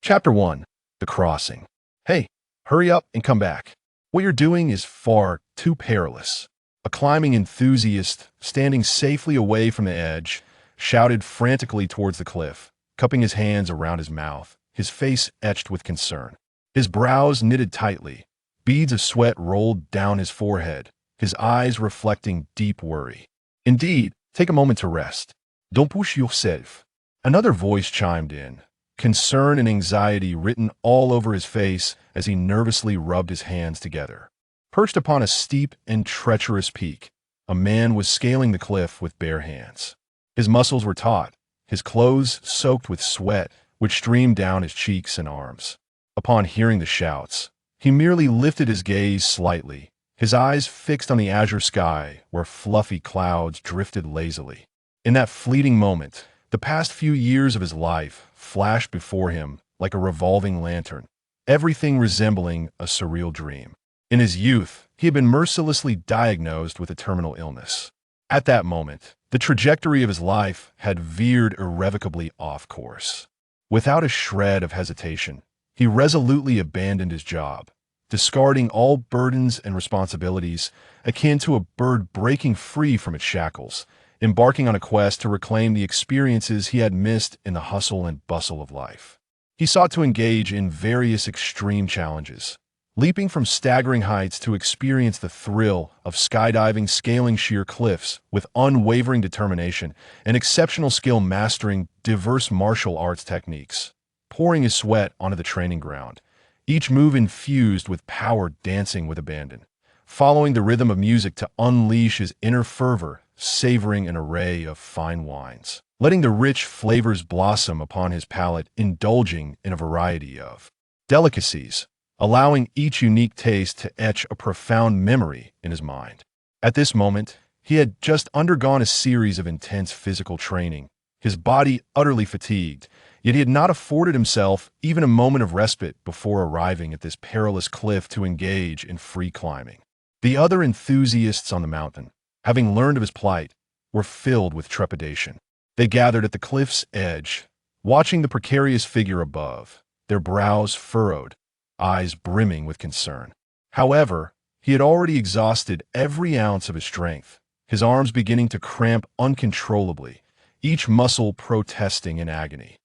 Chapter 1. The Crossing. Hey, hurry up and come back. What you're doing is far too perilous. A climbing enthusiast, standing safely away from the edge, shouted frantically towards the cliff, cupping his hands around his mouth, his face etched with concern. His brows knitted tightly, beads of sweat rolled down his forehead, his eyes reflecting deep worry. Indeed, take a moment to rest. Don't push yourself. Another voice chimed in, concern and anxiety written all over his face as he nervously rubbed his hands together. Perched upon a steep and treacherous peak, a man was scaling the cliff with bare hands. His muscles were taut, his clothes soaked with sweat, which streamed down his cheeks and arms. Upon hearing the shouts, he merely lifted his gaze slightly, his eyes fixed on the azure sky where fluffy clouds drifted lazily. In that fleeting moment, the past few years of his life flashed before him like a revolving lantern, everything resembling a surreal dream. In his youth, he had been mercilessly diagnosed with a terminal illness. At that moment, the trajectory of his life had veered irrevocably off course. Without a shred of hesitation, he resolutely abandoned his job, discarding all burdens and responsibilities akin to a bird breaking free from its shackles, embarking on a quest to reclaim the experiences he had missed in the hustle and bustle of life. He sought to engage in various extreme challenges, leaping from staggering heights to experience the thrill of skydiving, scaling sheer cliffs with unwavering determination and exceptional skill, mastering diverse martial arts techniques, pouring his sweat onto the training ground, each move infused with power, dancing with abandon, following the rhythm of music to unleash his inner fervor, savoring an array of fine wines, letting the rich flavors blossom upon his palate, indulging in a variety of delicacies, allowing each unique taste to etch a profound memory in his mind. At this moment, he had just undergone a series of intense physical training, his body utterly fatigued, yet he had not afforded himself even a moment of respite before arriving at this perilous cliff to engage in free climbing. The other enthusiasts on the mountain, having learned of his plight, were filled with trepidation. They gathered at the cliff's edge, watching the precarious figure above, their brows furrowed, eyes brimming with concern. However, he had already exhausted every ounce of his strength, his arms beginning to cramp uncontrollably, each muscle protesting in agony.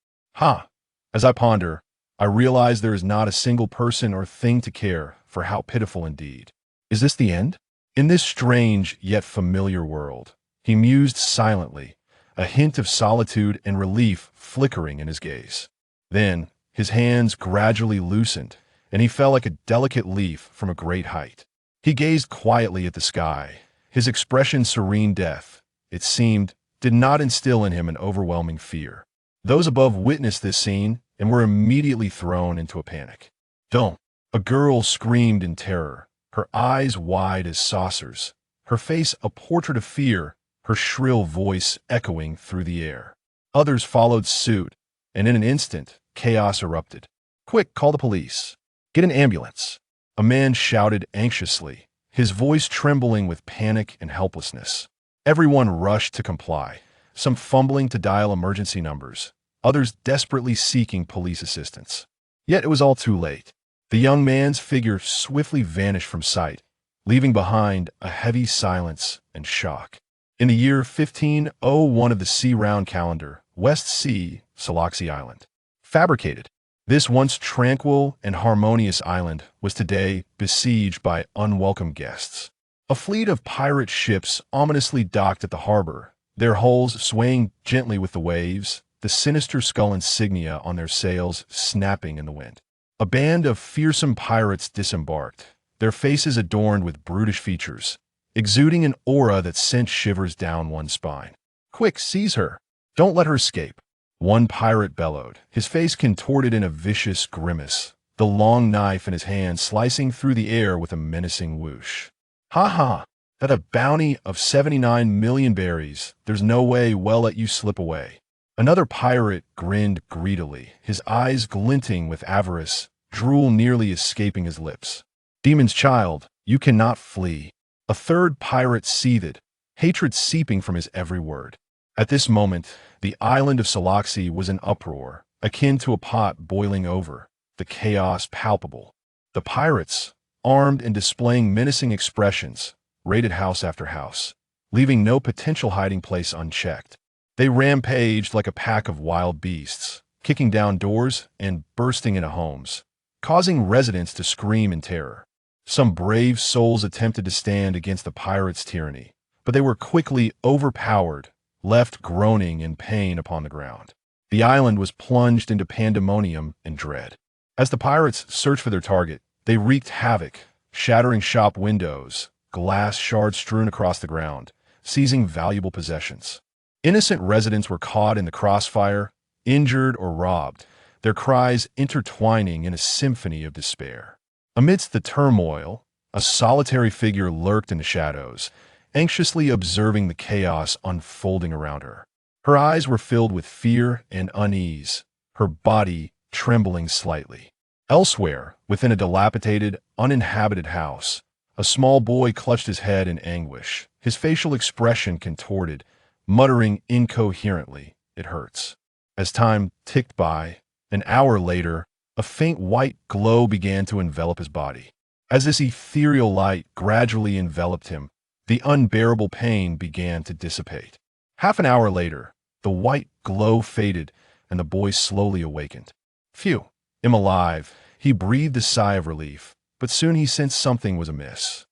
As I ponder, I realize there is not a single person or thing to care for. How pitiful indeed. Is this the end? In this strange yet familiar world, he mused silently, a hint of solitude and relief flickering in his gaze. Then, his hands gradually loosened, and he fell like a delicate leaf from a great height. He gazed quietly at the sky, his expression serene. Death, it seemed, did not instill in him an overwhelming fear. Those above witnessed this scene and were immediately thrown into a panic. "Don't!" A girl screamed in terror, her eyes wide as saucers, her face a portrait of fear, her shrill voice echoing through the air. Others followed suit, and in an instant, chaos erupted. "Quick, call the police. Get an ambulance." A man shouted anxiously, his voice trembling with panic and helplessness. Everyone rushed to comply, some fumbling to dial emergency numbers, others desperately seeking police assistance. Yet it was all too late. The young man's figure swiftly vanished from sight, leaving behind a heavy silence and shock. In the year 1501 of the Sea-Round calendar, West Sea, Saloxi Island. Fabricated. This once tranquil and harmonious island was today besieged by unwelcome guests. A fleet of pirate ships ominously docked at the harbor, their hulls swaying gently with the waves, the sinister skull insignia on their sails snapping in the wind. A band of fearsome pirates disembarked, their faces adorned with brutish features, exuding an aura that sent shivers down one's spine. "Quick, seize her! Don't let her escape!" One pirate bellowed, his face contorted in a vicious grimace, the long knife in his hand slicing through the air with a menacing whoosh. At a bounty of 79 million berries, there's no way we'll let you slip away." Another pirate grinned greedily, his eyes glinting with avarice, drool nearly escaping his lips. "Demon's child, you cannot flee." A third pirate seethed, hatred seeping from his every word. At this moment, the island of Saloxi was in uproar, akin to a pot boiling over, the chaos palpable. The pirates, armed and displaying menacing expressions, raided house after house, leaving no potential hiding place unchecked. They rampaged like a pack of wild beasts, kicking down doors and bursting into homes, causing residents to scream in terror. Some brave souls attempted to stand against the pirates' tyranny, but they were quickly overpowered, left groaning in pain upon the ground. The island was plunged into pandemonium and dread. As the pirates searched for their target, they wreaked havoc, shattering shop windows, glass shards strewn across the ground, seizing valuable possessions. Innocent residents were caught in the crossfire, injured or robbed, their cries intertwining in a symphony of despair. Amidst the turmoil, a solitary figure lurked in the shadows, anxiously observing the chaos unfolding around her. Her eyes were filled with fear and unease, her body trembling slightly. Elsewhere, within a dilapidated, uninhabited house, a small boy clutched his head in anguish, his facial expression contorted, muttering incoherently, "It hurts." As time ticked by, an hour later, a faint white glow began to envelop his body. As this ethereal light gradually enveloped him, the unbearable pain began to dissipate. Half an hour later, the white glow faded and the boy slowly awakened. Phew, I'm alive. He breathed a sigh of relief, but soon he sensed something was amiss.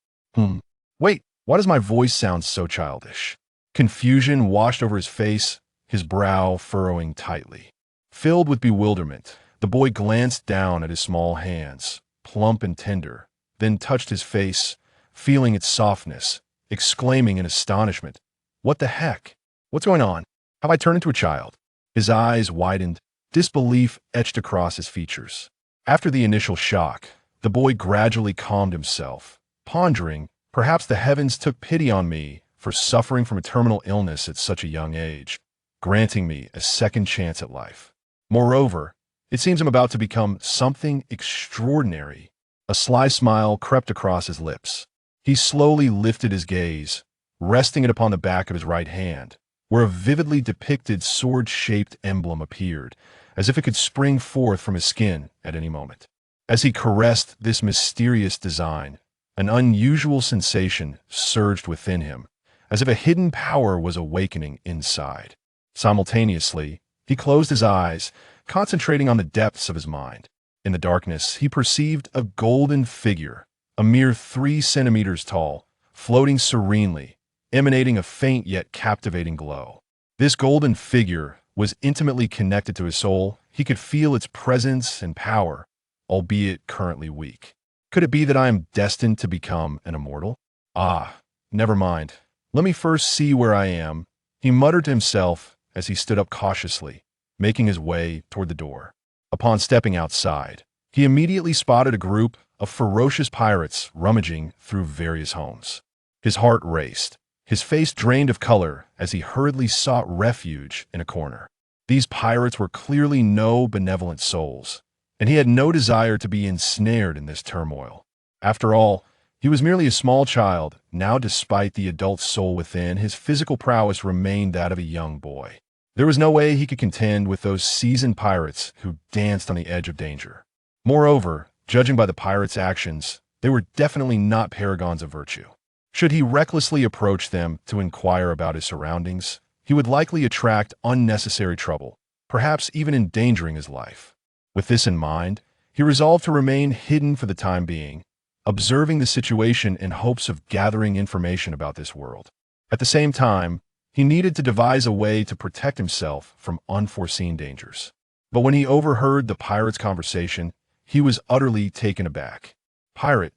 Wait, why does my voice sound so childish? Confusion washed over his face, his brow furrowing tightly. Filled with bewilderment, the boy glanced down at his small hands, plump and tender, then touched his face, feeling its softness, exclaiming in astonishment, "What the heck? What's going on? Have I turned into a child?" His eyes widened, disbelief etched across his features. After the initial shock, the boy gradually calmed himself, pondering, perhaps the heavens took pity on me for suffering from a terminal illness at such a young age, granting me a second chance at life. Moreover, it seems I'm about to become something extraordinary. A sly smile crept across his lips. He slowly lifted his gaze, resting it upon the back of his right hand, where a vividly depicted sword-shaped emblem appeared, as if it could spring forth from his skin at any moment. As he caressed this mysterious design, an unusual sensation surged within him, as if a hidden power was awakening inside. Simultaneously, he closed his eyes, concentrating on the depths of his mind. In the darkness, he perceived a golden figure, a mere 3 centimeters tall, floating serenely, emanating a faint yet captivating glow. This golden figure was intimately connected to his soul. He could feel its presence and power, albeit currently weak. Could it be that I am destined to become an immortal? Never mind. Let me first see where I am, he muttered to himself as he stood up cautiously, making his way toward the door. Upon stepping outside, he immediately spotted a group of ferocious pirates rummaging through various homes. His heart raced, his face drained of color as he hurriedly sought refuge in a corner. These pirates were clearly no benevolent souls, and he had no desire to be ensnared in this turmoil. After all, he was merely a small child. Now, despite the adult soul within, his physical prowess remained that of a young boy. There was no way he could contend with those seasoned pirates who danced on the edge of danger. Moreover, judging by the pirates' actions, they were definitely not paragons of virtue. Should he recklessly approach them to inquire about his surroundings, he would likely attract unnecessary trouble, perhaps even endangering his life. With this in mind, he resolved to remain hidden for the time being, observing the situation in hopes of gathering information about this world. At the same time, he needed to devise a way to protect himself from unforeseen dangers. But when he overheard the pirates' conversation, he was utterly taken aback. "Pirate,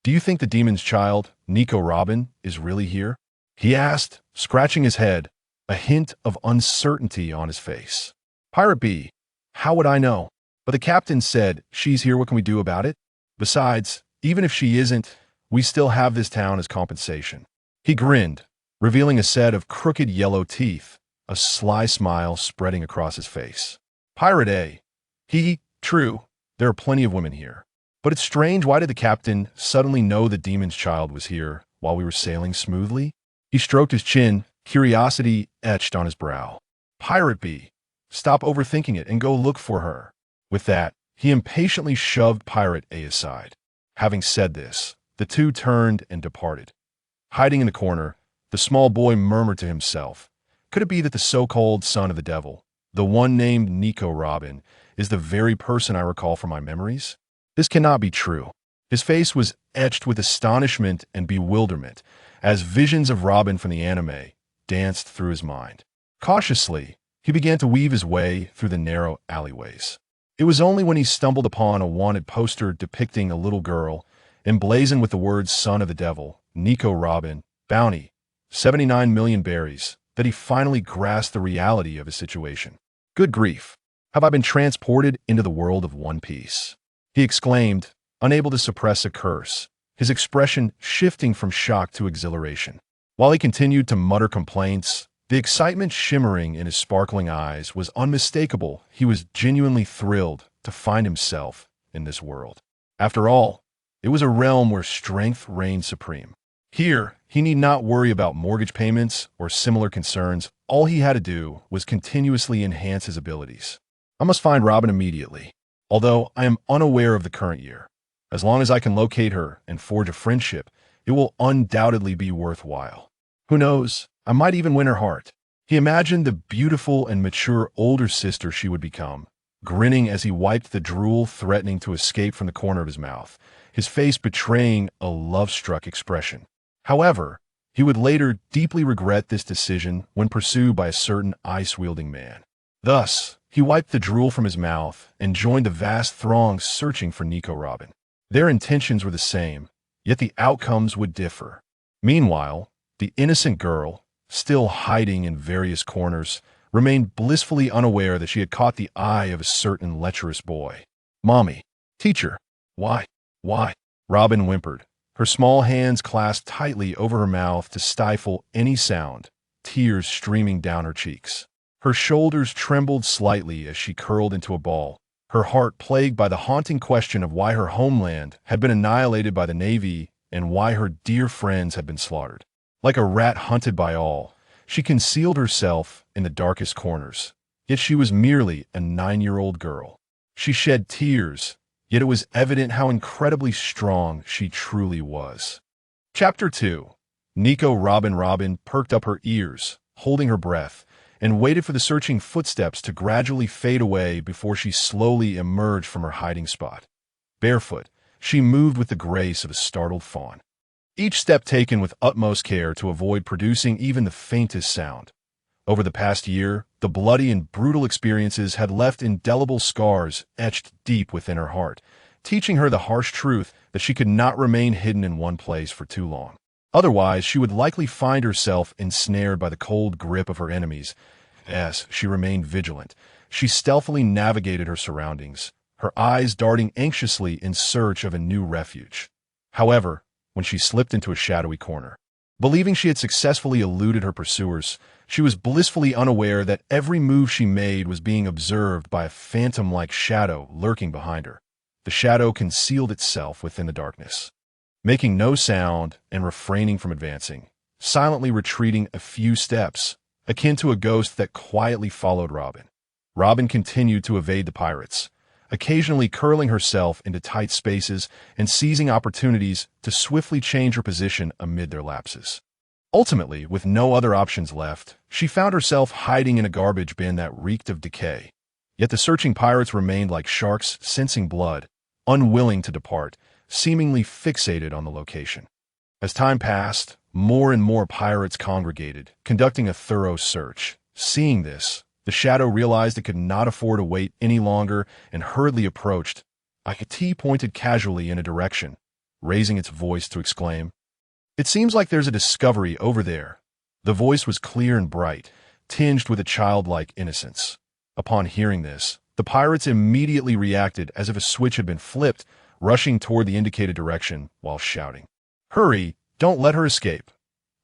do you think the demon's child, Nico Robin, is really here?" he asked, scratching his head, a hint of uncertainty on his face. "Pirate B, how would I know? But the captain said she's here. What can we do about it? Besides, even if she isn't, we still have this town as compensation." He grinned, revealing a set of crooked yellow teeth, a sly smile spreading across his face. "Pirate A, true, there are plenty of women here. But it's strange, why did the captain suddenly know the demon's child was here while we were sailing smoothly?" He stroked his chin, curiosity etched on his brow. "Pirate B, Stop overthinking it and go look for her." With that, he impatiently shoved Pirate A aside. Having said this, the two turned and departed. Hiding in the corner, the small boy murmured to himself, "Could it be that the so-called son of the devil, the one named Nico Robin, is the very person I recall from my memories? This cannot be true." His face was etched with astonishment and bewilderment as visions of Robin from the anime danced through his mind. Cautiously, he began to weave his way through the narrow alleyways. It was only when he stumbled upon a wanted poster depicting a little girl, emblazoned with the words "Son of the Devil, Nico Robin, Bounty, 79 million berries," that he finally grasped the reality of his situation. "Good grief, have I been transported into the world of One Piece?" he exclaimed, unable to suppress a curse, his expression shifting from shock to exhilaration. While he continued to mutter complaints, the excitement shimmering in his sparkling eyes was unmistakable. He was genuinely thrilled to find himself in this world. After all, it was a realm where strength reigned supreme. Here, he need not worry about mortgage payments or similar concerns. All he had to do was continuously enhance his abilities. "I must find Robin immediately, although I am unaware of the current year. As long as I can locate her and forge a friendship, it will undoubtedly be worthwhile. Who knows, I might even win her heart." He imagined the beautiful and mature older sister she would become, grinning as he wiped the drool threatening to escape from the corner of his mouth, his face betraying a love-struck expression. However, he would later deeply regret this decision when pursued by a certain ice-wielding man. Thus, he wiped the drool from his mouth and joined the vast throng searching for Nico Robin. Their intentions were the same, yet the outcomes would differ. Meanwhile, the innocent girl, still hiding in various corners, remained blissfully unaware that she had caught the eye of a certain lecherous boy. "Mommy, teacher, why?" Robin whimpered, her small hands clasped tightly over her mouth to stifle any sound, tears streaming down her cheeks. Her shoulders trembled slightly as she curled into a ball, her heart plagued by the haunting question of why her homeland had been annihilated by the Navy and why her dear friends had been slaughtered. Like a rat hunted by all, she concealed herself in the darkest corners, yet she was merely a 9-year-old girl. She shed tears, yet it was evident how incredibly strong she truly was. Chapter 2. Nico Robin perked up her ears, holding her breath, and waited for the searching footsteps to gradually fade away before she slowly emerged from her hiding spot. Barefoot, she moved with the grace of a startled fawn, each step taken with utmost care to avoid producing even the faintest sound. Over the past year, the bloody and brutal experiences had left indelible scars etched deep within her heart, teaching her the harsh truth that she could not remain hidden in one place for too long. Otherwise, she would likely find herself ensnared by the cold grip of her enemies. As she remained vigilant, she stealthily navigated her surroundings, her eyes darting anxiously in search of a new refuge. However, when she slipped into a shadowy corner, believing she had successfully eluded her pursuers, she was blissfully unaware that every move she made was being observed by a phantom-like shadow lurking behind her. The shadow concealed itself within the darkness, making no sound and refraining from advancing, silently retreating a few steps, akin to a ghost that quietly followed Robin. Robin continued to evade the pirates, occasionally curling herself into tight spaces and seizing opportunities to swiftly change her position amid their lapses. Ultimately, with no other options left, she found herself hiding in a garbage bin that reeked of decay. Yet the searching pirates remained like sharks sensing blood, unwilling to depart, seemingly fixated on the location. As time passed, more and more pirates congregated, conducting a thorough search. Seeing this, the shadow realized it could not afford to wait any longer and hurriedly approached. It pointed casually in a direction, raising its voice to exclaim, "It seems like there's a discovery over there." The voice was clear and bright, tinged with a childlike innocence. Upon hearing this, the pirates immediately reacted as if a switch had been flipped, rushing toward the indicated direction while shouting, "Hurry, don't let her escape."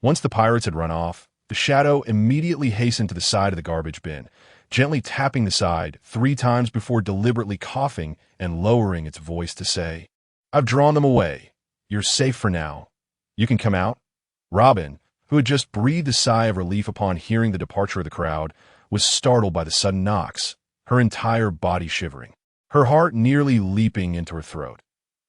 Once the pirates had run off, the shadow immediately hastened to the side of the garbage bin, gently tapping the side 3 times before deliberately coughing and lowering its voice to say, "I've drawn them away. You're safe for now. You can come out." Robin, who had just breathed a sigh of relief upon hearing the departure of the crowd, was startled by the sudden knocks, her entire body shivering, her heart nearly leaping into her throat.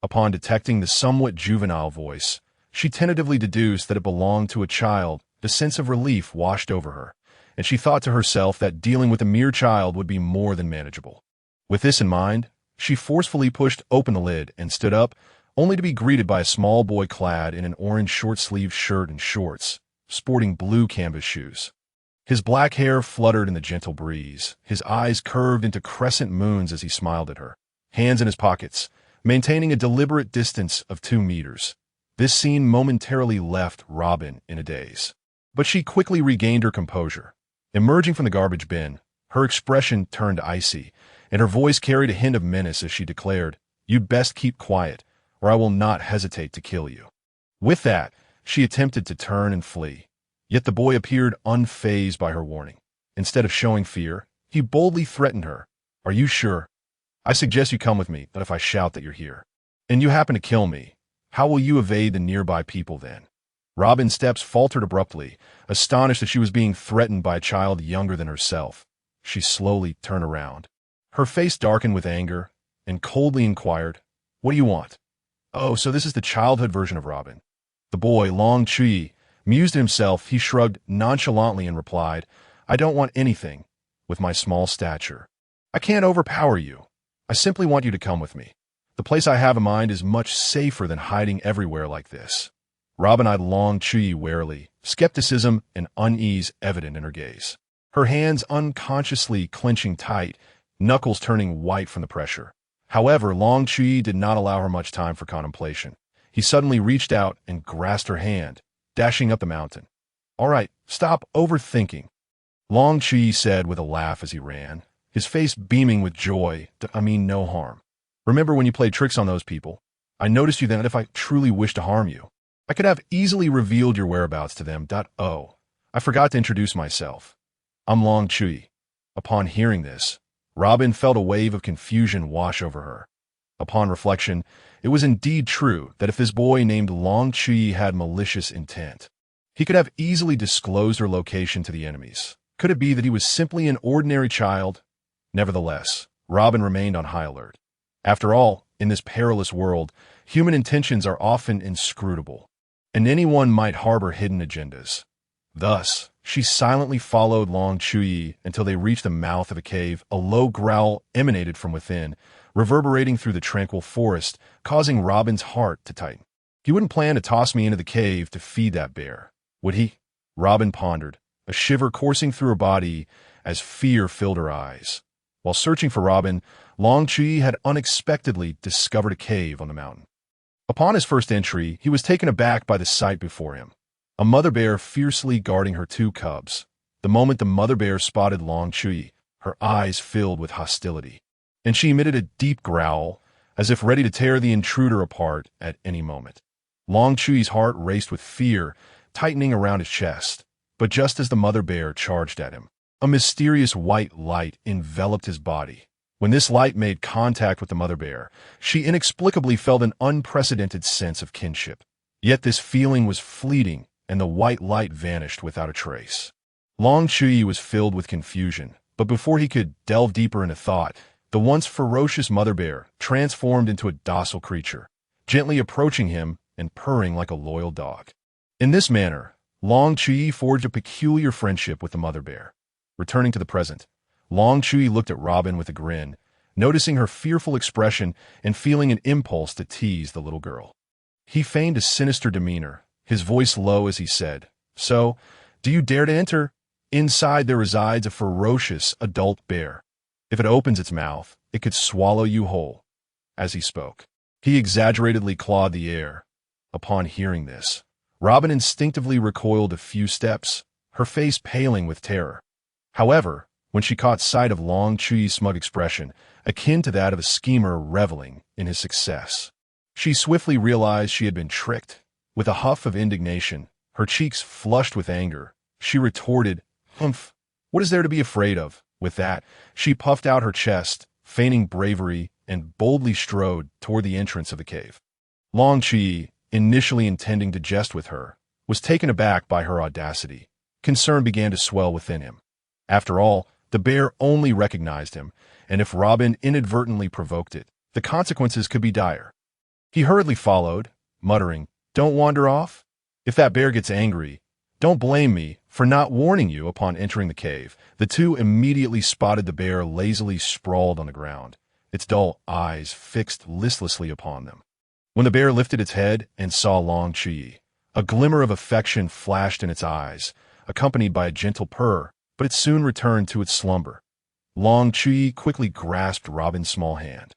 Upon detecting the somewhat juvenile voice, she tentatively deduced that it belonged to a child. A sense of relief washed over her, and she thought to herself that dealing with a mere child would be more than manageable. With this in mind, she forcefully pushed open the lid and stood up, only to be greeted by a small boy clad in an orange short-sleeved shirt and shorts, sporting blue canvas shoes. His black hair fluttered in the gentle breeze, his eyes curved into crescent moons as he smiled at her, hands in his pockets, maintaining a deliberate distance of 2 meters. This scene momentarily left Robin in a daze. But she quickly regained her composure. Emerging from the garbage bin, her expression turned icy, and her voice carried a hint of menace as she declared, "You'd best keep quiet, or I will not hesitate to kill you." With that, she attempted to turn and flee. Yet the boy appeared unfazed by her warning. Instead of showing fear, he boldly threatened her. "Are you sure? I suggest you come with me, but if I shout that you're here, and you happen to kill me, how will you evade the nearby people then?" Robin's steps faltered abruptly, astonished that she was being threatened by a child younger than herself. She slowly turned around. Her face darkened with anger, and coldly inquired, "What do you want?" Oh, so this is the childhood version of Robin. The boy, Long Chuyi, mused to himself. He shrugged nonchalantly and replied, "I don't want anything with my small stature. I can't overpower you. I simply want you to come with me. The place I have in mind is much safer than hiding everywhere like this." Robin eyed Long Chuyi warily, skepticism and unease evident in her gaze. Her hands unconsciously clenching tight, knuckles turning white from the pressure. However, Long Chuyi did not allow her much time for contemplation. He suddenly reached out and grasped her hand, dashing up the mountain. "All right, stop overthinking," Long Chuyi said with a laugh as he ran, his face beaming with joy. "I mean no harm. Remember when you played tricks on those people? I noticed you then, and if I truly wished to harm you, I could have easily revealed your whereabouts to them. Oh, I forgot to introduce myself. I'm Long Chuyi." Upon hearing this, Robin felt a wave of confusion wash over her. Upon reflection, it was indeed true that if this boy named Long Chuyi had malicious intent, he could have easily disclosed her location to the enemies. Could it be that he was simply an ordinary child? Nevertheless, Robin remained on high alert. After all, in this perilous world, human intentions are often inscrutable, and anyone might harbor hidden agendas. Thus, she silently followed Long Chuyi until they reached the mouth of a cave. A low growl emanated from within, reverberating through the tranquil forest, causing Robin's heart to tighten. He wouldn't plan to toss me into the cave to feed that bear, would he? Robin pondered, a shiver coursing through her body as fear filled her eyes. While searching for Robin, Long Chuyi had unexpectedly discovered a cave on the mountain. Upon his first entry, he was taken aback by the sight before him. A mother bear fiercely guarding her 2 cubs. The moment the mother bear spotted Long Chuyi, her eyes filled with hostility, and she emitted a deep growl, as if ready to tear the intruder apart at any moment. Long Chuyi's heart raced with fear, tightening around his chest. But just as the mother bear charged at him, a mysterious white light enveloped his body. When this light made contact with the mother bear, she inexplicably felt an unprecedented sense of kinship. Yet this feeling was fleeting, and the white light vanished without a trace. Long Chuyi was filled with confusion, but before he could delve deeper into thought, the once ferocious mother bear transformed into a docile creature, gently approaching him and purring like a loyal dog. In this manner, Long Chuyi forged a peculiar friendship with the mother bear. Returning to the present, Long Chuyi looked at Robin with a grin, noticing her fearful expression and feeling an impulse to tease the little girl. He feigned a sinister demeanor, his voice low as he said, "So, do you dare to enter? Inside there resides a ferocious adult bear. If it opens its mouth, it could swallow you whole." As he spoke, he exaggeratedly clawed the air. Upon hearing this, Robin instinctively recoiled a few steps, her face paling with terror. However, when she caught sight of Long Chuyi's smug expression, akin to that of a schemer reveling in his success, she swiftly realized she had been tricked. With a huff of indignation, her cheeks flushed with anger, she retorted, "Humph, what is there to be afraid of?" With that, she puffed out her chest, feigning bravery, and boldly strode toward the entrance of the cave. Long Chuyi, initially intending to jest with her, was taken aback by her audacity. Concern began to swell within him. After all, the bear only recognized him, and if Robin inadvertently provoked it, the consequences could be dire. He hurriedly followed, muttering, "Don't wander off. If that bear gets angry, don't blame me for not warning you." Upon entering the cave, the two immediately spotted the bear lazily sprawled on the ground, its dull eyes fixed listlessly upon them. When the bear lifted its head and saw Long Chuyi, a glimmer of affection flashed in its eyes, accompanied by a gentle purr, but it soon returned to its slumber. Long Chuyi quickly grasped Robin's small hand,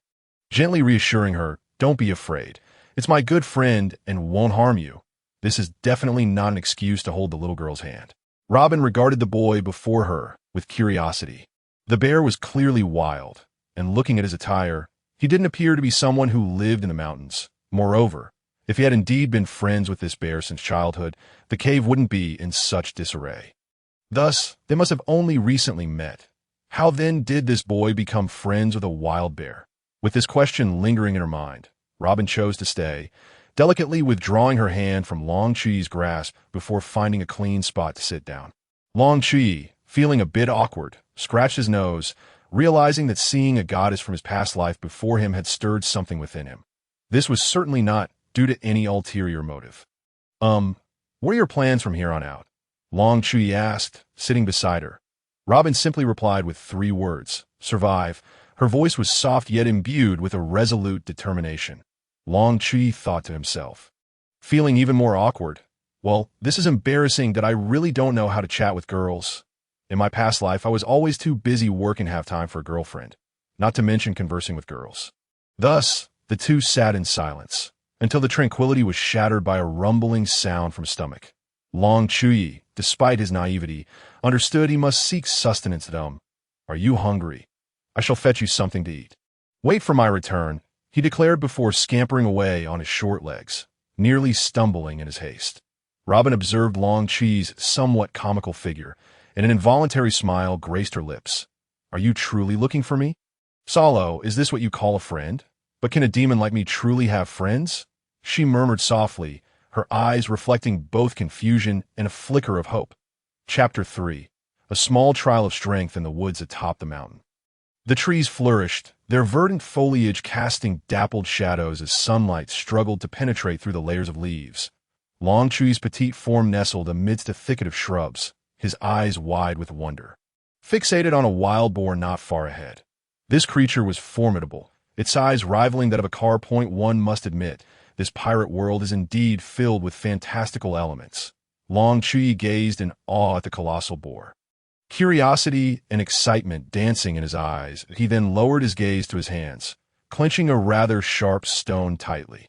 gently reassuring her, "Don't be afraid. It's my good friend and won't harm you." This is definitely not an excuse to hold the little girl's hand. Robin regarded the boy before her with curiosity. The bear was clearly wild, and looking at his attire, he didn't appear to be someone who lived in the mountains. Moreover, if he had indeed been friends with this bear since childhood, the cave wouldn't be in such disarray. Thus, they must have only recently met. How then did this boy become friends with a wild bear? With this question lingering in her mind, Robin chose to stay, delicately withdrawing her hand from Long Chuyi's grasp before finding a clean spot to sit down. Long Chuyi, feeling a bit awkward, scratched his nose, realizing that seeing a goddess from his past life before him had stirred something within him. This was certainly not due to any ulterior motive. What are your plans from here on out?" Long Chuyi asked, sitting beside her. Robin simply replied with 3 words, "Survive." Her voice was soft yet imbued with a resolute determination. Long Chuyi thought to himself, feeling even more awkward. "Well, this is embarrassing that I really don't know how to chat with girls. In my past life, I was always too busy working to have time for a girlfriend, not to mention conversing with girls." Thus, the two sat in silence, until the tranquility was shattered by a rumbling sound from stomach. Long Chuyi, despite his naivety, understood he must seek sustenance at home. "Are you hungry? I shall fetch you something to eat." "Wait for my return," he declared before scampering away on his short legs, nearly stumbling in his haste. Robin observed Long Chuyi's somewhat comical figure, and an involuntary smile graced her lips. "Are you truly looking for me? Salo, is this what you call a friend? But can a demon like me truly have friends?" she murmured softly, her eyes reflecting both confusion and a flicker of hope. Chapter 3. A small trial of strength in the woods atop the mountain. The trees flourished, their verdant foliage casting dappled shadows as sunlight struggled to penetrate through the layers of leaves. Long Chuy's petite form nestled amidst a thicket of shrubs, his eyes wide with wonder, fixated on a wild boar not far ahead. This creature was formidable, its size rivaling that of a car. One must admit, this pirate world is indeed filled with fantastical elements. Long Chuyi gazed in awe at the colossal boar, curiosity and excitement dancing in his eyes. He then lowered his gaze to his hands, clenching a rather sharp stone tightly.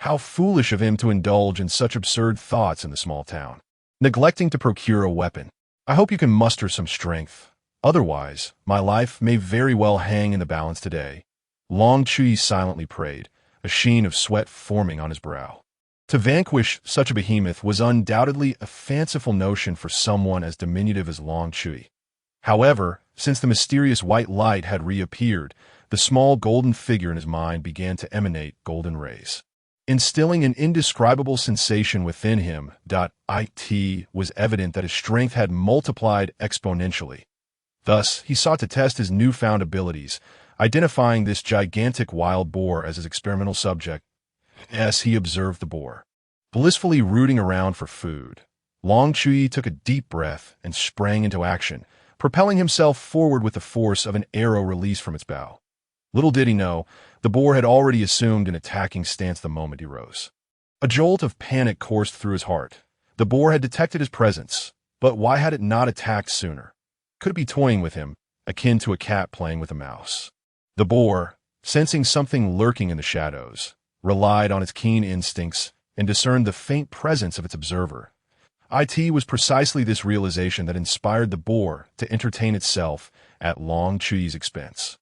How foolish of him to indulge in such absurd thoughts in the small town, neglecting to procure a weapon. "I hope you can muster some strength. Otherwise, my life may very well hang in the balance today." Long Chuyi silently prayed, a sheen of sweat forming on his brow. To vanquish such a behemoth was undoubtedly a fanciful notion for someone as diminutive as Long Chuyi. However, since the mysterious white light had reappeared, the small golden figure in his mind began to emanate golden rays, instilling an indescribable sensation within him. It was evident that his strength had multiplied exponentially. Thus, he sought to test his newfound abilities, identifying this gigantic wild boar as his experimental subject. As he observed the boar, blissfully rooting around for food, Long Chuyi took a deep breath and sprang into action, propelling himself forward with the force of an arrow released from its bow. Little did he know, the boar had already assumed an attacking stance the moment he rose. A jolt of panic coursed through his heart. The boar had detected his presence, but why had it not attacked sooner? Could it be toying with him, akin to a cat playing with a mouse? The boar, sensing something lurking in the shadows, relied on its keen instincts and discerned the faint presence of its observer. It was precisely this realization that inspired the boar to entertain itself at Long Chuyi's expense.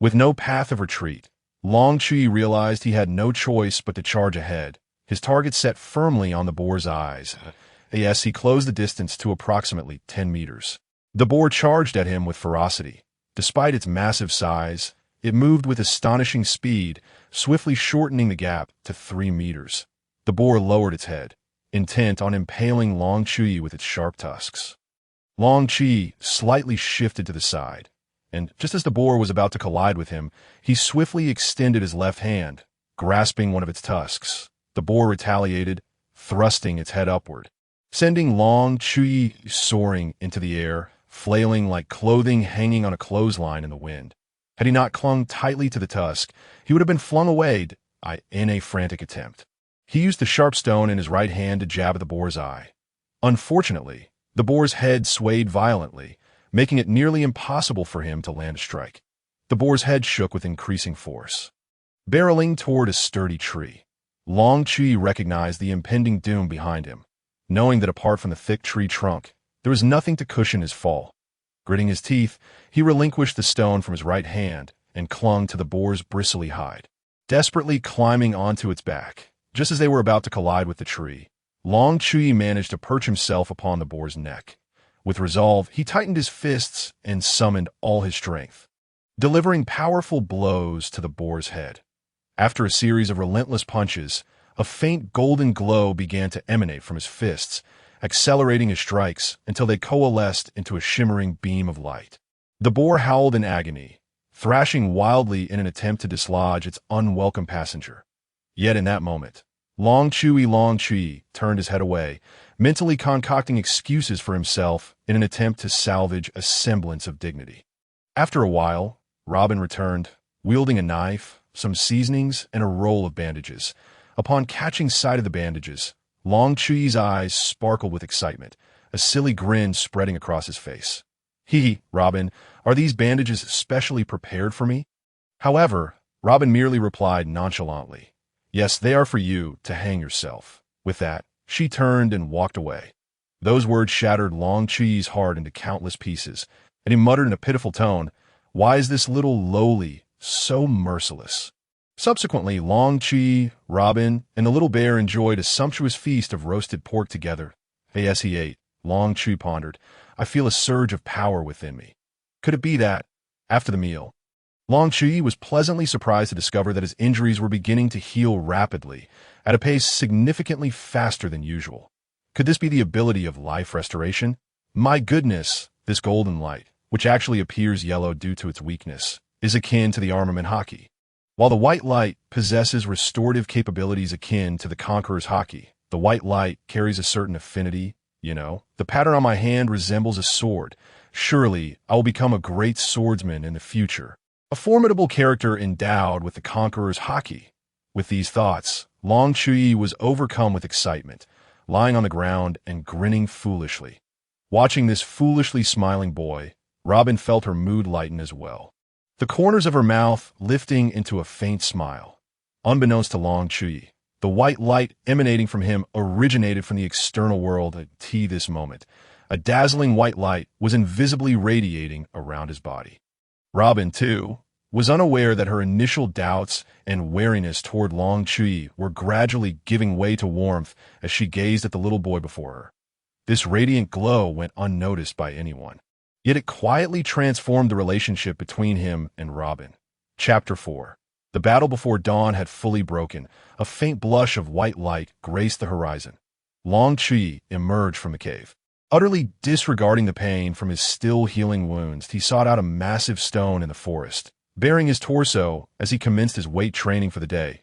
With no path of retreat, Long Chuyi realized he had no choice but to charge ahead, his target set firmly on the boar's eyes. Yes, he closed the distance to approximately 10 meters. The boar charged at him with ferocity. Despite its massive size, it moved with astonishing speed, swiftly shortening the gap to 3 meters. The boar lowered its head, intent on impaling Long Chuyi with its sharp tusks. Long Chi slightly shifted to the side, and just as the boar was about to collide with him, he swiftly extended his left hand, grasping one of its tusks. The boar retaliated, thrusting its head upward, sending Long Chuyi soaring into the air, flailing like clothing hanging on a clothesline in the wind. Had he not clung tightly to the tusk, he would have been flung away in a frantic attempt. He used the sharp stone in his right hand to jab at the boar's eye. Unfortunately, the boar's head swayed violently, making it nearly impossible for him to land a strike. The boar's head shook with increasing force. Barreling toward a sturdy tree, Long Chuyi recognized the impending doom behind him. Knowing that apart from the thick tree trunk, there was nothing to cushion his fall. Gritting his teeth, he relinquished the stone from his right hand and clung to the boar's bristly hide, desperately climbing onto its back. Just as they were about to collide with the tree, Long Chuyi managed to perch himself upon the boar's neck. With resolve, he tightened his fists and summoned all his strength, delivering powerful blows to the boar's head. After a series of relentless punches, a faint golden glow began to emanate from his fists, accelerating his strikes until they coalesced into a shimmering beam of light. The boar howled in agony, thrashing wildly in an attempt to dislodge its unwelcome passenger. Yet in that moment, Long Chuyi turned his head away, mentally concocting excuses for himself in an attempt to salvage a semblance of dignity. After a while, Robin returned, wielding a knife, some seasonings, and a roll of bandages. Upon catching sight of the bandages, Long Chuyi's eyes sparkled with excitement, a silly grin spreading across his face. Robin, are these bandages specially prepared for me? However, Robin merely replied nonchalantly, yes, they are for you to hang yourself. With that, she turned and walked away. Those words shattered Long Chuyi's heart into countless pieces, and he muttered in a pitiful tone, why is this little lowly so merciless? Subsequently, Long Chuyi, Robin, and the little bear enjoyed a sumptuous feast of roasted pork together. As he ate, Long Chuyi pondered, I feel a surge of power within me. Could it be that, after the meal, Long Chuyi was pleasantly surprised to discover that his injuries were beginning to heal rapidly, at a pace significantly faster than usual. Could this be the ability of life restoration? My goodness, this golden light, which actually appears yellow due to its weakness, is akin to the armament haki. While the white light possesses restorative capabilities akin to the Conqueror's haki, the white light carries a certain affinity, The pattern on my hand resembles a sword. Surely, I will become a great swordsman in the future. A formidable character endowed with the Conqueror's haki. With these thoughts, Long Chuyi was overcome with excitement, lying on the ground and grinning foolishly. Watching this foolishly smiling boy, Robin felt her mood lighten as well, the corners of her mouth lifting into a faint smile. Unbeknownst to Long Chuyi, the white light emanating from him originated from the external world at this moment. A dazzling white light was invisibly radiating around his body. Robin, too, was unaware that her initial doubts and wariness toward Long Chuyi were gradually giving way to warmth as she gazed at the little boy before her. This radiant glow went unnoticed by anyone, yet it quietly transformed the relationship between him and Robin. Chapter 4. The battle before dawn had fully broken. A faint blush of white light graced the horizon. Long Chuyi emerged from the cave. Utterly disregarding the pain from his still healing wounds, he sought out a massive stone in the forest, bearing his torso as he commenced his weight training for the day.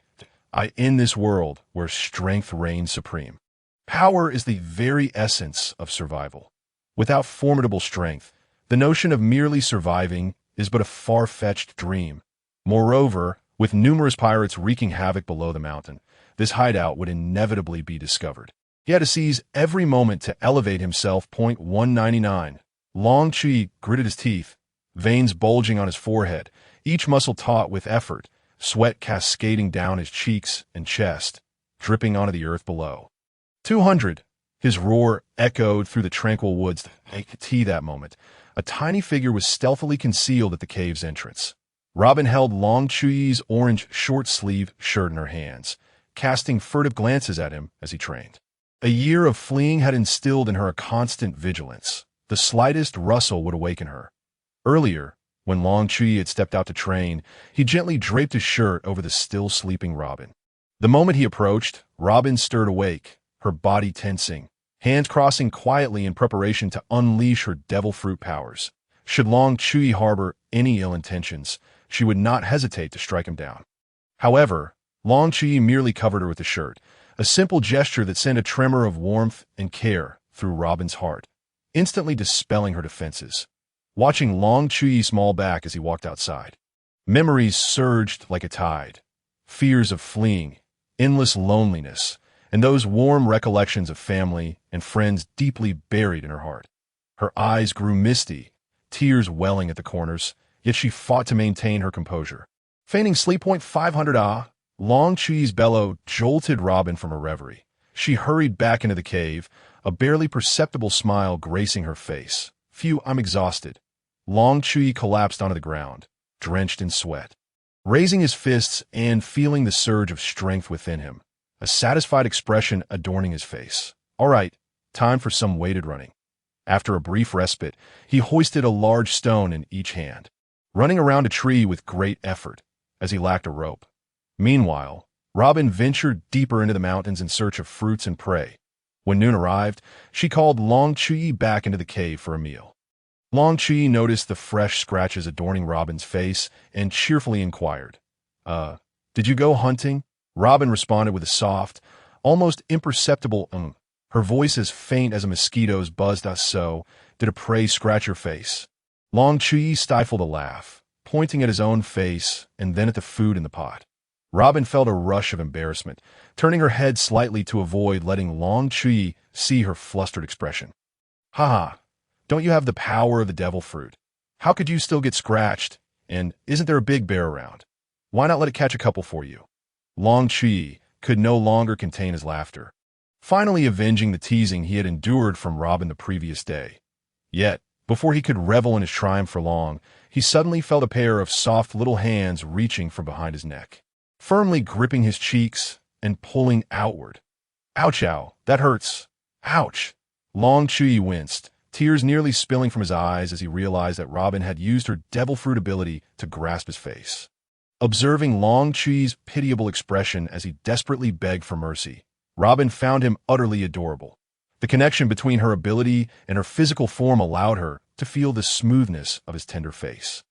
In this world where strength reigns supreme, power is the very essence of survival. Without formidable strength, the notion of merely surviving is but a far-fetched dream. Moreover, with numerous pirates wreaking havoc below the mountain, this hideout would inevitably be discovered. He had to seize every moment to elevate himself. 199. Long Chuyi gritted his teeth, veins bulging on his forehead, each muscle taut with effort, sweat cascading down his cheeks and chest, dripping onto the earth below. 200. His roar echoed through the tranquil woods. That moment, a tiny figure was stealthily concealed at the cave's entrance. Robin held Long Chuyi's orange short-sleeve shirt in her hands, casting furtive glances at him as he trained. A year of fleeing had instilled in her a constant vigilance. The slightest rustle would awaken her. Earlier, when Long Chuyi had stepped out to train, he gently draped his shirt over the still sleeping Robin. The moment he approached, Robin stirred awake, her body tensing, hands crossing quietly in preparation to unleash her devil fruit powers. Should Long Chuyi harbor any ill intentions, she would not hesitate to strike him down. However, Long Chuyi merely covered her with a shirt, a simple gesture that sent a tremor of warmth and care through Robin's heart, instantly dispelling her defenses. Watching Long Chuyi small back as he walked outside, memories surged like a tide. Fears of fleeing, endless loneliness, and those warm recollections of family and friends deeply buried in her heart. Her eyes grew misty, tears welling at the corners, yet she fought to maintain her composure. Feigning sleep. 500 Long Chuyi's bellow jolted Robin from her reverie. She hurried back into the cave, a barely perceptible smile gracing her face. Phew, I'm exhausted. Long Chuyi collapsed onto the ground, drenched in sweat. Raising his fists and feeling the surge of strength within him, a satisfied expression adorning his face. All right, time for some weighted running. After a brief respite, he hoisted a large stone in each hand, running around a tree with great effort, as he lacked a rope. Meanwhile, Robin ventured deeper into the mountains in search of fruits and prey. When noon arrived, she called Long Chuyi back into the cave for a meal. Long Chuyi noticed the fresh scratches adorning Robin's face and cheerfully inquired, did you go hunting? Robin responded with a soft, almost imperceptible her voice as faint as a mosquito's buzzed. So, did a prey scratch your face? Long Chuyi stifled a laugh, pointing at his own face and then at the food in the pot. Robin felt a rush of embarrassment, turning her head slightly to avoid letting Long Chuyi see her flustered expression. Haha, don't you have the power of the devil fruit? How could you still get scratched? And isn't there a big bear around? Why not let it catch a couple for you? Long Chuyi could no longer contain his laughter, finally avenging the teasing he had endured from Robin the previous day. Yet, before he could revel in his triumph for long, he suddenly felt a pair of soft little hands reaching from behind his neck, firmly gripping his cheeks and pulling outward. Ouch, ow, that hurts. Ouch. Long Chuyi winced, tears nearly spilling from his eyes as he realized that Robin had used her devil fruit ability to grasp his face. Observing Long Chuyi's pitiable expression as he desperately begged for mercy, Robin found him utterly adorable. The connection between her ability and her physical form allowed her to feel the smoothness of his tender face,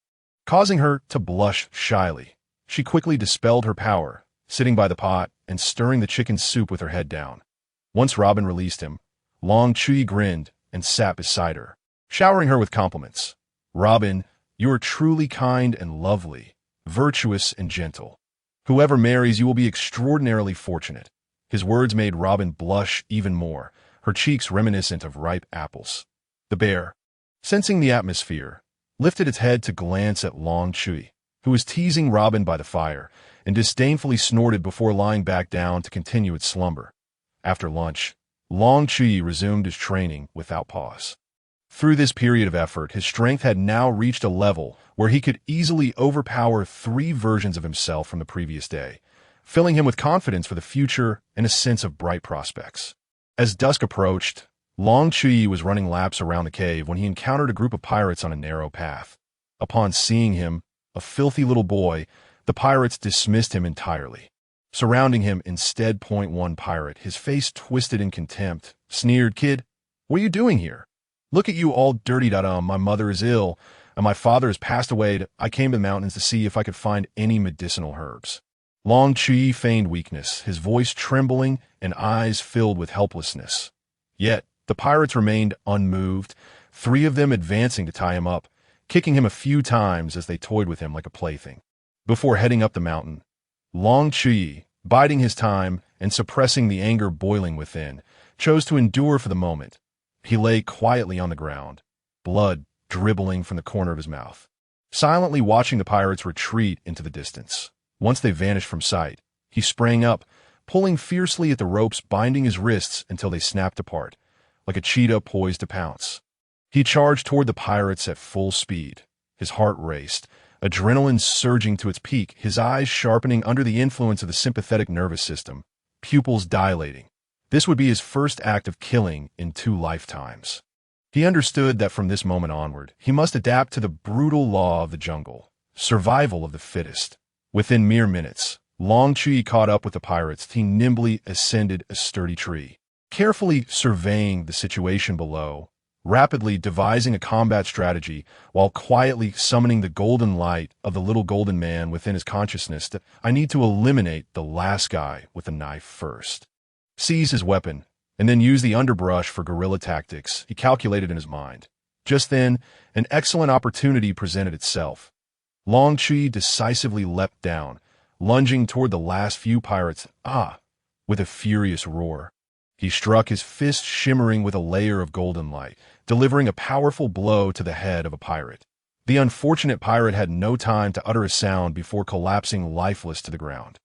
causing her to blush shyly. She quickly dispelled her power, sitting by the pot and stirring the chicken soup with her head down. Once Robin released him, Long Chuyi grinned and sat beside her, showering her with compliments. Robin, you are truly kind and lovely, virtuous and gentle. Whoever marries you will be extraordinarily fortunate. His words made Robin blush even more, her cheeks reminiscent of ripe apples. The bear, sensing the atmosphere, lifted its head to glance at Long Chuyi, who was teasing Robin by the fire, and disdainfully snorted before lying back down to continue its slumber. After lunch, Long Chuyi resumed his training without pause. Through this period of effort, his strength had now reached a level where he could easily overpower 3 versions of himself from the previous day, filling him with confidence for the future and a sense of bright prospects. As dusk approached, Long Chuyi was running laps around the cave when he encountered a group of pirates on a narrow path. Upon seeing him, a filthy little boy, the pirates dismissed him entirely. Surrounding him instead, one pirate, his face twisted in contempt, sneered, "Kid, what are you doing here? Look at you all dirtied out. My mother is ill, and my father has passed away. I came to the mountains to see if I could find any medicinal herbs." Long Chuyi feigned weakness, his voice trembling and eyes filled with helplessness. Yet, the pirates remained unmoved, 3 of them advancing to tie him up, kicking him a few times as they toyed with him like a plaything. Before heading up the mountain, Long Chuyi, biding his time and suppressing the anger boiling within, chose to endure for the moment. He lay quietly on the ground, blood dribbling from the corner of his mouth, silently watching the pirates retreat into the distance. Once they vanished from sight, he sprang up, pulling fiercely at the ropes binding his wrists until they snapped apart, like a cheetah poised to pounce. He charged toward the pirates at full speed. His heart raced, adrenaline surging to its peak, his eyes sharpening under the influence of the sympathetic nervous system, pupils dilating. This would be his first act of killing in 2 lifetimes. He understood that from this moment onward, he must adapt to the brutal law of the jungle, survival of the fittest. Within mere minutes, Long Chuyi caught up with the pirates. He nimbly ascended a sturdy tree, carefully surveying the situation below, rapidly devising a combat strategy while quietly summoning the golden light of the little golden man within his consciousness that I need to eliminate the last guy with a knife first. Seize his weapon, and then use the underbrush for guerrilla tactics, he calculated in his mind. Just then, an excellent opportunity presented itself. Long Chuyi decisively leapt down, lunging toward the last few pirates, with a furious roar. He struck his fist shimmering with a layer of golden light, delivering a powerful blow to the head of a pirate. The unfortunate pirate had no time to utter a sound before collapsing lifeless to the ground.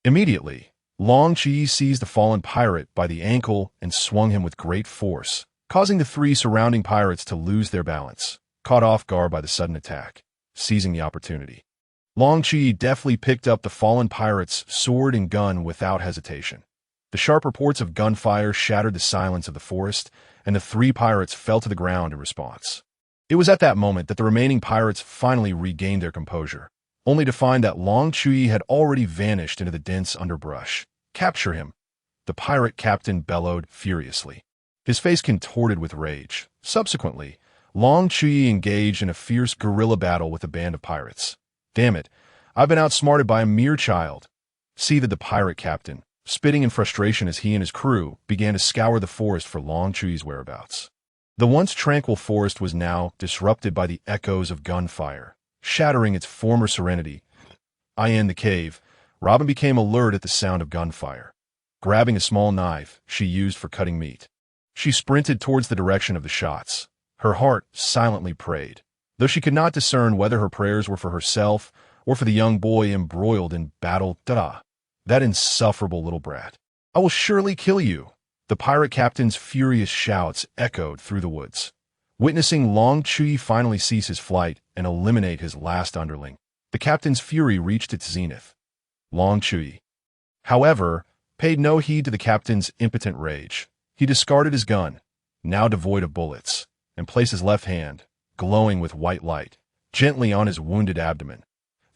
Immediately, Long Chuyi seized the fallen pirate by the ankle and swung him with great force, causing the three surrounding pirates to lose their balance, caught off guard by the sudden attack. Seizing the opportunity, Long Chuyi deftly picked up the fallen pirate's sword and gun without hesitation. The sharp reports of gunfire shattered the silence of the forest, and the three pirates fell to the ground in response. It was at that moment that the remaining pirates finally regained their composure, only to find that Long Chuyi had already vanished into the dense underbrush. "Capture him!" the pirate captain bellowed furiously, his face contorted with rage. Subsequently, Long Chuyi engaged in a fierce guerrilla battle with a band of pirates. "Damn it, I've been outsmarted by a mere child," seethed the pirate captain, spitting in frustration as he and his crew began to scour the forest for Long Chuyi's whereabouts. The once tranquil forest was now disrupted by the echoes of gunfire, shattering its former serenity. In the cave, Robin became alert at the sound of gunfire. Grabbing a small knife she used for cutting meat, she sprinted towards the direction of the shots. Her heart silently prayed, though she could not discern whether her prayers were for herself or for the young boy embroiled in battle. That insufferable little brat. "I will surely kill you!" The pirate captain's furious shouts echoed through the woods. Witnessing Long Chuyi finally cease his flight and eliminate his last underling, the captain's fury reached its zenith. Long Chuyi, however, paid no heed to the captain's impotent rage. He discarded his gun, now devoid of bullets, and placed his left hand, glowing with white light, gently on his wounded abdomen.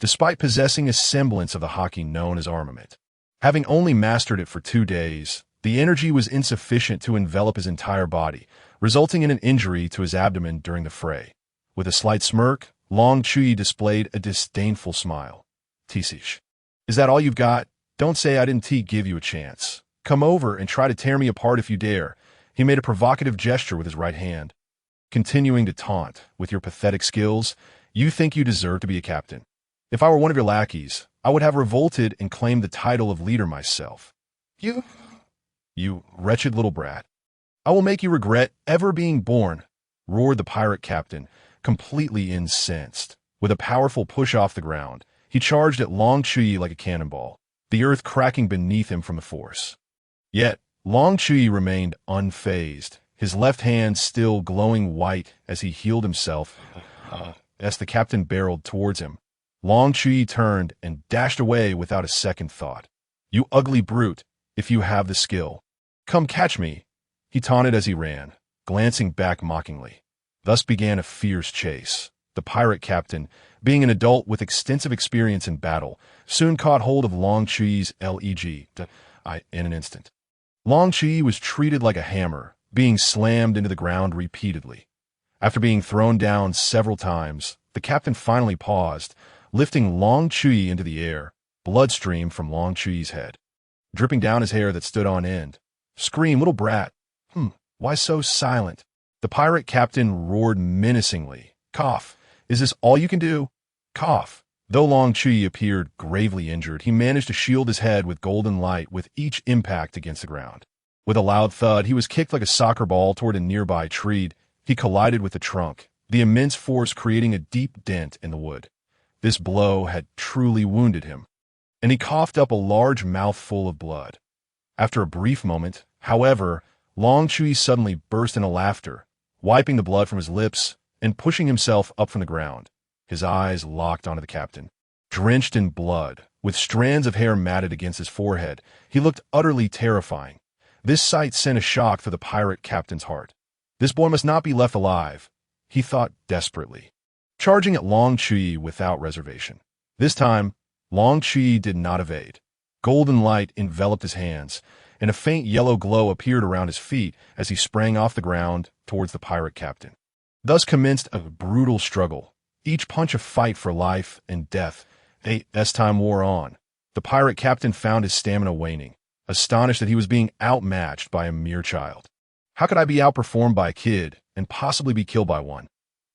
Despite possessing a semblance of the haki known as armament, having only mastered it for 2 days, the energy was insufficient to envelop his entire body, resulting in an injury to his abdomen during the fray. With a slight smirk, Long Chuyi displayed a disdainful smile. "Tisish, is that all you've got? Don't say I didn't give you a chance. Come over and try to tear me apart if you dare." He made a provocative gesture with his right hand, continuing to taunt, "With your pathetic skills, you think you deserve to be a captain. If I were one of your lackeys, I would have revolted and claimed the title of leader myself. You wretched little brat. I will make you regret ever being born," roared the pirate captain, completely incensed. With a powerful push off the ground, he charged at Long Chuyi like a cannonball, the earth cracking beneath him from the force. Yet, Long Chuyi remained unfazed, his left hand still glowing white as he healed himself. As the captain barreled towards him, Long Chuyi turned and dashed away without a second thought. "You ugly brute, if you have the skill. Come catch me," he taunted as he ran, glancing back mockingly. Thus began a fierce chase. The pirate captain, being an adult with extensive experience in battle, soon caught hold of Long Chuyi's leg in an instant. Long Chuyi was treated like a hammer, being slammed into the ground repeatedly. After being thrown down several times, the captain finally paused, lifting Long Chuyi into the air. Blood streamed from Long Chuyi's head, dripping down his hair that stood on end. "Scream, little brat. Why so silent?" The pirate captain roared menacingly. "Cough. Is this all you can do? Cough." Though Long Chuyi appeared gravely injured, he managed to shield his head with golden light with each impact against the ground. With a loud thud, he was kicked like a soccer ball toward a nearby tree. He collided with the trunk, the immense force creating a deep dent in the wood. This blow had truly wounded him, and he coughed up a large mouthful of blood. After a brief moment, however, Long Chuyi suddenly burst into laughter, wiping the blood from his lips and pushing himself up from the ground. His eyes locked onto the captain. Drenched in blood, with strands of hair matted against his forehead, he looked utterly terrifying. This sight sent a shock through the pirate captain's heart. This boy must not be left alive, he thought desperately, charging at Long Chuyi without reservation. This time, Long Chuyi did not evade. Golden light enveloped his hands, and a faint yellow glow appeared around his feet as he sprang off the ground towards the pirate captain. Thus commenced a brutal struggle, each punch a fight for life and death. As time wore on, the pirate captain found his stamina waning, astonished that he was being outmatched by a mere child. How could I be outperformed by a kid and possibly be killed by one?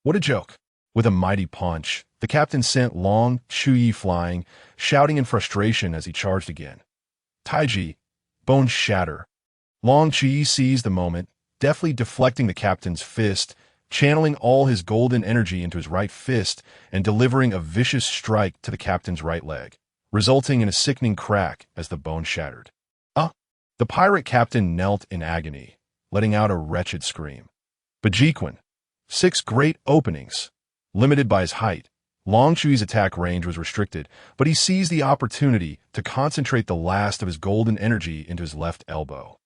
What a joke! With a mighty punch, the captain sent Long Chuyi flying, shouting in frustration as he charged again. Taiji, bones shatter. Long Chuyi seized the moment, deftly deflecting the captain's fist, channeling all his golden energy into his right fist and delivering a vicious strike to the captain's right leg, resulting in a sickening crack as the bone shattered. The pirate captain knelt in agony, letting out a wretched scream. Bajiquan. 6 great openings. Limited by his height, Long Chuy's attack range was restricted, but he seized the opportunity to concentrate the last of his golden energy into his left elbow,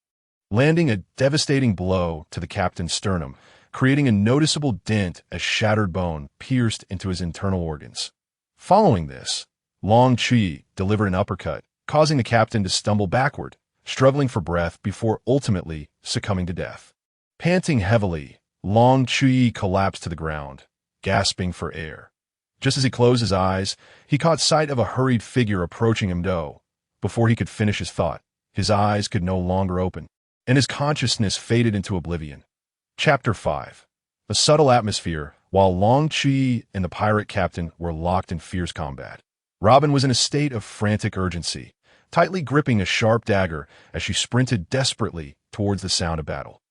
landing a devastating blow to the captain's sternum, creating a noticeable dent as shattered bone pierced into his internal organs. Following this, Long Chuyi delivered an uppercut, causing the captain to stumble backward, struggling for breath before ultimately succumbing to death. Panting heavily, Long Chuyi collapsed to the ground, gasping for air. Just as he closed his eyes, he caught sight of a hurried figure approaching him. Before he could finish his thought, his eyes could no longer open, and his consciousness faded into oblivion. Chapter 5. A subtle atmosphere. While Long Chuyi and the pirate captain were locked in fierce combat, Robin was in a state of frantic urgency, tightly gripping a sharp dagger as she sprinted desperately towards the sound of battle.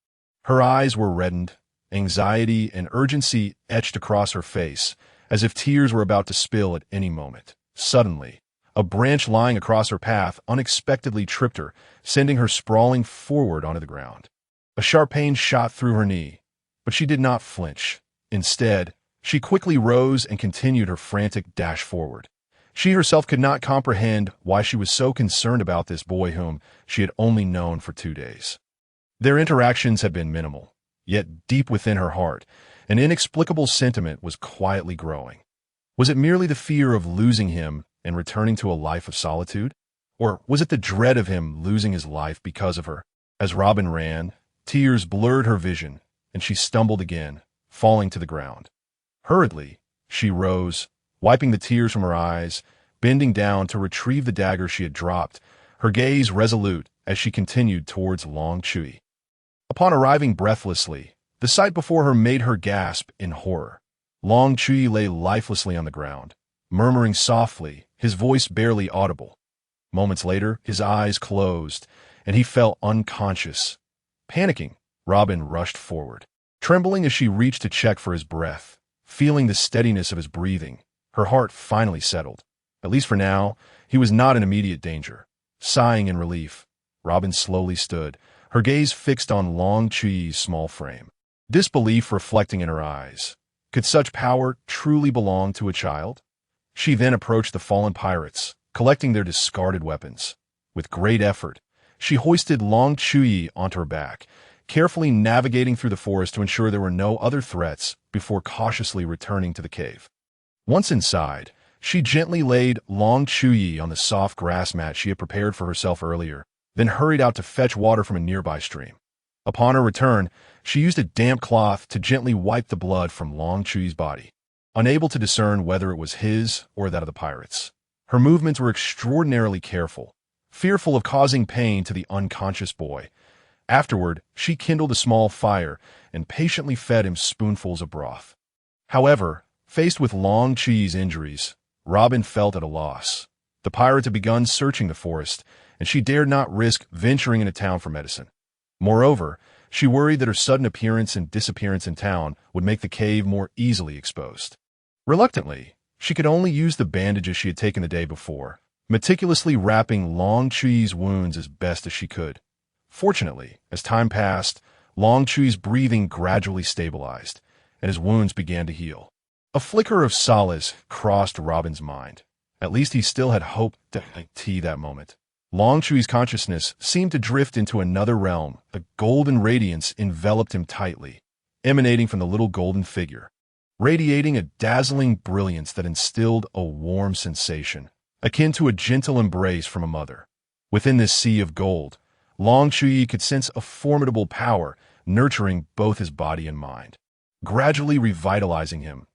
Her eyes were reddened, anxiety and urgency etched across her face, as if tears were about to spill at any moment. Suddenly, a branch lying across her path unexpectedly tripped her, sending her sprawling forward onto the ground. A sharp pain shot through her knee, but she did not flinch. Instead, she quickly rose and continued her frantic dash forward. She herself could not comprehend why she was so concerned about this boy whom she had only known for 2 days. Their interactions had been minimal, yet deep within her heart, an inexplicable sentiment was quietly growing. Was it merely the fear of losing him and returning to a life of solitude? Or was it the dread of him losing his life because of her? As Robin ran, tears blurred her vision, and she stumbled again, falling to the ground. Hurriedly, she rose, wiping the tears from her eyes, bending down to retrieve the dagger she had dropped, her gaze resolute as she continued towards Long Chuyi. Upon arriving breathlessly, the sight before her made her gasp in horror. Long Chuyi lay lifelessly on the ground, murmuring softly, his voice barely audible. Moments later, his eyes closed, and he fell unconscious. Panicking, Robin rushed forward, trembling as she reached to check for his breath. Feeling the steadiness of his breathing, her heart finally settled. At least for now, he was not in immediate danger. Sighing in relief, Robin slowly stood, her gaze fixed on Long Chuy's small frame, disbelief reflecting in her eyes. Could such power truly belong to a child? She then approached the fallen pirates, collecting their discarded weapons. With great effort, she hoisted Long Chuyi onto her back, carefully navigating through the forest to ensure there were no other threats before cautiously returning to the cave. Once inside, she gently laid Long Chuyi on the soft grass mat she had prepared for herself earlier, then hurried out to fetch water from a nearby stream. Upon her return, she used a damp cloth to gently wipe the blood from Long Chuy's body, unable to discern whether it was his or that of the pirates. Her movements were extraordinarily careful, fearful of causing pain to the unconscious boy. Afterward, she kindled a small fire and patiently fed him spoonfuls of broth. However, faced with Long Chuy's injuries, Robin felt at a loss. The pirates had begun searching the forest, and she dared not risk venturing into town for medicine. Moreover, she worried that her sudden appearance and disappearance in town would make the cave more easily exposed. Reluctantly, she could only use the bandages she had taken the day before, meticulously wrapping Long Chuy's wounds as best as she could. Fortunately, as time passed, Long Chuy's breathing gradually stabilized, and his wounds began to heal. A flicker of solace crossed Robin's mind. At least he still had hope to tea that moment. Long Chuy's consciousness seemed to drift into another realm. A golden radiance enveloped him tightly, emanating from the little golden figure, radiating a dazzling brilliance that instilled a warm sensation, akin to a gentle embrace from a mother. Within this sea of gold, Long Chuyi could sense a formidable power nurturing both his body and mind, gradually revitalizing him.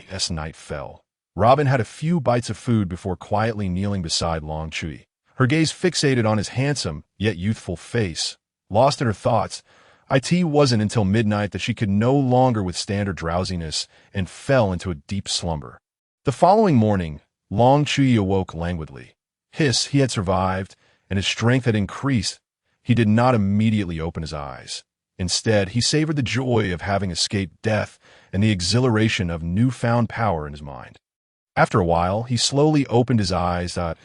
As night fell, Robin had a few bites of food before quietly kneeling beside Long Chuyi, her gaze fixated on his handsome yet youthful face. Lost in her thoughts, it wasn't until midnight that she could no longer withstand her drowsiness and fell into a deep slumber. The following morning, Long Chuyi awoke languidly. He had survived, and his strength had increased. He did not immediately open his eyes. Instead, he savored the joy of having escaped death and the exhilaration of newfound power in his mind. After a while, he slowly opened his eyes. That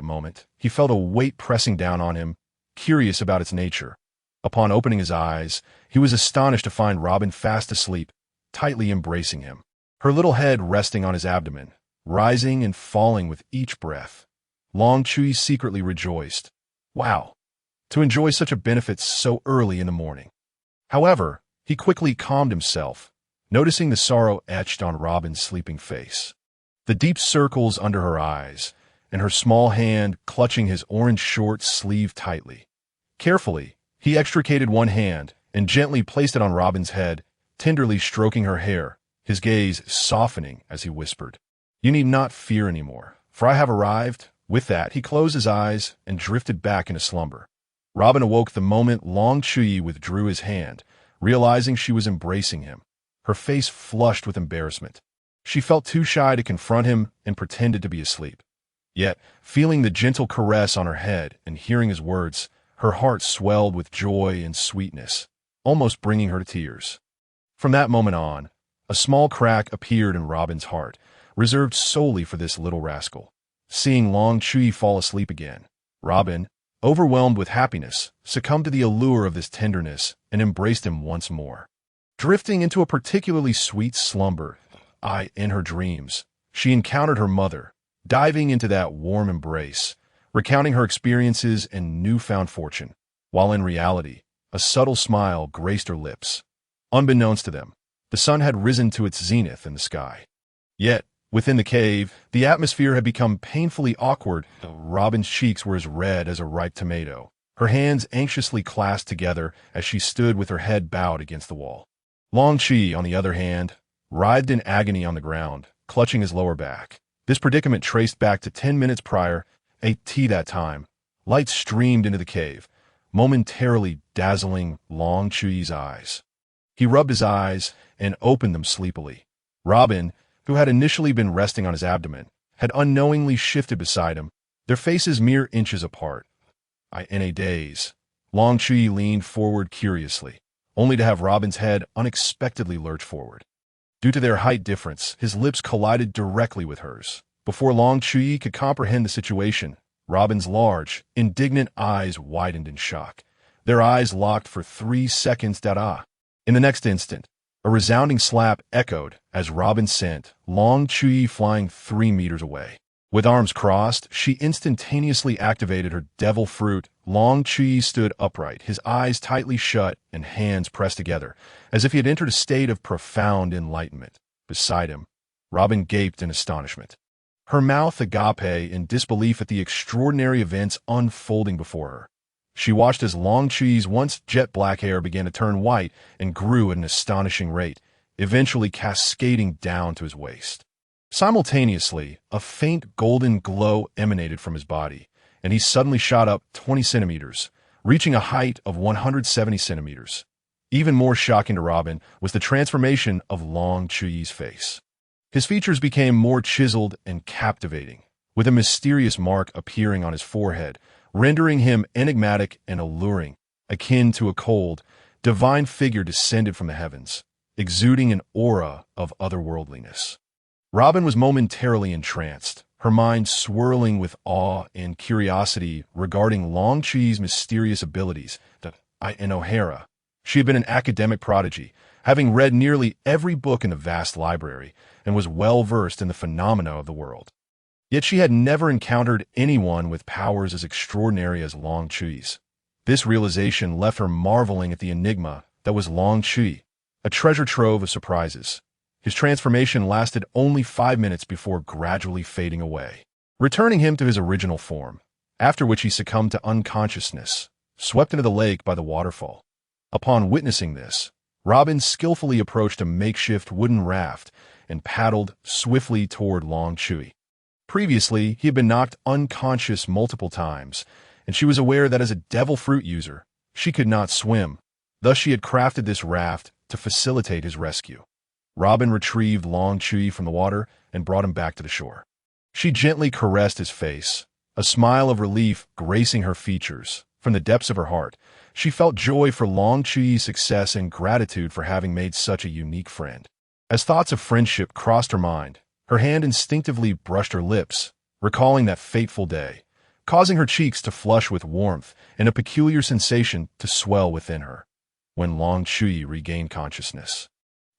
moment, he felt a weight pressing down on him, curious about its nature. Upon opening his eyes, he was astonished to find Robin fast asleep, tightly embracing him, her little head resting on his abdomen, rising and falling with each breath. Long Chuyi secretly rejoiced. Wow! To enjoy such a benefit so early in the morning. However, he quickly calmed himself, noticing the sorrow etched on Robin's sleeping face, the deep circles under her eyes, and her small hand clutching his orange short sleeve tightly. Carefully, he extricated one hand and gently placed it on Robin's head, tenderly stroking her hair, his gaze softening as he whispered, "You need not fear anymore, for I have arrived." With that, he closed his eyes and drifted back into slumber. Robin awoke the moment Long Chuyi withdrew his hand, realizing she was embracing him, her face flushed with embarrassment. She felt too shy to confront him and pretended to be asleep. Yet, feeling the gentle caress on her head and hearing his words, her heart swelled with joy and sweetness, almost bringing her to tears. From that moment on, a small crack appeared in Robin's heart, reserved solely for this little rascal. Seeing Long Chuyi fall asleep again, Robin, overwhelmed with happiness, succumbed to the allure of this tenderness and embraced him once more. Drifting into a particularly sweet slumber, in her dreams, she encountered her mother, diving into that warm embrace, recounting her experiences and newfound fortune, while in reality, a subtle smile graced her lips. Unbeknownst to them, the sun had risen to its zenith in the sky. Yet, within the cave, the atmosphere had become painfully awkward. Robin's cheeks were as red as a ripe tomato, her hands anxiously clasped together as she stood with her head bowed against the wall. Long Chuyi, on the other hand, writhed in agony on the ground, clutching his lower back. This predicament traced back to 10 minutes prior. That time, light streamed into the cave, momentarily dazzling Long Chuyi's eyes. He rubbed his eyes and opened them sleepily. Robin, who had initially been resting on his abdomen, had unknowingly shifted beside him, their faces mere inches apart. In a daze, Long Chuyi leaned forward curiously, only to have Robin's head unexpectedly lurch forward. Due to their height difference, his lips collided directly with hers. Before Long Chuyi could comprehend the situation, Robin's large, indignant eyes widened in shock. Their eyes locked for 3 seconds. In the next instant, a resounding slap echoed as Robin sent Long Chuyi flying 3 meters away. With arms crossed, she instantaneously activated her devil fruit. Long Chuyi stood upright, his eyes tightly shut and hands pressed together, as if he had entered a state of profound enlightenment. Beside him, Robin gaped in astonishment, her mouth agape in disbelief at the extraordinary events unfolding before her. She watched as Long Chuyi's once jet-black hair began to turn white and grew at an astonishing rate, eventually cascading down to his waist. Simultaneously, a faint golden glow emanated from his body, and he suddenly shot up 20 centimeters, reaching a height of 170 centimeters. Even more shocking to Robin was the transformation of Long Chuyi's face. His features became more chiseled and captivating, with a mysterious mark appearing on his forehead, rendering him enigmatic and alluring, akin to a cold, divine figure descended from the heavens, exuding an aura of otherworldliness. Robin was momentarily entranced, her mind swirling with awe and curiosity regarding Long Chuyi's mysterious abilities. In O'Hara, she had been an academic prodigy, having read nearly every book in the vast library, and was well-versed in the phenomena of the world. Yet she had never encountered anyone with powers as extraordinary as Long Chuyi's. This realization left her marveling at the enigma that was Long Chuyi, a treasure trove of surprises. His transformation lasted only 5 minutes before gradually fading away, returning him to his original form, after which he succumbed to unconsciousness. swept into the lake by the waterfall. Upon witnessing this, Robin skillfully approached a makeshift wooden raft and paddled swiftly toward Long Chuyi. Previously, he had been knocked unconscious multiple times, and she was aware that as a devil fruit user, she could not swim. Thus, she had crafted this raft to facilitate his rescue. Robin retrieved Long Chuyi from the water and brought him back to the shore. She gently caressed his face, a smile of relief gracing her features. From the depths of her heart, she felt joy for Long Chuyi's success and gratitude for having made such a unique friend. As thoughts of friendship crossed her mind, her hand instinctively brushed her lips, recalling that fateful day, causing her cheeks to flush with warmth and a peculiar sensation to swell within her. When Long Chuyi regained consciousness,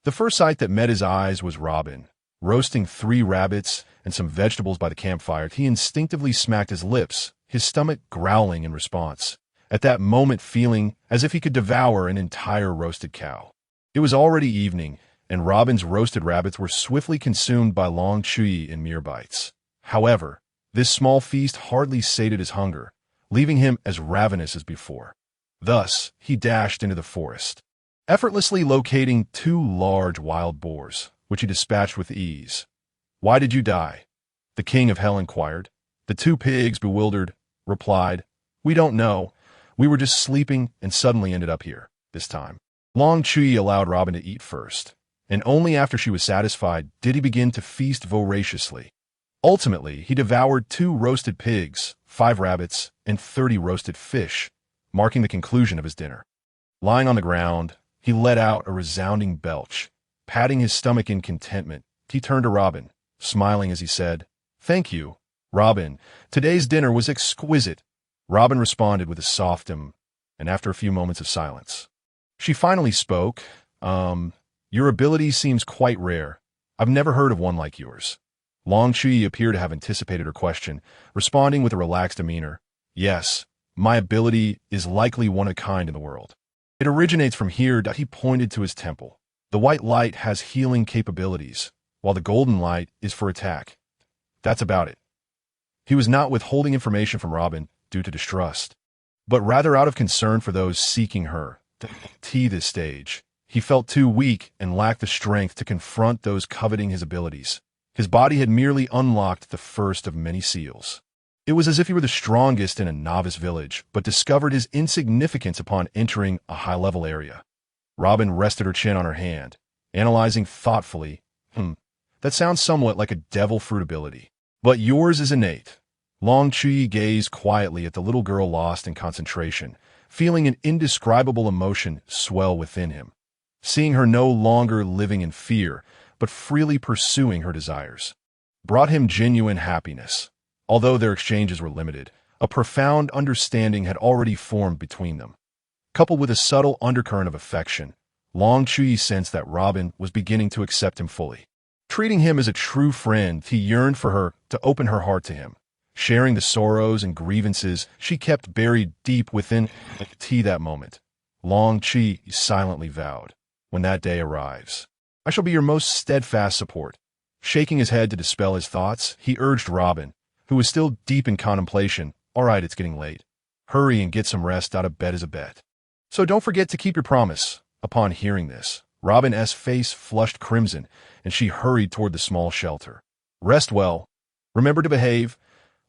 the first sight that met his eyes was Robin, roasting 3 rabbits and some vegetables by the campfire. He instinctively smacked his lips, his stomach growling in response, at that moment feeling as if he could devour an entire roasted cow. It was already evening, and Robin's roasted rabbits were swiftly consumed by Long Chuyi in mere bites. However, this small feast hardly sated his hunger, leaving him as ravenous as before. Thus, he dashed into the forest, effortlessly locating 2 large wild boars, which he dispatched with ease. "Why did you die?" the king of hell inquired. The 2 pigs, bewildered, replied, "We don't know. We were just sleeping and suddenly ended up here, this time." Long Chuyi allowed Robin to eat first, and only after she was satisfied did he begin to feast voraciously. Ultimately, he devoured 2 roasted pigs, 5 rabbits, and 30 roasted fish, marking the conclusion of his dinner. Lying on the ground, he let out a resounding belch. Patting his stomach in contentment, he turned to Robin, smiling as he said, "Thank you, Robin. Today's dinner was exquisite." Robin responded with a soft and after a few moments of silence, she finally spoke, "Your ability seems quite rare. I've never heard of one like yours." Long Chuyi appeared to have anticipated her question, responding with a relaxed demeanor, "Yes, my ability is likely one of a kind in the world. It originates from here." He pointed to his temple. "The white light has healing capabilities, while the golden light is for attack. That's about it." He was not withholding information from Robin due to distrust, but rather out of concern for those seeking her. To this stage, he felt too weak and lacked the strength to confront those coveting his abilities. His body had merely unlocked the first of many seals. It was as if he were the strongest in a novice village, but discovered his insignificance upon entering a high-level area. Robin rested her chin on her hand, analyzing thoughtfully, "That sounds somewhat like a devil fruit ability. But yours is innate." Long Chuyi gazed quietly at the little girl lost in concentration, feeling an indescribable emotion swell within him. Seeing her no longer living in fear, but freely pursuing her desires, brought him genuine happiness. Although their exchanges were limited, a profound understanding had already formed between them. Coupled with a subtle undercurrent of affection, Long Chuyi sensed that Robin was beginning to accept him fully. Treating him as a true friend, he yearned for her to open her heart to him, sharing the sorrows and grievances she kept buried deep within that moment. Long Chuyi silently vowed, "When that day arrives, I shall be your most steadfast support." Shaking his head to dispel his thoughts, he urged Robin, who was still deep in contemplation, "All right, it's getting late. Hurry and get some rest. Out of bed is a bet. So don't forget to keep your promise." Upon hearing this, Robin's face flushed crimson, and she hurried toward the small shelter. "Rest well. Remember to behave,"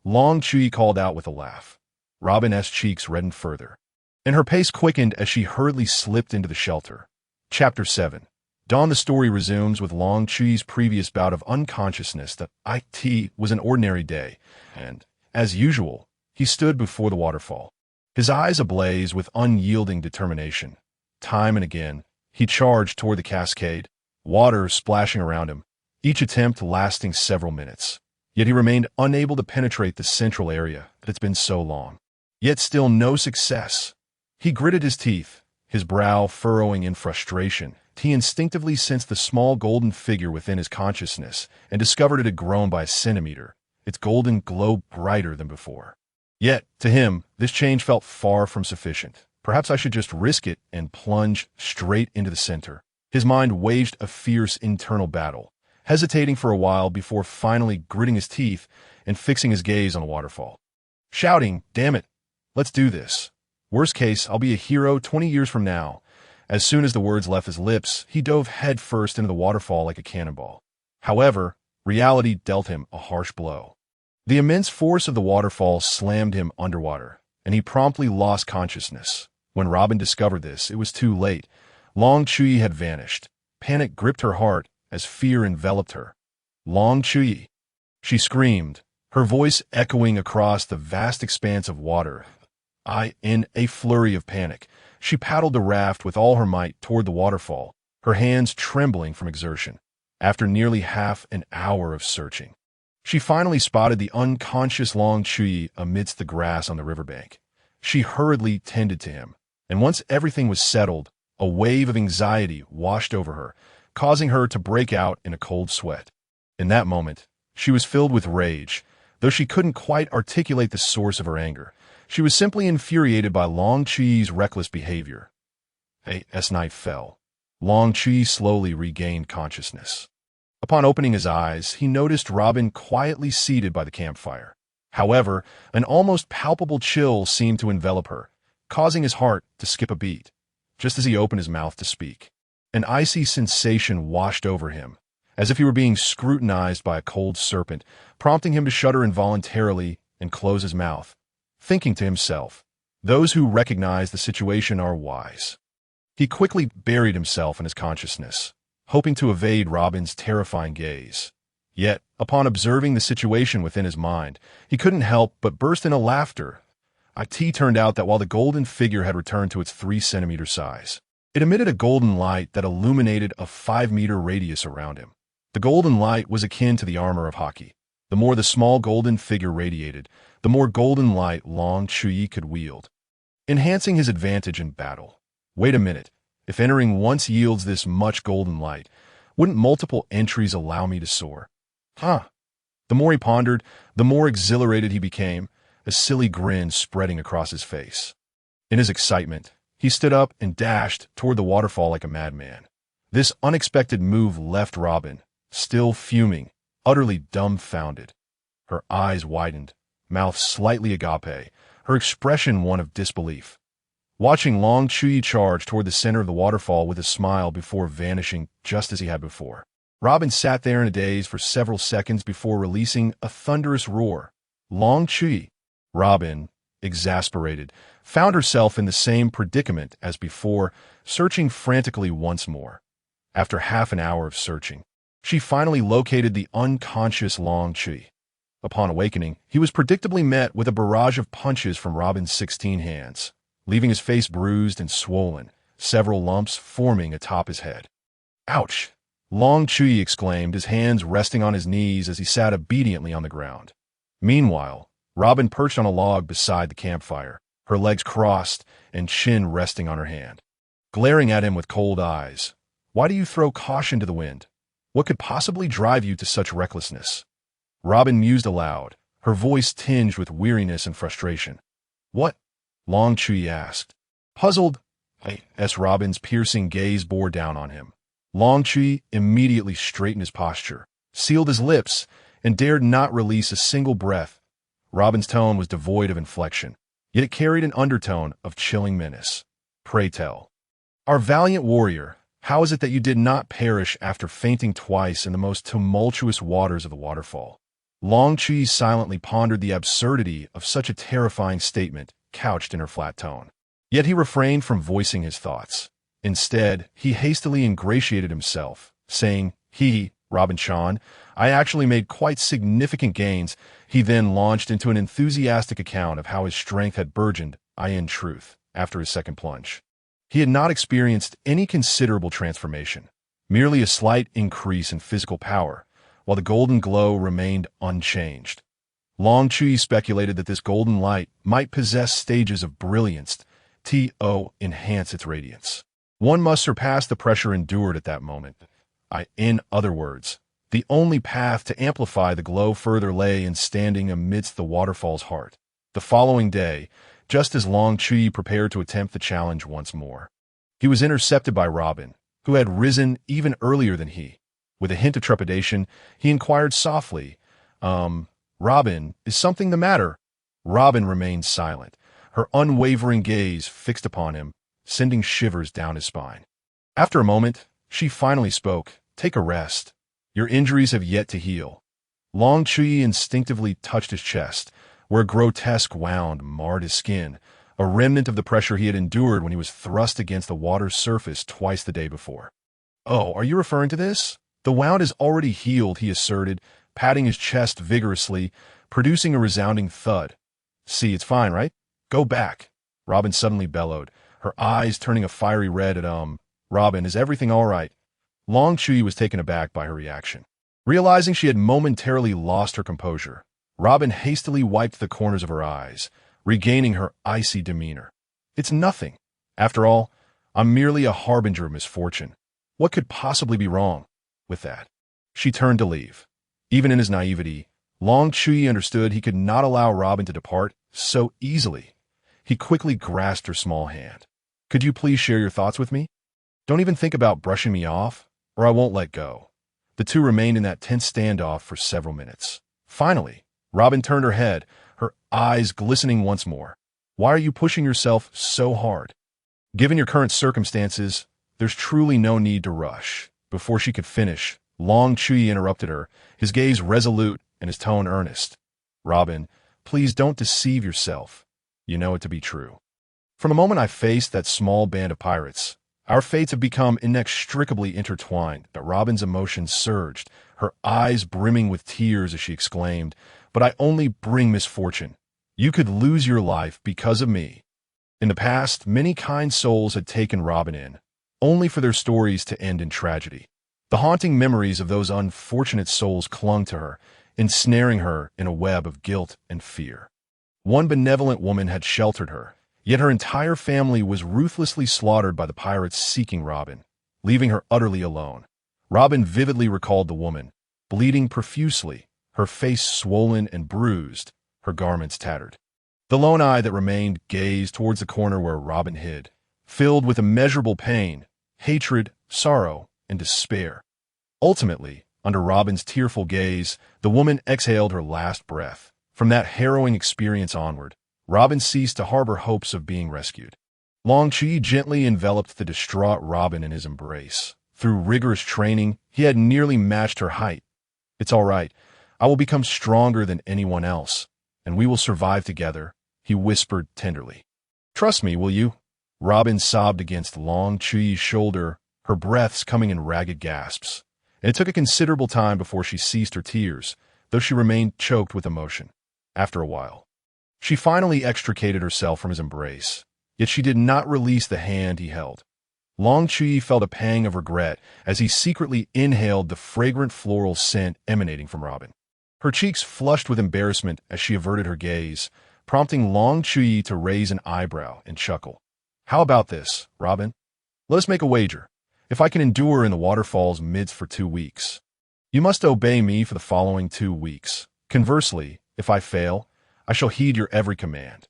Long Chuyi called out with a laugh. Robin's cheeks reddened further, and her pace quickened as she hurriedly slipped into the shelter. Chapter 7. Dawn. The story resumes with Long Chuyi's previous bout of unconsciousness. The it was an ordinary day, and, as usual, he stood before the waterfall, his eyes ablaze with unyielding determination. Time and again, he charged toward the cascade, water splashing around him, each attempt lasting several minutes. Yet he remained unable to penetrate the central area that had been so long. Yet still no success. He gritted his teeth, his brow furrowing in frustration. He instinctively sensed the small golden figure within his consciousness and discovered it had grown by a centimeter, its golden glow brighter than before. Yet, to him, this change felt far from sufficient. Perhaps I should just risk it and plunge straight into the center. His mind waged a fierce internal battle, hesitating for a while before finally gritting his teeth and fixing his gaze on the waterfall. Shouting, "Damn it, let's do this. Worst case, I'll be a hero 20 years from now. As soon as the words left his lips, he dove headfirst into the waterfall like a cannonball. However, reality dealt him a harsh blow. The immense force of the waterfall slammed him underwater, and he promptly lost consciousness. When Robin discovered this, it was too late. Long Chuyi had vanished. Panic gripped her heart as fear enveloped her. Long Chuyi! She screamed, her voice echoing across the vast expanse of water. In a flurry of panic, she paddled the raft with all her might toward the waterfall, her hands trembling from exertion. After nearly half an hour of searching, she finally spotted the unconscious Long Chuyi amidst the grass on the riverbank. She hurriedly tended to him, and once everything was settled, a wave of anxiety washed over her, causing her to break out in a cold sweat. In that moment, she was filled with rage. Though she couldn't quite articulate the source of her anger, she was simply infuriated by Long Chuyi's reckless behavior. As night fell, Long Chuyi slowly regained consciousness. Upon opening his eyes, he noticed Robin quietly seated by the campfire. However, an almost palpable chill seemed to envelop her, causing his heart to skip a beat. Just as he opened his mouth to speak, an icy sensation washed over him, as if he were being scrutinized by a cold serpent, prompting him to shudder involuntarily and close his mouth, thinking to himself, "Those who recognize the situation are wise." He quickly buried himself in his consciousness, hoping to evade Robin's terrifying gaze. Yet, upon observing the situation within his mind, he couldn't help but burst into laughter. It turned out that while the golden figure had returned to its 3-centimeter size, it emitted a golden light that illuminated a 5-meter radius around him. The golden light was akin to the armor of Haki. The more the small golden figure radiated, the more golden light Long Chuyi could wield, enhancing his advantage in battle. Wait a minute. If entering once yields this much golden light, wouldn't multiple entries allow me to soar? The more he pondered, the more exhilarated he became, a silly grin spreading across his face. In his excitement, he stood up and dashed toward the waterfall like a madman. This unexpected move left Robin, still fuming, utterly dumbfounded. Her eyes widened, mouth slightly agape, her expression one of disbelief. Watching Long Chuyi charge toward the center of the waterfall with a smile before vanishing just as he had before, Robin sat there in a daze for several seconds before releasing a thunderous roar. Long Chuyi! Robin, exasperated, found herself in the same predicament as before, searching frantically once more. After half an hour of searching, she finally located the unconscious Long Chuyi. Upon awakening, he was predictably met with a barrage of punches from Robin's 16 hands, leaving his face bruised and swollen, several lumps forming atop his head. "Ouch!" Long Chuyi exclaimed, his hands resting on his knees as he sat obediently on the ground. Meanwhile, Robin perched on a log beside the campfire, her legs crossed and chin resting on her hand, glaring at him with cold eyes. "Why do you throw caution to the wind? What could possibly drive you to such recklessness?" Robin mused aloud, her voice tinged with weariness and frustration. "What?" Long Chuyi asked. Puzzled, as Robin's piercing gaze bore down on him, Long Chuyi immediately straightened his posture, sealed his lips, and dared not release a single breath. Robin's tone was devoid of inflection, yet it carried an undertone of chilling menace. "Pray tell, our valiant warrior, how is it that you did not perish after fainting twice in the most tumultuous waters of the waterfall?" Long Chuyi silently pondered the absurdity of such a terrifying statement couched in her flat tone. Yet he refrained from voicing his thoughts. Instead, he hastily ingratiated himself, saying, Robin-chan, I actually made quite significant gains." He then launched into an enthusiastic account of how his strength had burgeoned, in truth, after his second plunge. He had not experienced any considerable transformation, merely a slight increase in physical power, while the golden glow remained unchanged. Long Chuyi speculated that this golden light might possess stages of brilliance to enhance its radiance. One must surpass the pressure endured at that moment. In other words, the only path to amplify the glow further lay in standing amidst the waterfall's heart. The following day, just as Long Chuyi prepared to attempt the challenge once more, he was intercepted by Robin, who had risen even earlier than he. With a hint of trepidation, he inquired softly, Robin, is something the matter?" Robin remained silent, her unwavering gaze fixed upon him, sending shivers down his spine. After a moment, she finally spoke. "Take a rest. Your injuries have yet to heal." Long Chuyi instinctively touched his chest, where a grotesque wound marred his skin, a remnant of the pressure he had endured when he was thrust against the water's surface twice the day before. "Oh, are you referring to this? The wound is already healed," he asserted, patting his chest vigorously, producing a resounding thud. "See, it's fine, right? Go back." Robin suddenly bellowed, her eyes turning a fiery red at Robin, is everything all right? Long Chuyi was taken aback by her reaction. Realizing she had momentarily lost her composure, Robin hastily wiped the corners of her eyes, regaining her icy demeanor. "It's nothing. After all, I'm merely a harbinger of misfortune. What could possibly be wrong with that?" She turned to leave. Even in his naivety, Long Chuyi understood he could not allow Robin to depart so easily. He quickly grasped her small hand. "Could you please share your thoughts with me? Don't even think about brushing me off, or I won't let go." The two remained in that tense standoff for several minutes. Finally, Robin turned her head, her eyes glistening once more. "Why are you pushing yourself so hard? Given your current circumstances, there's truly no need to rush." Before she could finish, Long Chuyi interrupted her, his gaze resolute and his tone earnest. "Robin, please don't deceive yourself. You know it to be true. From the moment I faced that small band of pirates, our fates have become inextricably intertwined." Robin's emotions surged, her eyes brimming with tears as she exclaimed, "But I only bring misfortune. You could lose your life because of me." In the past, many kind souls had taken Robin in, only for their stories to end in tragedy. The haunting memories of those unfortunate souls clung to her, ensnaring her in a web of guilt and fear. One benevolent woman had sheltered her, yet her entire family was ruthlessly slaughtered by the pirates seeking Robin, leaving her utterly alone. Robin vividly recalled the woman, bleeding profusely, her face swollen and bruised, her garments tattered. The lone eye that remained gazed towards the corner where Robin hid, filled with immeasurable pain, hatred, sorrow, and despair. Ultimately, under Robin's tearful gaze, the woman exhaled her last breath. From that harrowing experience onward, Robin ceased to harbor hopes of being rescued. Long Chuyi gently enveloped the distraught Robin in his embrace. Through rigorous training, he had nearly matched her height. "It's all right. I will become stronger than anyone else, and we will survive together," he whispered tenderly. "Trust me, will you?" Robin sobbed against Long Chuyi's shoulder, her breaths coming in ragged gasps. And it took a considerable time before she ceased her tears, though she remained choked with emotion. After a while, she finally extricated herself from his embrace, yet she did not release the hand he held. Long Chuyi felt a pang of regret as he secretly inhaled the fragrant floral scent emanating from Robin. Her cheeks flushed with embarrassment as she averted her gaze, prompting Long Chuyi to raise an eyebrow and chuckle. "How about this, Robin? Let us make a wager. If I can endure in the waterfall's midst for 2 weeks, you must obey me for the following 2 weeks. Conversely, if I fail, I shall heed your every command.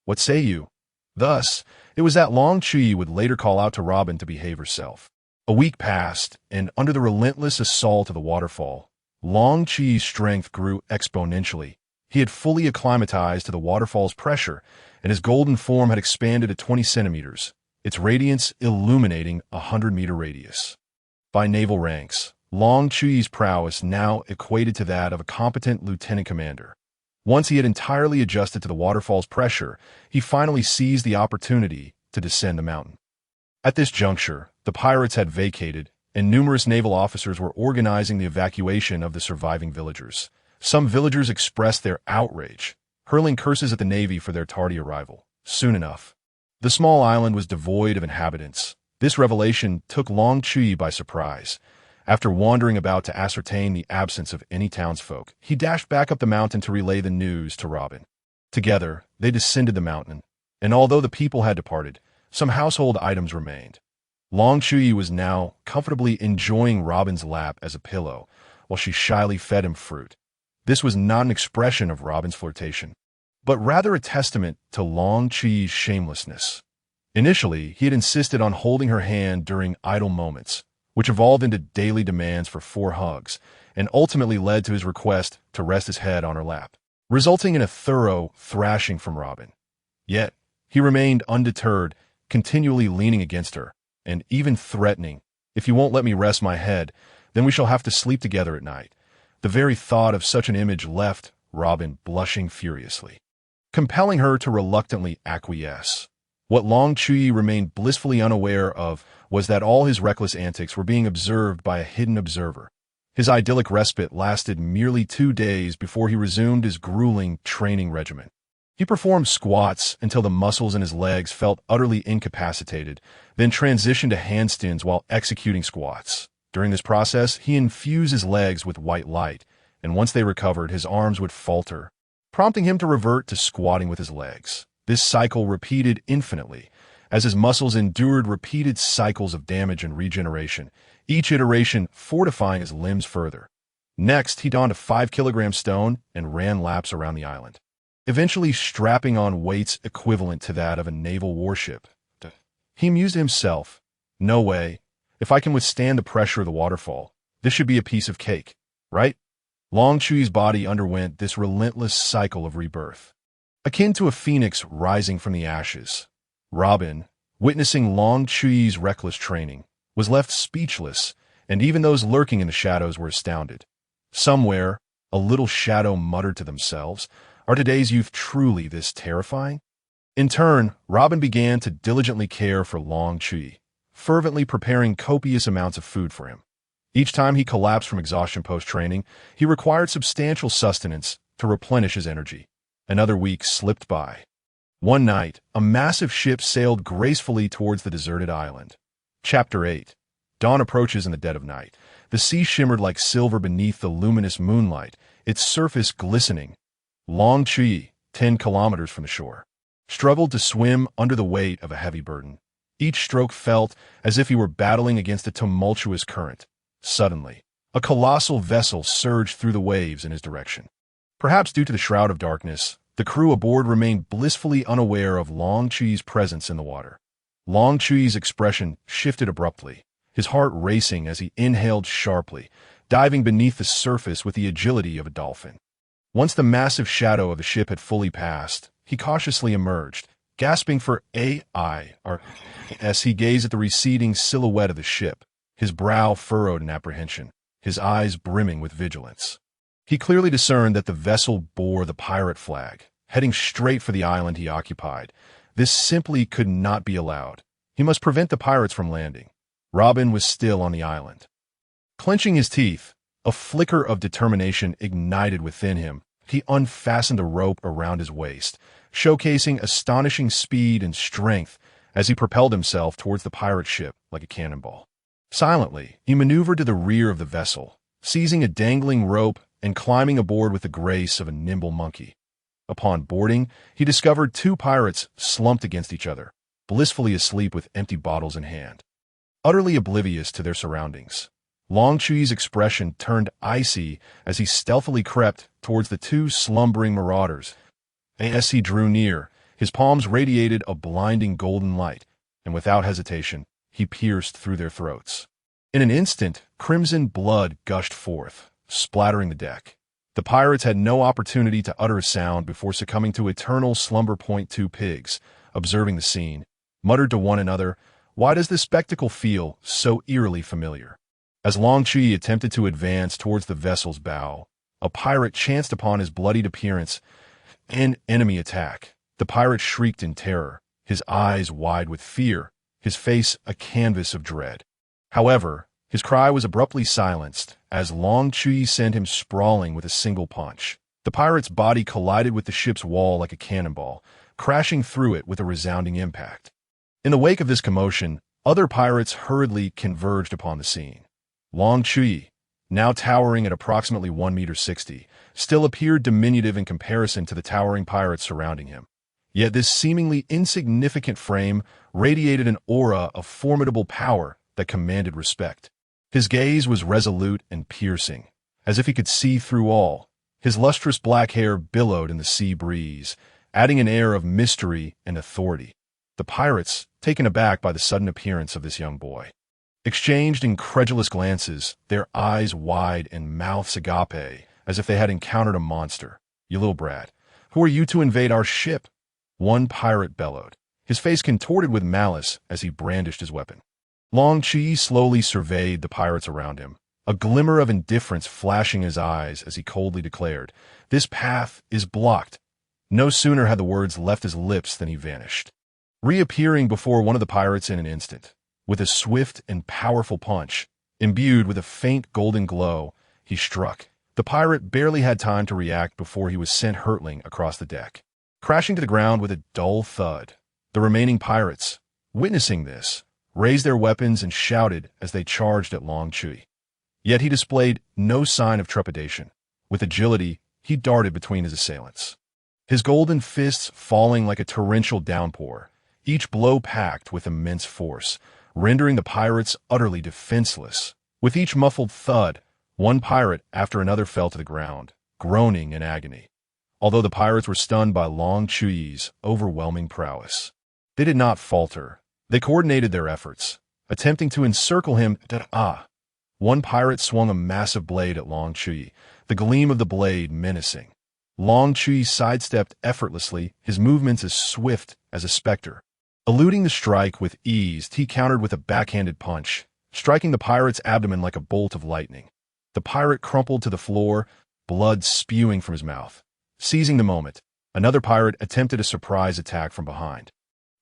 What say you?" Thus, it was that Long Chuyi would later call out to Robin to behave herself. A week passed, and under the relentless assault of the waterfall, Long Chuyi's strength grew exponentially. He had fully acclimatized to the waterfall's pressure, and his golden form had expanded to 20 centimeters, its radiance illuminating a 100-meter radius. By naval ranks, Long Chuyi's prowess now equated to that of a competent lieutenant commander. Once he had entirely adjusted to the waterfall's pressure, he finally seized the opportunity to descend the mountain. At this juncture, the pirates had vacated, and numerous naval officers were organizing the evacuation of the surviving villagers. Some villagers expressed their outrage, hurling curses at the Navy for their tardy arrival. Soon enough, the small island was devoid of inhabitants. This revelation took Long Chuyi by surprise. After wandering about to ascertain the absence of any townsfolk, he dashed back up the mountain to relay the news to Robin. Together, they descended the mountain, and although the people had departed, some household items remained. Long Chuyi was now comfortably enjoying Robin's lap as a pillow, while she shyly fed him fruit. This was not an expression of Robin's flirtation, but rather a testament to Long Chuyi's shamelessness. Initially, he had insisted on holding her hand during idle moments, which evolved into daily demands for 4 hugs, and ultimately led to his request to rest his head on her lap, resulting in a thorough thrashing from Robin. Yet, He remained undeterred, continually leaning against her, and even threatening, "If you won't let me rest my head, then we shall have to sleep together at night." The very thought of such an image left Robin blushing furiously, compelling her to reluctantly acquiesce. What Long Chuyi remained blissfully unaware of was that all his reckless antics were being observed by a hidden observer. His idyllic respite lasted merely 2 days before he resumed his grueling training regimen. He performed squats until the muscles in his legs felt utterly incapacitated, then transitioned to handstands while executing squats. During this process, he infused his legs with white light, and once they recovered, his arms would falter, prompting him to revert to squatting with his legs. This cycle repeated infinitely, as his muscles endured repeated cycles of damage and regeneration, each iteration fortifying his limbs further. Next, he donned a 5-kilogram stone and ran laps around the island, eventually strapping on weights equivalent to that of a naval warship. He mused to himself, "No way. If I can withstand the pressure of the waterfall, this should be a piece of cake, right?" Long Chuy's body underwent this relentless cycle of rebirth, akin to a phoenix rising from the ashes. Robin, witnessing Long Chuy's reckless training, was left speechless, and even those lurking in the shadows were astounded. Somewhere, a little shadow muttered to themselves, "Are today's youth truly this terrifying?" In turn, Robin began to diligently care for Long Chuyi, fervently preparing copious amounts of food for him. Each time he collapsed from exhaustion post-training, he required substantial sustenance to replenish his energy. Another week slipped by. One night, a massive ship sailed gracefully towards the deserted island. Chapter 8. Dawn approaches in the dead of night. The sea shimmered like silver beneath the luminous moonlight, its surface glistening. Long Chuyi, 10 kilometers from the shore, struggled to swim under the weight of a heavy burden. Each stroke felt as if he were battling against a tumultuous current. Suddenly, a colossal vessel surged through the waves in his direction. Perhaps due to the shroud of darkness, the crew aboard remained blissfully unaware of Long Chuy's presence in the water. Long Chuy's expression shifted abruptly, his heart racing as he inhaled sharply, diving beneath the surface with the agility of a dolphin. Once the massive shadow of the ship had fully passed, he cautiously emerged, gasping for AI as he gazed at the receding silhouette of the ship, his brow furrowed in apprehension, his eyes brimming with vigilance. He clearly discerned that the vessel bore the pirate flag, heading straight for the island he occupied. This simply could not be allowed. He must prevent the pirates from landing. Robin was still on the island. Clenching his teeth, a flicker of determination ignited within him. He unfastened a rope around his waist, showcasing astonishing speed and strength as he propelled himself towards the pirate ship like a cannonball. Silently, he maneuvered to the rear of the vessel, seizing a dangling rope and climbing aboard with the grace of a nimble monkey. Upon boarding, he discovered 2 pirates slumped against each other, blissfully asleep with empty bottles in hand. Utterly oblivious to their surroundings, Long Chuy's expression turned icy as he stealthily crept towards the 2 slumbering marauders. As he drew near, his palms radiated a blinding golden light, and without hesitation, he pierced through their throats. In an instant, crimson blood gushed forth, splattering the deck. The pirates had no opportunity to utter a sound before succumbing to eternal slumber. 2 pigs, observing the scene, muttered to one another, "Why does this spectacle feel so eerily familiar?" As Long Chuyi attempted to advance towards the vessel's bow, a pirate chanced upon his bloodied appearance. An enemy attack. The pirate shrieked in terror, his eyes wide with fear, his face a canvas of dread. However, his cry was abruptly silenced as Long Chuyi sent him sprawling with a single punch. The pirate's body collided with the ship's wall like a cannonball, crashing through it with a resounding impact. In the wake of this commotion, other pirates hurriedly converged upon the scene. Long Chuyi, now towering at approximately 1.60 meters, still appeared diminutive in comparison to the towering pirates surrounding him. Yet this seemingly insignificant frame radiated an aura of formidable power that commanded respect. His gaze was resolute and piercing, as if he could see through all. His lustrous black hair billowed in the sea breeze, adding an air of mystery and authority. The pirates, taken aback by the sudden appearance of this young boy, exchanged incredulous glances, their eyes wide and mouths agape, as if they had encountered a monster. "You little brat, who are you to invade our ship?" one pirate bellowed, his face contorted with malice as he brandished his weapon. Long Chuyi slowly surveyed the pirates around him, a glimmer of indifference flashing in his eyes as he coldly declared, "This path is blocked." No sooner had the words left his lips than he vanished, reappearing before one of the pirates in an instant. With a swift and powerful punch, imbued with a faint golden glow, he struck. The pirate barely had time to react before he was sent hurtling across the deck, crashing to the ground with a dull thud. The remaining pirates, witnessing this, raised their weapons and shouted as they charged at Long Chuyi. Yet he displayed no sign of trepidation. With agility, he darted between his assailants, his golden fists falling like a torrential downpour, each blow packed with immense force, rendering the pirates utterly defenseless. With each muffled thud, one pirate after another fell to the ground, groaning in agony. Although the pirates were stunned by Long Chuyi's overwhelming prowess, they did not falter. They coordinated their efforts, attempting to encircle him. One pirate swung a massive blade at Long Chuyi, the gleam of the blade menacing. Long Chuyi sidestepped effortlessly, his movements as swift as a specter. Eluding the strike with ease, he countered with a backhanded punch, striking the pirate's abdomen like a bolt of lightning. The pirate crumpled to the floor, blood spewing from his mouth. Seizing the moment, another pirate attempted a surprise attack from behind,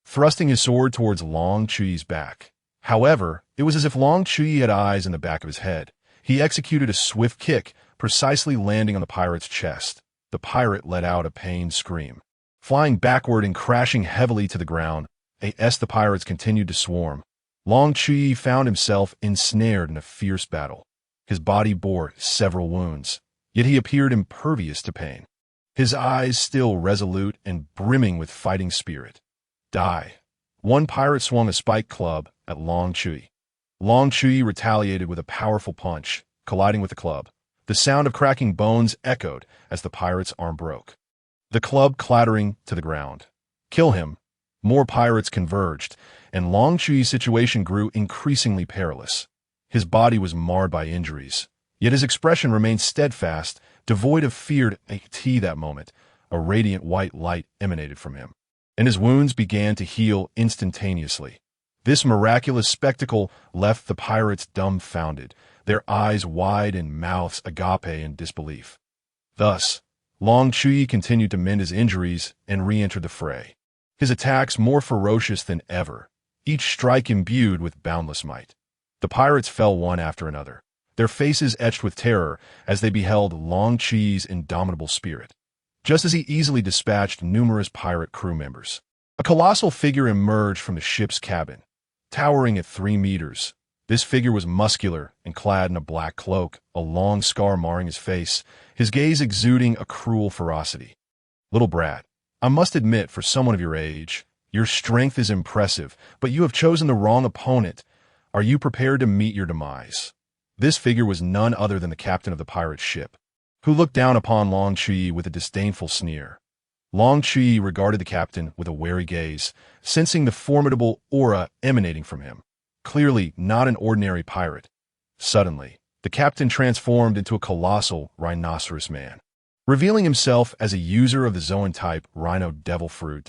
thrusting his sword towards Long Chuyi's back. However, it was as if Long Chuyi had eyes in the back of his head. He executed a swift kick, precisely landing on the pirate's chest. The pirate let out a pained scream. Flying backward and crashing heavily to the ground, the pirates continued to swarm. Long Chuyi found himself ensnared in a fierce battle. His body bore several wounds, yet he appeared impervious to pain, his eyes still resolute and brimming with fighting spirit. Die. One pirate swung a spiked club at Long Chuyi. Long Chuyi retaliated with a powerful punch, colliding with the club. The sound of cracking bones echoed as the pirate's arm broke, the club clattering to the ground. Kill him. More pirates converged, and Long Chuyi's situation grew increasingly perilous. His body was marred by injuries, yet his expression remained steadfast, devoid of fear. That moment, a radiant white light emanated from him, and his wounds began to heal instantaneously. This miraculous spectacle left the pirates dumbfounded, their eyes wide and mouths agape in disbelief. Thus, Long Chuyi continued to mend his injuries and re-entered the fray, his attacks more ferocious than ever, each strike imbued with boundless might. The pirates fell one after another, their faces etched with terror as they beheld Long Chuyi's indomitable spirit. Just as he easily dispatched numerous pirate crew members, a colossal figure emerged from the ship's cabin, towering at 3 meters. This figure was muscular and clad in a black cloak, a long scar marring his face, his gaze exuding a cruel ferocity. "Little brat, I must admit, for someone of your age, your strength is impressive, but you have chosen the wrong opponent. Are you prepared to meet your demise?" This figure was none other than the captain of the pirate ship, who looked down upon Long Chuyi with a disdainful sneer. Long Chuyi regarded the captain with a wary gaze, sensing the formidable aura emanating from him. Clearly not an ordinary pirate. Suddenly, the captain transformed into a colossal rhinoceros man, revealing himself as a user of the Zoan-type rhino devil fruit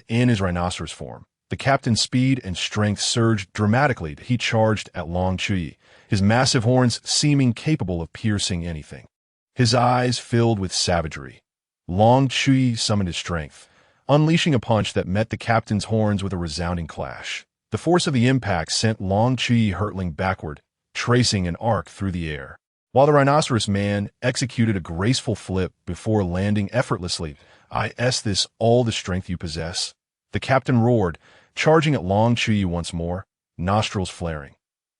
in his rhinoceros form. The captain's speed and strength surged dramatically. He charged at Long Chuyi, his massive horns seeming capable of piercing anything. His eyes filled with savagery. Long Chuyi summoned his strength, unleashing a punch that met the captain's horns with a resounding clash. The force of the impact sent Long Chuyi hurtling backward, tracing an arc through the air, while the rhinoceros man executed a graceful flip before landing effortlessly. "Is this all the strength you possess?" The captain roared, charging at Long Chuyi once more, nostrils flaring.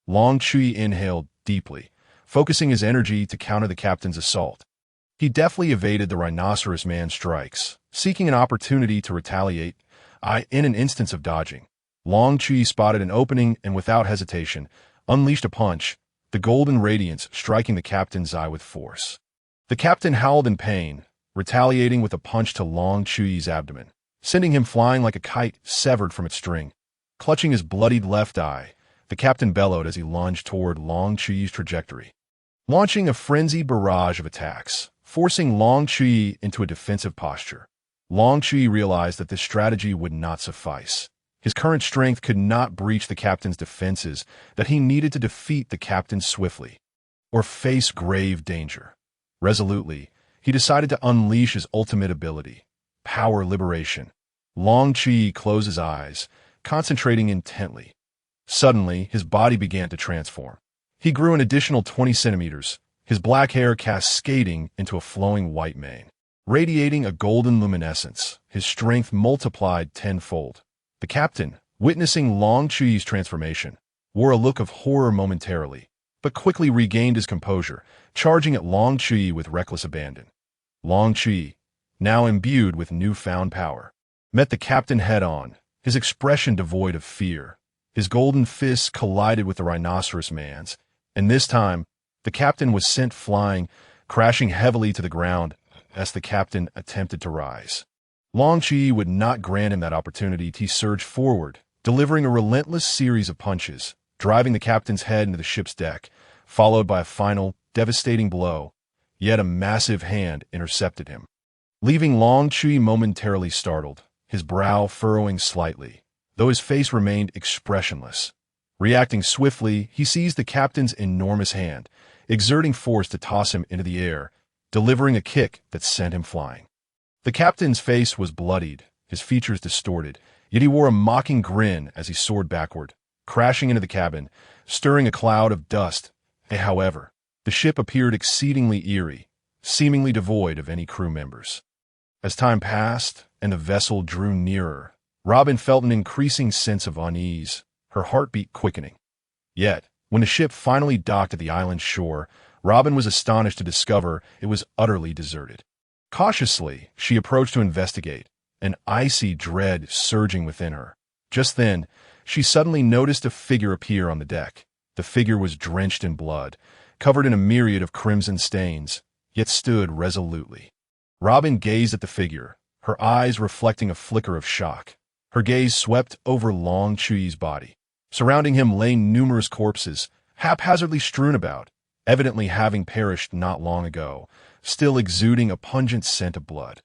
Long Chuyi inhaled deeply, focusing his energy to counter the captain's assault. He deftly evaded the rhinoceros man's strikes, seeking an opportunity to retaliate. In an instance of dodging, Long Chuyi spotted an opening and without hesitation, unleashed a punch, the golden radiance striking the captain's eye with force. The captain howled in pain, retaliating with a punch to Long Chuyi's abdomen, sending him flying like a kite severed from its string. Clutching his bloodied left eye, the captain bellowed as he lunged toward Long Chuyi's trajectory, launching a frenzied barrage of attacks, forcing Long Chuyi into a defensive posture. Long Chuyi realized that this strategy would not suffice. His current strength could not breach the captain's defenses, that he needed to defeat the captain swiftly, or face grave danger. Resolutely, he decided to unleash his ultimate ability, power liberation. Chuyi closed his eyes, concentrating intently. Suddenly, his body began to transform. He grew an additional 20 centimeters, his black hair cascading into a flowing white mane. Radiating a golden luminescence, his strength multiplied tenfold. The captain, witnessing Chuyi's transformation, wore a look of horror momentarily, but quickly regained his composure, charging at Chuyi with reckless abandon. Chuyi, now imbued with newfound power, met the captain head-on, his expression devoid of fear. His golden fists collided with the rhinoceros man's, and this time, the captain was sent flying, crashing heavily to the ground as the captain attempted to rise. Chuyi would not grant him that opportunity. He surged forward, delivering a relentless series of punches, driving the captain's head into the ship's deck, followed by a final, devastating blow. Yet a massive hand intercepted him, leaving Chuyi momentarily startled, his brow furrowing slightly, though his face remained expressionless. Reacting swiftly, he seized the captain's enormous hand, exerting force to toss him into the air, delivering a kick that sent him flying. The captain's face was bloodied, his features distorted, yet he wore a mocking grin as he soared backward, crashing into the cabin, stirring a cloud of dust. However, the ship appeared exceedingly eerie, seemingly devoid of any crew members. As time passed and the vessel drew nearer, Robin felt an increasing sense of unease, her heartbeat quickening. Yet, when the ship finally docked at the island's shore, Robin was astonished to discover it was utterly deserted. Cautiously, she approached to investigate, an icy dread surging within her. Just then, she suddenly noticed a figure appear on the deck. The figure was drenched in blood, covered in a myriad of crimson stains, yet stood resolutely. Robin gazed at the figure, her eyes reflecting a flicker of shock. Her gaze swept over Chuyi's body. Surrounding him lay numerous corpses, haphazardly strewn about, evidently having perished not long ago, still exuding a pungent scent of blood.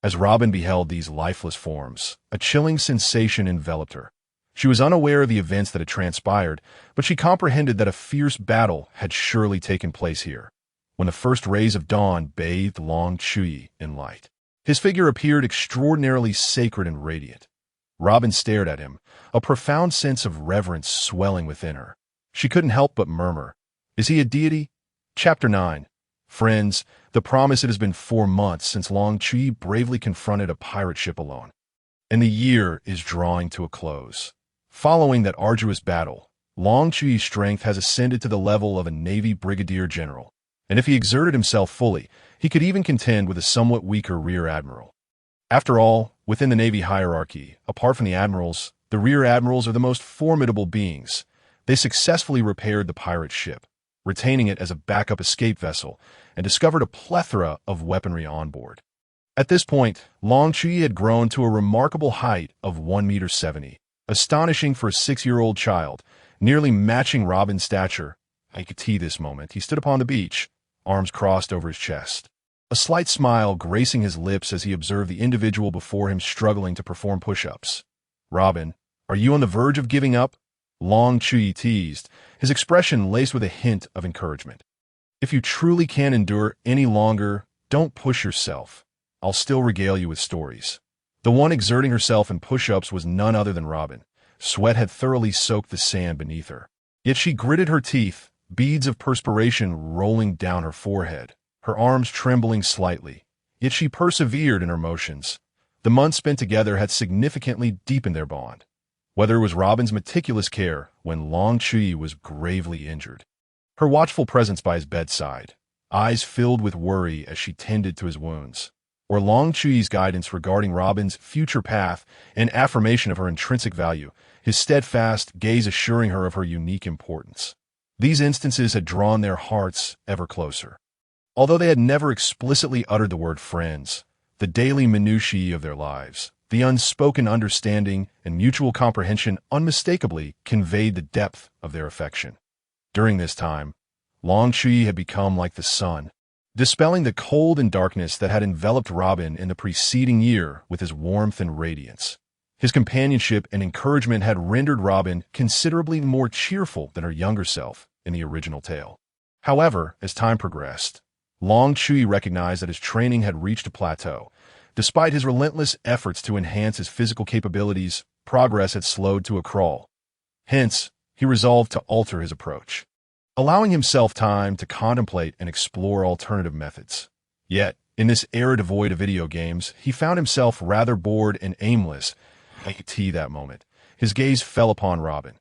As Robin beheld these lifeless forms, a chilling sensation enveloped her. She was unaware of the events that had transpired, but she comprehended that a fierce battle had surely taken place here. When the first rays of dawn bathed Chuyi in light, his figure appeared extraordinarily sacred and radiant. Robin stared at him, a profound sense of reverence swelling within her. She couldn't help but murmur, "Is he a deity?" Chapter 9. Friends, the promise it has been 4 months since Chuyi bravely confronted a pirate ship alone. And the year is drawing to a close. Following that arduous battle, Chuyui's strength has ascended to the level of a Navy brigadier general, and if he exerted himself fully, he could even contend with a somewhat weaker rear admiral. After all, within the Navy hierarchy, apart from the admirals, the rear admirals are the most formidable beings. They successfully repaired the pirate ship, retaining it as a backup escape vessel, and discovered a plethora of weaponry on board. At this point, Chuyi had grown to a remarkable height of 1.70 meters, astonishing for a 6-year-old child, nearly matching Robin's stature. I could see this moment. He stood upon the beach, arms crossed over his chest, a slight smile gracing his lips as he observed the individual before him struggling to perform push-ups. "Robin, are you on the verge of giving up?" Chuyi teased, his expression laced with a hint of encouragement. "If you truly can't endure any longer, don't push yourself. I'll still regale you with stories." The one exerting herself in push-ups was none other than Robin. Sweat had thoroughly soaked the sand beneath her. Yet she gritted her teeth, beads of perspiration rolling down her forehead, her arms trembling slightly. Yet she persevered in her motions. The months spent together had significantly deepened their bond. Whether it was Robin's meticulous care when Chuyi was gravely injured, her watchful presence by his bedside, eyes filled with worry as she tended to his wounds, or Chuyui's guidance regarding Robin's future path and affirmation of her intrinsic value, his steadfast gaze assuring her of her unique importance. These instances had drawn their hearts ever closer. Although they had never explicitly uttered the word friends, the daily minutiae of their lives, the unspoken understanding and mutual comprehension unmistakably conveyed the depth of their affection. During this time, Chuyi had become like the sun, dispelling the cold and darkness that had enveloped Robin in the preceding year with his warmth and radiance. His companionship and encouragement had rendered Robin considerably more cheerful than her younger self in the original tale. However, as time progressed, Chuyi recognized that his training had reached a plateau. Despite his relentless efforts to enhance his physical capabilities, progress had slowed to a crawl. Hence, he resolved to alter his approach, allowing himself time to contemplate and explore alternative methods. Yet, in this era devoid of video games, he found himself rather bored and aimless. That moment, his gaze fell upon Robin.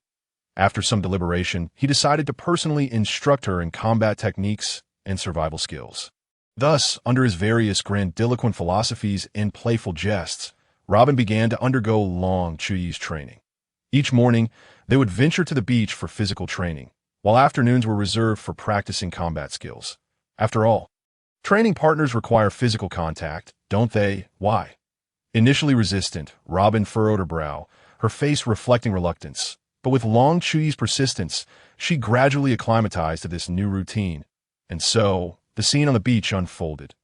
After some deliberation, he decided to personally instruct her in combat techniques and survival skills. Thus, under his various grandiloquent philosophies and playful jests, Robin began to undergo Chuyi's training. Each morning, they would venture to the beach for physical training, while afternoons were reserved for practicing combat skills. After all, training partners require physical contact, don't they? Why? Initially resistant, Robin furrowed her brow, her face reflecting reluctance. But with Chuyi's persistence, she gradually acclimatized to this new routine. And so, the scene on the beach unfolded.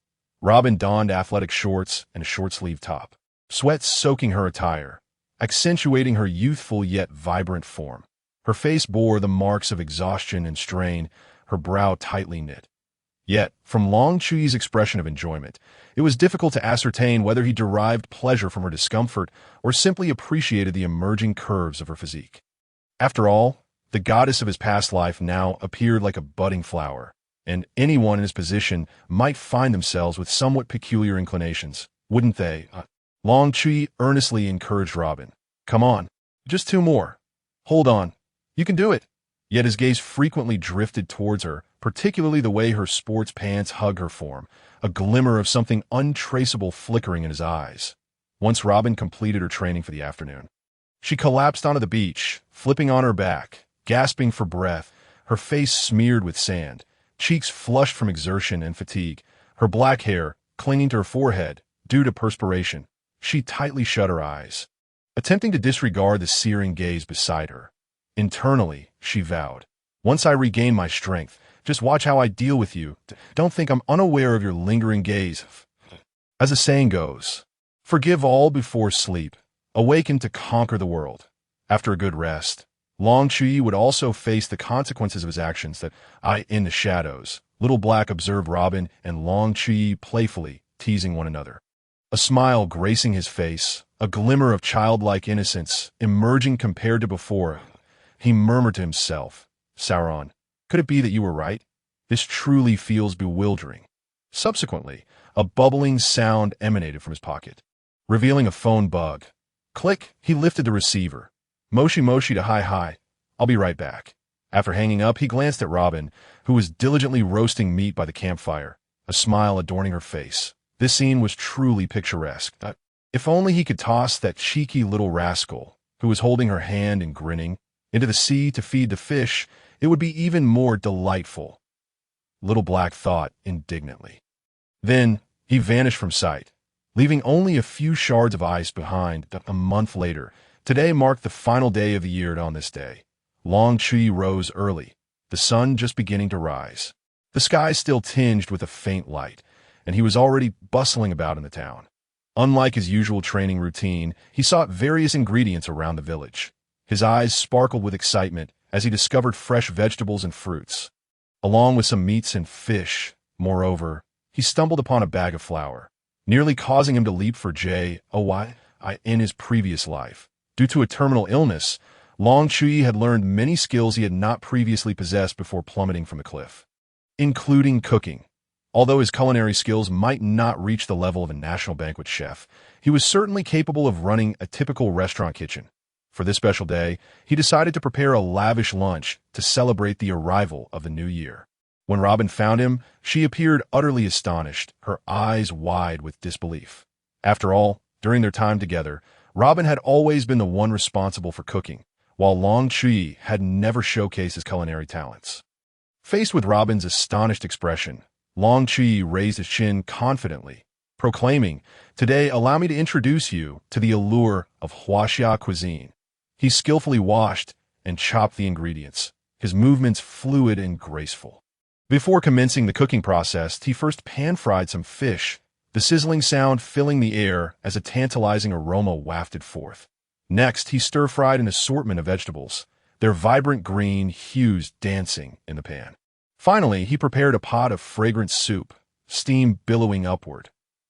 Robin donned athletic shorts and a short-sleeved top, sweat soaking her attire, accentuating her youthful yet vibrant form. Her face bore the marks of exhaustion and strain, her brow tightly knit. Yet, from Chuyi's expression of enjoyment, it was difficult to ascertain whether he derived pleasure from her discomfort or simply appreciated the emerging curves of her physique. After all, the goddess of his past life now appeared like a budding flower, and anyone in his position might find themselves with somewhat peculiar inclinations, wouldn't they? Chuyi earnestly encouraged Robin. Come on, just 2 more. Hold on, you can do it. Yet his gaze frequently drifted towards her, particularly the way her sports pants hug her form, a glimmer of something untraceable flickering in his eyes. Once Robin completed her training for the afternoon, she collapsed onto the beach, flipping on her back, gasping for breath, her face smeared with sand, cheeks flushed from exertion and fatigue, her black hair clinging to her forehead due to perspiration. She tightly shut her eyes, attempting to disregard the searing gaze beside her. Internally, she vowed, once I regain my strength, just watch how I deal with you. Don't think I'm unaware of your lingering gaze. As the saying goes, forgive all before sleep, awaken to conquer the world. After a good rest, Chuyi would also face the consequences of his actions in the shadows. Little Black observed Robin and Chuyi playfully teasing one another. A smile gracing his face, a glimmer of childlike innocence emerging compared to before. He murmured to himself, Sauron, could it be that you were right? This truly feels bewildering. Subsequently, a bubbling sound emanated from his pocket, revealing a phone bug. Click, he lifted the receiver. Moshi moshi to hi, I'll be right back. After hanging up, he glanced at Robin, who was diligently roasting meat by the campfire, a smile adorning her face. This scene was truly picturesque. If only he could toss that cheeky little rascal, who was holding her hand and grinning, into the sea to feed the fish, it would be even more delightful. Little Black thought indignantly. Then, he vanished from sight, leaving only a few shards of ice behind. A month later, today marked the final day of the year. On this day, Chuyi rose early, the sun just beginning to rise. The sky still tinged with a faint light, and he was already bustling about in the town. Unlike his usual training routine, he sought various ingredients around the village. His eyes sparkled with excitement as he discovered fresh vegetables and fruits, along with some meats and fish. Moreover, he stumbled upon a bag of flour, nearly causing him to leap for joy in his previous life. Due to a terminal illness, Chuyi had learned many skills he had not previously possessed before plummeting from the cliff, including cooking. Although his culinary skills might not reach the level of a national banquet chef, he was certainly capable of running a typical restaurant kitchen. For this special day, he decided to prepare a lavish lunch to celebrate the arrival of the new year. When Robin found him, she appeared utterly astonished, her eyes wide with disbelief. After all, during their time together, Robin had always been the one responsible for cooking, while Chuyi had never showcased his culinary talents. Faced with Robin's astonished expression, Chuyi raised his chin confidently, proclaiming, "Today, allow me to introduce you to the allure of Huaxia cuisine." He skillfully washed and chopped the ingredients, his movements fluid and graceful. Before commencing the cooking process, he first pan-fried some fish, the sizzling sound filling the air as a tantalizing aroma wafted forth. Next, he stir-fried an assortment of vegetables, their vibrant green hues dancing in the pan. Finally, he prepared a pot of fragrant soup, steam billowing upward.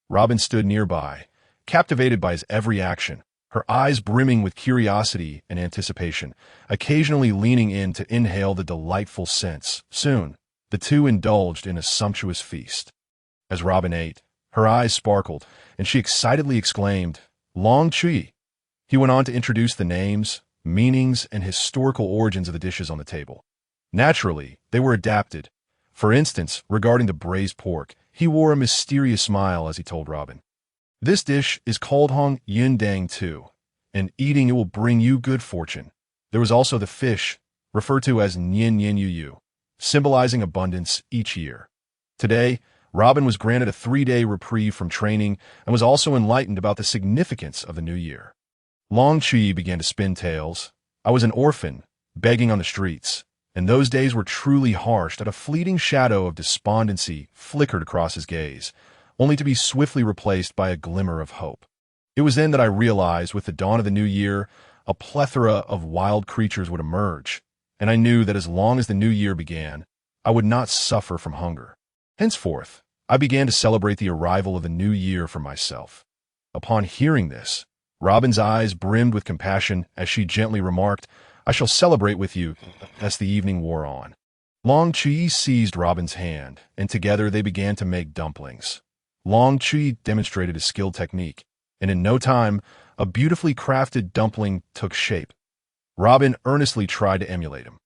Robin stood nearby, captivated by his every action, her eyes brimming with curiosity and anticipation, occasionally leaning in to inhale the delightful scents. Soon, the two indulged in a sumptuous feast. As Robin ate, her eyes sparkled, and she excitedly exclaimed, "Long Chuyi." He went on to introduce the names, meanings, and historical origins of the dishes on the table. Naturally, they were adapted. For instance, regarding the braised pork, he wore a mysterious smile as he told Robin, "This dish is called Hong Yin Dang Tu, and eating it will bring you good fortune." There was also the fish, referred to as Nyin Yin Yu Yu, symbolizing abundance each year. Today, Robin was granted a 3-day reprieve from training and was also enlightened about the significance of the new year. Long Chuyi began to spin tales. "I was an orphan, begging on the streets, and those days were truly harsh that a fleeting shadow of despondency flickered across his gaze, only to be swiftly replaced by a glimmer of hope. It was then that I realized with the dawn of the new year, a plethora of wild creatures would emerge, and I knew that as long as the new year began, I would not suffer from hunger. Henceforth, I began to celebrate the arrival of the new year for myself." Upon hearing this, Robin's eyes brimmed with compassion as she gently remarked, "I shall celebrate with you," as the evening wore on. Long Chuyi seized Robin's hand, and together they began to make dumplings. Long Chuyi demonstrated a skilled technique, and in no time, a beautifully crafted dumpling took shape. Robin earnestly tried to emulate him.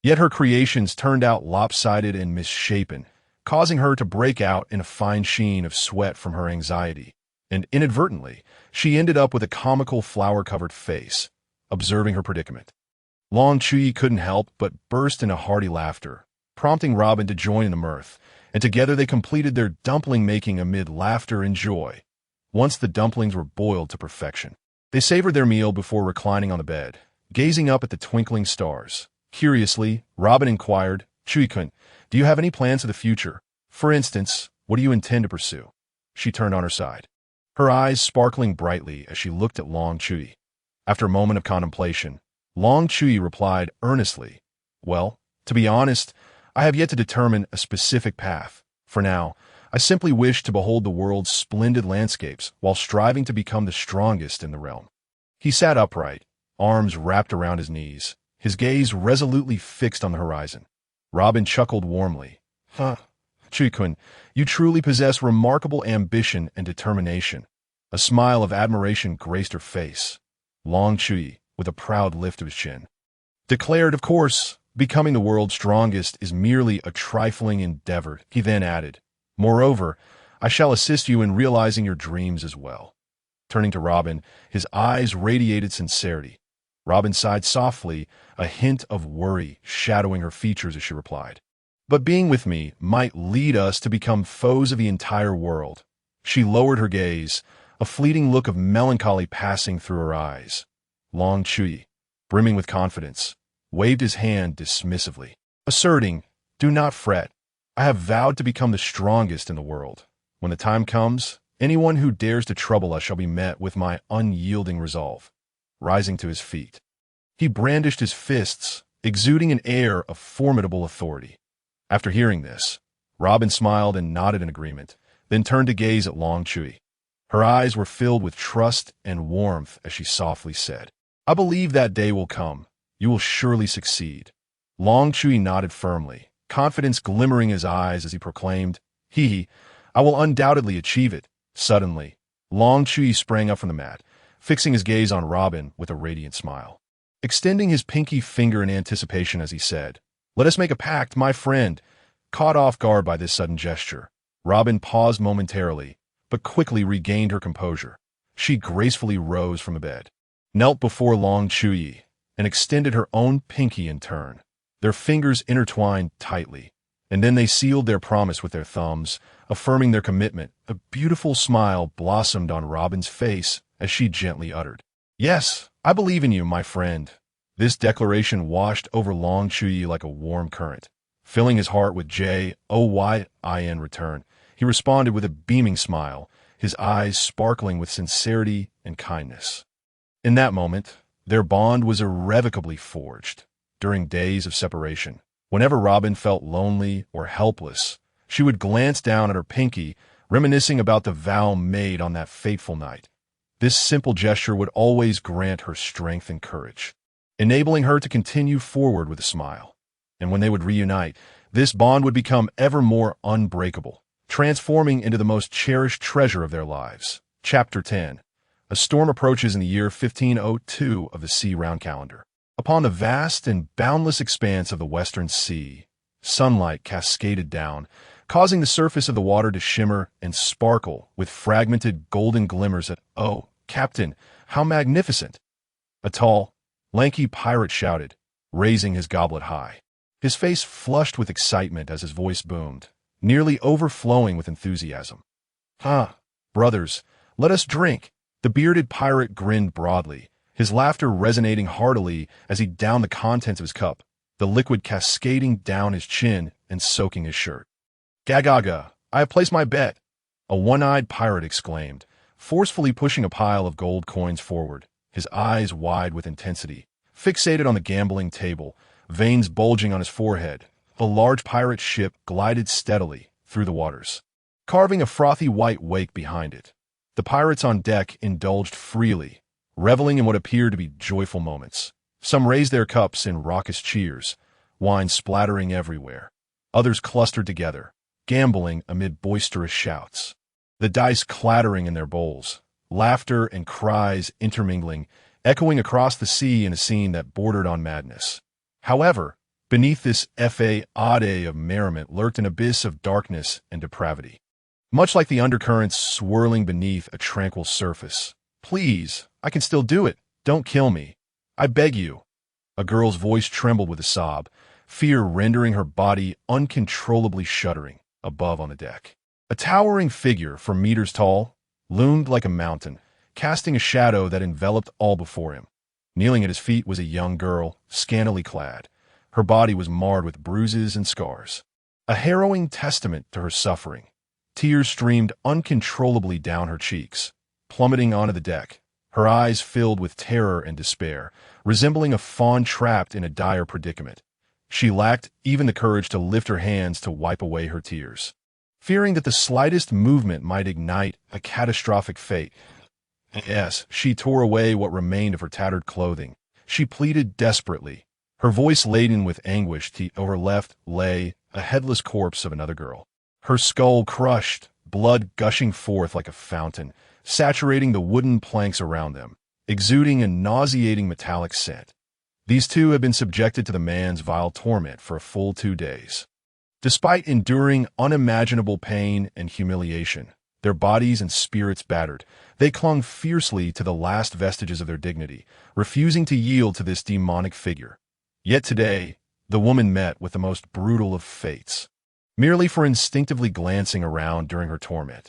Yet her creations turned out lopsided and misshapen, causing her to break out in a fine sheen of sweat from her anxiety, and inadvertently, she ended up with a comical flour-covered face. Observing her predicament, Long Chuyi couldn't help but burst into hearty laughter, prompting Robin to join in the mirth, and together they completed their dumpling-making amid laughter and joy. Once the dumplings were boiled to perfection, they savored their meal before reclining on the bed, gazing up at the twinkling stars. Curiously, Robin inquired, "Chuyi-kun, do you have any plans for the future? For instance, what do you intend to pursue?" She turned on her side, her eyes sparkling brightly as she looked at Long Chuyi. After a moment of contemplation, Long Chuyi replied earnestly, "Well, to be honest, I have yet to determine a specific path. For now, I simply wish to behold the world's splendid landscapes while striving to become the strongest in the realm." He sat upright, arms wrapped around his knees, his gaze resolutely fixed on the horizon. Robin chuckled warmly. Chuyi-kun, you truly possess remarkable ambition and determination." A smile of admiration graced her face. Long Chuyi, with a proud lift of his chin, declared, "Of course, becoming the world's strongest is merely a trifling endeavor." He then added, "Moreover, I shall assist you in realizing your dreams as well." Turning to Robin, his eyes radiated sincerity. Robin sighed softly, a hint of worry shadowing her features as she replied, "But being with me might lead us to become foes of the entire world." She lowered her gaze, a fleeting look of melancholy passing through her eyes. Long Chuyi, brimming with confidence, waved his hand dismissively, asserting, "Do not fret. I have vowed to become the strongest in the world. When the time comes, anyone who dares to trouble us shall be met with my unyielding resolve." Rising to his feet, he brandished his fists, exuding an air of formidable authority. After hearing this, Robin smiled and nodded in agreement, then turned to gaze at Long Chuyi. Her eyes were filled with trust and warmth as she softly said, "I believe that day will come. You will surely succeed." Long Chuyi nodded firmly, confidence glimmering in his eyes as he proclaimed, I will undoubtedly achieve it." Suddenly, Long Chuyi sprang up from the mat, fixing his gaze on Robin with a radiant smile, extending his pinky finger in anticipation as he said, "Let us make a pact, my friend." Caught off guard by this sudden gesture, Robin paused momentarily, but quickly regained her composure. She gracefully rose from the bed, knelt before Long Chuyi, and extended her own pinky in turn. Their fingers intertwined tightly, and then they sealed their promise with their thumbs, affirming their commitment. A beautiful smile blossomed on Robin's face as she gently uttered, "Yes, I believe in you, my friend." This declaration washed over Long Chuyi like a warm current, filling his heart with joy in return. He responded with a beaming smile, his eyes sparkling with sincerity and kindness. In that moment, their bond was irrevocably forged. During days of separation, whenever Robin felt lonely or helpless, she would glance down at her pinky, reminiscing about the vow made on that fateful night. This simple gesture would always grant her strength and courage, enabling her to continue forward with a smile. And when they would reunite, this bond would become ever more unbreakable, transforming into the most cherished treasure of their lives. Chapter 10. A storm approaches in the year 1502 of the Sea Round Calendar. Upon the vast and boundless expanse of the western sea, sunlight cascaded down, causing the surface of the water to shimmer and sparkle with fragmented golden glimmers "Oh, Captain, how magnificent!" A tall, lanky pirate shouted, raising his goblet high. His face flushed with excitement as his voice boomed, nearly overflowing with enthusiasm. Brothers, let us drink." The bearded pirate grinned broadly, his laughter resonating heartily as he downed the contents of his cup, the liquid cascading down his chin and soaking his shirt. "Gagaga, I have placed my bet," a one-eyed pirate exclaimed, forcefully pushing a pile of gold coins forward, his eyes wide with intensity. Fixated on the gambling table, veins bulging on his forehead, the large pirate ship glided steadily through the waters, carving a frothy white wake behind it. The pirates on deck indulged freely, reveling in what appeared to be joyful moments. Some raised their cups in raucous cheers, wine splattering everywhere. Others clustered together, gambling amid boisterous shouts, the dice clattering in their bowls, laughter and cries intermingling, echoing across the sea in a scene that bordered on madness. However, beneath this fade of merriment lurked an abyss of darkness and depravity. Much like the undercurrents swirling beneath a tranquil surface. "Please, I can still do it. Don't kill me. I beg you." A girl's voice trembled with a sob, fear rendering her body uncontrollably shuddering above on the deck. A towering figure, for meters tall, loomed like a mountain, casting a shadow that enveloped all before him. Kneeling at his feet was a young girl, scantily clad. Her body was marred with bruises and scars, a harrowing testament to her suffering. Tears streamed uncontrollably down her cheeks, plummeting onto the deck, her eyes filled with terror and despair, resembling a fawn trapped in a dire predicament. She lacked even the courage to lift her hands to wipe away her tears, fearing that the slightest movement might ignite a catastrophic fate. Yes, she tore away what remained of her tattered clothing. She pleaded desperately, her voice laden with anguish till over her left lay a headless corpse of another girl. Her skull crushed, blood gushing forth like a fountain, saturating the wooden planks around them, exuding a nauseating metallic scent. These two had been subjected to the man's vile torment for a full 2 days. Despite enduring unimaginable pain and humiliation, their bodies and spirits battered, they clung fiercely to the last vestiges of their dignity, refusing to yield to this demonic figure. Yet today, the woman met with the most brutal of fates, merely for instinctively glancing around during her torment.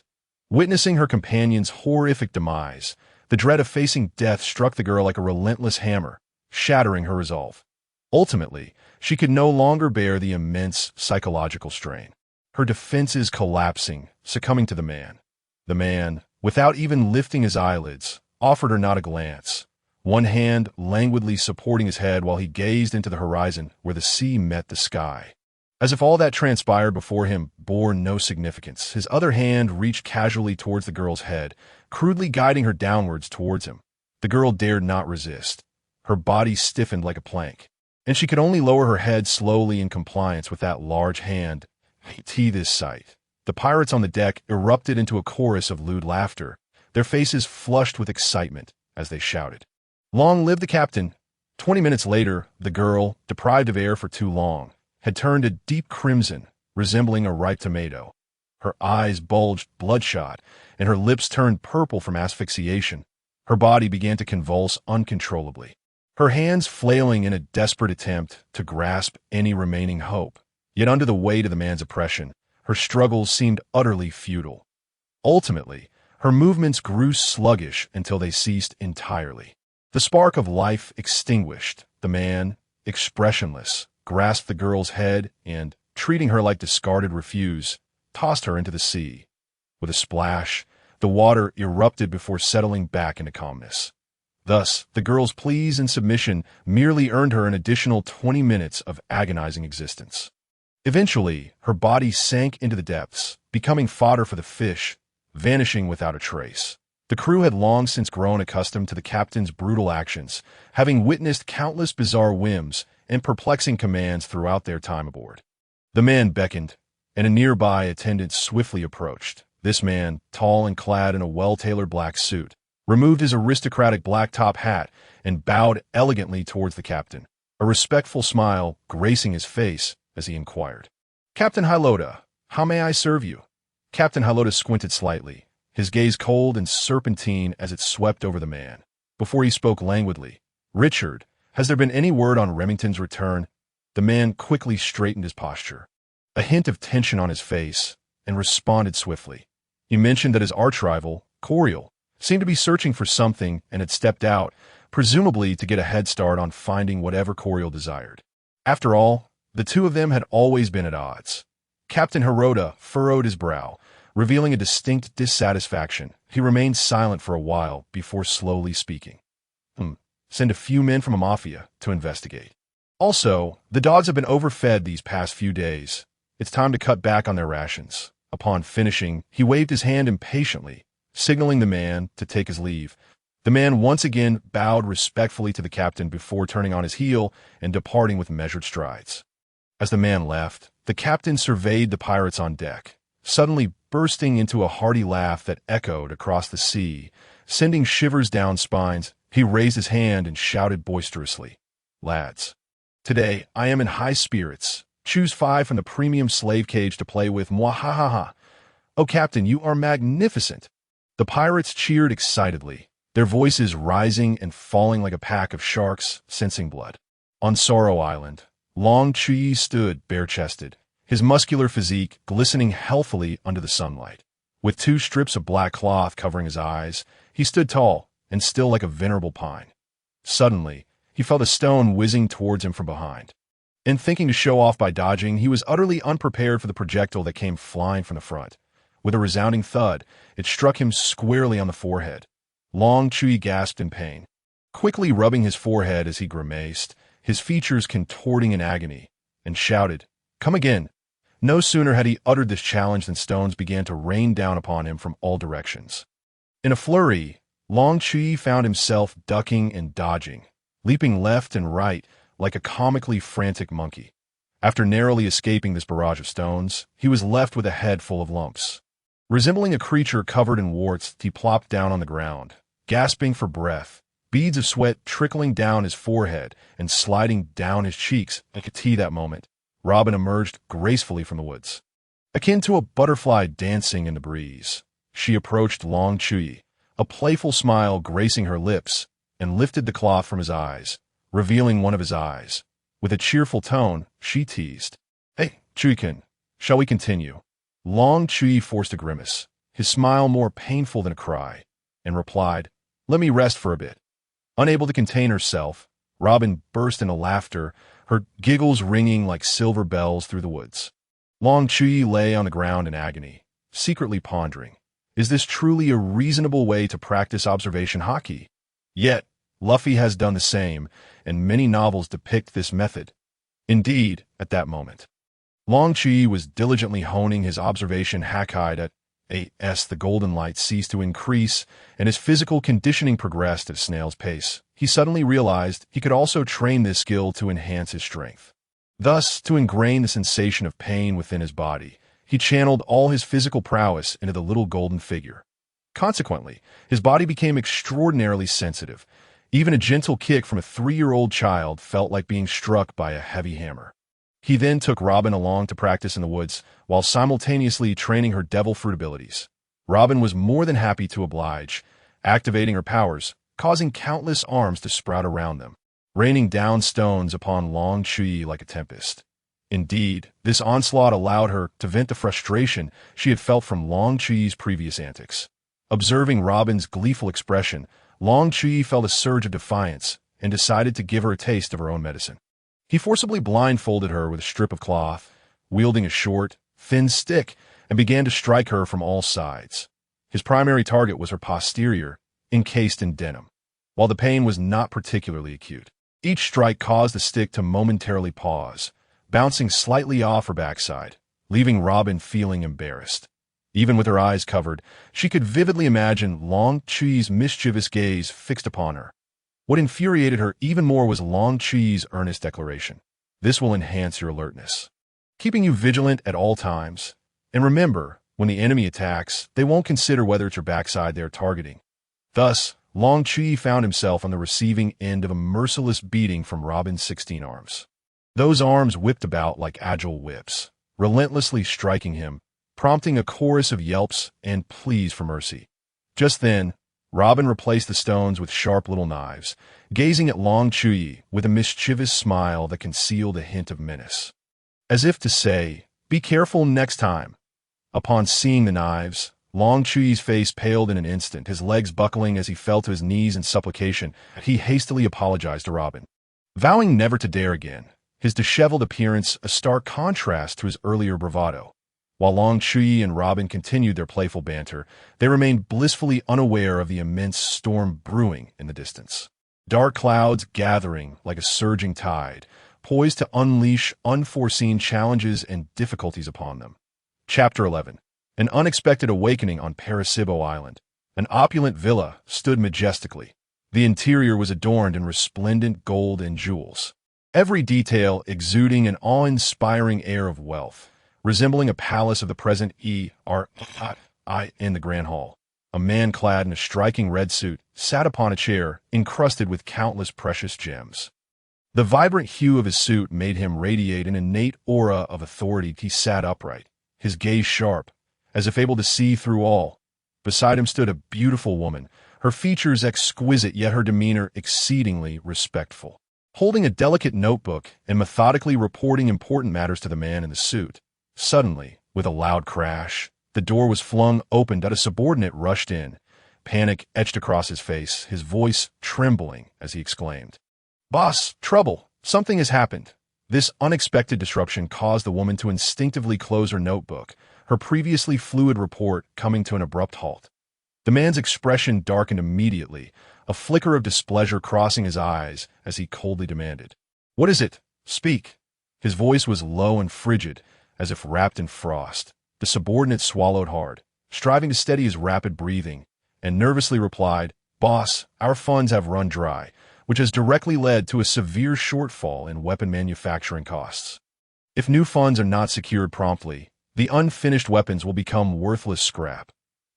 Witnessing her companion's horrific demise, the dread of facing death struck the girl like a relentless hammer, shattering her resolve. Ultimately, she could no longer bear the immense psychological strain. Her defenses collapsing, succumbing to the man. The man, without even lifting his eyelids, offered her not a glance, one hand languidly supporting his head while he gazed into the horizon where the sea met the sky. As if all that transpired before him bore no significance, his other hand reached casually towards the girl's head, crudely guiding her downwards towards him. The girl dared not resist. Her body stiffened like a plank, and she could only lower her head slowly in compliance with that large hand. To this sight, the pirates on the deck erupted into a chorus of lewd laughter, their faces flushed with excitement as they shouted, "Long live the captain!" 20 minutes later, the girl, deprived of air for too long, had turned a deep crimson, resembling a ripe tomato. Her eyes bulged bloodshot, and her lips turned purple from asphyxiation. Her body began to convulse uncontrollably, her hands flailing in a desperate attempt to grasp any remaining hope. Yet under the weight of the man's oppression, her struggles seemed utterly futile. Ultimately, her movements grew sluggish until they ceased entirely. The spark of life extinguished, the man, expressionless, grasped the girl's head and, treating her like discarded refuse, tossed her into the sea. With a splash, the water erupted before settling back into calmness. Thus, the girl's pleas and submission merely earned her an additional 20 minutes of agonizing existence. Eventually, her body sank into the depths, becoming fodder for the fish, vanishing without a trace. The crew had long since grown accustomed to the captain's brutal actions, having witnessed countless bizarre whims and perplexing commands throughout their time aboard. The man beckoned, and a nearby attendant swiftly approached. This man, tall and clad in a well-tailored black suit, removed his aristocratic black top hat and bowed elegantly towards the captain, a respectful smile gracing his face as he inquired, "Captain Hylota, how may I serve you?" Captain Hylota squinted slightly, his gaze cold and serpentine as it swept over the man. Before he spoke languidly, "Richard, has there been any word on Remington's return?" The man quickly straightened his posture, a hint of tension on his face, and responded swiftly. He mentioned that his arch-rival, Coriol, seemed to be searching for something and had stepped out, presumably to get a head start on finding whatever Coriol desired. After all, the two of them had always been at odds. Captain Hirota furrowed his brow, revealing a distinct dissatisfaction. He remained silent for a while before slowly speaking. Send a few men from a mafia to investigate. Also, the dogs have been overfed these past few days. It's time to cut back on their rations. Upon finishing, he waved his hand impatiently, signaling the man to take his leave. The man once again bowed respectfully to the captain before turning on his heel and departing with measured strides. As the man left, the captain surveyed the pirates on deck, suddenly bursting into a hearty laugh that echoed across the sea, sending shivers down spines. He raised his hand and shouted boisterously, "Lads, today I am in high spirits. Choose 5 from the premium slave cage to play with. Mwahaha! Oh, Captain, you are magnificent!" The pirates cheered excitedly, their voices rising and falling like a pack of sharks sensing blood. On Sorrow Island, Long Chuyi stood bare-chested, his muscular physique glistening healthily under the sunlight. With 2 strips of black cloth covering his eyes, he stood tall and still like a venerable pine. Suddenly, he felt a stone whizzing towards him from behind. In thinking to show off by dodging, he was utterly unprepared for the projectile that came flying from the front. With a resounding thud, it struck him squarely on the forehead. Long Chuyi gasped in pain, quickly rubbing his forehead as he grimaced, his features contorting in agony, and shouted, "Come again!" No sooner had he uttered this challenge than stones began to rain down upon him from all directions. In a flurry, Long Chuyi found himself ducking and dodging, leaping left and right like a comically frantic monkey. After narrowly escaping this barrage of stones, he was left with a head full of lumps. Resembling a creature covered in warts, he plopped down on the ground, gasping for breath, beads of sweat trickling down his forehead and sliding down his cheeks. I could see that moment. Robin emerged gracefully from the woods, akin to a butterfly dancing in the breeze. She approached Long Chuyi, a playful smile gracing her lips, and lifted the cloth from his eyes, revealing one of his eyes. With a cheerful tone, she teased, "Hey, Chuyi-kun, shall we continue?" Long Chuyi forced a grimace, his smile more painful than a cry, and replied, "Let me rest for a bit." Unable to contain herself, Robin burst into laughter, her giggles ringing like silver bells through the woods. Long Chuyi lay on the ground in agony, secretly pondering, is this truly a reasonable way to practice observation hockey? Yet, Luffy has done the same, and many novels depict this method. Indeed, at that moment, Long Chuyi was diligently honing his observation hackhide at as the golden light ceased to increase and his physical conditioning progressed at a snail's pace. He suddenly realized he could also train this skill to enhance his strength. Thus, to ingrain the sensation of pain within his body, he channeled all his physical prowess into the little golden figure. Consequently, his body became extraordinarily sensitive. Even a gentle kick from a 3-year-old child felt like being struck by a heavy hammer. He then took Robin along to practice in the woods, while simultaneously training her devil fruit abilities. Robin was more than happy to oblige, activating her powers, causing countless arms to sprout around them, raining down stones upon Long Chuyi like a tempest. Indeed, this onslaught allowed her to vent the frustration she had felt from Long Chuyi's previous antics. Observing Robin's gleeful expression, Long Chuyi felt a surge of defiance and decided to give her a taste of her own medicine. He forcibly blindfolded her with a strip of cloth, wielding a short, thin stick, and began to strike her from all sides. His primary target was her posterior, encased in denim. while the pain was not particularly acute. Each strike caused the stick to momentarily pause, bouncing slightly off her backside, leaving Robin feeling embarrassed. Even with her eyes covered, she could vividly imagine Long Chuyi's mischievous gaze fixed upon her. What infuriated her even more was Long Chuyi's earnest declaration. This will enhance your alertness, keeping you vigilant at all times. And remember, when the enemy attacks, they won't consider whether it's your backside they are targeting. Thus, Long Chuyi found himself on the receiving end of a merciless beating from Robin's 16 arms. Those arms whipped about like agile whips, relentlessly striking him, prompting a chorus of yelps and pleas for mercy. Just then, Robin replaced the stones with sharp little knives, gazing at Long Chuyi with a mischievous smile that concealed a hint of menace. As if to say, "Be careful next time." Upon seeing the knives, Long Chuyi's face paled in an instant, his legs buckling as he fell to his knees in supplication. He hastily apologized to Robin, vowing never to dare again, his disheveled appearance a stark contrast to his earlier bravado. While Long Chuyi and Robin continued their playful banter, they remained blissfully unaware of the immense storm brewing in the distance. Dark clouds gathering like a surging tide, poised to unleash unforeseen challenges and difficulties upon them. Chapter 11. An unexpected awakening on Parasibo Island. An opulent villa stood majestically. The interior was adorned in resplendent gold and jewels, every detail exuding an awe-inspiring air of wealth, resembling a palace of the present era. In the grand hall, a man clad in a striking red suit sat upon a chair encrusted with countless precious gems. The vibrant hue of his suit made him radiate an innate aura of authority. He sat upright, his gaze sharp, as if able to see through all. Beside him stood a beautiful woman, her features exquisite yet her demeanor exceedingly respectful. Holding a delicate notebook and methodically reporting important matters to the man in the suit. Suddenly, with a loud crash, the door was flung open and a subordinate rushed in. Panic etched across his face, his voice trembling as he exclaimed, "Boss, trouble! Something has happened." This unexpected disruption caused the woman to instinctively close her notebook, her previously fluid report coming to an abrupt halt. The man's expression darkened immediately, a flicker of displeasure crossing his eyes as he coldly demanded, "What is it? Speak." His voice was low and frigid, as if wrapped in frost. The subordinate swallowed hard, striving to steady his rapid breathing, and nervously replied, "Boss, our funds have run dry, which has directly led to a severe shortfall in weapon manufacturing costs. If new funds are not secured promptly, the unfinished weapons will become worthless scrap."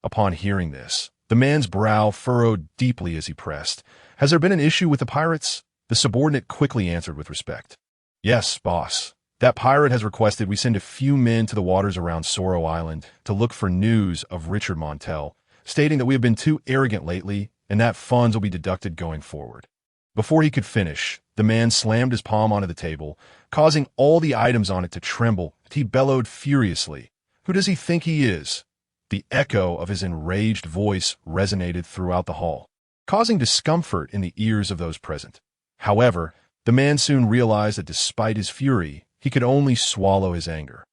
Upon hearing this, the man's brow furrowed deeply as he pressed, "Has there been an issue with the pirates?" The subordinate quickly answered with respect, "Yes, boss. That pirate has requested we send a few men to the waters around Sorrow Island to look for news of Richard Montel, stating that we have been too arrogant lately and that funds will be deducted going forward." Before he could finish, the man slammed his palm onto the table, causing all the items on it to tremble. He bellowed furiously, "Who does he think he is?" The echo of his enraged voice resonated throughout the hall, causing discomfort in the ears of those present. However, the man soon realized that despite his fury, he could only swallow his anger.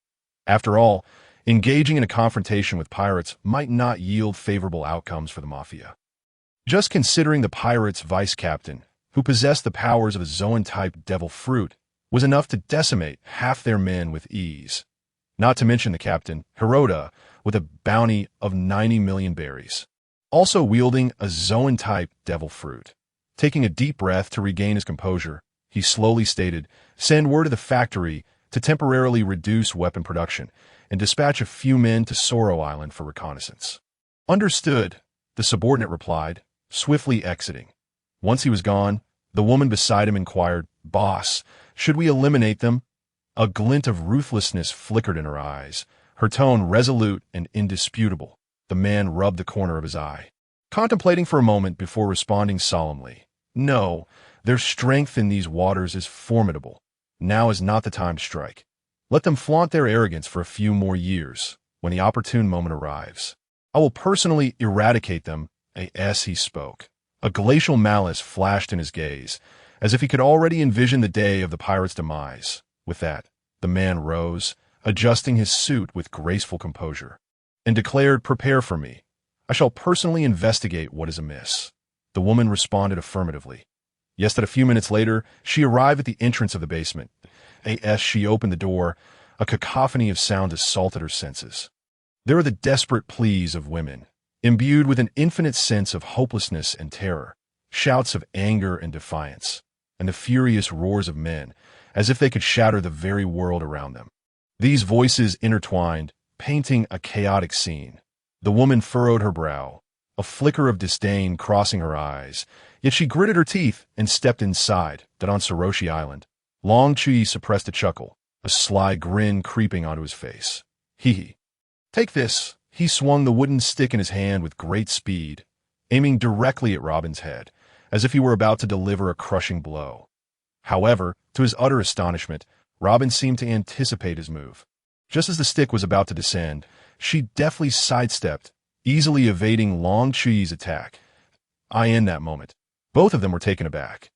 After all, engaging in a confrontation with pirates might not yield favorable outcomes for the Mafia. Just considering the pirates' vice captain, who possessed the powers of a Zoan-type devil fruit, was enough to decimate half their men with ease. Not to mention the captain, Hirota, with a bounty of 90 million berries, also wielding a Zoan-type devil fruit. Taking a deep breath to regain his composure, he slowly stated, "Send word to the factory to temporarily reduce weapon production and dispatch a few men to Sorrow Island for reconnaissance." "Understood," the subordinate replied, swiftly exiting. Once he was gone, the woman beside him inquired, "Boss, should we eliminate them?" A glint of ruthlessness flickered in her eyes, her tone resolute and indisputable. The man rubbed the corner of his eye, contemplating for a moment before responding solemnly, "No, their strength in these waters is formidable. Now is not the time to strike. Let them flaunt their arrogance for a few more years. When the opportune moment arrives, I will personally eradicate them." As he spoke, a glacial malice flashed in his gaze, as if he could already envision the day of the pirate's demise. With that, the man rose, adjusting his suit with graceful composure, and declared, "Prepare for me. I shall personally investigate what is amiss." The The woman responded affirmatively. Yes, that a few minutes later, she arrived at the entrance of the basement. As she opened the door, a cacophony of sound assaulted her senses. There were the desperate pleas of women, imbued with an infinite sense of hopelessness and terror, shouts of anger and defiance, and the furious roars of men, as if they could shatter the very world around them. These voices intertwined, painting a chaotic scene. The woman furrowed her brow, a flicker of disdain crossing her eyes, yet she gritted her teeth and stepped inside, that on Saroshi Island. Long Chuyi suppressed a chuckle, a sly grin creeping onto his face. Hee. Take this. He swung the wooden stick in his hand with great speed, aiming directly at Robin's head, as if he were about to deliver a crushing blow. However, to his utter astonishment, Robin seemed to anticipate his move. Just as the stick was about to descend, she deftly sidestepped, easily evading Long Chuyi's attack. In that moment, both of them were taken aback.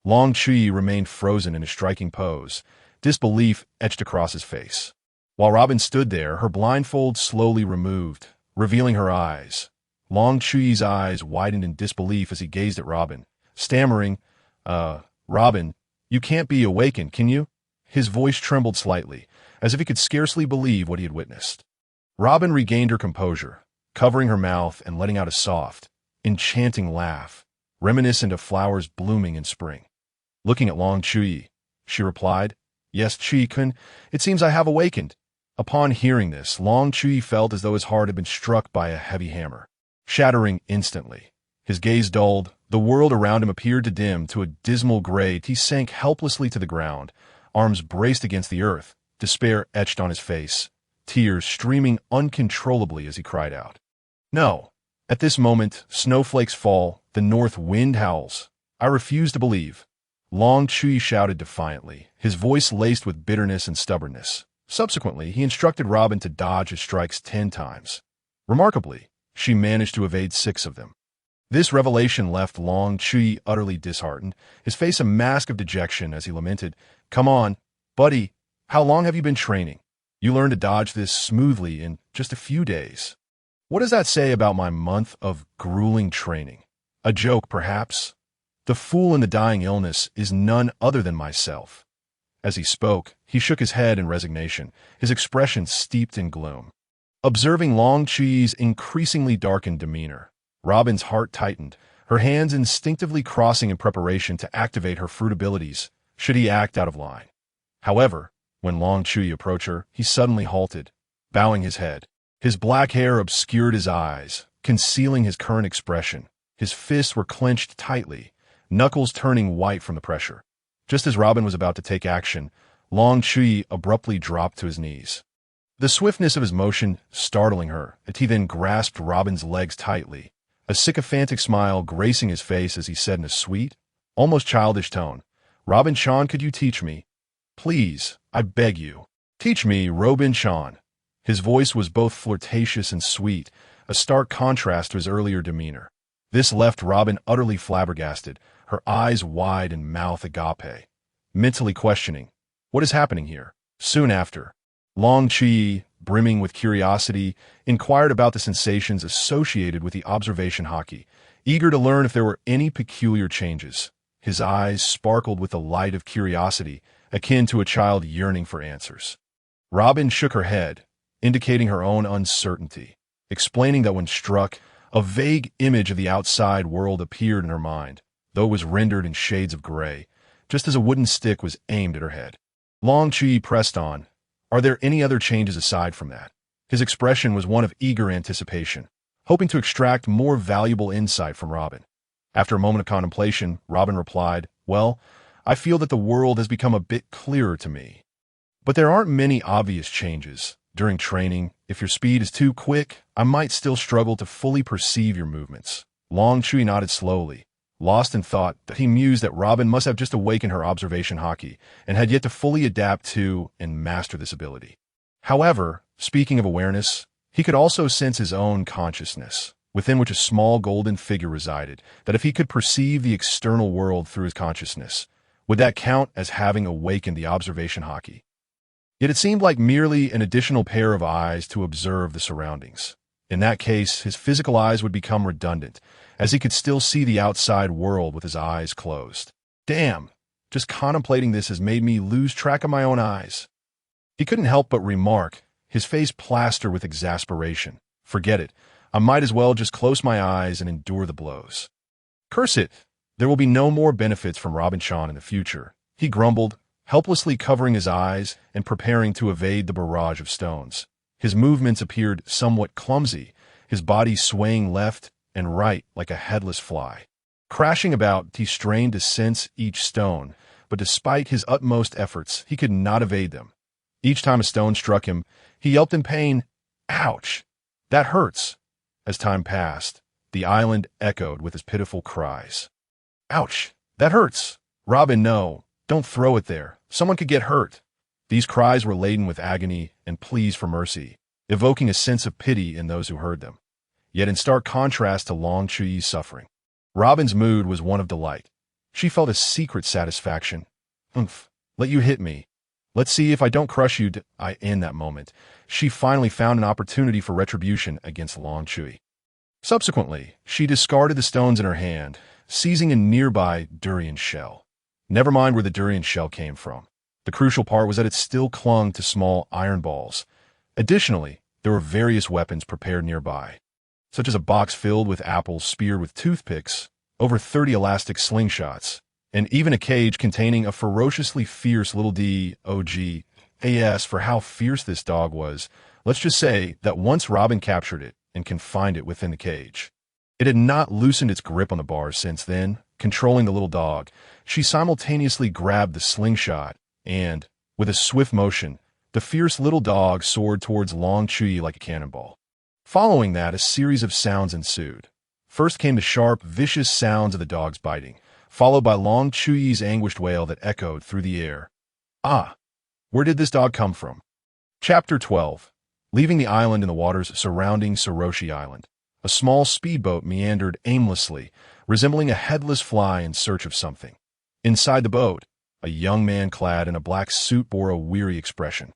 Long Chuyi remained frozen in a striking pose, disbelief etched across his face. While Robin stood there, her blindfold slowly removed, revealing her eyes. Long Chuyi's eyes widened in disbelief as he gazed at Robin, stammering, Robin, you can't be awakened, can you? His voice trembled slightly, as if he could scarcely believe what he had witnessed. Robin regained her composure, covering her mouth and letting out a soft, enchanting laugh, reminiscent of flowers blooming in spring. Looking at Long Chuyi, she replied, Yes, Chuyi-kun, it seems I have awakened. Upon hearing this, Long Chuyi felt as though his heart had been struck by a heavy hammer, shattering instantly. His gaze dulled, the world around him appeared to dim to a dismal gray. He sank helplessly to the ground, arms braced against the earth, despair etched on his face, tears streaming uncontrollably as he cried out. No. At this moment, snowflakes fall, the north wind howls. I refuse to believe. Long Chuyi shouted defiantly, his voice laced with bitterness and stubbornness. Subsequently, he instructed Robin to dodge his strikes 10 times. Remarkably, she managed to evade 6 of them. This revelation left Long Chuyi utterly disheartened, his face a mask of dejection as he lamented, Come on, buddy, how long have you been training? You learned to dodge this smoothly in just a few days. What does that say about my month of grueling training? A joke, perhaps? The fool in the dying illness is none other than myself. As he spoke, he shook his head in resignation, his expression steeped in gloom. Observing Long Chuyi's increasingly darkened demeanor, Robin's heart tightened, her hands instinctively crossing in preparation to activate her fruit abilities, should he act out of line. However, when Long Chuyi approached her, he suddenly halted, bowing his head. His black hair obscured his eyes, concealing his current expression. His fists were clenched tightly, knuckles turning white from the pressure. Just as Robin was about to take action, Long Chuyi abruptly dropped to his knees. The swiftness of his motion startling her, as he then grasped Robin's legs tightly, a sycophantic smile gracing his face as he said in a sweet, almost childish tone, Robin-chan, could you teach me? Please, I beg you. Teach me, Robin-chan. His voice was both flirtatious and sweet, a stark contrast to his earlier demeanor. This left Robin utterly flabbergasted, her eyes wide and mouth agape, mentally questioning, what is happening here? Soon after, Long Chuyi, brimming with curiosity, inquired about the sensations associated with the observation haki, eager to learn if there were any peculiar changes. His eyes sparkled with the light of curiosity, akin to a child yearning for answers. Robin shook her head, indicating her own uncertainty, explaining that when struck, a vague image of the outside world appeared in her mind, though it was rendered in shades of gray, just as a wooden stick was aimed at her head. Long Chuyi pressed on, Are there any other changes aside from that? His expression was one of eager anticipation, hoping to extract more valuable insight from Robin. After a moment of contemplation, Robin replied, Well, I feel that the world has become a bit clearer to me. But there aren't many obvious changes. During training, if your speed is too quick, I might still struggle to fully perceive your movements. Long Chuyi nodded slowly, lost in thought that he mused that Robin must have just awakened her observation haki and had yet to fully adapt to and master this ability. However, speaking of awareness, he could also sense his own consciousness, within which a small golden figure resided, that if he could perceive the external world through his consciousness, would that count as having awakened the observation haki? Yet it seemed like merely an additional pair of eyes to observe the surroundings. In that case, his physical eyes would become redundant, as he could still see the outside world with his eyes closed. Damn, just contemplating this has made me lose track of my own eyes. He couldn't help but remark, his face plastered with exasperation. Forget it. I might as well just close my eyes and endure the blows. Curse it. There will be no more benefits from Robin-chan in the future, he grumbled, helplessly covering his eyes and preparing to evade the barrage of stones. His movements appeared somewhat clumsy, his body swaying left and right like a headless fly. Crashing about, he strained to sense each stone, but despite his utmost efforts, he could not evade them. Each time a stone struck him, he yelped in pain, "Ouch! That hurts!" As time passed, the island echoed with his pitiful cries. "Ouch! That hurts! Robin, no! Don't throw it there! Someone could get hurt!" These cries were laden with agony and pleas for mercy, evoking a sense of pity in those who heard them. Yet in stark contrast to Long Chuyi's suffering, Robin's mood was one of delight. She felt a secret satisfaction. "Oomph, let you hit me. Let's see if I don't crush you." In that moment, she finally found an opportunity for retribution against Long Chuyi. Subsequently, she discarded the stones in her hand, seizing a nearby durian shell. Never mind where the durian shell came from. The crucial part was that it still clung to small iron balls. Additionally, there were various weapons prepared nearby, such as a box filled with apples speared with toothpicks, over 30 elastic slingshots, and even a cage containing a ferociously fierce little dog. As for how fierce this dog was, let's just say that once Robin captured it and confined it within the cage, it had not loosened its grip on the bars since then. Controlling the little dog, she simultaneously grabbed the slingshot and, with a swift motion, the fierce little dog soared towards Long Chuyi like a cannonball. Following that, a series of sounds ensued. First came the sharp, vicious sounds of the dog's biting, followed by Long Chuyi's anguished wail that echoed through the air. Ah, where did this dog come from? Chapter 12. Leaving the island in the waters surrounding Soroshi Island, a small speedboat meandered aimlessly, resembling a headless fly in search of something. Inside the boat, a young man clad in a black suit bore a weary expression,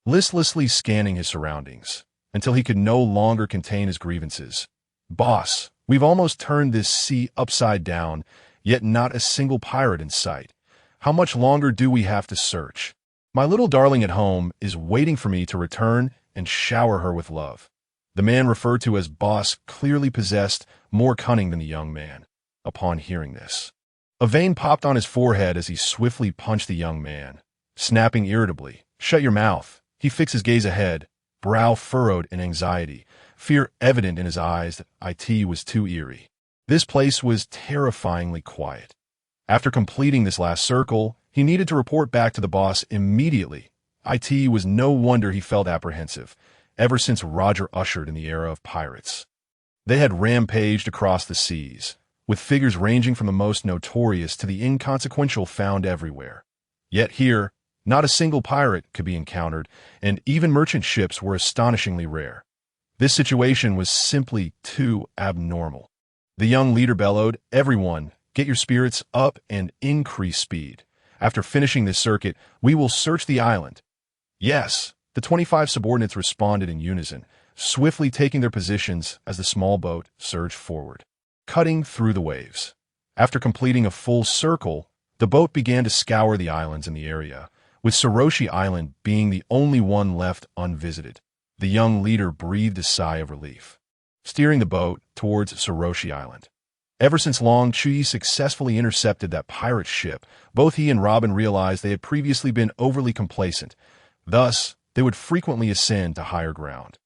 listlessly scanning his surroundings, until he could no longer contain his grievances. "Boss, we've almost turned this sea upside down, yet not a single pirate in sight. How much longer do we have to search? My little darling at home is waiting for me to return and shower her with love." The man referred to as Boss clearly possessed more cunning than the young man. Upon hearing this, a vein popped on his forehead as he swiftly punched the young man. Snapping irritably, "Shut your mouth." He fixed his gaze ahead, brow furrowed in anxiety, fear evident in his eyes that it was too eerie. This place was terrifyingly quiet. After completing this last circle, he needed to report back to the boss immediately. It was no wonder he felt apprehensive, ever since Roger ushered in the era of pirates. They had rampaged across the seas, with figures ranging from the most notorious to the inconsequential found everywhere. Yet here, not a single pirate could be encountered, and even merchant ships were astonishingly rare. This situation was simply too abnormal. The young leader bellowed, "Everyone, get your spirits up and increase speed. After finishing this circuit, we will search the island." "Yes," the 25 subordinates responded in unison, swiftly taking their positions as the small boat surged forward, cutting through the waves. After completing a full circle, the boat began to scour the islands in the area, with Soroshi Island being the only one left unvisited. The young leader breathed a sigh of relief, steering the boat towards Soroshi Island. Ever since Long Chuyi successfully intercepted that pirate ship, both he and Robin realized they had previously been overly complacent. Thus, they would frequently ascend to higher ground.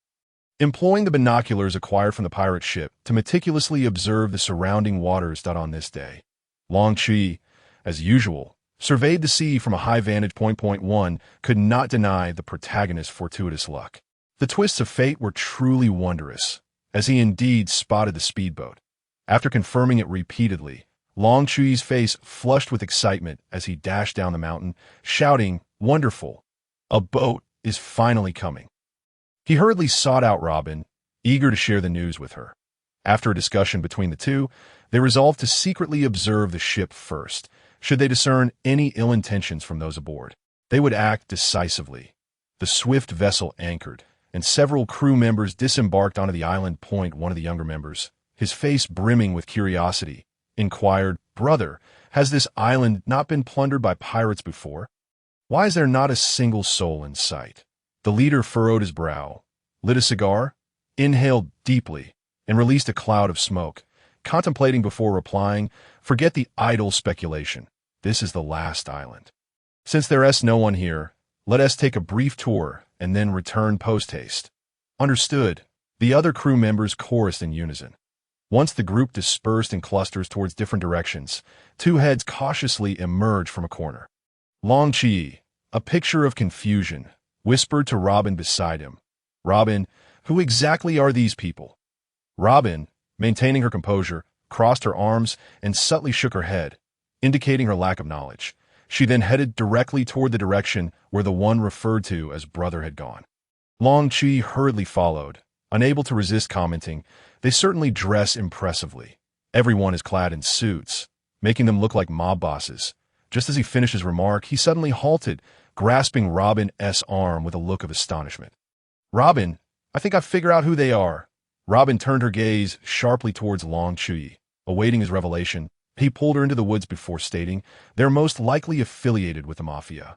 Employing the binoculars acquired from the pirate ship to meticulously observe the surrounding waters on this day, Long Chuyi, as usual, surveyed the sea from a high vantage point. One could not deny the protagonist's fortuitous luck. The twists of fate were truly wondrous, as he indeed spotted the speedboat. After confirming it repeatedly, Long Chuyi's face flushed with excitement as he dashed down the mountain, shouting, "Wonderful! A boat is finally coming." He hurriedly sought out Robin, eager to share the news with her. After a discussion between the two, they resolved to secretly observe the ship first. Should they discern any ill intentions from those aboard, they would act decisively. The swift vessel anchored, and several crew members disembarked onto the island. One of the younger members, his face brimming with curiosity, inquired, "Brother, has this island not been plundered by pirates before? Why is there not a single soul in sight?" The leader furrowed his brow, lit a cigar, inhaled deeply, and released a cloud of smoke, contemplating before replying, "Forget the idle speculation. This is the last island. Since there is no one here, let us take a brief tour and then return post-haste." "Understood," the other crew members chorused in unison. Once the group dispersed in clusters towards different directions, two heads cautiously emerged from a corner. Long Chuyi, a picture of confusion, whispered to Robin beside him. "Robin, who exactly are these people?" Robin, maintaining her composure, crossed her arms and subtly shook her head, indicating her lack of knowledge. She then headed directly toward the direction where the one referred to as brother had gone. Long Chuyi hurriedly followed, unable to resist commenting, "They certainly dress impressively. Everyone is clad in suits, making them look like mob bosses." Just as he finished his remark, he suddenly halted, grasping Robin's arm with a look of astonishment. "Robin, I think I figure out who they are." Robin turned her gaze sharply towards Long Chuyi. Awaiting his revelation, he pulled her into the woods before stating, "They're most likely affiliated with the Mafia."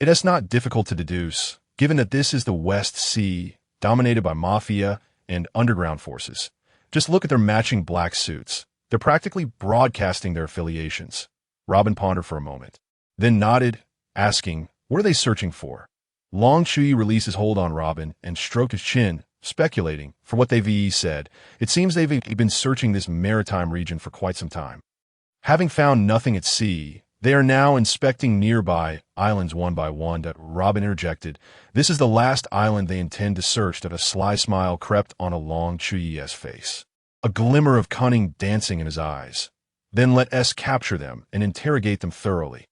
It is not difficult to deduce, given that this is the West Sea, dominated by Mafia and underground forces. Just look at their matching black suits. They're practically broadcasting their affiliations. Robin pondered for a moment, then nodded, asking, "What are they searching for?" Long Chuyi released his hold on Robin and stroked his chin, speculating. "For what they've said, it seems they've been searching this maritime region for quite some time. Having found nothing at sea, they are now inspecting nearby islands one by one." Robin interjected, "This is the last island they intend to search." A sly smile crept on a Long Chuyi's face, a glimmer of cunning dancing in his eyes. "Then let us capture them and interrogate them thoroughly.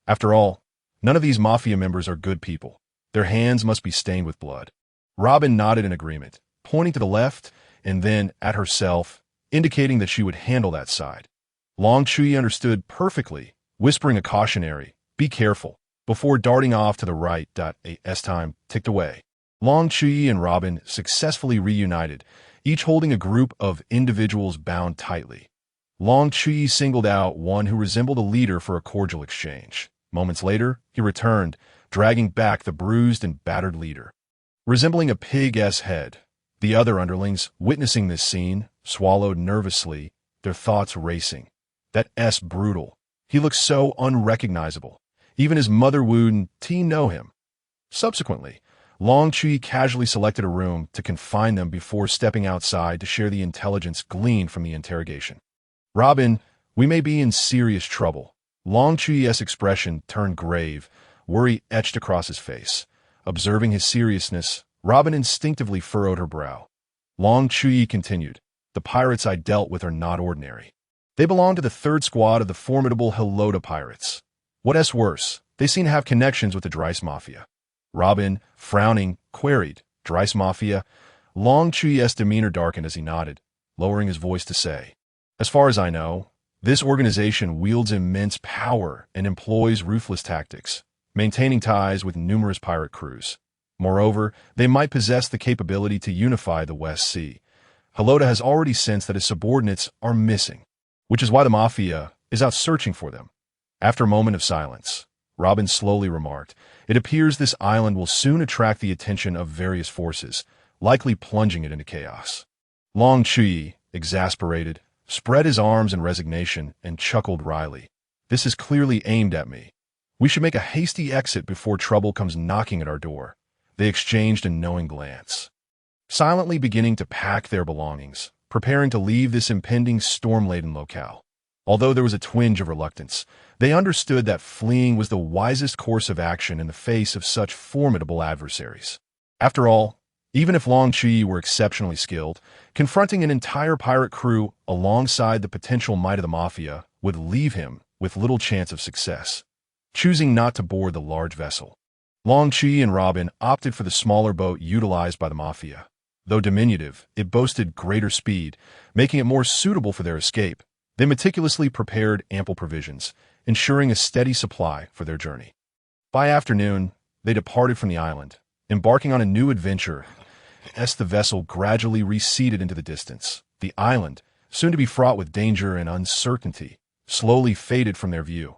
After all, none of these Mafia members are good people. Their hands must be stained with blood." Robin nodded in agreement, pointing to the left and then at herself, indicating that she would handle that side. Long Chuyi understood perfectly, whispering a cautionary, "Be careful," before darting off to the right. As time ticked away, Long Chuyi and Robin successfully reunited, each holding a group of individuals bound tightly. Long Chuyi singled out one who resembled a leader for a cordial exchange. Moments later, he returned, dragging back the bruised and battered leader, resembling a pig's head. The other underlings, witnessing this scene, swallowed nervously, their thoughts racing. "That's brutal. He looks so unrecognizable. Even his mother wouldn't know him." Subsequently, Long Chuyi casually selected a room to confine them before stepping outside to share the intelligence gleaned from the interrogation. "Robin, we may be in serious trouble." Long Chuyi's expression turned grave, worry etched across his face. Observing his seriousness, Robin instinctively furrowed her brow. Long Chuyi continued, "The pirates I dealt with are not ordinary. They belong to the third squad of the formidable Helota pirates. What's worse, they seem to have connections with the Dryce Mafia." Robin, frowning, queried, "Dryce Mafia?" Long Chuyi's demeanor darkened as he nodded, lowering his voice to say, "As far as I know, this organization wields immense power and employs ruthless tactics, maintaining ties with numerous pirate crews. Moreover, they might possess the capability to unify the West Sea. Helota has already sensed that his subordinates are missing, which is why the Mafia is out searching for them." After a moment of silence, Robin slowly remarked, "It appears this island will soon attract the attention of various forces, likely plunging it into chaos." Long Chuyi, exasperated, spread his arms in resignation and chuckled wryly. "This is clearly aimed at me. We should make a hasty exit before trouble comes knocking at our door." They exchanged a knowing glance, silently beginning to pack their belongings, preparing to leave this impending storm-laden locale. Although there was a twinge of reluctance, they understood that fleeing was the wisest course of action in the face of such formidable adversaries. After all, even if Long Chuyi were exceptionally skilled, confronting an entire pirate crew alongside the potential might of the Mafia would leave him with little chance of success. Choosing not to board the large vessel, Long Chuyi and Robin opted for the smaller boat utilized by the Mafia. Though diminutive, it boasted greater speed, making it more suitable for their escape. They meticulously prepared ample provisions, ensuring a steady supply for their journey. By afternoon, they departed from the island, embarking on a new adventure As the vessel gradually receded into the distance, the island, soon to be fraught with danger and uncertainty, slowly faded from their view.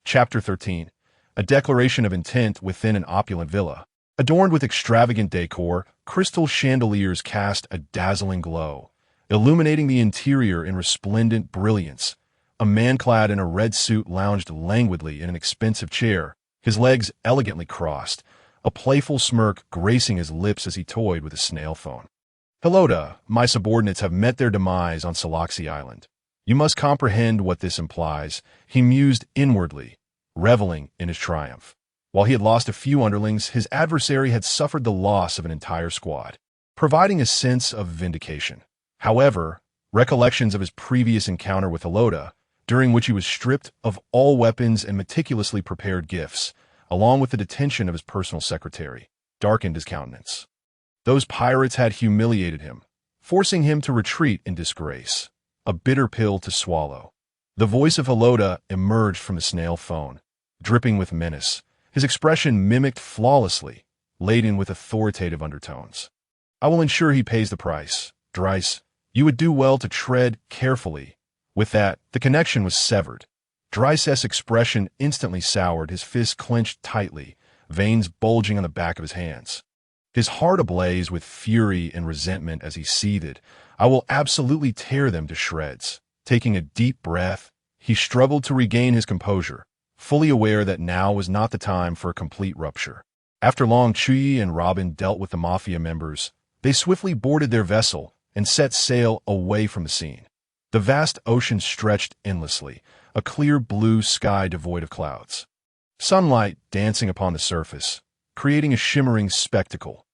Chapter 13. A declaration of intent within an opulent villa. Adorned with extravagant decor, crystal chandeliers cast a dazzling glow, illuminating the interior in resplendent brilliance. A man clad in a red suit lounged languidly in an expensive chair, his legs elegantly crossed, a playful smirk gracing his lips as he toyed with a snail phone. Helloda, my subordinates have met their demise on Saloxi Island. You must comprehend what this implies, he mused inwardly, reveling in his triumph. While he had lost a few underlings, his adversary had suffered the loss of an entire squad, providing a sense of vindication. However, recollections of his previous encounter with Helloda, during which he was stripped of all weapons and meticulously prepared gifts, along with the detention of his personal secretary, darkened his countenance. Those pirates had humiliated him, forcing him to retreat in disgrace, a bitter pill to swallow. The voice of Helloda emerged from the snail phone, dripping with menace, his expression mimicked flawlessly, laden with authoritative undertones. I will ensure he pays the price. Dryce, you would do well to tread carefully. With that, the connection was severed. Dryce's expression instantly soured, his fists clenched tightly, veins bulging on the back of his hands. His heart ablaze with fury and resentment as he seethed. I will absolutely tear them to shreds. Taking a deep breath, he struggled to regain his composure, fully aware that now was not the time for a complete rupture. After long, Chuyi and Robin dealt with the mafia members. They swiftly boarded their vessel and set sail away from the scene. The vast ocean stretched endlessly, a clear blue sky devoid of clouds. Sunlight dancing upon the surface, creating a shimmering spectacle.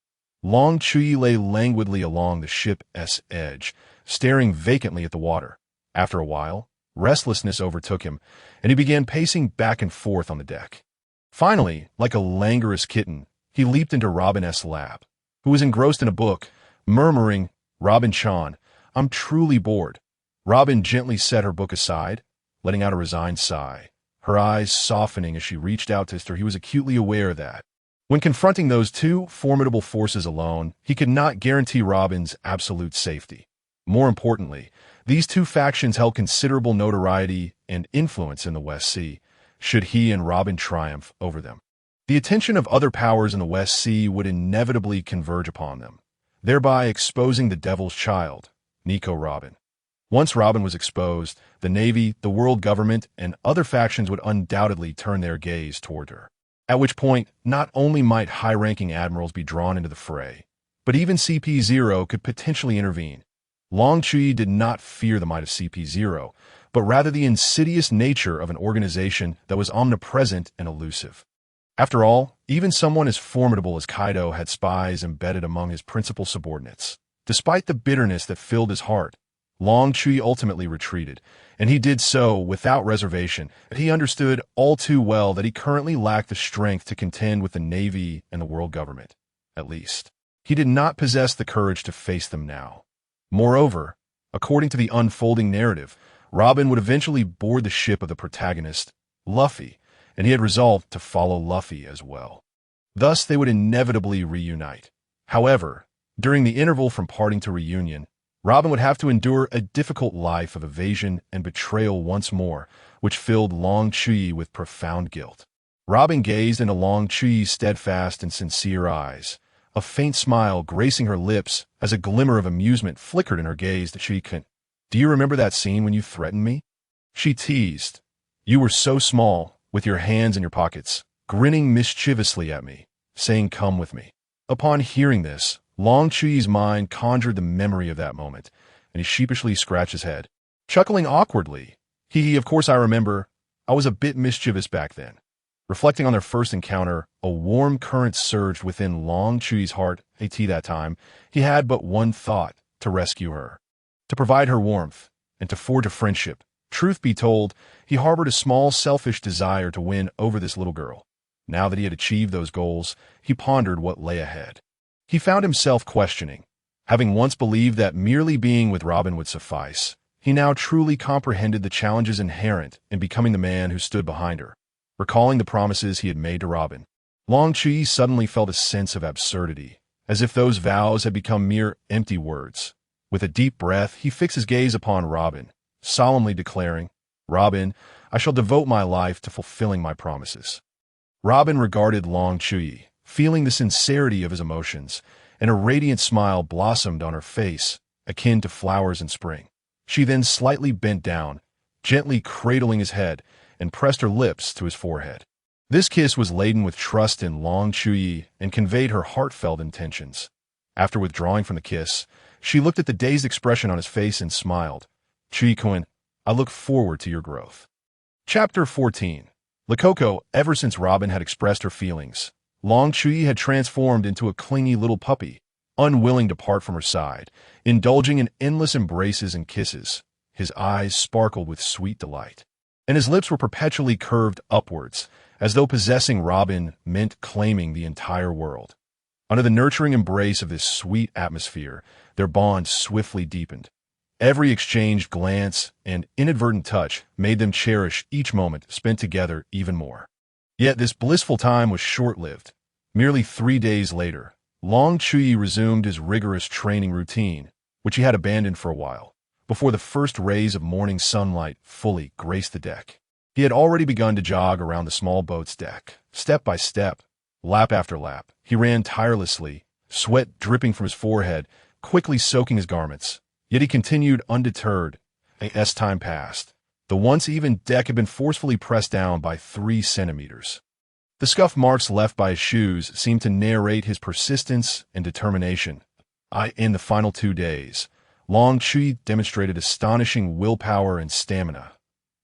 Long Chuyi lay languidly along the ship's edge, staring vacantly at the water. After a while, restlessness overtook him, and he began pacing back and forth on the deck. Finally, like a languorous kitten, he leaped into Robin's lap, who was engrossed in a book, murmuring, "Robin-chan, I'm truly bored." Robin gently set her book aside, letting out a resigned sigh, her eyes softening as she reached out to her. He was acutely aware that, when confronting those two formidable forces alone, he could not guarantee Robin's absolute safety. More importantly, these two factions held considerable notoriety and influence in the West Sea, should he and Robin triumph over them. The attention of other powers in the West Sea would inevitably converge upon them, thereby exposing the devil's child, Nico Robin. Once Robin was exposed, the Navy, the world government, and other factions would undoubtedly turn their gaze toward her. At which point, not only might high-ranking admirals be drawn into the fray, but even CP0 could potentially intervene. Long Chuyi did not fear the might of CP0, but rather the insidious nature of an organization that was omnipresent and elusive. After all, even someone as formidable as Kaido had spies embedded among his principal subordinates. Despite the bitterness that filled his heart, Long Chuyi ultimately retreated, and he did so without reservation. He understood all too well that he currently lacked the strength to contend with the Navy and the world government. At least, he did not possess the courage to face them now. Moreover, according to the unfolding narrative, Robin would eventually board the ship of the protagonist, Luffy, and he had resolved to follow Luffy as well. Thus, they would inevitably reunite. However, during the interval from parting to reunion, Robin would have to endure a difficult life of evasion and betrayal once more, which filled Long Chuyi with profound guilt. Robin gazed into Long Chuyi's steadfast and sincere eyes, a faint smile gracing her lips as a glimmer of amusement flickered in her gaze that she could. "Do you remember that scene when you threatened me?" she teased. "You were so small, with your hands in your pockets, grinning mischievously at me, saying, 'Come with me.'" Upon hearing this, Long Chuyi's mind conjured the memory of that moment, and he sheepishly scratched his head. Chuckling awkwardly, of course I remember, I was a bit mischievous back then. Reflecting on their first encounter, a warm current surged within Long Chuyi's heart. That time, he had but one thought: to rescue her, to provide her warmth, and to forge a friendship. Truth be told, he harbored a small selfish desire to win over this little girl. Now that he had achieved those goals, he pondered what lay ahead. He found himself questioning. Having once believed that merely being with Robin would suffice, he now truly comprehended the challenges inherent in becoming the man who stood behind her. Recalling the promises he had made to Robin, Long Chuyi suddenly felt a sense of absurdity, as if those vows had become mere empty words. With a deep breath, he fixed his gaze upon Robin, solemnly declaring, "Robin, I shall devote my life to fulfilling my promises." Robin regarded Long Chuyi, feeling the sincerity of his emotions, and a radiant smile blossomed on her face, akin to flowers in spring. She then slightly bent down, gently cradling his head, and pressed her lips to his forehead. This kiss was laden with trust in Long Chuyi and conveyed her heartfelt intentions. After withdrawing from the kiss, she looked at the dazed expression on his face and smiled. "Chuyi-kun, I look forward to your growth." Chapter 14. Lakoko, ever since Robin had expressed her feelings, Long Chuyi had transformed into a clingy little puppy, unwilling to part from her side, indulging in endless embraces and kisses. His eyes sparkled with sweet delight, and his lips were perpetually curved upwards, as though possessing Robin meant claiming the entire world. Under the nurturing embrace of this sweet atmosphere, their bond swiftly deepened. Every exchanged glance and inadvertent touch made them cherish each moment spent together even more. Yet this blissful time was short-lived. Merely 3 days later, Long Chuyi resumed his rigorous training routine, which he had abandoned for a while, before the first rays of morning sunlight fully graced the deck. He had already begun to jog around the small boat's deck. Step by step, lap after lap, he ran tirelessly, sweat dripping from his forehead, quickly soaking his garments. Yet he continued undeterred. As time passed, the once even deck had been forcefully pressed down by 3 centimeters. The scuff marks left by his shoes seemed to narrate his persistence and determination. In the final 2 days, Long Chuyi demonstrated astonishing willpower and stamina.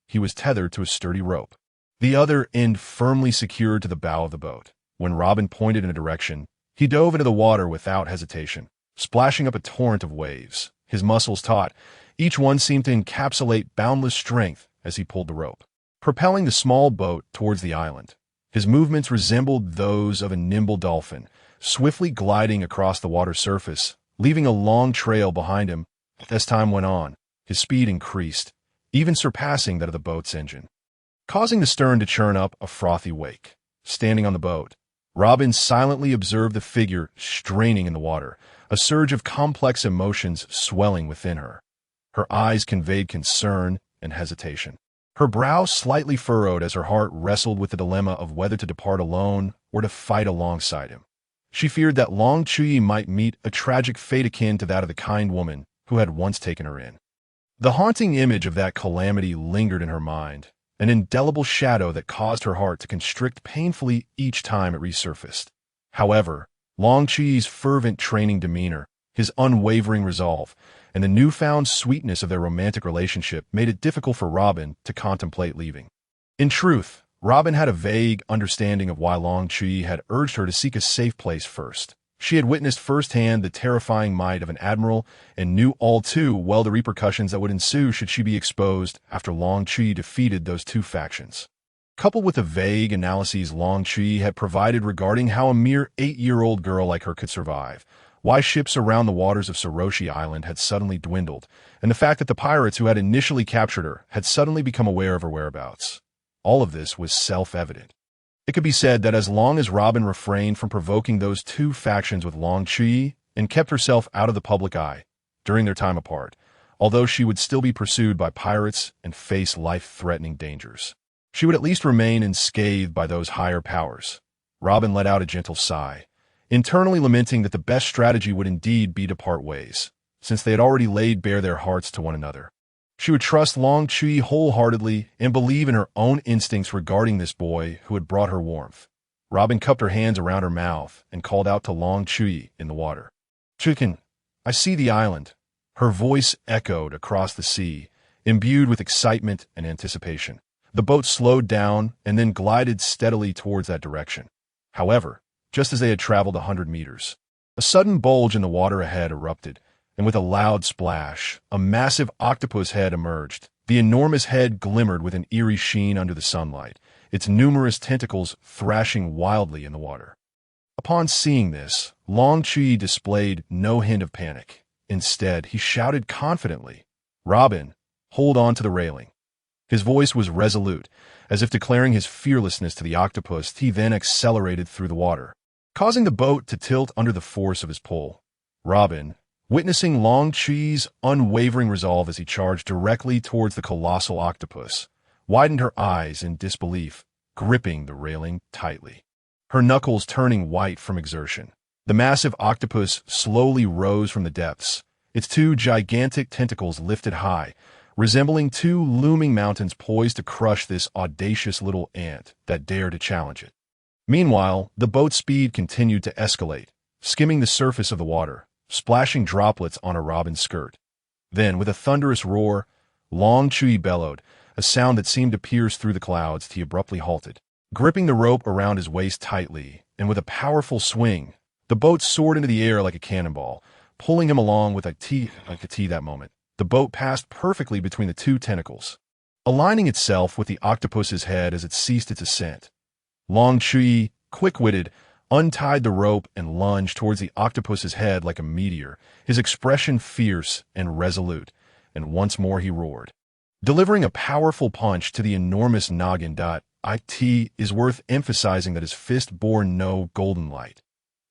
He was tethered to a sturdy rope, the other end firmly secured to the bow of the boat. When Robin pointed in a direction, he dove into the water without hesitation, splashing up a torrent of waves. His muscles taut, each one seemed to encapsulate boundless strength as he pulled the rope, propelling the small boat towards the island. His movements resembled those of a nimble dolphin, swiftly gliding across the water's surface, leaving a long trail behind him. As time went on, his speed increased, even surpassing that of the boat's engine, causing the stern to churn up a frothy wake. Standing on the boat, Robin silently observed the figure straining in the water, a surge of complex emotions swelling within her. Her eyes conveyed concern and hesitation. Her brow slightly furrowed as her heart wrestled with the dilemma of whether to depart alone or to fight alongside him. She feared that Long Chuyi might meet a tragic fate akin to that of the kind woman who had once taken her in. The haunting image of that calamity lingered in her mind, an indelible shadow that caused her heart to constrict painfully each time it resurfaced. However, Long Chuyi's fervent training demeanor, his unwavering resolve, and the newfound sweetness of their romantic relationship made it difficult for Robin to contemplate leaving. In truth, Robin had a vague understanding of why Long Chuyi had urged her to seek a safe place first. She had witnessed firsthand the terrifying might of an admiral and knew all too well the repercussions that would ensue should she be exposed after Long Chuyi defeated those 2 factions. Coupled with the vague analyses Long Chuyi had provided regarding how a mere 8-year-old girl like her could survive, why ships around the waters of Soroshi Island had suddenly dwindled, and the fact that the pirates who had initially captured her had suddenly become aware of her whereabouts. All of this was self-evident. It could be said that as long as Robin refrained from provoking those 2 factions with Long Chuyi and kept herself out of the public eye during their time apart, although she would still be pursued by pirates and face life-threatening dangers, she would at least remain unscathed by those higher powers. Robin let out a gentle sigh, internally lamenting that the best strategy would indeed be to part ways, since they had already laid bare their hearts to one another. She would trust Long Chuyi wholeheartedly and believe in her own instincts regarding this boy who had brought her warmth. Robin cupped her hands around her mouth and called out to Long Chuyi in the water. "Chuyi, I see the island." Her voice echoed across the sea, imbued with excitement and anticipation. The boat slowed down and then glided steadily towards that direction. However, just as they had traveled 100 meters, a sudden bulge in the water ahead erupted, and with a loud splash, a massive octopus head emerged. The enormous head glimmered with an eerie sheen under the sunlight, its numerous tentacles thrashing wildly in the water. Upon seeing this, Long Chuyi displayed no hint of panic. Instead, he shouted confidently, "Robin, hold on to the railing." His voice was resolute, as if declaring his fearlessness to the octopus. He then accelerated through the water, causing the boat to tilt under the force of his pull. Robin, witnessing Long Chuyi's unwavering resolve as he charged directly towards the colossal octopus, widened her eyes in disbelief, gripping the railing tightly. Her knuckles turning white from exertion. The massive octopus slowly rose from the depths, its two gigantic tentacles lifted high, resembling two looming mountains poised to crush this audacious little ant that dared to challenge it. Meanwhile, the boat's speed continued to escalate, skimming the surface of the water, splashing droplets on a Robin's skirt. Then, with a thunderous roar, Long Chuyi bellowed, a sound that seemed to pierce through the clouds. He abruptly halted. Gripping the rope around his waist tightly, and with a powerful swing, the boat soared into the air like a cannonball, pulling him along with a T that moment. The boat passed perfectly between the two tentacles, aligning itself with the octopus's head as it ceased its ascent. Long Chuyi, quick-witted, untied the rope and lunged towards the octopus's head like a meteor, his expression fierce and resolute, and once more he roared, delivering a powerful punch to the enormous noggin. It is worth emphasizing that his fist bore no golden light.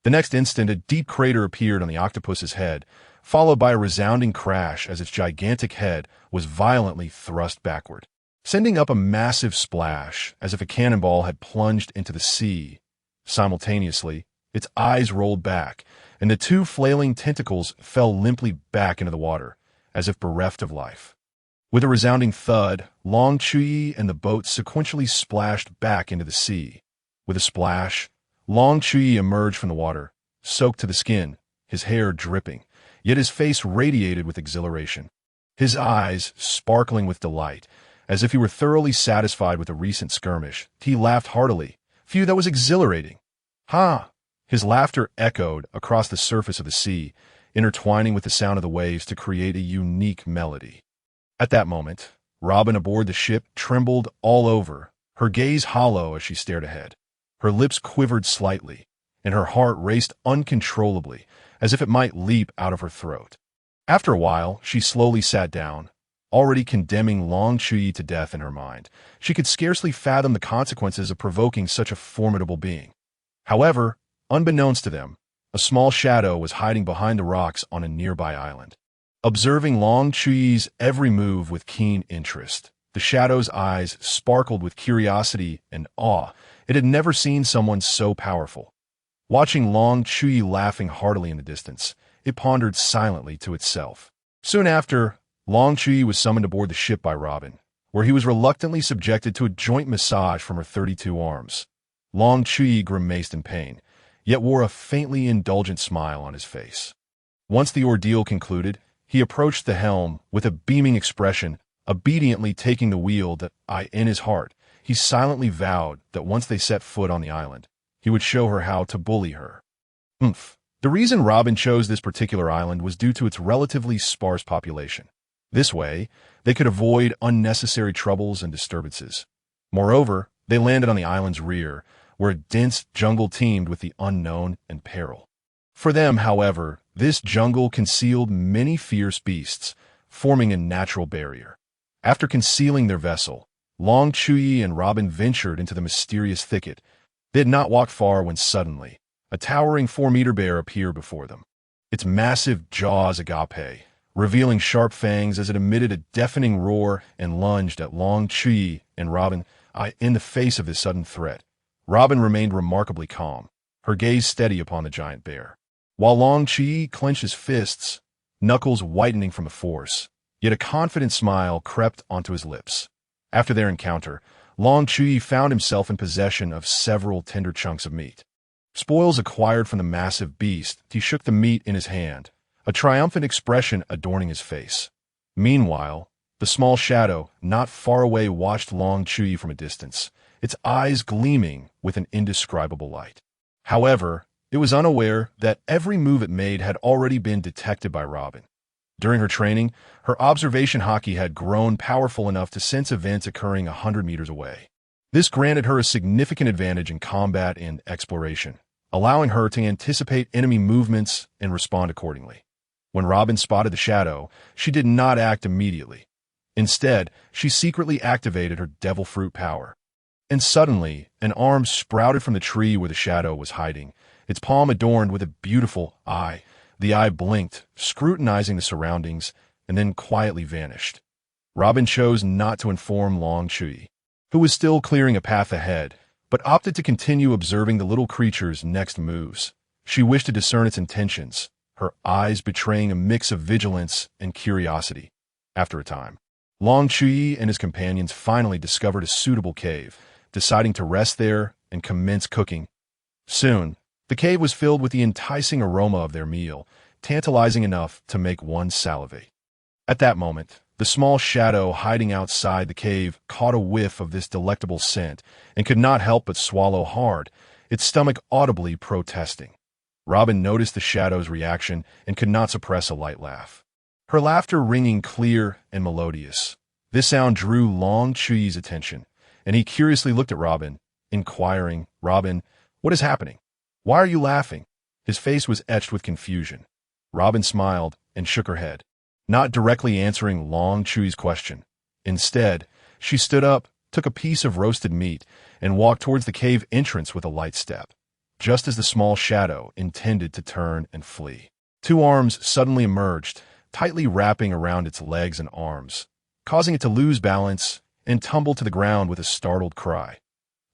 The next instant, a deep crater appeared on the octopus's head, followed by a resounding crash as its gigantic head was violently thrust backward, sending up a massive splash as if a cannonball had plunged into the sea. Simultaneously, its eyes rolled back, and the two flailing tentacles fell limply back into the water, as if bereft of life. With a resounding thud, Long Chuyi and the boat sequentially splashed back into the sea. With a splash, Long Chuyi emerged from the water, soaked to the skin, his hair dripping, yet his face radiated with exhilaration. His eyes sparkling with delight, as if he were thoroughly satisfied with the recent skirmish. He laughed heartily. Phew, that was exhilarating. Ha! His laughter echoed across the surface of the sea, intertwining with the sound of the waves to create a unique melody. At that moment, Robin aboard the ship trembled all over, her gaze hollow as she stared ahead. Her lips quivered slightly, and her heart raced uncontrollably, as if it might leap out of her throat. After a while, she slowly sat down, already condemning Long Chuyi to death in her mind. She could scarcely fathom the consequences of provoking such a formidable being. However, unbeknownst to them, a small shadow was hiding behind the rocks on a nearby island. Observing Long Chuyi's every move with keen interest, the shadow's eyes sparkled with curiosity and awe. It had never seen someone so powerful. Watching Long Chuyi laughing heartily in the distance, it pondered silently to itself. Soon after, Long Chuyi was summoned aboard the ship by Robin, where he was reluctantly subjected to a joint massage from her 32 arms. Long Chuyi grimaced in pain, yet wore a faintly indulgent smile on his face. Once the ordeal concluded, he approached the helm with a beaming expression, obediently taking the wheel. In his heart, he silently vowed that once they set foot on the island, he would show her how to bully her. The reason Robin chose this particular island was due to its relatively sparse population. This way, they could avoid unnecessary troubles and disturbances. Moreover, they landed on the island's rear, where a dense jungle teemed with the unknown and peril. For them, however, this jungle concealed many fierce beasts, forming a natural barrier. After concealing their vessel, Long Chuyi and Robin ventured into the mysterious thicket. They had not walked far when suddenly, a towering 4-meter bear appeared before them. Its massive jaws agape, revealing sharp fangs as it emitted a deafening roar and lunged at Long Chuyi and Robin. In the face of this sudden threat, Robin remained remarkably calm, her gaze steady upon the giant bear, while Long Chuyi clenched his fists, knuckles whitening from the force, yet a confident smile crept onto his lips. After their encounter, Long Chuyi found himself in possession of several tender chunks of meat. Spoils acquired from the massive beast, he shook the meat in his hand, a triumphant expression adorning his face. Meanwhile, the small shadow not far away watched Long Chuyi from a distance, its eyes gleaming with an indescribable light. However, it was unaware that every move it made had already been detected by Robin. During her training, her observation haki had grown powerful enough to sense events occurring 100 meters away. This granted her a significant advantage in combat and exploration, allowing her to anticipate enemy movements and respond accordingly. When Robin spotted the shadow, she did not act immediately. Instead, she secretly activated her devil fruit power. And suddenly, an arm sprouted from the tree where the shadow was hiding, its palm adorned with a beautiful eye. The eye blinked, scrutinizing the surroundings, and then quietly vanished. Robin chose not to inform Long Chuyi, who was still clearing a path ahead, but opted to continue observing the little creature's next moves. She wished to discern its intentions, her eyes betraying a mix of vigilance and curiosity. After a time, Long Chuyi and his companions finally discovered a suitable cave, deciding to rest there and commence cooking. Soon, the cave was filled with the enticing aroma of their meal, tantalizing enough to make one salivate. At that moment, the small shadow hiding outside the cave caught a whiff of this delectable scent and could not help but swallow hard, its stomach audibly protesting. Robin noticed the shadow's reaction and could not suppress a light laugh, her laughter ringing clear and melodious. This sound drew Long Chuyi's attention, and he curiously looked at Robin, inquiring, "Robin, what is happening? Why are you laughing?" His face was etched with confusion. Robin smiled and shook her head, not directly answering Long Chuyi's question. Instead, she stood up, took a piece of roasted meat, and walked towards the cave entrance with a light step, just as the small shadow intended to turn and flee. Two arms suddenly emerged, tightly wrapping around its legs and arms, causing it to lose balance and tumble to the ground with a startled cry.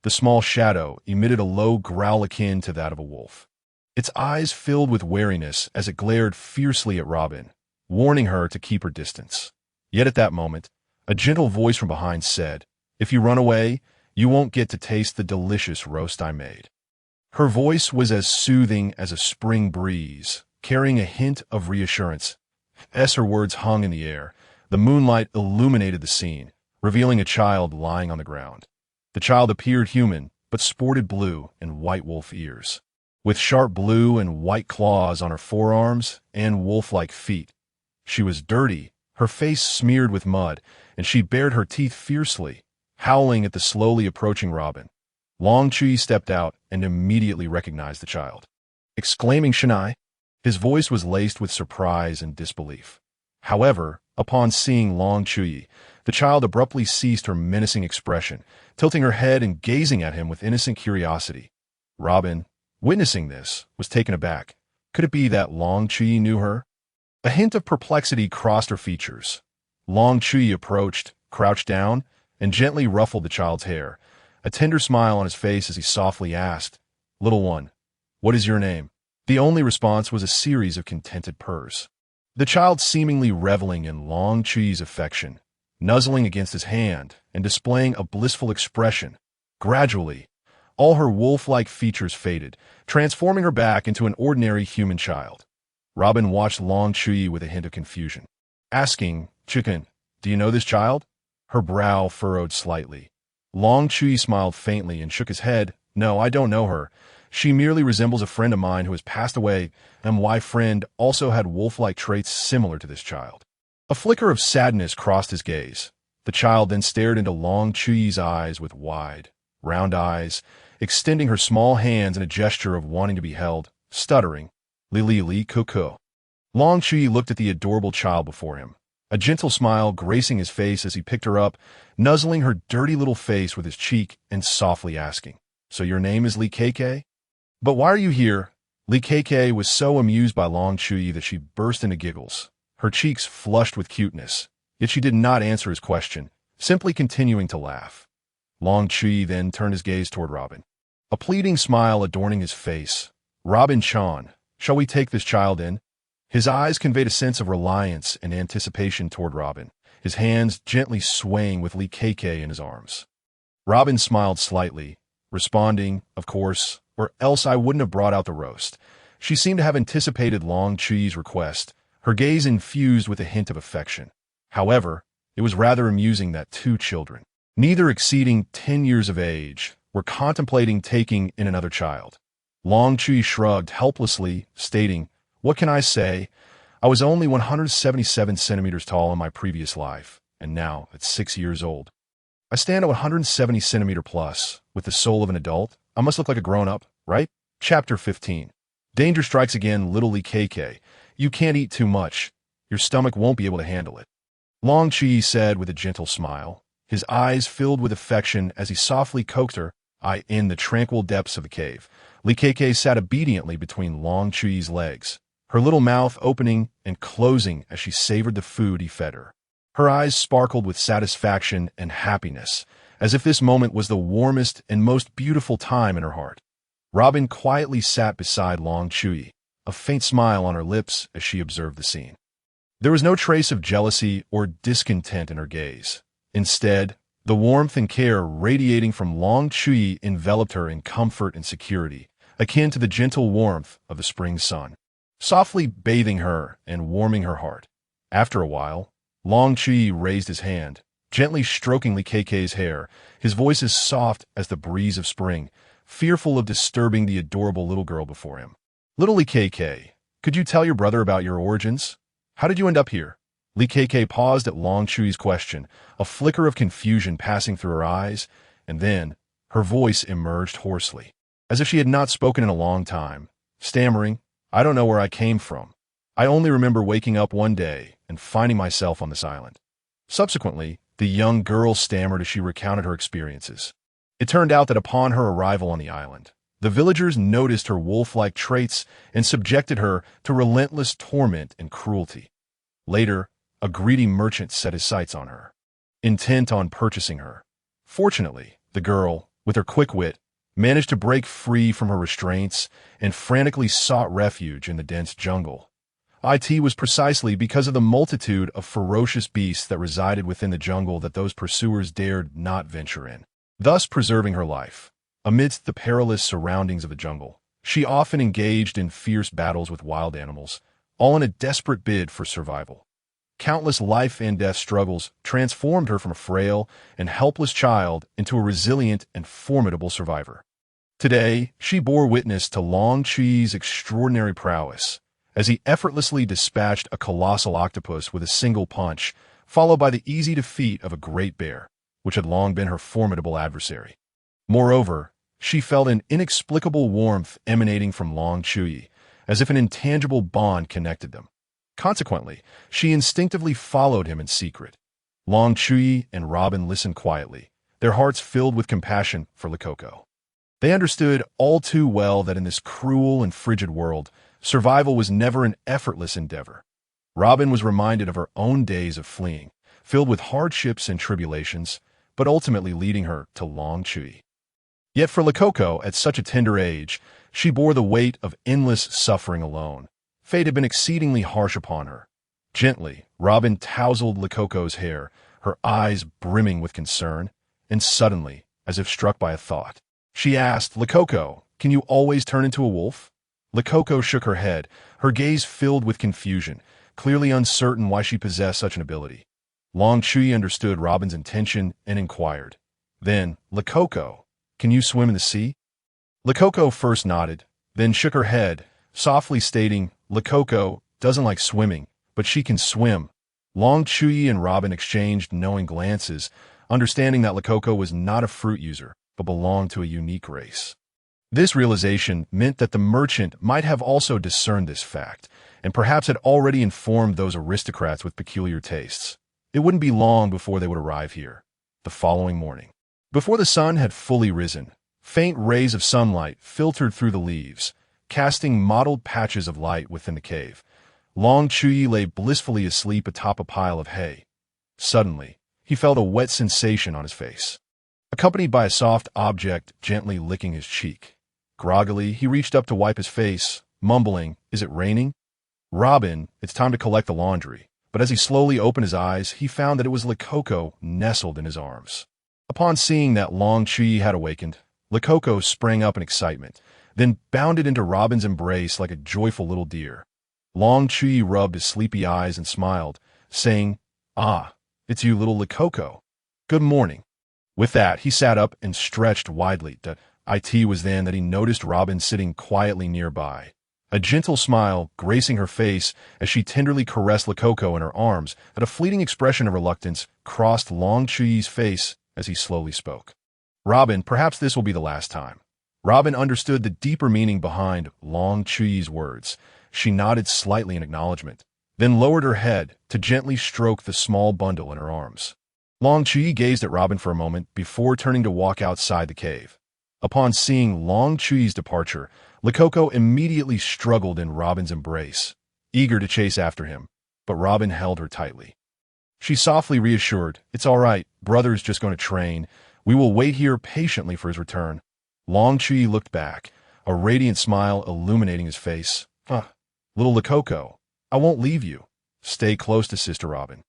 The small shadow emitted a low growl akin to that of a wolf. Its eyes filled with wariness as it glared fiercely at Robin, warning her to keep her distance. Yet at that moment, a gentle voice from behind said, "If you run away, you won't get to taste the delicious roast I made." Her voice was as soothing as a spring breeze, carrying a hint of reassurance. As her words hung in the air, the moonlight illuminated the scene, revealing a child lying on the ground. The child appeared human, but sported blue and white wolf ears, with sharp blue and white claws on her forearms and wolf-like feet. She was dirty, her face smeared with mud, and she bared her teeth fiercely, howling at the slowly approaching Robin. Long Chuyi stepped out and immediately recognized the child, exclaiming, "Shinai!" His voice was laced with surprise and disbelief. However, upon seeing Long Chuyi, the child abruptly ceased her menacing expression, tilting her head and gazing at him with innocent curiosity. Robin, witnessing this, was taken aback. Could it be that Long Chuyi knew her? A hint of perplexity crossed her features. Long Chuyi approached, crouched down, and gently ruffled the child's hair, a tender smile on his face as he softly asked, "Little one, what is your name?" The only response was a series of contented purrs. The child seemingly reveling in Long Chuyi's affection, nuzzling against his hand and displaying a blissful expression. Gradually, all her wolf-like features faded, transforming her back into an ordinary human child. Robin watched Long Chuyi with a hint of confusion, asking, "Chicken, do you know this child?" Her brow furrowed slightly. Long Chuyi smiled faintly and shook his head. "No, I don't know her. She merely resembles a friend of mine who has passed away, and my friend also had wolf-like traits similar to this child." A flicker of sadness crossed his gaze. The child then stared into Long Chuyi's eyes with wide, round eyes, extending her small hands in a gesture of wanting to be held, stuttering, "Li li li kuku." Long Chuyi looked at the adorable child before him, a gentle smile gracing his face as he picked her up, nuzzling her dirty little face with his cheek and softly asking, "So your name is Li Keke? But why are you here?" Li Keke was so amused by Long Chuyi that she burst into giggles, her cheeks flushed with cuteness, yet she did not answer his question, simply continuing to laugh. Long Chuyi then turned his gaze toward Robin, a pleading smile adorning his face. "Robin-chan, shall we take this child in?" His eyes conveyed a sense of reliance and anticipation toward Robin, his hands gently swaying with Li Keke in his arms. Robin smiled slightly, responding, "Of course, or else I wouldn't have brought out the roast." She seemed to have anticipated Long Chuyi's request, her gaze infused with a hint of affection. However, it was rather amusing that two children, neither exceeding 10 years of age, were contemplating taking in another child. Long Chuyi shrugged helplessly, stating, "What can I say? I was only 177 centimeters tall in my previous life, and now, at 6 years old, I stand at 170 centimeter plus, with the soul of an adult. I must look like a grown-up, right?" Chapter 15. Danger strikes again, little Li Keke. You can't eat too much. Your stomach won't be able to handle it. Long Chuyi said with a gentle smile, his eyes filled with affection as he softly coaxed her in the tranquil depths of the cave. Likeke sat obediently between Long Chuyi's legs, her little mouth opening and closing as she savored the food he fed her. Her eyes sparkled with satisfaction and happiness, as if this moment was the warmest and most beautiful time in her heart. Robin quietly sat beside Long Chuyi, a faint smile on her lips as she observed the scene. There was no trace of jealousy or discontent in her gaze. Instead, the warmth and care radiating from Long Chuyi enveloped her in comfort and security, akin to the gentle warmth of the spring sun, softly bathing her and warming her heart. After a while, Long Chuyi raised his hand, gently stroking Likeke's hair, his voice as soft as the breeze of spring, fearful of disturbing the adorable little girl before him. "Little Likeke, could you tell your brother about your origins? How did you end up here?" Likeke paused at Long Chuyi's question, a flicker of confusion passing through her eyes, and then her voice emerged hoarsely, as if she had not spoken in a long time, stammering, "I don't know where I came from. I only remember waking up one day and finding myself on this island." Subsequently, the young girl stammered as she recounted her experiences. It turned out that upon her arrival on the island, the villagers noticed her wolf-like traits and subjected her to relentless torment and cruelty. Later, a greedy merchant set his sights on her, intent on purchasing her. Fortunately, the girl, with her quick wit, managed to break free from her restraints and frantically sought refuge in the dense jungle. It was precisely because of the multitude of ferocious beasts that resided within the jungle that those pursuers dared not venture in, thus preserving her life. Amidst the perilous surroundings of the jungle, she often engaged in fierce battles with wild animals, all in a desperate bid for survival. Countless life and death struggles transformed her from a frail and helpless child into a resilient and formidable survivor. Today, she bore witness to Long Chuyi's extraordinary prowess, as he effortlessly dispatched a colossal octopus with a single punch, followed by the easy defeat of a great bear, which had long been her formidable adversary. Moreover, she felt an inexplicable warmth emanating from Long Chuyi, as if an intangible bond connected them. Consequently, she instinctively followed him in secret. Long Chuyi and Robin listened quietly, their hearts filled with compassion for Likoko. They understood all too well that in this cruel and frigid world, survival was never an effortless endeavor. Robin was reminded of her own days of fleeing, filled with hardships and tribulations, but ultimately leading her to Long Chuyi. Yet for Likoko, at such a tender age, she bore the weight of endless suffering alone. Fate had been exceedingly harsh upon her. Gently, Robin tousled Likoko's hair, her eyes brimming with concern, and suddenly, as if struck by a thought, she asked, "Likoko, can you always turn into a wolf?" Likoko shook her head, her gaze filled with confusion, clearly uncertain why she possessed such an ability. Long Chuyi understood Robin's intention and inquired, "Then, Likoko, can you swim in the sea?" Likoko first nodded, then shook her head, softly stating, "Likoko doesn't like swimming, but she can swim." Long Chuyi and Robin exchanged knowing glances, understanding that Likoko was not a fruit user, but belonged to a unique race. This realization meant that the merchant might have also discerned this fact, and perhaps had already informed those aristocrats with peculiar tastes. It wouldn't be long before they would arrive here, the following morning. Before the sun had fully risen, faint rays of sunlight filtered through the leaves, casting mottled patches of light within the cave. Long Chuyi lay blissfully asleep atop a pile of hay. Suddenly, he felt a wet sensation on his face, accompanied by a soft object gently licking his cheek. Groggily, he reached up to wipe his face, mumbling, "Is it raining?" "Robin, it's time to collect the laundry." But as he slowly opened his eyes, he found that it was Likoko nestled in his arms. Upon seeing that Long Chuyi had awakened, Likoko sprang up in excitement, then bounded into Robin's embrace like a joyful little deer. Long Chuyi rubbed his sleepy eyes and smiled, saying, "Ah, it's you, little Likoko. Good morning." With that, he sat up and stretched widely. It was then that he noticed Robin sitting quietly nearby, a gentle smile gracing her face as she tenderly caressed Likoko in her arms. That a fleeting expression of reluctance crossed Long Chuyi's face as he slowly spoke. "Robin, perhaps this will be the last time." Robin understood the deeper meaning behind Long Chuyi's words. She nodded slightly in acknowledgement, then lowered her head to gently stroke the small bundle in her arms. Long Chuyi gazed at Robin for a moment before turning to walk outside the cave. Upon seeing Long Chuyi's departure, Likoko immediately struggled in Robin's embrace, eager to chase after him, but Robin held her tightly. She softly reassured, "It's all right, brother's just going to train. We will wait here patiently for his return." Long Chuyi looked back, a radiant smile illuminating his face. Little Likoko, I won't leave you. Stay close to Sister Robin."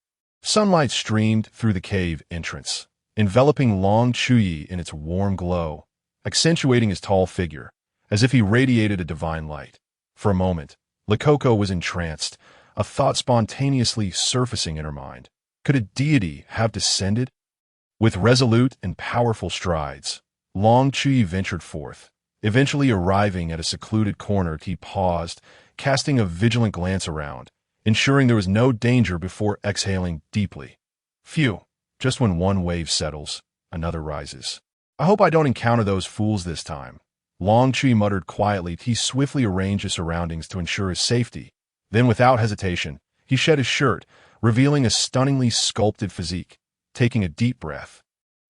Sunlight streamed through the cave entrance, enveloping Long Chuyi in its warm glow, accentuating his tall figure, as if he radiated a divine light. For a moment, Likoko was entranced, a thought spontaneously surfacing in her mind. Could a deity have descended? With resolute and powerful strides, Long Chuyi ventured forth. Eventually arriving at a secluded corner, he paused, casting a vigilant glance around, ensuring there was no danger before exhaling deeply. Phew, just when one wave settles, another rises. I hope I don't encounter those fools this time. Long Chuyi muttered quietly. He swiftly arranged his surroundings to ensure his safety. Then, without hesitation, he shed his shirt, revealing a stunningly sculpted physique. Taking a deep breath,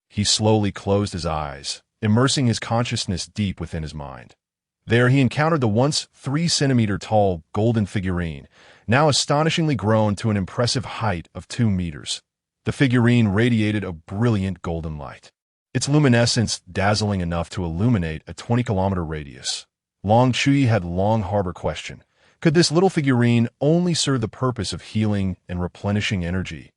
he slowly closed his eyes, immersing his consciousness deep within his mind. There he encountered the once 3-centimeter tall golden figurine, now astonishingly grown to an impressive height of 2 meters. The figurine radiated a brilliant golden light, its luminescence dazzling enough to illuminate a 20-kilometer radius. Long Chuyi had long harbored question. Could this little figurine only serve the purpose of healing and replenishing energy?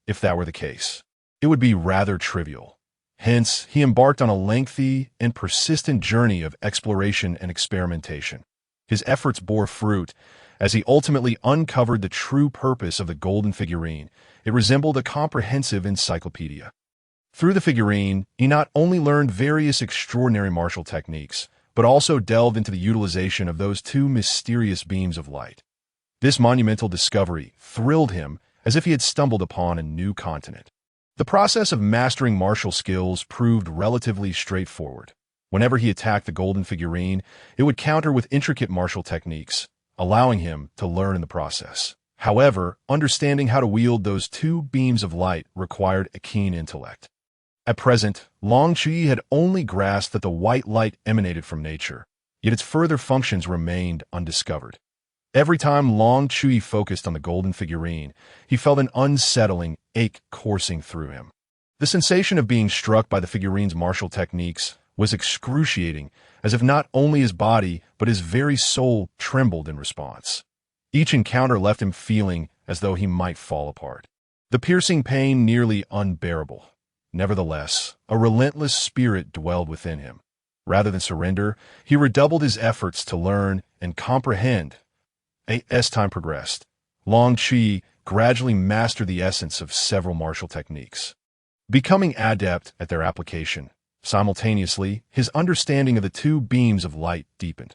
If that were the case, it would be rather trivial. Hence, he embarked on a lengthy and persistent journey of exploration and experimentation. His efforts bore fruit as he ultimately uncovered the true purpose of the golden figurine. It resembled a comprehensive encyclopedia. Through the figurine, he not only learned various extraordinary martial techniques, but also delved into the utilization of those 2 mysterious beams of light. This monumental discovery thrilled him as if he had stumbled upon a new continent. The process of mastering martial skills proved relatively straightforward. Whenever he attacked the golden figurine, it would counter with intricate martial techniques, allowing him to learn in the process. However, understanding how to wield those 2 beams of light required a keen intellect. At present, Long Chuyi had only grasped that the white light emanated from nature, yet its further functions remained undiscovered. Every time Long Chuyi focused on the golden figurine, he felt an unsettling ache coursing through him. The sensation of being struck by the figurine's martial techniques was excruciating, as if not only his body, but his very soul trembled in response. Each encounter left him feeling as though he might fall apart, the piercing pain nearly unbearable. Nevertheless, a relentless spirit dwelled within him. Rather than surrender, he redoubled his efforts to learn and comprehend. As time progressed, Long Chuyi gradually mastered the essence of several martial techniques, becoming adept at their application. Simultaneously, his understanding of the 2 beams of light deepened.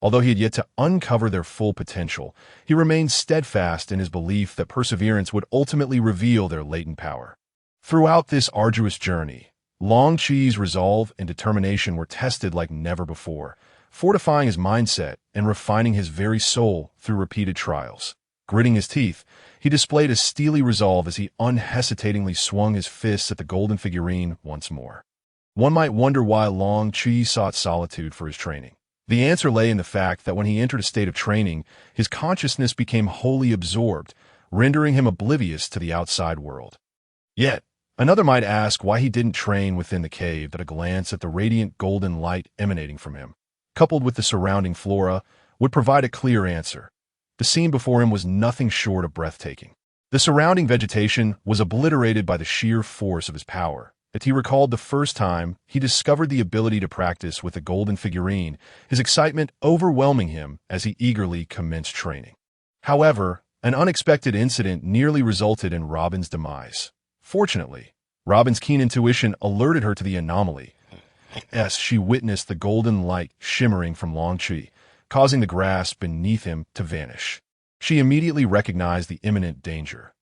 Although he had yet to uncover their full potential, he remained steadfast in his belief that perseverance would ultimately reveal their latent power. Throughout this arduous journey, Long Chuyi's resolve and determination were tested like never before, fortifying his mindset and refining his very soul through repeated trials. Gritting his teeth, he displayed a steely resolve as he unhesitatingly swung his fists at the golden figurine once more. One might wonder why Long Chuyi sought solitude for his training. The answer lay in the fact that when he entered a state of training, his consciousness became wholly absorbed, rendering him oblivious to the outside world. Yet, another might ask why he didn't train within the cave. That a glance at the radiant golden light emanating from him, coupled with the surrounding flora, would provide a clear answer. The scene before him was nothing short of breathtaking. The surrounding vegetation was obliterated by the sheer force of his power. As he recalled the first time he discovered the ability to practice with the golden figurine, his excitement overwhelming him as he eagerly commenced training. However, an unexpected incident nearly resulted in Robin's demise. Fortunately, Robin's keen intuition alerted her to the anomaly as she witnessed the golden light shimmering from Long Chuyi, causing the grass beneath him to vanish. She immediately recognized the imminent danger.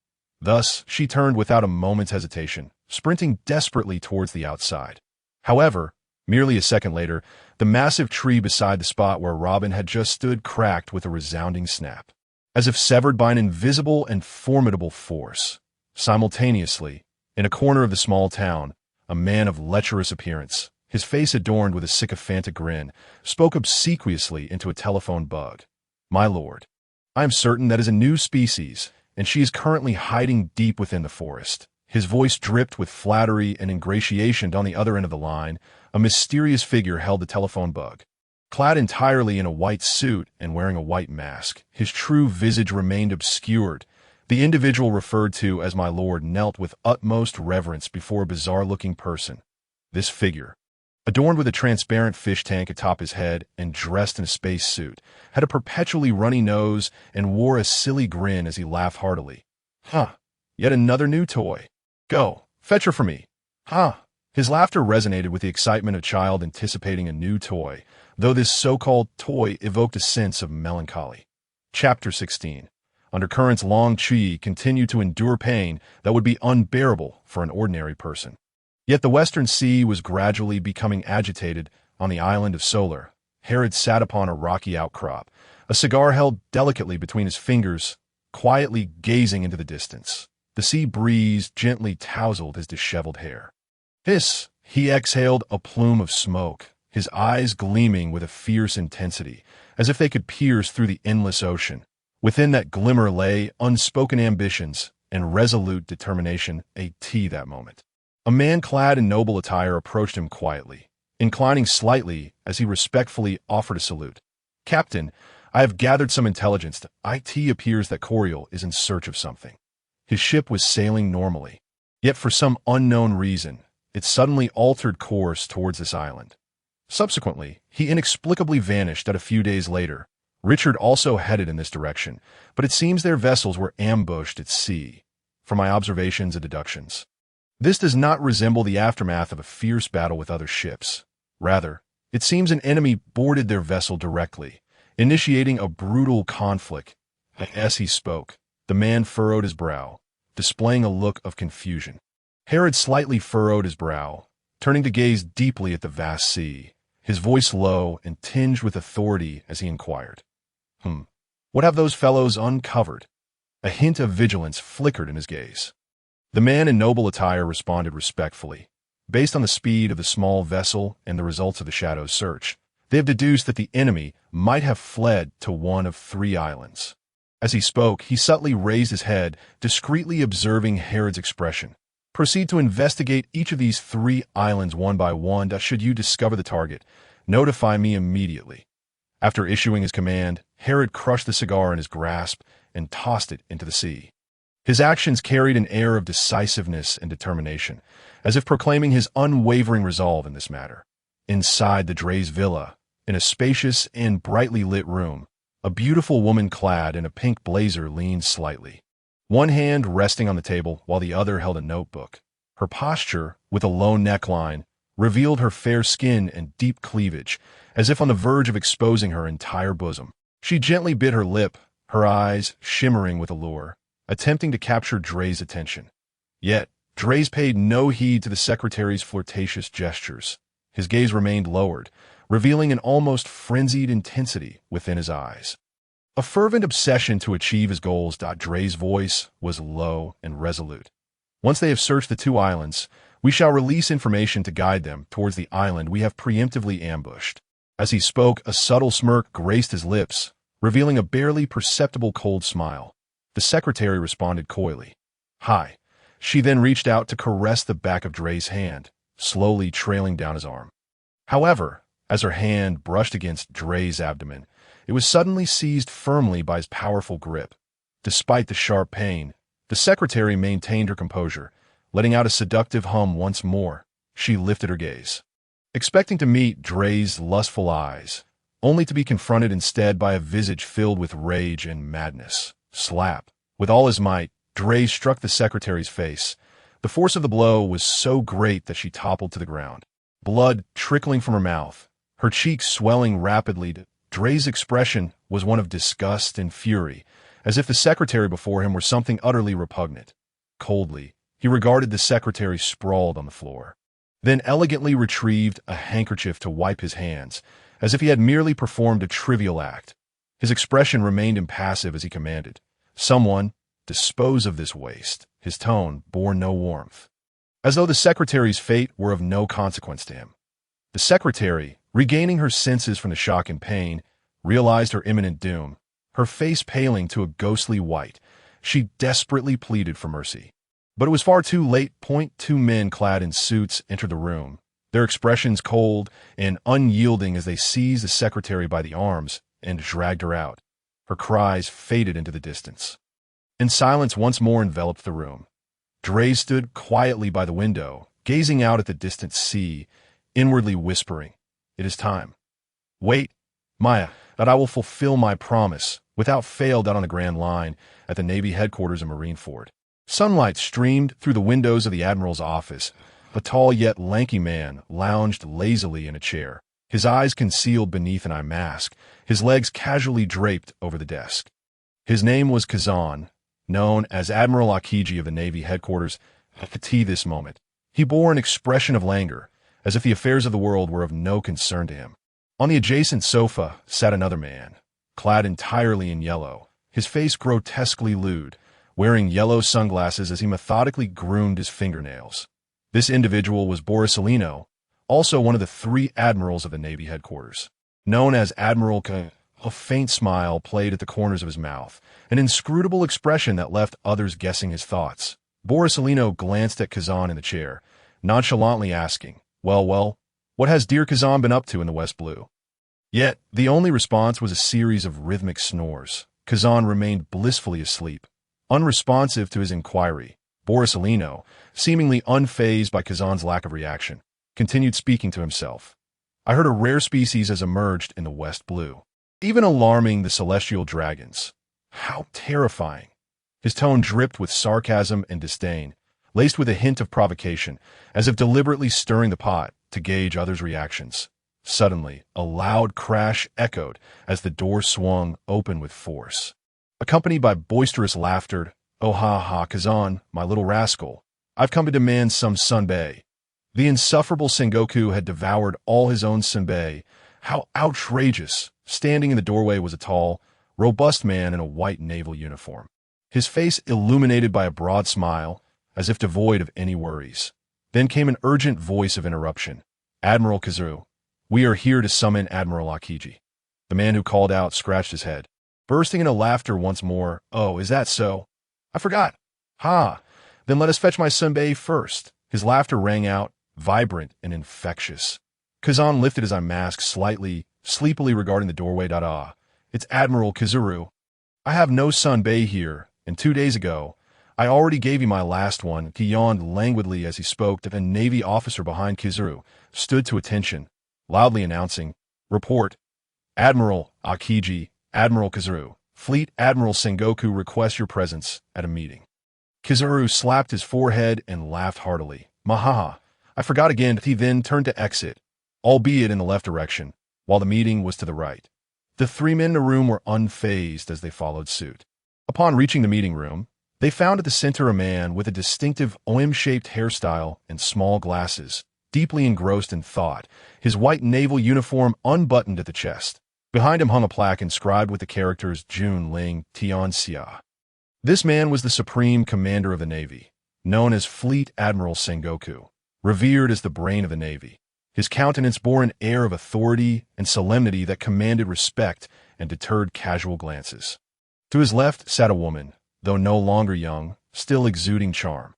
Thus, she turned without a moment's hesitation, sprinting desperately towards the outside. However, merely a second later, the massive tree beside the spot where Robin had just stood cracked with a resounding snap, as if severed by an invisible and formidable force. Simultaneously, In a corner of the small town, a man of lecherous appearance, his face adorned with a sycophantic grin, spoke obsequiously into a telephone bug. "My lord, I am certain that is a new species, and she is currently hiding deep within the forest." His voice dripped with flattery and ingratiation. On the other end of the line, a mysterious figure held the telephone bug. Clad entirely in a white suit and wearing a white mask, his true visage remained obscured. The individual referred to as my lord knelt with utmost reverence before a bizarre-looking person. This figure, adorned with a transparent fish tank atop his head and dressed in a space suit, had a perpetually runny nose and wore a silly grin as he laughed heartily. "Huh, yet another new toy. Go, fetch her for me. Huh." His laughter resonated with the excitement of a child anticipating a new toy, though this so-called toy evoked a sense of melancholy. Chapter 16. Undercurrents. Long Chuyi continued to endure pain that would be unbearable for an ordinary person. Yet the western sea was gradually becoming agitated. On the island of Solar, Herod sat upon a rocky outcrop, a cigar held delicately between his fingers, quietly gazing into the distance. The sea breeze gently tousled his disheveled hair. He exhaled a plume of smoke, his eyes gleaming with a fierce intensity, as if they could pierce through the endless ocean. Within that glimmer lay unspoken ambitions and resolute determination. That moment, a man clad in noble attire approached him quietly, inclining slightly as he respectfully offered a salute. "Captain, I have gathered some intelligence. It appears that Coriol is in search of something." His ship was sailing normally, yet for some unknown reason, it suddenly altered course towards this island. Subsequently, he inexplicably vanished. A few days later, Richard also headed in this direction, but it seems their vessels were ambushed at sea. From my observations and deductions, this does not resemble the aftermath of a fierce battle with other ships. Rather, it seems an enemy boarded their vessel directly, initiating a brutal conflict. As he spoke, the man furrowed his brow, displaying a look of confusion. Herod slightly furrowed his brow, turning to gaze deeply at the vast sea, his voice low and tinged with authority as he inquired, "What have those fellows uncovered?" A hint of vigilance flickered in his gaze. The man in noble attire responded respectfully. "Based on the speed of the small vessel and the results of the Shadow's search, they have deduced that the enemy might have fled to one of 3 islands." As he spoke, he subtly raised his head, discreetly observing Herod's expression. "Proceed to investigate each of these 3 islands one by one. Should you discover the target, notify me immediately." After issuing his command, Herod crushed the cigar in his grasp and tossed it into the sea. His actions carried an air of decisiveness and determination, as if proclaiming his unwavering resolve in this matter. Inside the Dre's villa, in a spacious and brightly lit room, a beautiful woman clad in a pink blazer leaned slightly, one hand resting on the table while the other held a notebook. Her posture, with a low neckline, revealed her fair skin and deep cleavage, as if on the verge of exposing her entire bosom. She gently bit her lip, her eyes shimmering with allure, attempting to capture Dre's attention. Yet, Dre's paid no heed to the secretary's flirtatious gestures. His gaze remained lowered, revealing an almost frenzied intensity within his eyes. A fervent obsession to achieve his goals. Dre's voice was low and resolute. "Once they have searched the 2 islands, we shall release information to guide them towards the island we have preemptively ambushed." As he spoke, a subtle smirk graced his lips, revealing a barely perceptible cold smile. The secretary responded coyly, "Hi." She then reached out to caress the back of Dre's hand, slowly trailing down his arm. However, as her hand brushed against Dre's abdomen, it was suddenly seized firmly by his powerful grip. Despite the sharp pain, the secretary maintained her composure, letting out a seductive hum. Once more, she lifted her gaze, expecting to meet Dre's lustful eyes, only to be confronted instead by a visage filled with rage and madness. Slap. With all his might, Dre struck the secretary's face. The force of the blow was so great that she toppled to the ground, blood trickling from her mouth, her cheeks swelling rapidly. Dre's expression was one of disgust and fury, as if the secretary before him were something utterly repugnant. Coldly, he regarded the secretary sprawled on the floor, then elegantly retrieved a handkerchief to wipe his hands, as if he had merely performed a trivial act. His expression remained impassive as he commanded, "Someone, dispose of this waste." His tone bore no warmth, as though the secretary's fate were of no consequence to him. The secretary, regaining her senses from the shock and pain, realized her imminent doom. Her face paling to a ghostly white, she desperately pleaded for mercy. But it was far too late. Two men clad in suits entered the room, their expressions cold and unyielding as they seized the secretary by the arms and dragged her out. Her cries faded into the distance. And silence once more enveloped the room. Dre stood quietly by the window, gazing out at the distant sea, inwardly whispering, "It is time. Wait, Maya, that I will fulfill my promise," without fail down on the Grand Line at the Navy headquarters in Marineford. Sunlight streamed through the windows of the Admiral's office. A tall yet lanky man lounged lazily in a chair, his eyes concealed beneath an eye mask, his legs casually draped over the desk. His name was Kazan, known as Admiral Akiji of the Navy headquarters. At this moment, he bore an expression of languor, as if the affairs of the world were of no concern to him. On the adjacent sofa sat another man, clad entirely in yellow, his face grotesquely lewd, wearing yellow sunglasses as he methodically groomed his fingernails. This individual was Borsalino, also one of the 3 admirals of the Navy headquarters. Known as Admiral K, a faint smile played at the corners of his mouth, an inscrutable expression that left others guessing his thoughts. Borsalino glanced at Kazan in the chair, nonchalantly asking, well, what has dear Kazan been up to in the West Blue?" Yet, the only response was a series of rhythmic snores. Kazan remained blissfully asleep. Unresponsive to his inquiry, Borsalino, seemingly unfazed by Kazan's lack of reaction, continued speaking to himself. "I heard a rare species has emerged in the West Blue, even alarming the celestial dragons. How terrifying!" His tone dripped with sarcasm and disdain, laced with a hint of provocation, as if deliberately stirring the pot to gauge others' reactions. Suddenly, a loud crash echoed as the door swung open with force, accompanied by boisterous laughter. "Oh ha ha, Kazan, my little rascal, I've come to demand some sunbae." The insufferable Sengoku had devoured all his own sunbae. How outrageous! Standing in the doorway was a tall, robust man in a white naval uniform, his face illuminated by a broad smile, as if devoid of any worries. Then came an urgent voice of interruption. "Admiral Kazuru, we are here to summon Admiral Akiji." The man who called out scratched his head, bursting into laughter once more. "Oh, is that so? I forgot. Ha! Then let us fetch my sunbae first." His laughter rang out, vibrant and infectious. Kazan lifted his eye mask slightly, sleepily regarding the doorway. "It's Admiral Kazuru. I have no sunbae here, and 2 days ago, I already gave you my last one." He yawned languidly as he spoke. A Navy officer behind Kazuru stood to attention, loudly announcing, "Report. Admiral Akiji, Admiral Kazuru. Fleet Admiral Sengoku requests your presence at a meeting." Kazuru slapped his forehead and laughed heartily. "Mahaha, I forgot again." He then turned to exit, albeit in the left direction, while the meeting was to the right. The 3 men in the room were unfazed as they followed suit. Upon reaching the meeting room, they found at the center a man with a distinctive OM-shaped hairstyle and small glasses, deeply engrossed in thought, his white naval uniform unbuttoned at the chest. Behind him hung a plaque inscribed with the characters Jun Ling Tianxia. This man was the supreme commander of the Navy, known as Fleet Admiral Sengoku, revered as the brain of the Navy. His countenance bore an air of authority and solemnity that commanded respect and deterred casual glances. To his left sat a woman, though no longer young, still exuding charm.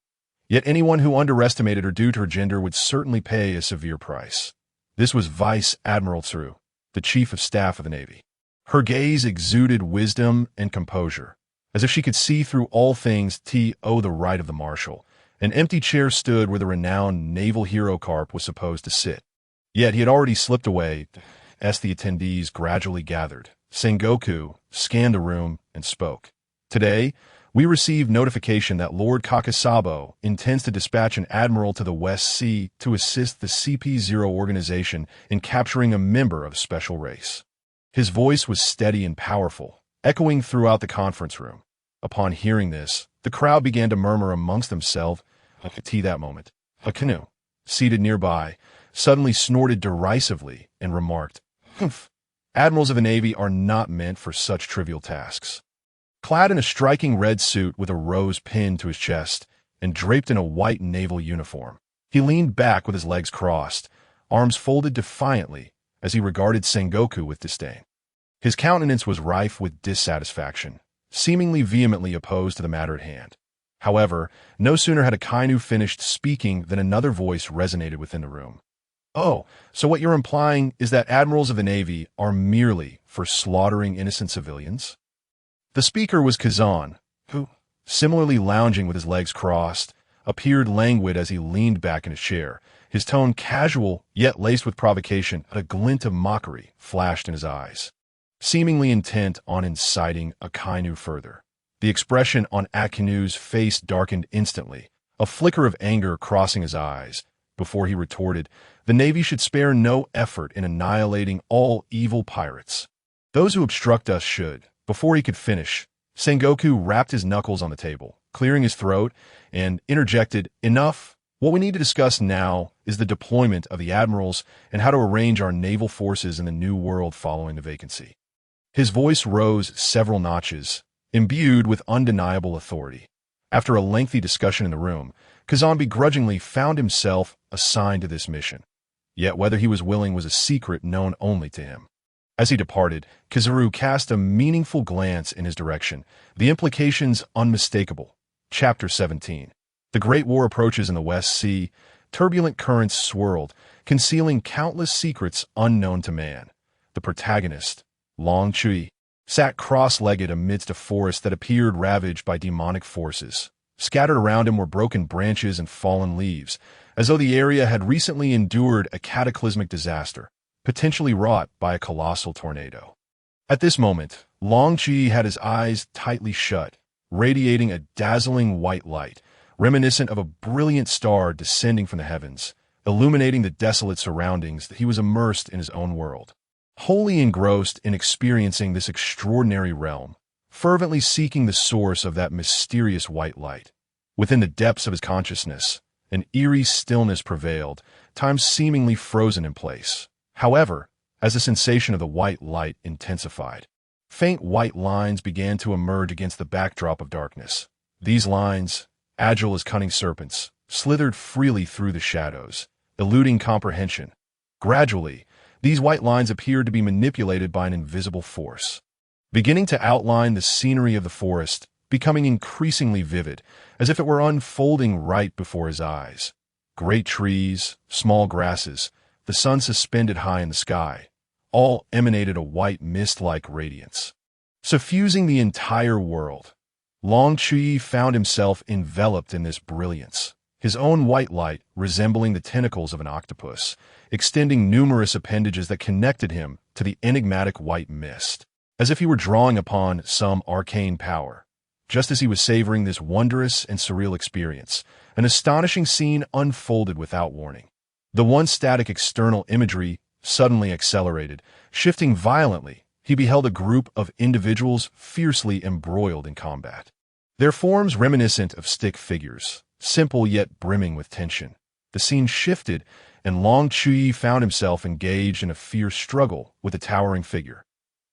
Yet anyone who underestimated her due to her gender would certainly pay a severe price. This was Vice Admiral Tsuru, the Chief of Staff of the Navy. Her gaze exuded wisdom and composure, as if she could see through all things. The right of the Marshal, an empty chair stood where the renowned naval hero Carp was supposed to sit. Yet he had already slipped away as the attendees gradually gathered. Sengoku scanned the room and spoke. "Today, we received notification that Lord Kakasabo intends to dispatch an admiral to the West Sea to assist the CP0 organization in capturing a member of a special race." His voice was steady and powerful, echoing throughout the conference room. Upon hearing this, the crowd began to murmur amongst themselves. At that moment, a canoe, seated nearby, suddenly snorted derisively and remarked, "Humph, admirals of the Navy are not meant for such trivial tasks." Clad in a striking red suit with a rose pinned to his chest, and draped in a white naval uniform. He leaned back with his legs crossed, arms folded defiantly, as he regarded Sengoku with disdain. His countenance was rife with dissatisfaction, seemingly vehemently opposed to the matter at hand. However, no sooner had Akainu finished speaking than another voice resonated within the room. "Oh, so what you're implying is that admirals of the Navy are merely for slaughtering innocent civilians?" The speaker was Kazan, who, similarly lounging with his legs crossed, appeared languid as he leaned back in his chair. His tone casual, yet laced with provocation, but a glint of mockery flashed in his eyes, seemingly intent on inciting Akainu further. The expression on Akainu's face darkened instantly, a flicker of anger crossing his eyes, before he retorted, "The Navy should spare no effort in annihilating all evil pirates. Those who obstruct us should." Before he could finish, Sengoku rapped his knuckles on the table, clearing his throat, and interjected, "Enough. What we need to discuss now is the deployment of the admirals and how to arrange our naval forces in the new world following the vacancy." His voice rose several notches, imbued with undeniable authority. After a lengthy discussion in the room, Kazan begrudgingly found himself assigned to this mission. Yet whether he was willing was a secret known only to him. As he departed, Kizaru cast a meaningful glance in his direction, the implications unmistakable. Chapter 17. The Great War approaches in the West Sea. Turbulent currents swirled, concealing countless secrets unknown to man. The protagonist, Chuyi, sat cross-legged amidst a forest that appeared ravaged by demonic forces. Scattered around him were broken branches and fallen leaves, as though the area had recently endured a cataclysmic disaster, potentially wrought by a colossal tornado. At this moment, Chuyi had his eyes tightly shut, radiating a dazzling white light, reminiscent of a brilliant star descending from the heavens, illuminating the desolate surroundings that he was immersed in his own world. Wholly engrossed in experiencing this extraordinary realm, fervently seeking the source of that mysterious white light. Within the depths of his consciousness, an eerie stillness prevailed, time seemingly frozen in place. However, as the sensation of the white light intensified, faint white lines began to emerge against the backdrop of darkness. These lines, agile as cunning serpents, slithered freely through the shadows, eluding comprehension. Gradually, these white lines appeared to be manipulated by an invisible force, beginning to outline the scenery of the forest, becoming increasingly vivid, as if it were unfolding right before his eyes. Great trees, small grasses, the sun suspended high in the sky, all emanated a white mist-like radiance, suffusing the entire world. Chuyi found himself enveloped in this brilliance, his own white light resembling the tentacles of an octopus, extending numerous appendages that connected him to the enigmatic white mist, as if he were drawing upon some arcane power. Just as he was savoring this wondrous and surreal experience, an astonishing scene unfolded without warning. The once static external imagery suddenly accelerated. Shifting violently, he beheld a group of individuals fiercely embroiled in combat. Their forms reminiscent of stick figures, simple yet brimming with tension. The scene shifted, and Chuyi found himself engaged in a fierce struggle with a towering figure.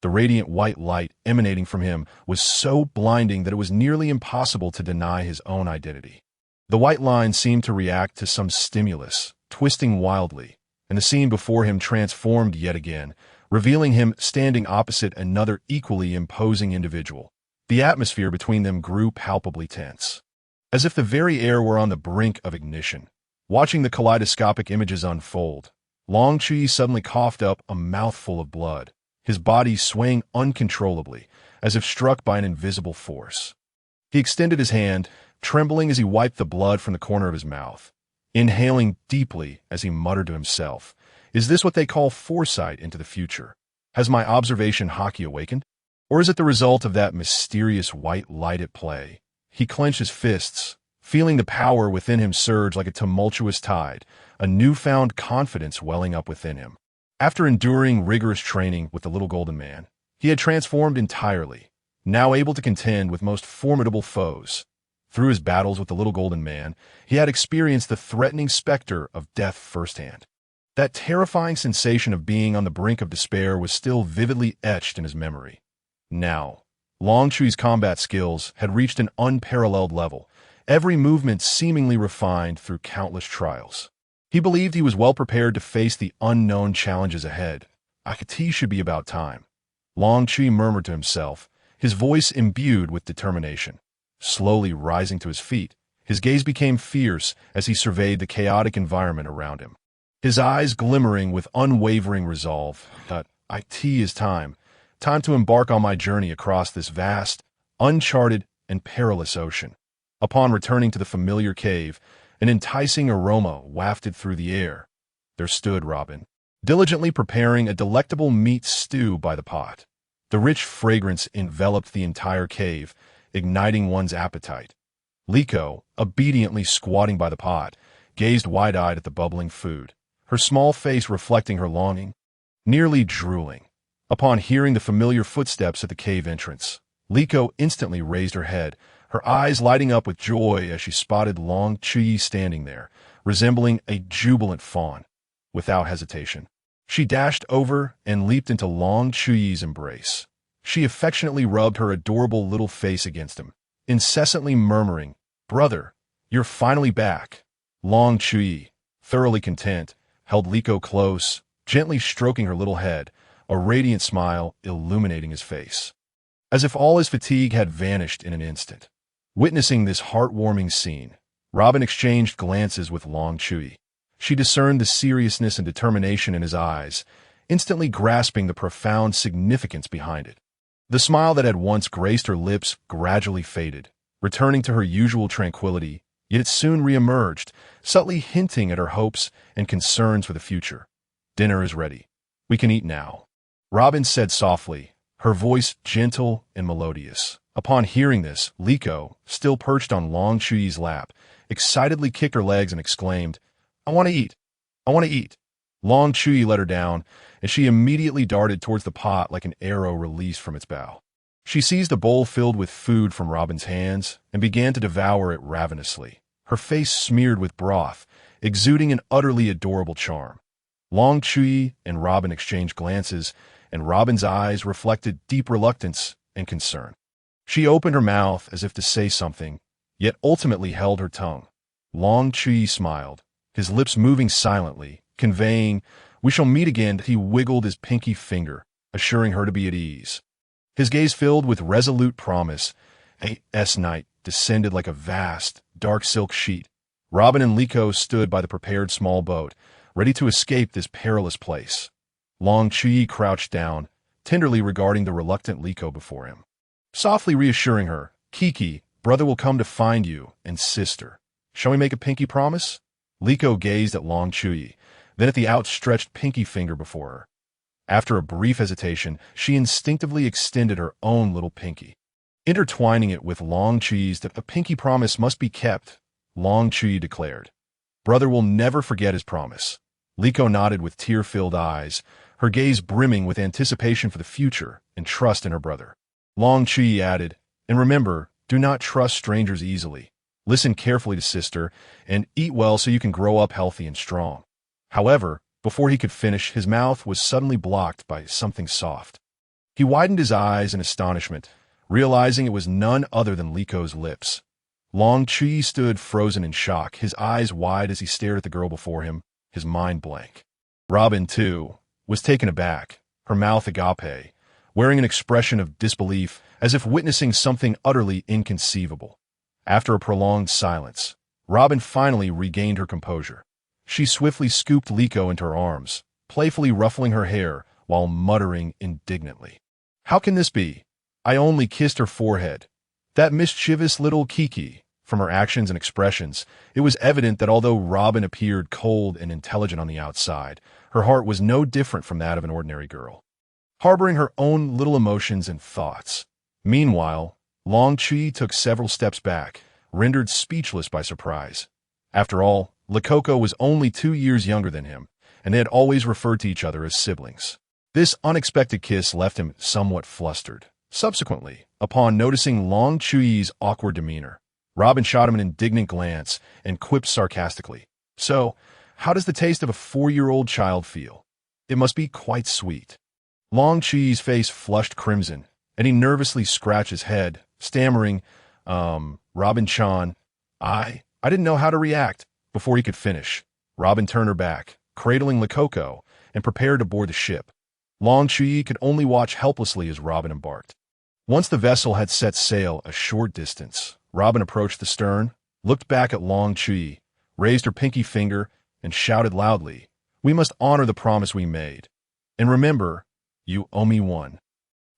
The radiant white light emanating from him was so blinding that it was nearly impossible to deny his own identity. The white line seemed to react to some stimulus, twisting wildly, and the scene before him transformed yet again, revealing him standing opposite another equally imposing individual. The atmosphere between them grew palpably tense, as if the very air were on the brink of ignition. Watching the kaleidoscopic images unfold, Chuyi suddenly coughed up a mouthful of blood, his body swaying uncontrollably, as if struck by an invisible force. He extended his hand, trembling as he wiped the blood from the corner of his mouth, inhaling deeply as he muttered to himself, "Is this what they call foresight into the future? Has my observation haki awakened? Or is it the result of that mysterious white light at play?" He clenched his fists, feeling the power within him surge like a tumultuous tide, a newfound confidence welling up within him. After enduring rigorous training with the Little Golden Man, he had transformed entirely, now able to contend with most formidable foes. Through his battles with the Little Golden Man, he had experienced the threatening specter of death firsthand. That terrifying sensation of being on the brink of despair was still vividly etched in his memory. Now, Chuyi's combat skills had reached an unparalleled level, every movement seemingly refined through countless trials. He believed he was well prepared to face the unknown challenges ahead. Tea should be about time. Long Chuyi murmured to himself, his voice imbued with determination. Slowly rising to his feet, his gaze became fierce as he surveyed the chaotic environment around him. His eyes glimmering with unwavering resolve. It is time. Time to embark on my journey across this vast, uncharted, and perilous ocean. Upon returning to the familiar cave, an enticing aroma wafted through the air. There stood Robin, diligently preparing a delectable meat stew by the pot. The rich fragrance enveloped the entire cave, igniting one's appetite. Liko, obediently squatting by the pot, gazed wide-eyed at the bubbling food, her small face reflecting her longing, nearly drooling. Upon hearing the familiar footsteps at the cave entrance, Liko instantly raised her head, her eyes lighting up with joy as she spotted Long Chuyi standing there, resembling a jubilant fawn. Without hesitation, she dashed over and leaped into Long Chuyi's embrace. She affectionately rubbed her adorable little face against him, incessantly murmuring, "Brother, you're finally back." Long Chuyi, thoroughly content, held Liko close, gently stroking her little head, a radiant smile illuminating his face, as if all his fatigue had vanished in an instant. Witnessing this heartwarming scene, Robin exchanged glances with Long Chuyi. She discerned the seriousness and determination in his eyes, instantly grasping the profound significance behind it. The smile that had once graced her lips gradually faded, returning to her usual tranquility, yet it soon reemerged, subtly hinting at her hopes and concerns for the future. "Dinner is ready. We can eat now," Robin said softly, her voice gentle and melodious. Upon hearing this, Liko, still perched on Long Chuyi's lap, excitedly kicked her legs and exclaimed, "I want to eat! I want to eat!" Long Chuyi let her down, and she immediately darted towards the pot like an arrow released from its bow. She seized a bowl filled with food from Robin's hands and began to devour it ravenously, her face smeared with broth, exuding an utterly adorable charm. Long Chuyi and Robin exchanged glances, and Robin's eyes reflected deep reluctance and concern. She opened her mouth as if to say something, yet ultimately held her tongue. Long Chuyi smiled, his lips moving silently, conveying, "We shall meet again." He wiggled his pinky finger, assuring her to be at ease. His gaze filled with resolute promise. Night descended like a vast, dark silk sheet. Robin and Liko stood by the prepared small boat, ready to escape this perilous place. Long Chuyi crouched down, tenderly regarding the reluctant Liko before him, softly reassuring her, "Kiki, brother will come to find you, and sister. Shall we make a pinky promise?" Liko gazed at Long Chuyi, then at the outstretched pinky finger before her. After a brief hesitation, she instinctively extended her own little pinky, intertwining it with Long Chuyi's. "That a pinky promise must be kept," Long Chuyi declared. "Brother will never forget his promise." Liko nodded with tear-filled eyes, her gaze brimming with anticipation for the future and trust in her brother. Long Chuyi added, "And remember, do not trust strangers easily. Listen carefully to sister, and eat well so you can grow up healthy and strong." However, before he could finish, his mouth was suddenly blocked by something soft. He widened his eyes in astonishment, realizing it was none other than Liko's lips. Long Chuyi stood frozen in shock, his eyes wide as he stared at the girl before him, his mind blank. Robin, too, was taken aback, her mouth agape, wearing an expression of disbelief, as if witnessing something utterly inconceivable. After a prolonged silence, Robin finally regained her composure. She swiftly scooped Liko into her arms, playfully ruffling her hair while muttering indignantly, "How can this be? I only kissed her forehead. That mischievous little Kiki." From her actions and expressions, it was evident that although Robin appeared cold and intelligent on the outside, her heart was no different from that of an ordinary girl, harboring her own little emotions and thoughts. Meanwhile, Long Chuyi took several steps back, rendered speechless by surprise. After all, Likoko was only 2 years younger than him, and they had always referred to each other as siblings. This unexpected kiss left him somewhat flustered. Subsequently, upon noticing Long Chuyi's awkward demeanor, Robin shot him an indignant glance and quipped sarcastically, "So, how does the taste of a 4-year-old child feel? It must be quite sweet." Long Chuyi's face flushed crimson, and he nervously scratched his head, stammering, Robin-chan, I didn't know how to react. Before he could finish, Robin turned her back, cradling Lakoko, and prepared to board the ship. Long Chuyi could only watch helplessly as Robin embarked. Once the vessel had set sail a short distance, Robin approached the stern, looked back at Long Chuyi, raised her pinky finger, and shouted loudly, "We must honor the promise we made. And remember, you owe me one."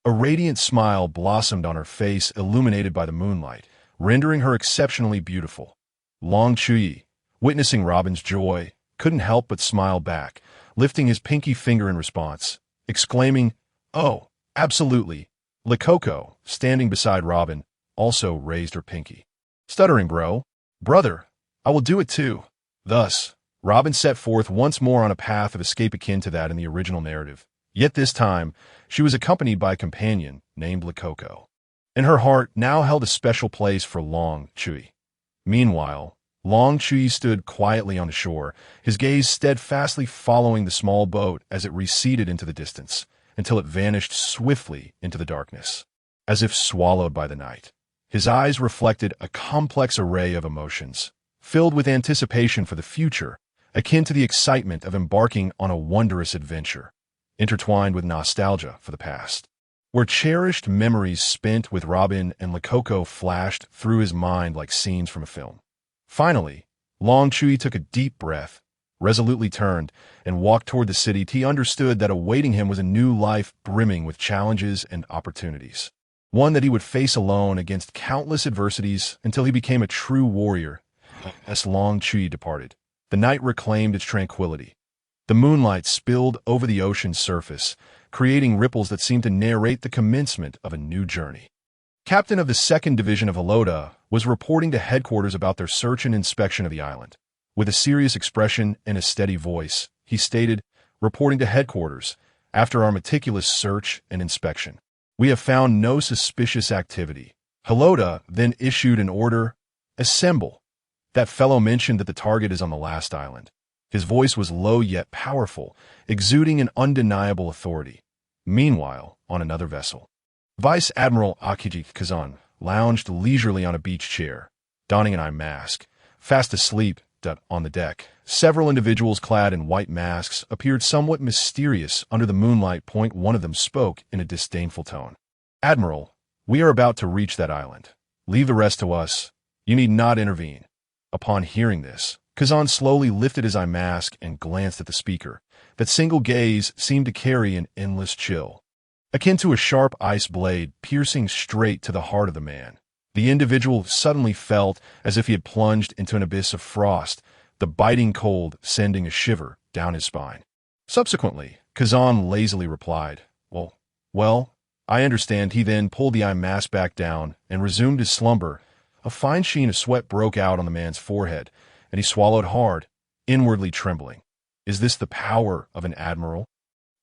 A radiant smile blossomed on her face, illuminated by the moonlight, rendering her exceptionally beautiful. Long Chuyi, witnessing Robin's joy, couldn't help but smile back, lifting his pinky finger in response, exclaiming, "Oh, absolutely." Lakoko, standing beside Robin, also raised her pinky. Stuttering, brother, I will do it too. Thus, Robin set forth once more on a path of escape akin to that in the original narrative. Yet this time, she was accompanied by a companion named Lakoko. And her heart now held a special place for Long Chuyi. Meanwhile, Long Chuyi stood quietly on the shore, his gaze steadfastly following the small boat as it receded into the distance, until it vanished swiftly into the darkness. As if swallowed by the night, his eyes reflected a complex array of emotions, filled with anticipation for the future, akin to the excitement of embarking on a wondrous adventure, intertwined with nostalgia for the past, where cherished memories spent with Robin and Lakoko flashed through his mind like scenes from a film. Finally, Long Chuyi took a deep breath, resolutely turned, and walked toward the city. He understood that awaiting him was a new life brimming with challenges and opportunities, one that he would face alone against countless adversities until he became a true warrior. As Long Chuyi departed, the night reclaimed its tranquility. The moonlight spilled over the ocean's surface, creating ripples that seemed to narrate the commencement of a new journey. Captain of the 2nd Division of Halota was reporting to headquarters about their search and inspection of the island. With a serious expression and a steady voice, he stated, reporting to headquarters, after our meticulous search and inspection, we have found no suspicious activity. Halota then issued an order, assemble. That fellow mentioned that the target is on the last island. His voice was low yet powerful, exuding an undeniable authority. Meanwhile, on another vessel, Vice Admiral Akiji Kazan lounged leisurely on a beach chair, donning an eye mask, fast asleep on the deck. Several individuals clad in white masks appeared somewhat mysterious under the moonlight. One of them spoke in a disdainful tone. "Admiral, we are about to reach that island. Leave the rest to us. You need not intervene." Upon hearing this, Kazan slowly lifted his eye mask and glanced at the speaker. That single gaze seemed to carry an endless chill, akin to a sharp ice blade piercing straight to the heart of the man. The individual suddenly felt as if he had plunged into an abyss of frost, the biting cold sending a shiver down his spine. Subsequently, Kazan lazily replied, Well, I understand." He then pulled the eye mask back down and resumed his slumber. A fine sheen of sweat broke out on the man's forehead, and he swallowed hard, inwardly trembling. Is this the power of an admiral?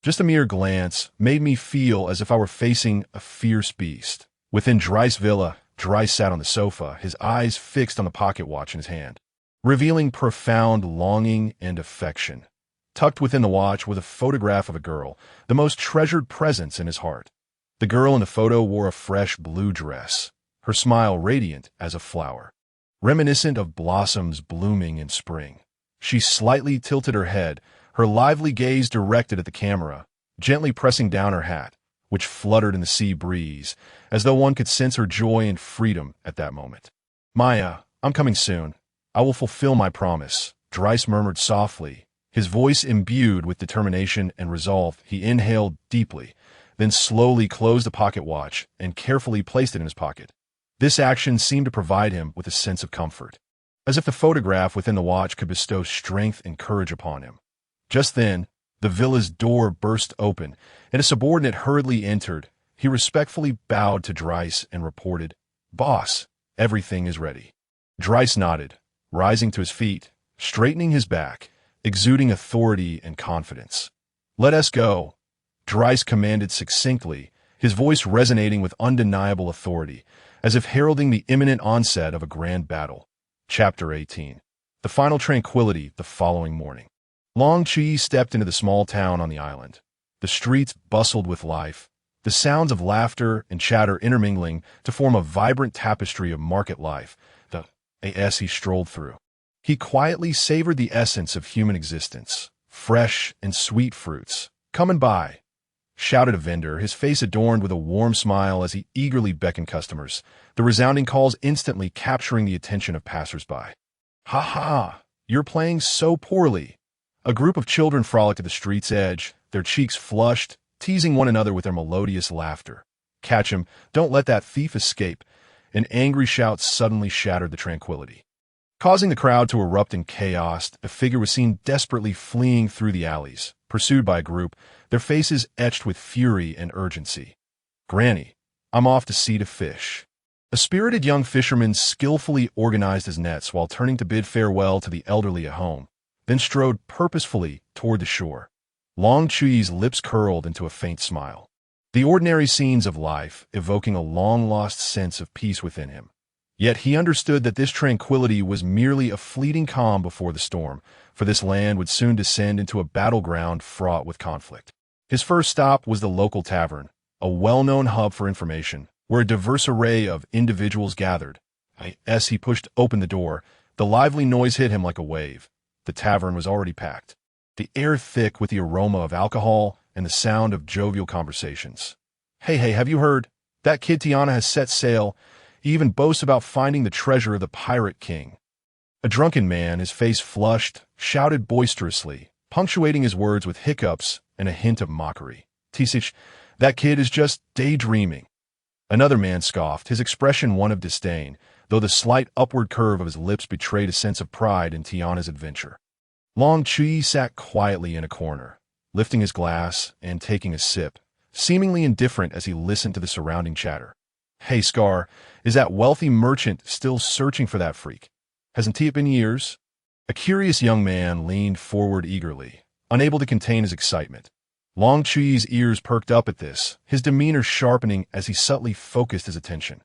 Just a mere glance made me feel as if I were facing a fierce beast. Within Dry's villa, Dry sat on the sofa, his eyes fixed on the pocket watch in his hand, revealing profound longing and affection. Tucked within the watch was a photograph of a girl, the most treasured presence in his heart. The girl in the photo wore a fresh blue dress, her smile radiant as a flower, reminiscent of blossoms blooming in spring. She slightly tilted her head, her lively gaze directed at the camera, gently pressing down her hat, which fluttered in the sea breeze, as though one could sense her joy and freedom at that moment. "Maya, I'm coming soon. I will fulfill my promise," Dryce murmured softly, his voice imbued with determination and resolve. He inhaled deeply, then slowly closed the pocket watch and carefully placed it in his pocket. This action seemed to provide him with a sense of comfort, as if the photograph within the watch could bestow strength and courage upon him. Just then, the villa's door burst open, and a subordinate hurriedly entered. He respectfully bowed to Dryce and reported, "Boss, everything is ready." Dryce nodded, rising to his feet, straightening his back, exuding authority and confidence. "Let us go," Dryce commanded succinctly, his voice resonating with undeniable authority, as if heralding the imminent onset of a grand battle. Chapter 18. The final tranquility the following morning. Long Chuyi stepped into the small town on the island. The streets bustled with life, the sounds of laughter and chatter intermingling to form a vibrant tapestry of market life. as he strolled through. He quietly savored the essence of human existence, fresh and sweet fruits. "Coming by," shouted a vendor, his face adorned with a warm smile as he eagerly beckoned customers, the resounding calls instantly capturing the attention of passers-by. "Ha ha! You're playing so poorly." A group of children frolicked at the street's edge, their cheeks flushed, teasing one another with their melodious laughter. "Catch him! Don't let that thief escape!" An angry shout suddenly shattered the tranquility. Causing the crowd to erupt in chaos, a figure was seen desperately fleeing through the alleys, pursued by a group, their faces etched with fury and urgency. "Granny, I'm off to sea to fish." A spirited young fisherman skillfully organized his nets while turning to bid farewell to the elderly at home, then strode purposefully toward the shore. Long Chuyi's lips curled into a faint smile, the ordinary scenes of life evoking a long-lost sense of peace within him. Yet he understood that this tranquility was merely a fleeting calm before the storm, for this land would soon descend into a battleground fraught with conflict. His first stop was the local tavern, a well-known hub for information, where a diverse array of individuals gathered. As he pushed open the door, the lively noise hit him like a wave. The tavern was already packed, the air thick with the aroma of alcohol and the sound of jovial conversations. Hey, have you heard? That kid Tiana has set sail. He even boasts about finding the treasure of the Pirate King." A drunken man, his face flushed, shouted boisterously, punctuating his words with hiccups and a hint of mockery. "Tisich, that kid is just daydreaming." Another man scoffed, his expression one of disdain, though the slight upward curve of his lips betrayed a sense of pride in Tiana's adventure. Long Chuyi sat quietly in a corner, lifting his glass and taking a sip, seemingly indifferent as he listened to the surrounding chatter. "Hey, Scar, is that wealthy merchant still searching for that freak? Hasn't he been years?" A curious young man leaned forward eagerly, unable to contain his excitement. Long Chuyi's ears perked up at this, his demeanor sharpening as he subtly focused his attention.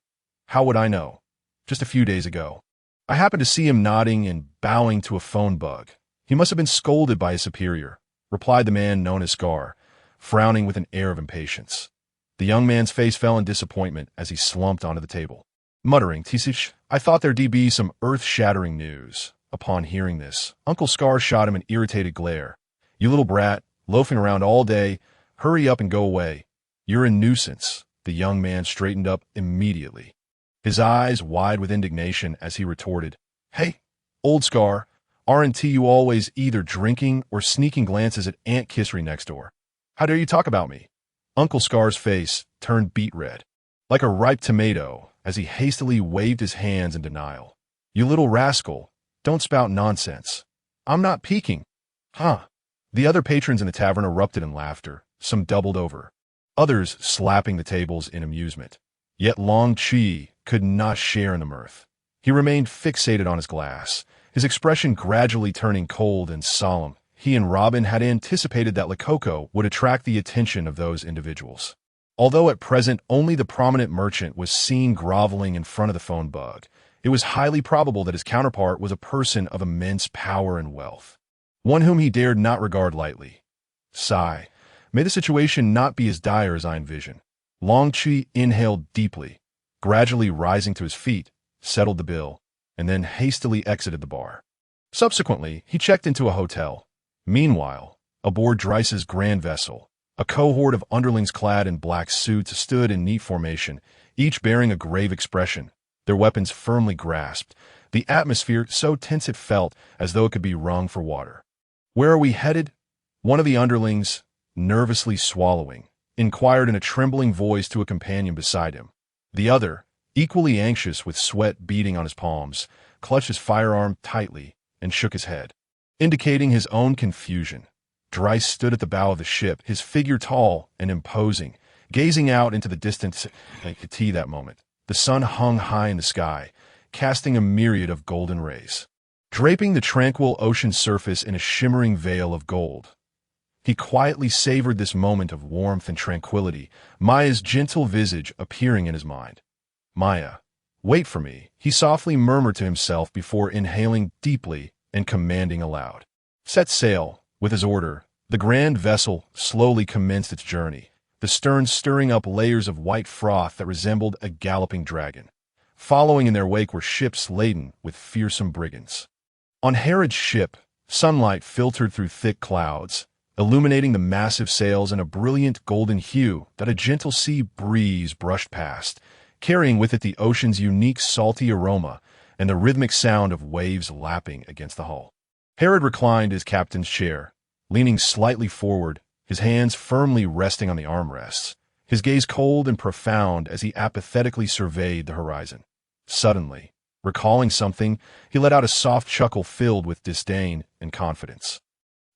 "How would I know? Just a few days ago. I happened to see him nodding and bowing to a phone bug. He must have been scolded by his superior," replied the man known as Scar, frowning with an air of impatience. The young man's face fell in disappointment as he slumped onto the table, muttering, "Tisich, I thought there'd be some earth-shattering news." Upon hearing this, Uncle Scar shot him an irritated glare. "You little brat, loafing around all day, hurry up and go away. You're a nuisance." The young man straightened up immediately, his eyes wide with indignation as he retorted, "Hey, old Scar, aren't you always either drinking or sneaking glances at Aunt Kissery next door? How dare you talk about me?" Uncle Scar's face turned beet red, like a ripe tomato, as he hastily waved his hands in denial. "You little rascal, don't spout nonsense. I'm not peeking." "Huh." The other patrons in the tavern erupted in laughter, some doubled over, others slapping the tables in amusement. Yet Long Chuyi could not share in the mirth. He remained fixated on his glass, his expression gradually turning cold and solemn. He and Robin had anticipated that Lakoko would attract the attention of those individuals. Although at present only the prominent merchant was seen groveling in front of the phone bug, it was highly probable that his counterpart was a person of immense power and wealth, one whom he dared not regard lightly. Sigh. May the situation not be as dire as I envision. Long Chuyi inhaled deeply, gradually rising to his feet, settled the bill, and then hastily exited the bar. Subsequently, he checked into a hotel. Meanwhile, aboard Dryce's grand vessel, a cohort of underlings clad in black suits stood in neat formation, each bearing a grave expression, their weapons firmly grasped, the atmosphere so tense it felt as though it could be wrung for water. "Where are we headed?" One of the underlings, nervously swallowing, inquired in a trembling voice to a companion beside him. The other, equally anxious with sweat beading on his palms, clutched his firearm tightly and shook his head, indicating his own confusion. Dryce stood at the bow of the ship, his figure tall and imposing, gazing out into the distance. That moment, the sun hung high in the sky, casting a myriad of golden rays, draping the tranquil ocean surface in a shimmering veil of gold. He quietly savored this moment of warmth and tranquility, Maya's gentle visage appearing in his mind. "Maya, wait for me," he softly murmured to himself before inhaling deeply and commanding aloud. Set sail. With his order, the grand vessel slowly commenced its journey, the stern stirring up layers of white froth that resembled a galloping dragon. Following in their wake were ships laden with fearsome brigands. On Herod's ship, sunlight filtered through thick clouds, illuminating the massive sails in a brilliant golden hue that a gentle sea breeze brushed past, carrying with it the ocean's unique salty aroma and the rhythmic sound of waves lapping against the hull. Herod reclined in his captain's chair, leaning slightly forward, his hands firmly resting on the armrests, his gaze cold and profound as he apathetically surveyed the horizon. Suddenly, recalling something, he let out a soft chuckle filled with disdain and confidence.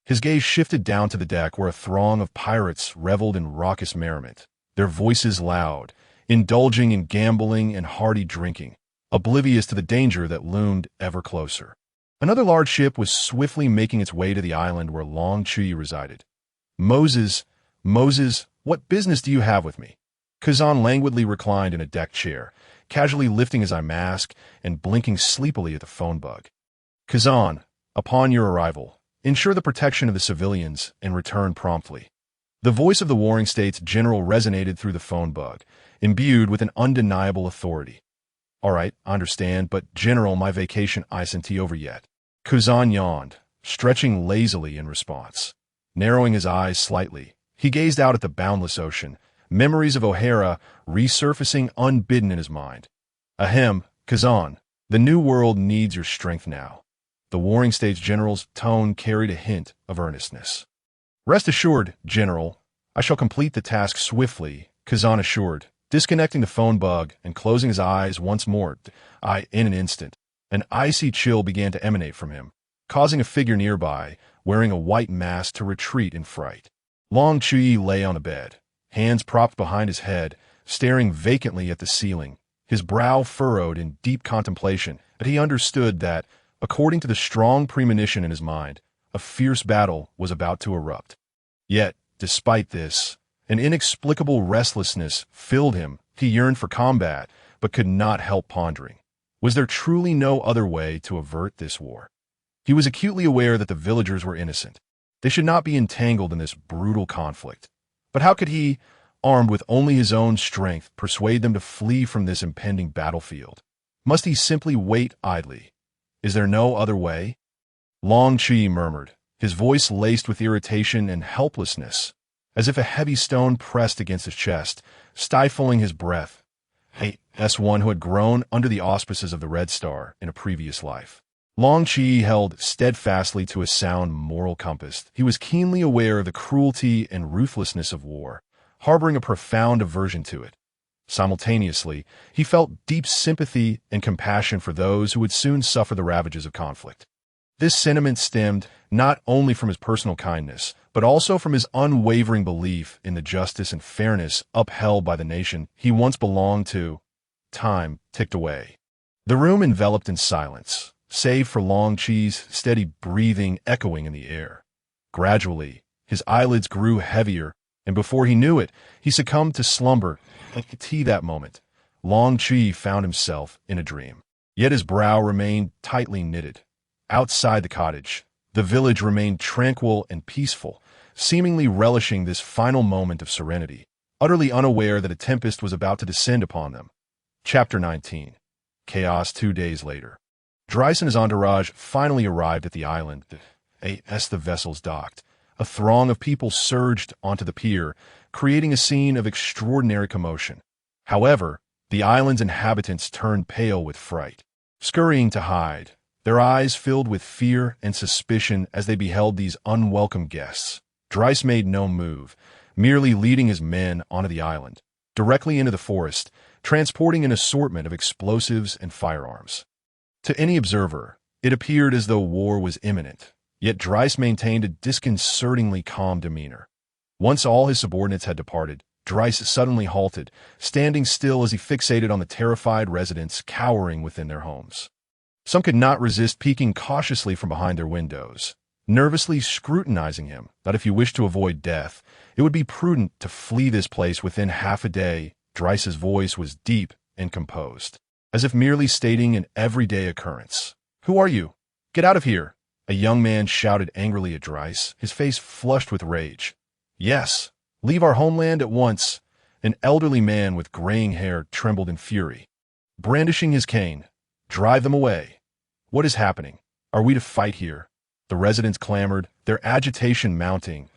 His gaze shifted down to the deck where a throng of pirates reveled in raucous merriment, their voices loud, indulging in gambling and hearty drinking, oblivious to the danger that loomed ever closer. Another large ship was swiftly making its way to the island where Long Chuyi resided. Moses, what business do you have with me? Kazan languidly reclined in a deck chair, casually lifting his eye mask and blinking sleepily at the phone bug. Kazan, upon your arrival, ensure the protection of the civilians and return promptly. The voice of the Warring States general resonated through the phone bug, imbued with an undeniable authority. All right, I understand, but General, my vacation isn't over yet. Kazan yawned, stretching lazily in response. Narrowing his eyes slightly, he gazed out at the boundless ocean, memories of O'Hara resurfacing unbidden in his mind. Ahem, Kazan, the New World needs your strength now. The Warring States general's tone carried a hint of earnestness. Rest assured, General, I shall complete the task swiftly, Kazan assured, disconnecting the phone bug and closing his eyes once more. In an instant, an icy chill began to emanate from him, causing a figure nearby, wearing a white mask, to retreat in fright. Long Chuyi lay on a bed, hands propped behind his head, staring vacantly at the ceiling, his brow furrowed in deep contemplation, but he understood that, according to the strong premonition in his mind, a fierce battle was about to erupt. Yet, despite this, an inexplicable restlessness filled him. He yearned for combat, but could not help pondering. Was there truly no other way to avert this war? He was acutely aware that the villagers were innocent. They should not be entangled in this brutal conflict. But how could he, armed with only his own strength, persuade them to flee from this impending battlefield? Must he simply wait idly? Is there no other way? Long Chuyi murmured, his voice laced with irritation and helplessness, as if a heavy stone pressed against his chest, stifling his breath. One who had grown under the auspices of the Red Star in a previous life. Long Chuyi held steadfastly to a sound moral compass. He was keenly aware of the cruelty and ruthlessness of war, harboring a profound aversion to it. Simultaneously, he felt deep sympathy and compassion for those who would soon suffer the ravages of conflict. This sentiment stemmed not only from his personal kindness, but also from his unwavering belief in the justice and fairness upheld by the nation he once belonged to. Time ticked away. The room enveloped in silence, save for Long Chuyi's steady breathing echoing in the air. Gradually, his eyelids grew heavier, and before he knew it, he succumbed to slumber. At that moment, Long Chuyi found himself in a dream. Yet his brow remained tightly knitted. Outside the cottage, the village remained tranquil and peaceful, seemingly relishing this final moment of serenity, utterly unaware that a tempest was about to descend upon them. Chapter 19. Chaos 2 days later. Dryce and his entourage finally arrived at the island. As the vessels docked, a throng of people surged onto the pier, creating a scene of extraordinary commotion. However, the island's inhabitants turned pale with fright, scurrying to hide, their eyes filled with fear and suspicion as they beheld these unwelcome guests. Dryce made no move, merely leading his men onto the island, directly into the forest, transporting an assortment of explosives and firearms. To any observer, it appeared as though war was imminent, yet Dryce maintained a disconcertingly calm demeanor. Once all his subordinates had departed, Dryce suddenly halted, standing still as he fixated on the terrified residents cowering within their homes. Some could not resist peeking cautiously from behind their windows, nervously scrutinizing him, that if you wished to avoid death, it would be prudent to flee this place within half a day. Dryce's voice was deep and composed, as if merely stating an everyday occurrence. "Who are you? Get out of here!" A young man shouted angrily at Dryce, his face flushed with rage. "Yes, leave our homeland at once." An elderly man with graying hair trembled in fury. brandishing his cane. "Drive them away." "What is happening? Are we to fight here?" The residents clamored, their agitation mounting.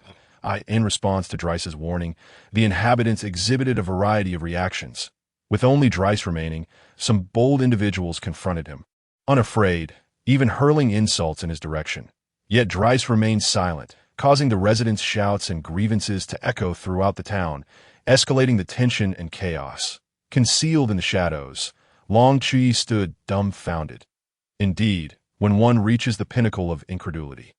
In response to Dryce's warning, the inhabitants exhibited a variety of reactions. With only Dryce remaining, some bold individuals confronted him, unafraid, even hurling insults in his direction. Yet Dryce remained silent, causing the residents' shouts and grievances to echo throughout the town, escalating the tension and chaos. Concealed in the shadows, Long Chuyi stood dumbfounded. Indeed, when one reaches the pinnacle of incredulity,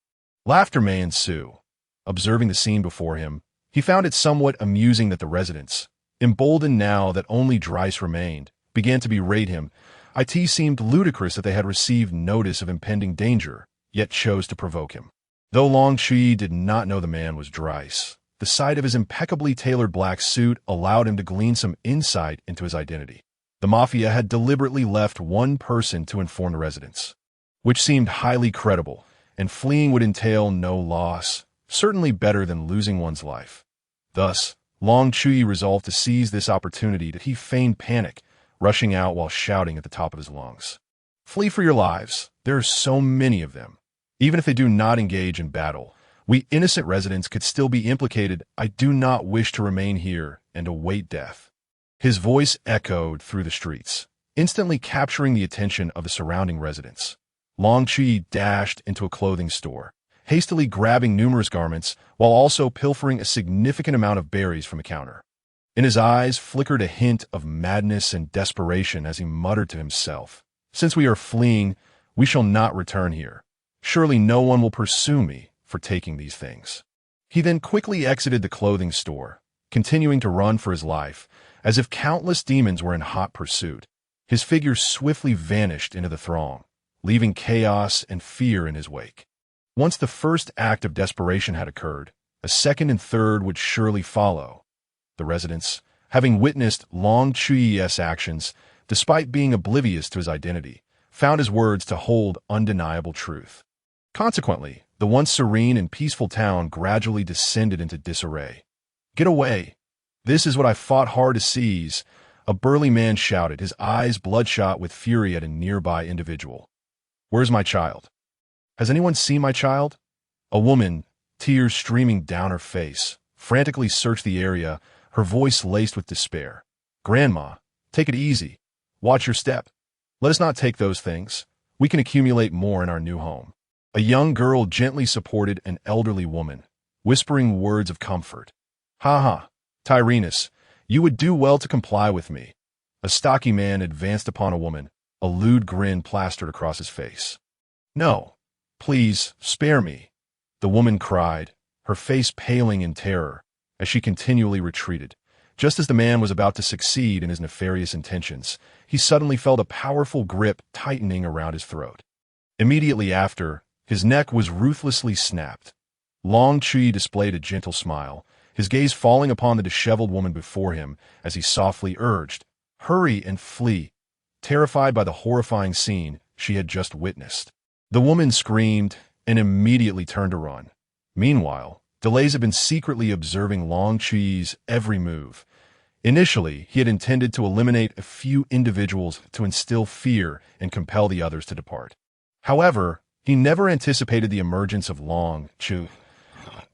laughter may ensue. Observing the scene before him, he found it somewhat amusing that the residents, emboldened now that only Dryce remained, began to berate him. It seemed ludicrous that they had received notice of impending danger, yet chose to provoke him. Though Long Chuyi did not know the man was Dryce, the sight of his impeccably tailored black suit allowed him to glean some insight into his identity. The Mafia had deliberately left one person to inform the residents, which seemed highly credible, and fleeing would entail no loss, certainly better than losing one's life. Thus, Long Chuyi resolved to seize this opportunity that he feigned panic, rushing out while shouting at the top of his lungs. "Flee for your lives. There are so many of them. Even if they do not engage in battle, we innocent residents could still be implicated. I do not wish to remain here and await death." His voice echoed through the streets, instantly capturing the attention of the surrounding residents. Long Chuyi dashed into a clothing store, hastily grabbing numerous garments while also pilfering a significant amount of berries from a counter. In his eyes flickered a hint of madness and desperation as he muttered to himself, "Since we are fleeing, we shall not return here. Surely no one will pursue me for taking these things." He then quickly exited the clothing store, continuing to run for his life, as if countless demons were in hot pursuit. His figure swiftly vanished into the throng, leaving chaos and fear in his wake. Once the first act of desperation had occurred, a second and third would surely follow. The residents, having witnessed Long Chuyi's actions, despite being oblivious to his identity, found his words to hold undeniable truth. Consequently, the once serene and peaceful town gradually descended into disarray. "Get away! This is what I fought hard to seize," a burly man shouted, his eyes bloodshot with fury at a nearby individual. "Where's my child? Has anyone seen my child?" A woman, tears streaming down her face, frantically searched the area, her voice laced with despair. "Grandma, take it easy. Watch your step. Let us not take those things. We can accumulate more in our new home." A young girl gently supported an elderly woman, whispering words of comfort. "Ha ha, Tyreenus, you would do well to comply with me." A stocky man advanced upon a woman, a lewd grin plastered across his face. "No, please, spare me," the woman cried, her face paling in terror, as she continually retreated. Just as the man was about to succeed in his nefarious intentions, he suddenly felt a powerful grip tightening around his throat. Immediately after, his neck was ruthlessly snapped. Long Chuyi displayed a gentle smile, his gaze falling upon the disheveled woman before him as he softly urged, "Hurry and flee," terrified by the horrifying scene she had just witnessed. The woman screamed and immediately turned to run. Meanwhile, Delays had been secretly observing Long Chuyi's every move. Initially, he had intended to eliminate a few individuals to instill fear and compel the others to depart. However, he never anticipated the emergence of Long Chuyi.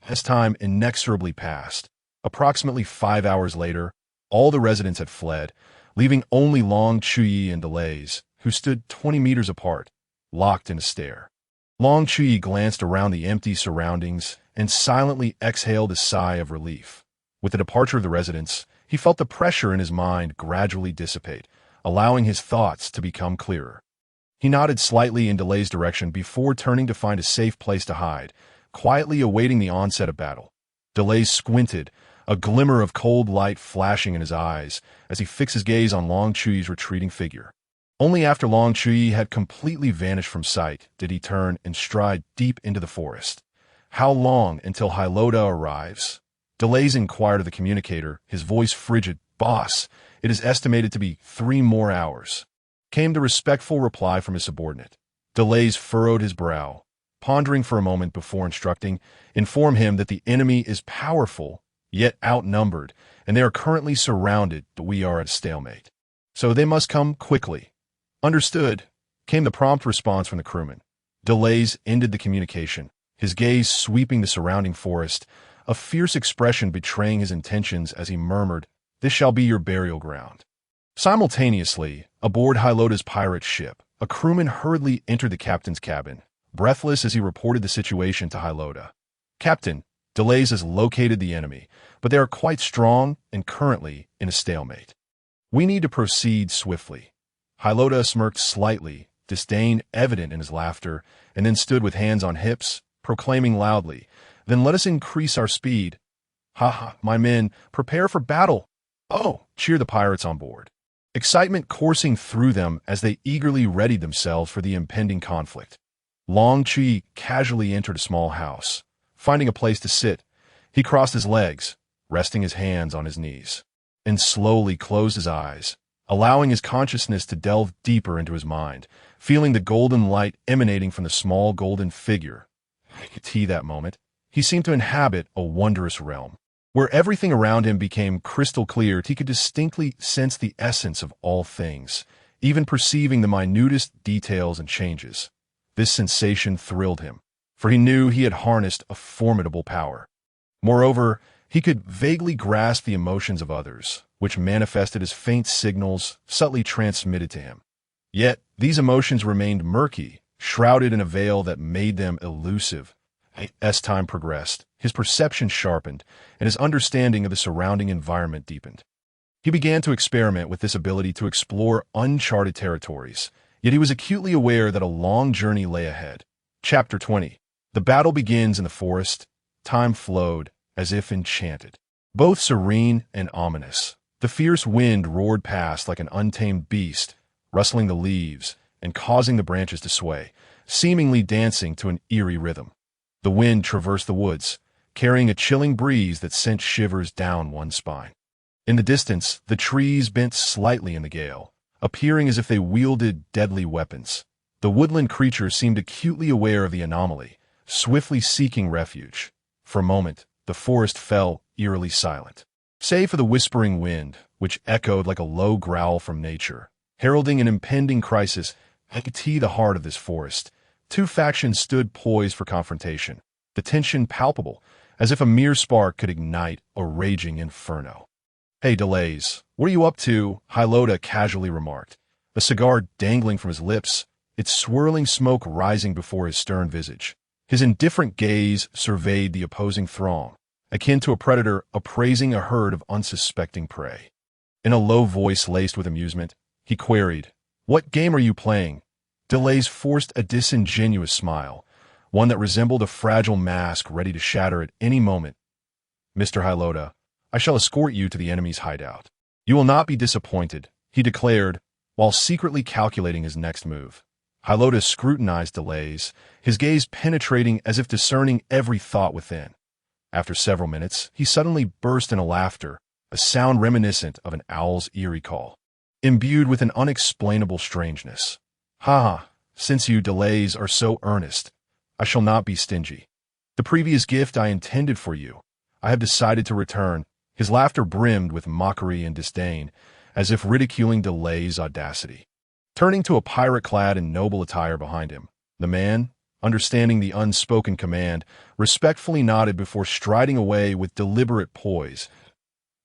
As time inexorably passed, approximately 5 hours later, all the residents had fled, leaving only Long Chuyi and Delays, who stood 20 meters apart, locked in a stare. Long Chuyi glanced around the empty surroundings and silently exhaled a sigh of relief. With the departure of the residents, he felt the pressure in his mind gradually dissipate, allowing his thoughts to become clearer. He nodded slightly in Delay's direction before turning to find a safe place to hide, quietly awaiting the onset of battle. Delay squinted, a glimmer of cold light flashing in his eyes as he fixed his gaze on Long Chuyi's retreating figure. Only after Long Chuyi had completely vanished from sight did he turn and stride deep into the forest. "How long until Hyloda arrives?" Delays inquired of the communicator, his voice frigid. "Boss, it is estimated to be 3 more hours," came the respectful reply from his subordinate. Delays furrowed his brow, pondering for a moment before instructing, "Inform him that the enemy is powerful, yet outnumbered, and they are currently surrounded, but we are at a stalemate." So they must come quickly. Understood, came the prompt response from the crewman. Delays ended the communication, his gaze sweeping the surrounding forest, a fierce expression betraying his intentions as he murmured, "This shall be your burial ground." Simultaneously, aboard Hylota's pirate ship, a crewman hurriedly entered the captain's cabin, breathless as he reported the situation to Hylota. "Captain, Delays has located the enemy, but they are quite strong and currently in a stalemate. We need to proceed swiftly." Hylota smirked slightly, disdain evident in his laughter, and then stood with hands on hips, proclaiming loudly, "Then let us increase our speed. Ha ha, my men, prepare for battle." "Oh!" cheered the pirates on board, excitement coursing through them as they eagerly readied themselves for the impending conflict. Chuyi casually entered a small house. Finding a place to sit, he crossed his legs, resting his hands on his knees, and slowly closed his eyes, allowing his consciousness to delve deeper into his mind, feeling the golden light emanating from the small golden figure. That moment, he seemed to inhabit a wondrous realm, where everything around him became crystal clear. He could distinctly sense the essence of all things, even perceiving the minutest details and changes. This sensation thrilled him, for he knew he had harnessed a formidable power. Moreover, he could vaguely grasp the emotions of others, which manifested as faint signals subtly transmitted to him. Yet, these emotions remained murky, shrouded in a veil that made them elusive. As time progressed, his perception sharpened, and his understanding of the surrounding environment deepened. He began to experiment with this ability to explore uncharted territories, yet he was acutely aware that a long journey lay ahead. Chapter 20. The battle begins in the forest. Time flowed, as if enchanted. Both serene and ominous, the fierce wind roared past like an untamed beast, rustling the leaves and causing the branches to sway, seemingly dancing to an eerie rhythm. The wind traversed the woods, carrying a chilling breeze that sent shivers down one's spine. In the distance, the trees bent slightly in the gale, appearing as if they wielded deadly weapons. The woodland creatures seemed acutely aware of the anomaly, swiftly seeking refuge. For a moment, the forest fell eerily silent, save for the whispering wind, which echoed like a low growl from nature, heralding an impending crisis. I could see the heart of this forest. Two factions stood poised for confrontation, the tension palpable, as if a mere spark could ignite a raging inferno. "Hey, Delays, what are you up to?" Hylota casually remarked, a cigar dangling from his lips, its swirling smoke rising before his stern visage. His indifferent gaze surveyed the opposing throng, akin to a predator appraising a herd of unsuspecting prey. In a low voice laced with amusement, he queried, "What game are you playing?" Delays forced a disingenuous smile, one that resembled a fragile mask ready to shatter at any moment. "Mr. Hylota, I shall escort you to the enemy's hideout. You will not be disappointed," he declared, while secretly calculating his next move. Hylota scrutinized Delays, his gaze penetrating as if discerning every thought within. After several minutes, he suddenly burst into laughter, a sound reminiscent of an owl's eerie call, imbued with an unexplainable strangeness. "Ha ha, since you Delays are so earnest, I shall not be stingy. The previous gift I intended for you, I have decided to return." His laughter brimmed with mockery and disdain, as if ridiculing Delays' audacity. Turning to a pirate clad in noble attire behind him, the man, understanding the unspoken command, respectfully nodded before striding away with deliberate poise.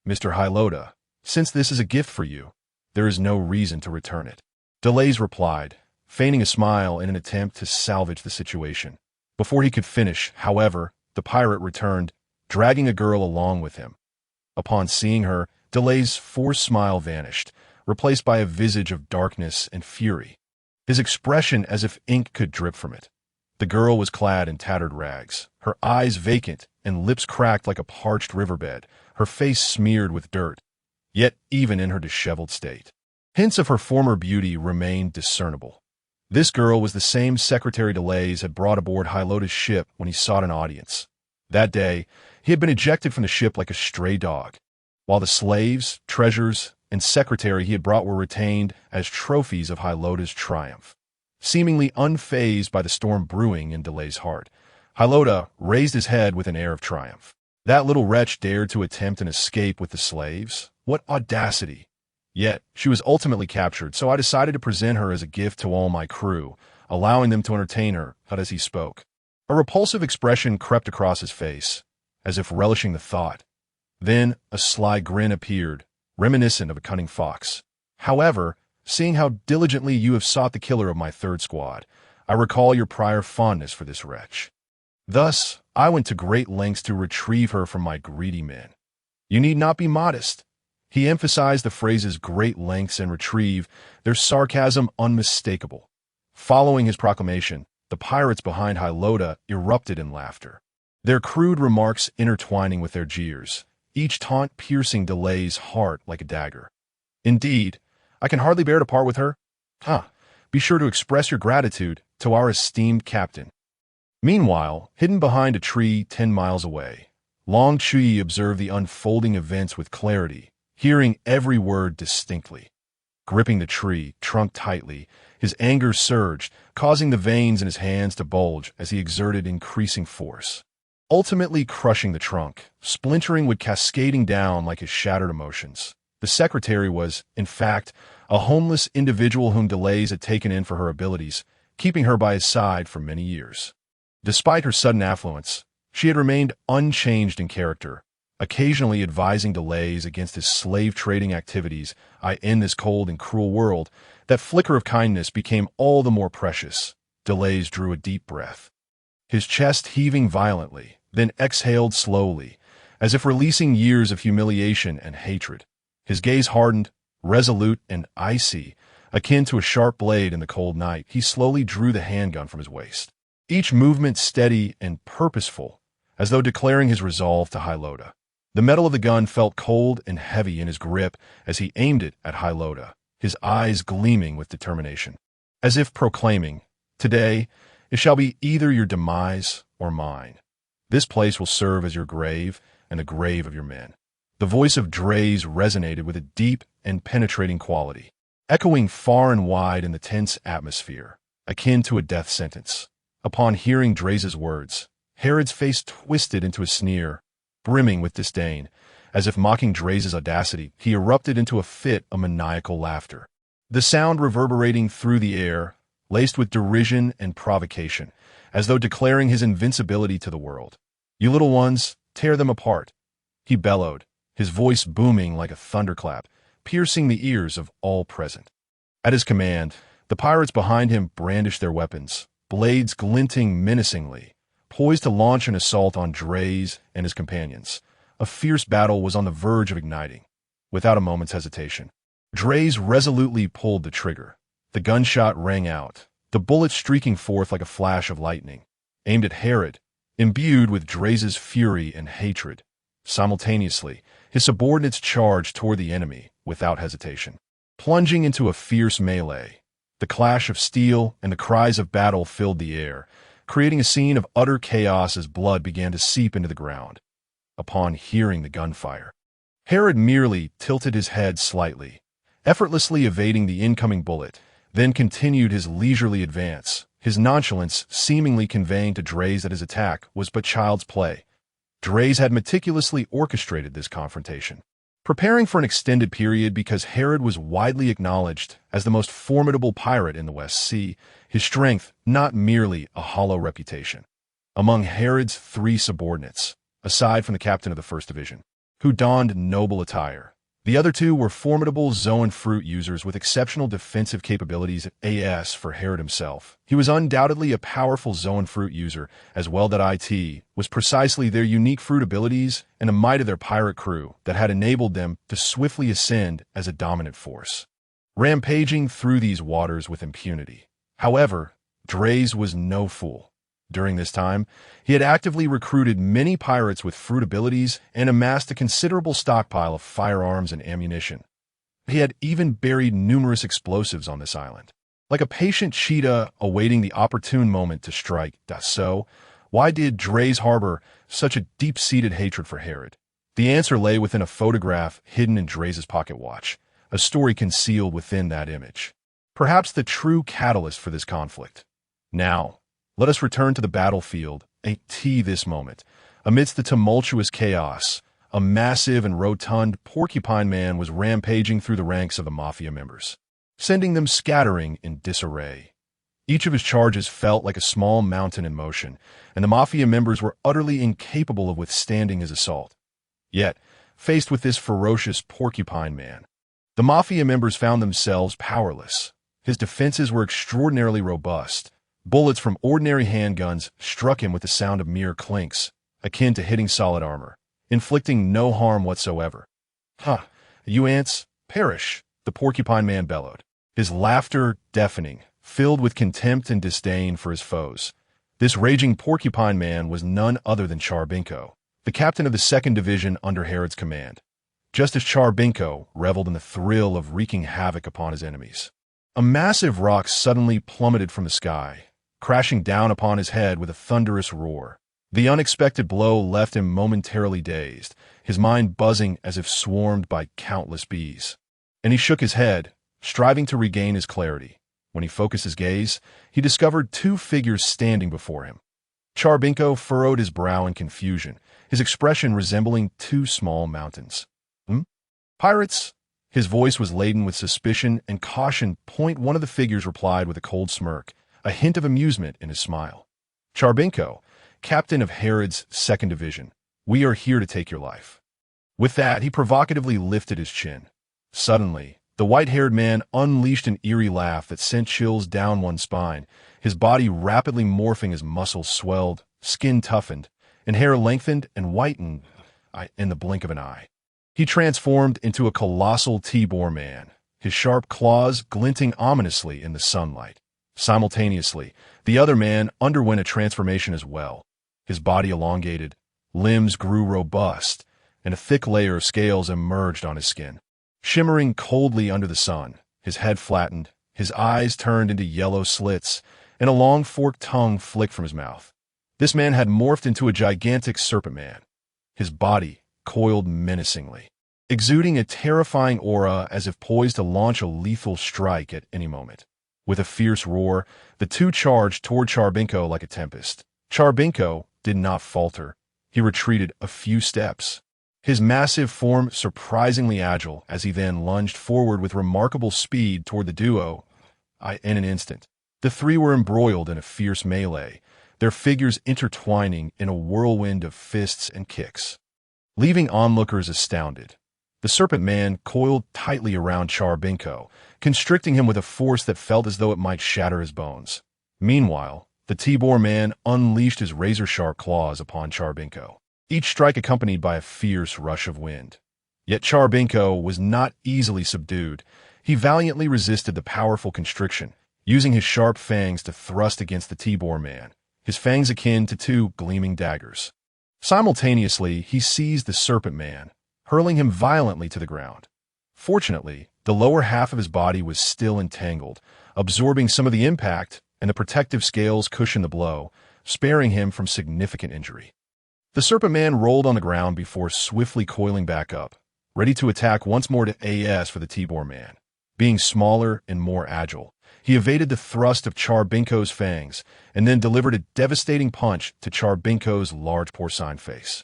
"Mr. Hylota, since this is a gift for you, there is no reason to return it," Delays replied, feigning a smile in an attempt to salvage the situation. Before he could finish, however, the pirate returned, dragging a girl along with him. Upon seeing her, Delays' forced smile vanished, replaced by a visage of darkness and fury, his expression as if ink could drip from it. The girl was clad in tattered rags, her eyes vacant and lips cracked like a parched riverbed, her face smeared with dirt. Yet even in her disheveled state, hints of her former beauty remained discernible. This girl was the same Secretary Delays had brought aboard Hylota's ship when he sought an audience. That day, he had been ejected from the ship like a stray dog, while the slaves, treasures, and secretary he had brought were retained as trophies of Hylota's triumph. Seemingly unfazed by the storm brewing in Delays' heart, Hylota raised his head with an air of triumph. That little wretch dared to attempt an escape with the slaves? What audacity! Yet, she was ultimately captured, so I decided to present her as a gift to all my crew, allowing them to entertain her, but as he spoke. A repulsive expression crept across his face, as if relishing the thought. Then, a sly grin appeared, reminiscent of a cunning fox. However, seeing how diligently you have sought the killer of my third squad, I recall your prior fondness for this wretch. Thus, I went to great lengths to retrieve her from my greedy men. You need not be modest. He emphasized the phrases great lengths and retrieve, their sarcasm unmistakable. Following his proclamation, the pirates behind Hylota erupted in laughter, their crude remarks intertwining with their jeers, each taunt piercing Delay's heart like a dagger. Indeed, I can hardly bear to part with her. Be sure to express your gratitude to our esteemed captain. Meanwhile, hidden behind a tree 10 miles away, Long Chuyi observed the unfolding events with clarity, hearing every word distinctly. Gripping the tree, trunk tightly, his anger surged, causing the veins in his hands to bulge as he exerted increasing force. Ultimately crushing the trunk, splintering wood cascading down like his shattered emotions. The secretary was, in fact, a homeless individual whom Delays had taken in for her abilities, keeping her by his side for many years. Despite her sudden affluence, she had remained unchanged in character, occasionally advising Delays against his slave-trading activities. In this cold and cruel world, that flicker of kindness became all the more precious. Delays drew a deep breath, his chest heaving violently, then exhaled slowly, as if releasing years of humiliation and hatred. His gaze hardened, resolute and icy, akin to a sharp blade in the cold night. He slowly drew the handgun from his waist, each movement steady and purposeful, as though declaring his resolve to Hylota. The metal of the gun felt cold and heavy in his grip as he aimed it at Hylota, his eyes gleaming with determination, as if proclaiming, "Today, it shall be either your demise or mine. This place will serve as your grave and the grave of your men." The voice of Drays resonated with a deep and penetrating quality, echoing far and wide in the tense atmosphere, akin to a death sentence. Upon hearing Drays' words, Herod's face twisted into a sneer, brimming with disdain. As if mocking Drays' audacity, he erupted into a fit of maniacal laughter, the sound reverberating through the air, laced with derision and provocation, as though declaring his invincibility to the world. "You little ones, tear them apart," he bellowed, his voice booming like a thunderclap, piercing the ears of all present. At his command, the pirates behind him brandished their weapons, blades glinting menacingly, poised to launch an assault on Drays and his companions. A fierce battle was on the verge of igniting. Without a moment's hesitation, Drays resolutely pulled the trigger. The gunshot rang out, the bullet streaking forth like a flash of lightning, aimed at Herod, imbued with Drays' fury and hatred. Simultaneously, his subordinates charged toward the enemy without hesitation, plunging into a fierce melee. The clash of steel and the cries of battle filled the air, creating a scene of utter chaos as blood began to seep into the ground. Upon hearing the gunfire, Herod merely tilted his head slightly, effortlessly evading the incoming bullet, then continued his leisurely advance, his nonchalance seemingly conveying to Drays that his attack was but child's play. Drays had meticulously orchestrated this confrontation, preparing for an extended period because Herod was widely acknowledged as the most formidable pirate in the West Sea, his strength not merely a hollow reputation. Among Herod's 3 subordinates, aside from the captain of the 1st Division, who donned noble attire, the other 2 were formidable Zoan fruit users with exceptional defensive capabilities. As for Herod himself, he was undoubtedly a powerful Zoan fruit user, as well that it was precisely their unique fruit abilities and the might of their pirate crew that had enabled them to swiftly ascend as a dominant force, rampaging through these waters with impunity. However, Drays was no fool. During this time, he had actively recruited many pirates with fruit abilities and amassed a considerable stockpile of firearms and ammunition. He had even buried numerous explosives on this island, like a patient cheetah awaiting the opportune moment to strike. So, why did Drays harbor such a deep-seated hatred for Herod? The answer lay within a photograph hidden in Drays' pocket watch, a story concealed within that image. Perhaps the true catalyst for this conflict. Now, let us return to the battlefield, this moment. Amidst the tumultuous chaos, A massive and rotund porcupine man was rampaging through the ranks of the mafia members, sending them scattering in disarray. Each of his charges felt like a small mountain in motion, and the mafia members were utterly incapable of withstanding his assault. Yet, faced with this ferocious porcupine man, the mafia members found themselves powerless. His defenses were extraordinarily robust. Bullets from ordinary handguns struck him with the sound of mere clinks, akin to hitting solid armor, inflicting no harm whatsoever. "Ha! You ants, perish!" the porcupine man bellowed, his laughter deafening, filled with contempt and disdain for his foes. This raging porcupine man was none other than Charbinko, the captain of the 2nd Division under Herod's command. Just as Charbinko reveled in the thrill of wreaking havoc upon his enemies, a massive rock suddenly plummeted from the sky, crashing down upon his head with a thunderous roar. The unexpected blow left him momentarily dazed, his mind buzzing as if swarmed by countless bees. And he shook his head, striving to regain his clarity. When he focused his gaze, he discovered 2 figures standing before him. Charbinko furrowed his brow in confusion, his expression resembling 2 small mountains. Pirates? His voice was laden with suspicion and caution. One of the figures replied with a cold smirk, a hint of amusement in his smile. "Charbinko, captain of Herod's 2nd Division, we are here to take your life." With that, he provocatively lifted his chin. Suddenly, the white-haired man unleashed an eerie laugh that sent chills down one's spine, his body rapidly morphing as muscles swelled, skin toughened, and hair lengthened and whitened in the blink of an eye. He transformed into a colossal T-Boar man, his sharp claws glinting ominously in the sunlight. Simultaneously, the other man underwent a transformation as well. His body elongated, limbs grew robust, and a thick layer of scales emerged on his skin. Shimmering coldly under the sun, his head flattened, his eyes turned into yellow slits, and a long forked tongue flicked from his mouth. This man had morphed into a gigantic serpent man, his body coiled menacingly, exuding a terrifying aura as if poised to launch a lethal strike at any moment. With a fierce roar, the 2 charged toward Charbinko like a tempest. Charbinko did not falter. He retreated a few steps, his massive form surprisingly agile as he then lunged forward with remarkable speed toward the duo. In an instant, the 3 were embroiled in a fierce melee, their figures intertwining in a whirlwind of fists and kicks, leaving onlookers astounded. The serpent man coiled tightly around Charbinko, constricting him with a force that felt as though it might shatter his bones. Meanwhile, the T-Boar man unleashed his razor-sharp claws upon Charbinko, each strike accompanied by a fierce rush of wind. Yet Charbinko was not easily subdued. He valiantly resisted the powerful constriction, using his sharp fangs to thrust against the T-Boar man, his fangs akin to 2 gleaming daggers. Simultaneously, he seized the serpent man, hurling him violently to the ground. Fortunately, the lower half of his body was still entangled, absorbing some of the impact, and the protective scales cushioned the blow, sparing him from significant injury. The serpent man rolled on the ground before swiftly coiling back up, ready to attack once more for the T-Boar man. Being smaller and more agile, he evaded the thrust of Charbinko's fangs and then delivered a devastating punch to Charbinko's large porcine face,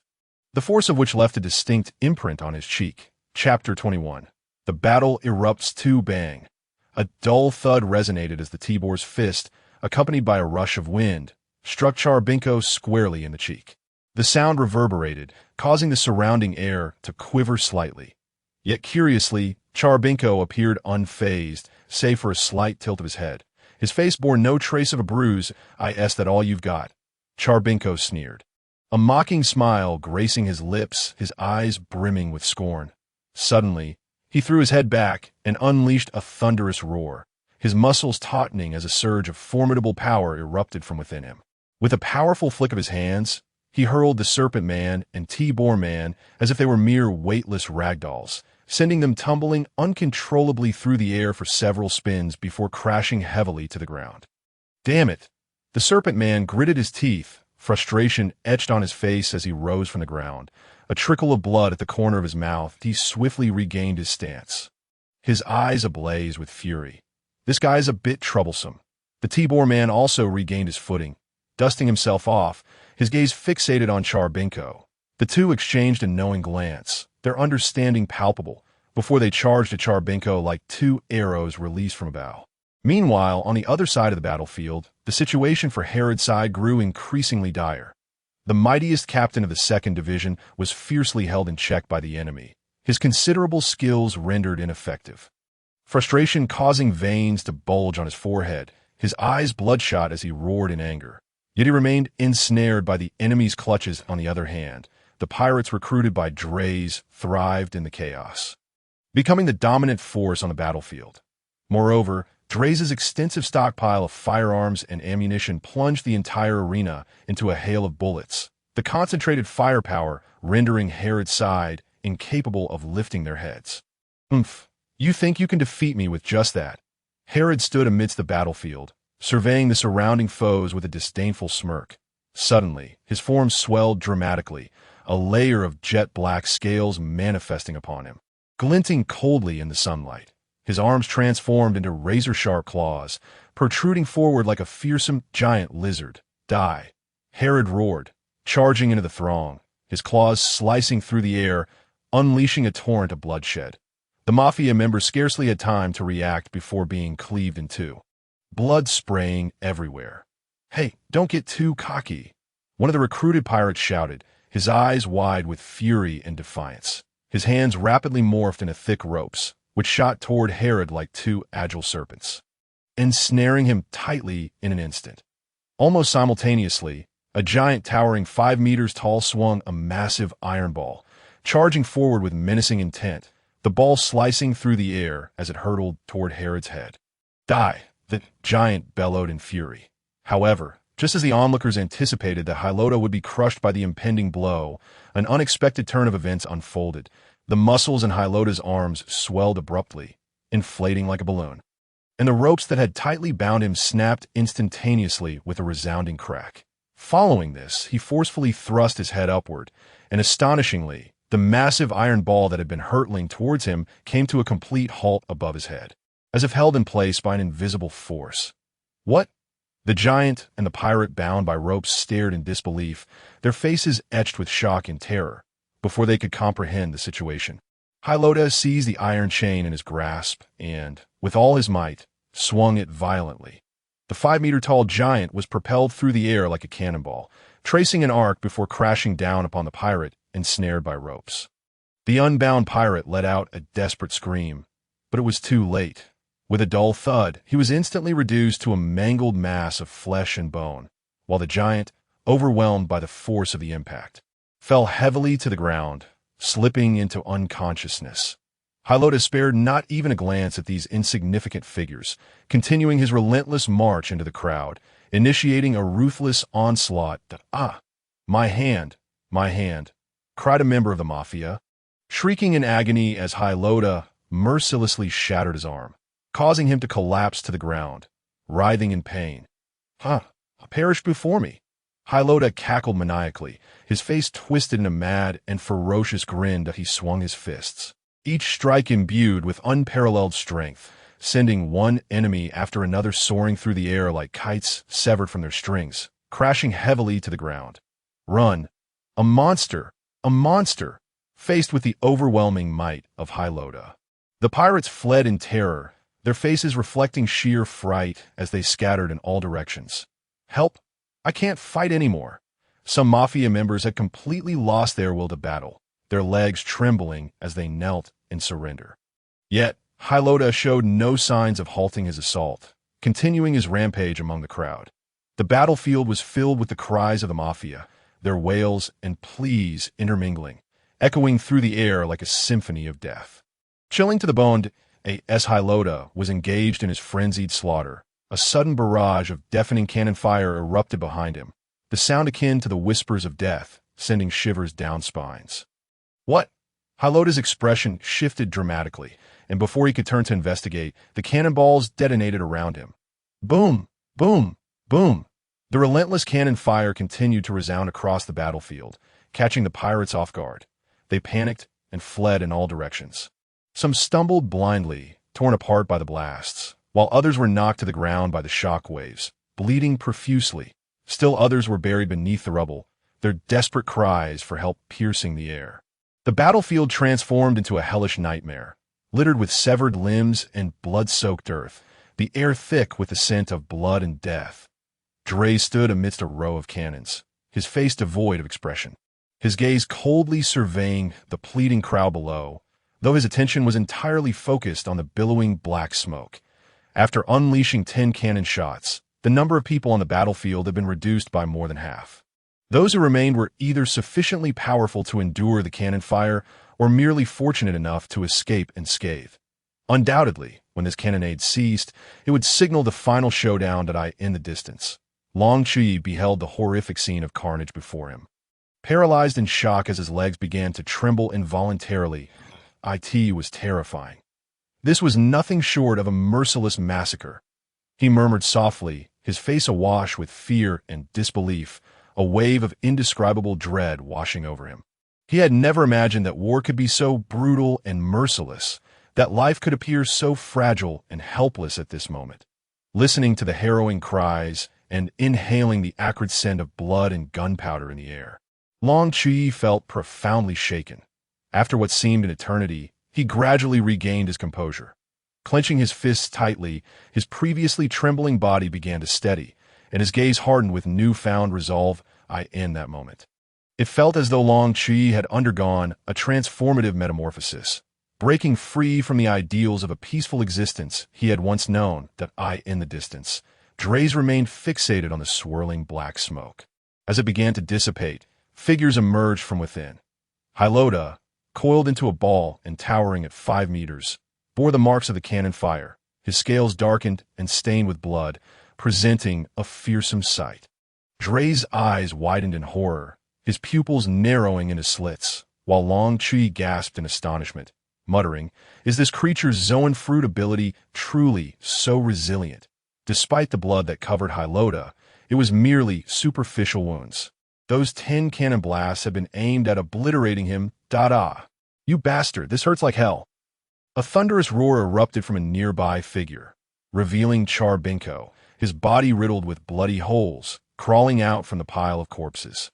the force of which left a distinct imprint on his cheek. Chapter 21. The battle erupts to bang. A dull thud resonated as the T-Boar's fist, accompanied by a rush of wind, struck Charbinko squarely in the cheek. The sound reverberated, causing the surrounding air to quiver slightly. Yet curiously, Charbinko appeared unfazed, save for a slight tilt of his head. His face bore no trace of a bruise. That all you've got?" Charbinko sneered, a mocking smile gracing his lips, his eyes brimming with scorn. Suddenly, he threw his head back and unleashed a thunderous roar, his muscles tautening as a surge of formidable power erupted from within him. With a powerful flick of his hands, he hurled the serpent man and T-Boar man as if they were mere weightless ragdolls, sending them tumbling uncontrollably through the air for several spins before crashing heavily to the ground. "Damn it!" The serpent man gritted his teeth, frustration etched on his face as he rose from the ground. A trickle of blood at the corner of his mouth, he swiftly regained his stance, his eyes ablaze with fury. "This guy's a bit troublesome." The T-Boar man also regained his footing, dusting himself off, his gaze fixated on Charbinko. The two exchanged a knowing glance, their understanding palpable, before they charged at Charbinko like two arrows released from a bow. Meanwhile, on the other side of the battlefield, the situation for Herod's side grew increasingly dire. The mightiest captain of the 2nd Division was fiercely held in check by the enemy, his considerable skills rendered ineffective. Frustration causing veins to bulge on his forehead, his eyes bloodshot as he roared in anger. Yet he remained ensnared by the enemy's clutches. On the other hand, the pirates recruited by Drays thrived in the chaos, becoming the dominant force on the battlefield. Moreover, Drays' extensive stockpile of firearms and ammunition plunged the entire arena into a hail of bullets, the concentrated firepower rendering Herod's side incapable of lifting their heads. "Oomph, you think you can defeat me with just that?" Herod stood amidst the battlefield, surveying the surrounding foes with a disdainful smirk. Suddenly, his form swelled dramatically, a layer of jet-black scales manifesting upon him, glinting coldly in the sunlight. His arms transformed into razor-sharp claws, protruding forward like a fearsome giant lizard. "Die!" Herod roared, charging into the throng, his claws slicing through the air, unleashing a torrent of bloodshed. The Mafia members scarcely had time to react before being cleaved in two, blood spraying everywhere. "Hey, don't get too cocky," one of the recruited pirates shouted, his eyes wide with fury and defiance. His hands rapidly morphed into thick ropes, which shot toward Herod like two agile serpents, ensnaring him tightly in an instant. Almost simultaneously, a giant towering 5 meters tall swung a massive iron ball, charging forward with menacing intent, the ball slicing through the air as it hurtled toward Herod's head. "Die!" the giant bellowed in fury. However, just as the onlookers anticipated that Hylota would be crushed by the impending blow, an unexpected turn of events unfolded. The muscles in Hylota's arms swelled abruptly, inflating like a balloon, and the ropes that had tightly bound him snapped instantaneously with a resounding crack. Following this, he forcefully thrust his head upward, and astonishingly, the massive iron ball that had been hurtling towards him came to a complete halt above his head, as if held in place by an invisible force. "What?" The giant and the pirate bound by ropes stared in disbelief, their faces etched with shock and terror, before they could comprehend the situation. Hylota seized the iron chain in his grasp and, with all his might, swung it violently. The 5-meter-tall giant was propelled through the air like a cannonball, tracing an arc before crashing down upon the pirate, ensnared by ropes. The unbound pirate let out a desperate scream, but it was too late. With a dull thud, he was instantly reduced to a mangled mass of flesh and bone, while the giant, overwhelmed by the force of the impact, fell heavily to the ground, slipping into unconsciousness. Hylota spared not even a glance at these insignificant figures, continuing his relentless march into the crowd, initiating a ruthless onslaught that, my hand, cried a member of the Mafia, shrieking in agony as Hylota mercilessly shattered his arm, causing him to collapse to the ground, writhing in pain. Perish before me." Hylota cackled maniacally, his face twisted in a mad and ferocious grin that he swung his fists, each strike imbued with unparalleled strength, sending one enemy after another soaring through the air like kites severed from their strings, crashing heavily to the ground. "Run! A monster! A monster!" faced with the overwhelming might of Hylota. The pirates fled in terror, their faces reflecting sheer fright as they scattered in all directions. "Help! I can't fight anymore." Some Mafia members had completely lost their will to battle, their legs trembling as they knelt in surrender. Yet, Hylota showed no signs of halting his assault, continuing his rampage among the crowd. The battlefield was filled with the cries of the Mafia, their wails and pleas intermingling, echoing through the air like a symphony of death. Chilling to the bone, as Hylota was engaged in his frenzied slaughter, a sudden barrage of deafening cannon fire erupted behind him, the sound akin to the whispers of death, sending shivers down spines. "What?" Hylota's expression shifted dramatically, and before he could turn to investigate, the cannonballs detonated around him. Boom! Boom! Boom! The relentless cannon fire continued to resound across the battlefield, catching the pirates off guard. They panicked and fled in all directions. Some stumbled blindly, torn apart by the blasts, while others were knocked to the ground by the shock waves, bleeding profusely. Still others were buried beneath the rubble, their desperate cries for help piercing the air. The battlefield transformed into a hellish nightmare, littered with severed limbs and blood-soaked earth, the air thick with the scent of blood and death. Dre stood amidst a row of cannons, his face devoid of expression, his gaze coldly surveying the pleading crowd below, though his attention was entirely focused on the billowing black smoke. After unleashing 10 cannon shots, the number of people on the battlefield had been reduced by more than half. Those who remained were either sufficiently powerful to endure the cannon fire or merely fortunate enough to escape unscathed. Undoubtedly, when this cannonade ceased, it would signal the final showdown that in the distance. Long Chuyi beheld the horrific scene of carnage before him. Paralyzed in shock as his legs began to tremble involuntarily, it was terrifying. This was nothing short of a merciless massacre. He murmured softly, his face awash with fear and disbelief, a wave of indescribable dread washing over him. He had never imagined that war could be so brutal and merciless, that life could appear so fragile and helpless at this moment. Listening to the harrowing cries and inhaling the acrid scent of blood and gunpowder in the air, Long Chuyi felt profoundly shaken. After what seemed an eternity, he gradually regained his composure. Clenching his fists tightly, his previously trembling body began to steady, and his gaze hardened with newfound resolve. In that moment, it felt as though Long Chuyi had undergone a transformative metamorphosis, breaking free from the ideals of a peaceful existence he had once known. In the distance, Dre's remained fixated on the swirling black smoke. As it began to dissipate, figures emerged from within. Hylota, coiled into a ball and towering at 5 meters, bore the marks of the cannon fire, his scales darkened and stained with blood, presenting a fearsome sight. Dre's eyes widened in horror, his pupils narrowing into slits, while Long Chuyi gasped in astonishment, muttering, "Is this creature's Zoan fruit ability truly so resilient?" Despite the blood that covered Hylota, it was merely superficial wounds. Those 10 cannon blasts had been aimed at obliterating him. "You bastard, this hurts like hell." A thunderous roar erupted from a nearby figure, revealing Charbinko, his body riddled with bloody holes, crawling out from the pile of corpses.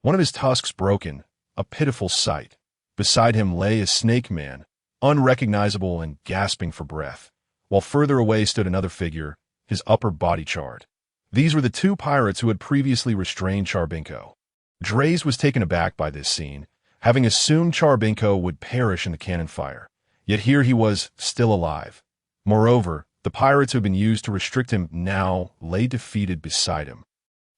One of his tusks broken, a pitiful sight. Beside him lay a snake man, unrecognizable and gasping for breath, while further away stood another figure, his upper body charred. These were the 2 pirates who had previously restrained Charbinko. Dre's was taken aback by this scene, having assumed Charbinko would perish in the cannon fire. Yet here he was, still alive. Moreover, the pirates who had been used to restrict him now lay defeated beside him,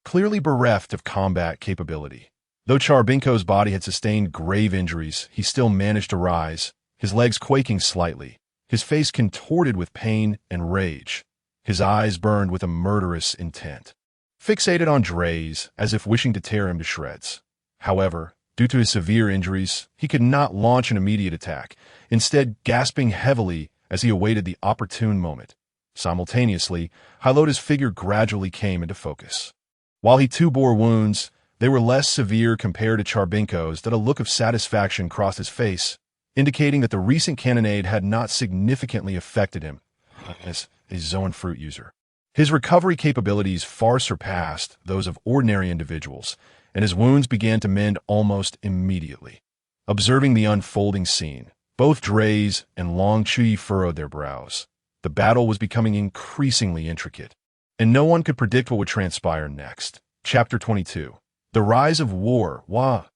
clearly bereft of combat capability. Though Charbinko's body had sustained grave injuries, he still managed to rise, his legs quaking slightly, his face contorted with pain and rage, his eyes burned with a murderous intent, fixated on Dre's as if wishing to tear him to shreds. However, due to his severe injuries, he could not launch an immediate attack, instead gasping heavily as he awaited the opportune moment. Simultaneously, Hylota's figure gradually came into focus. While he too bore wounds, they were less severe compared to Charbinko's. That a look of satisfaction crossed his face, indicating that the recent cannonade had not significantly affected him as a Zoan fruit user. His recovery capabilities far surpassed those of ordinary individuals, and his wounds began to mend almost immediately. Observing the unfolding scene, both Dre's and Long Chuyi furrowed their brows. The battle was becoming increasingly intricate, and no one could predict what would transpire next. Chapter 22. The Rise of War. Wah!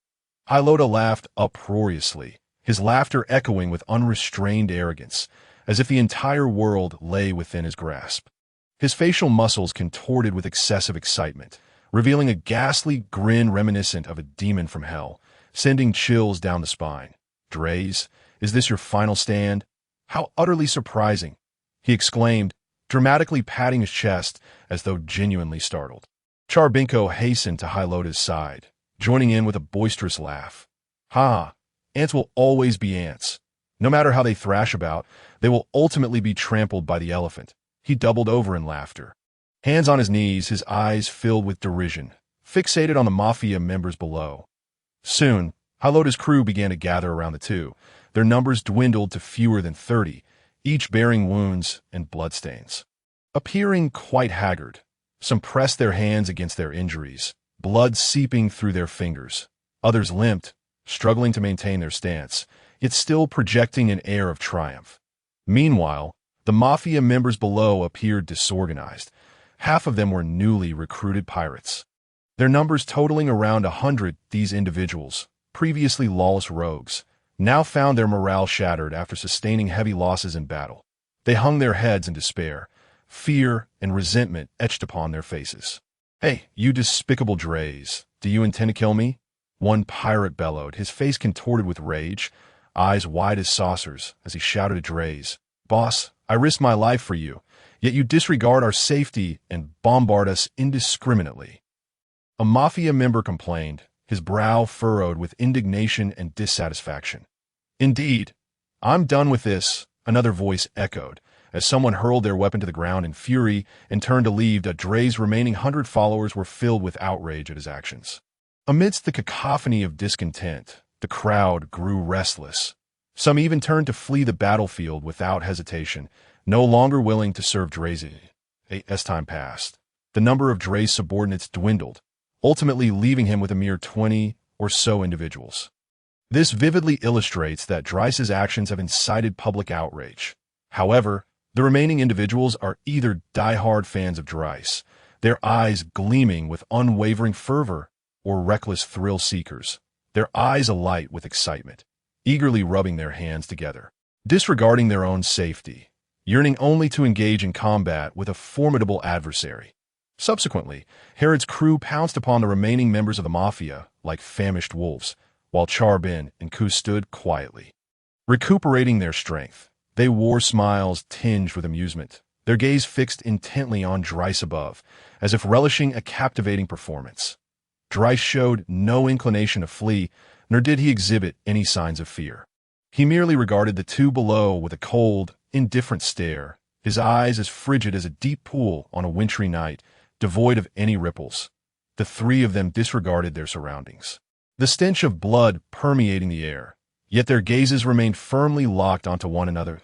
Hylota laughed uproariously, his laughter echoing with unrestrained arrogance, as if the entire world lay within his grasp. His facial muscles contorted with excessive excitement, revealing a ghastly grin reminiscent of a demon from hell, sending chills down the spine. "Dre's, is this your final stand? How utterly surprising!" he exclaimed, dramatically patting his chest as though genuinely startled. Charbinko hastened to Hylota's side, joining in with a boisterous laugh. "Ha! Ants will always be ants. No matter how they thrash about, they will ultimately be trampled by the elephant." He doubled over in laughter. Hands on his knees, his eyes filled with derision, fixated on the mafia members below. Soon, Hylota's crew began to gather around the two. Their numbers dwindled to fewer than 30, each bearing wounds and bloodstains. Appearing quite haggard, some pressed their hands against their injuries, blood seeping through their fingers. Others limped, struggling to maintain their stance, yet still projecting an air of triumph. Meanwhile, the mafia members below appeared disorganized. Half of them were newly recruited pirates. Their numbers totaling around 100, these individuals, previously lawless rogues, now found their morale shattered after sustaining heavy losses in battle. They hung their heads in despair, fear and resentment etched upon their faces. "Hey, you despicable Drays, do you intend to kill me?" One pirate bellowed, his face contorted with rage, eyes wide as saucers, as he shouted at Drays, "Boss, I risked my life for you, yet you disregard our safety and bombard us indiscriminately." A mafia member complained, his brow furrowed with indignation and dissatisfaction. "Indeed, I'm done with this," another voice echoed, as someone hurled their weapon to the ground in fury and turned to leave. Dre's remaining 100 followers were filled with outrage at his actions. Amidst the cacophony of discontent, the crowd grew restless. Some even turned to flee the battlefield without hesitation, no longer willing to serve Dre's. As time passed, the number of Dre's subordinates dwindled, ultimately leaving him with a mere 20 or so individuals. This vividly illustrates that Dre's actions have incited public outrage. However, the remaining individuals are either die-hard fans of Dries, their eyes gleaming with unwavering fervor, or reckless thrill seekers, their eyes alight with excitement, eagerly rubbing their hands together, disregarding their own safety, yearning only to engage in combat with a formidable adversary. Subsequently, Herod's crew pounced upon the remaining members of the mafia like famished wolves, while Charbin and Ku stood quietly. Recuperating their strength, they wore smiles tinged with amusement, their gaze fixed intently on Dries above, as if relishing a captivating performance. Dries showed no inclination to flee, nor did he exhibit any signs of fear. He merely regarded the two below with a cold, indifferent stare, his eyes as frigid as a deep pool on a wintry night, devoid of any ripples. The three of them disregarded their surroundings, the stench of blood permeating the air, yet their gazes remained firmly locked onto one another.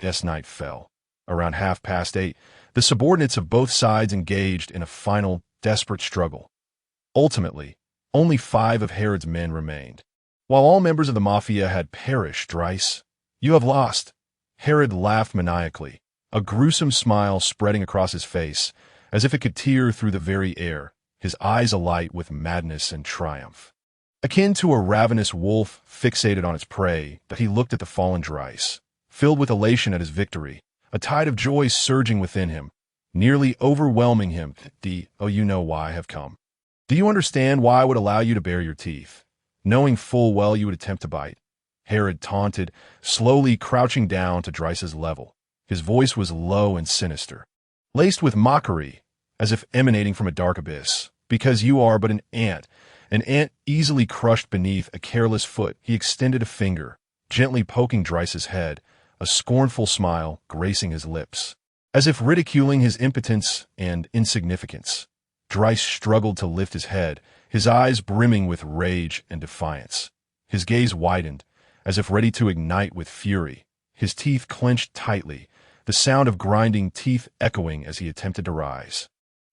As night fell, around 8:30, the subordinates of both sides engaged in a final, desperate struggle. Ultimately, only 5 of Herod's men remained. While all members of the mafia had perished, Dries, you have lost. Herod laughed maniacally, a gruesome smile spreading across his face, as if it could tear through the very air, his eyes alight with madness and triumph. Akin to a ravenous wolf fixated on its prey, but he looked at the fallen Dries, filled with elation at his victory, a tide of joy surging within him, nearly overwhelming him. You know why I have come. Do you understand why I would allow you to bare your teeth, knowing full well you would attempt to bite? Herod taunted, slowly crouching down to Dries' level. His voice was low and sinister, laced with mockery, as if emanating from a dark abyss. Because you are but an ant easily crushed beneath a careless foot. He extended a finger, gently poking Dries' head, a scornful smile gracing his lips, as if ridiculing his impotence and insignificance. Dries struggled to lift his head, his eyes brimming with rage and defiance. His gaze widened, as if ready to ignite with fury, his teeth clenched tightly, the sound of grinding teeth echoing as he attempted to rise,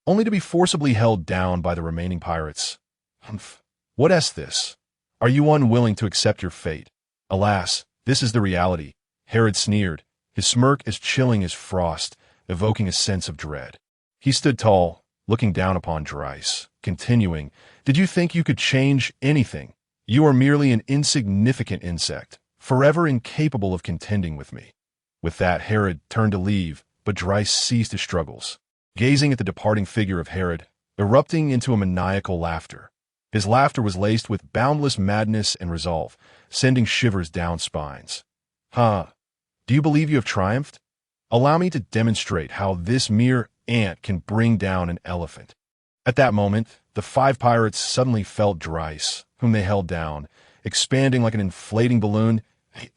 only to be forcibly held down by the remaining pirates. "Humph, what is this? Are you unwilling to accept your fate?" "Alas, this is the reality," Herod sneered, his smirk as chilling as frost, evoking a sense of dread. He stood tall, looking down upon Dries, continuing, "Did you think you could change anything? You are merely an insignificant insect, forever incapable of contending with me." With that, Herod turned to leave, but Dries ceased his struggles, gazing at the departing figure of Herod, erupting into a maniacal laughter. His laughter was laced with boundless madness and resolve, sending shivers down spines. Do you believe you have triumphed? Allow me to demonstrate how this mere ant can bring down an elephant." At that moment, the 5 pirates suddenly felt Dries, whom they held down, expanding like an inflating balloon.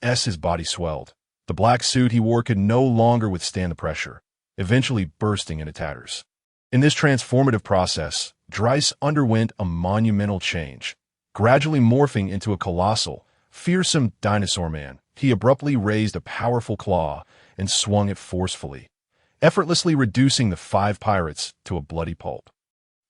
His body swelled. The black suit he wore could no longer withstand the pressure, eventually bursting into tatters. In this transformative process, Dries underwent a monumental change. Gradually morphing into a colossal, fearsome dinosaur man, he abruptly raised a powerful claw and swung it forcefully, effortlessly reducing the 5 pirates to a bloody pulp.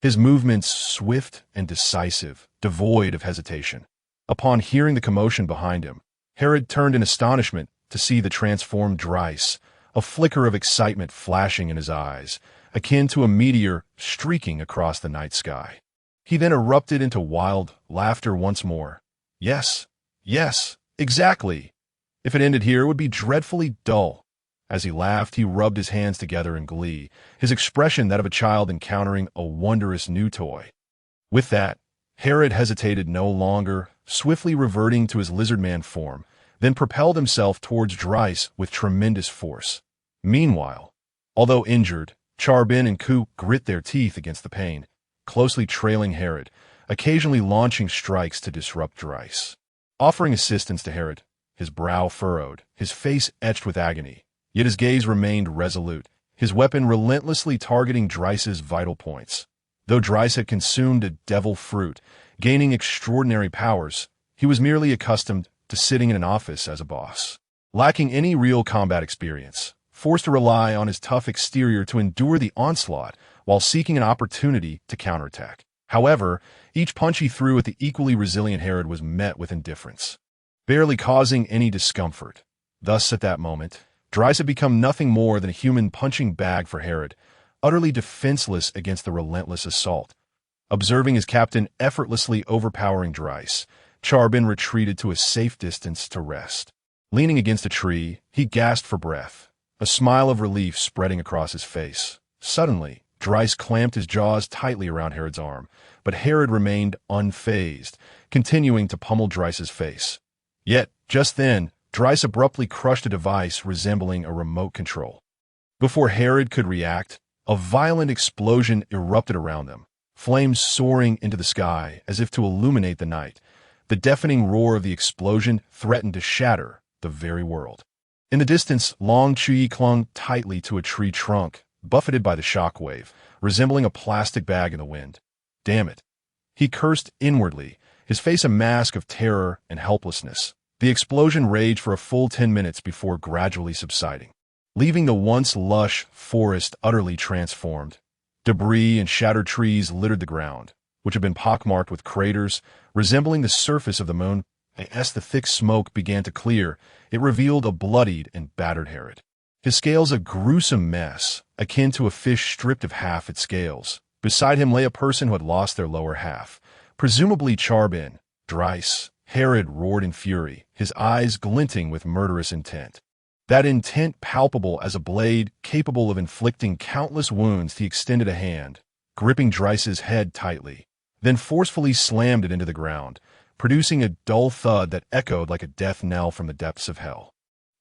his movements swift and decisive, devoid of hesitation. Upon hearing the commotion behind him, Herod turned in astonishment to see the transformed Dryce, a flicker of excitement flashing in his eyes, akin to a meteor streaking across the night sky. He then erupted into wild laughter once more. Yes, yes, exactly. If it ended here, it would be dreadfully dull. As he laughed, he rubbed his hands together in glee, his expression that of a child encountering a wondrous new toy. With that, Herod hesitated no longer, swiftly reverting to his lizard-man form, then propelled himself towards Dryce with tremendous force. Meanwhile, although injured, Charbin and Ku grit their teeth against the pain, closely trailing Herod, occasionally launching strikes to disrupt Dryce. Offering assistance to Herod, his brow furrowed, his face etched with agony, yet his gaze remained resolute, his weapon relentlessly targeting Dryce's vital points. Though Dryce had consumed a devil fruit, gaining extraordinary powers, he was merely accustomed to sitting in an office as a boss. Lacking any real combat experience, forced to rely on his tough exterior to endure the onslaught while seeking an opportunity to counterattack. However, each punch he threw at the equally resilient Herod was met with indifference, barely causing any discomfort. Thus, at that moment, Dryce had become nothing more than a human punching bag for Herod, utterly defenseless against the relentless assault. Observing his captain effortlessly overpowering Dryce, Charbin retreated to a safe distance to rest. Leaning against a tree, he gasped for breath, a smile of relief spreading across his face. Suddenly, Dryce clamped his jaws tightly around Herod's arm, but Herod remained unfazed, continuing to pummel Dryce's face. Yet, just then, Dryce abruptly crushed a device resembling a remote control. Before Herod could react, a violent explosion erupted around them, flames soaring into the sky as if to illuminate the night. The deafening roar of the explosion threatened to shatter the very world. In the distance, Long Chuyi clung tightly to a tree trunk, buffeted by the shockwave, resembling a plastic bag in the wind. Damn it. He cursed inwardly, his face a mask of terror and helplessness. The explosion raged for a full 10 minutes before gradually subsiding, leaving the once lush forest utterly transformed. Debris and shattered trees littered the ground, which had been pockmarked with craters resembling the surface of the moon. As the thick smoke began to clear, it revealed a bloodied and battered Herod. His scales a gruesome mess, akin to a fish stripped of half its scales. Beside him lay a person who had lost their lower half, presumably Charbin. Dryce. Herod roared in fury, his eyes glinting with murderous intent. That intent palpable as a blade capable of inflicting countless wounds. He extended a hand, gripping Dryce's head tightly, then forcefully slammed it into the ground, producing a dull thud that echoed like a death knell from the depths of hell.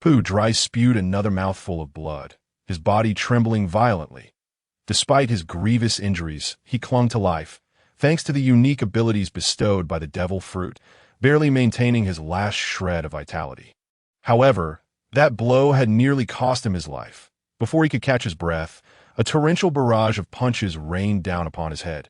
Dryce spewed another mouthful of blood, his body trembling violently. Despite his grievous injuries, he clung to life, thanks to the unique abilities bestowed by the devil fruit, barely maintaining his last shred of vitality. However, that blow had nearly cost him his life. Before he could catch his breath, a torrential barrage of punches rained down upon his head.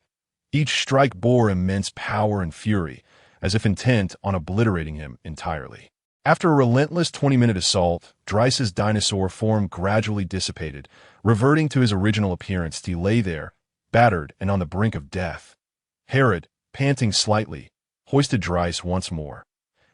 Each strike bore immense power and fury, as if intent on obliterating him entirely. After a relentless 20-minute assault, Dryce's dinosaur form gradually dissipated, reverting to his original appearance. He lay there, battered and on the brink of death. Herod, panting slightly, hoisted Dryce once more.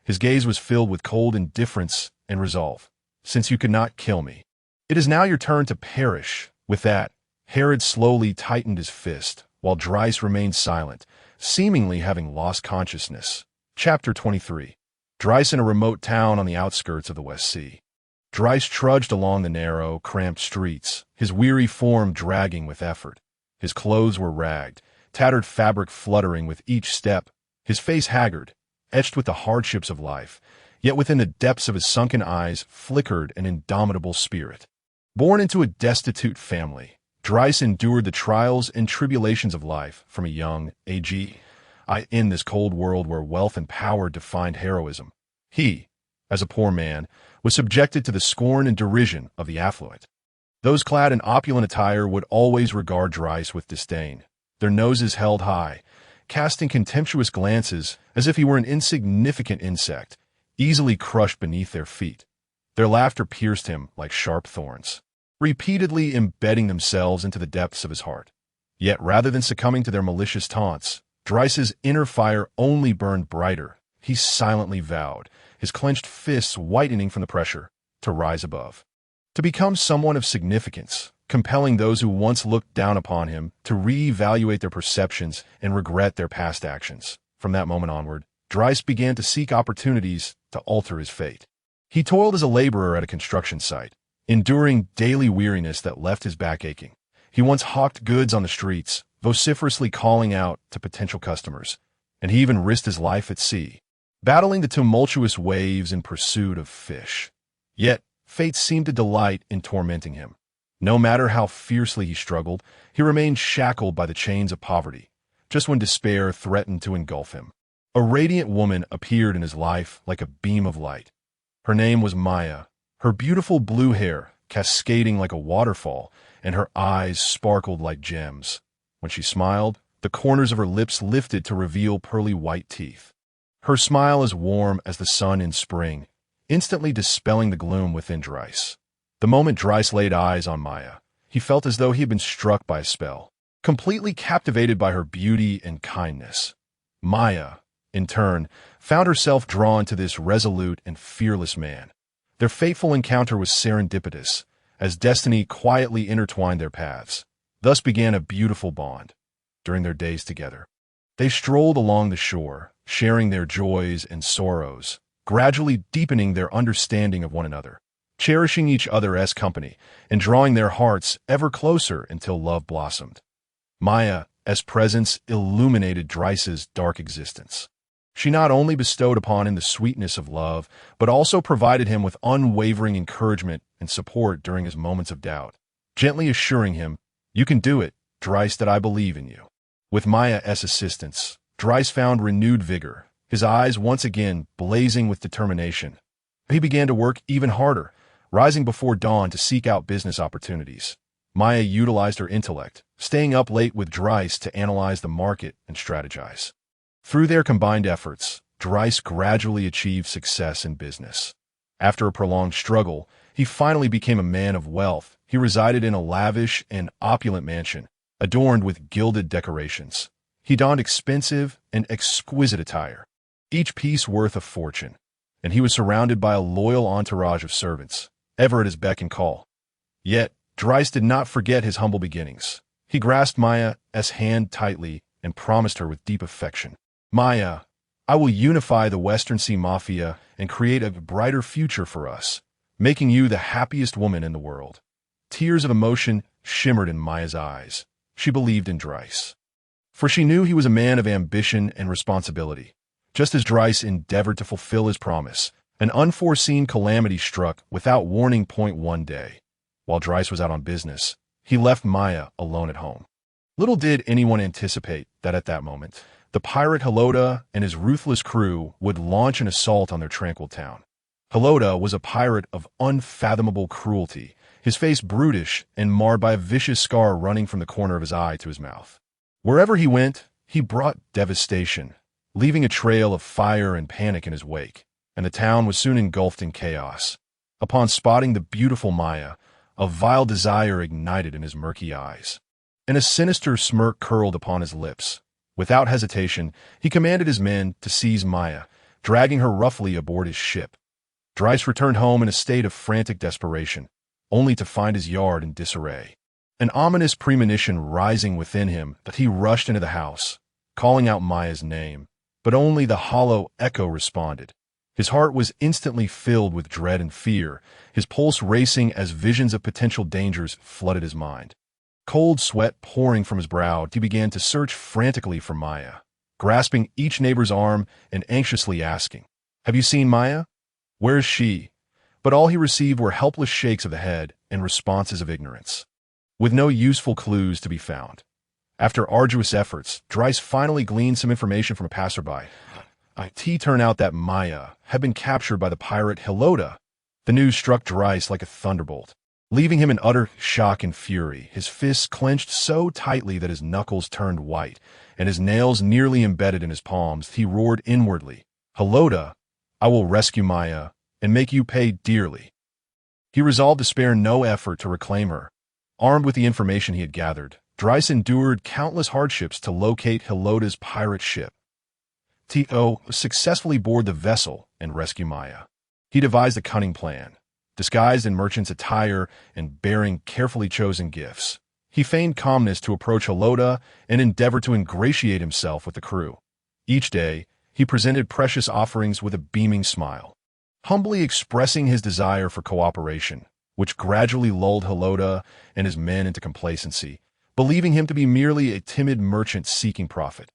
His gaze was filled with cold indifference and resolve. Since you could not kill me, it is now your turn to perish. With that, Herod slowly tightened his fist, while Dryce remained silent, seemingly having lost consciousness. Chapter 23. Dryce in a remote town on the outskirts of the West Sea. Dryce trudged along the narrow, cramped streets, his weary form dragging with effort. His clothes were ragged, tattered fabric fluttering with each step, his face haggard, etched with the hardships of life, yet within the depths of his sunken eyes flickered an indomitable spirit. Born into a destitute family, Dryce endured the trials and tribulations of life from a young age. In this cold world where wealth and power defined heroism, he, as a poor man, was subjected to the scorn and derision of the affluent. Those clad in opulent attire would always regard Dryce with disdain, their noses held high, casting contemptuous glances as if he were an insignificant insect, easily crushed beneath their feet. Their laughter pierced him like sharp thorns, repeatedly embedding themselves into the depths of his heart. Yet rather than succumbing to their malicious taunts, Dryce's inner fire only burned brighter. He silently vowed, his clenched fists whitening from the pressure, to rise above, to become someone of significance, compelling those who once looked down upon him to re-evaluate their perceptions and regret their past actions. From that moment onward, Dryce began to seek opportunities to alter his fate. He toiled as a laborer at a construction site, enduring daily weariness that left his back aching. He once hawked goods on the streets, vociferously calling out to potential customers, and he even risked his life at sea, battling the tumultuous waves in pursuit of fish. Yet, fate seemed to delight in tormenting him. No matter how fiercely he struggled, he remained shackled by the chains of poverty, just when despair threatened to engulf him. A radiant woman appeared in his life like a beam of light. Her name was Maya, her beautiful blue hair cascading like a waterfall, and her eyes sparkled like gems. When she smiled, the corners of her lips lifted to reveal pearly white teeth. Her smile as warm as the sun in spring, instantly dispelling the gloom within Dryce. The moment Dryce laid eyes on Maya, he felt as though he had been struck by a spell, completely captivated by her beauty and kindness. Maya, in turn, found herself drawn to this resolute and fearless man. Their fateful encounter was serendipitous, as destiny quietly intertwined their paths. Thus began a beautiful bond. During their days together, they strolled along the shore, sharing their joys and sorrows, gradually deepening their understanding of one another, cherishing each other as company, and drawing their hearts ever closer until love blossomed. Maya, as presence, illuminated Dryce's dark existence. She not only bestowed upon him the sweetness of love, but also provided him with unwavering encouragement and support during his moments of doubt, gently assuring him, "You can do it, Dryce, that I believe in you." With Maya's assistance, Dryce found renewed vigor, his eyes once again blazing with determination. He began to work even harder, rising before dawn to seek out business opportunities. Maya utilized her intellect, staying up late with Dryce to analyze the market and strategize. Through their combined efforts, Dryce gradually achieved success in business. After a prolonged struggle, he finally became a man of wealth. He resided in a lavish and opulent mansion, adorned with gilded decorations. He donned expensive and exquisite attire, each piece worth a fortune, and he was surrounded by a loyal entourage of servants, ever at his beck and call. Yet, Dryce did not forget his humble beginnings. He grasped Maya's hand tightly and promised her with deep affection, "Maya, I will unify the Western Sea Mafia and create a brighter future for us, making you the happiest woman in the world." Tears of emotion shimmered in Maya's eyes. She believed in Dryce, for she knew he was a man of ambition and responsibility. Just as Dryce endeavored to fulfill his promise, an unforeseen calamity struck without warning. One day, while Dryce was out on business, he left Maya alone at home. Little did anyone anticipate that at that moment, the pirate Helota and his ruthless crew would launch an assault on their tranquil town. Helota was a pirate of unfathomable cruelty, his face brutish and marred by a vicious scar running from the corner of his eye to his mouth. Wherever he went, he brought devastation, leaving a trail of fire and panic in his wake, and the town was soon engulfed in chaos. Upon spotting the beautiful Maya, a vile desire ignited in his murky eyes, and a sinister smirk curled upon his lips. Without hesitation, he commanded his men to seize Maya, dragging her roughly aboard his ship. Dryce returned home in a state of frantic desperation, only to find his yard in disarray. An ominous premonition rising within him that he rushed into the house, calling out Maya's name, but only the hollow echo responded. His heart was instantly filled with dread and fear, his pulse racing as visions of potential dangers flooded his mind. Cold sweat pouring from his brow, he began to search frantically for Maya, grasping each neighbor's arm and anxiously asking, "Have you seen Maya? Where is she?" But all he received were helpless shakes of the head and responses of ignorance, with no useful clues to be found. After arduous efforts, Dryce finally gleaned some information from a passerby. It turned out that Maya had been captured by the pirate Helota. The news struck Dryce like a thunderbolt, leaving him in utter shock and fury, his fists clenched so tightly that his knuckles turned white, and his nails nearly embedded in his palms. He roared inwardly, "Helota, I will rescue Maya and make you pay dearly." He resolved to spare no effort to reclaim her. Armed with the information he had gathered, Dryce endured countless hardships to locate Heloda's pirate ship. T.O. successfully board the vessel and rescue Maya. He devised a cunning plan. Disguised in merchant's attire and bearing carefully chosen gifts, he feigned calmness to approach Heloda and endeavored to ingratiate himself with the crew. Each day, he presented precious offerings with a beaming smile, humbly expressing his desire for cooperation, which gradually lulled Heloda and his men into complacency, believing him to be merely a timid merchant seeking profit.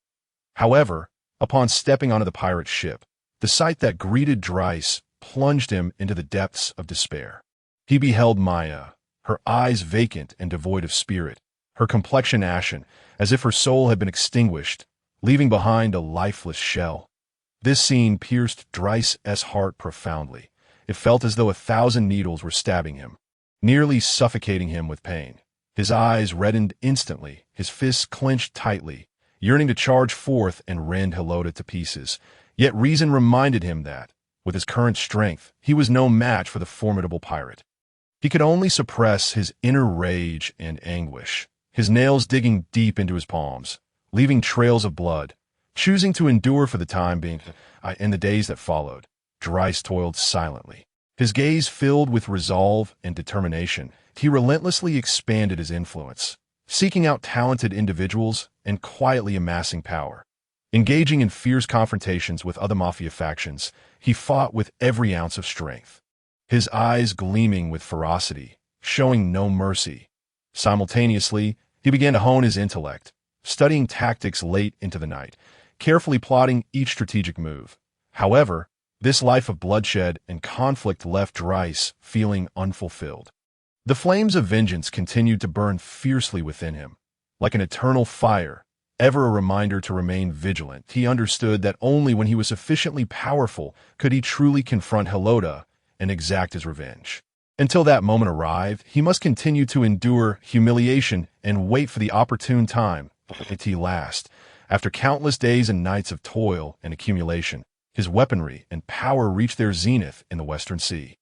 However, upon stepping onto the pirate ship, the sight that greeted Dryce plunged him into the depths of despair. He beheld Maya, her eyes vacant and devoid of spirit, her complexion ashen, as if her soul had been extinguished, leaving behind a lifeless shell. This scene pierced Dryce's heart profoundly. It felt as though 1,000 needles were stabbing him, nearly suffocating him with pain. His eyes reddened instantly, his fists clenched tightly, yearning to charge forth and rend Heloda to pieces. Yet reason reminded him that, with his current strength, he was no match for the formidable pirate. He could only suppress his inner rage and anguish, his nails digging deep into his palms, leaving trails of blood. Choosing to endure for the time being, in the days that followed, Dryce toiled silently. His gaze filled with resolve and determination, he relentlessly expanded his influence, seeking out talented individuals and quietly amassing power. Engaging in fierce confrontations with other mafia factions, he fought with every ounce of strength, his eyes gleaming with ferocity, showing no mercy. Simultaneously, he began to hone his intellect, studying tactics late into the night, carefully plotting each strategic move. However, this life of bloodshed and conflict left Dryce feeling unfulfilled. The flames of vengeance continued to burn fiercely within him, like an eternal fire, ever a reminder to remain vigilant. He understood that only when he was sufficiently powerful could he truly confront Heloda and exact his revenge. Until that moment arrived, he must continue to endure humiliation and wait for the opportune time to last. After countless days and nights of toil and accumulation, his weaponry and power reached their zenith in the Western Sea.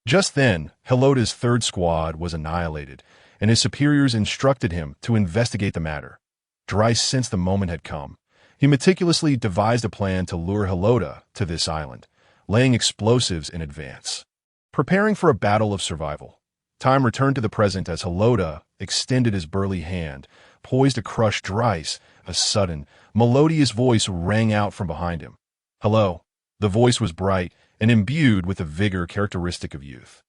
Just then, Heloda's third squad was annihilated, and his superiors instructed him to investigate the matter. Dryce sensed the moment had come. He meticulously devised a plan to lure Heloda to this island, laying explosives in advance. Preparing for a battle of survival, time returned to the present as Heloda extended his burly hand, poised to crush Dryce. A sudden, melodious voice rang out from behind him. "Hello." The voice was bright and imbued with the vigor characteristic of youth.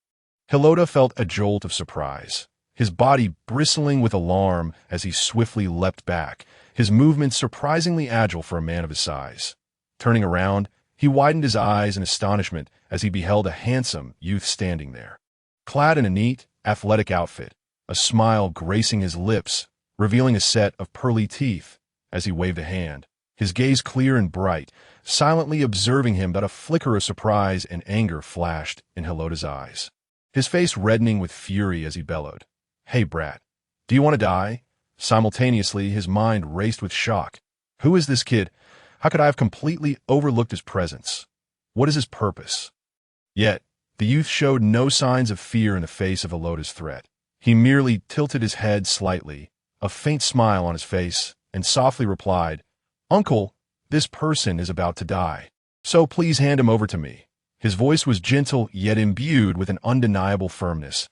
Heloda felt a jolt of surprise, his body bristling with alarm as he swiftly leapt back, his movements surprisingly agile for a man of his size. Turning around, he widened his eyes in astonishment as he beheld a handsome youth standing there. Clad in a neat, athletic outfit, a smile gracing his lips, revealing a set of pearly teeth as he waved a hand, his gaze clear and bright, silently observing him. But a flicker of surprise and anger flashed in Heloda's eyes, his face reddening with fury as he bellowed, "Hey, brat, do you want to die?" Simultaneously, his mind raced with shock. Who is this kid? How could I have completely overlooked his presence? What is his purpose? Yet, the youth showed no signs of fear in the face of Heloda's threat. He merely tilted his head slightly, a faint smile on his face, and softly replied, "Uncle, this person is about to die, so please hand him over to me." His voice was gentle yet imbued with an undeniable firmness.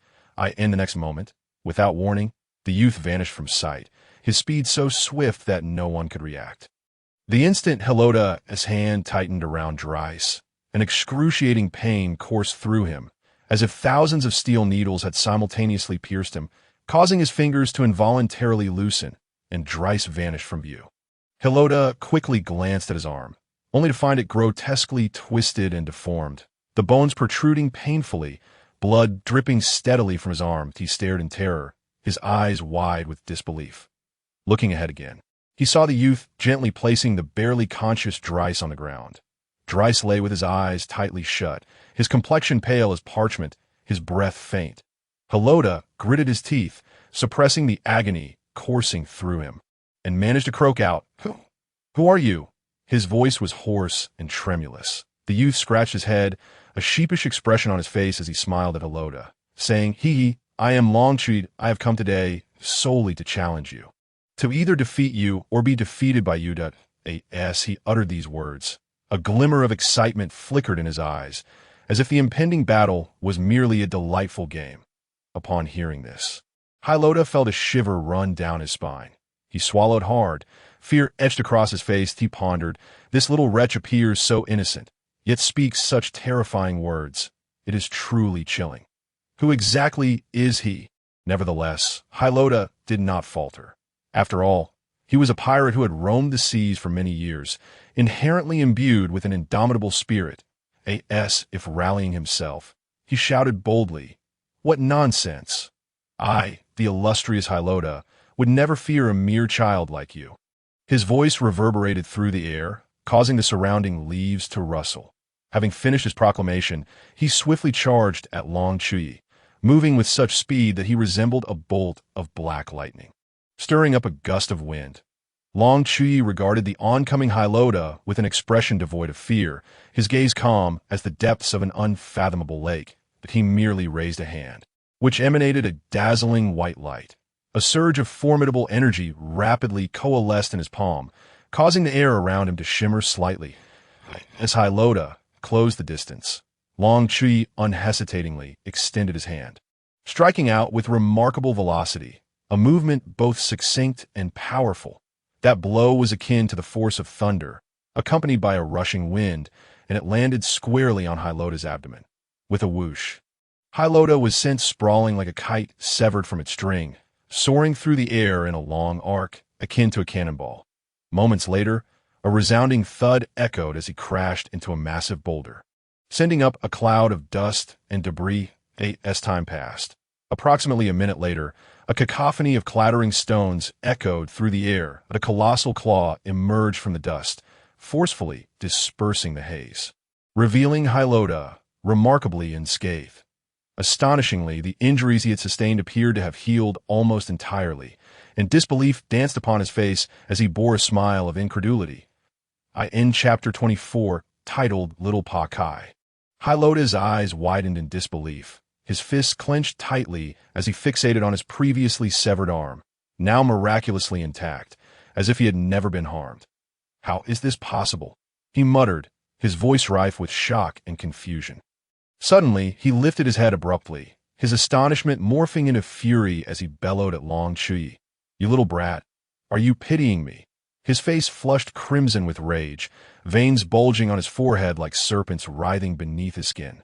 In the next moment, without warning, the youth vanished from sight, his speed so swift that no one could react. The instant Heloda's hand tightened around Dryce, an excruciating pain coursed through him, as if thousands of steel needles had simultaneously pierced him, causing his fingers to involuntarily loosen, and Dryce vanished from view. Heloda quickly glanced at his arm, only to find it grotesquely twisted and deformed, the bones protruding painfully, blood dripping steadily from his arm. He stared in terror, his eyes wide with disbelief. Looking ahead again, he saw the youth gently placing the barely conscious Dryce on the ground. Dryce lay with his eyes tightly shut, his complexion pale as parchment, his breath faint. Heloda gritted his teeth, suppressing the agony coursing through him, and managed to croak out, Who are you?" His voice was hoarse and tremulous. The youth scratched his head, a sheepish expression on his face as he smiled at Heloda, saying, I am Chuyi. I have come today solely to challenge you." To either defeat you or be defeated by you. As he uttered these words, a glimmer of excitement flickered in his eyes, as if the impending battle was merely a delightful game. Upon hearing this, Hylota felt a shiver run down his spine. He swallowed hard. Fear etched across his face. He pondered, this little wretch appears so innocent, yet speaks such terrifying words. It is truly chilling. Who exactly is he? Nevertheless, Hylota did not falter. After all, he was a pirate who had roamed the seas for many years, inherently imbued with an indomitable spirit. If rallying himself, he shouted boldly, "What nonsense! I, the illustrious Hylota, would never fear a mere child like you." His voice reverberated through the air, causing the surrounding leaves to rustle. Having finished his proclamation, he swiftly charged at Long Chuyi, moving with such speed that he resembled a bolt of black lightning, stirring up a gust of wind. Long Chuyi regarded the oncoming Hylota with an expression devoid of fear, his gaze calm as the depths of an unfathomable lake, but he merely raised a hand, which emanated a dazzling white light. A surge of formidable energy rapidly coalesced in his palm, causing the air around him to shimmer slightly. As Hylota closed the distance, Long Chuyi unhesitatingly extended his hand, striking out with remarkable velocity, a movement both succinct and powerful. That blow was akin to the force of thunder, accompanied by a rushing wind, and it landed squarely on Hylota's abdomen. With a whoosh, Hylota was sent sprawling like a kite severed from its string, soaring through the air in a long arc, akin to a cannonball. Moments later, a resounding thud echoed as he crashed into a massive boulder, sending up a cloud of dust and debris. As time passed, approximately a minute later, a cacophony of clattering stones echoed through the air, but a colossal claw emerged from the dust, forcefully dispersing the haze, revealing Hylota remarkably unscathed. Astonishingly, the injuries he had sustained appeared to have healed almost entirely, and disbelief danced upon his face as he bore a smile of incredulity. I end Chapter 24, titled Little Pa Kai. Hylota's eyes widened in disbelief. His fists clenched tightly as he fixated on his previously severed arm, now miraculously intact, as if he had never been harmed. "How is this possible?" he muttered, his voice rife with shock and confusion. Suddenly, he lifted his head abruptly, his astonishment morphing into fury as he bellowed at Long Chuyi. "You little brat, are you pitying me?" His face flushed crimson with rage, veins bulging on his forehead like serpents writhing beneath his skin.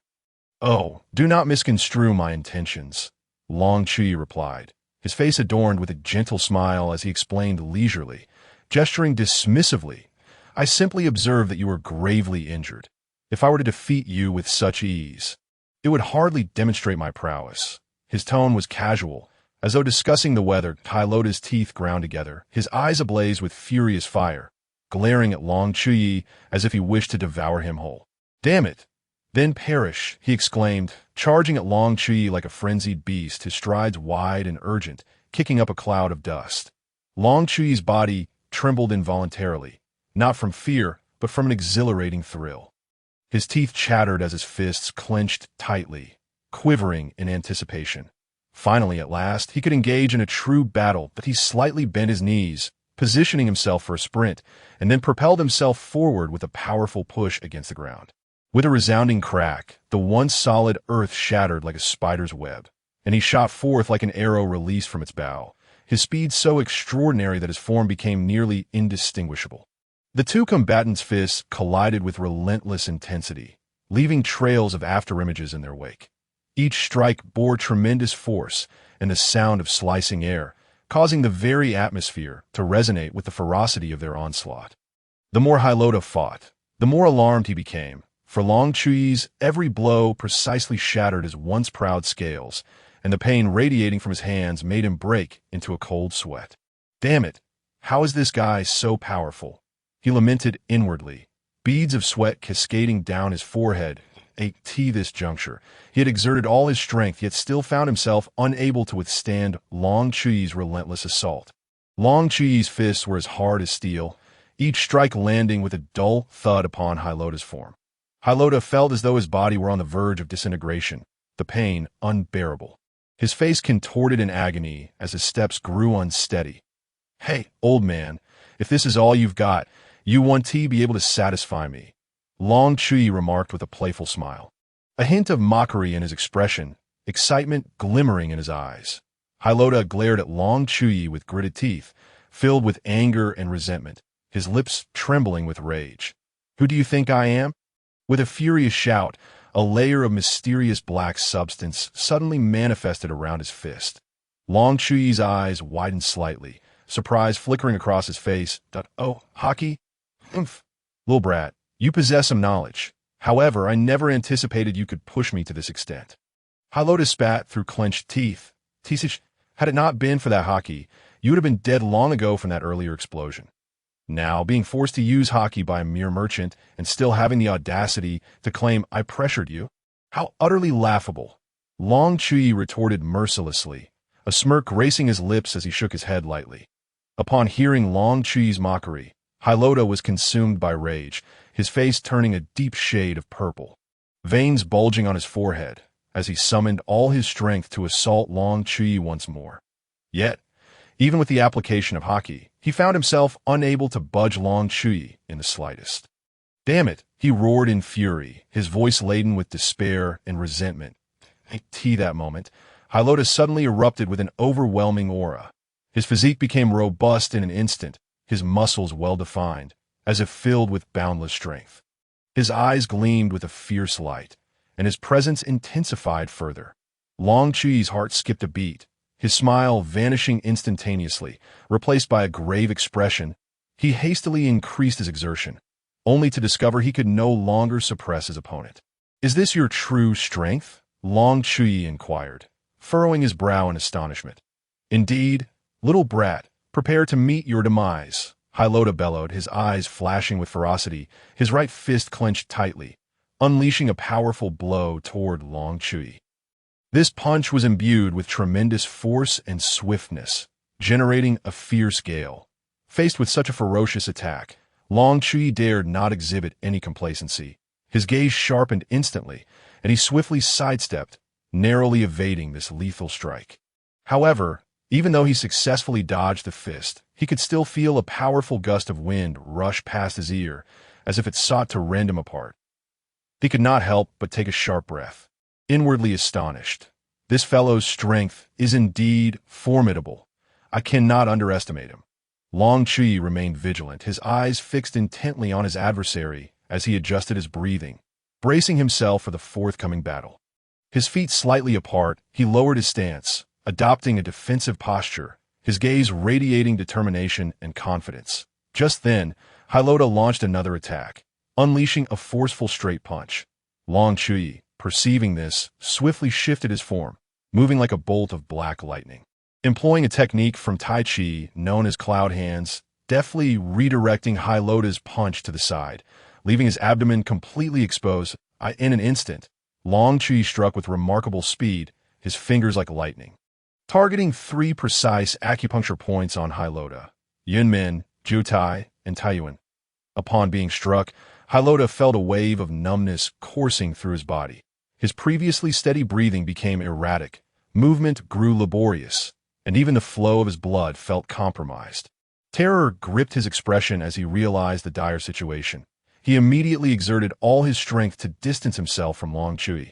"Oh, do not misconstrue my intentions," Long Chuyi replied, his face adorned with a gentle smile as he explained leisurely, gesturing dismissively. "I simply observe that you are gravely injured. If I were to defeat you with such ease, it would hardly demonstrate my prowess." His tone was casual, as though discussing the weather. Hylota's teeth ground together, his eyes ablaze with furious fire, glaring at Long Chuyi as if he wished to devour him whole. "Damn it! Then perish," he exclaimed, charging at Long Chuyi like a frenzied beast, his strides wide and urgent, kicking up a cloud of dust. Long Chuyi's body trembled involuntarily, not from fear, but from an exhilarating thrill. His teeth chattered as his fists clenched tightly, quivering in anticipation. Finally, at last, he could engage in a true battle, but he slightly bent his knees, positioning himself for a sprint, and then propelled himself forward with a powerful push against the ground. With a resounding crack, the once solid earth shattered like a spider's web, and he shot forth like an arrow released from its bow, his speed so extraordinary that his form became nearly indistinguishable. The two combatants' fists collided with relentless intensity, leaving trails of afterimages in their wake. Each strike bore tremendous force and the sound of slicing air, causing the very atmosphere to resonate with the ferocity of their onslaught. The more Hylota fought, the more alarmed he became, for Long Chuyi's every blow precisely shattered his once proud scales, and the pain radiating from his hands made him break into a cold sweat. "Damn it, how is this guy so powerful?" he lamented inwardly, beads of sweat cascading down his forehead. At this juncture, he had exerted all his strength, yet still found himself unable to withstand Long Chuyi's relentless assault. Long Chuyi's fists were as hard as steel, each strike landing with a dull thud upon Hylota's form. Hylota felt as though his body were on the verge of disintegration, the pain unbearable. His face contorted in agony as his steps grew unsteady. Hey, old man, if this is all you've got, you won't be able to satisfy me. Long Chuyi remarked with a playful smile. A hint of mockery in his expression, excitement glimmering in his eyes. Hilota glared at Long Chuyi with gritted teeth, filled with anger and resentment, his lips trembling with rage. Who do you think I am? With a furious shout, a layer of mysterious black substance suddenly manifested around his fist. Long Chuyi's eyes widened slightly, surprise flickering across his face. Oh, hockey? Humph. Lil brat, you possess some knowledge. However, I never anticipated you could push me to this extent. Hilota spat through clenched teeth. Tisich, had it not been for that hockey, you would have been dead long ago from that earlier explosion. Now, being forced to use hockey by a mere merchant and still having the audacity to claim I pressured you? How utterly laughable. Long Chuyi retorted mercilessly, a smirk gracing his lips as he shook his head lightly. Upon hearing Long Chuyi's mockery, Hilota was consumed by rage, his face turning a deep shade of purple. Veins bulging on his forehead, as he summoned all his strength to assault Long Chuyi once more. Yet, even with the application of hockey, he found himself unable to budge Long Chuyi in the slightest. Damn it, he roared in fury, his voice laden with despair and resentment. That moment, Hilota suddenly erupted with an overwhelming aura. His physique became robust in an instant, his muscles well-defined, as if filled with boundless strength. His eyes gleamed with a fierce light, and his presence intensified further. Long Chuyi's heart skipped a beat, his smile vanishing instantaneously, replaced by a grave expression. He hastily increased his exertion, only to discover he could no longer suppress his opponent. Is this your true strength? Long Chuyi inquired, furrowing his brow in astonishment. Indeed, little brat, prepare to meet your demise. Hilota bellowed, his eyes flashing with ferocity, his right fist clenched tightly, unleashing a powerful blow toward Long Chuyi. This punch was imbued with tremendous force and swiftness, generating a fierce gale. Faced with such a ferocious attack, Long Chuyi dared not exhibit any complacency. His gaze sharpened instantly, and he swiftly sidestepped, narrowly evading this lethal strike. However, even though he successfully dodged the fist, he could still feel a powerful gust of wind rush past his ear, as if it sought to rend him apart. He could not help but take a sharp breath, inwardly astonished. This fellow's strength is indeed formidable. I cannot underestimate him. Long Chuyi remained vigilant, his eyes fixed intently on his adversary as he adjusted his breathing, bracing himself for the forthcoming battle. His feet slightly apart, he lowered his stance, adopting a defensive posture, his gaze radiating determination and confidence. Just then, Hilota launched another attack, unleashing a forceful straight punch. Long Chuyi, perceiving this, swiftly shifted his form, moving like a bolt of black lightning. Employing a technique from Tai Chi known as cloud hands, deftly redirecting Hilota's punch to the side, leaving his abdomen completely exposed. In an instant, Long Chuyi struck with remarkable speed, his fingers like lightning, targeting 3 precise acupuncture points on Hilota: Yunmen, Jutai, and Taiyuan. Upon being struck, Hilota felt a wave of numbness coursing through his body. His previously steady breathing became erratic, movement grew laborious, and even the flow of his blood felt compromised. Terror gripped his expression as he realized the dire situation. He immediately exerted all his strength to distance himself from Long Chuyi.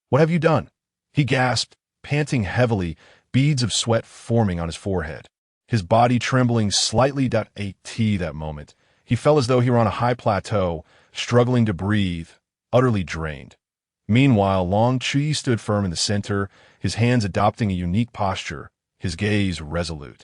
"What have you done?" he gasped, panting heavily, beads of sweat forming on his forehead. His body trembling slightly. That moment, he felt as though he were on a high plateau, struggling to breathe, utterly drained. Meanwhile, Long Chuyi stood firm in the center, his hands adopting a unique posture, his gaze resolute,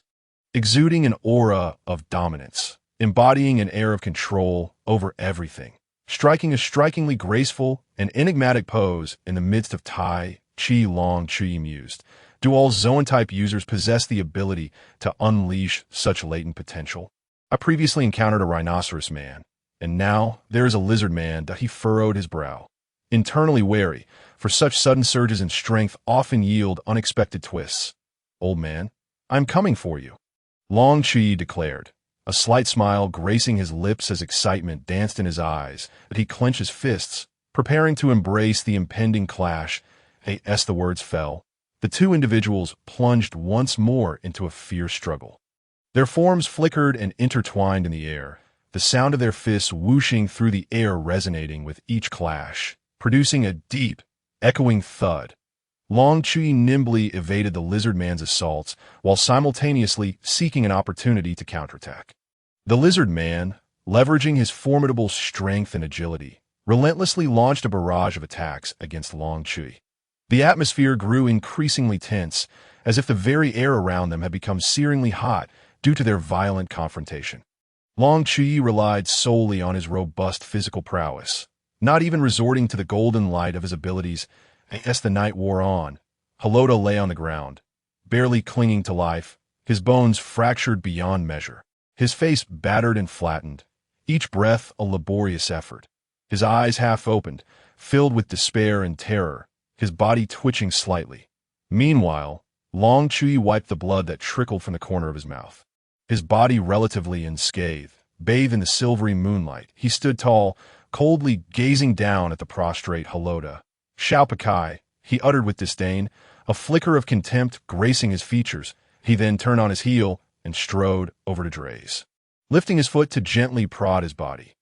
exuding an aura of dominance, embodying an air of control over everything, striking a strikingly graceful and enigmatic pose in the midst of Tai Chi. Long Chuyi mused. Do all Zoan-type users possess the ability to unleash such latent potential? I previously encountered a rhinoceros man, and now there is a lizard man. He furrowed his brow, internally wary, for such sudden surges in strength often yield unexpected twists. "Old man, I'm coming for you," Long Chuyi declared, a slight smile gracing his lips as excitement danced in his eyes, but he clenched his fists, preparing to embrace the impending clash. As the words fell, the two individuals plunged once more into a fierce struggle. Their forms flickered and intertwined in the air, the sound of their fists whooshing through the air resonating with each clash, producing a deep, echoing thud. Chuyi nimbly evaded the lizard man's assaults while simultaneously seeking an opportunity to counterattack. The lizard man, leveraging his formidable strength and agility, relentlessly launched a barrage of attacks against Chuyi. The atmosphere grew increasingly tense, as if the very air around them had become searingly hot due to their violent confrontation. Chuyi relied solely on his robust physical prowess, not even resorting to the golden light of his abilities. As the night wore on, Halota lay on the ground, barely clinging to life, his bones fractured beyond measure, his face battered and flattened, each breath a laborious effort, his eyes half opened, filled with despair and terror, his body twitching slightly. Meanwhile, Chuyi wiped the blood that trickled from the corner of his mouth. His body relatively unscathed, bathed in the silvery moonlight, he stood tall, coldly gazing down at the prostrate Halota. "Xiao, he uttered with disdain, a flicker of contempt gracing his features. He then turned on his heel and strode over to Dre's, lifting his foot to gently prod his body.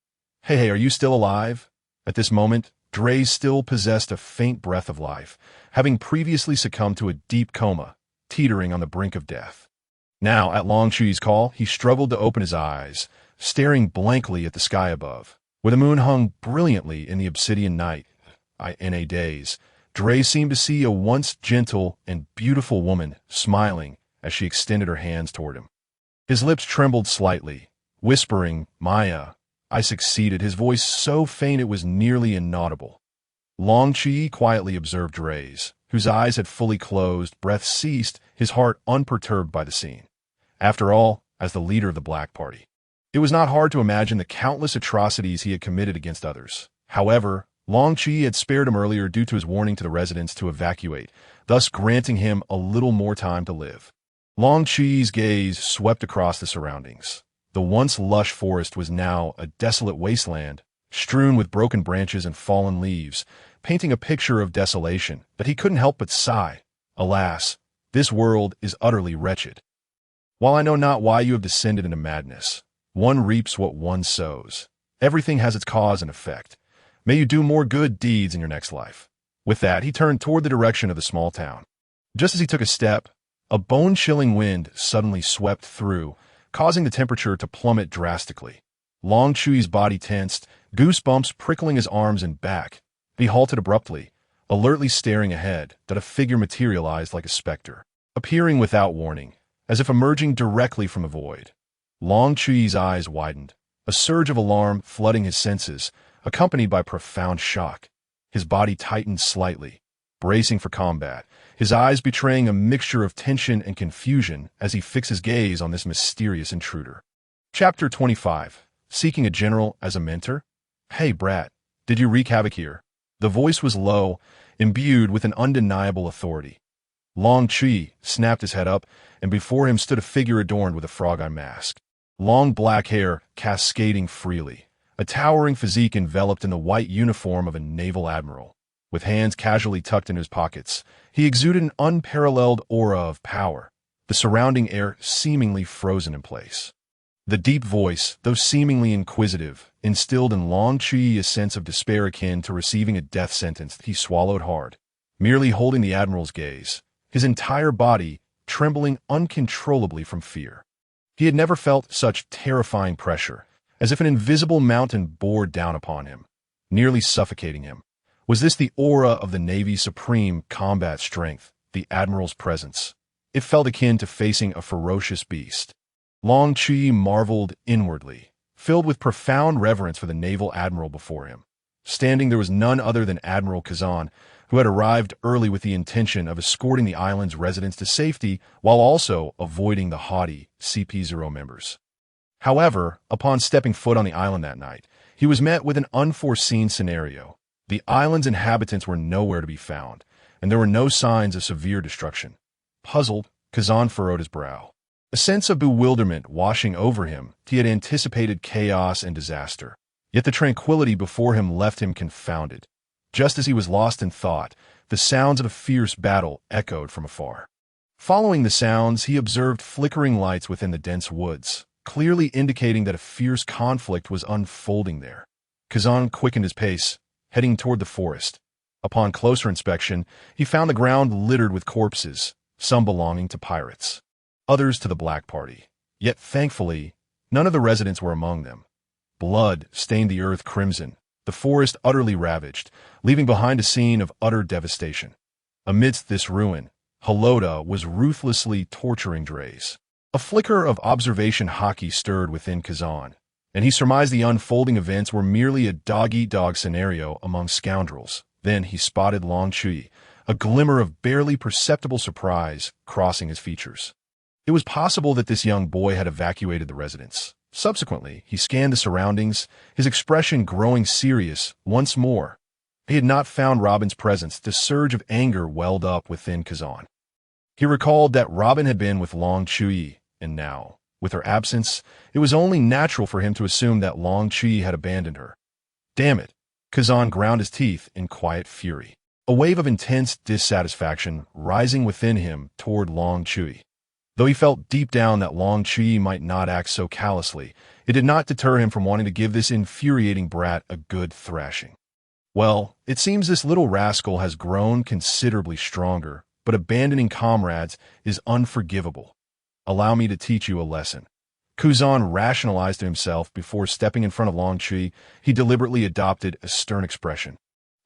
Hey, are you still alive?" At this moment, Dre still possessed a faint breath of life, having previously succumbed to a deep coma, teetering on the brink of death. Now, at Chuyi's call, he struggled to open his eyes, staring blankly at the sky above, where the moon hung brilliantly in the obsidian night. In a daze, Dre seemed to see a once gentle and beautiful woman smiling as she extended her hands toward him. His lips trembled slightly, whispering, "Maya." I succeeded, his voice so faint it was nearly inaudible. Chuyi quietly observed Dre's, whose eyes had fully closed, breath ceased, his heart unperturbed by the scene. After all, as the leader of the Black Party, it was not hard to imagine the countless atrocities he had committed against others. However, Chuyi had spared him earlier due to his warning to the residents to evacuate, thus granting him a little more time to live. Chuyi's gaze swept across the surroundings. The once lush forest was now a desolate wasteland, strewn with broken branches and fallen leaves, painting a picture of desolation that he couldn't help but sigh. Alas, this world is utterly wretched. While I know not why you have descended into madness, one reaps what one sows. Everything has its cause and effect. May you do more good deeds in your next life. With that, he turned toward the direction of the small town. Just as he took a step, a bone-chilling wind suddenly swept through, causing the temperature to plummet drastically. Chuyi's body tensed, goosebumps prickling his arms and back. He halted abruptly, alertly staring ahead, that a figure materialized like a specter, appearing without warning, as if emerging directly from a void. Chuyi's eyes widened, a surge of alarm flooding his senses, accompanied by profound shock. His body tightened slightly, bracing for combat, his eyes betraying a mixture of tension and confusion as he fixed his gaze on this mysterious intruder. Chapter 25. Seeking a general as a mentor? "Hey, brat, did you wreak havoc here?" The voice was low, imbued with an undeniable authority. Chuyi snapped his head up, and before him stood a figure adorned with a frog-eye mask. Long black hair cascading freely, a towering physique enveloped in the white uniform of a naval admiral. With hands casually tucked in his pockets, he exuded an unparalleled aura of power, the surrounding air seemingly frozen in place. The deep voice, though seemingly inquisitive, instilled in Chuyi a sense of despair akin to receiving a death sentence. He swallowed hard, merely holding the admiral's gaze, his entire body trembling uncontrollably from fear. He had never felt such terrifying pressure, as if an invisible mountain bore down upon him, nearly suffocating him. Was this the aura of the Navy's supreme combat strength, the Admiral's presence? It felt akin to facing a ferocious beast. Chuyi marveled inwardly, filled with profound reverence for the naval admiral before him. Standing there was none other than Admiral Kazan, who had arrived early with the intention of escorting the island's residents to safety while also avoiding the haughty CP0 members. However, upon stepping foot on the island that night, he was met with an unforeseen scenario. The island's inhabitants were nowhere to be found, and there were no signs of severe destruction. Puzzled, Kazan furrowed his brow. A sense of bewilderment washing over him, he had anticipated chaos and disaster. Yet the tranquility before him left him confounded. Just as he was lost in thought, the sounds of a fierce battle echoed from afar. Following the sounds, he observed flickering lights within the dense woods, clearly indicating that a fierce conflict was unfolding there. Kazan quickened his pace, heading toward the forest. Upon closer inspection, he found the ground littered with corpses, some belonging to pirates, others to the Black Party. Yet, thankfully, none of the residents were among them. Blood stained the earth crimson, the forest utterly ravaged, leaving behind a scene of utter devastation. Amidst this ruin, Halota was ruthlessly torturing Drays. A flicker of observation hockey stirred within Kazan, and he surmised the unfolding events were merely a dog-eat-dog scenario among scoundrels. Then he spotted Long Chuyi, a glimmer of barely perceptible surprise crossing his features. It was possible that this young boy had evacuated the residence. Subsequently, he scanned the surroundings, his expression growing serious once more. He had not found Robin's presence. The surge of anger welled up within Kazan. He recalled that Robin had been with Long Chuyi, and now, with her absence, it was only natural for him to assume that Long Chuyi had abandoned her. Damn it! Kazan ground his teeth in quiet fury, a wave of intense dissatisfaction rising within him toward Long Chuyi. Though he felt deep down that Long Chuyi might not act so callously, it did not deter him from wanting to give this infuriating brat a good thrashing. Well, it seems this little rascal has grown considerably stronger, but abandoning comrades is unforgivable. Allow me to teach you a lesson. Kazan rationalized to himself before stepping in front of Long Chuyi. He deliberately adopted a stern expression,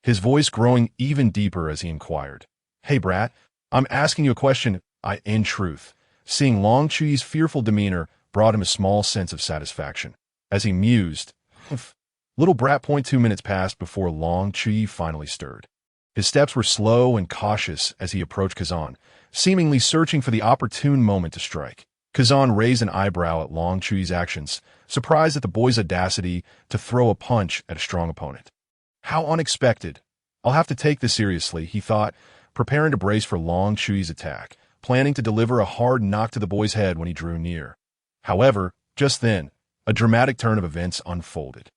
his voice growing even deeper as he inquired. Hey, brat, I'm asking you a question. In truth, seeing Long Chuyi's fearful demeanor brought him a small sense of satisfaction. As he mused, little brat. 2 minutes passed before Long Chuyi finally stirred. His steps were slow and cautious as he approached Kazan, seemingly searching for the opportune moment to strike. Kazan raised an eyebrow at Long Chuyi's actions, surprised at the boy's audacity to throw a punch at a strong opponent. How unexpected. I'll have to take this seriously, he thought, preparing to brace for Long Chuyi's attack, planning to deliver a hard knock to the boy's head when he drew near. However, just then, a dramatic turn of events unfolded.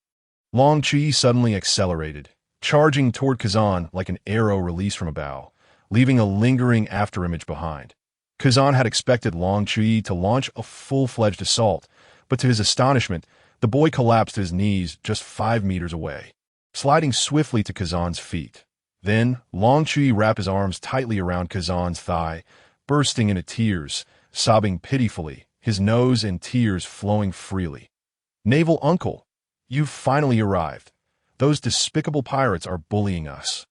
Long Chuyi suddenly accelerated, charging toward Kazan like an arrow released from a bow, leaving a lingering afterimage behind. Kazan had expected Long Chuyi to launch a full-fledged assault, but to his astonishment, the boy collapsed to his knees just 5 meters away, sliding swiftly to Kazan's feet. Then, Long Chuyi wrapped his arms tightly around Kazan's thigh, bursting into tears, sobbing pitifully, his nose and tears flowing freely. Naval Uncle, you've finally arrived. Those despicable pirates are bullying us.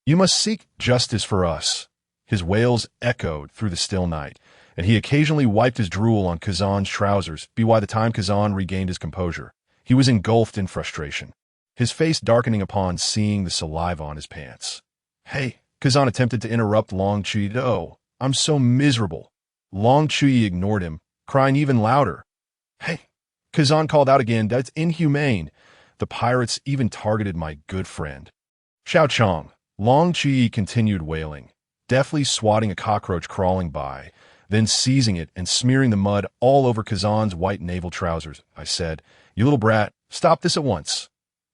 You must seek justice for us. His wails echoed through the still night, and he occasionally wiped his drool on Kazan's trousers. By the time Kazan regained his composure, he was engulfed in frustration, his face darkening upon seeing the saliva on his pants. Hey, Kazan attempted to interrupt Long Chuyi. Oh, I'm so miserable. Long Chuyi ignored him, crying even louder. Hey, Kazan called out again. That's inhumane. The pirates even targeted my good friend. Xiao Chong. Long Chuyi continued wailing, deftly swatting a cockroach crawling by, then seizing it and smearing the mud all over Kazan's white naval trousers. I said, you little brat, stop this at once.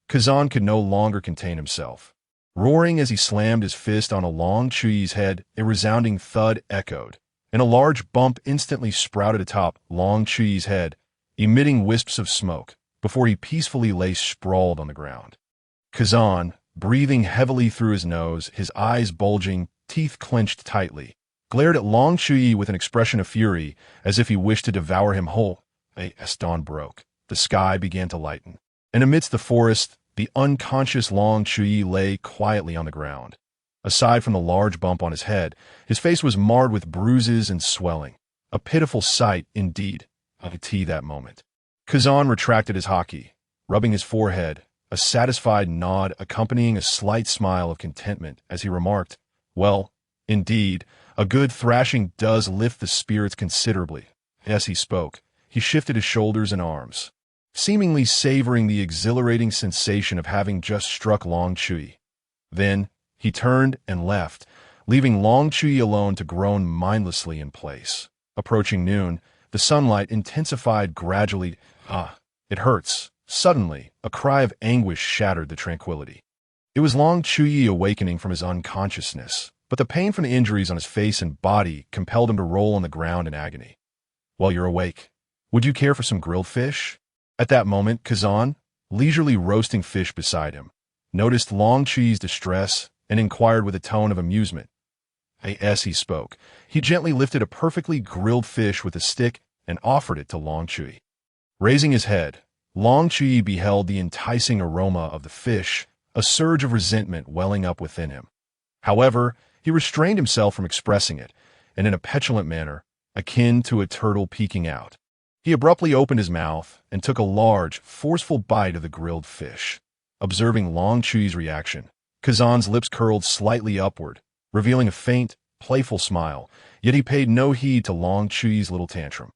Kazan could no longer contain himself. Roaring as he slammed his fist on a Long Chuyi's head, a resounding thud echoed, and a large bump instantly sprouted atop Long Chuyi's head, emitting wisps of smoke, before he peacefully lay sprawled on the ground. Kazan, breathing heavily through his nose, his eyes bulging, teeth clenched tightly, glared at Long Chuyi with an expression of fury, as if he wished to devour him whole. As dawn broke, the sky began to lighten, and amidst the forest, the unconscious Long Chuyi lay quietly on the ground. Aside from the large bump on his head, his face was marred with bruises and swelling. A pitiful sight, indeed. I could see that moment. Kazan retracted his haki, rubbing his forehead, a satisfied nod accompanying a slight smile of contentment as he remarked, well, indeed, a good thrashing does lift the spirits considerably. As he spoke, he shifted his shoulders and arms, seemingly savoring the exhilarating sensation of having just struck Long Chuyi. Then, he turned and left, leaving Long Chuyi alone to groan mindlessly in place. Approaching noon, the sunlight intensified gradually. It hurts. Suddenly, a cry of anguish shattered the tranquility. It was Long Chuyi awakening from his unconsciousness, but the pain from the injuries on his face and body compelled him to roll on the ground in agony. "While you're awake, would you care for some grilled fish?" At that moment, Kazan, leisurely roasting fish beside him, noticed Long Chuyi's distress and inquired with a tone of amusement. As he spoke, he gently lifted a perfectly grilled fish with a stick and offered it to Long Chuyi. Raising his head, Long Chuyi beheld the enticing aroma of the fish, a surge of resentment welling up within him. However, he restrained himself from expressing it, and in a petulant manner, akin to a turtle peeking out, he abruptly opened his mouth and took a large, forceful bite of the grilled fish. Observing Long Chuyi's reaction, Kazan's lips curled slightly upward, revealing a faint, playful smile, yet he paid no heed to Long Chuyi's little tantrum.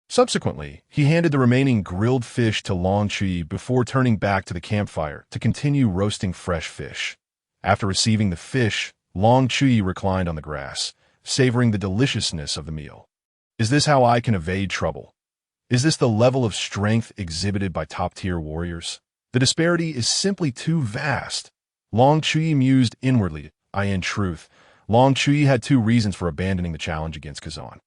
Subsequently, he handed the remaining grilled fish to Long Chuyi before turning back to the campfire to continue roasting fresh fish. After receiving the fish, Long Chuyi reclined on the grass, savoring the deliciousness of the meal. Is this how I can evade trouble? Is this the level of strength exhibited by top-tier warriors? The disparity is simply too vast. Long Chuyi mused inwardly. In truth, Long Chuyi had two reasons for abandoning the challenge against Kazan.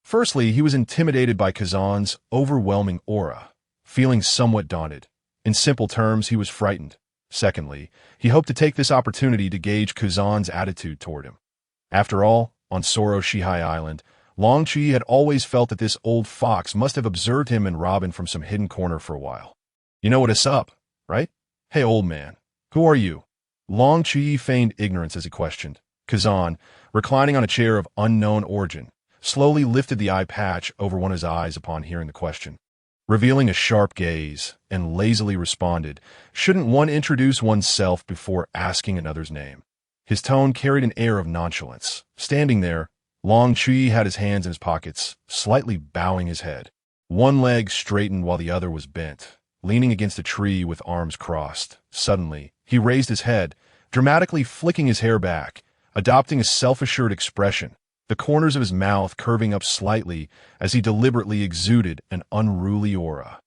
Firstly, he was intimidated by Kazan's overwhelming aura, feeling somewhat daunted. In simple terms, he was frightened. Secondly, he hoped to take this opportunity to gauge Kazan's attitude toward him. After all, on Soro Shihai Island, Long Chuyi had always felt that this old fox must have observed him and Robin from some hidden corner for a while. "You know what is up, right? Hey, old man, who are you?" Long Chuyi feigned ignorance as he questioned. Kazan, reclining on a chair of unknown origin, slowly lifted the eye patch over one of his eyes upon hearing the question. Revealing a sharp gaze, and lazily responded, "Shouldn't one introduce oneself before asking another's name?" His tone carried an air of nonchalance. Standing there, Long Chuyi had his hands in his pockets, slightly bowing his head. One leg straightened while the other was bent, leaning against a tree with arms crossed. Suddenly, he raised his head, dramatically flicking his hair back, adopting a self-assured expression, the corners of his mouth curving up slightly as he deliberately exuded an unruly aura.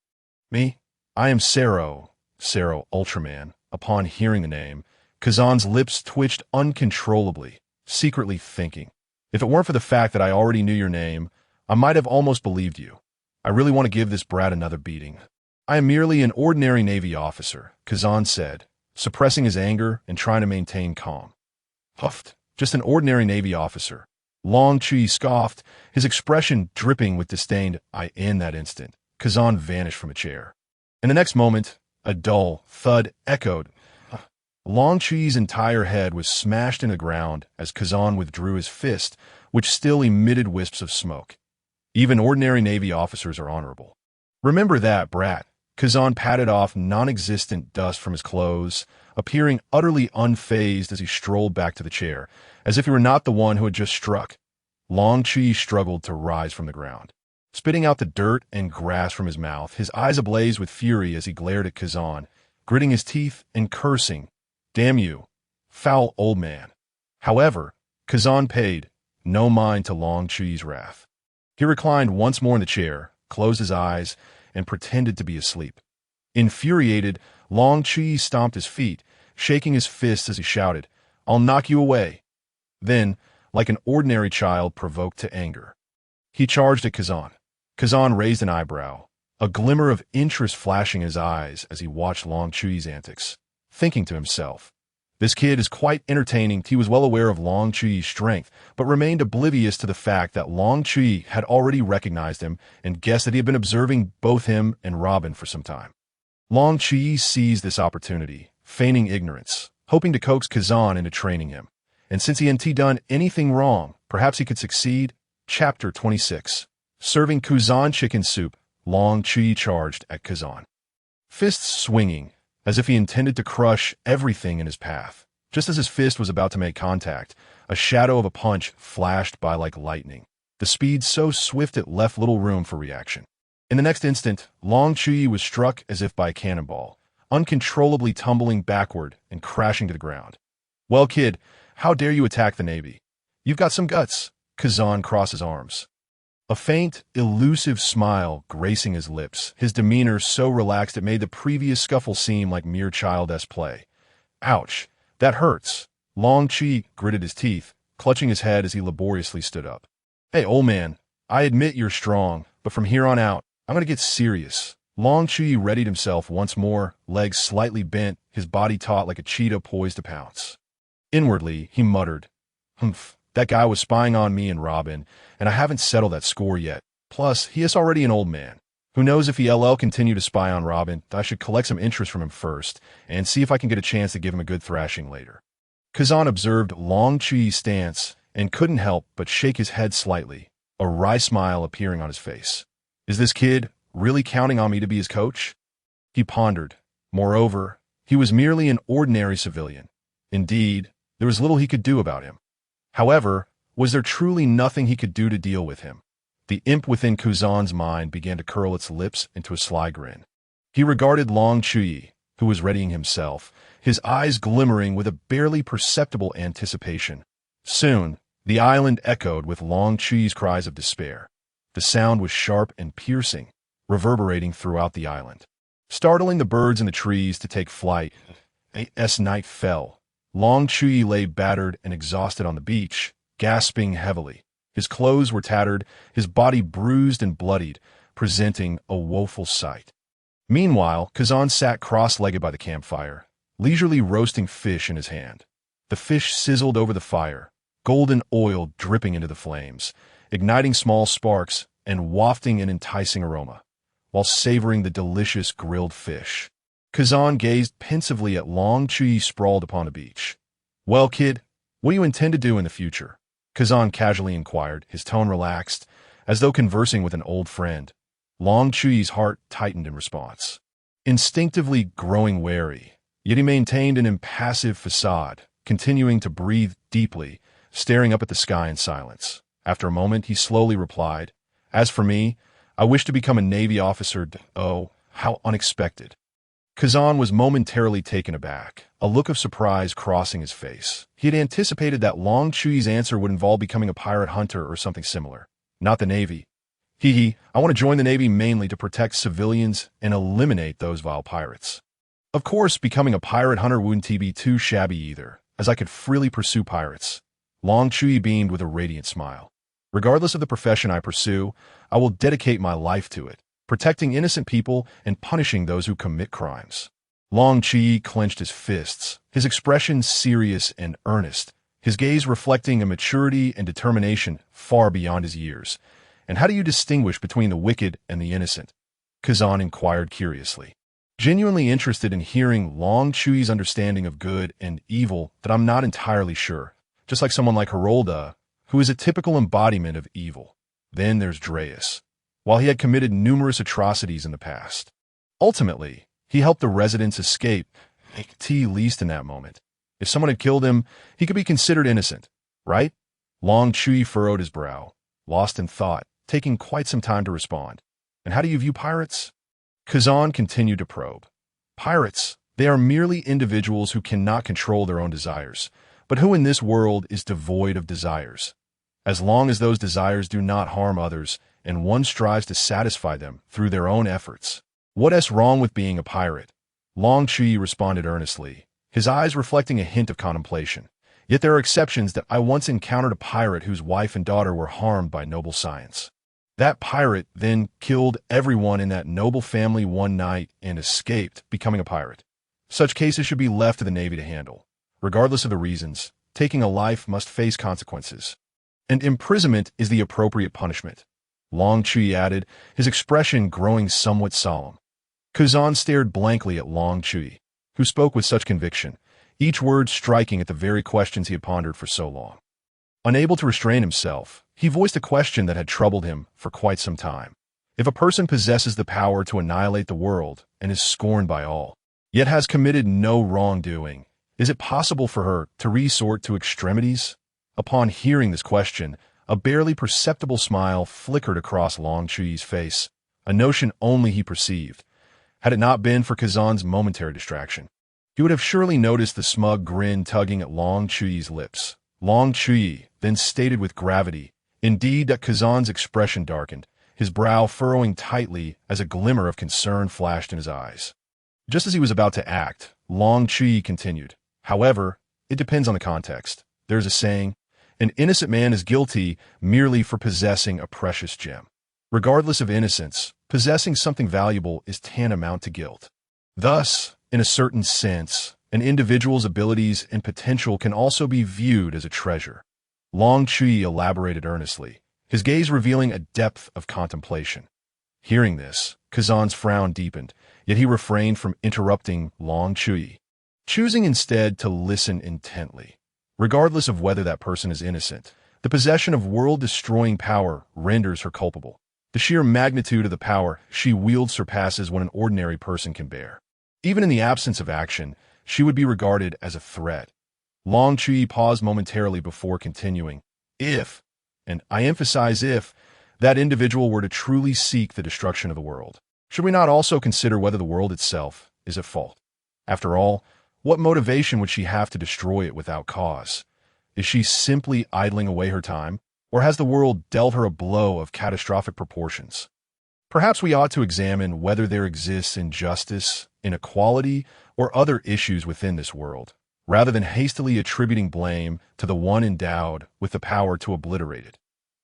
"Me? I am Sero Ultraman." Upon hearing the name, Kazan's lips twitched uncontrollably, secretly thinking, "If it weren't for the fact that I already knew your name, I might have almost believed you. I really want to give this brat another beating." "I am merely an ordinary Navy officer," Kazan said, suppressing his anger and trying to maintain calm. "Huffed, just an ordinary Navy officer." Long Chuyi scoffed, his expression dripping with disdain. In that instant, Kazan vanished from a chair. In the next moment, a dull thud echoed. Long Chuyi's entire head was smashed into the ground as Kazan withdrew his fist, which still emitted wisps of smoke. "Even ordinary Navy officers are honorable. Remember that, brat." Kazan patted off non-existent dust from his clothes, appearing utterly unfazed as he strolled back to the chair, as if he were not the one who had just struck. Long Chuyi struggled to rise from the ground. Spitting out the dirt and grass from his mouth, his eyes ablaze with fury as he glared at Kazan, gritting his teeth and cursing, "Damn you, foul old man." However, Kazan paid no mind to Long Chuyi's wrath. He reclined once more in the chair, closed his eyes, and pretended to be asleep. Infuriated, Long Chuyi stomped his feet, shaking his fists as he shouted, "I'll knock you away." Then, like an ordinary child provoked to anger, he charged at Kazan. Kazan raised an eyebrow, a glimmer of interest flashing in his eyes as he watched Long Chuyi's antics, thinking to himself, "This kid is quite entertaining." He was well aware of Long Chuyi's strength, but remained oblivious to the fact that Long Chuyi had already recognized him and guessed that he had been observing both him and Robin for some time. Long Chuyi seized this opportunity, feigning ignorance, hoping to coax Kazan into training him. And since he hadn't done anything wrong, perhaps he could succeed. Chapter 26. Serving Kazan chicken soup, Long Chuyi charged at Kazan, fists swinging, as if he intended to crush everything in his path. Just as his fist was about to make contact, a shadow of a punch flashed by like lightning, the speed so swift it left little room for reaction. In the next instant, Long Chuyi was struck as if by a cannonball, uncontrollably tumbling backward and crashing to the ground. "Well, kid, how dare you attack the Navy? You've got some guts." Kazan crossed his arms, a faint, elusive smile gracing his lips, his demeanor so relaxed it made the previous scuffle seem like mere childish play. "Ouch, that hurts." Long Chuyi gritted his teeth, clutching his head as he laboriously stood up. Hey, old man, I admit you're strong, but from here on out, I'm gonna get serious. Long Chuyi readied himself once more, legs slightly bent, his body taut like a cheetah poised to pounce. Inwardly, he muttered, "Humph, that guy was spying on me and Robin, and I haven't settled that score yet. Plus, he is already an old man. Who knows if he LL continue to spy on Robin, I should collect some interest from him first, and see if I can get a chance to give him a good thrashing later." Kazan observed Long Chuyi's stance and couldn't help but shake his head slightly, a wry smile appearing on his face. Is this kid really counting on me to be his coach? He pondered. Moreover, he was merely an ordinary civilian. Indeed, there was little he could do about him. However, was there truly nothing he could do to deal with him? The imp within Kazan's mind began to curl its lips into a sly grin. He regarded Long Chuyi, who was readying himself, his eyes glimmering with a barely perceptible anticipation. Soon, the island echoed with Long Chuyi's cries of despair. The sound was sharp and piercing, reverberating throughout the island. Startling the birds in the trees to take flight, as night fell, Long Chuyi lay battered and exhausted on the beach, gasping heavily. His clothes were tattered, his body bruised and bloodied, presenting a woeful sight. Meanwhile, Kazan sat cross-legged by the campfire, leisurely roasting fish in his hand. The fish sizzled over the fire, golden oil dripping into the flames, igniting small sparks and wafting an enticing aroma, while savoring the delicious grilled fish. Kazan gazed pensively at Long Chuyi sprawled upon the beach. Well, kid, what do you intend to do in the future? Kazan casually inquired, his tone relaxed, as though conversing with an old friend. Long Chuyi's heart tightened in response. Instinctively growing wary, yet he maintained an impassive facade, continuing to breathe deeply, staring up at the sky in silence. After a moment, he slowly replied, As for me, I wish to become a Navy officer. Oh, how unexpected. Kazan was momentarily taken aback, a look of surprise crossing his face. He had anticipated that Long Chuyi's answer would involve becoming a pirate hunter or something similar. Not the Navy. I want to join the Navy mainly to protect civilians and eliminate those vile pirates. Of course, becoming a pirate hunter wouldn't be too shabby either, as I could freely pursue pirates. Long Chuyi beamed with a radiant smile. Regardless of the profession I pursue, I will dedicate my life to it, protecting innocent people and punishing those who commit crimes. Long Chuyi clenched his fists, his expression serious and earnest, his gaze reflecting a maturity and determination far beyond his years. And how do you distinguish between the wicked and the innocent? Kazan inquired curiously. Genuinely interested in hearing Long Chuyi's understanding of good and evil that I'm not entirely sure, just like someone like Herolda, who is a typical embodiment of evil. Then there's Dreas. While he had committed numerous atrocities in the past, ultimately, he helped the residents escape, at least in that moment. If someone had killed him, he could be considered innocent, right? Long Chuyi furrowed his brow, lost in thought, taking quite some time to respond. And how do you view pirates? Kazan continued to probe. Pirates, they are merely individuals who cannot control their own desires, but who in this world is devoid of desires. As long as those desires do not harm others, and one strives to satisfy them through their own efforts. What's wrong with being a pirate? Long Chuyi responded earnestly, his eyes reflecting a hint of contemplation. Yet there are exceptions that I once encountered a pirate whose wife and daughter were harmed by noble science. That pirate then killed everyone in that noble family one night and escaped, becoming a pirate. Such cases should be left to the Navy to handle. Regardless of the reasons, taking a life must face consequences. And imprisonment is the appropriate punishment. Long Chuyi added, his expression growing somewhat solemn. Kazan stared blankly at Long Chuyi, who spoke with such conviction, each word striking at the very questions he had pondered for so long. Unable to restrain himself, he voiced a question that had troubled him for quite some time. If a person possesses the power to annihilate the world and is scorned by all, yet has committed no wrongdoing, is it possible for her to resort to extremities? Upon hearing this question, a barely perceptible smile flickered across Long Chuyi's face, a notion only he perceived. Had it not been for Kazan's momentary distraction, he would have surely noticed the smug grin tugging at Long Chuyi's lips. Long Chuyi then stated with gravity, indeed that Kazan's expression darkened, his brow furrowing tightly as a glimmer of concern flashed in his eyes. Just as he was about to act, Long Chuyi continued, however, it depends on the context. There's a saying, An innocent man is guilty merely for possessing a precious gem. Regardless of innocence, possessing something valuable is tantamount to guilt. Thus, in a certain sense, an individual's abilities and potential can also be viewed as a treasure. Long Chuyi elaborated earnestly, his gaze revealing a depth of contemplation. Hearing this, Kazan's frown deepened, yet he refrained from interrupting Long Chuyi, choosing instead to listen intently. Regardless of whether that person is innocent, the possession of world-destroying power renders her culpable. The sheer magnitude of the power she wields surpasses what an ordinary person can bear. Even in the absence of action, she would be regarded as a threat. Long Chuyi paused momentarily before continuing. If, and I emphasize if, that individual were to truly seek the destruction of the world, should we not also consider whether the world itself is at fault? After all, what motivation would she have to destroy it without cause? Is she simply idling away her time, or has the world dealt her a blow of catastrophic proportions? Perhaps we ought to examine whether there exists injustice, inequality, or other issues within this world, rather than hastily attributing blame to the one endowed with the power to obliterate it.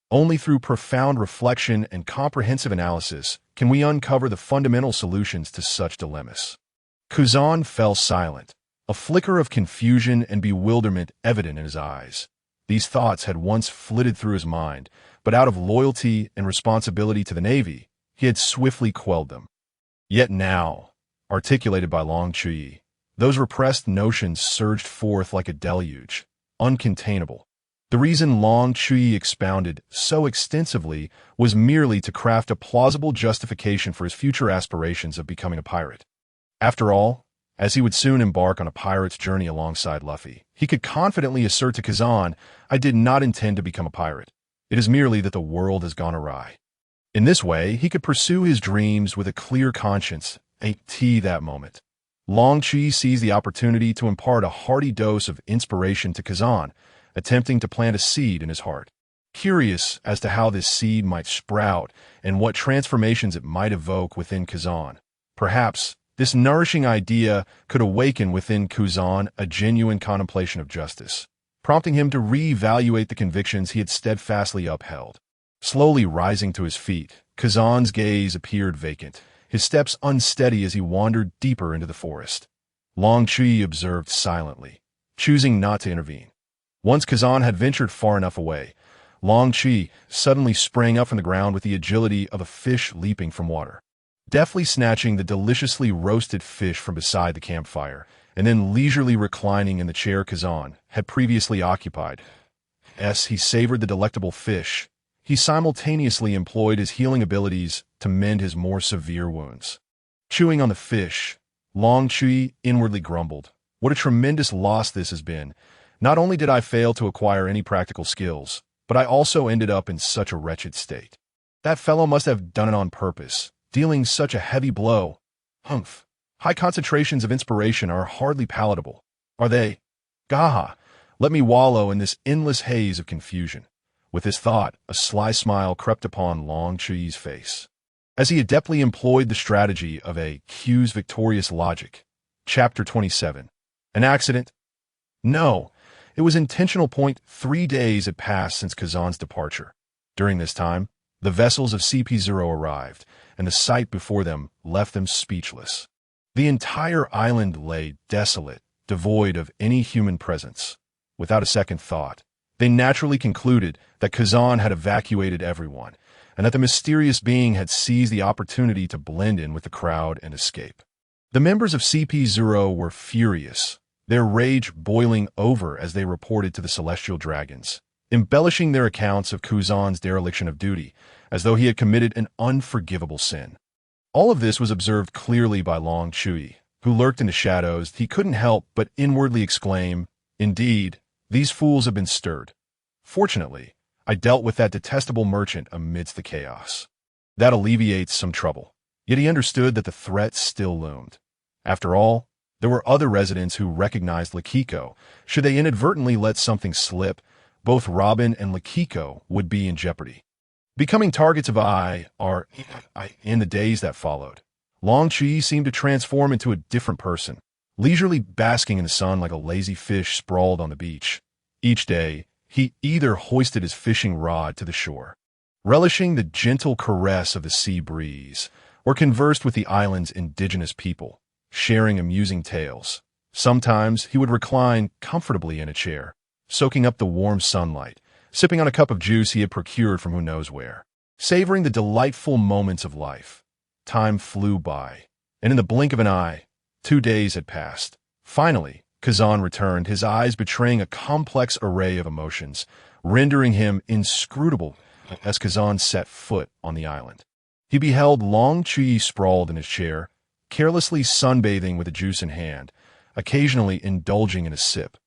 Only through profound reflection and comprehensive analysis can we uncover the fundamental solutions to such dilemmas. Kazan fell silent, a flicker of confusion and bewilderment evident in his eyes. These thoughts had once flitted through his mind, but out of loyalty and responsibility to the Navy, he had swiftly quelled them. Yet now, articulated by Long Chuyi, those repressed notions surged forth like a deluge, uncontainable. The reason Long Chuyi expounded so extensively was merely to craft a plausible justification for his future aspirations of becoming a pirate. After all, as he would soon embark on a pirate's journey alongside Luffy, he could confidently assert to Kazan, I did not intend to become a pirate. It is merely that the world has gone awry. In this way, he could pursue his dreams with a clear conscience, that moment. Long Chuyi seized the opportunity to impart a hearty dose of inspiration to Kazan, attempting to plant a seed in his heart. Curious as to how this seed might sprout and what transformations it might evoke within Kazan. Perhaps this nourishing idea could awaken within Kazan a genuine contemplation of justice, prompting him to re-evaluate the convictions he had steadfastly upheld. Slowly rising to his feet, Kazan's gaze appeared vacant, his steps unsteady as he wandered deeper into the forest. Long Chuyi observed silently, choosing not to intervene. Once Kazan had ventured far enough away, Long Chuyi suddenly sprang up from the ground with the agility of a fish leaping from water. Deftly snatching the deliciously roasted fish from beside the campfire, and then leisurely reclining in the chair Kazan had previously occupied. As he savored the delectable fish, he simultaneously employed his healing abilities to mend his more severe wounds. Chewing on the fish, Long Chuyi inwardly grumbled, what a tremendous loss this has been. Not only did I fail to acquire any practical skills, but I also ended up in such a wretched state. That fellow must have done it on purpose, dealing such a heavy blow. Humph. High concentrations of inspiration are hardly palatable, are they? Gaha, let me wallow in this endless haze of confusion. With this thought, a sly smile crept upon Long Chuyi's face, as he adeptly employed the strategy of a Q's victorious logic. Chapter 27. An accident? No, it was intentional. 3 days had passed since Kazan's departure. During this time, the vessels of CP0 arrived, and the sight before them left them speechless. The entire island lay desolate, devoid of any human presence. Without a second thought, they naturally concluded that Kazan had evacuated everyone, and that the mysterious being had seized the opportunity to blend in with the crowd and escape. The members of CP0 were furious, their rage boiling over as they reported to the Celestial Dragons, embellishing their accounts of Kazan's dereliction of duty, as though he had committed an unforgivable sin. All of this was observed clearly by Long Chuyi, who lurked in the shadows. He couldn't help but inwardly exclaim, indeed, these fools have been stirred. Fortunately, I dealt with that detestable merchant amidst the chaos. That alleviates some trouble. Yet he understood that the threat still loomed. After all, there were other residents who recognized Lakiko. Should they inadvertently let something slip, both Robin and Lakiko would be in jeopardy. Becoming targets of IR in the days that followed, Long Chuyi seemed to transform into a different person, leisurely basking in the sun like a lazy fish sprawled on the beach. Each day, he either hoisted his fishing rod to the shore, relishing the gentle caress of the sea breeze, or conversed with the island's indigenous people, sharing amusing tales. Sometimes he would recline comfortably in a chair, soaking up the warm sunlight, sipping on a cup of juice he had procured from who knows where, savoring the delightful moments of life. Time flew by, and in the blink of an eye, 2 days had passed. Finally, Kazan returned, his eyes betraying a complex array of emotions, rendering him inscrutable as Kazan set foot on the island. He beheld Long Chuyi sprawled in his chair, carelessly sunbathing with a juice in hand, occasionally indulging in a sip.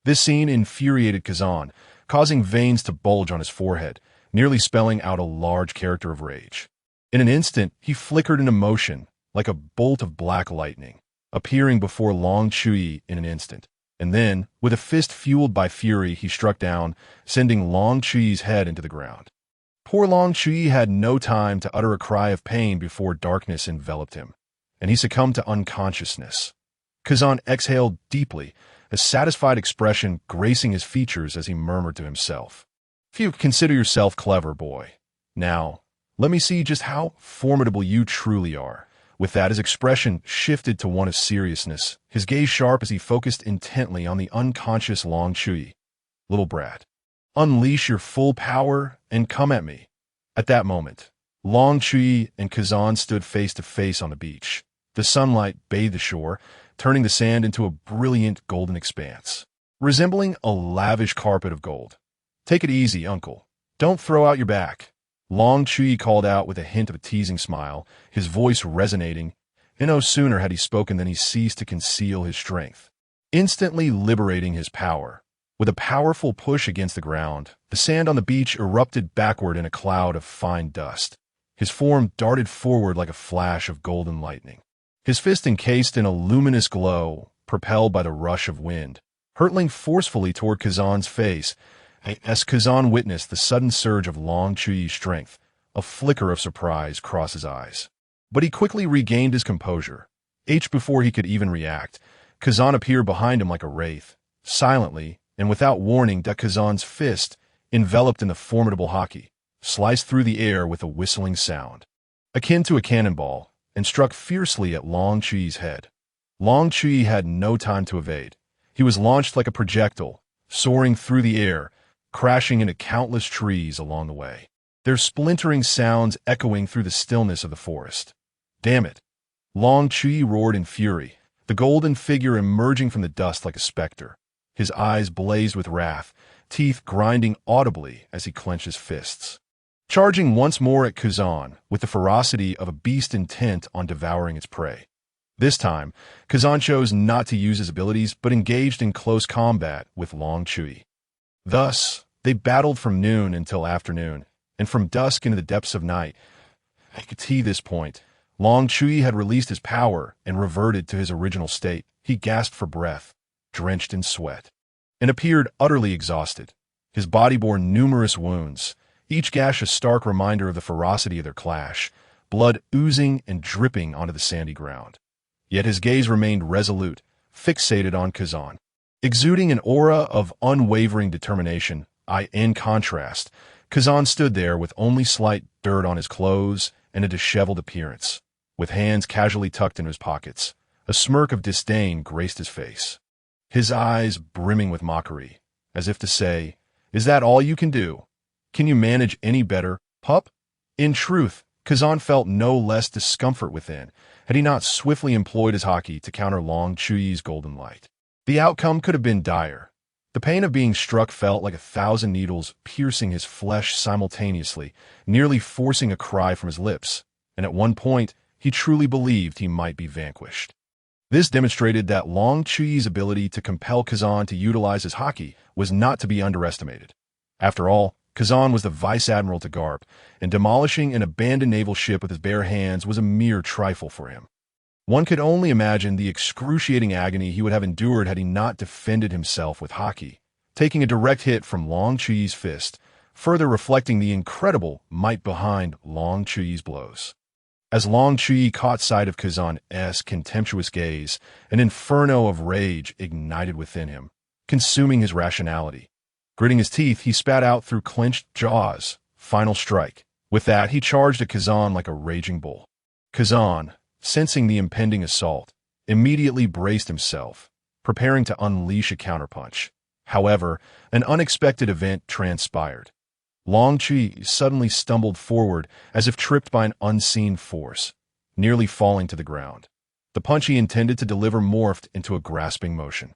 This scene infuriated Kazan, causing veins to bulge on his forehead, nearly spelling out a large character of rage. In an instant, he flickered into motion, like a bolt of black lightning, appearing before Long Chuyi in an instant. And then, with a fist fueled by fury, he struck down, sending Long Chuyi's head into the ground. Poor Long Chuyi had no time to utter a cry of pain before darkness enveloped him, and he succumbed to unconsciousness. Kazan exhaled deeply, a satisfied expression gracing his features as he murmured to himself, "If you consider yourself clever, boy, now, let me see just how formidable you truly are." With that, his expression shifted to one of seriousness, his gaze sharp as he focused intently on the unconscious Long Chuyi. "Little brat, unleash your full power and come at me." At that moment, Long Chuyi and Kazan stood face to face on the beach. The sunlight bathed the shore, turning the sand into a brilliant golden expanse, resembling a lavish carpet of gold. "Take it easy, uncle. Don't throw out your back," Long Chuyi called out with a hint of a teasing smile, his voice resonating, and no sooner had he spoken than he ceased to conceal his strength, instantly liberating his power. With a powerful push against the ground, the sand on the beach erupted backward in a cloud of fine dust. His form darted forward like a flash of golden lightning, his fist encased in a luminous glow, propelled by the rush of wind, hurtling forcefully toward Kazan's face. As Kazan witnessed the sudden surge of Long Chuyi's strength, a flicker of surprise crossed his eyes. But he quickly regained his composure. Before he could even react, Kazan appeared behind him like a wraith, silently and without warning. Kazan's fist, enveloped in the formidable haki, sliced through the air with a whistling sound, akin to a cannonball, and struck fiercely at Long Chuyi's head. Long Chuyi had no time to evade. He was launched like a projectile, soaring through the air, crashing into countless trees along the way, their splintering sounds echoing through the stillness of the forest. "Damn it!" Long Chuyi roared in fury, the golden figure emerging from the dust like a specter. His eyes blazed with wrath, teeth grinding audibly as he clenched his fists, charging once more at Kazan with the ferocity of a beast intent on devouring its prey. This time, Kazan chose not to use his abilities but engaged in close combat with Long Chuyi. Thus, they battled from noon until afternoon, and from dusk into the depths of night. At this point, Long Chuyi had released his power and reverted to his original state. He gasped for breath, drenched in sweat, and appeared utterly exhausted. His body bore numerous wounds, each gash a stark reminder of the ferocity of their clash, blood oozing and dripping onto the sandy ground. Yet his gaze remained resolute, fixated on Kazan, exuding an aura of unwavering determination. In contrast, Kazan stood there with only slight dirt on his clothes and a disheveled appearance, with hands casually tucked in his pockets. A smirk of disdain graced his face, his eyes brimming with mockery, as if to say, "Is that all you can do? Can you manage any better, pup?" In truth, Kazan felt no less discomfort within, had he not swiftly employed his haki to counter Long Chuyi's golden light. The outcome could have been dire. The pain of being struck felt like 1,000 needles piercing his flesh simultaneously, nearly forcing a cry from his lips, and at one point, he truly believed he might be vanquished. This demonstrated that Long Chuyi's ability to compel Kazan to utilize his haki was not to be underestimated. After all, Kazan was the vice admiral to Garp, and demolishing an abandoned naval ship with his bare hands was a mere trifle for him. One could only imagine the excruciating agony he would have endured had he not defended himself with haki, taking a direct hit from Long Chuyi's fist, further reflecting the incredible might behind Long Chuyi's blows. As Long Chuyi caught sight of Kazan's contemptuous gaze, an inferno of rage ignited within him, consuming his rationality. Gritting his teeth, he spat out through clenched jaws. Final strike. With that, he charged at Kazan like a raging bull. Kazan, sensing the impending assault, immediately braced himself, preparing to unleash a counterpunch. However, an unexpected event transpired. Long Chuyi suddenly stumbled forward as if tripped by an unseen force, nearly falling to the ground. The punch he intended to deliver morphed into a grasping motion.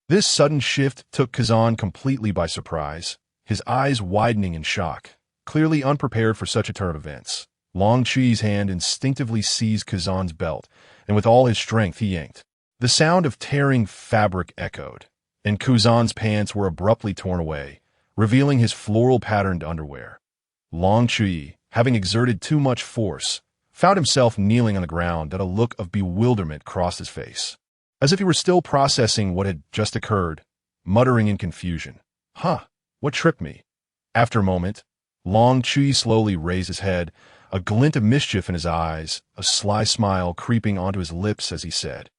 This sudden shift took Kazan completely by surprise, his eyes widening in shock. Clearly unprepared for such a turn of events, Long Chuyi's hand instinctively seized Kazan's belt, and with all his strength he yanked. The sound of tearing fabric echoed, and Kazan's pants were abruptly torn away, revealing his floral-patterned underwear. Long Chuyi, having exerted too much force, found himself kneeling on the ground, and a look of bewilderment crossed his face. As if he were still processing what had just occurred, muttering in confusion, What tripped me?" After a moment, Long Chuyi slowly raised his head, a glint of mischief in his eyes, a sly smile creeping onto his lips as he said,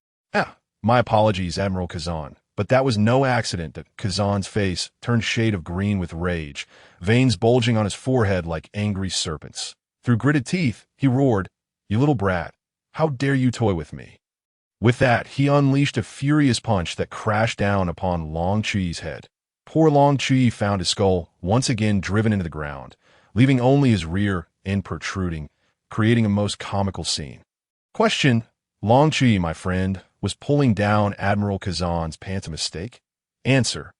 My apologies, Admiral Kazan, but that was no accident." That Kazan's face turned shade of green with rage, veins bulging on his forehead like angry serpents. Through gritted teeth, he roared, "You little brat, how dare you toy with me?" With that, he unleashed a furious punch that crashed down upon Long Chuyi's head. Poor Long Chuyi found his skull once again driven into the ground, leaving only his rear end protruding, creating a most comical scene. Question: Long Chuyi, my friend, was pulling down Admiral Kazan's pants a mistake? Answer: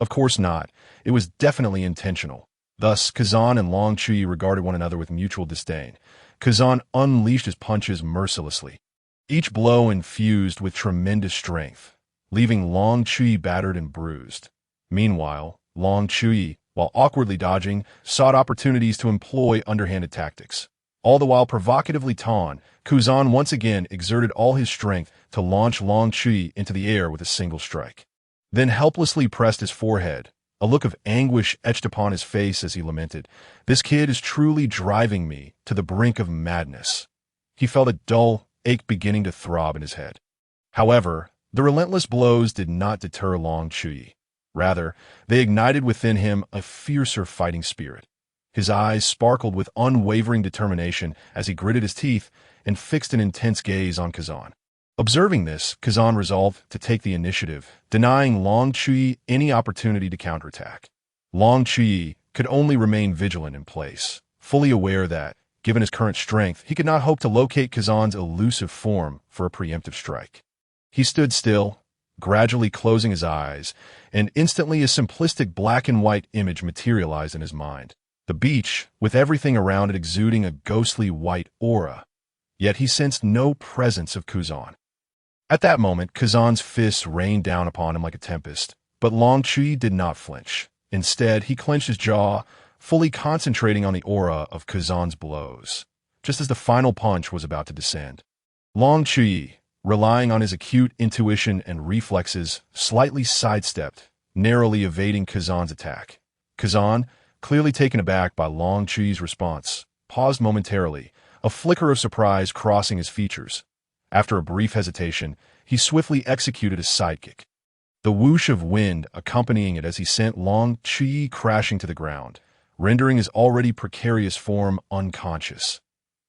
of course not. It was definitely intentional. Thus, Kazan and Long Chuyi regarded one another with mutual disdain. Kazan unleashed his punches mercilessly, each blow infused with tremendous strength, leaving Long Chuyi battered and bruised. Meanwhile, Long Chuyi, while awkwardly dodging, sought opportunities to employ underhanded tactics. All the while provocatively taunting, Kazan once again exerted all his strength to launch Long Chuyi into the air with a single strike. Then helplessly pressed his forehead, a look of anguish etched upon his face as he lamented, "This kid is truly driving me to the brink of madness." He felt a dull ache beginning to throb in his head. However, the relentless blows did not deter Long Chuyi. Rather, they ignited within him a fiercer fighting spirit. His eyes sparkled with unwavering determination as he gritted his teeth and fixed an intense gaze on Kazan. Observing this, Kazan resolved to take the initiative, denying Long Chuyi any opportunity to counterattack. Long Chuyi could only remain vigilant in place, fully aware that, given his current strength, he could not hope to locate Kazan's elusive form for a preemptive strike. He stood still, gradually closing his eyes, and instantly a simplistic black and white image materialized in his mind. The beach, with everything around it exuding a ghostly white aura. Yet he sensed no presence of Kazan. At that moment, Kazan's fists rained down upon him like a tempest, but Long Chuyi did not flinch. Instead, he clenched his jaw, fully concentrating on the aura of Kazan's blows, just as the final punch was about to descend. Long Chuyi, relying on his acute intuition and reflexes, slightly sidestepped, narrowly evading Kazan's attack. Kazan, clearly taken aback by Long Chuyi's response, paused momentarily, a flicker of surprise crossing his features. After a brief hesitation, he swiftly executed his sidekick, the whoosh of wind accompanying it as he sent Long Chuyi crashing to the ground, rendering his already precarious form unconscious.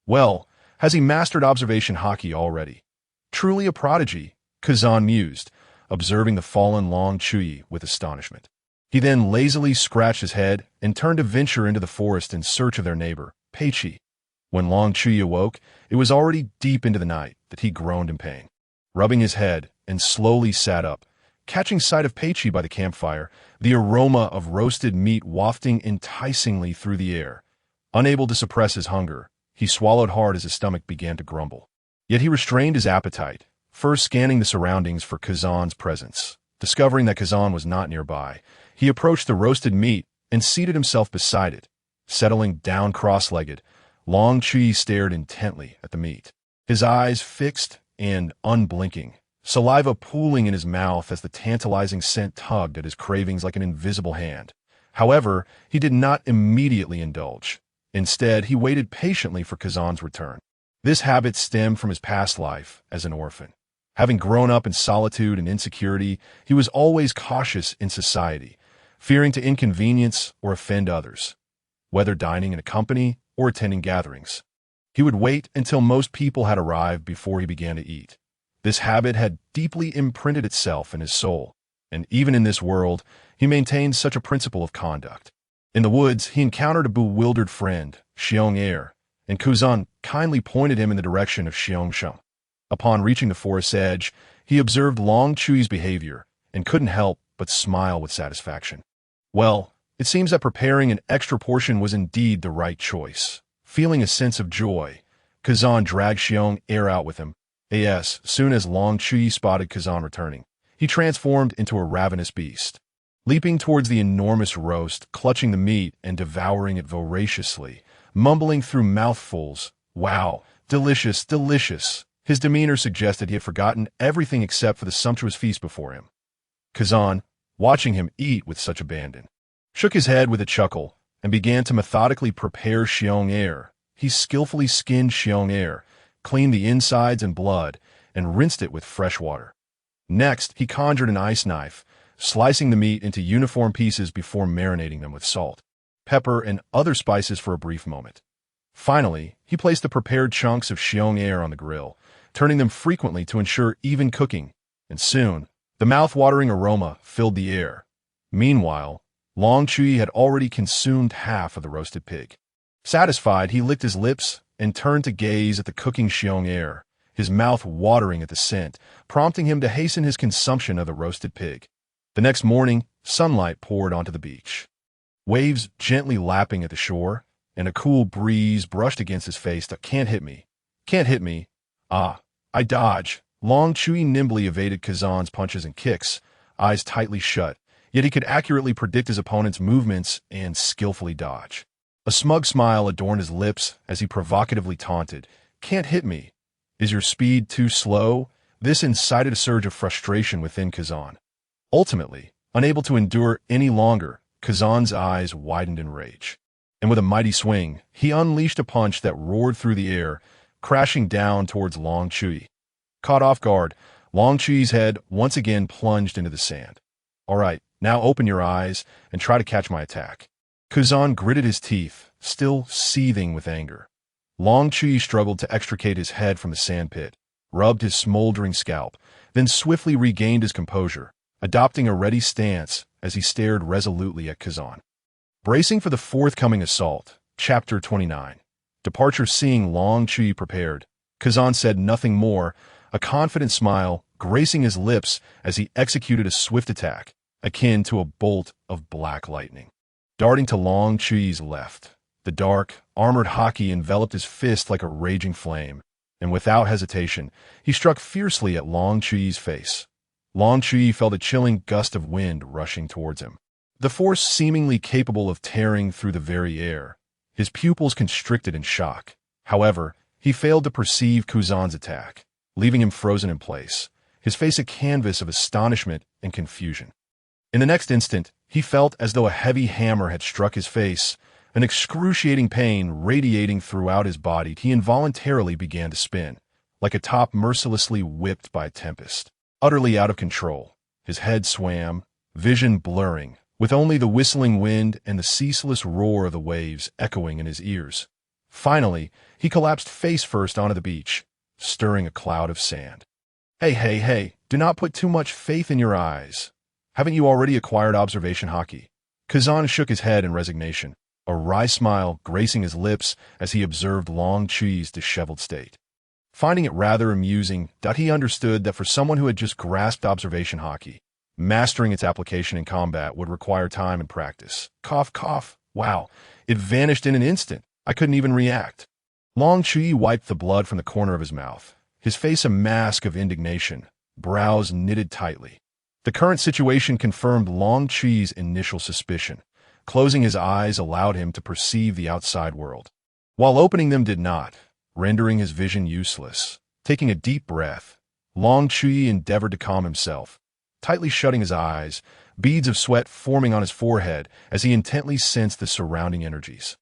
Well, has he mastered observation hockey already? Truly a prodigy, Kazan mused, observing the fallen Long Chuyi with astonishment. He then lazily scratched his head and turned to venture into the forest in search of their neighbor, Peichi. When Long Chuyi awoke, it was already deep into the night that he groaned in pain. Rubbing his head and slowly sat up, catching sight of Peichi by the campfire, the aroma of roasted meat wafting enticingly through the air. Unable to suppress his hunger, he swallowed hard as his stomach began to grumble. Yet he restrained his appetite, first scanning the surroundings for Kazan's presence. Discovering that Kazan was not nearby, he approached the roasted meat and seated himself beside it. Settling down cross-legged, Long Chuyi stared intently at the meat, his eyes fixed and unblinking, saliva pooling in his mouth as the tantalizing scent tugged at his cravings like an invisible hand. However, he did not immediately indulge. Instead, he waited patiently for Kazan's return. This habit stemmed from his past life as an orphan. Having grown up in solitude and insecurity, he was always cautious in society, fearing to inconvenience or offend others, whether dining in a company or attending gatherings. He would wait until most people had arrived before he began to eat. This habit had deeply imprinted itself in his soul, and even in this world, he maintained such a principle of conduct. In the woods, he encountered a bewildered friend, Xiong, and Kuzan kindly pointed him in the direction of Xiongsheng. Upon reaching the forest's edge, he observed Long Chuy's behavior and couldn't help but smile with satisfaction. Well, it seems that preparing an extra portion was indeed the right choice. Feeling a sense of joy, Kazan dragged Xiong out with him. As soon as Long Chuyi spotted Kazan returning, he transformed into a ravenous beast. Leaping towards the enormous roast, clutching the meat and devouring it voraciously, mumbling through mouthfuls, "Wow, delicious, delicious." His demeanor suggested he had forgotten everything except for the sumptuous feast before him. Kazan, watching him eat with such abandon, shook his head with a chuckle and began to methodically prepare Xiong. He skillfully skinned Xiong, cleaned the insides and blood, and rinsed it with fresh water. Next, he conjured an ice knife, slicing the meat into uniform pieces before marinating them with salt, pepper, and other spices for a brief moment. Finally, he placed the prepared chunks of Xiong on the grill, turning them frequently to ensure even cooking, and soon, the mouth-watering aroma filled the air. Meanwhile, Long Chuyi had already consumed half of the roasted pig. Satisfied, he licked his lips and turned to gaze at the cooking Xiong, his mouth watering at the scent, prompting him to hasten his consumption of the roasted pig. The next morning, sunlight poured onto the beach. Waves gently lapping at the shore, and a cool breeze brushed against his face. Can't hit me. Can't hit me. Ah, I dodge. Long Chuyi nimbly evaded Kazan's punches and kicks, eyes tightly shut, yet he could accurately predict his opponent's movements and skillfully dodge. A smug smile adorned his lips as he provocatively taunted, "Can't hit me. Is your speed too slow?" This incited a surge of frustration within Kazan. Ultimately, unable to endure any longer, Kazan's eyes widened in rage. And with a mighty swing, he unleashed a punch that roared through the air, crashing down towards Long Chuyi. Caught off guard, Long Chuyi's head once again plunged into the sand. "All right, now open your eyes and try to catch my attack." Kazan gritted his teeth, still seething with anger. Long Chuyi struggled to extricate his head from the sandpit, rubbed his smoldering scalp, then swiftly regained his composure, adopting a ready stance as he stared resolutely at Kazan. Bracing for the forthcoming assault, Chapter 29. Departure. Seeing Long Chuyi prepared, Kazan said nothing more, a confident smile gracing his lips as he executed a swift attack, akin to a bolt of black lightning. Darting to Long Chuyi's left, the dark, armored Haki enveloped his fist like a raging flame, and without hesitation, he struck fiercely at Long Chuyi's face. Long Chuyi felt a chilling gust of wind rushing towards him, the force seemingly capable of tearing through the very air. His pupils constricted in shock. However, he failed to perceive Kuzan's attack, leaving him frozen in place, his face a canvas of astonishment and confusion. In the next instant, he felt as though a heavy hammer had struck his face, an excruciating pain radiating throughout his body. He involuntarily began to spin, like a top mercilessly whipped by a tempest. Utterly out of control, his head swam, vision blurring, with only the whistling wind and the ceaseless roar of the waves echoing in his ears. Finally, he collapsed face first onto the beach, stirring a cloud of sand. Hey, do not put too much faith in your eyes. Haven't you already acquired observation Haki?" Kazan shook his head in resignation, a wry smile gracing his lips as he observed Long Chuyi's disheveled state. Finding it rather amusing that he understood that for someone who had just grasped observation Haki, mastering its application in combat would require time and practice. Cough, cough. Wow, it vanished in an instant. I couldn't even react. Long Chuyi wiped the blood from the corner of his mouth, his face a mask of indignation, brows knitted tightly. The current situation confirmed Long Chuyi's initial suspicion. Closing his eyes allowed him to perceive the outside world, while opening them did not, rendering his vision useless. Taking a deep breath, Long Chuyi endeavored to calm himself, tightly shutting his eyes, beads of sweat forming on his forehead as he intently sensed the surrounding energies.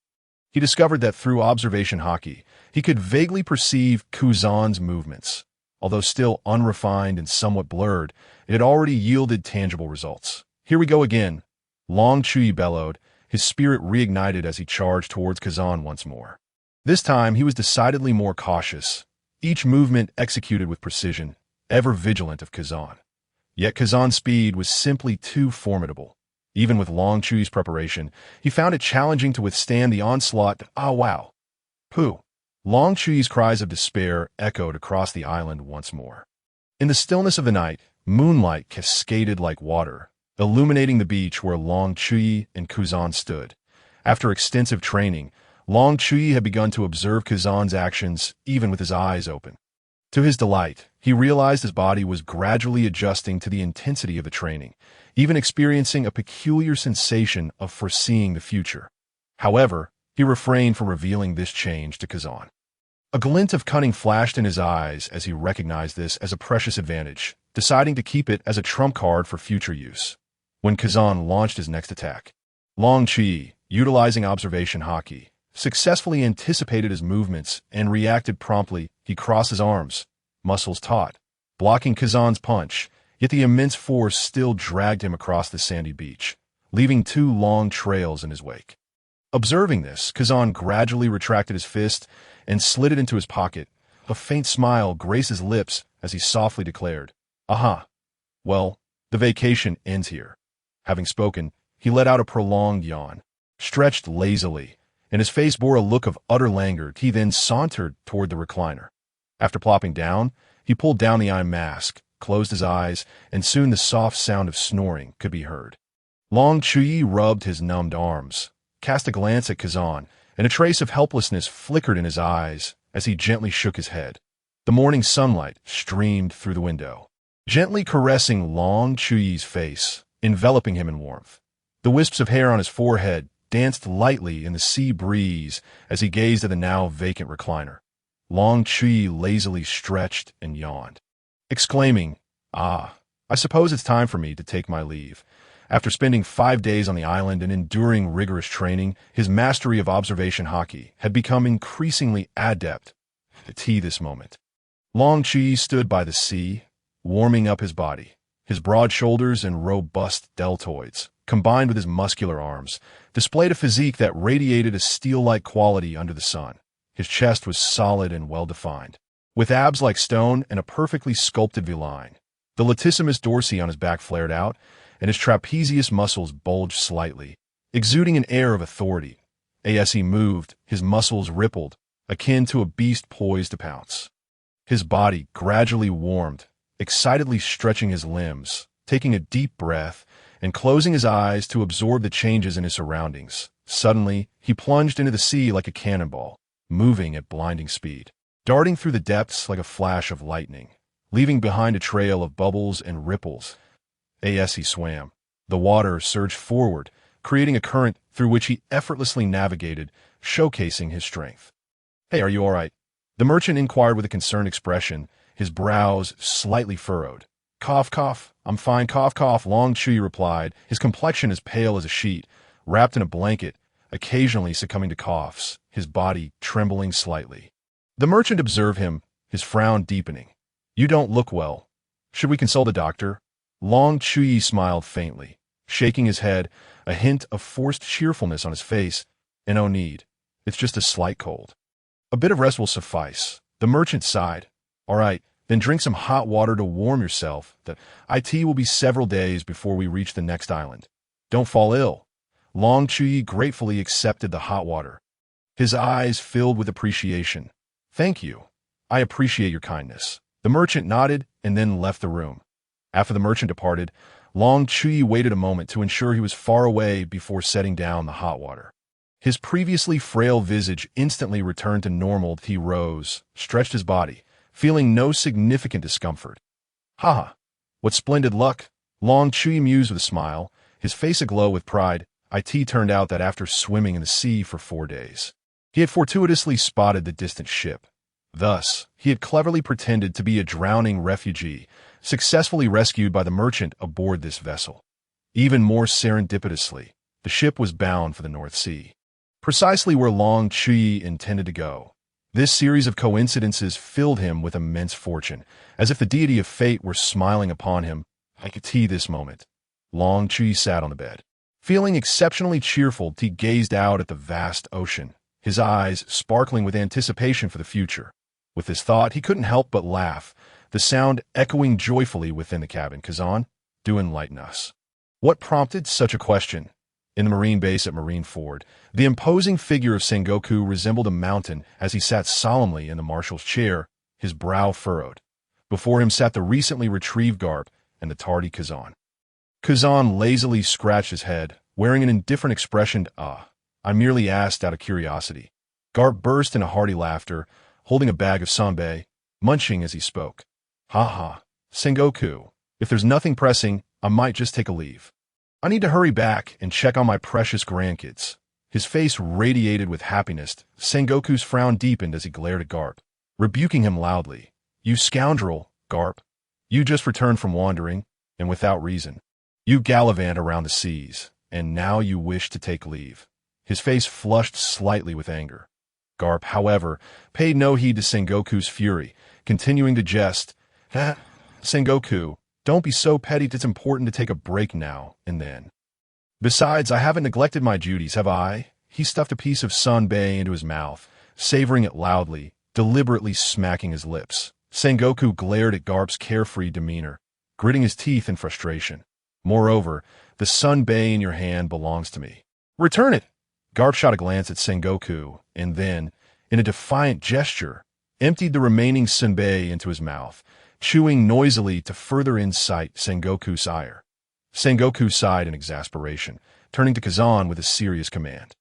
He discovered that through observation Haki, he could vaguely perceive Kuzan's movements. Although still unrefined and somewhat blurred, it had already yielded tangible results. "Here we go again." Long Chuyi bellowed, his spirit reignited as he charged towards Kazan once more. This time, he was decidedly more cautious, each movement executed with precision, ever vigilant of Kazan. Yet Kazan's speed was simply too formidable. Even with Long Chuy's preparation, he found it challenging to withstand the onslaught. Ah, wow. Pooh. Long Chuy's cries of despair echoed across the island once more. In the stillness of the night, moonlight cascaded like water, illuminating the beach where Long Chuyi and Kazan stood. After extensive training, Long Chuyi had begun to observe Kazan's actions even with his eyes open. To his delight, he realized his body was gradually adjusting to the intensity of the training, even experiencing a peculiar sensation of foreseeing the future. However, he refrained from revealing this change to Kazan. A glint of cunning flashed in his eyes as he recognized this as a precious advantage, deciding to keep it as a trump card for future use. When Kazan launched his next attack, Long Chuyi, utilizing observation haki, successfully anticipated his movements and reacted promptly. He crossed his arms, muscles taut, blocking Kazan's punch, yet the immense force still dragged him across the sandy beach, leaving 2 long trails in his wake. Observing this, Kazan gradually retracted his fist and slid it into his pocket. A faint smile graced his lips as he softly declared, "Aha! Well, the vacation ends here." Having spoken, he let out a prolonged yawn, stretched lazily, and his face bore a look of utter languor. He then sauntered toward the recliner. After plopping down, he pulled down the eye mask, closed his eyes, and soon the soft sound of snoring could be heard. Long Chuyi rubbed his numbed arms, cast a glance at Kazan, and a trace of helplessness flickered in his eyes as he gently shook his head. The morning sunlight streamed through the window, gently caressing Long Chuyi's face, enveloping him in warmth. The wisps of hair on his forehead danced lightly in the sea breeze as he gazed at the now vacant recliner. Long Chuyi lazily stretched and yawned, exclaiming, "Ah, I suppose it's time for me to take my leave." After spending 5 days on the island and enduring rigorous training, his mastery of observation haki had become increasingly adept. This moment. Long Chuyi stood by the sea, warming up his body. His broad shoulders and robust deltoids, combined with his muscular arms, displayed a physique that radiated a steel-like quality under the sun. His chest was solid and well-defined, with abs like stone and a perfectly sculpted V-line. The latissimus dorsi on his back flared out, and his trapezius muscles bulged slightly, exuding an air of authority. As he moved, his muscles rippled, akin to a beast poised to pounce. His body gradually warmed, excitedly stretching his limbs, taking a deep breath, and closing his eyes to absorb the changes in his surroundings. Suddenly, he plunged into the sea like a cannonball, moving at blinding speed, darting through the depths like a flash of lightning, leaving behind a trail of bubbles and ripples. As he swam, the water surged forward, creating a current through which he effortlessly navigated, showcasing his strength. "Hey, are you all right?" The merchant inquired with a concerned expression, his brows slightly furrowed. "Cough, cough, I'm fine, cough, cough," Long Chuyi replied, his complexion as pale as a sheet, wrapped in a blanket, occasionally succumbing to coughs, his body trembling slightly. The merchant observed him, his frown deepening. "You don't look well. Should we consult a doctor?" Long Chuyi smiled faintly, shaking his head, a hint of forced cheerfulness on his face. "No need. It's just a slight cold. A bit of rest will suffice." The merchant sighed. "All right, then drink some hot water to warm yourself. It will be several days before we reach the next island. Don't fall ill." Long Chuyi gratefully accepted the hot water, his eyes filled with appreciation. "Thank you. I appreciate your kindness." The merchant nodded and then left the room. After the merchant departed, Long Chuyi waited a moment to ensure he was far away before setting down the hot water. His previously frail visage instantly returned to normal. He rose, stretched his body, feeling no significant discomfort. "Ha! What splendid luck!" Long Chuyi mused with a smile, his face aglow with pride. It turned out that after swimming in the sea for 4 days, he had fortuitously spotted the distant ship. Thus, he had cleverly pretended to be a drowning refugee, successfully rescued by the merchant aboard this vessel. Even more serendipitously, the ship was bound for the North Sea, precisely where Long Chuyi intended to go. This series of coincidences filled him with immense fortune, as if the deity of fate were smiling upon him. I could see this moment. Long Chuyi sat on the bed, Feeling exceptionally cheerful, he gazed out at the vast ocean, his eyes sparkling with anticipation for the future. With this thought, he couldn't help but laugh, the sound echoing joyfully within the cabin. "Kazan, do enlighten us." What prompted such a question? In the Marine base at Marineford, the imposing figure of Sengoku resembled a mountain as he sat solemnly in the marshal's chair, his brow furrowed. Before him sat the recently retrieved Garp and the tardy Kazan. Kazan lazily scratched his head, wearing an indifferent expression. I merely asked out of curiosity." Garp burst into hearty laughter, holding a bag of sanbei, munching as he spoke. "Ha ha, Sengoku, if there's nothing pressing, I might just take a leave. I need to hurry back and check on my precious grandkids." His face radiated with happiness. Sengoku's frown deepened as he glared at Garp, rebuking him loudly. "You scoundrel, Garp. You just returned from wandering, and without reason. You gallivant around the seas, and now you wish to take leave." His face flushed slightly with anger. Garp, however, paid no heed to Sengoku's fury, continuing to jest. "Sengoku, don't be so petty. It's important to take a break now and then. Besides, I haven't neglected my duties, have I?" He stuffed a piece of sanbei into his mouth, savoring it loudly, deliberately smacking his lips. Sengoku glared at Garp's carefree demeanor, gritting his teeth in frustration. "Moreover, the sanbei in your hand belongs to me. Return it!" Garp shot a glance at Sengoku, and then, in a defiant gesture, emptied the remaining sanbei into his mouth, chewing noisily to further incite Sengoku's ire. Sengoku sighed in exasperation, turning to Kazan with a serious command.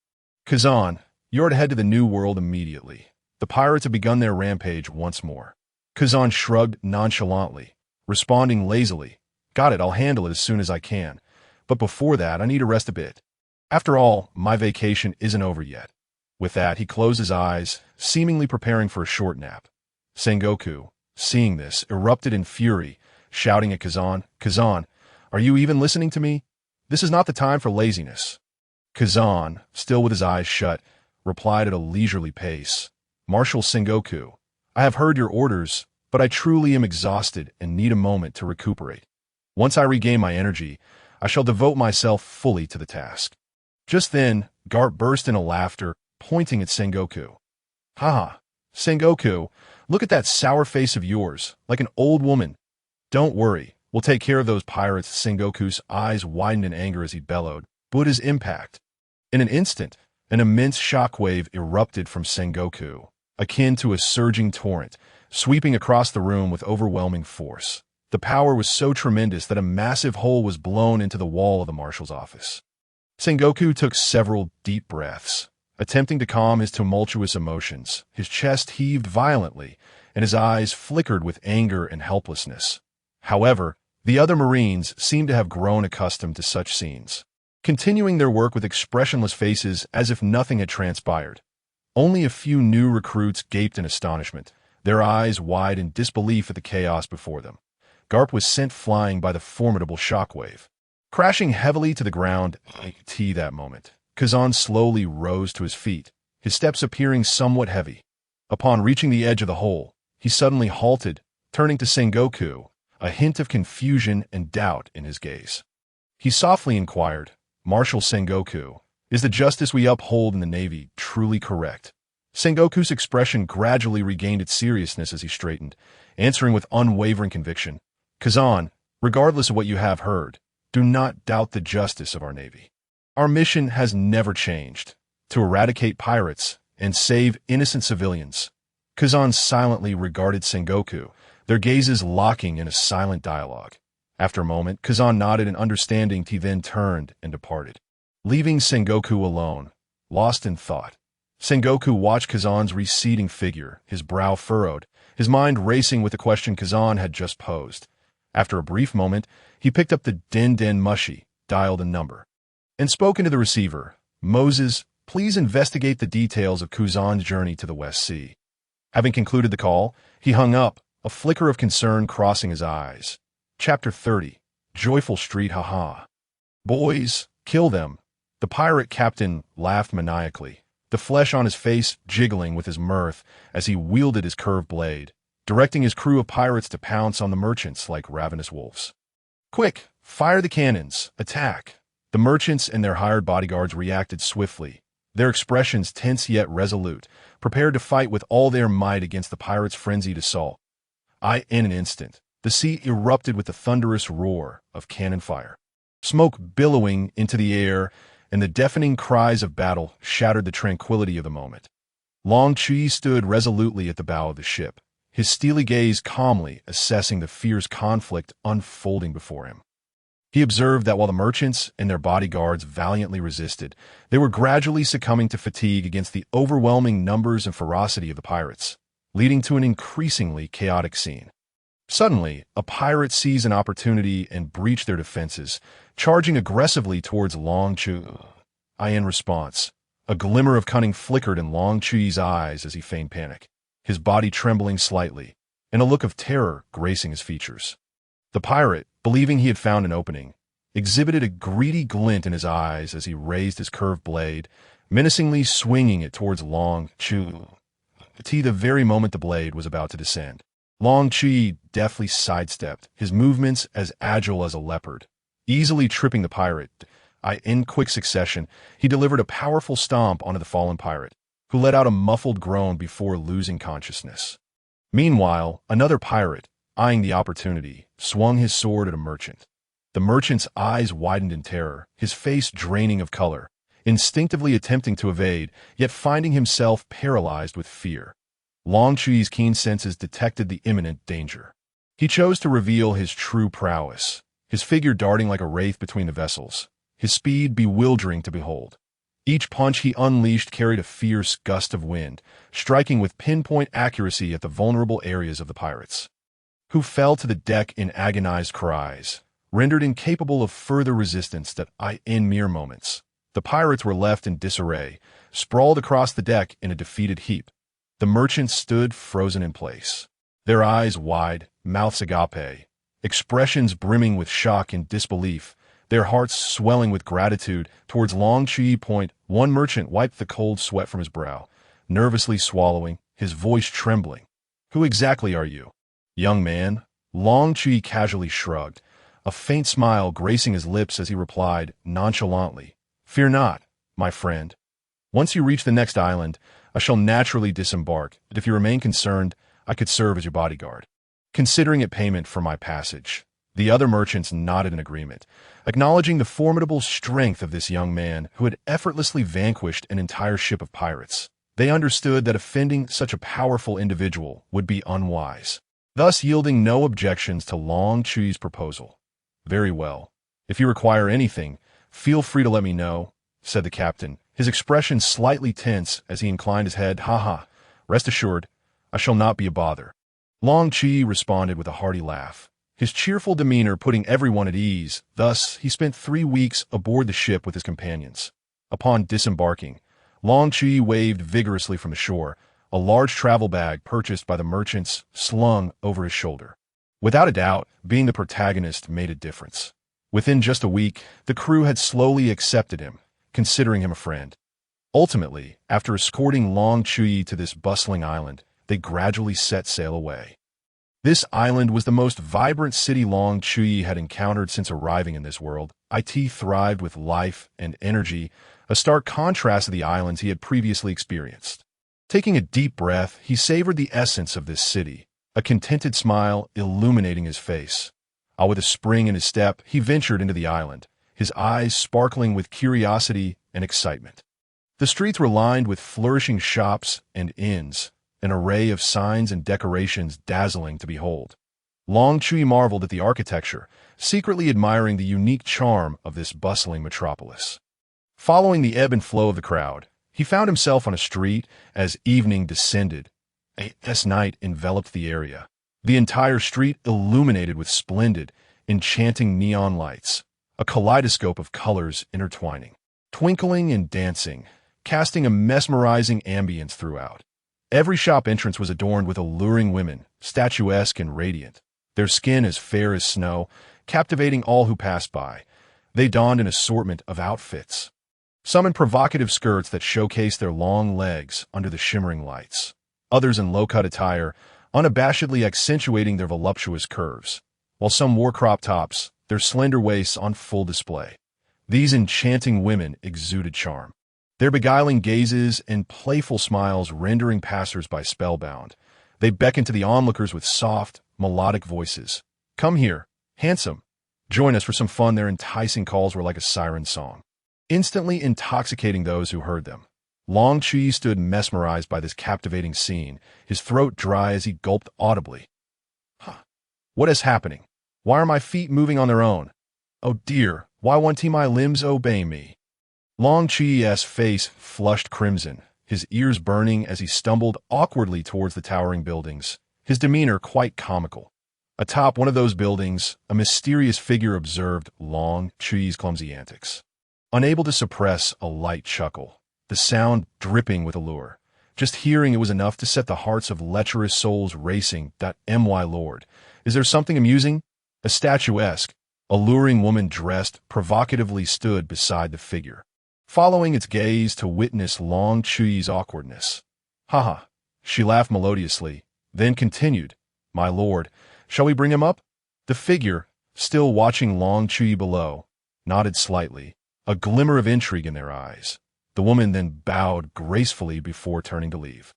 "Kazan, you're to head to the New World immediately. The pirates have begun their rampage once more." Kazan shrugged nonchalantly, responding lazily. "Got it, I'll handle it as soon as I can. But before that, I need to rest a bit. After all, my vacation isn't over yet." With that, he closed his eyes, seemingly preparing for a short nap. Sengoku, seeing this, erupted in fury, shouting at Kazan, "Kazan, are you even listening to me? This is not the time for laziness." Kazan, still with his eyes shut, replied at a leisurely pace. "Marshal Sengoku, I have heard your orders, but I truly am exhausted and need a moment to recuperate. Once I regain my energy, I shall devote myself fully to the task." Just then, Garp burst into laughter, pointing at Sengoku. "Ha! Sengoku, look at that sour face of yours, like an old woman. Don't worry, we'll take care of those pirates." Sengoku's eyes widened in anger as he bellowed, Buddha's impact. In an instant, an immense shockwave erupted from Sengoku, akin to a surging torrent, sweeping across the room with overwhelming force. The power was so tremendous that a massive hole was blown into the wall of the marshal's office. Sengoku took several deep breaths, attempting to calm his tumultuous emotions. His chest heaved violently, and his eyes flickered with anger and helplessness. However, the other Marines seemed to have grown accustomed to such scenes, continuing their work with expressionless faces as if nothing had transpired. Only a few new recruits gaped in astonishment, their eyes wide in disbelief at the chaos before them. Garp was sent flying by the formidable shockwave. Crashing heavily to the ground that moment, Kazan slowly rose to his feet, his steps appearing somewhat heavy. Upon reaching the edge of the hole, he suddenly halted, turning to Sengoku, a hint of confusion and doubt in his gaze. He softly inquired, "Marshal Sengoku, is the justice we uphold in the Navy truly correct?" Sengoku's expression gradually regained its seriousness as he straightened, answering with unwavering conviction, "Kazan, regardless of what you have heard, do not doubt the justice of our Navy. Our mission has never changed, to eradicate pirates and save innocent civilians." Kazan silently regarded Sengoku, their gazes locking in a silent dialogue. After a moment, Kazan nodded in understanding. He then turned and departed, leaving Sengoku alone, lost in thought. Sengoku watched Kazan's receding figure, his brow furrowed, his mind racing with the question Kazan had just posed. After a brief moment, he picked up the Den Mushi, dialed a number, and spoke into the receiver. "Moses, please investigate the details of Kazan's journey to the West Sea." Having concluded the call, he hung up, a flicker of concern crossing his eyes. Chapter 30. Joyful Street Haha. "Boys, kill them." The pirate captain laughed maniacally, the flesh on his face jiggling with his mirth as he wielded his curved blade, directing his crew of pirates to pounce on the merchants like ravenous wolves. "Quick, fire the cannons, attack!" The merchants and their hired bodyguards reacted swiftly, their expressions tense yet resolute, prepared to fight with all their might against the pirates' frenzied assault. In an instant, the sea erupted with the thunderous roar of cannon fire. Smoke billowing into the air, and the deafening cries of battle shattered the tranquility of the moment. Chuyi stood resolutely at the bow of the ship, his steely gaze calmly assessing the fierce conflict unfolding before him. He observed that while the merchants and their bodyguards valiantly resisted, they were gradually succumbing to fatigue against the overwhelming numbers and ferocity of the pirates, leading to an increasingly chaotic scene. Suddenly, a pirate seized an opportunity and breached their defenses, charging aggressively towards Chuyi. In response, a glimmer of cunning flickered in Chuyi's eyes as he feigned panic, his body trembling slightly, and a look of terror gracing his features. The pirate, believing he had found an opening, exhibited a greedy glint in his eyes as he raised his curved blade, menacingly swinging it towards Chuyi. The very moment the blade was about to descend, Chuyi deftly sidestepped, his movements as agile as a leopard, easily tripping the pirate. In quick succession, he delivered a powerful stomp onto the fallen pirate, who let out a muffled groan before losing consciousness. Meanwhile, another pirate, eyeing the opportunity, swung his sword at a merchant. The merchant's eyes widened in terror, his face draining of color, instinctively attempting to evade, yet finding himself paralyzed with fear. Chuyi's keen senses detected the imminent danger. He chose to reveal his true prowess, his figure darting like a wraith between the vessels, his speed bewildering to behold. Each punch he unleashed carried a fierce gust of wind, striking with pinpoint accuracy at the vulnerable areas of the pirates, who fell to the deck in agonized cries, rendered incapable of further resistance. In mere moments, the pirates were left in disarray, sprawled across the deck in a defeated heap. The merchants stood frozen in place, their eyes wide, mouths agape, expressions brimming with shock and disbelief, their hearts swelling with gratitude towards Chuyi. One merchant wiped the cold sweat from his brow, nervously swallowing, his voice trembling. "Who exactly are you?" "Young man." Chuyi casually shrugged, a faint smile gracing his lips as he replied nonchalantly, "Fear not, my friend. Once you reach the next island, I shall naturally disembark, but if you remain concerned, I could serve as your bodyguard, considering it payment for my passage." The other merchants nodded in agreement, acknowledging the formidable strength of this young man who had effortlessly vanquished an entire ship of pirates. They understood that offending such a powerful individual would be unwise, thus yielding no objections to Chuyi's proposal. "Very well. If you require anything, feel free to let me know," said the captain, his expression slightly tense as he inclined his head. Rest assured, I shall not be a bother." Chuyi responded with a hearty laugh, his cheerful demeanor putting everyone at ease. Thus, he spent 3 weeks aboard the ship with his companions. Upon disembarking, Chuyi waved vigorously from the shore, a large travel bag purchased by the merchants slung over his shoulder. Without a doubt, being the protagonist made a difference. Within just a week, the crew had slowly accepted him, considering him a friend. Ultimately, after escorting Chuyi to this bustling island, they gradually set sail away. This island was the most vibrant city Chuyi had encountered since arriving in this world. It thrived with life and energy, a stark contrast to the islands he had previously experienced. Taking a deep breath, he savored the essence of this city, a contented smile illuminating his face. With a spring in his step, he ventured into the island, his eyes sparkling with curiosity and excitement. The streets were lined with flourishing shops and inns, an array of signs and decorations dazzling to behold. Chuyi marveled at the architecture, secretly admiring the unique charm of this bustling metropolis. Following the ebb and flow of the crowd, he found himself on a street as evening descended. A night enveloped the area, the entire street illuminated with splendid, enchanting neon lights, a kaleidoscope of colors intertwining, twinkling and dancing, casting a mesmerizing ambience throughout. Every shop entrance was adorned with alluring women, statuesque and radiant, their skin as fair as snow, captivating all who passed by. They donned an assortment of outfits, some in provocative skirts that showcased their long legs under the shimmering lights, others in low-cut attire, unabashedly accentuating their voluptuous curves, while some wore crop tops, their slender waists on full display. These enchanting women exuded charm, their beguiling gazes and playful smiles rendering passers-by spellbound. They beckoned to the onlookers with soft, melodic voices. "Come here, handsome. Join us for some fun." Their enticing calls were like a siren song, instantly intoxicating those who heard them. Long Chuyi stood mesmerized by this captivating scene, his throat dry as he gulped audibly. Huh. What is happening? Why are my feet moving on their own? Oh dear, why won't my limbs obey me? Long Chuyi's face flushed crimson, his ears burning as he stumbled awkwardly towards the towering buildings, his demeanor quite comical. Atop one of those buildings, a mysterious figure observed Long Chuyi's clumsy antics. Unable to suppress a light chuckle, the sound dripping with allure. Just hearing it was enough to set the hearts of lecherous souls racing. My lord, is there something amusing? A statuesque, alluring woman dressed provocatively stood beside the figure, following its gaze to witness Long Chuyi's awkwardness. Haha, she laughed melodiously, then continued, "My lord, shall we bring him up?" The figure, still watching Long Chuyi below, nodded slightly, a glimmer of intrigue in their eyes. The woman then bowed gracefully before turning to leave.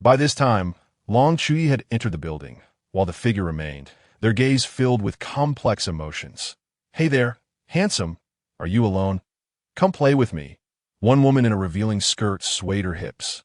By this time, Long Chuyi had entered the building, while the figure remained, their gaze filled with complex emotions. "Hey there, handsome. Are you alone? Come play with me." One woman in a revealing skirt swayed her hips,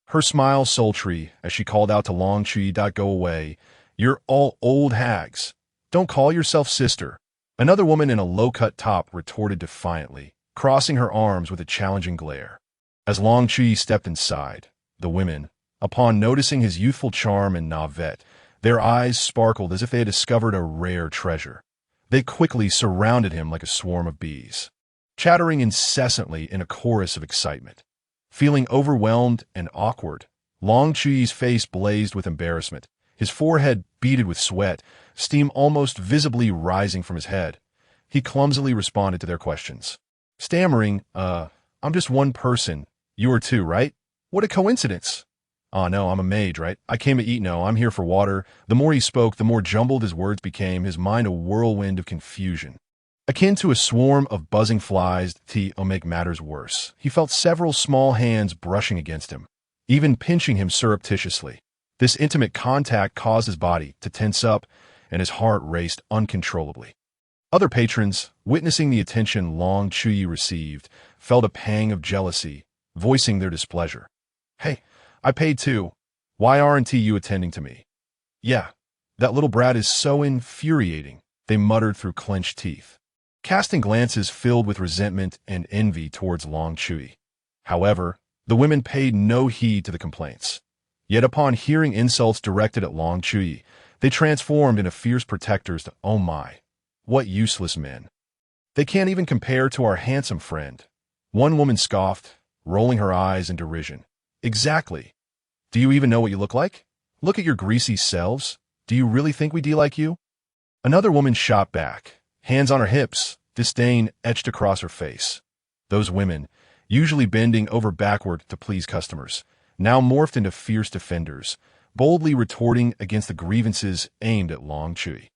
her smile sultry as she called out to Long Chuyi. "Go away. You're all old hags. Don't call yourself sister." Another woman in a low-cut top retorted defiantly, crossing her arms with a challenging glare. As Long Chuyi stepped inside, the women, upon noticing his youthful charm and navette, their eyes sparkled as if they had discovered a rare treasure. They quickly surrounded him like a swarm of bees, chattering incessantly in a chorus of excitement. Feeling overwhelmed and awkward, Long Chuyi's face blazed with embarrassment, his forehead beaded with sweat, steam almost visibly rising from his head. He clumsily responded to their questions, stammering, I'm just one person. You are two, right? What a coincidence." "Oh no, I'm a mage, right? I came to eat. No, I'm here for water." The more he spoke, the more jumbled his words became, his mind a whirlwind of confusion. Akin to a swarm of buzzing flies, to make matters worse, he felt several small hands brushing against him, even pinching him surreptitiously. This intimate contact caused his body to tense up, and his heart raced uncontrollably. Other patrons, witnessing the attention Long Chuyi received, felt a pang of jealousy, voicing their displeasure. "Hey, I paid too. Why aren't you attending to me?" "Yeah, that little brat is so infuriating," they muttered through clenched teeth, casting glances filled with resentment and envy towards Long Chuyi. However, the women paid no heed to the complaints. Yet upon hearing insults directed at Long Chuyi, they transformed into fierce protectors to, "Oh my, what useless men. They can't even compare to our handsome friend." One woman scoffed, rolling her eyes in derision. "Exactly. Do you even know what you look like? Look at your greasy selves. Do you really think we do like you?" Another woman shot back, hands on her hips, disdain etched across her face. Those women, usually bending over backward to please customers, now morphed into fierce defenders, boldly retorting against the grievances aimed at Long Chuyi.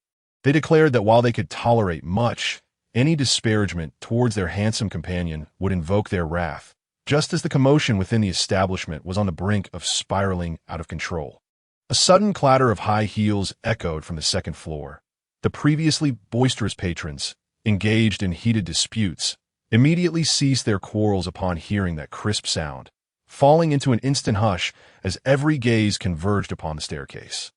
They declared that while they could tolerate much, any disparagement towards their handsome companion would invoke their wrath, just as the commotion within the establishment was on the brink of spiraling out of control. A sudden clatter of high heels echoed from the second floor. The previously boisterous patrons, engaged in heated disputes, immediately ceased their quarrels upon hearing that crisp sound, falling into an instant hush as every gaze converged upon the staircase.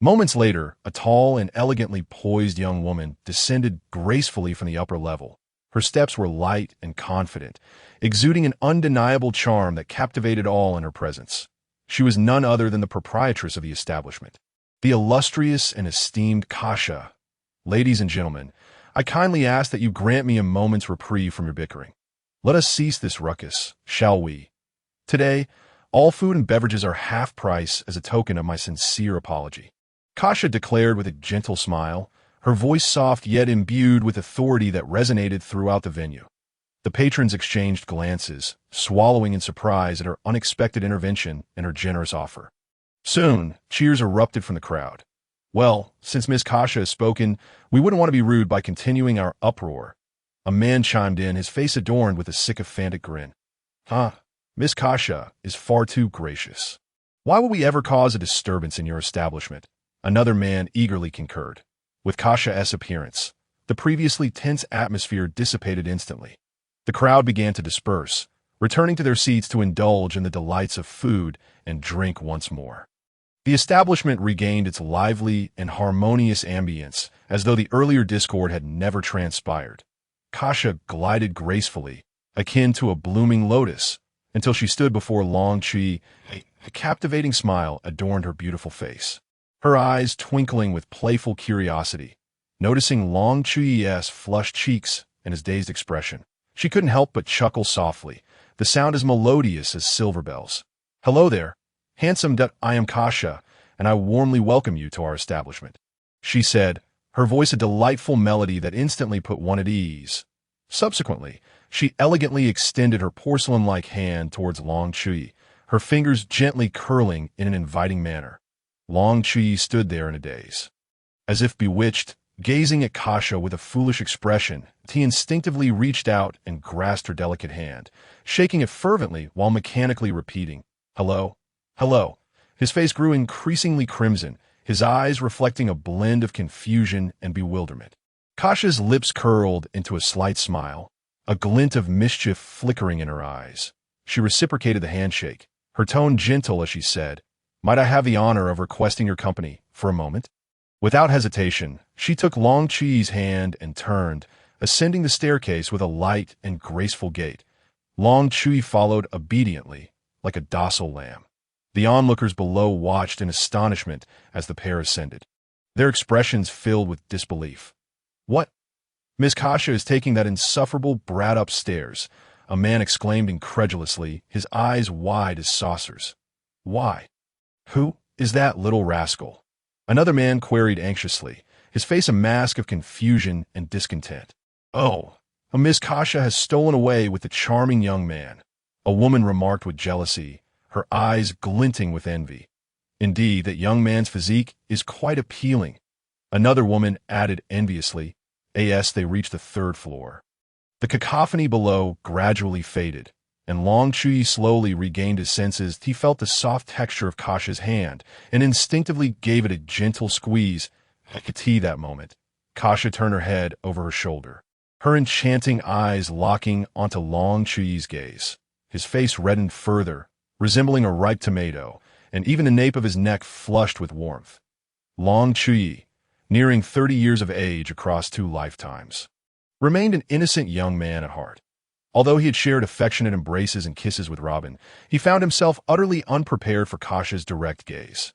Moments later, a tall and elegantly poised young woman descended gracefully from the upper level. Her steps were light and confident, exuding an undeniable charm that captivated all in her presence. She was none other than the proprietress of the establishment, the illustrious and esteemed Kasha. "Ladies and gentlemen, I kindly ask that you grant me a moment's reprieve from your bickering. Let us cease this ruckus, shall we? Today, all food and beverages are half price as a token of my sincere apology." Kasha declared with a gentle smile, her voice soft yet imbued with authority that resonated throughout the venue. The patrons exchanged glances, swallowing in surprise at her unexpected intervention and her generous offer. Soon, cheers erupted from the crowd. "Well, since Miss Kasha has spoken, we wouldn't want to be rude by continuing our uproar. A man chimed in, his face adorned with a sycophantic grin. Huh, Miss Kasha is far too gracious. Why would we ever cause a disturbance in your establishment? Another man eagerly concurred. With Kasha's appearance, the previously tense atmosphere dissipated instantly. The crowd began to disperse, returning to their seats to indulge in the delights of food and drink once more. The establishment regained its lively and harmonious ambience, as though the earlier discord had never transpired. Kasha glided gracefully, akin to a blooming lotus, until she stood before Long Chuyi. A captivating smile adorned her beautiful face, her eyes twinkling with playful curiosity. Noticing Long Chuyi's flushed cheeks and his dazed expression, she couldn't help but chuckle softly, the sound as melodious as silver bells. "Hello there, handsome I am Kasha, and I warmly welcome you to our establishment," she said, her voice a delightful melody that instantly put one at ease. Subsequently, she elegantly extended her porcelain-like hand towards Long Chuyi, her fingers gently curling in an inviting manner. Long Chuyi stood there in a daze. As if bewitched, gazing at Kasha with a foolish expression, he instinctively reached out and grasped her delicate hand, shaking it fervently while mechanically repeating, "Hello, hello." His face grew increasingly crimson, his eyes reflecting a blend of confusion and bewilderment. Kasha's lips curled into a slight smile, a glint of mischief flickering in her eyes. She reciprocated the handshake, her tone gentle as she said, "Might I have the honor of requesting your company for a moment?" Without hesitation, she took Long Chuyi's hand and turned, ascending the staircase with a light and graceful gait. Long Chuyi followed obediently, like a docile lamb. The onlookers below watched in astonishment as the pair ascended, their expressions filled with disbelief. "What? Miss Kasha is taking that insufferable brat upstairs," a man exclaimed incredulously, his eyes wide as saucers. "Why? Who is that little rascal?" Another man queried anxiously, his face a mask of confusion and discontent. "Oh, Miss Kasha has stolen away with the charming young man," a woman remarked with jealousy, her eyes glinting with envy. "Indeed, that young man's physique is quite appealing," another woman added enviously, as they reached the third floor. The cacophony below gradually faded, and Long Chuyi slowly regained his senses. He felt the soft texture of Kasha's hand and instinctively gave it a gentle squeeze. That moment, Kasha turned her head over her shoulder, her enchanting eyes locking onto Long Chuyi's gaze. His face reddened further, resembling a ripe tomato, and even the nape of his neck flushed with warmth. Long Chuyi, nearing 30 years of age across 2 lifetimes, remained an innocent young man at heart. Although he had shared affectionate embraces and kisses with Robin, he found himself utterly unprepared for Kasha's direct gaze.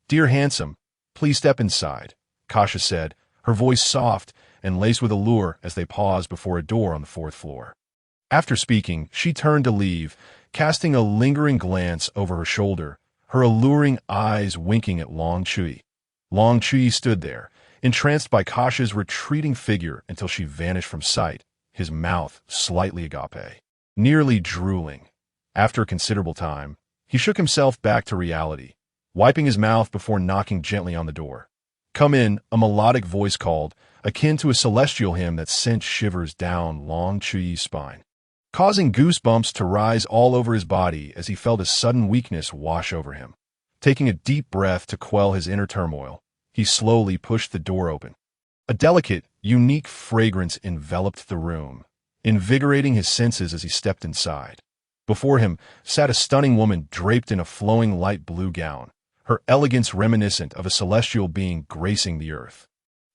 "Dear handsome, please step inside," Kasha said, her voice soft and laced with allure as they paused before a door on the 4th floor. After speaking, she turned to leave, casting a lingering glance over her shoulder, her alluring eyes winking at Long Chuyi. Long Chuyi stood there, entranced by Kasha's retreating figure until she vanished from sight, his mouth slightly agape, nearly drooling. After a considerable time, he shook himself back to reality, wiping his mouth before knocking gently on the door. "Come in," a melodic voice called, akin to a celestial hymn that sent shivers down Long Chuyi's spine, causing goosebumps to rise all over his body as he felt a sudden weakness wash over him. Taking a deep breath to quell his inner turmoil, he slowly pushed the door open. A delicate, unique fragrance enveloped the room, invigorating his senses as he stepped inside. Before him sat a stunning woman draped in a flowing light blue gown, her elegance reminiscent of a celestial being gracing the earth.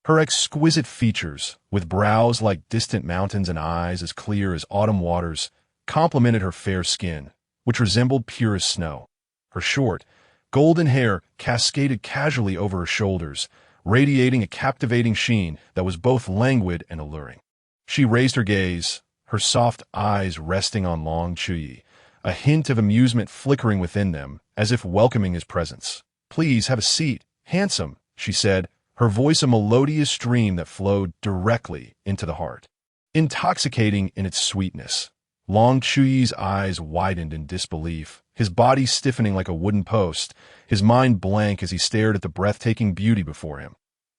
Her exquisite features, with brows like distant mountains and eyes as clear as autumn waters, complemented her fair skin, which resembled purest snow. Her short, golden hair cascaded casually over her shoulders, radiating a captivating sheen that was both languid and alluring. She raised her gaze, her soft eyes resting on Long Chuyi, a hint of amusement flickering within them, as if welcoming his presence. "Please have a seat, handsome," she said, her voice a melodious stream that flowed directly into the heart, intoxicating in its sweetness. Long Chuyi's eyes widened in disbelief, his body stiffening like a wooden post, his mind blank as he stared at the breathtaking beauty before him.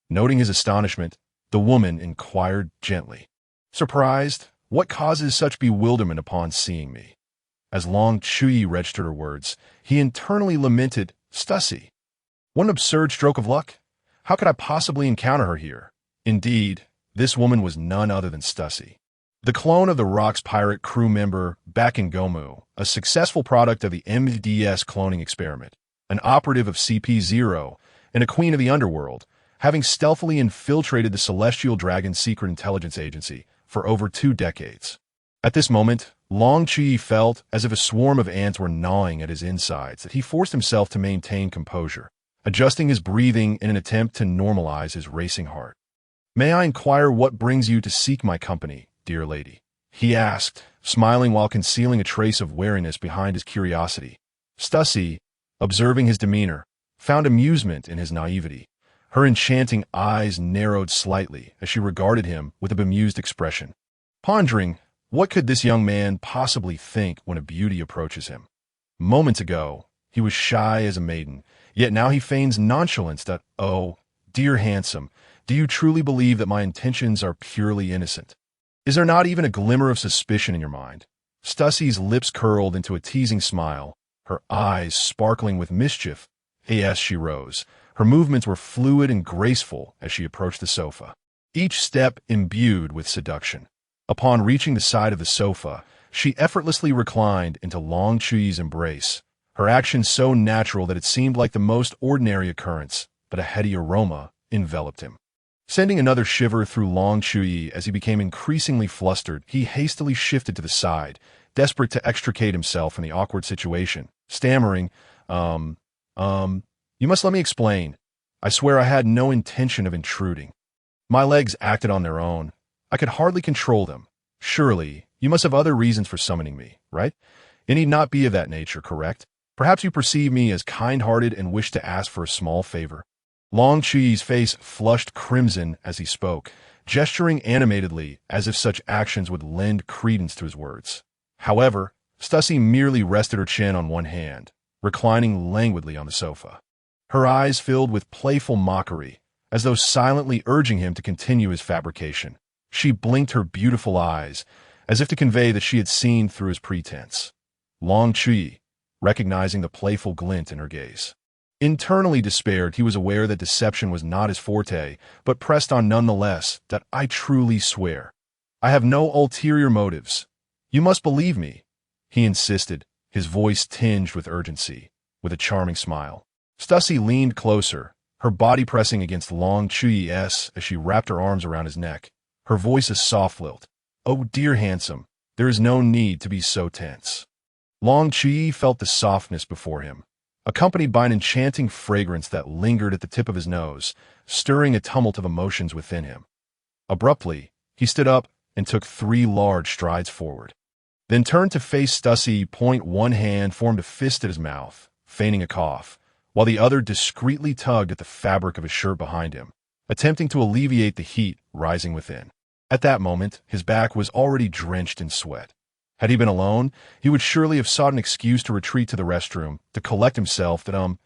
Noting his astonishment, the woman inquired gently, Surprised, what causes such bewilderment upon seeing me? As Long Chuyi registered her words, he internally lamented, Stussy. What an absurd stroke of luck. How could I possibly encounter her here? Indeed, this woman was none other than Stussy, the clone of the Rock's pirate crew member Bakengomu, a successful product of the MDS cloning experiment, an operative of CP0, and a queen of the underworld, having stealthily infiltrated the Celestial Dragon Secret Intelligence Agency for over 2 decades. At this moment, Long Chuyi felt as if a swarm of ants were gnawing at his insides that he forced himself to maintain composure, adjusting his breathing in an attempt to normalize his racing heart. May I inquire what brings you to seek my company, dear lady? He asked, smiling while concealing a trace of wariness behind his curiosity. Stussy, observing his demeanor, found amusement in his naivety. Her enchanting eyes narrowed slightly as she regarded him with a bemused expression, pondering, what could this young man possibly think when a beauty approaches him? Moments ago, he was shy as a maiden, yet now he feigns nonchalance that, oh, dear handsome, do you truly believe that my intentions are purely innocent? Is there not even a glimmer of suspicion in your mind? Stussy's lips curled into a teasing smile, her eyes sparkling with mischief. As she rose, her movements were fluid and graceful as she approached the sofa, each step imbued with seduction. Upon reaching the side of the sofa, she effortlessly reclined into Long Chuyi's embrace, her action so natural that it seemed like the most ordinary occurrence, but a heady aroma enveloped him. Sending another shiver through Long Chuyi as he became increasingly flustered, he hastily shifted to the side, desperate to extricate himself from the awkward situation, stammering, you must let me explain. I swear I had no intention of intruding. My legs acted on their own. I could hardly control them. Surely, you must have other reasons for summoning me, right? It need not be of that nature, correct? Perhaps you perceive me as kind-hearted and wish to ask for a small favor. Long Chuyi's face flushed crimson as he spoke, gesturing animatedly as if such actions would lend credence to his words. However, Stussy merely rested her chin on one hand, reclining languidly on the sofa. Her eyes filled with playful mockery, as though silently urging him to continue his fabrication. She blinked her beautiful eyes, as if to convey that she had seen through his pretense. Long Chuyi, recognizing the playful glint in her gaze, internally despaired. He was aware that deception was not his forte, but pressed on nonetheless that I truly swear. I have no ulterior motives. You must believe me, he insisted, his voice tinged with urgency, with a charming smile. Stussy leaned closer, her body pressing against Long Chuyi's as she wrapped her arms around his neck, her voice a soft lilt. Oh, dear handsome, there is no need to be so tense. Long Chuyi felt the softness before him, accompanied by an enchanting fragrance that lingered at the tip of his nose, stirring a tumult of emotions within him. Abruptly, he stood up and took 3 large strides forward, then turned to face Stussy. One hand formed a fist at his mouth, feigning a cough, while the other discreetly tugged at the fabric of his shirt behind him, attempting to alleviate the heat rising within. At that moment, his back was already drenched in sweat. Had he been alone, he would surely have sought an excuse to retreat to the restroom, to collect himself that,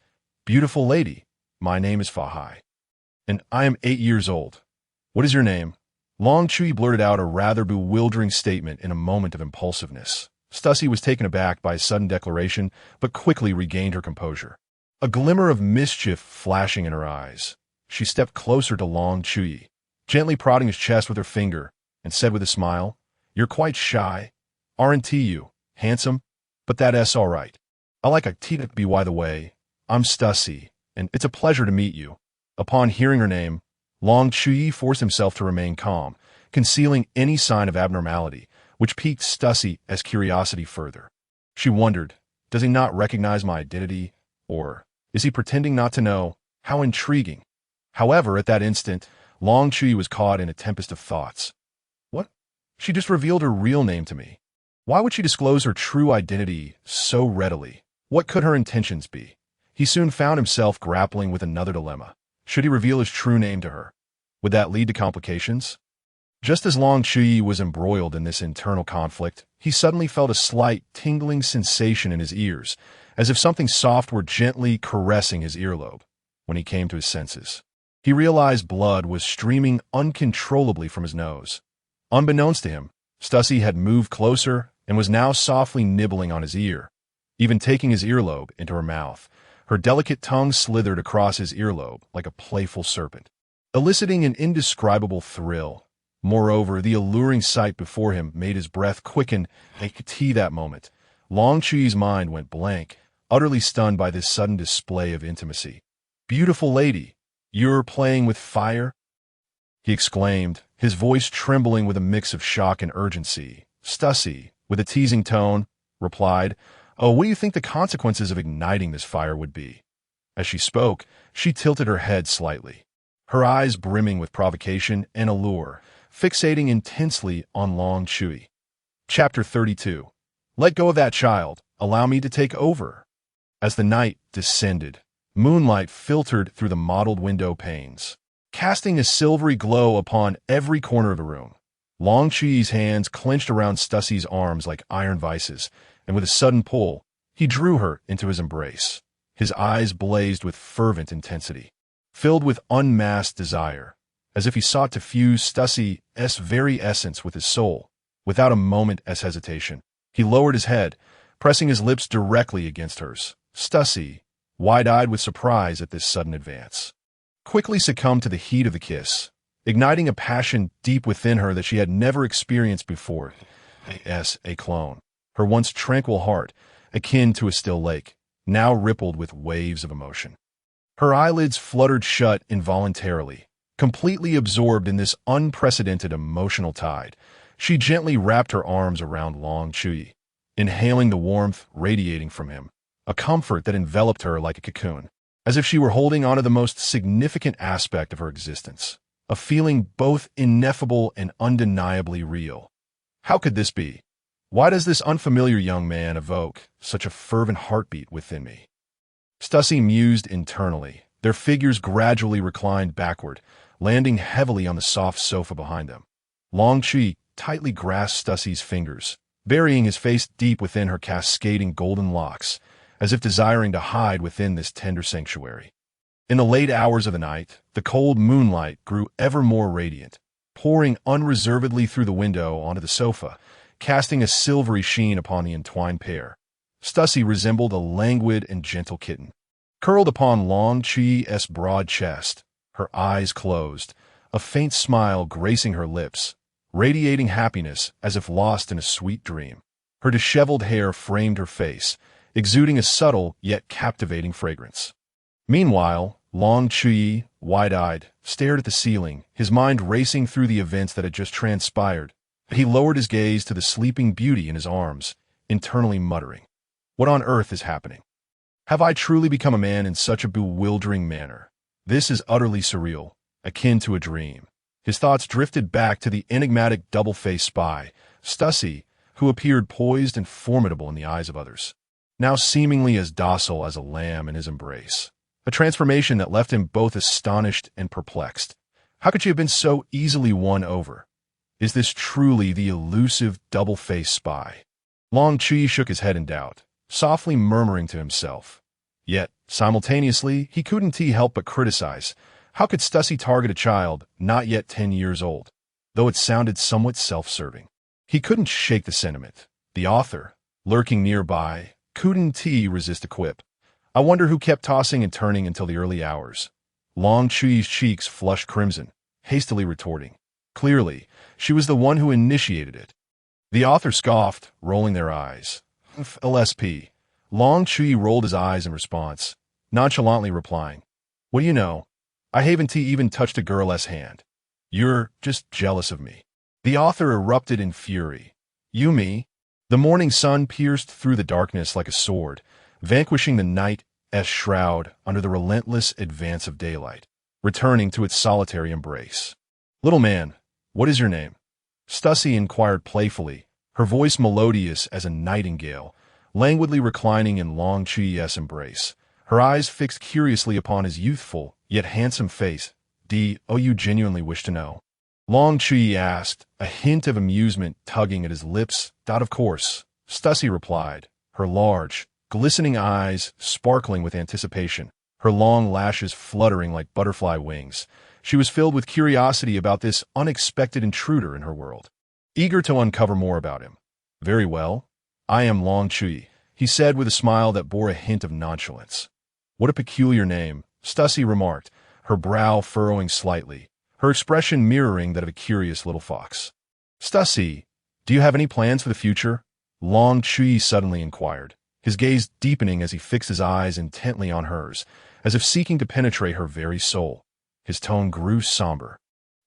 beautiful lady, my name is Fahai, and I am 8 years old. What is your name? Long Chuyi blurted out a rather bewildering statement in a moment of impulsiveness. Stussy was taken aback by his sudden declaration, but quickly regained her composure. A glimmer of mischief flashing in her eyes, she stepped closer to Long Chuyi, gently prodding his chest with her finger, and said with a smile, You're quite shy, aren't you, handsome? But that's all right. I like a by the way. I'm Stussy, and it's a pleasure to meet you. Upon hearing her name, Long Chuyi forced himself to remain calm, concealing any sign of abnormality, which piqued Stussy's curiosity further. She wondered, does he not recognize my identity, or is he pretending not to know? How intriguing. However, at that instant, Long Chuyi was caught in a tempest of thoughts. What? She just revealed her real name to me. Why would she disclose her true identity so readily? What could her intentions be? He soon found himself grappling with another dilemma. Should he reveal his true name to her? Would that lead to complications? Just as Long Chuyi was embroiled in this internal conflict, he suddenly felt a slight, tingling sensation in his ears, as if something soft were gently caressing his earlobe. When he came to his senses, he realized blood was streaming uncontrollably from his nose. Unbeknownst to him, Stussy had moved closer and was now softly nibbling on his ear, even taking his earlobe into her mouth. Her delicate tongue slithered across his earlobe like a playful serpent, eliciting an indescribable thrill. Moreover, the alluring sight before him made his breath quicken. He could see that moment. Long Chuyu's mind went blank, utterly stunned by this sudden display of intimacy. "Beautiful lady, you're playing with fire?" he exclaimed, his voice trembling with a mix of shock and urgency. Stussy, with a teasing tone, replied, "Oh, what do you think the consequences of igniting this fire would be?" As she spoke, she tilted her head slightly, her eyes brimming with provocation and allure, fixating intensely on Long Chuyi. Chapter 32. Let go of that child. Allow me to take over. As the night descended, moonlight filtered through the mottled window panes, casting a silvery glow upon every corner of the room. Long Chuyu's hands clenched around Stussy's arms like iron vices, and with a sudden pull, he drew her into his embrace. His eyes blazed with fervent intensity, filled with unmasked desire, as if he sought to fuse Stussy's very essence with his soul. Without a moment's hesitation, he lowered his head, pressing his lips directly against hers. Stussy, wide-eyed with surprise at this sudden advance, quickly succumbed to the heat of the kiss, igniting a passion deep within her that she had never experienced before. A clone. Her once tranquil heart, akin to a still lake, now rippled with waves of emotion. Her eyelids fluttered shut involuntarily, completely absorbed in this unprecedented emotional tide. She gently wrapped her arms around Long Chuyi, inhaling the warmth radiating from him, a comfort that enveloped her like a cocoon, as if she were holding onto the most significant aspect of her existence, a feeling both ineffable and undeniably real. How could this be? Why does this unfamiliar young man evoke such a fervent heartbeat within me? Stussy mused internally. Their figures gradually reclined backward, landing heavily on the soft sofa behind them. Long Chuyi tightly grasped Stussy's fingers, burying his face deep within her cascading golden locks, as if desiring to hide within this tender sanctuary. In the late hours of the night, the cold moonlight grew ever more radiant, pouring unreservedly through the window onto the sofa, casting a silvery sheen upon the entwined pair. Stussy resembled a languid and gentle kitten, curled upon Long Chuyu's broad chest, her eyes closed, a faint smile gracing her lips, radiating happiness as if lost in a sweet dream. Her disheveled hair framed her face, exuding a subtle yet captivating fragrance. Meanwhile, Long Chuyi, wide-eyed, stared at the ceiling, his mind racing through the events that had just transpired. He lowered his gaze to the sleeping beauty in his arms, internally muttering, "What on earth is happening? Have I truly become a man in such a bewildering manner? This is utterly surreal, akin to a dream." His thoughts drifted back to the enigmatic double-faced spy, Stussy, who appeared poised and formidable in the eyes of others, now seemingly as docile as a lamb in his embrace. A transformation that left him both astonished and perplexed. How could she have been so easily won over? Is this truly the elusive double-faced spy? Long Chuyi shook his head in doubt, softly murmuring to himself. Yet, simultaneously, he couldn't help but criticize. How could Stussy target a child not yet 10 years old? Though it sounded somewhat self-serving. He couldn't shake the sentiment. The author, lurking nearby, couldn't resist a quip. I wonder who kept tossing and turning until the early hours. Long Chuyu's cheeks flushed crimson, hastily retorting. Clearly, she was the one who initiated it. The author scoffed, rolling their eyes. LSP. Long Chuyi rolled his eyes in response, nonchalantly replying, "What do you know? I haven't even touched a girl's hand. You're just jealous of me." The author erupted in fury. "You me?" The morning sun pierced through the darkness like a sword, vanquishing the night's shroud under the relentless advance of daylight, returning to its solitary embrace. "Little man, what is your name?" Stussy inquired playfully, her voice melodious as a nightingale, languidly reclining in Long Chuyu's embrace, her eyes fixed curiously upon his youthful yet handsome face. "Oh, you genuinely wish to know?" Long Chuyi asked, a hint of amusement tugging at his lips. "Of course," Stussy replied, her large, glistening eyes sparkling with anticipation, her long lashes fluttering like butterfly wings. She was filled with curiosity about this unexpected intruder in her world. eager to uncover more about him. Very well. I am Long Chuyi, he said with a smile that bore a hint of nonchalance. What a peculiar name, Stussy remarked, her brow furrowing slightly, her expression mirroring that of a curious little fox. Stussy, do you have any plans for the future? Long Chuyi suddenly inquired, his gaze deepening as he fixed his eyes intently on hers, as if seeking to penetrate her very soul. His tone grew somber,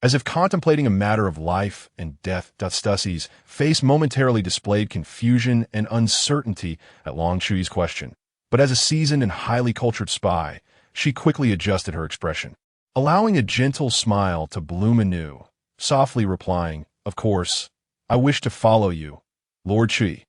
as if contemplating a matter of life and death. Stussy's face momentarily displayed confusion and uncertainty at Long Chuyi's question, but as a seasoned and highly cultured spy, she quickly adjusted her expression, allowing a gentle smile to bloom anew, softly replying, "Of course, I wish to follow you, Lord Chuyi."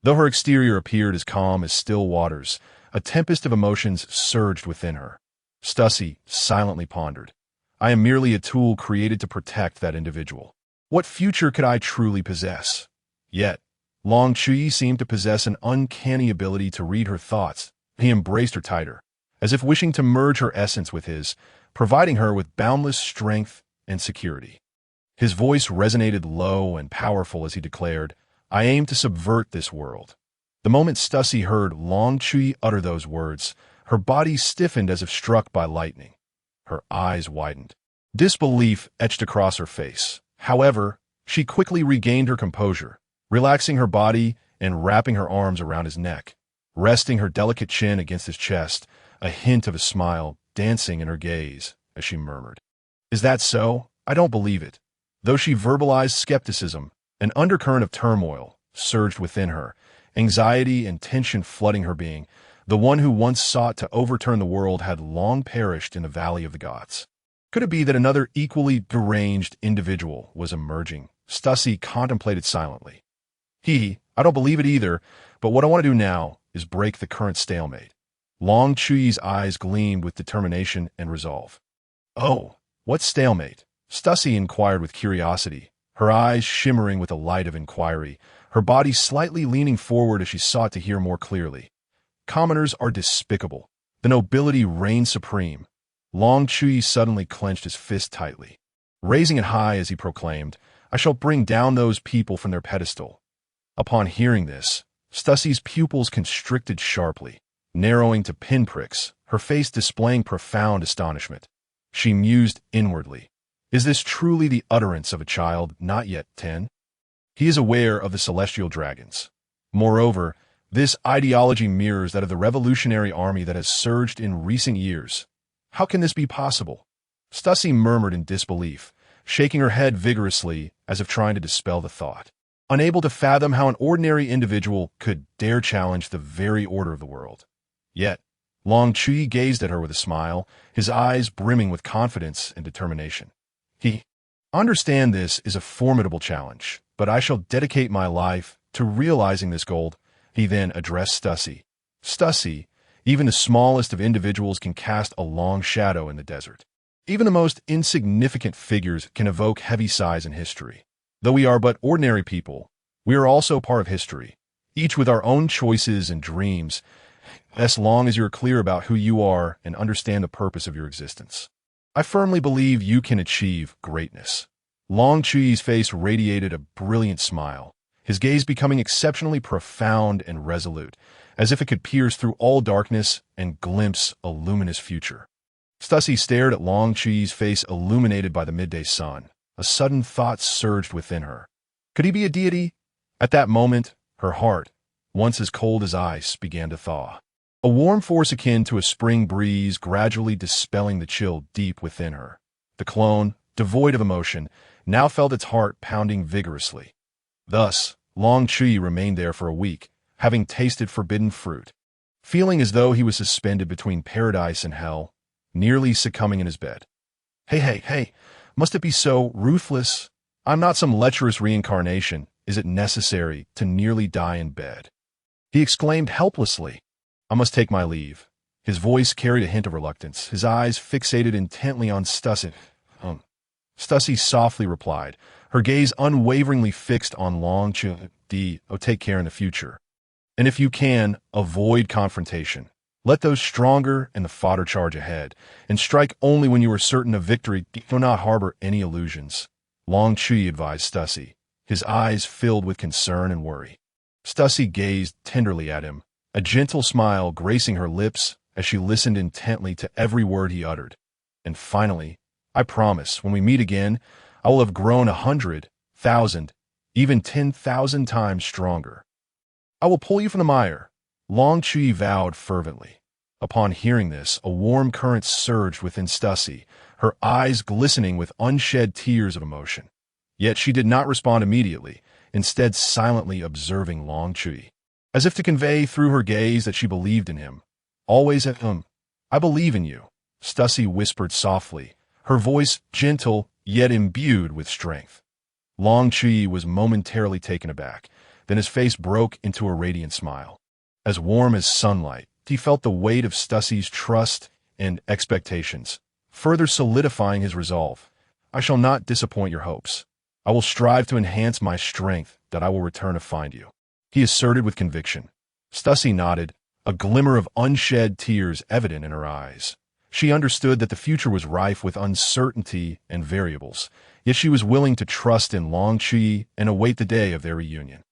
Though her exterior appeared as calm as still waters, a tempest of emotions surged within her. Stussy silently pondered. I am merely a tool created to protect that individual. What future could I truly possess? Yet, Long Chuyi seemed to possess an uncanny ability to read her thoughts. He embraced her tighter, as if wishing to merge her essence with his, providing her with boundless strength and security. His voice resonated low and powerful as he declared, I aim to subvert this world. The moment Stussy heard Long Chuyi utter those words, her body stiffened as if struck by lightning. Her eyes widened. Disbelief etched across her face. However, she quickly regained her composure, relaxing her body and wrapping her arms around his neck, resting her delicate chin against his chest, a hint of a smile dancing in her gaze as she murmured, Is that so? I don't believe it. Though she verbalized skepticism, an undercurrent of turmoil surged within her, anxiety and tension flooding her being. The one who once sought to overturn the world had long perished in the Valley of the Gods. Could it be that another equally deranged individual was emerging? Stussy contemplated silently. I don't believe it either, but what I want to do now is break the current stalemate. Long Chuyi's eyes gleamed with determination and resolve. Oh, what stalemate? Stussy inquired with curiosity, her eyes shimmering with the light of inquiry, her body slightly leaning forward as she sought to hear more clearly. Commoners are despicable. The nobility reigns supreme. Long Chuyi suddenly clenched his fist tightly, raising it high as he proclaimed, I shall bring down those people from their pedestal. Upon hearing this, Stussy's pupils constricted sharply, narrowing to pinpricks, her face displaying profound astonishment. She mused inwardly, Is this truly the utterance of a child not yet 10? He is aware of the celestial dragons. Moreover, this ideology mirrors that of the revolutionary army that has surged in recent years. How can this be possible? Stussy murmured in disbelief, shaking her head vigorously as if trying to dispel the thought, unable to fathom how an ordinary individual could dare challenge the very order of the world. Yet, Long Chuyi gazed at her with a smile, his eyes brimming with confidence and determination. Understand this is a formidable challenge, but I shall dedicate my life to realizing this goal. He then addressed Stussy. Stussy, even the smallest of individuals can cast a long shadow in the desert. Even the most insignificant figures can evoke heavy sighs in history. Though we are but ordinary people, we are also part of history, each with our own choices and dreams, as long as you're clear about who you are and understand the purpose of your existence. I firmly believe you can achieve greatness. Long Chuyi's face radiated a brilliant smile, his gaze becoming exceptionally profound and resolute, as if it could pierce through all darkness and glimpse a luminous future. Stussy stared at Long Chuyi's face illuminated by the midday sun. A sudden thought surged within her. Could he be a deity? At that moment, her heart, once as cold as ice, began to thaw. A warm force akin to a spring breeze gradually dispelling the chill deep within her. The clone, devoid of emotion, now felt its heart pounding vigorously. Thus, Long Chuyi remained there for a week, having tasted forbidden fruit, feeling as though he was suspended between paradise and hell, nearly succumbing in his bed. Hey, must it be so ruthless? I'm not some lecherous reincarnation. Is it necessary to nearly die in bed? He exclaimed helplessly. I must take my leave. His voice carried a hint of reluctance, his eyes fixated intently on Stussy. Stussy softly replied, her gaze unwaveringly fixed on Long Chuyi. Take care in the future. And if you can, avoid confrontation. Let those stronger and the fodder charge ahead, and strike only when you are certain of victory. Do not harbor any illusions. Long Chuyi advised Stussy, his eyes filled with concern and worry. Stussy gazed tenderly at him, a gentle smile gracing her lips as she listened intently to every word he uttered. And finally, I promise, when we meet again, I will have grown 100,000, even 10,000 times stronger. I will pull you from the mire, Long Chuyi vowed fervently. Upon hearing this, a warm current surged within Stussy, her eyes glistening with unshed tears of emotion. Yet she did not respond immediately, instead silently observing Long Chuyi, as if to convey through her gaze that she believed in him. Always at him. I believe in you, Stussy whispered softly, her voice gentle yet imbued with strength. Long Chuyi was momentarily taken aback, then his face broke into a radiant smile. As warm as sunlight, he felt the weight of Stussy's trust and expectations, further solidifying his resolve. I shall not disappoint your hopes. I will strive to enhance my strength, that I will return to find you, he asserted with conviction. Stussy nodded, a glimmer of unshed tears evident in her eyes. She understood that the future was rife with uncertainty and variables, yet she was willing to trust in Long Chuyi and await the day of their reunion.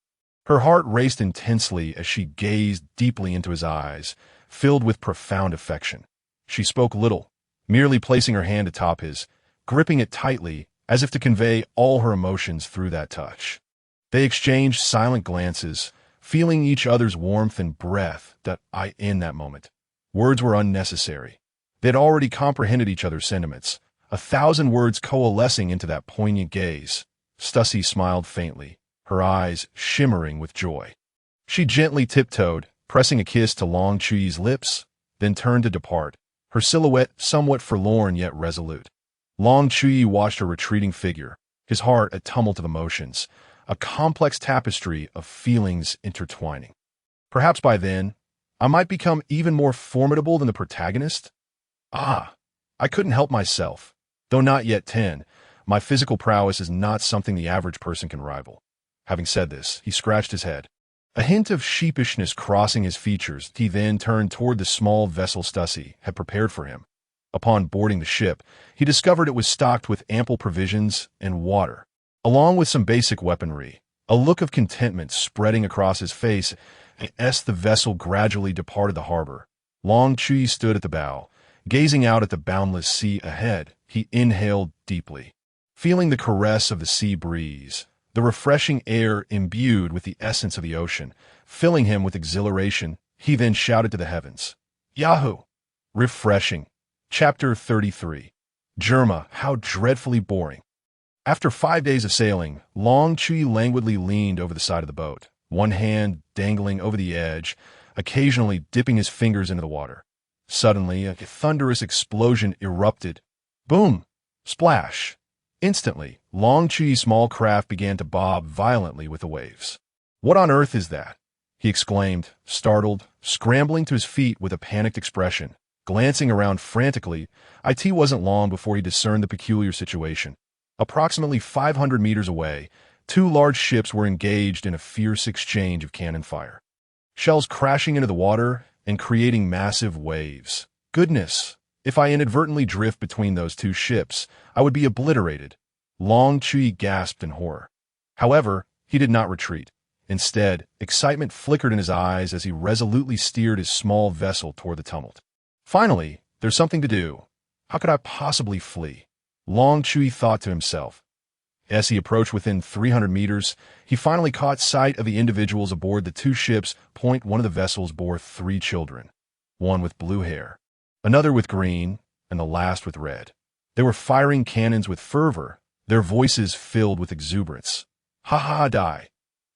Her heart raced intensely as she gazed deeply into his eyes, filled with profound affection. She spoke little, merely placing her hand atop his, gripping it tightly as if to convey all her emotions through that touch. They exchanged silent glances, feeling each other's warmth and breath in that moment. Words were unnecessary. They had already comprehended each other's sentiments, 1,000 words coalescing into that poignant gaze. Stussy smiled faintly, her eyes shimmering with joy. She gently tiptoed, pressing a kiss to Long Chuyi's lips, then turned to depart, her silhouette somewhat forlorn yet resolute. Long Chuyi watched her retreating figure, his heart a tumult of emotions, a complex tapestry of feelings intertwining. Perhaps by then, I might become even more formidable than the protagonist? I couldn't help myself. Though not yet 10, my physical prowess is not something the average person can rival. Having said this, he scratched his head, a hint of sheepishness crossing his features. He then turned toward the small vessel Stussy had prepared for him. Upon boarding the ship, he discovered it was stocked with ample provisions and water, along with some basic weaponry. A look of contentment spreading across his face as the vessel gradually departed the harbor. Long Chuyi stood at the bow, gazing out at the boundless sea ahead. He inhaled deeply, feeling the caress of the sea breeze, the refreshing air imbued with the essence of the ocean, filling him with exhilaration. He then shouted to the heavens, "Yahoo!" Refreshing. Chapter 33. Germa, how dreadfully boring. After 5 days of sailing, Long Chuyi languidly leaned over the side of the boat, one hand dangling over the edge, occasionally dipping his fingers into the water. Suddenly, a thunderous explosion erupted. Boom! Splash! Instantly, Long Chuyi's small craft began to bob violently with the waves. "What on earth is that?" he exclaimed, startled, scrambling to his feet with a panicked expression. Glancing around frantically, it wasn't long before he discerned the peculiar situation. Approximately 500 meters away, 2 large ships were engaged in a fierce exchange of cannon fire. Shells crashing into the water and creating massive waves. Goodness! If I inadvertently drift between those 2 ships, I would be obliterated. Long Chuyi gasped in horror. However, he did not retreat. Instead, excitement flickered in his eyes as he resolutely steered his small vessel toward the tumult. Finally, there's something to do. How could I possibly flee? Long Chuyi thought to himself. As he approached within 300 meters, he finally caught sight of the individuals aboard the 2 ships. One of the vessels bore 3 children, one with blue hair, another with green, and the last with red. They were firing cannons with fervor, their voices filled with exuberance. "Ha ha, die!"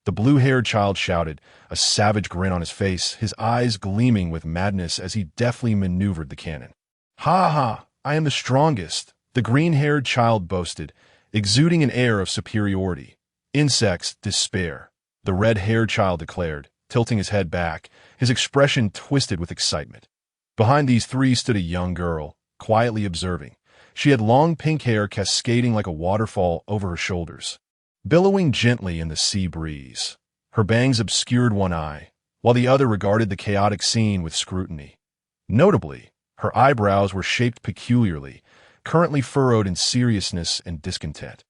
The blue-haired child shouted, a savage grin on his face, his eyes gleaming with madness as he deftly maneuvered the cannon. "Ha ha, I am the strongest," the green-haired child boasted, exuding an air of superiority. "Insects, despair," the red-haired child declared, tilting his head back, his expression twisted with excitement. Behind these 3 stood a young girl, quietly observing. She had long pink hair cascading like a waterfall over her shoulders, billowing gently in the sea breeze. Her bangs obscured one eye, while the other regarded the chaotic scene with scrutiny. Notably, her eyebrows were shaped peculiarly, currently furrowed in seriousness and discontent.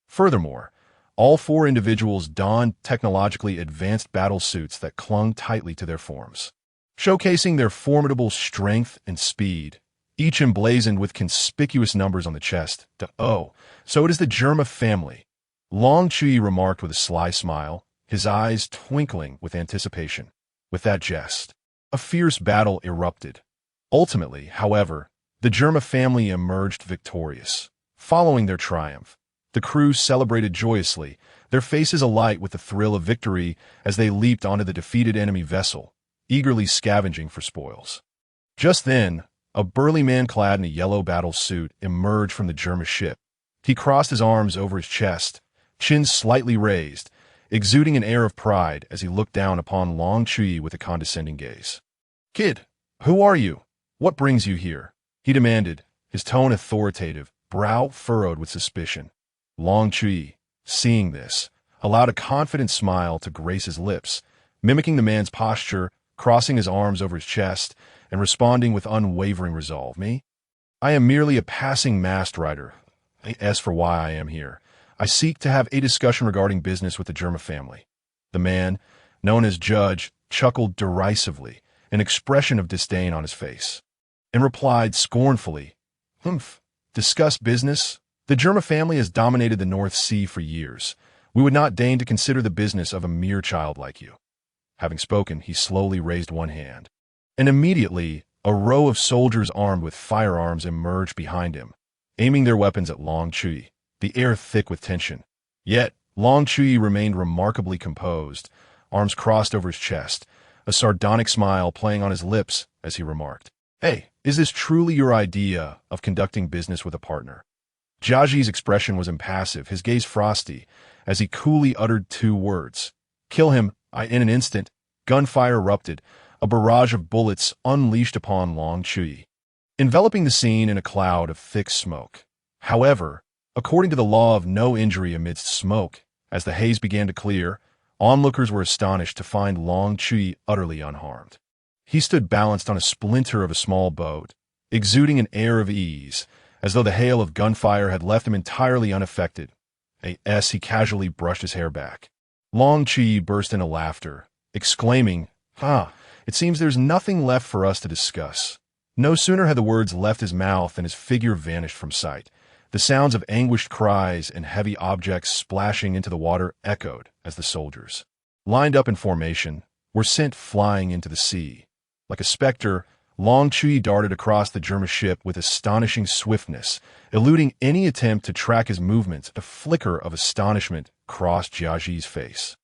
Furthermore, All four individuals donned technologically advanced battle suits that clung tightly to their forms, showcasing their formidable strength and speed, each emblazoned with conspicuous numbers on the chest. Oh, so it is the Germa family, Long Chuyi remarked with a sly smile, his eyes twinkling with anticipation. With that jest, a fierce battle erupted. Ultimately, however, the Germa family emerged victorious. Following their triumph, the crew celebrated joyously, their faces alight with the thrill of victory as they leaped onto the defeated enemy vessel, eagerly scavenging for spoils. Just then, a burly man clad in a yellow battle suit emerged from the Germa ship. He crossed his arms over his chest, chin slightly raised, exuding an air of pride as he looked down upon Long Chuyi with a condescending gaze. "Kid, who are you? What brings you here?" he demanded, his tone authoritative, brow furrowed with suspicion. Long Chuyi, seeing this, allowed a confident smile to grace his lips, mimicking the man's posture, crossing his arms over his chest, and responding with unwavering resolve. "Me? I am merely a passing mast rider. As for why I am here, I seek to have a discussion regarding business with the Germa family." The man, known as Judge, chuckled derisively, an expression of disdain on his face, and replied scornfully, "Humph, discuss business? The Germa family has dominated the North Sea for years. We would not deign to consider the business of a mere child like you." Having spoken, he slowly raised one hand, and immediately a row of soldiers armed with firearms emerged behind him, aiming their weapons at Long Chuyi, the air thick with tension. Yet, Long Chuyi remained remarkably composed, arms crossed over his chest, a sardonic smile playing on his lips as he remarked, "Hey, is this truly your idea of conducting business with a partner?" Jiaji's expression was impassive, his gaze frosty, as he coolly uttered two words. "Kill him." In an instant, gunfire erupted, a barrage of bullets unleashed upon Long Chuyi, enveloping the scene in a cloud of thick smoke. However, according to the law of no injury amidst smoke, as the haze began to clear, onlookers were astonished to find Long Chuyi utterly unharmed. He stood balanced on a splinter of a small boat, exuding an air of ease, as though the hail of gunfire had left him entirely unaffected. He casually brushed his hair back. Long Chuyi burst into laughter, exclaiming, "It seems there's nothing left for us to discuss." No sooner had the words left his mouth than his figure vanished from sight. The sounds of anguished cries and heavy objects splashing into the water echoed as the soldiers, lined up in formation, were sent flying into the sea. Like a specter, Long Chuyi darted across the Germa ship with astonishing swiftness, eluding any attempt to track his movements. A flicker of astonishment crossed Jiaji's face.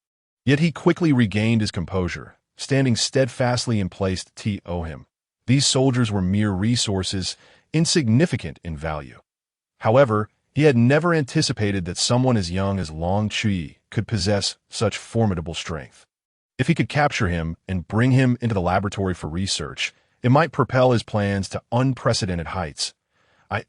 Yet he quickly regained his composure, standing steadfastly in place to him. These soldiers were mere resources, insignificant in value. However, he had never anticipated that someone as young as Long Chuyi could possess such formidable strength. If he could capture him and bring him into the laboratory for research, it might propel his plans to unprecedented heights.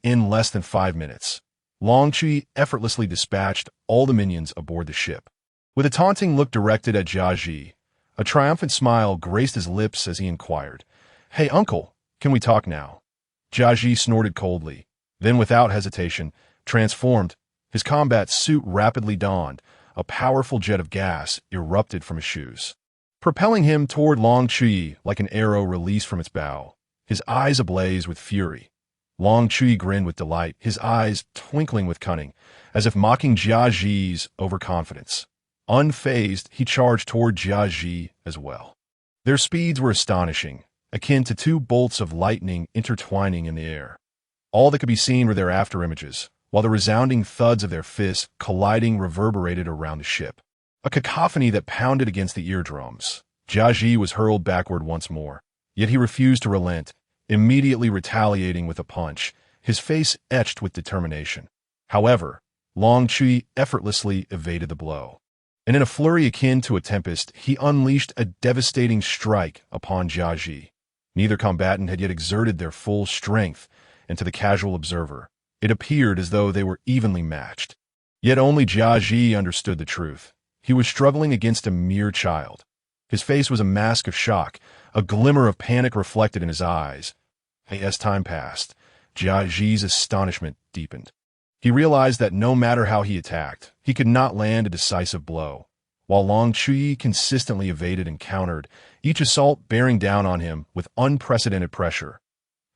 In less than 5 minutes, Long Chuyi effortlessly dispatched all the minions aboard the ship. With a taunting look directed at Jiaji, a triumphant smile graced his lips as he inquired, "Hey, uncle, can we talk now?" Jiaji snorted coldly, then without hesitation, transformed. His combat suit rapidly donned. A powerful jet of gas erupted from his shoes, propelling him toward Long Chuyi like an arrow released from its bow, his eyes ablaze with fury. Long Chuyi grinned with delight, his eyes twinkling with cunning, as if mocking Jiaji's overconfidence. Unfazed, he charged toward Jiaji as well. Their speeds were astonishing, akin to two bolts of lightning intertwining in the air. All that could be seen were their afterimages, while the resounding thuds of their fists colliding reverberated around the ship, a cacophony that pounded against the eardrums. Jiaji was hurled backward once more, yet he refused to relent, immediately retaliating with a punch, his face etched with determination. However, Long Chuyi effortlessly evaded the blow, and in a flurry akin to a tempest, he unleashed a devastating strike upon Jiaji. Neither combatant had yet exerted their full strength, and to the casual observer, it appeared as though they were evenly matched. Yet only Jiaji understood the truth. He was struggling against a mere child. His face was a mask of shock, a glimmer of panic reflected in his eyes. As time passed, Jiaji's astonishment deepened. He realized that no matter how he attacked, he could not land a decisive blow. While Chuyi consistently evaded and countered, each assault bearing down on him with unprecedented pressure.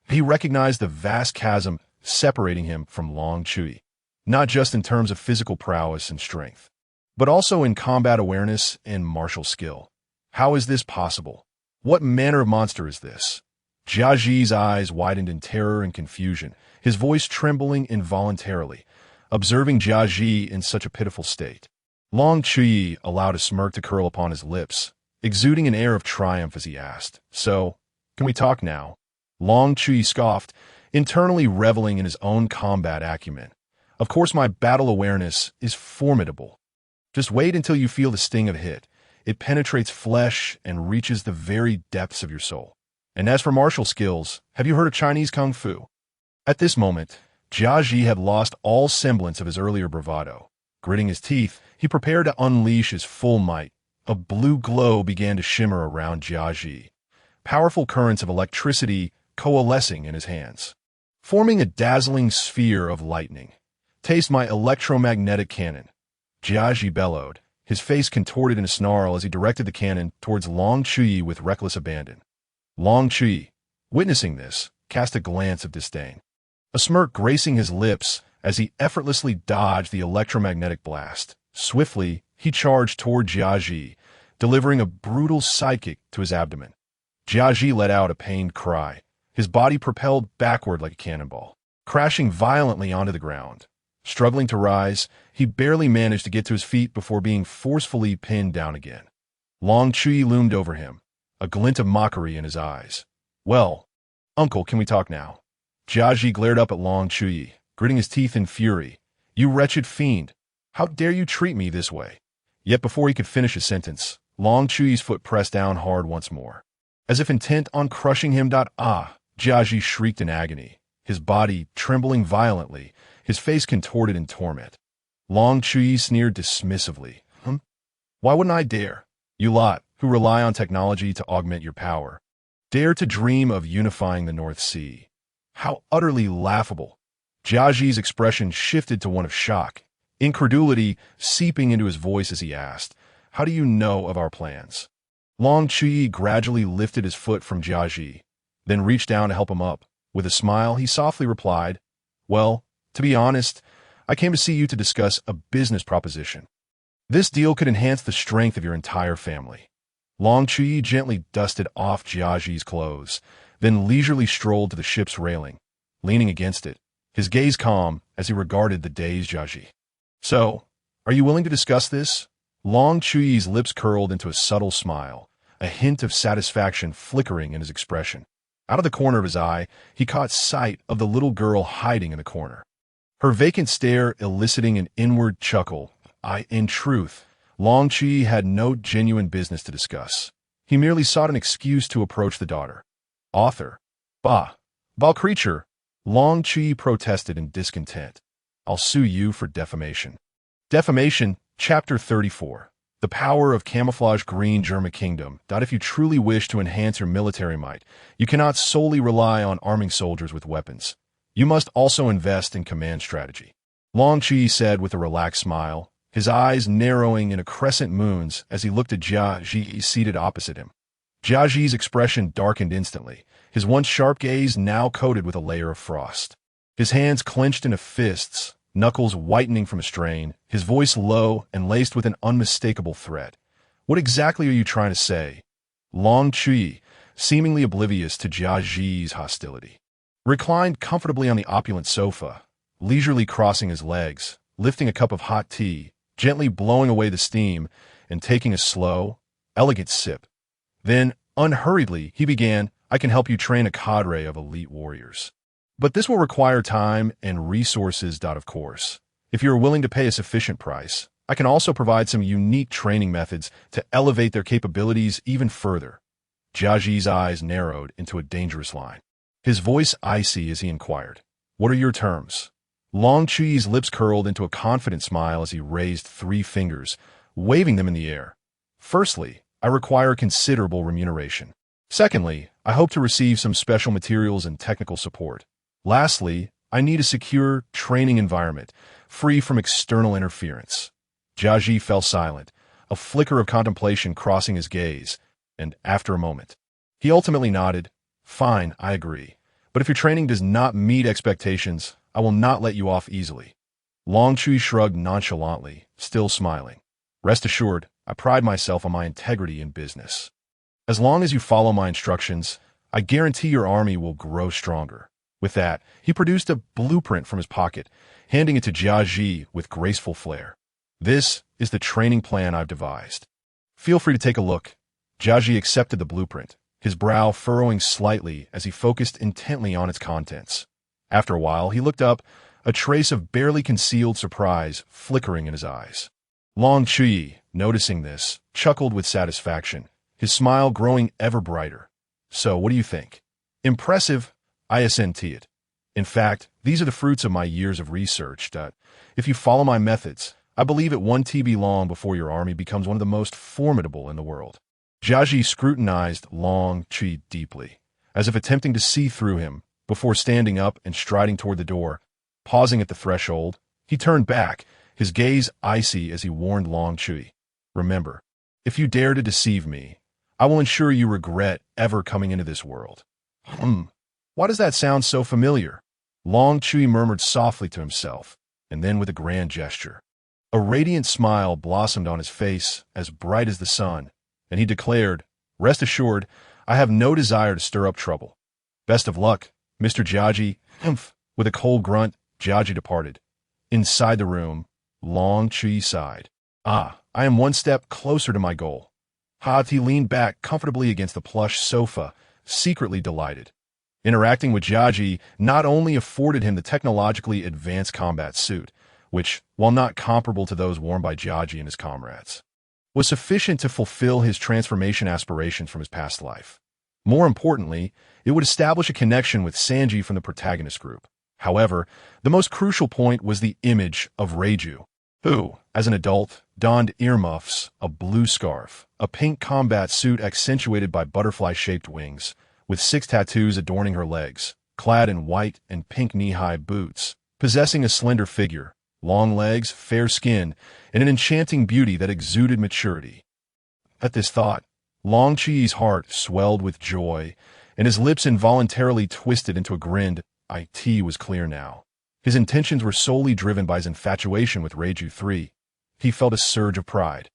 He recognized the vast chasm separating him from Chuyi, not just in terms of physical prowess and strength, but also in combat awareness and martial skill. How is this possible? What manner of monster is this? Jiaji's eyes widened in terror and confusion, his voice trembling involuntarily, observing Jiaji in such a pitiful state. Chuyi allowed a smirk to curl upon his lips, exuding an air of triumph as he asked, "So, can we talk now?" Chuyi scoffed, internally reveling in his own combat acumen. "Of course my battle awareness is formidable. Just wait until you feel the sting of a hit. It penetrates flesh and reaches the very depths of your soul. And as for martial skills, have you heard of Chinese Kung Fu?" At this moment, Jiaji had lost all semblance of his earlier bravado. Gritting his teeth, he prepared to unleash his full might. A blue glow began to shimmer around Jiaji, powerful currents of electricity coalescing in his hands, forming a dazzling sphere of lightning. "Taste my electromagnetic cannon," Jiaji bellowed, his face contorted in a snarl as he directed the cannon towards Chuyi with reckless abandon. Chuyi, witnessing this, cast a glance of disdain, a smirk gracing his lips as he effortlessly dodged the electromagnetic blast. Swiftly, he charged toward Jiaji, delivering a brutal sidekick to his abdomen. Jiaji let out a pained cry, his body propelled backward like a cannonball, crashing violently onto the ground. Struggling to rise, he barely managed to get to his feet before being forcefully pinned down again. Chuyi loomed over him, a glint of mockery in his eyes. "Well, uncle, can we talk now?" Jiaji glared up at Chuyi, gritting his teeth in fury. "You wretched fiend! How dare you treat me this way?" Yet before he could finish his sentence, Chuyi's foot pressed down hard once more. As if intent on crushing him. Jiaji shrieked in agony, his body trembling violently, his face contorted in torment. Chuyi sneered dismissively. Why wouldn't I dare? You lot, who rely on technology to augment your power, dare to dream of unifying the North Sea. How utterly laughable." Jiaji's expression shifted to one of shock, incredulity seeping into his voice as he asked, "How do you know of our plans?" Chuyi gradually lifted his foot from Jiaji, then reached down to help him up. With a smile, he softly replied, "Well, to be honest, I came to see you to discuss a business proposition. This deal could enhance the strength of your entire family." Chuyi gently dusted off Jiaji's clothes, then leisurely strolled to the ship's railing, leaning against it, his gaze calm as he regarded the dazed Jiaji. "So, are you willing to discuss this?" Chuyi's lips curled into a subtle smile, a hint of satisfaction flickering in his expression. Out of the corner of his eye, he caught sight of the little girl hiding in the corner, her vacant stare eliciting an inward chuckle. In truth, Chuyi had no genuine business to discuss. He merely sought an excuse to approach the daughter. "Author. Bah creature," Chuyi protested in discontent. "I'll sue you for defamation." Defamation, Chapter 34. The power of camouflage green German kingdom. If you truly wish to enhance your military might, you cannot solely rely on arming soldiers with weapons. You must also invest in command strategy. Chuyi said with a relaxed smile, his eyes narrowing into crescent moons as he looked at Jiaji seated opposite him. Jiaji's expression darkened instantly, his once sharp gaze now coated with a layer of frost. His hands clenched into fists, knuckles whitening from a strain, his voice low and laced with an unmistakable threat. "What exactly are you trying to say?" Chuyi, seemingly oblivious to Jiaji's hostility, reclined comfortably on the opulent sofa, leisurely crossing his legs, lifting a cup of hot tea, gently blowing away the steam, and taking a slow, elegant sip. Then, unhurriedly, he began, "I can help you train a cadre of elite warriors. But this will require time and resources. Of course, if you are willing to pay a sufficient price, I can also provide some unique training methods to elevate their capabilities even further." Jiaji's eyes narrowed into a dangerous line, his voice icy as he inquired, "What are your terms?" Chuyi's lips curled into a confident smile as he raised 3 fingers, waving them in the air. "Firstly, I require considerable remuneration. Secondly, I hope to receive some special materials and technical support. Lastly, I need a secure training environment, free from external interference. Jiaji fell silent, a flicker of contemplation crossing his gaze, and after a moment, he ultimately nodded. Fine, I agree. But if your training does not meet expectations, I will not let you off easily. Chuyi shrugged nonchalantly, still smiling. Rest assured, I pride myself on my integrity in business. As long as you follow my instructions, I guarantee your army will grow stronger. With that, he produced a blueprint from his pocket, handing it to Jiaji with graceful flair. This is the training plan I've devised. Feel free to take a look. Jiaji accepted the blueprint, his brow furrowing slightly as he focused intently on its contents. After a while, he looked up, a trace of barely concealed surprise flickering in his eyes. Chuyi, noticing this, chuckled with satisfaction, his smile growing ever brighter. So, what do you think? Impressive, I assent to it. In fact, these are the fruits of my years of research. If you follow my methods, I believe it won't be long before your army becomes one of the most formidable in the world. Jiaji scrutinized Chuyi deeply, as if attempting to see through him, before standing up and striding toward the door. Pausing at the threshold, he turned back, his gaze icy as he warned Chuyi. Remember, if you dare to deceive me, I will ensure you regret ever coming into this world. Why does that sound so familiar? Chuyi murmured softly to himself, and then with a grand gesture. A radiant smile blossomed on his face, as bright as the sun, and he declared, Rest assured, I have no desire to stir up trouble. Best of luck, Mr. Jiaji. With a cold grunt, Jiaji departed. Inside the room, Chuyi sighed. I am one step closer to my goal. He leaned back comfortably against the plush sofa, secretly delighted. Interacting with Jiaji not only afforded him the technologically advanced combat suit, which, while not comparable to those worn by Jiaji and his comrades, was sufficient to fulfill his transformation aspirations from his past life. More importantly, it would establish a connection with Sanji from the protagonist group. However, the most crucial point was the image of Reiju, who, as an adult, donned earmuffs, a blue scarf, a pink combat suit accentuated by butterfly-shaped wings, with 6 tattoos adorning her legs, clad in white and pink knee-high boots, possessing a slender figure, long legs, fair skin, and an enchanting beauty that exuded maturity. At this thought, Chuyi's heart swelled with joy, and his lips involuntarily twisted into a grin. It was clear now. His intentions were solely driven by his infatuation with Reiju 3. He felt a surge of pride.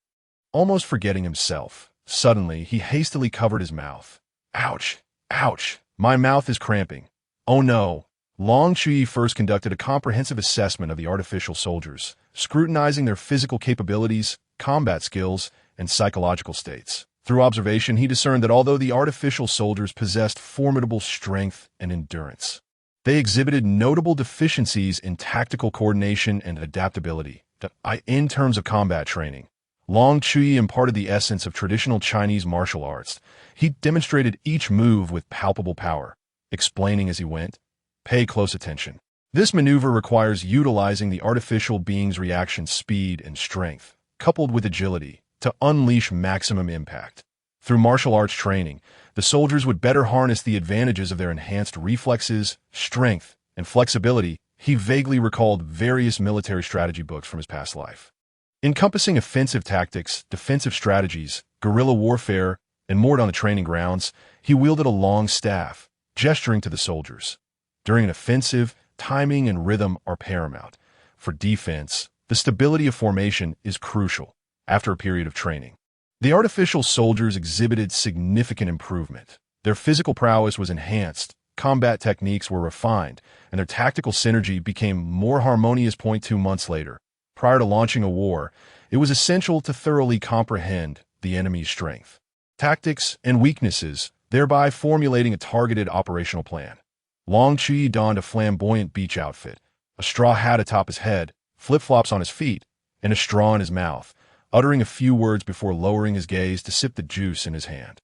Almost forgetting himself, suddenly he hastily covered his mouth. Ouch! Ouch! My mouth is cramping. Oh no! Chuyi first conducted a comprehensive assessment of the artificial soldiers, scrutinizing their physical capabilities, combat skills, and psychological states. Through observation, he discerned that although the artificial soldiers possessed formidable strength and endurance, they exhibited notable deficiencies in tactical coordination and adaptability. In terms of combat training, Chuyi imparted the essence of traditional Chinese martial arts. He demonstrated each move with palpable power, explaining as he went, Pay close attention. This maneuver requires utilizing the artificial being's reaction speed and strength, coupled with agility, to unleash maximum impact. Through martial arts training, the soldiers would better harness the advantages of their enhanced reflexes, strength, and flexibility. He vaguely recalled various military strategy books from his past life, encompassing offensive tactics, defensive strategies, guerrilla warfare, and moored on the training grounds. He wielded a long staff, gesturing to the soldiers. During an offensive, timing and rhythm are paramount. For defense, the stability of formation is crucial. After a period of training, the artificial soldiers exhibited significant improvement. Their physical prowess was enhanced, combat techniques were refined, and their tactical synergy became more harmonious. 2 months later, prior to launching a war, it was essential to thoroughly comprehend the enemy's strength, tactics, and weaknesses, thereby formulating a targeted operational plan. Chuyi donned a flamboyant beach outfit, a straw hat atop his head, flip-flops on his feet, and a straw in his mouth, uttering a few words before lowering his gaze to sip the juice in his hand.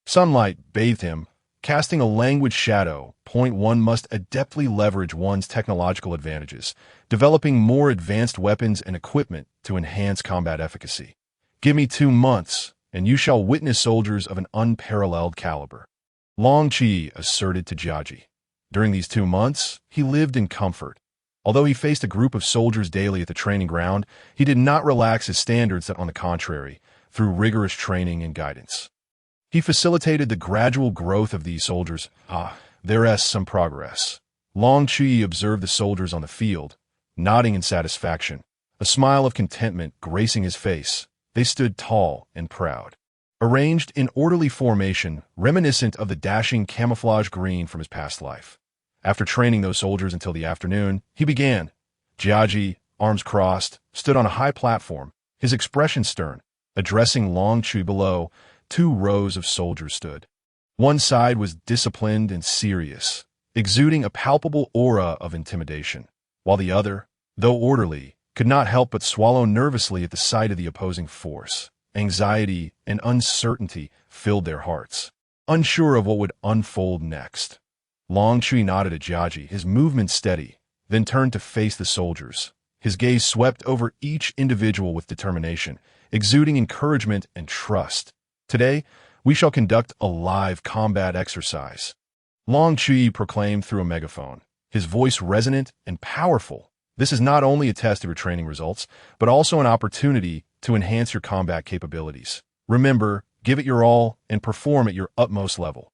Sunlight bathed him, casting a languid shadow. 1 must adeptly leverage one's technological advantages, developing more advanced weapons and equipment to enhance combat efficacy. Give me 2 months, and you shall witness soldiers of an unparalleled caliber. Chuyi asserted to Jiaji. During these 2 months, he lived in comfort. Although he faced a group of soldiers daily at the training ground, he did not relax his standards, on the contrary, through rigorous training and guidance. He facilitated the gradual growth of these soldiers. There is some progress. Long Chuyi observed the soldiers on the field, nodding in satisfaction, a smile of contentment gracing his face. They stood tall and proud, arranged in orderly formation, reminiscent of the dashing camouflage green from his past life. After training those soldiers until the afternoon, he began. Jiaji, arms crossed, stood on a high platform, his expression stern. Addressing Long Chuyi below, 2 rows of soldiers stood. One side was disciplined and serious, exuding a palpable aura of intimidation, while the other, though orderly, could not help but swallow nervously at the sight of the opposing force. Anxiety and uncertainty filled their hearts, unsure of what would unfold next. Long Chuyi nodded at Jiaji, his movement steady, then turned to face the soldiers. His gaze swept over each individual with determination, exuding encouragement and trust. Today, we shall conduct a live combat exercise. Long Chuyi proclaimed through a megaphone, his voice resonant and powerful. This is not only a test of your training results, but also an opportunity to enhance your combat capabilities. Remember, give it your all and perform at your utmost level.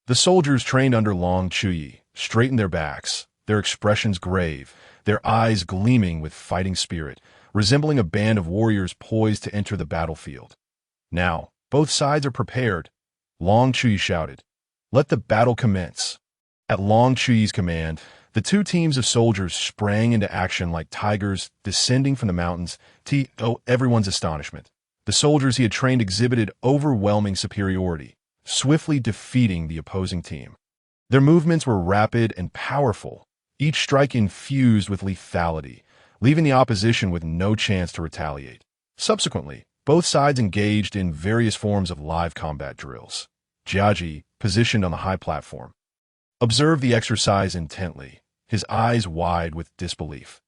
The soldiers trained under Long Chuyi straightened their backs, their expressions grave, their eyes gleaming with fighting spirit, resembling a band of warriors poised to enter the battlefield. Now, both sides are prepared. Long Chuyi shouted, "Let the battle commence." At Long Chuyi's command, the 2 teams of soldiers sprang into action like tigers descending from the mountains. To everyone's astonishment, the soldiers he had trained exhibited overwhelming superiority, swiftly defeating the opposing team. Their movements were rapid and powerful, each strike infused with lethality, leaving the opposition with no chance to retaliate. Subsequently, both sides engaged in various forms of live combat drills. Jiaji, positioned on the high platform, observed the exercise intently, his eyes wide with disbelief.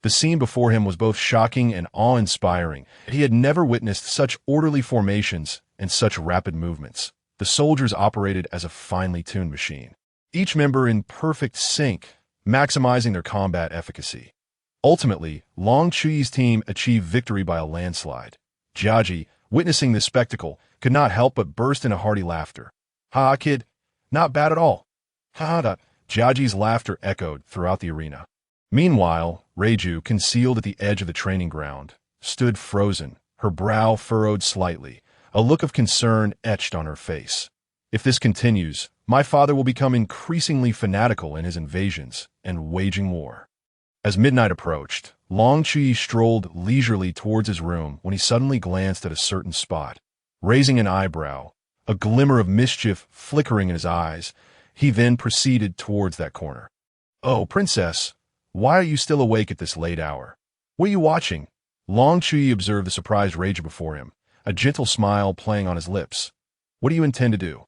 The scene before him was both shocking and awe-inspiring. He had never witnessed such orderly formations and such rapid movements. The soldiers operated as a finely tuned machine, each member in perfect sync, maximizing their combat efficacy. Ultimately, Long Chuyi's team achieved victory by a landslide. Jiaji, witnessing this spectacle, could not help but burst into hearty laughter. "Ha, kid, not bad at all." "Ha." Jiaji's laughter echoed throughout the arena. Meanwhile, Reiju, concealed at the edge of the training ground, stood frozen, her brow furrowed slightly, a look of concern etched on her face. "If this continues, my father will become increasingly fanatical in his invasions and waging war." As midnight approached, Long Chuyi strolled leisurely towards his room when he suddenly glanced at a certain spot. Raising an eyebrow, a glimmer of mischief flickering in his eyes, he then proceeded towards that corner. "Oh, princess, why are you still awake at this late hour? What are you watching?" Long Chuyi observed the surprised Reiju before him, a gentle smile playing on his lips. "What do you intend to do?"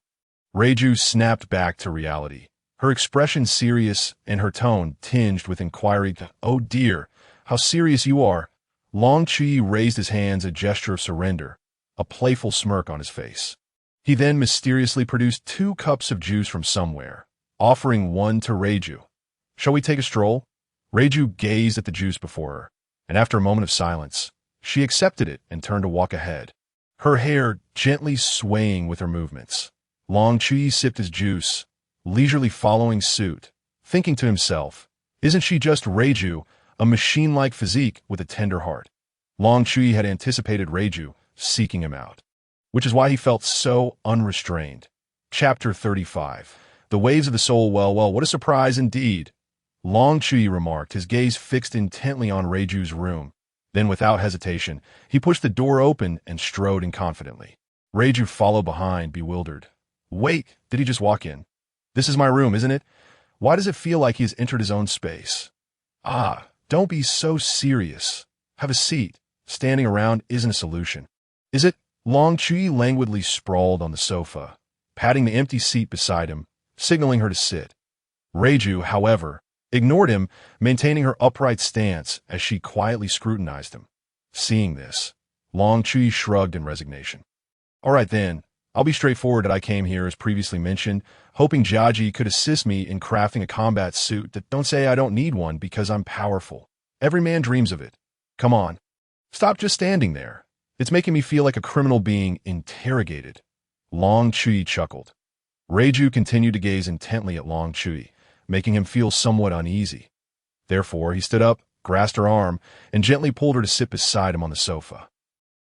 Reiju snapped back to reality, her expression serious and her tone tinged with inquiry. "Oh dear, how serious you are." Long Chuyi raised his hands, a gesture of surrender, a playful smirk on his face. He then mysteriously produced 2 cups of juice from somewhere, offering one to Reiju. "Shall we take a stroll?" Reiju gazed at the juice before her, and after a moment of silence, she accepted it and turned to walk ahead, her hair gently swaying with her movements. Long Chuyi sipped his juice, leisurely following suit, thinking to himself, "Isn't she just Reiju, a machine-like physique with a tender heart?" Long Chuyi had anticipated Reiju seeking him out, which is why he felt so unrestrained. Chapter 35. The Waves of the Soul. Well, what a surprise indeed. Long Chuyi remarked, his gaze fixed intently on Reiju's room. Then, without hesitation, he pushed the door open and strode in confidently. Reiju followed behind, bewildered. "Wait, did he just walk in? This is my room, isn't it? Why does it feel like he has entered his own space?" Don't be so serious. Have a seat. Standing around isn't a solution. Is it? Long Chuyi languidly sprawled on the sofa, patting the empty seat beside him, signaling her to sit. Reiju, however, ignored him, maintaining her upright stance as she quietly scrutinized him. Seeing this, Long Chuyi shrugged in resignation. "All right then, I'll be straightforward that I came here, as previously mentioned, hoping Jiaji could assist me in crafting a combat suit. Don't say I don't need one because I'm powerful. Every man dreams of it. Come on. Stop just standing there. It's making me feel like a criminal being interrogated. Long Chuyi chuckled. Reiju continued to gaze intently at Long Chuyi, making him feel somewhat uneasy. Therefore, he stood up, grasped her arm, and gently pulled her to sit beside him on the sofa.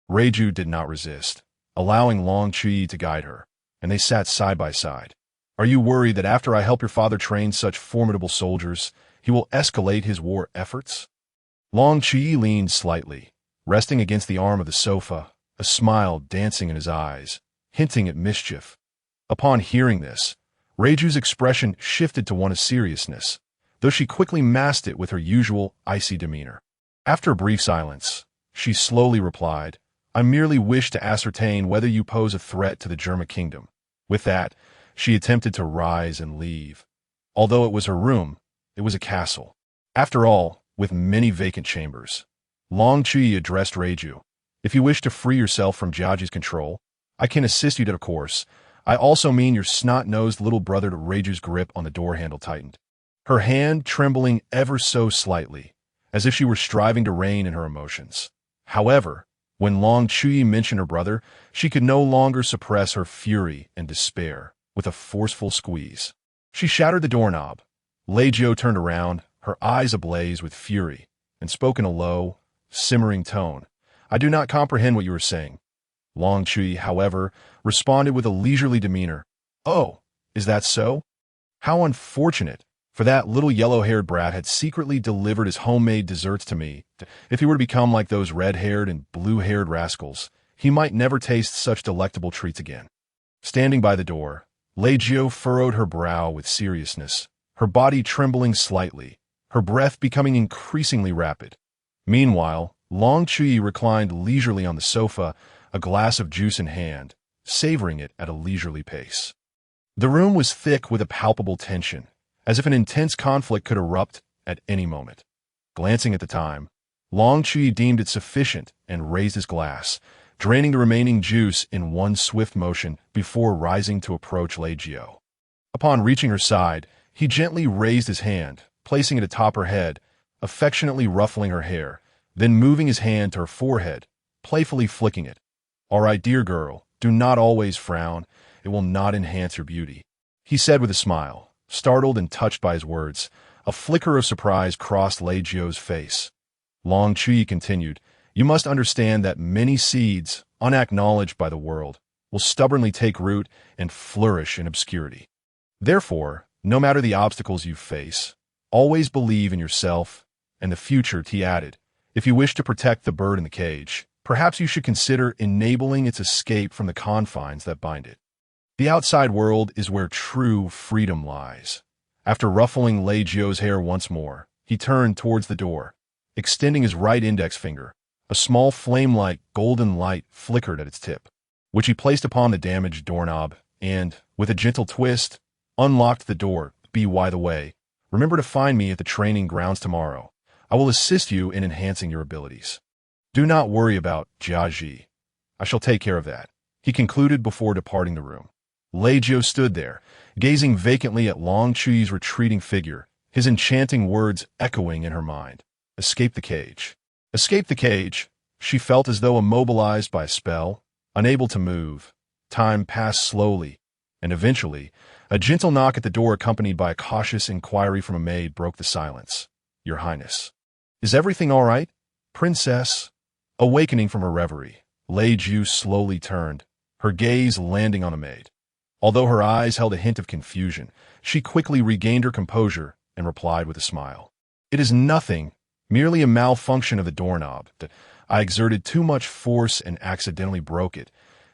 Reiju did not resist, allowing Long Chuyi to guide her, and they sat side by side. Are you worried that after I help your father train such formidable soldiers, he will escalate his war efforts? Long Chuyi leaned slightly, resting against the arm of the sofa, a smile dancing in his eyes, hinting at mischief. Upon hearing this, Reiju's expression shifted to one of seriousness, though she quickly masked it with her usual icy demeanor. After a brief silence, she slowly replied, I merely wish to ascertain whether you pose a threat to the German kingdom. With that, she attempted to rise and leave. Although it was her room, it was a castle. After all, with many vacant chambers. Long Chuyi addressed Reiju. If you wish to free yourself from Jiaji's control, I can assist you, of course. I also mean your snot-nosed little brother. Reiju's grip on the door handle tightened, her hand trembling ever so slightly, as if she were striving to rein in her emotions. However, when Long Chuyi mentioned her brother, she could no longer suppress her fury and despair. With a forceful squeeze, she shattered the doorknob. Leijio turned around, her eyes ablaze with fury, and spoke in a low, simmering tone. I do not comprehend what you are saying. Long Chuyi, however, responded with a leisurely demeanor. Oh, is that so? How unfortunate, for that little yellow-haired brat had secretly delivered his homemade desserts to me. If he were to become like those red-haired and blue-haired rascals, he might never taste such delectable treats again. Standing by the door, Leijio furrowed her brow with seriousness, her body trembling slightly, her breath becoming increasingly rapid. Meanwhile, Long Chuyi reclined leisurely on the sofa, a glass of juice in hand, savoring it at a leisurely pace. The room was thick with a palpable tension, as if an intense conflict could erupt at any moment. Glancing at the time, Long Chuyi deemed it sufficient and raised his glass, draining the remaining juice in one swift motion before rising to approach Leijio. Upon reaching her side, he gently raised his hand, placing it atop her head, affectionately ruffling her hair, then moving his hand to her forehead, playfully flicking it. All right, dear girl, do not always frown. It will not enhance your beauty, he said with a smile. Startled and touched by his words, a flicker of surprise crossed Leijio's face. Long Chuyi continued, you must understand that many seeds, unacknowledged by the world, will stubbornly take root and flourish in obscurity. Therefore, no matter the obstacles you face, always believe in yourself and the future, he added. If you wish to protect the bird in the cage, perhaps you should consider enabling its escape from the confines that bind it. The outside world is where true freedom lies. After ruffling Leijio's hair once more, he turned towards the door, extending his right index finger. A small flame-like golden light flickered at its tip, which he placed upon the damaged doorknob and, with a gentle twist, unlocked the door. By the way, remember to find me at the training grounds tomorrow. I will assist you in enhancing your abilities. Do not worry about Jiaji. I shall take care of that, he concluded before departing the room. Leijio stood there, gazing vacantly at Long Chuyi's retreating figure, his enchanting words echoing in her mind. Escape the cage. Escape the cage. She felt as though immobilized by a spell, unable to move. Time passed slowly, and eventually, a gentle knock at the door accompanied by a cautious inquiry from a maid broke the silence. Your Highness. Is everything all right, Princess? Awakening from her reverie, Leijio slowly turned, her gaze landing on the maid. Although her eyes held a hint of confusion, she quickly regained her composure and replied with a smile. It is nothing, merely a malfunction of the doorknob. I exerted too much force and accidentally broke it.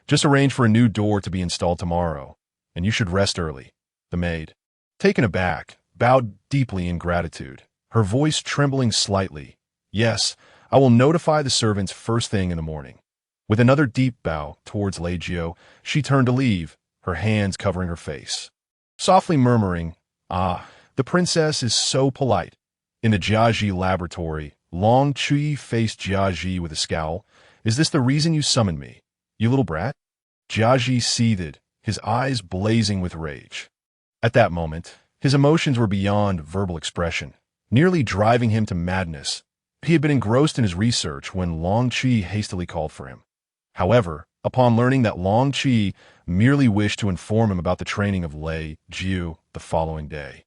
Just arrange for a new door to be installed tomorrow, and you should rest early. The maid, taken aback, bowed deeply in gratitude, her voice trembling slightly. Yes, I will notify the servants first thing in the morning. With another deep bow towards Leijio, she turned to leave, her hands covering her face. Softly murmuring, the princess is so polite. In the Jiaji laboratory, Long Chuyi faced Jiaji with a scowl. Is this the reason you summoned me, you little brat? Jiaji seethed, his eyes blazing with rage. At that moment, his emotions were beyond verbal expression, nearly driving him to madness. He had been engrossed in his research when Long Chuyi hastily called for him. However, upon learning that Long Chuyi merely wished to inform him about the training of Lei Jiu the following day,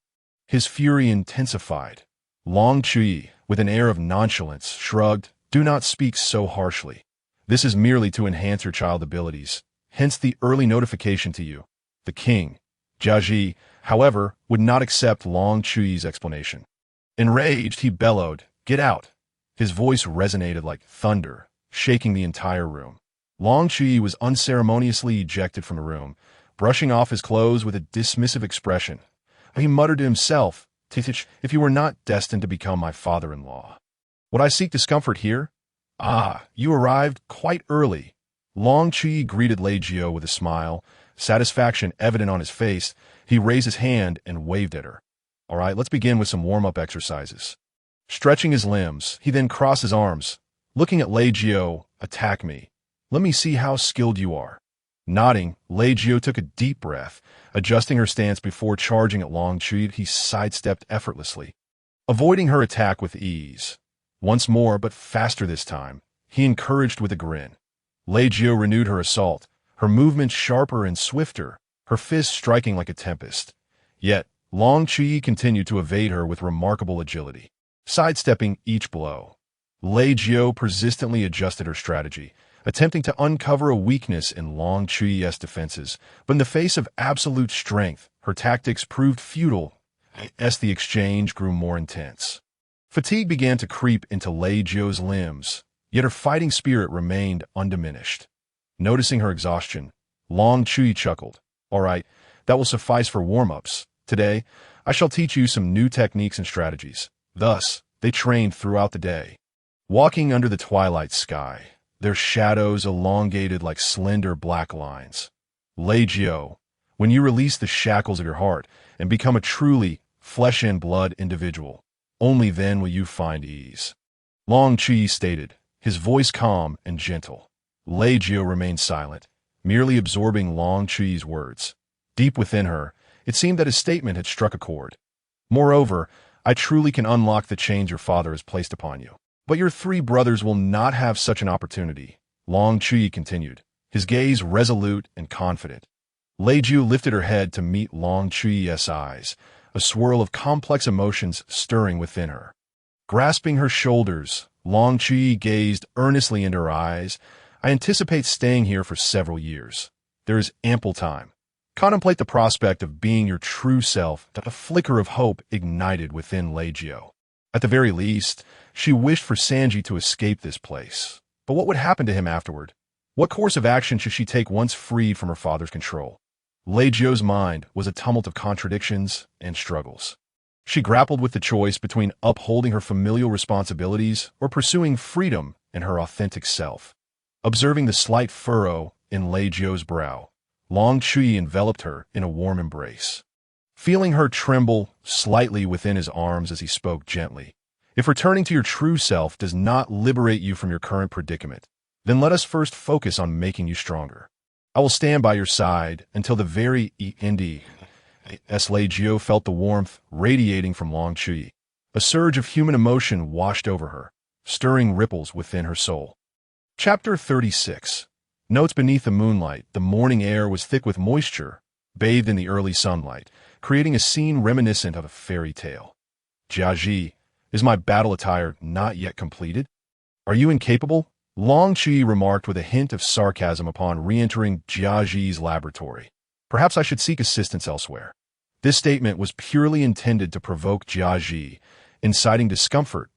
his fury intensified. Long Chuyi, with an air of nonchalance, shrugged, "Do not speak so harshly. This is merely to enhance your child abilities, hence the early notification to you." The king, Jiaji, however, would not accept Long Chuyi's explanation. Enraged, he bellowed, "Get out!" His voice resonated like thunder, shaking the entire room. Long Chuyi was unceremoniously ejected from the room, brushing off his clothes with a dismissive expression. He muttered to himself, "Titich, if you were not destined to become my father-in-law, would I seek discomfort here? Ah, you arrived quite early." Long Chuyi greeted Lei Jiu with a smile, satisfaction evident on his face. He raised his hand and waved at her. "All right, let's begin with some warm-up exercises." Stretching his limbs, he then crossed his arms. Looking at Lei Jiu, "Attack me. Let me see how skilled you are." Nodding, Lei Jiu took a deep breath. Adjusting her stance before charging at Long Chuyi, he sidestepped effortlessly, avoiding her attack with ease. Once more, but faster this time, he encouraged with a grin. Lei Jiu renewed her assault, her movements sharper and swifter, her fists striking like a tempest. Yet, Long Chuyi continued to evade her with remarkable agility, sidestepping each blow. Lei Jiu persistently adjusted her strategy, attempting to uncover a weakness in Long Chuyi's defenses, but in the face of absolute strength, her tactics proved futile as the exchange grew more intense. Fatigue began to creep into Lei Jiu's limbs, yet her fighting spirit remained undiminished. Noticing her exhaustion, Long Chuyi chuckled. "All right, that will suffice for warm-ups. Today, I shall teach you some new techniques and strategies." Thus, they trained throughout the day. Walking under the twilight sky, their shadows elongated like slender black lines. Lei Jiu, when you release the shackles of your heart and become a truly flesh-and-blood individual, only then will you find ease. Long Chuyi stated, his voice calm and gentle. Lei Jiu remained silent, merely absorbing Long Chuyi's words. Deep within her, it seemed that his statement had struck a chord. "Moreover, I truly can unlock the chains your father has placed upon you. But your three brothers will not have such an opportunity," Long Chuyi continued, his gaze resolute and confident. Lei Jiu lifted her head to meet Long Chuyi's eyes, a swirl of complex emotions stirring within her. Grasping her shoulders, Long Chuyi gazed earnestly into her eyes. "I anticipate staying here for several years. There is ample time. Contemplate the prospect of being your true self." That a flicker of hope ignited within Lei Jiu. At the very least, she wished for Sanji to escape this place. But what would happen to him afterward? What course of action should she take once freed from her father's control? Lei Jiu's mind was a tumult of contradictions and struggles. She grappled with the choice between upholding her familial responsibilities or pursuing freedom and her authentic self. Observing the slight furrow in Lei Jiu's brow, Long Chuyi enveloped her in a warm embrace. Feeling her tremble slightly within his arms as he spoke gently, "If returning to your true self does not liberate you from your current predicament, then let us first focus on making you stronger. I will stand by your side until the very end." As Lei Jiu felt the warmth radiating from Long Chuyi, a surge of human emotion washed over her, stirring ripples within her soul. Chapter 36. Notes beneath the moonlight, the morning air was thick with moisture, bathed in the early sunlight, creating a scene reminiscent of a fairy tale. "Jiaji, is my battle attire not yet completed? Are you incapable?" Long Chuyi remarked with a hint of sarcasm upon re-entering Jiaji's laboratory. "Perhaps I should seek assistance elsewhere." This statement was purely intended to provoke Jiaji, inciting discomfort,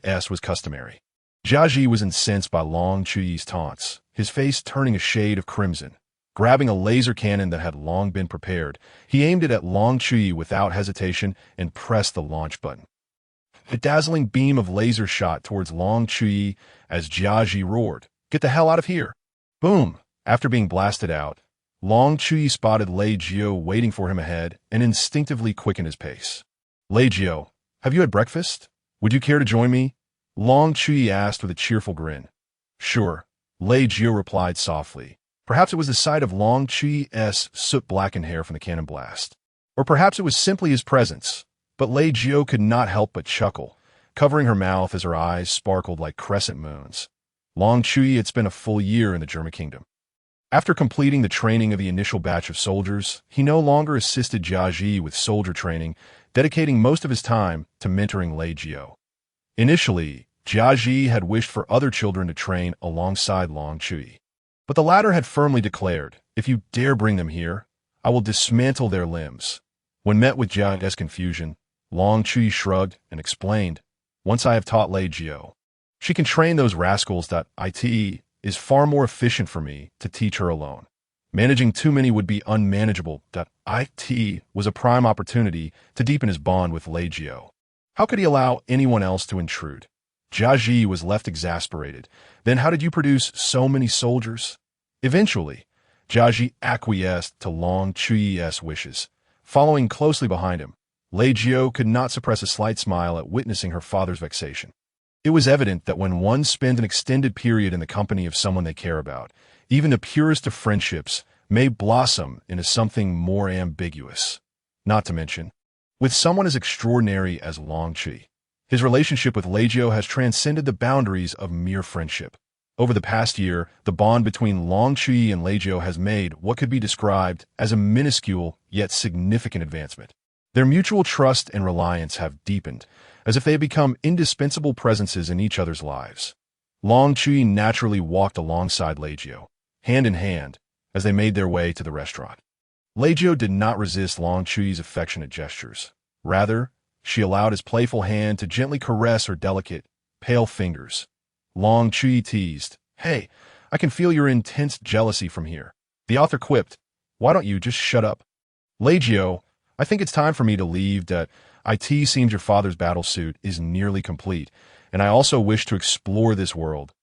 as was customary. Jiaji was incensed by Long Chuyi's taunts, his face turning a shade of crimson. Grabbing a laser cannon that had long been prepared, he aimed it at Long Chuyi without hesitation and pressed the launch button. A dazzling beam of laser shot towards Long Chuyi as Jiaji roared, "Get the hell out of here!" Boom! After being blasted out, Long Chuyi spotted Lei Jiu waiting for him ahead and instinctively quickened his pace. "Lei Jiu, have you had breakfast? Would you care to join me?" Long Chuyi asked with a cheerful grin. "Sure," Lei Jiu replied softly, Perhaps it was the sight of Long Chuyi's soot-blackened hair from the cannon blast. Or perhaps it was simply his presence. But Lei Jio could not help but chuckle, covering her mouth as her eyes sparkled like crescent moons. Long Chuyi had spent a full year in the German kingdom. After completing the training of the initial batch of soldiers, he no longer assisted Jiaji with soldier training, dedicating most of his time to mentoring Lei Jio. Initially, Jiaji had wished for other children to train alongside Long Chuyi. But the latter had firmly declared, "If you dare bring them here, I will dismantle their limbs." When met with Jiaji's confusion, Long Chuyi shrugged and explained, "Once I have taught Lei Jio, she can train those rascals. It is far more efficient for me to teach her alone. Managing too many would be unmanageable. It was a prime opportunity to deepen his bond with Lei Jio. How could he allow anyone else to intrude?" Jiaji was left exasperated. "Then how did you produce so many soldiers?" Eventually, Jiaji acquiesced to Long Chuyi's wishes. Following closely behind him, Lei Jio could not suppress a slight smile at witnessing her father's vexation. It was evident that when one spends an extended period in the company of someone they care about, even the purest of friendships may blossom into something more ambiguous. Not to mention, with someone as extraordinary as Long Chuyi, his relationship with Lei Jio has transcended the boundaries of mere friendship. Over the past year, the bond between Long Chuyi and Lei Jio has made what could be described as a minuscule yet significant advancement. Their mutual trust and reliance have deepened, as if they had become indispensable presences in each other's lives. Long Chuyi naturally walked alongside Lei Jio, hand in hand, as they made their way to the restaurant. Lei Jio did not resist Long Chuyi's affectionate gestures. Rather, she allowed his playful hand to gently caress her delicate, pale fingers. Long Chuyi teased, "Hey, I can feel your intense jealousy from here." The author quipped, "Why don't you just shut up?" "Lei Jio, I think it's time for me to leave. It seems your father's battle suit is nearly complete, and I also wish to explore this world."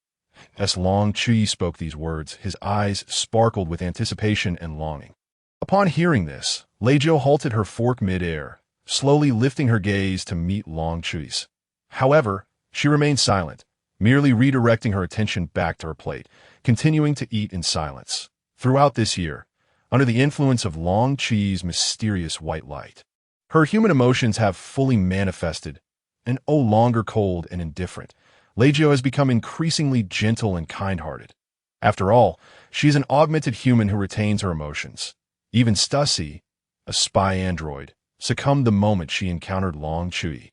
As Long Chuyi spoke these words, his eyes sparkled with anticipation and longing. Upon hearing this, Lei Jio halted her fork mid-air, slowly lifting her gaze to meet Long Chuyi's. However, she remained silent, merely redirecting her attention back to her plate, continuing to eat in silence. Throughout this year, under the influence of Long Chuyi's mysterious white light, her human emotions have fully manifested, and no longer cold and indifferent. Lei Jio has become increasingly gentle and kind-hearted. After all, she is an augmented human who retains her emotions. Even Stussy, a spy android, succumbed the moment she encountered Long Chuyi.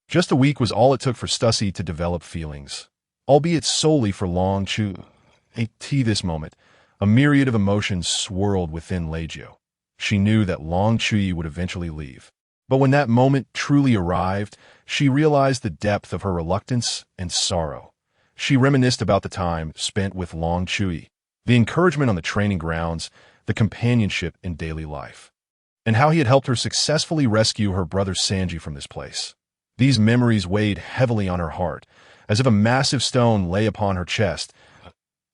Just a week was all it took for Stussy to develop feelings, albeit solely for Long Chuyi. This moment, a myriad of emotions swirled within Lei Jio. She knew that Long Chuyi would eventually leave. But when that moment truly arrived, she realized the depth of her reluctance and sorrow. She reminisced about the time spent with Long Chuyi, the encouragement on the training grounds, the companionship in daily life, and how he had helped her successfully rescue her brother Sanji from this place. These memories weighed heavily on her heart, as if a massive stone lay upon her chest.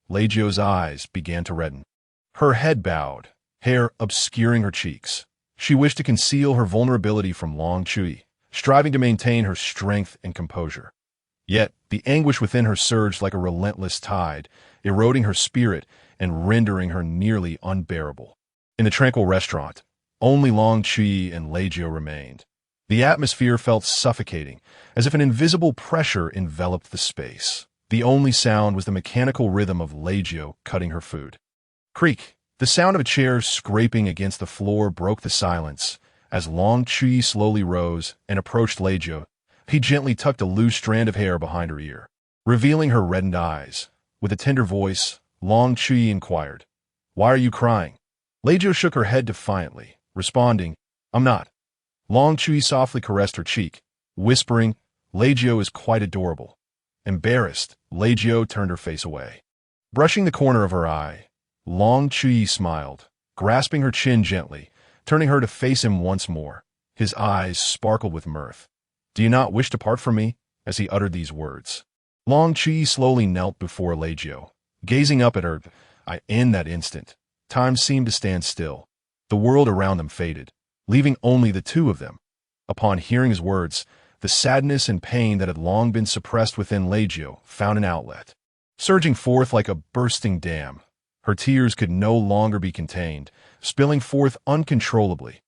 Lei Jio's eyes began to redden. Her head bowed, hair obscuring her cheeks. She wished to conceal her vulnerability from Long Chuyi, striving to maintain her strength and composure. Yet, the anguish within her surged like a relentless tide, eroding her spirit and rendering her nearly unbearable. In the tranquil restaurant, only Long Chuyi and Lei Jio remained. The atmosphere felt suffocating, as if an invisible pressure enveloped the space. The only sound was the mechanical rhythm of Lei Jio cutting her food. Creak! The sound of a chair scraping against the floor broke the silence. As Long Chuyi slowly rose and approached Lei Jio, he gently tucked a loose strand of hair behind her ear, revealing her reddened eyes. With a tender voice, Long Chuyi inquired, "Why are you crying?" Lei Jio shook her head defiantly, responding, "I'm not." Long Chuyi softly caressed her cheek, whispering, "Lei Jio is quite adorable." Embarrassed, Lei Jio turned her face away. Brushing the corner of her eye, Long Chuyi smiled, grasping her chin gently, turning her to face him once more. His eyes sparkled with mirth. "Do you not wish to part from me?" as he uttered these words. Long Chuyi slowly knelt before Lei Jio, gazing up at her. In that instant, time seemed to stand still. The world around them faded, leaving only the two of them. Upon hearing his words, the sadness and pain that had long been suppressed within Lei Jio found an outlet. Surging forth like a bursting dam, Her tears could no longer be contained, spilling forth uncontrollably.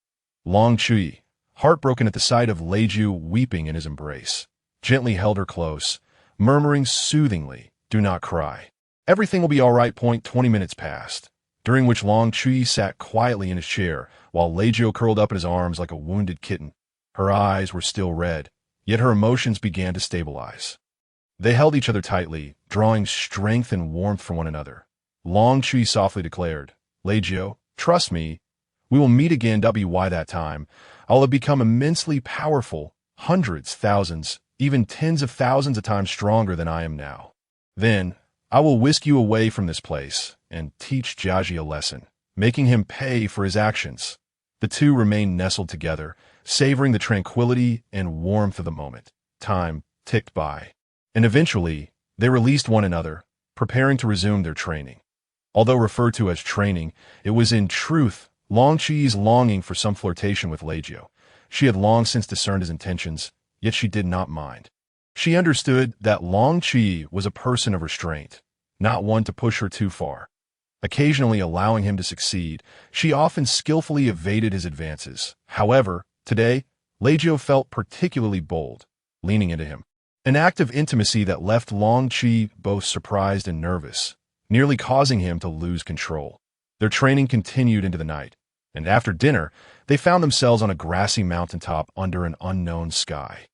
Long Chuyi, heartbroken at the sight of Leiju weeping in his embrace, gently held her close, murmuring soothingly, "Do not cry. Everything will be all right." 20 minutes passed, during which Long Chuyi sat quietly in his chair, while Leiju curled up in his arms like a wounded kitten. Her eyes were still red, yet her emotions began to stabilize. They held each other tightly, drawing strength and warmth from one another. Long Chuyi softly declared, "Leiju, trust me. We will meet again. Why that time, I'll have become immensely powerful, hundreds, thousands, even tens of thousands of times stronger than I am now. Then, I will whisk you away from this place and teach Jiaji a lesson, making him pay for his actions." The two remained nestled together, savoring the tranquility and warmth of the moment. Time ticked by, and eventually, they released one another, preparing to resume their training. Although referred to as training, it was in truth Long Chuyi's longing for some flirtation with Leiju. She had long since discerned his intentions, yet she did not mind. She understood that Long Chuyi was a person of restraint, not one to push her too far. Occasionally allowing him to succeed, she often skillfully evaded his advances. However, today, Leiju felt particularly bold, leaning into him. An act of intimacy that left Long Chuyi both surprised and nervous, nearly causing him to lose control. Their training continued into the night, and after dinner, they found themselves on a grassy mountaintop under an unknown sky.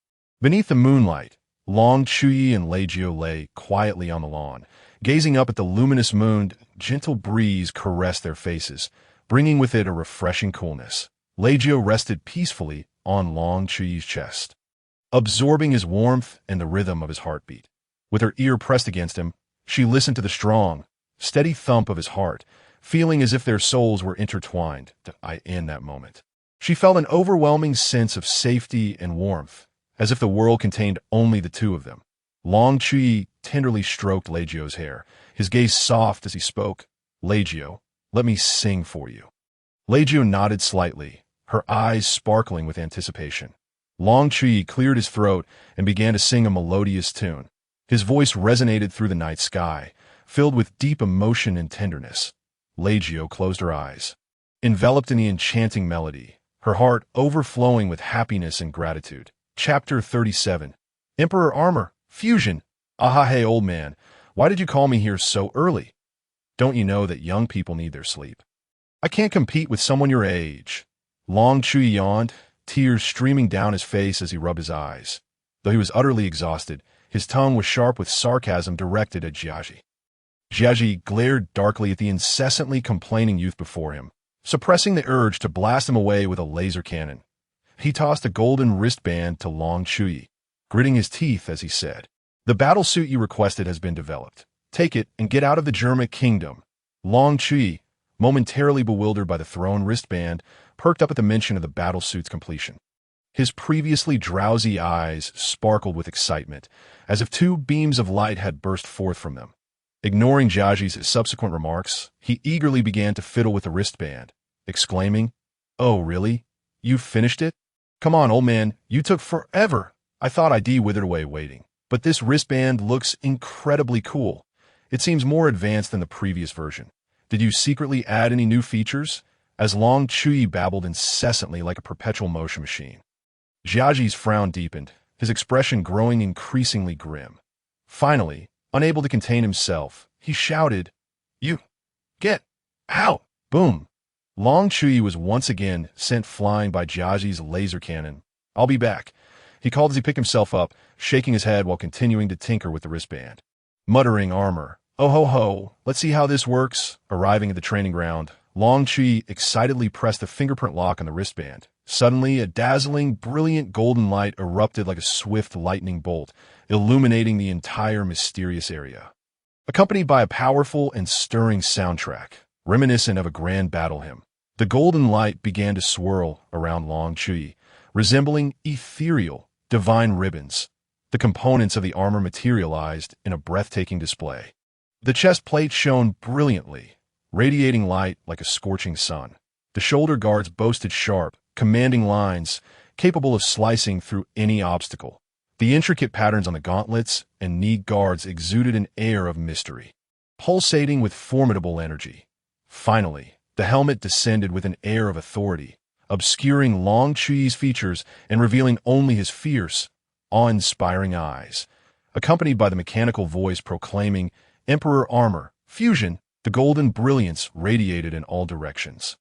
Beneath the moonlight, Long Chuyi and Leiju lay quietly on the lawn, gazing up at the luminous moon. Gentle breeze caressed their faces, bringing with it a refreshing coolness. Leiju rested peacefully on Long Chuyi's chest, absorbing his warmth and the rhythm of his heartbeat. With her ear pressed against him, she listened to the strong, steady thump of his heart, feeling as if their souls were intertwined. In that moment, she felt an overwhelming sense of safety and warmth, as if the world contained only the two of them. Long Chuyi tenderly stroked Leiju's hair, his gaze soft as he spoke. "Leiju, let me sing for you." Leiju nodded slightly, her eyes sparkling with anticipation. Long Chuyi cleared his throat and began to sing a melodious tune. His voice resonated through the night sky, filled with deep emotion and tenderness. Leiju closed her eyes, enveloped in the enchanting melody, her heart overflowing with happiness and gratitude. Chapter 37. Emperor Armor, Fusion. "Aha, hey, old man, why did you call me here so early? Don't you know that young people need their sleep? I can't compete with someone your age." Long Chuyi yawned, tears streaming down his face as he rubbed his eyes. Though he was utterly exhausted, his tongue was sharp with sarcasm directed at Jiaji. Jiaji glared darkly at the incessantly complaining youth before him, suppressing the urge to blast him away with a laser cannon. He tossed a golden wristband to Long Chuyi, gritting his teeth as he said, "The battle suit you requested has been developed. Take it and get out of the German kingdom." Long Chuyi, momentarily bewildered by the thrown wristband, perked up at the mention of the battle suit's completion. His previously drowsy eyes sparkled with excitement, as if two beams of light had burst forth from them. Ignoring Jiaji's subsequent remarks, he eagerly began to fiddle with the wristband, exclaiming, "Oh, really? You finished it? Come on, old man, you took forever. I thought I'd withered away waiting. But this wristband looks incredibly cool. It seems more advanced than the previous version. Did you secretly add any new features?" As Long Chuyi babbled incessantly like a perpetual motion machine. Jiaji's frown deepened, his expression growing increasingly grim. Finally, unable to contain himself, he shouted, "You! Get out!" Boom! Long Chuyi was once again sent flying by Jiaji's laser cannon. "I'll be back," he called as he picked himself up, shaking his head while continuing to tinker with the wristband. Muttering armor, "Oh ho ho, let's see how this works." Arriving at the training ground, Long Chuyi excitedly pressed the fingerprint lock on the wristband. Suddenly, a dazzling, brilliant golden light erupted like a swift lightning bolt, illuminating the entire mysterious area. Accompanied by a powerful and stirring soundtrack, reminiscent of a grand battle hymn, the golden light began to swirl around Long Chuyi, resembling ethereal, divine ribbons. The components of the armor materialized in a breathtaking display. The chest plate shone brilliantly, radiating light like a scorching sun. The shoulder guards boasted sharp, commanding lines capable of slicing through any obstacle. The intricate patterns on the gauntlets and knee guards exuded an air of mystery. pulsating with formidable energy. Finally, the helmet descended with an air of authority, obscuring Long Chuyi's features and revealing only his fierce, awe-inspiring eyes, accompanied by the mechanical voice proclaiming, "Emperor Armor, Fusion." The golden brilliance radiated in all directions.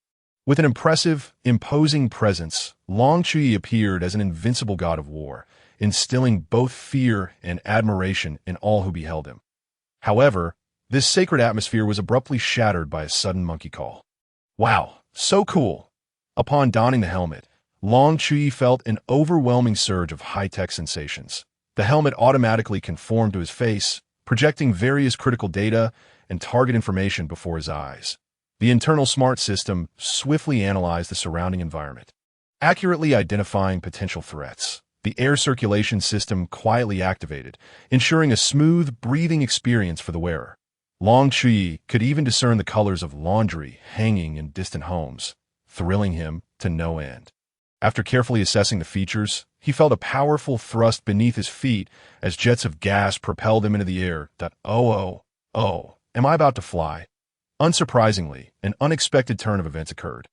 With an impressive, imposing presence, Long Chuyi appeared as an invincible god of war, instilling both fear and admiration in all who beheld him. However, this sacred atmosphere was abruptly shattered by a sudden monkey call. "Wow, so cool!" Upon donning the helmet, Long Chuyi felt an overwhelming surge of high-tech sensations. The helmet automatically conformed to his face, projecting various critical data and target information before his eyes. The internal smart system swiftly analyzed the surrounding environment, accurately identifying potential threats. The air circulation system quietly activated, ensuring a smooth, breathing experience for the wearer. Long Chuyi could even discern the colors of laundry hanging in distant homes, thrilling him to no end. After carefully assessing the features, he felt a powerful thrust beneath his feet as jets of gas propelled him into the air. Oh, am I about to fly? Unsurprisingly, an unexpected turn of events occurred.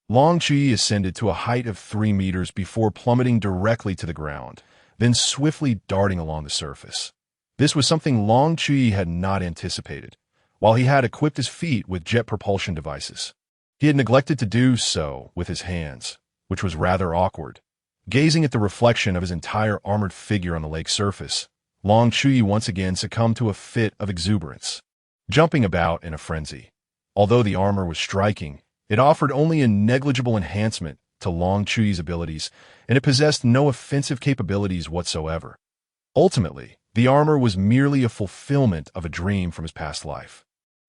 Long Chuyi ascended to a height of 3 meters before plummeting directly to the ground, then swiftly darting along the surface. This was something Long Chuyi had not anticipated, while he had equipped his feet with jet propulsion devices. He had neglected to do so with his hands, which was rather awkward. Gazing at the reflection of his entire armored figure on the lake's surface, Long Chuyi once again succumbed to a fit of exuberance, jumping about in a frenzy. Although the armor was striking, it offered only a negligible enhancement to Long Chuyi's abilities, and it possessed no offensive capabilities whatsoever. Ultimately, the armor was merely a fulfillment of a dream from his past life.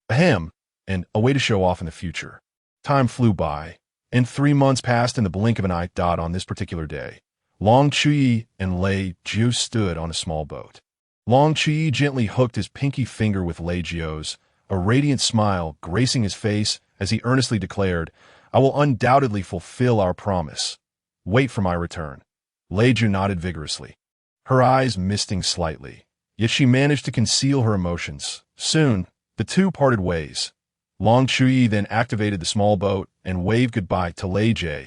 Ahem, and a way to show off in the future. Time flew by, and 3 months passed in the blink of an eye. On this particular day, Long Chuyi and Lei Jiu stood on a small boat. Long Chuyi gently hooked his pinky finger with Lei Jiu's, a radiant smile gracing his face as he earnestly declared, "I will undoubtedly fulfill our promise. Wait for my return." Lei Jiu nodded vigorously, her eyes misting slightly, yet she managed to conceal her emotions. Soon, the two parted ways. Long Chuyi then activated the small boat and waved goodbye to Lei Jiu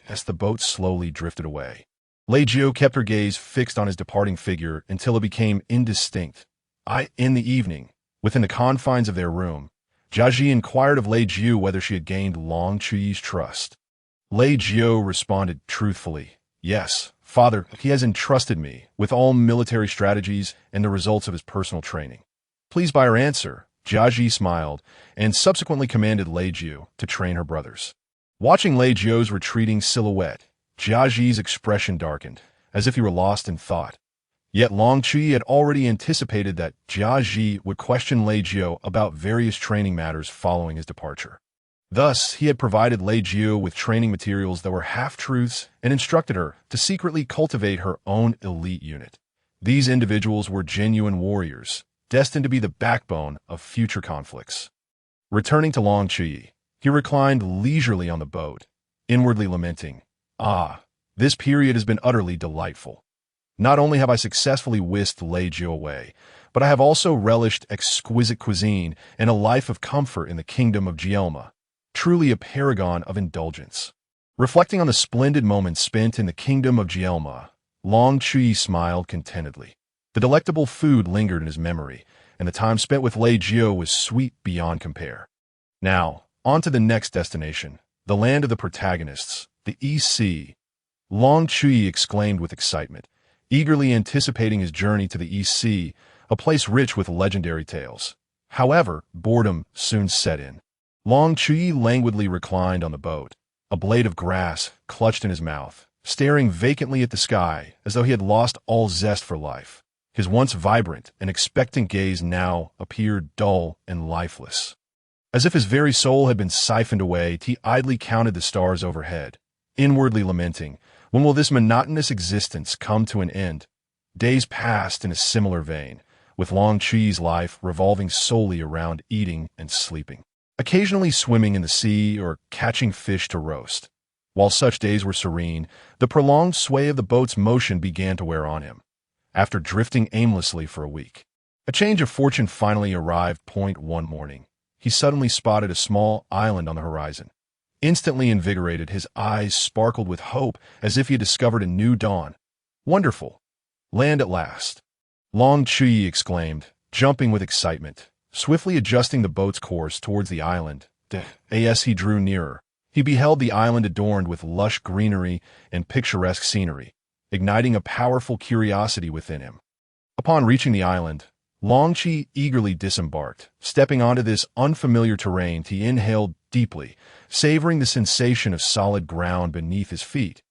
as the boat slowly drifted away. Lei Jiu kept her gaze fixed on his departing figure until it became indistinct. In the evening, within the confines of their room, Jiaji inquired of Lei Jiu whether she had gained Long Chuyi's trust. Lei Jiu responded truthfully, "Yes, father, he has entrusted me with all military strategies and the results of his personal training." Pleased by her answer, Jiaji smiled and subsequently commanded Lei Jiu to train her brothers. Watching Lei Jiu's retreating silhouette, Jiaji's expression darkened, as if he were lost in thought. Yet Long Chuyi had already anticipated that Jiaji would question Lei Jiu about various training matters following his departure. Thus, he had provided Lei Jiu with training materials that were half-truths and instructed her to secretly cultivate her own elite unit. These individuals were genuine warriors, destined to be the backbone of future conflicts. Returning to Long Chuyi, he reclined leisurely on the boat, inwardly lamenting, this period has been utterly delightful. Not only have I successfully whisked Lei Jiu away, but I have also relished exquisite cuisine and a life of comfort in the kingdom of Jielma, truly a paragon of indulgence. Reflecting on the splendid moments spent in the kingdom of Jielma, Long Chuyi smiled contentedly. The delectable food lingered in his memory, and the time spent with Lei Jiu was sweet beyond compare. Now, on to the next destination, the land of the protagonists, the East Sea. Long Chuyi exclaimed with excitement, eagerly anticipating his journey to the East Sea, a place rich with legendary tales. However, boredom soon set in. Long Chuyi languidly reclined on the boat, a blade of grass clutched in his mouth, staring vacantly at the sky as though he had lost all zest for life. His once vibrant and expectant gaze now appeared dull and lifeless. As if his very soul had been siphoned away, he idly counted the stars overhead, inwardly lamenting, when will this monotonous existence come to an end? Days passed in a similar vein, with Long Chuyi's life revolving solely around eating and sleeping, occasionally swimming in the sea or catching fish to roast. While such days were serene, the prolonged sway of the boat's motion began to wear on him. After drifting aimlessly for a week, A change of fortune finally arrived. One morning, he suddenly spotted a small island on the horizon. Instantly invigorated, his eyes sparkled with hope as if he had discovered a new dawn. Wonderful! Land at last! Long Chuyi exclaimed, jumping with excitement, swiftly adjusting the boat's course towards the island. As he drew nearer, he beheld the island adorned with lush greenery and picturesque scenery, igniting a powerful curiosity within him. Upon reaching the island, Long Chi eagerly disembarked. Stepping onto this unfamiliar terrain, he inhaled deeply, savoring the sensation of solid ground beneath his feet.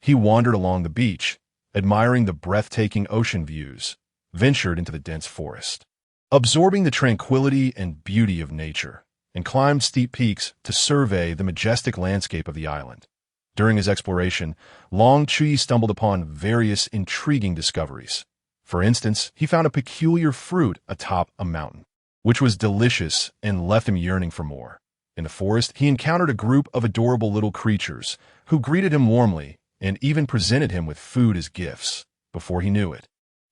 He wandered along the beach, admiring the breathtaking ocean views, ventured into the dense forest, absorbing the tranquility and beauty of nature, and climbed steep peaks to survey the majestic landscape of the island. During his exploration, Long Chuyi stumbled upon various intriguing discoveries. For instance, he found a peculiar fruit atop a mountain, which was delicious and left him yearning for more. In the forest, he encountered a group of adorable little creatures who greeted him warmly and even presented him with food as gifts. Before he knew it,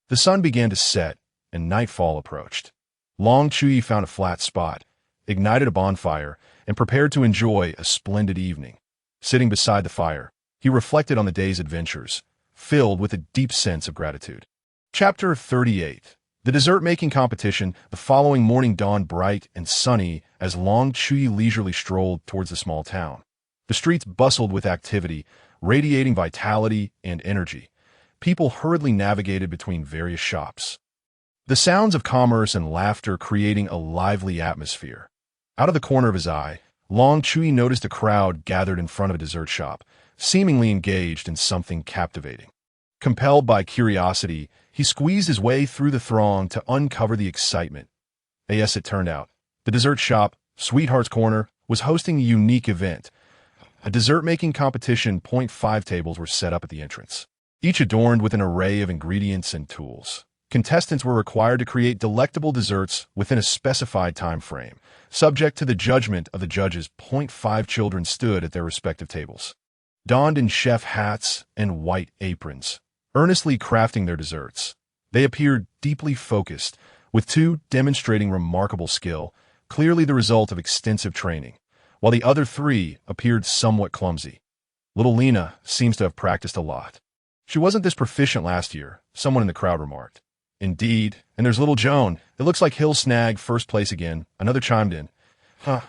the sun began to set and nightfall approached. Long Chuyi found a flat spot, ignited a bonfire, and prepared to enjoy a splendid evening. Sitting beside the fire, he reflected on the day's adventures, filled with a deep sense of gratitude. Chapter 38. The dessert-making competition. The following morning dawned bright and sunny as Long Chuyi leisurely strolled towards the small town. The streets bustled with activity, radiating vitality and energy. People hurriedly navigated between various shops, the sounds of commerce and laughter creating a lively atmosphere. Out of the corner of his eye, Long Chuyi noticed a crowd gathered in front of a dessert shop, seemingly engaged in something captivating. Compelled by curiosity, he squeezed his way through the throng to uncover the excitement. As it turned out, the dessert shop, Sweetheart's Corner, was hosting a unique event. A dessert-making competition. 5 tables were set up at the entrance, each adorned with an array of ingredients and tools. Contestants were required to create delectable desserts within a specified time frame, subject to the judgment of the judges. 5 children stood at their respective tables, donned in chef hats and white aprons, earnestly crafting their desserts. They appeared deeply focused, with 2 demonstrating remarkable skill, clearly the result of extensive training, while the other 3 appeared somewhat clumsy. Little Lena seems to have practiced a lot. She wasn't this proficient last year, someone in the crowd remarked. Indeed, and there's little Joan. It looks like he'll snag first place again, another chimed in. Huh.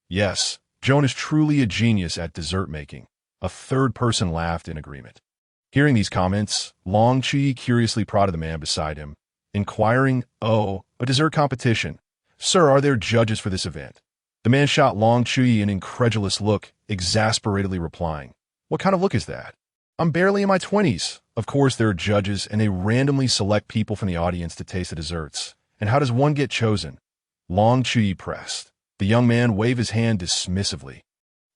Yes, Joan is truly a genius at dessert making. A third person laughed in agreement. Hearing these comments, Long Chuyi curiously prodded the man beside him, inquiring, "Oh, a dessert competition. Sir, are there judges for this event?" The man shot Long Chuyi an incredulous look, exasperatedly replying, "What kind of look is that? I'm barely in my 20s. Of course there are judges, and they randomly select people from the audience to taste the desserts. And how does one get chosen?" Long Chuyi pressed. The young man waved his hand dismissively,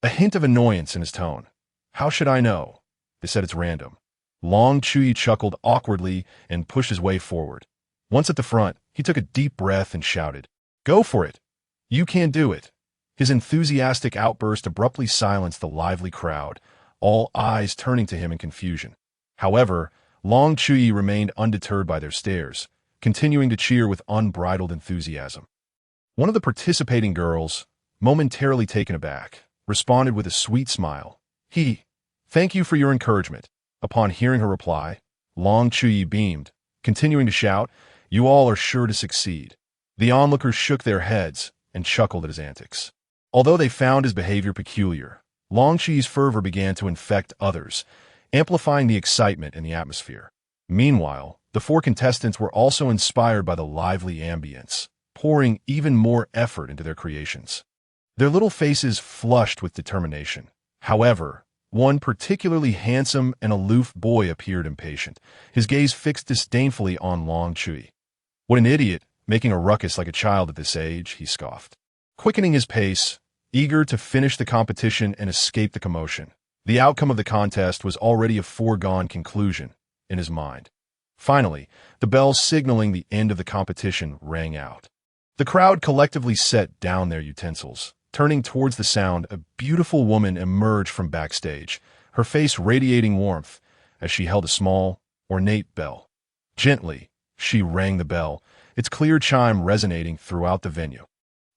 a hint of annoyance in his tone. "How should I know? They said it's random." Long Chuyi chuckled awkwardly and pushed his way forward. Once at the front, he took a deep breath and shouted, "Go for it! You can do it!" His enthusiastic outburst abruptly silenced the lively crowd, all eyes turning to him in confusion. However, Long Chuyi remained undeterred by their stares, continuing to cheer with unbridled enthusiasm. One of the participating girls, momentarily taken aback, responded with a sweet smile. "Thank you for your encouragement." Upon hearing her reply, Long Chuyi beamed, continuing to shout, "You all are sure to succeed." The onlookers shook their heads and chuckled at his antics. Although they found his behavior peculiar, Long Chuyi's fervor began to infect others, amplifying the excitement in the atmosphere. Meanwhile, the 4 contestants were also inspired by the lively ambience, pouring even more effort into their creations. Their little faces flushed with determination. However, one particularly handsome and aloof boy appeared impatient, his gaze fixed disdainfully on Long Chuyi. "What an idiot, making a ruckus like a child at this age," he scoffed. Quickening his pace, eager to finish the competition and escape the commotion, the outcome of the contest was already a foregone conclusion in his mind. Finally, the bell signaling the end of the competition rang out. The crowd collectively set down their utensils. Turning towards the sound, a beautiful woman emerged from backstage, her face radiating warmth as she held a small, ornate bell. Gently, she rang the bell, its clear chime resonating throughout the venue,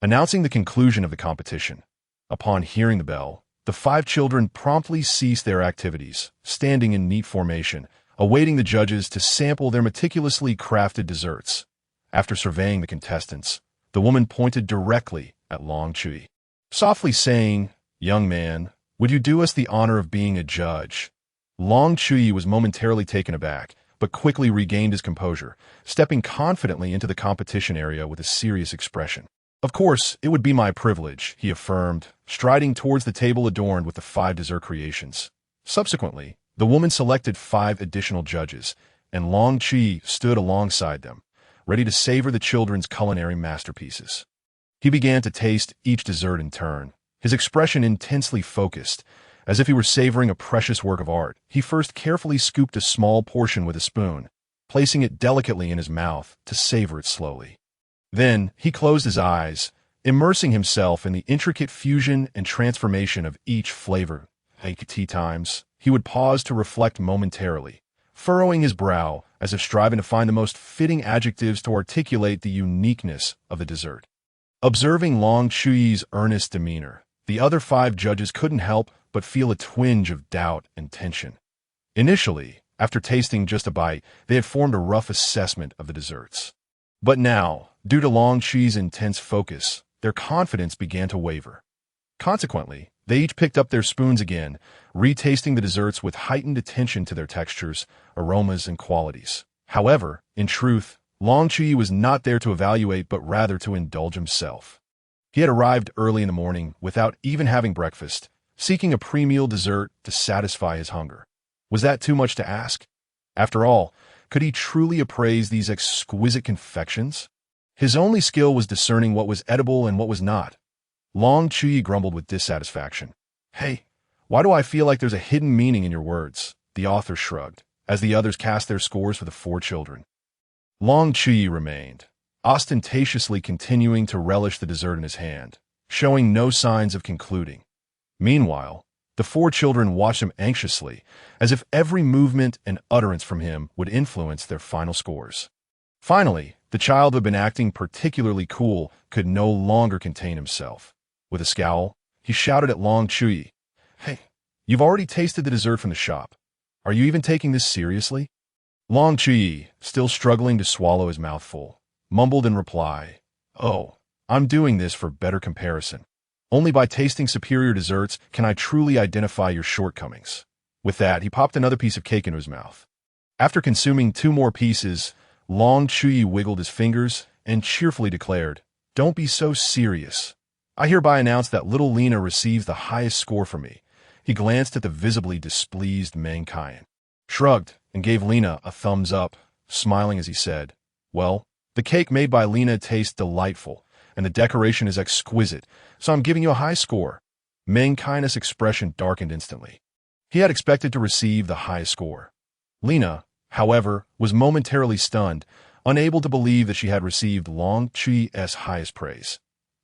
announcing the conclusion of the competition. Upon hearing the bell, the 5 children promptly ceased their activities, standing in neat formation, awaiting the judges to sample their meticulously crafted desserts. After surveying the contestants, the woman pointed directly at Long Chuyi, softly saying, "Young man, would you do us the honor of being a judge?" Long Chuyi was momentarily taken aback, but quickly regained his composure, stepping confidently into the competition area with a serious expression. "Of course, it would be my privilege," he affirmed, striding towards the table adorned with the 5 dessert creations. Subsequently, the woman selected 5 additional judges, and Long Chuyi stood alongside them, ready to savor the children's culinary masterpieces. He began to taste each dessert in turn, his expression intensely focused, as if he were savoring a precious work of art. He first carefully scooped a small portion with a spoon, placing it delicately in his mouth to savor it slowly. Then he closed his eyes, immersing himself in the intricate fusion and transformation of each flavor. At times, he would pause to reflect momentarily, furrowing his brow as if striving to find the most fitting adjectives to articulate the uniqueness of the dessert. Observing Long Chuyi's earnest demeanor, the other 5 judges couldn't help but feel a twinge of doubt and tension. Initially, after tasting just a bite, they had formed a rough assessment of the desserts. But now, due to Long Chuyi's intense focus, their confidence began to waver. Consequently, they each picked up their spoons again, retasting the desserts with heightened attention to their textures, aromas, and qualities. However, in truth, Long Chuyi was not there to evaluate but rather to indulge himself. He had arrived early in the morning without even having breakfast, seeking a pre-meal dessert to satisfy his hunger. Was that too much to ask? After all, could he truly appraise these exquisite confections? His only skill was discerning what was edible and what was not. Long Chuyi grumbled with dissatisfaction. "Hey, why do I feel like there's a hidden meaning in your words?" The author shrugged, as the others cast their scores for the 4 children. Long Chuyi remained, ostentatiously continuing to relish the dessert in his hand, showing no signs of concluding. Meanwhile, the 4 children watched him anxiously, as if every movement and utterance from him would influence their final scores. Finally, the child who had been acting particularly cool could no longer contain himself. With a scowl, he shouted at Long Chuyi, "Hey, you've already tasted the dessert from the shop. Are you even taking this seriously?" Long Chuyi, still struggling to swallow his mouthful, mumbled in reply, "Oh, I'm doing this for better comparison. Only by tasting superior desserts can I truly identify your shortcomings." With that, he popped another piece of cake into his mouth. After consuming 2 more pieces, Long Chuyi wiggled his fingers and cheerfully declared, "Don't be so serious. I hereby announce that little Lena receives the highest score for me." He glanced at the visibly displeased Mankind, shrugged, and gave Lena a thumbs up, smiling as he said, "Well, the cake made by Lena tastes delightful, and the decoration is exquisite, so I'm giving you a high score." Mankind's expression darkened instantly. He had expected to receive the highest score. Lena, however, was momentarily stunned, unable to believe that she had received Long Chuyi's highest praise.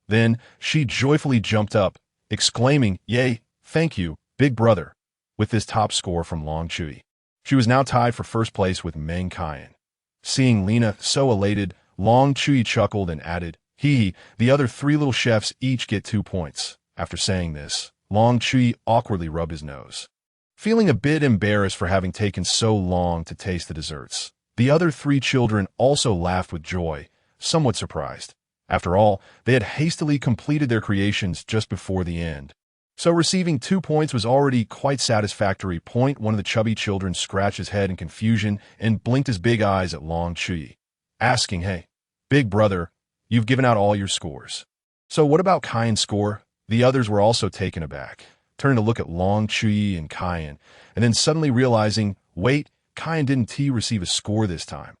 Then she joyfully jumped up, exclaiming, "Yay, thank you, big brother." With this top score from Long Chuyi, she was now tied for first place with Mankind. Seeing Lena so elated, Long Chuyi chuckled and added, "The other 3 little chefs each get 2 points." After saying this, Long Chuyi awkwardly rubbed his nose, feeling a bit embarrassed for having taken so long to taste the desserts. The other 3 children also laughed with joy, somewhat surprised. After all, they had hastily completed their creations just before the end. So receiving 2 points was already quite satisfactory. One of the chubby children scratched his head in confusion and blinked his big eyes at Long Chuyi, asking, "Hey, big brother, you've given out all your scores. So what about Kyan's score?" The others were also taken aback, turning to look at Long Chuyi and Kyan, and then suddenly realizing, wait, Kyan didn't receive a score this time.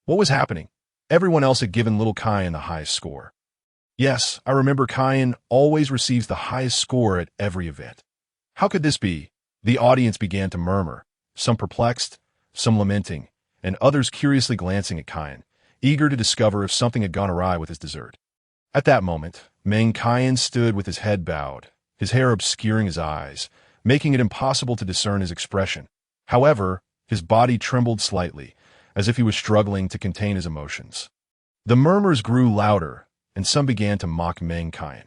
What was happening? Everyone else had given little Kyan the highest score. "Yes, I remember Kyan always receives the highest score at every event. How could this be?" The audience began to murmur, some perplexed, some lamenting, and others curiously glancing at Kyan, eager to discover if something had gone awry with his dessert. At that moment, Kyan stood with his head bowed, his hair obscuring his eyes, making it impossible to discern his expression. However, his body trembled slightly, as if he was struggling to contain his emotions. The murmurs grew louder, and some began to mock mankind.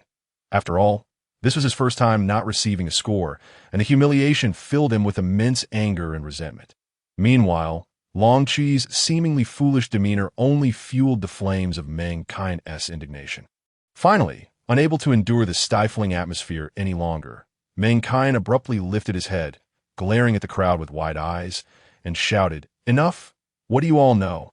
After all, this was his first time not receiving a score, and the humiliation filled him with immense anger and resentment. Meanwhile, Long Chuyi's seemingly foolish demeanor only fueled the flames of mankind's indignation. Finally, unable to endure the stifling atmosphere any longer, mankind abruptly lifted his head, glaring at the crowd with wide eyes, and shouted, "Enough! What do you all know?"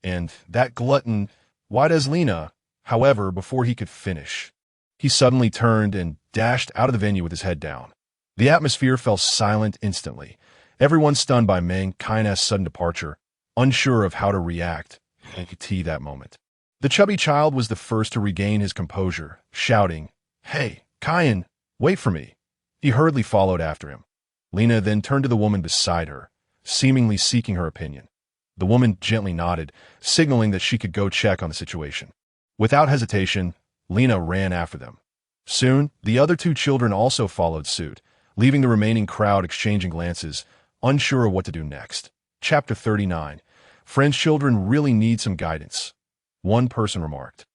And that glutton, why does Lena? However, before he could finish, he suddenly turned and dashed out of the venue with his head down. The atmosphere fell silent instantly, everyone stunned by mankind's sudden departure, unsure of how to react to that moment. The chubby child was the first to regain his composure, shouting, "Hey, Kian, wait for me." He hurriedly followed after him. Lena then turned to the woman beside her, seemingly seeking her opinion. The woman gently nodded, signaling that she could go check on the situation. Without hesitation, Lena ran after them. Soon, the other two children also followed suit, leaving the remaining crowd exchanging glances, unsure of what to do next. Chapter 39. Friend's children really need some guidance, one person remarked.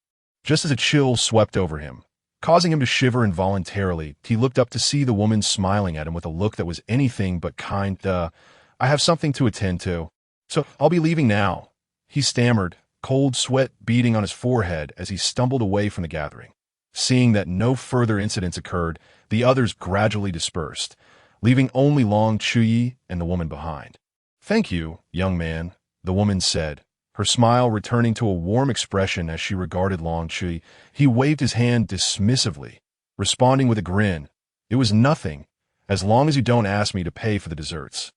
Just as a chill swept over him, causing him to shiver involuntarily, he looked up to see the woman smiling at him with a look that was anything but kind. "I have something to attend to, so I'll be leaving now," he stammered, cold sweat beading on his forehead as he stumbled away from the gathering. Seeing that no further incidents occurred, the others gradually dispersed, leaving only Long Chuyi and the woman behind. "Thank you, young man," the woman said, her smile returning to a warm expression as she regarded Long Chuyi. He waved his hand dismissively, responding with a grin. "It was nothing, as long as you don't ask me to pay for the desserts."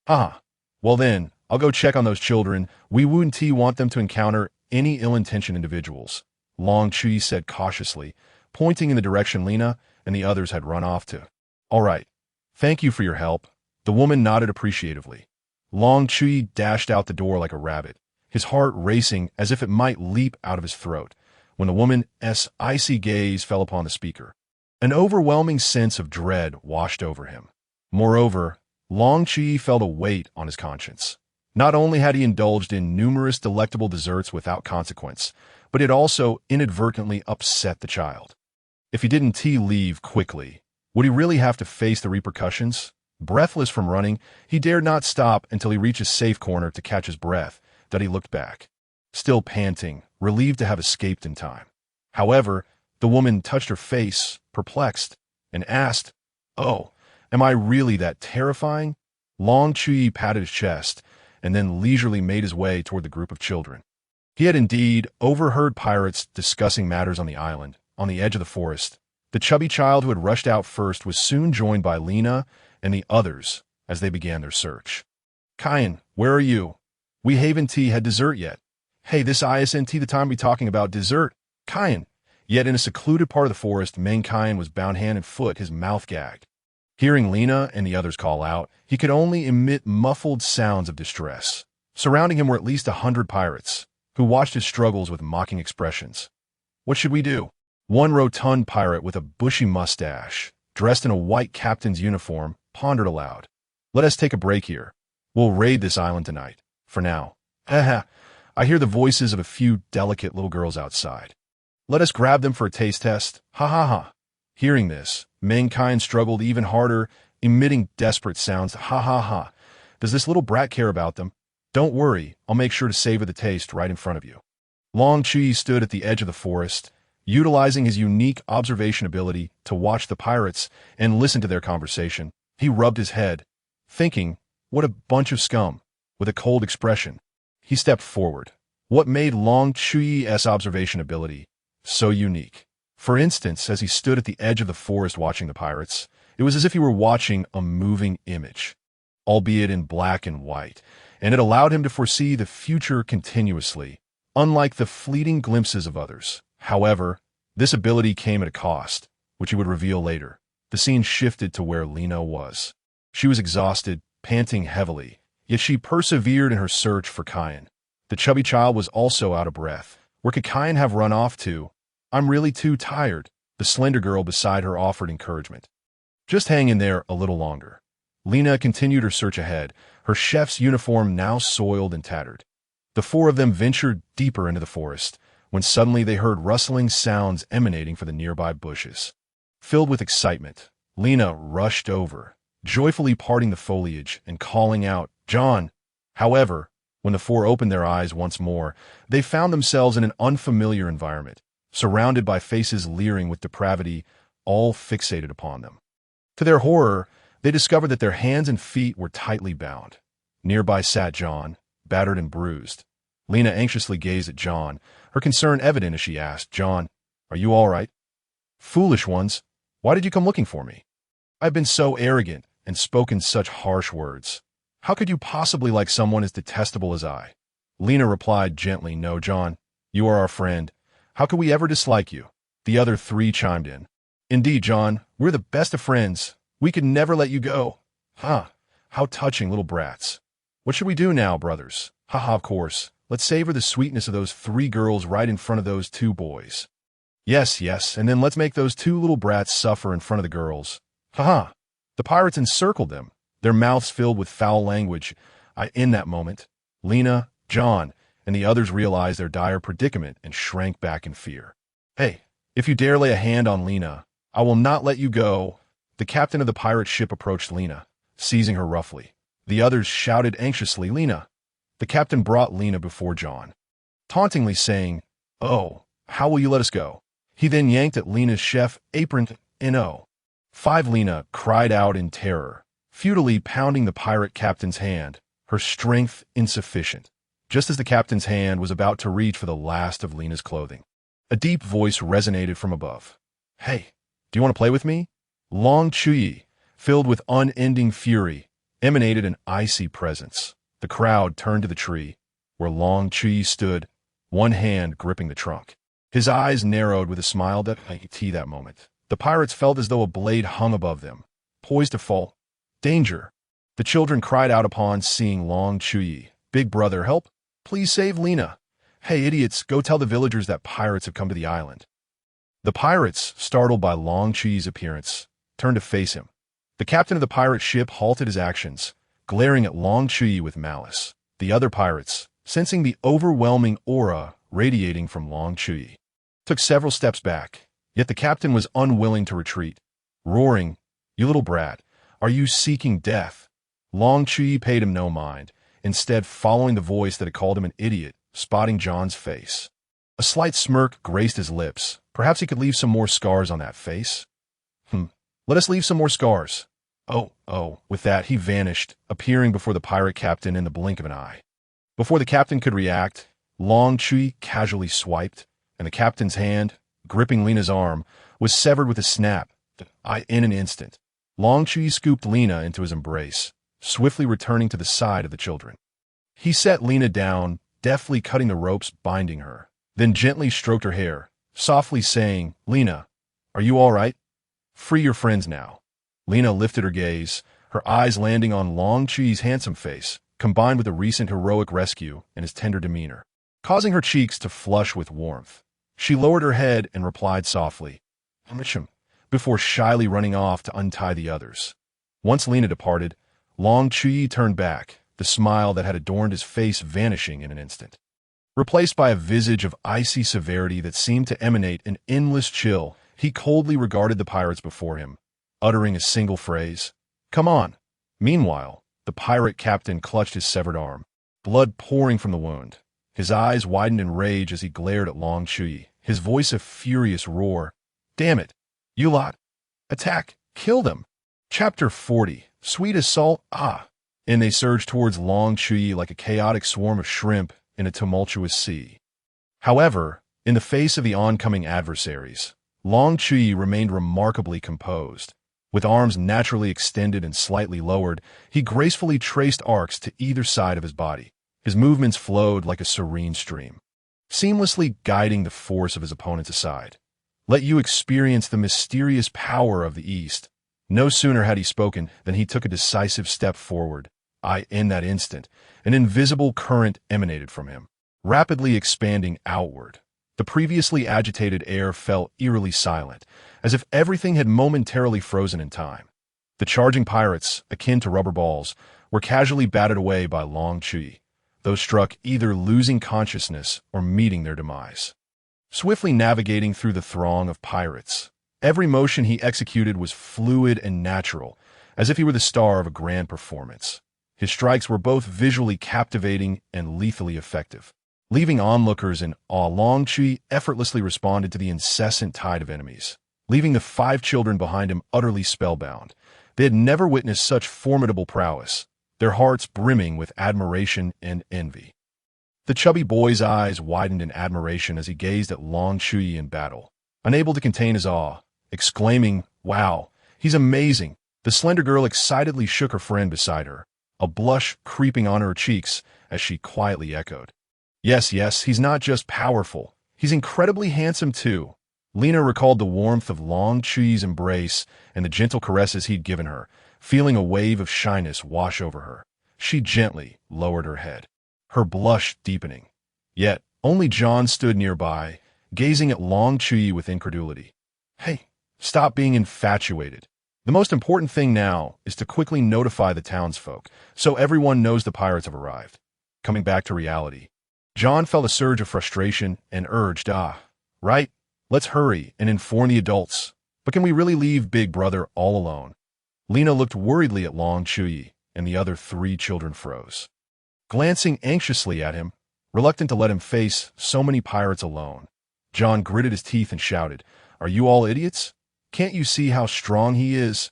"Ah, well then, I'll go check on those children. We wouldn't want them to encounter any ill-intentioned individuals," Long Chuyi said cautiously, pointing in the direction Lena and the others had run off to. "All right. Thank you for your help." The woman nodded appreciatively. Long Chuyi dashed out the door like a rabbit, his heart racing as if it might leap out of his throat, when the woman's icy gaze fell upon the speaker. An overwhelming sense of dread washed over him. Moreover, Long Chuyi felt a weight on his conscience. Not only had he indulged in numerous delectable desserts without consequence, but it also inadvertently upset the child. If he didn't leave quickly, would he really have to face the repercussions? Breathless from running, he dared not stop until he reached a safe corner to catch his breath, that he looked back. Still panting, relieved to have escaped in time. However, the woman touched her face, perplexed, and asked, "Oh, am I really that terrifying?" Long Chuyi patted his chest, and then leisurely made his way toward the group of children. He had indeed overheard pirates discussing matters on the island, on the edge of the forest. The chubby child who had rushed out first was soon joined by Lena and the others as they began their search. "Kian, where are you? We haven't had dessert yet." "Hey, this isn't the time to be talking about dessert, Kian." Yet in a secluded part of the forest, mankind was bound hand and foot, his mouth gagged. Hearing Lena and the others call out, he could only emit muffled sounds of distress. Surrounding him were at least 100 pirates, who watched his struggles with mocking expressions. "What should we do?" One rotund pirate with a bushy mustache, dressed in a white captain's uniform, pondered aloud. "Let us take a break here. We'll raid this island tonight. For now. I hear the voices of a few delicate little girls outside. Let us grab them for a taste test. Ha ha ha." Hearing this, mankind struggled even harder, emitting desperate sounds. "Ha ha ha. Does this little brat care about them? Don't worry, I'll make sure to savor the taste right in front of you." Long Chuyi stood at the edge of the forest, utilizing his unique observation ability to watch the pirates and listen to their conversation. He rubbed his head, thinking, what a bunch of scum, with a cold expression. He stepped forward. What made Long Chuyi's observation ability so unique? For instance, as he stood at the edge of the forest watching the pirates, it was as if he were watching a moving image, albeit in black and white, and it allowed him to foresee the future continuously, unlike the fleeting glimpses of others. However, this ability came at a cost, which he would reveal later. The scene shifted to where Lena was. She was exhausted, panting heavily, yet she persevered in her search for Kian. The chubby child was also out of breath. Where could Kian have run off to? "I'm really too tired," the slender girl beside her offered encouragement. "Just hang in there a little longer." Lena continued her search ahead, her chef's uniform now soiled and tattered. The four of them ventured deeper into the forest, when suddenly they heard rustling sounds emanating from the nearby bushes. Filled with excitement, Lena rushed over, joyfully parting the foliage and calling out, "John!" However, when the four opened their eyes once more, they found themselves in an unfamiliar environment, surrounded by faces leering with depravity, all fixated upon them. To their horror, they discovered that their hands and feet were tightly bound. Nearby sat John, battered and bruised. Lena anxiously gazed at John, her concern evident as she asked, "John, are you all right?" "Foolish ones, why did you come looking for me? I've been so arrogant and spoken such harsh words. How could you possibly like someone as detestable as I?" Lena replied gently, "No, John, you are our friend. How could we ever dislike you?" The other three chimed in. "Indeed, John, we're the best of friends. We could never let you go." "Huh, how touching, little brats. What should we do now, brothers?" "Haha, of course. Let's savor the sweetness of those three girls right in front of those two boys." Yes, and then let's make those two little brats suffer in front of the girls." Haha. The pirates encircled them, their mouths filled with foul language. In that moment, Lena, John, and the others realized their dire predicament and shrank back in fear. "Hey, if you dare lay a hand on Lena, I will not let you go." The captain of the pirate ship approached Lena, seizing her roughly. The others shouted anxiously, "Lena!" The captain brought Lena before John, tauntingly saying, "Oh, how will you let us go?" He then yanked at Lena's chef apron. "No." 5 Lena cried out in terror, futilely pounding the pirate captain's hand, her strength insufficient. Just as the captain's hand was about to reach for the last of Lena's clothing, a deep voice resonated from above. "Hey, do you want to play with me?" Long Chuyi, filled with unending fury, emanated an icy presence. The crowd turned to the tree, where Long Chuyi stood, one hand gripping the trunk. His eyes narrowed with a smile that moment. The pirates felt as though a blade hung above them, poised to fall. Danger! The children cried out upon seeing Long Chuyi. "Big brother, help! Please save Lena!" "Hey, idiots, go tell the villagers that pirates have come to the island." The pirates, startled by Long Chuyi's appearance, turned to face him. The captain of the pirate ship halted his actions, glaring at Long Chuyi with malice. The other pirates, sensing the overwhelming aura radiating from Long Chuyi, took several steps back, yet the captain was unwilling to retreat, roaring, "You little brat, are you seeking death?" Long Chuyi paid him no mind, instead following the voice that had called him an idiot, spotting John's face. A slight smirk graced his lips. Perhaps he could leave some more scars on that face. Let us leave some more scars. Oh. With that, he vanished, appearing before the pirate captain in the blink of an eye. Before the captain could react, Long Chuyi casually swiped, and the captain's hand, gripping Lena's arm, was severed with a snap. In an instant, Long Chuyi scooped Lena into his embrace, swiftly returning to the side of the children. He set Lena down, deftly cutting the ropes binding her, then gently stroked her hair, softly saying, "Lena, are you all right? Free your friends now." Lena lifted her gaze, her eyes landing on Long Chuyi's handsome face, combined with the recent heroic rescue and his tender demeanor, causing her cheeks to flush with warmth. She lowered her head and replied softly, "Misham," before shyly running off to untie the others. Once Lena departed, Long Chuyi turned back, the smile that had adorned his face vanishing in an instant, replaced by a visage of icy severity that seemed to emanate an endless chill. He coldly regarded the pirates before him, uttering a single phrase, "Come on." Meanwhile, the pirate captain clutched his severed arm, blood pouring from the wound. His eyes widened in rage as he glared at Long Chuyi, his voice a furious roar. "Damn it, you lot! Attack! Kill them!" Chapter 40. Sweet as salt, and they surged towards Long Chuyi like a chaotic swarm of shrimp in a tumultuous sea. However, in the face of the oncoming adversaries, Long Chuyi remained remarkably composed. With arms naturally extended and slightly lowered, he gracefully traced arcs to either side of his body. His movements flowed like a serene stream, seamlessly guiding the force of his opponents aside. "Let you experience the mysterious power of the East." No sooner had he spoken than he took a decisive step forward. In that instant, an invisible current emanated from him, rapidly expanding outward. The previously agitated air fell eerily silent, as if everything had momentarily frozen in time. The charging pirates, akin to rubber balls, were casually batted away by Long Chuyi, those struck either losing consciousness or meeting their demise. swiftly navigating through the throng of pirates. Every motion he executed was fluid and natural, as if he were the star of a grand performance. His strikes were both visually captivating and lethally effective. Leaving onlookers in awe, Chuyi effortlessly responded to the incessant tide of enemies, leaving the 5 children behind him utterly spellbound. They had never witnessed such formidable prowess, their hearts brimming with admiration and envy. The chubby boy's eyes widened in admiration as he gazed at Chuyi in battle, unable to contain his awe, exclaiming, "Wow, he's amazing!" The slender girl excitedly shook her friend beside her, a blush creeping on her cheeks as she quietly echoed, "Yes, yes, he's not just powerful, he's incredibly handsome too." Lena recalled the warmth of Chuyi's embrace and the gentle caresses he'd given her, feeling a wave of shyness wash over her. She gently lowered her head, her blush deepening. Yet, only John stood nearby, gazing at Chuyi with incredulity. "Hey, stop being infatuated. The most important thing now is to quickly notify the townsfolk, so everyone knows the pirates have arrived." Coming back to reality, John felt a surge of frustration and urged, "Right, let's hurry and inform the adults. But can we really leave Big Brother all alone?" Lena looked worriedly at Chuyi, and the other 3 children froze. Glancing anxiously at him, reluctant to let him face so many pirates alone, John gritted his teeth and shouted, "Are you all idiots? Can't you see how strong he is?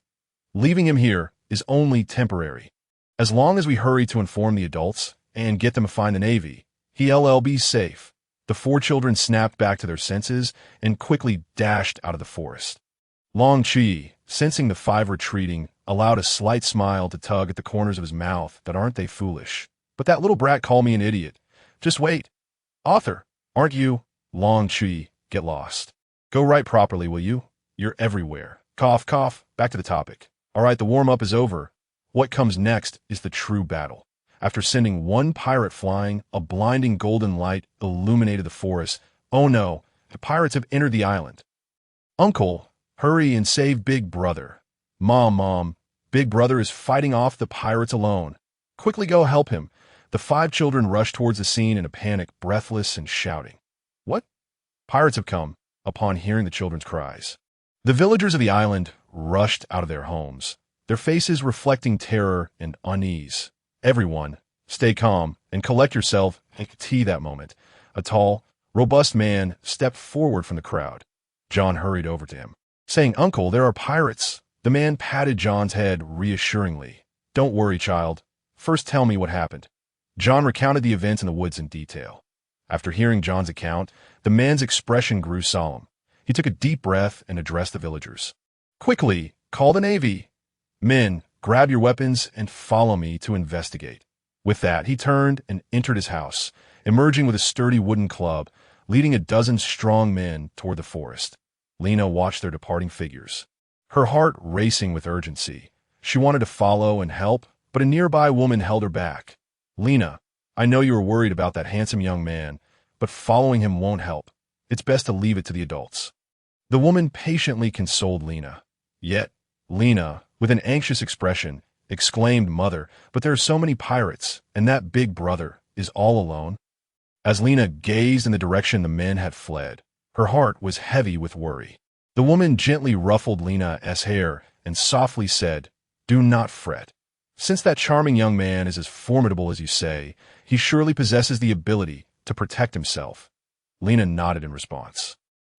Leaving him here is only temporary. As long as we hurry to inform the adults and get them to find the Navy, he'll be safe." The 4 children snapped back to their senses and quickly dashed out of the forest. Chuyi, sensing the 5 retreating, allowed a slight smile to tug at the corners of his mouth. "That aren't they foolish? But that little brat called me an idiot. Just wait. Author, aren't you?" Chuyi, get lost. "Go write properly, will you? You're everywhere." Cough, cough, back to the topic. All right, the warm-up is over. What comes next is the true battle. After sending 1 pirate flying, a blinding golden light illuminated the forest. "Oh no, the pirates have entered the island." "Uncle, hurry and save Big Brother." Mom, Big Brother is fighting off the pirates alone. Quickly go help him." The 5 children rushed towards the scene in a panic, breathless and shouting. "What? Pirates have come," upon hearing the children's cries. The villagers of the island rushed out of their homes, their faces reflecting terror and unease. "Everyone, stay calm and collect yourself and tea." That moment, a tall, robust man stepped forward from the crowd. John hurried over to him, saying, "Uncle, there are pirates." The man patted John's head reassuringly. "Don't worry, child. First tell me what happened." John recounted the events in the woods in detail. After hearing John's account, the man's expression grew solemn. He took a deep breath and addressed the villagers. "Quickly, call the Navy. Men, grab your weapons and follow me to investigate." With that, he turned and entered his house, emerging with a sturdy wooden club, leading a dozen strong men toward the forest. Lena watched their departing figures, her heart racing with urgency. She wanted to follow and help, but a nearby woman held her back. "Lena, I know you were worried about that handsome young man, but following him won't help. It's best to leave it to the adults." The woman patiently consoled Lena. Yet, Lena, with an anxious expression, exclaimed, "Mother, but there are so many pirates, and that Big Brother is all alone." As Lena gazed in the direction the men had fled, her heart was heavy with worry. The woman gently ruffled Lena's hair and softly said, "Do not fret. Since that charming young man is as formidable as you say, he surely possesses the ability to protect himself." Lena nodded in response,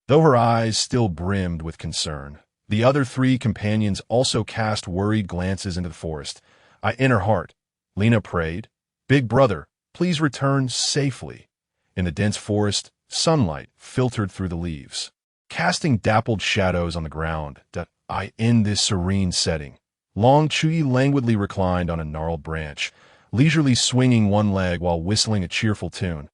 though her eyes still brimmed with concern. The other 3 companions also cast worried glances into the forest. In her heart, Lena prayed, "Big Brother, please return safely." In the dense forest, sunlight filtered through the leaves, casting dappled shadows on the ground. In this serene setting, Chuyi languidly reclined on a gnarled branch, leisurely swinging one leg while whistling a cheerful tune.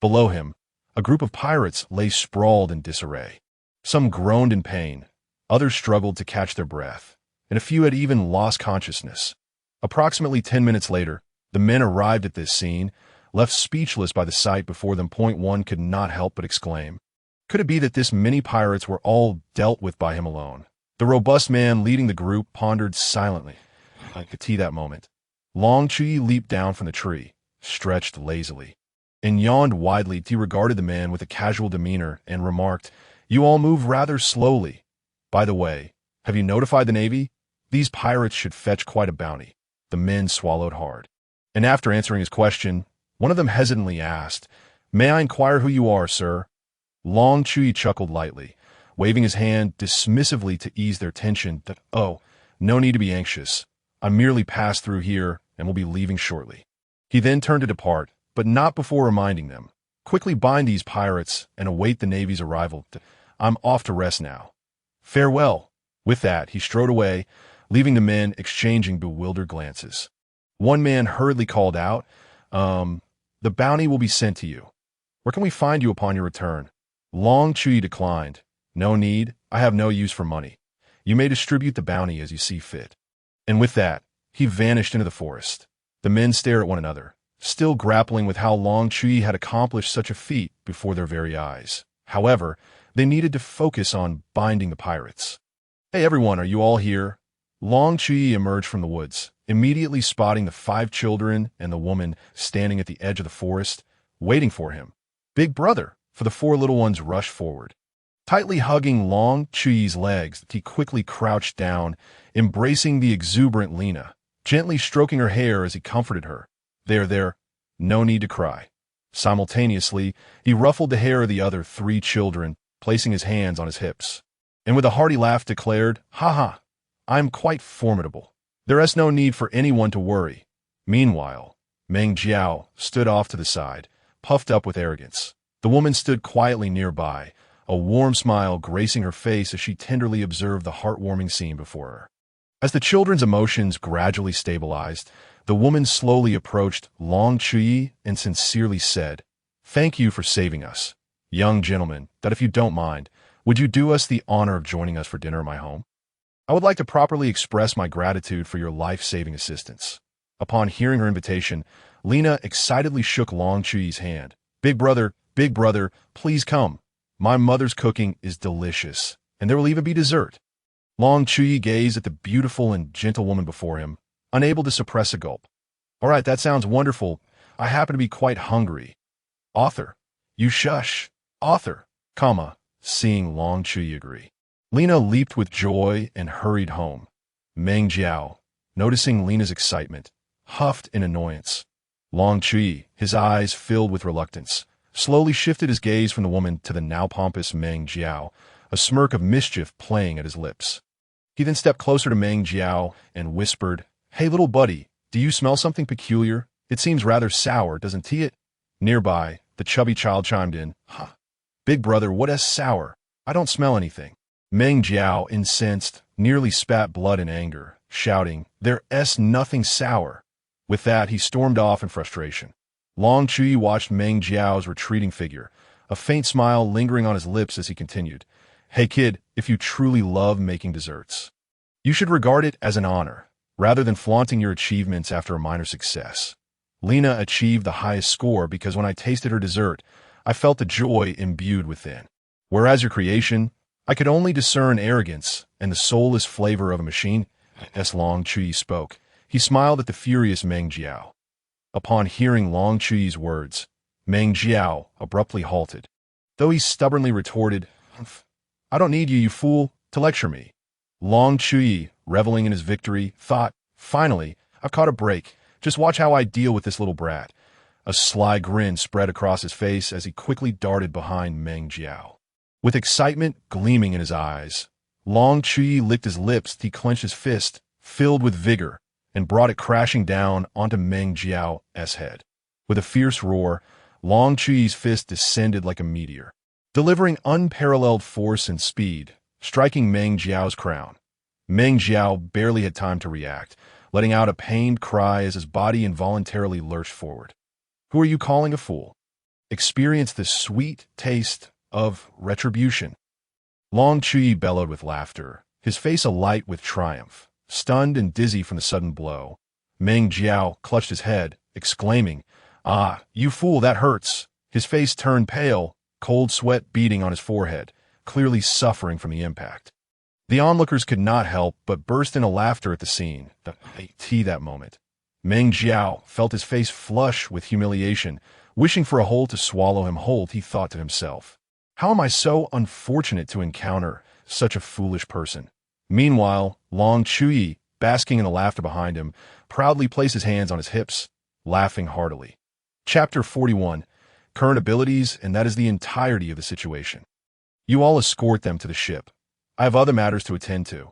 Below him, a group of pirates lay sprawled in disarray. Some groaned in pain, others struggled to catch their breath, and a few had even lost consciousness. Approximately 10 minutes later, the men arrived at this scene, left speechless by the sight before them. One could not help but exclaim, could it be that this many pirates were all dealt with by him alone? The robust man leading the group pondered silently. I could see that moment. Chuyi leaped down from the tree, stretched lazily. and yawned widely. He regarded the man with a casual demeanor and remarked, "You all move rather slowly. By the way, have you notified the Navy? These pirates should fetch quite a bounty." The men swallowed hard. And after answering his question, one of them hesitantly asked, "May I inquire who you are, sir?" Long Chuyi chuckled lightly, waving his hand dismissively to ease their tension. "Oh, no need to be anxious. I merely passed through here and will be leaving shortly." He then turned to depart, but not before reminding them, "Quickly bind these pirates and await the Navy's arrival. I'm off to rest now. Farewell." With that, he strode away, leaving the men exchanging bewildered glances. One man hurriedly called out, "The bounty will be sent to you. Where can we find you upon your return?" Long Chuyi declined. "No need. I have no use for money. You may distribute the bounty as you see fit." And with that, he vanished into the forest. The men stared at one another, still grappling with how Long Chuyi had accomplished such a feat before their very eyes. However, they needed to focus on binding the pirates. "Hey everyone, are you all here?" Long Chuyi emerged from the woods, immediately spotting the 5 children and the woman standing at the edge of the forest, waiting for him. "Big brother," for the 4 little ones rushed forward. Tightly hugging Long Chuyi's legs, he quickly crouched down, embracing the exuberant Lena, gently stroking her hair as he comforted her. There, no need to cry." Simultaneously, he ruffled the hair of the other 3 children, placing his hands on his hips, and with a hearty laugh declared, "Ha ha, I'm quite formidable. There is no need for anyone to worry." Meanwhile, Meng Jiao stood off to the side, puffed up with arrogance. The woman stood quietly nearby, a warm smile gracing her face as she tenderly observed the heartwarming scene before her. As the children's emotions gradually stabilized, the woman slowly approached Long Chuyi and sincerely said, "Thank you for saving us. Young gentleman, that if you don't mind, would you do us the honor of joining us for dinner at my home? I would like to properly express my gratitude for your life-saving assistance." Upon hearing her invitation, Lena excitedly shook Long Chuyi's hand. Big brother, please come. My mother's cooking is delicious, and there will even be dessert." Long Chuyi gazed at the beautiful and gentle woman before him, unable to suppress a gulp. "All right, that sounds wonderful. I happen to be quite hungry." "Author, you shush. Author, seeing Long Chuyi agree. Lena leaped with joy and hurried home. Meng Jiao, noticing Lena's excitement, huffed in annoyance. Long Chuyi, his eyes filled with reluctance, slowly shifted his gaze from the woman to the now pompous Meng Jiao, a smirk of mischief playing at his lips. He then stepped closer to Meng Jiao and whispered, "Hey little buddy, do you smell something peculiar? It seems rather sour, doesn't it?" Nearby, the chubby child chimed in, "Huh. Big brother, what is sour? I don't smell anything." Meng Jiao, incensed, nearly spat blood in anger, shouting, "There's nothing sour." With that, he stormed off in frustration. Long Chuyi watched Meng Jiao's retreating figure, a faint smile lingering on his lips as he continued, "Hey kid, if you truly love making desserts, you should regard it as an honor, rather than flaunting your achievements after a minor success. Lena achieved the highest score because when I tasted her dessert, I felt the joy imbued within. Whereas your creation, I could only discern arrogance and the soulless flavor of a machine." As Long Chuyi spoke, he smiled at the furious Meng Jiao. Upon hearing Long Chuyi's words, Meng Jiao abruptly halted, though he stubbornly retorted, "I don't need you, you fool, to lecture me." Long Chuyi, reveling in his victory, thought, "Finally, I've caught a break. Just watch how I deal with this little brat." A sly grin spread across his face as he quickly darted behind Meng Jiao. With excitement gleaming in his eyes, Long Chuyi licked his lips. He clenched his fist, filled with vigor, and brought it crashing down onto Meng Jiao's head. With a fierce roar, Long Chuyi's fist descended like a meteor, delivering unparalleled force and speed, striking Meng Jiao's crown. Meng Jiao barely had time to react, letting out a pained cry as his body involuntarily lurched forward. "Who are you calling a fool? Experience the sweet taste of retribution." Long Chuyi bellowed with laughter, his face alight with triumph. Stunned and dizzy from the sudden blow, Meng Jiao clutched his head, exclaiming, "Ah, you fool, that hurts." His face turned pale, cold sweat beading on his forehead, clearly suffering from the impact. The onlookers could not help but burst into laughter at the scene, that moment. Meng Jiao felt his face flush with humiliation, wishing for a hole to swallow him whole. He thought to himself, how am I so unfortunate to encounter such a foolish person? Meanwhile, Long Chuyi, basking in the laughter behind him, proudly placed his hands on his hips, laughing heartily. Chapter 41. Current abilities, and that is the entirety of the situation. You all escort them to the ship. I have other matters to attend to.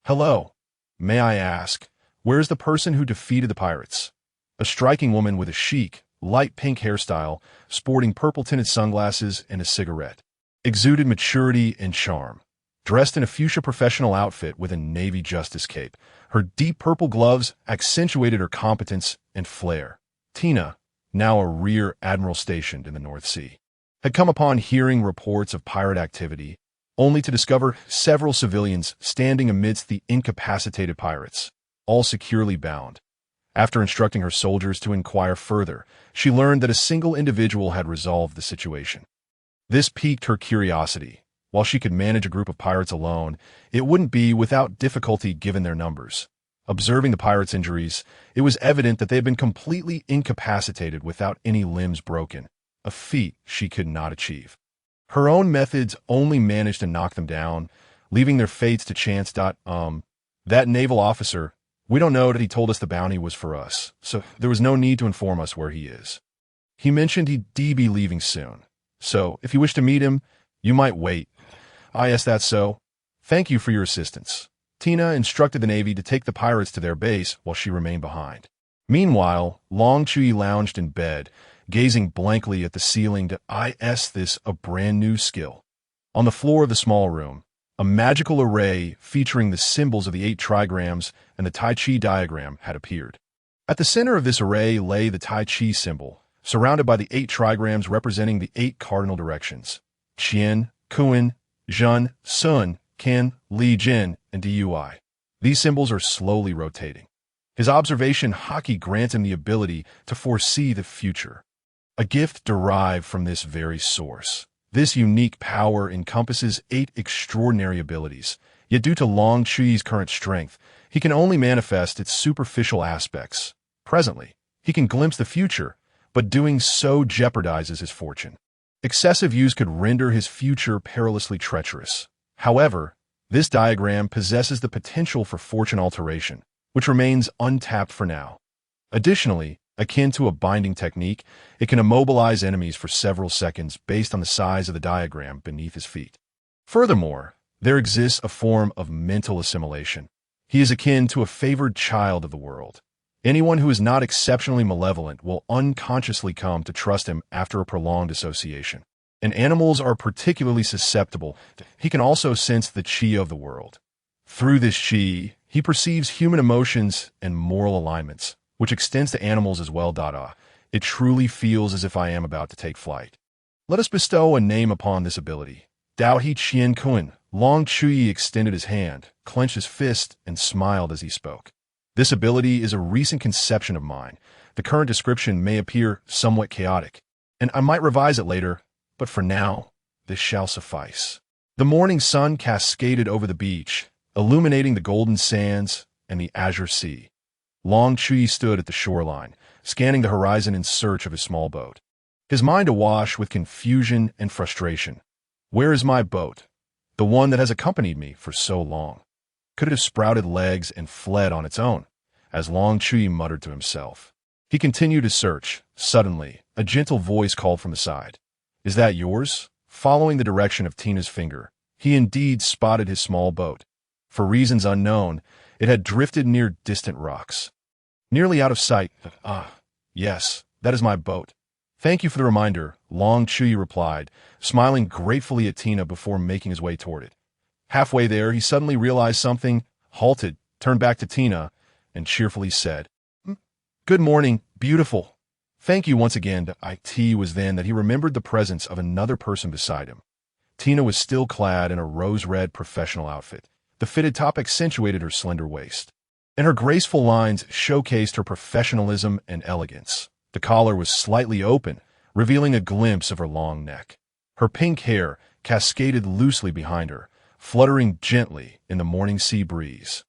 Hello. May I ask, where is the person who defeated the pirates? A striking woman with a chic, light pink hairstyle, sporting purple-tinted sunglasses and a cigarette. Exuded maturity and charm. Dressed in a fuchsia professional outfit with a navy justice cape, her deep purple gloves accentuated her competence and flair. Tina, now a rear admiral stationed in the North Sea, had come upon hearing reports of pirate activity, only to discover several civilians standing amidst the incapacitated pirates, all securely bound. After instructing her soldiers to inquire further, she learned that a single individual had resolved the situation. This piqued her curiosity. While she could manage a group of pirates alone, it wouldn't be without difficulty given their numbers. Observing the pirates' injuries, it was evident that they had been completely incapacitated without any limbs broken, a feat she could not achieve. Her own methods only managed to knock them down, leaving their fates to chance. That naval officer, we don't know that he told us the bounty was for us, so there was no need to inform us where he is. He mentioned he'd be leaving soon, so if you wish to meet him, you might wait. Yes, that's so. Thank you for your assistance. Tina instructed the Navy to take the pirates to their base while she remained behind. Meanwhile, Long Chuyi lounged in bed, gazing blankly at the ceiling. This a brand new skill. On the floor of the small room, a magical array featuring the symbols of the 8 trigrams and the Tai Chi diagram had appeared. At the center of this array lay the Tai Chi symbol, surrounded by the 8 trigrams representing the 8 cardinal directions: Qian, Kun, Zhen, Sun, Qian, Li Jin, and Dui. These symbols are slowly rotating. His observation haki grants him the ability to foresee the future, a gift derived from this very source. This unique power encompasses 8 extraordinary abilities, yet due to Long Chuyi's current strength, he can only manifest its superficial aspects. Presently, he can glimpse the future, but doing so jeopardizes his fortune. Excessive use could render his future perilously treacherous. However, this diagram possesses the potential for fortune alteration, which remains untapped for now. Additionally, akin to a binding technique, it can immobilize enemies for several seconds based on the size of the diagram beneath his feet. Furthermore, there exists a form of mental assimilation. He is akin to a favored child of the world. Anyone who is not exceptionally malevolent will unconsciously come to trust him after a prolonged association. And animals are particularly susceptible. He can also sense the chi of the world. Through this chi, he perceives human emotions and moral alignments, which extends to animals as well. It truly feels as if I am about to take flight. Let us bestow a name upon this ability. Dao He Qian Kun. Long Chuyi extended his hand, clenched his fist, and smiled as he spoke. This ability is a recent conception of mine. The current description may appear somewhat chaotic, and I might revise it later, but for now, this shall suffice. The morning sun cascaded over the beach, illuminating the golden sands and the azure sea. Long Chuyi stood at the shoreline, scanning the horizon in search of his small boat. His mind awash with confusion and frustration. Where is my boat? The one that has accompanied me for so long. Could it have sprouted legs and fled on its own? As Long Chuyi muttered to himself. He continued his search. Suddenly, a gentle voice called from the side. Is that yours? Following the direction of Tina's finger, he indeed spotted his small boat. For reasons unknown, it had drifted near distant rocks. Nearly out of sight. Yes, that is my boat. Thank you for the reminder, Long Chuyi replied, smiling gratefully at Tina before making his way toward it. Halfway there, he suddenly realized something, halted, turned back to Tina, and cheerfully said, Good morning, beautiful. Thank you once again. It was then that he remembered the presence of another person beside him. Tina was still clad in a rose-red professional outfit. The fitted top accentuated her slender waist, and her graceful lines showcased her professionalism and elegance. The collar was slightly open, revealing a glimpse of her long neck. Her pink hair cascaded loosely behind her, fluttering gently in the morning sea breeze,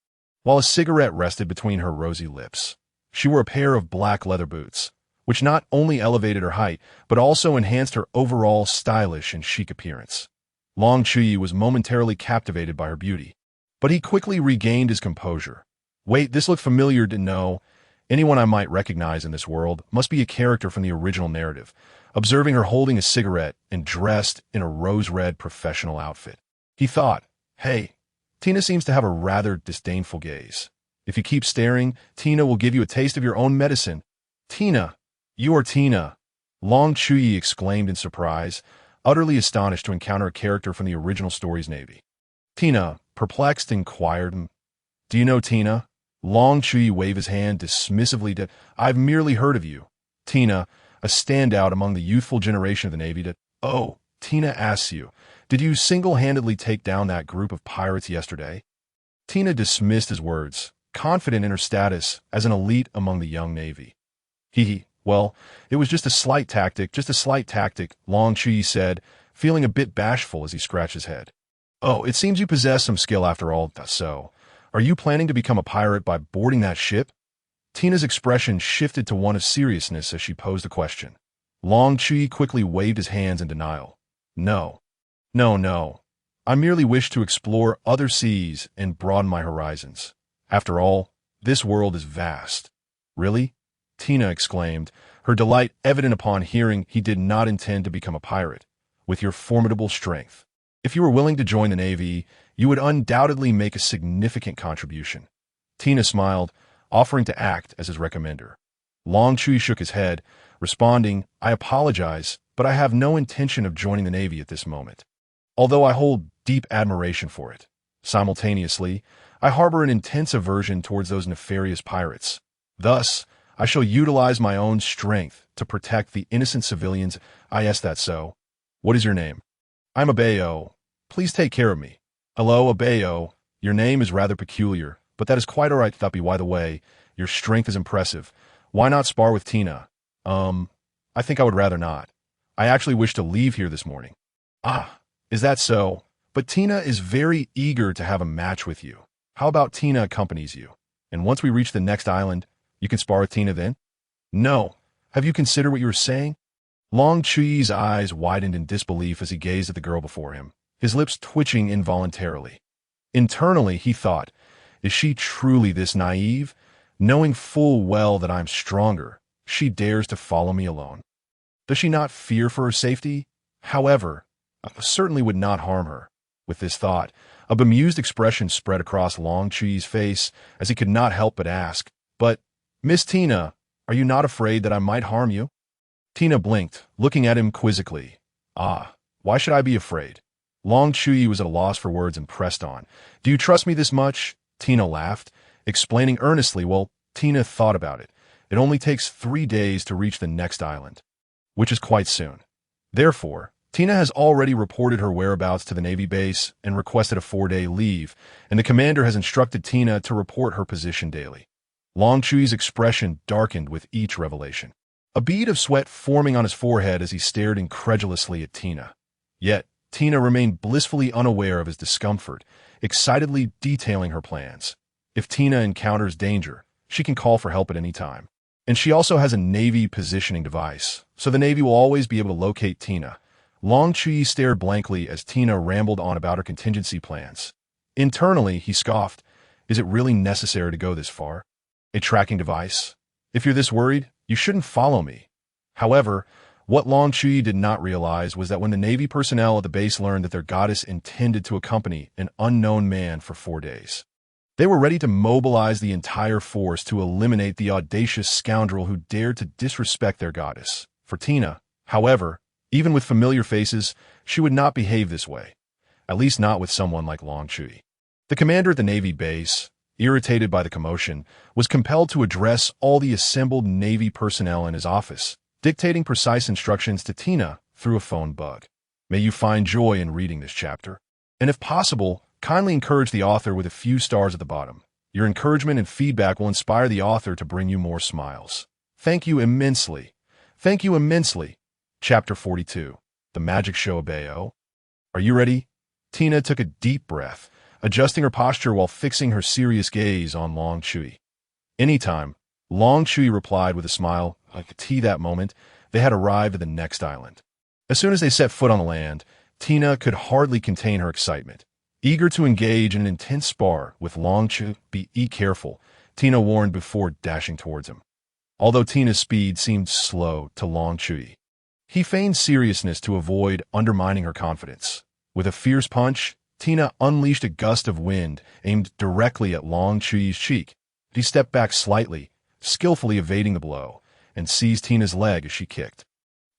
while a cigarette rested between her rosy lips. She wore a pair of black leather boots, which not only elevated her height, but also enhanced her overall stylish and chic appearance. Long Chuyi was momentarily captivated by her beauty, but he quickly regained his composure. Wait, this looked familiar to know. Anyone I might recognize in this world must be a character from the original narrative, observing her holding a cigarette and dressed in a rose-red professional outfit. He thought, hey, Tina seems to have a rather disdainful gaze. If you keep staring, Tina will give you a taste of your own medicine. Tina! You are Tina! Long Chuyi exclaimed in surprise, utterly astonished to encounter a character from the original story's navy. Tina, perplexed, inquired, do you know Tina? Long Chuyi waved his hand dismissively to, I've merely heard of you. Tina, a standout among the youthful generation of the Navy, to, oh, Tina asks you, did you single-handedly take down that group of pirates yesterday? Tina dismissed his words, confident in her status as an elite among the young Navy. Well, it was just a slight tactic, Long Chuyi said, feeling a bit bashful as he scratched his head. Oh, it seems you possess some skill after all, so. Are you planning to become a pirate by boarding that ship? Tina's expression shifted to one of seriousness as she posed the question. Long Chuyi quickly waved his hands in denial. No. I merely wish to explore other seas and broaden my horizons. After all, this world is vast. Really? Tina exclaimed, her delight evident upon hearing he did not intend to become a pirate. With your formidable strength, if you were willing to join the Navy, you would undoubtedly make a significant contribution. Tina smiled, offering to act as his recommender. Long Chuyi shook his head, responding, I apologize, but I have no intention of joining the Navy at this moment, although I hold deep admiration for it. Simultaneously, I harbor an intense aversion towards those nefarious pirates. Thus, I shall utilize my own strength to protect the innocent civilians. I ask that so. What is your name? I'm Abayo. Please take care of me. Hello, Abayo. Your name is rather peculiar, but that is quite all right, Thuppy. By the way, your strength is impressive. Why not spar with Tina? I think I would rather not. I actually wish to leave here this morning. Ah, is that so? But Tina is very eager to have a match with you. How about Tina accompanies you? And once we reach the next island, you can spar with Tina then? No. Have you considered what you were saying? Long Chuyi's eyes widened in disbelief as he gazed at the girl before him, his lips twitching involuntarily. Internally, he thought, is she truly this naive? Knowing full well that I'm stronger, she dares to follow me alone. Does she not fear for her safety? However, I certainly would not harm her. With this thought, a bemused expression spread across Long Chuyi's face as he could not help but ask, but, Miss Tina, are you not afraid that I might harm you? Tina blinked, looking at him quizzically. Ah, why should I be afraid? Long Chuyi was at a loss for words and pressed on. Do you trust me this much? Tina laughed, explaining earnestly, well, Tina thought about it. It only takes 3 days to reach the next island, which is quite soon. Therefore, Tina has already reported her whereabouts to the Navy base and requested a 4-day leave, and the commander has instructed Tina to report her position daily. Long Chuyi's expression darkened with each revelation, a bead of sweat forming on his forehead as he stared incredulously at Tina. Yet, Tina remained blissfully unaware of his discomfort, excitedly detailing her plans. If Tina encounters danger, she can call for help at any time. And she also has a Navy positioning device, so the Navy will always be able to locate Tina. Long Chuyi stared blankly as Tina rambled on about her contingency plans. Internally, he scoffed. Is it really necessary to go this far? A tracking device? If you're this worried, you shouldn't follow me. However, what Long Chuyi did not realize was that when the Navy personnel at the base learned that their goddess intended to accompany an unknown man for 4 days, they were ready to mobilize the entire force to eliminate the audacious scoundrel who dared to disrespect their goddess. For Tina, however, even with familiar faces, she would not behave this way, at least not with someone like Long Chuyi. The commander at the Navy base, irritated by the commotion, was compelled to address all the assembled Navy personnel in his office, dictating precise instructions to Tina through a phone bug. May you find joy in reading this chapter. And if possible, kindly encourage the author with a few stars at the bottom. Your encouragement and feedback will inspire the author to bring you more smiles. Thank you immensely. Thank you immensely. Chapter 42. The Magic Show Abayo. Are you ready? Tina took a deep breath, adjusting her posture while fixing her serious gaze on Long Chuyi. Anytime. Long Chuyi replied with a smile. Like a tea that moment, they had arrived at the next island. As soon as they set foot on the land, Tina could hardly contain her excitement. Eager to engage in an intense spar with Long Chuyi, be careful, Tina warned before dashing towards him. Although Tina's speed seemed slow to Long Chuyi, he feigned seriousness to avoid undermining her confidence. With a fierce punch, Tina unleashed a gust of wind aimed directly at Long Chuyi's cheek. He stepped back slightly, skillfully evading the blow, and seized Tina's leg as she kicked,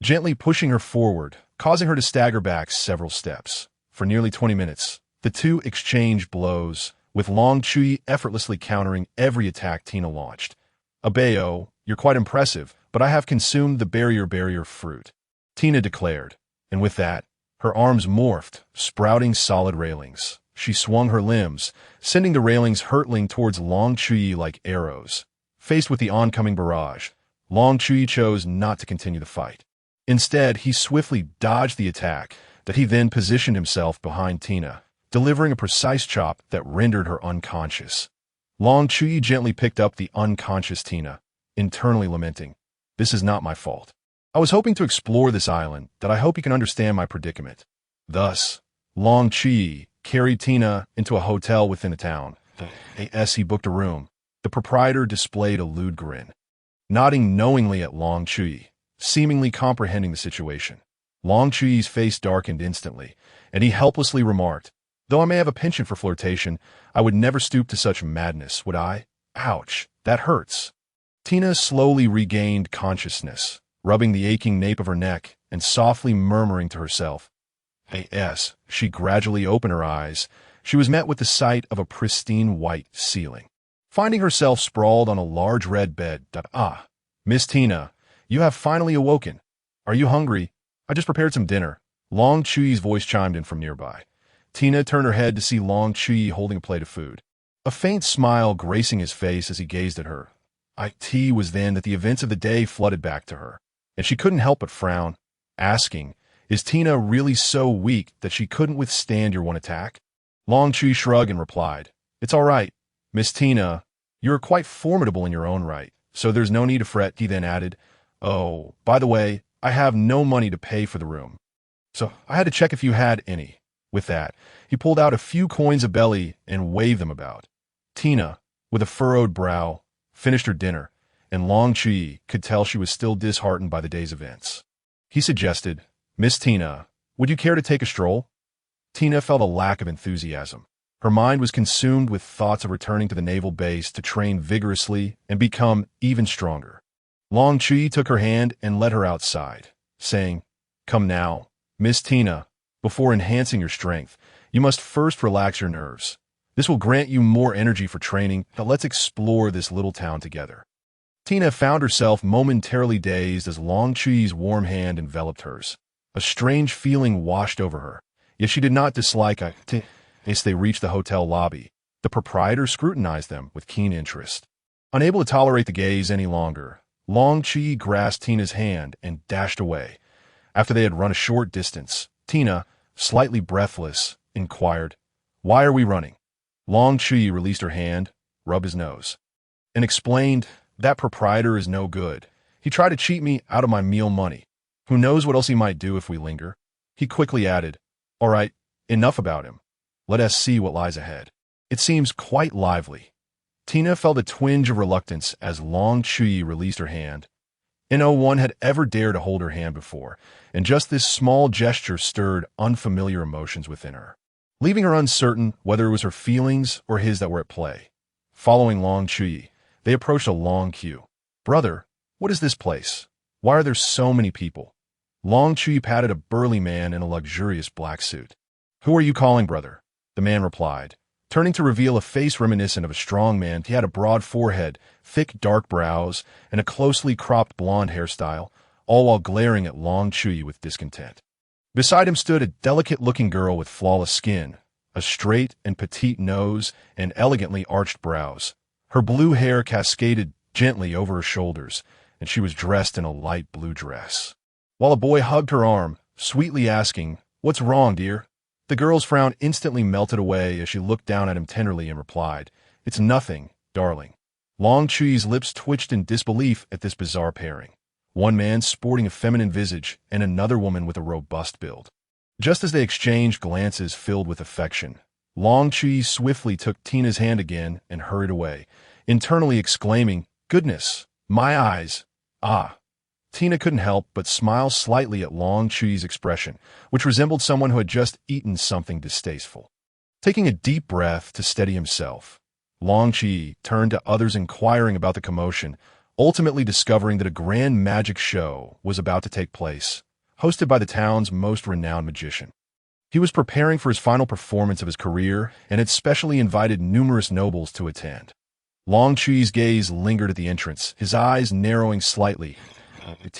gently pushing her forward, causing her to stagger back several steps. For nearly 20 minutes, the two exchanged blows, with Long Chuyi effortlessly countering every attack Tina launched. "Abayo, you're quite impressive, but I have consumed the barrier fruit," Tina declared, and with that, her arms morphed, sprouting solid railings. She swung her limbs, sending the railings hurtling towards Long Chuyi like arrows. Faced with the oncoming barrage, Long Chuyi chose not to continue the fight. Instead, he swiftly dodged the attack that he then positioned himself behind Tina, delivering a precise chop that rendered her unconscious. Long Chuyi gently picked up the unconscious Tina, internally lamenting, "This is not my fault. I was hoping to explore this island, that I hope you can understand my predicament." Thus, Long Chuyi carried Tina into a hotel within the town. As he booked a room, the proprietor displayed a lewd grin, nodding knowingly at Long Chuyi, seemingly comprehending the situation. Long Chuyi's face darkened instantly, and he helplessly remarked, "Though I may have a penchant for flirtation, I would never stoop to such madness, would I? Ouch, that hurts." Tina slowly regained consciousness, rubbing the aching nape of her neck and softly murmuring to herself. As she gradually opened her eyes, she was met with the sight of a pristine white ceiling. Finding herself sprawled on a large red bed, "Miss Tina, you have finally awoken. Are you hungry? I just prepared some dinner." Long Chuyi's voice chimed in from nearby. Tina turned her head to see Long Chuyi holding a plate of food, a faint smile gracing his face as he gazed at her. It was then that the events of the day flooded back to her, and she couldn't help but frown, asking, "Is Tina really so weak that she couldn't withstand your one attack?" Long Chuyi shrugged and replied, "It's all right, Miss Tina. You're quite formidable in your own right, so there's no need to fret." He then added, "Oh, by the way, I have no money to pay for the room, so I had to check if you had any." With that, he pulled out a few coins of belly and waved them about. Tina, with a furrowed brow, finished her dinner, and Long Chuyi could tell she was still disheartened by the day's events. He suggested, "Miss Tina, would you care to take a stroll?" Tina felt a lack of enthusiasm. Her mind was consumed with thoughts of returning to the naval base to train vigorously and become even stronger. Long Chuyi took her hand and led her outside, saying, "Come now, Miss Tina, before enhancing your strength, you must first relax your nerves. This will grant you more energy for training. Now let's explore this little town together." Tina found herself momentarily dazed as Long Chuyi's warm hand enveloped hers. A strange feeling washed over her, yet she did not dislike it. As they reached the hotel lobby, the proprietor scrutinized them with keen interest. Unable to tolerate the gaze any longer, Long Chuyi grasped Tina's hand and dashed away. After they had run a short distance, Tina, slightly breathless, inquired, "Why are we running?" Long Chuyi released her hand, rubbed his nose, and explained, "That proprietor is no good. He tried to cheat me out of my meal money. Who knows what else he might do if we linger?" He quickly added, "All right, enough about him. Let us see what lies ahead. It seems quite lively." Tina felt a twinge of reluctance as Long Chuyi released her hand. No one had ever dared to hold her hand before, and just this small gesture stirred unfamiliar emotions within her, leaving her uncertain whether it was her feelings or his that were at play. Following Long Chuyi, they approached a long queue. "Brother, what is this place? Why are there so many people?" Long Chuyi patted a burly man in a luxurious black suit. "Who are you calling brother?" the man replied, turning to reveal a face reminiscent of a strong man. He had a broad forehead, thick dark brows, and a closely cropped blonde hairstyle, all while glaring at Long Chuyi with discontent. Beside him stood a delicate-looking girl with flawless skin, a straight and petite nose, and elegantly arched brows. Her blue hair cascaded gently over her shoulders, and she was dressed in a light blue dress. While a boy hugged her arm, sweetly asking, "What's wrong, dear?" The girl's frown instantly melted away as she looked down at him tenderly and replied, "It's nothing, darling." Long Chuy's lips twitched in disbelief at this bizarre pairing. One man sporting a feminine visage and another woman with a robust build. Just as they exchanged glances filled with affection, Long Chuyi swiftly took Tina's hand again and hurried away, internally exclaiming, "Goodness, my eyes! Ah!" Tina couldn't help but smile slightly at Long Chuy's expression, which resembled someone who had just eaten something distasteful. Taking a deep breath to steady himself, Long Chuyi turned to others inquiring about the commotion, ultimately discovering that a grand magic show was about to take place, hosted by the town's most renowned magician. He was preparing for his final performance of his career and had specially invited numerous nobles to attend. Long Chuy's gaze lingered at the entrance, his eyes narrowing slightly.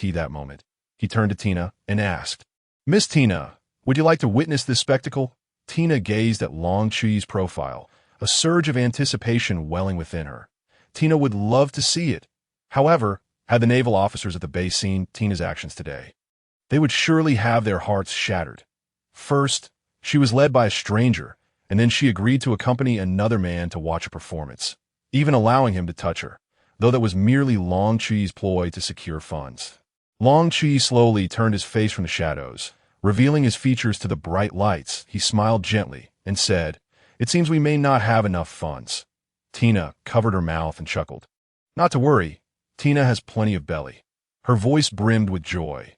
That moment, he turned to Tina and asked, "Miss Tina, would you like to witness this spectacle?" Tina gazed at Long Chuy's profile, a surge of anticipation welling within her. Tina would love to see it. However, had the naval officers at the base seen Tina's actions today, they would surely have their hearts shattered. First, she was led by a stranger, and then she agreed to accompany another man to watch a performance, even allowing him to touch her, though that was merely Long Chuy's ploy to secure funds. Long Chuyi slowly turned his face from the shadows. Revealing his features to the bright lights, he smiled gently and said, "It seems we may not have enough funds." Tina covered her mouth and chuckled. "Not to worry, Tina has plenty of belly." Her voice brimmed with joy.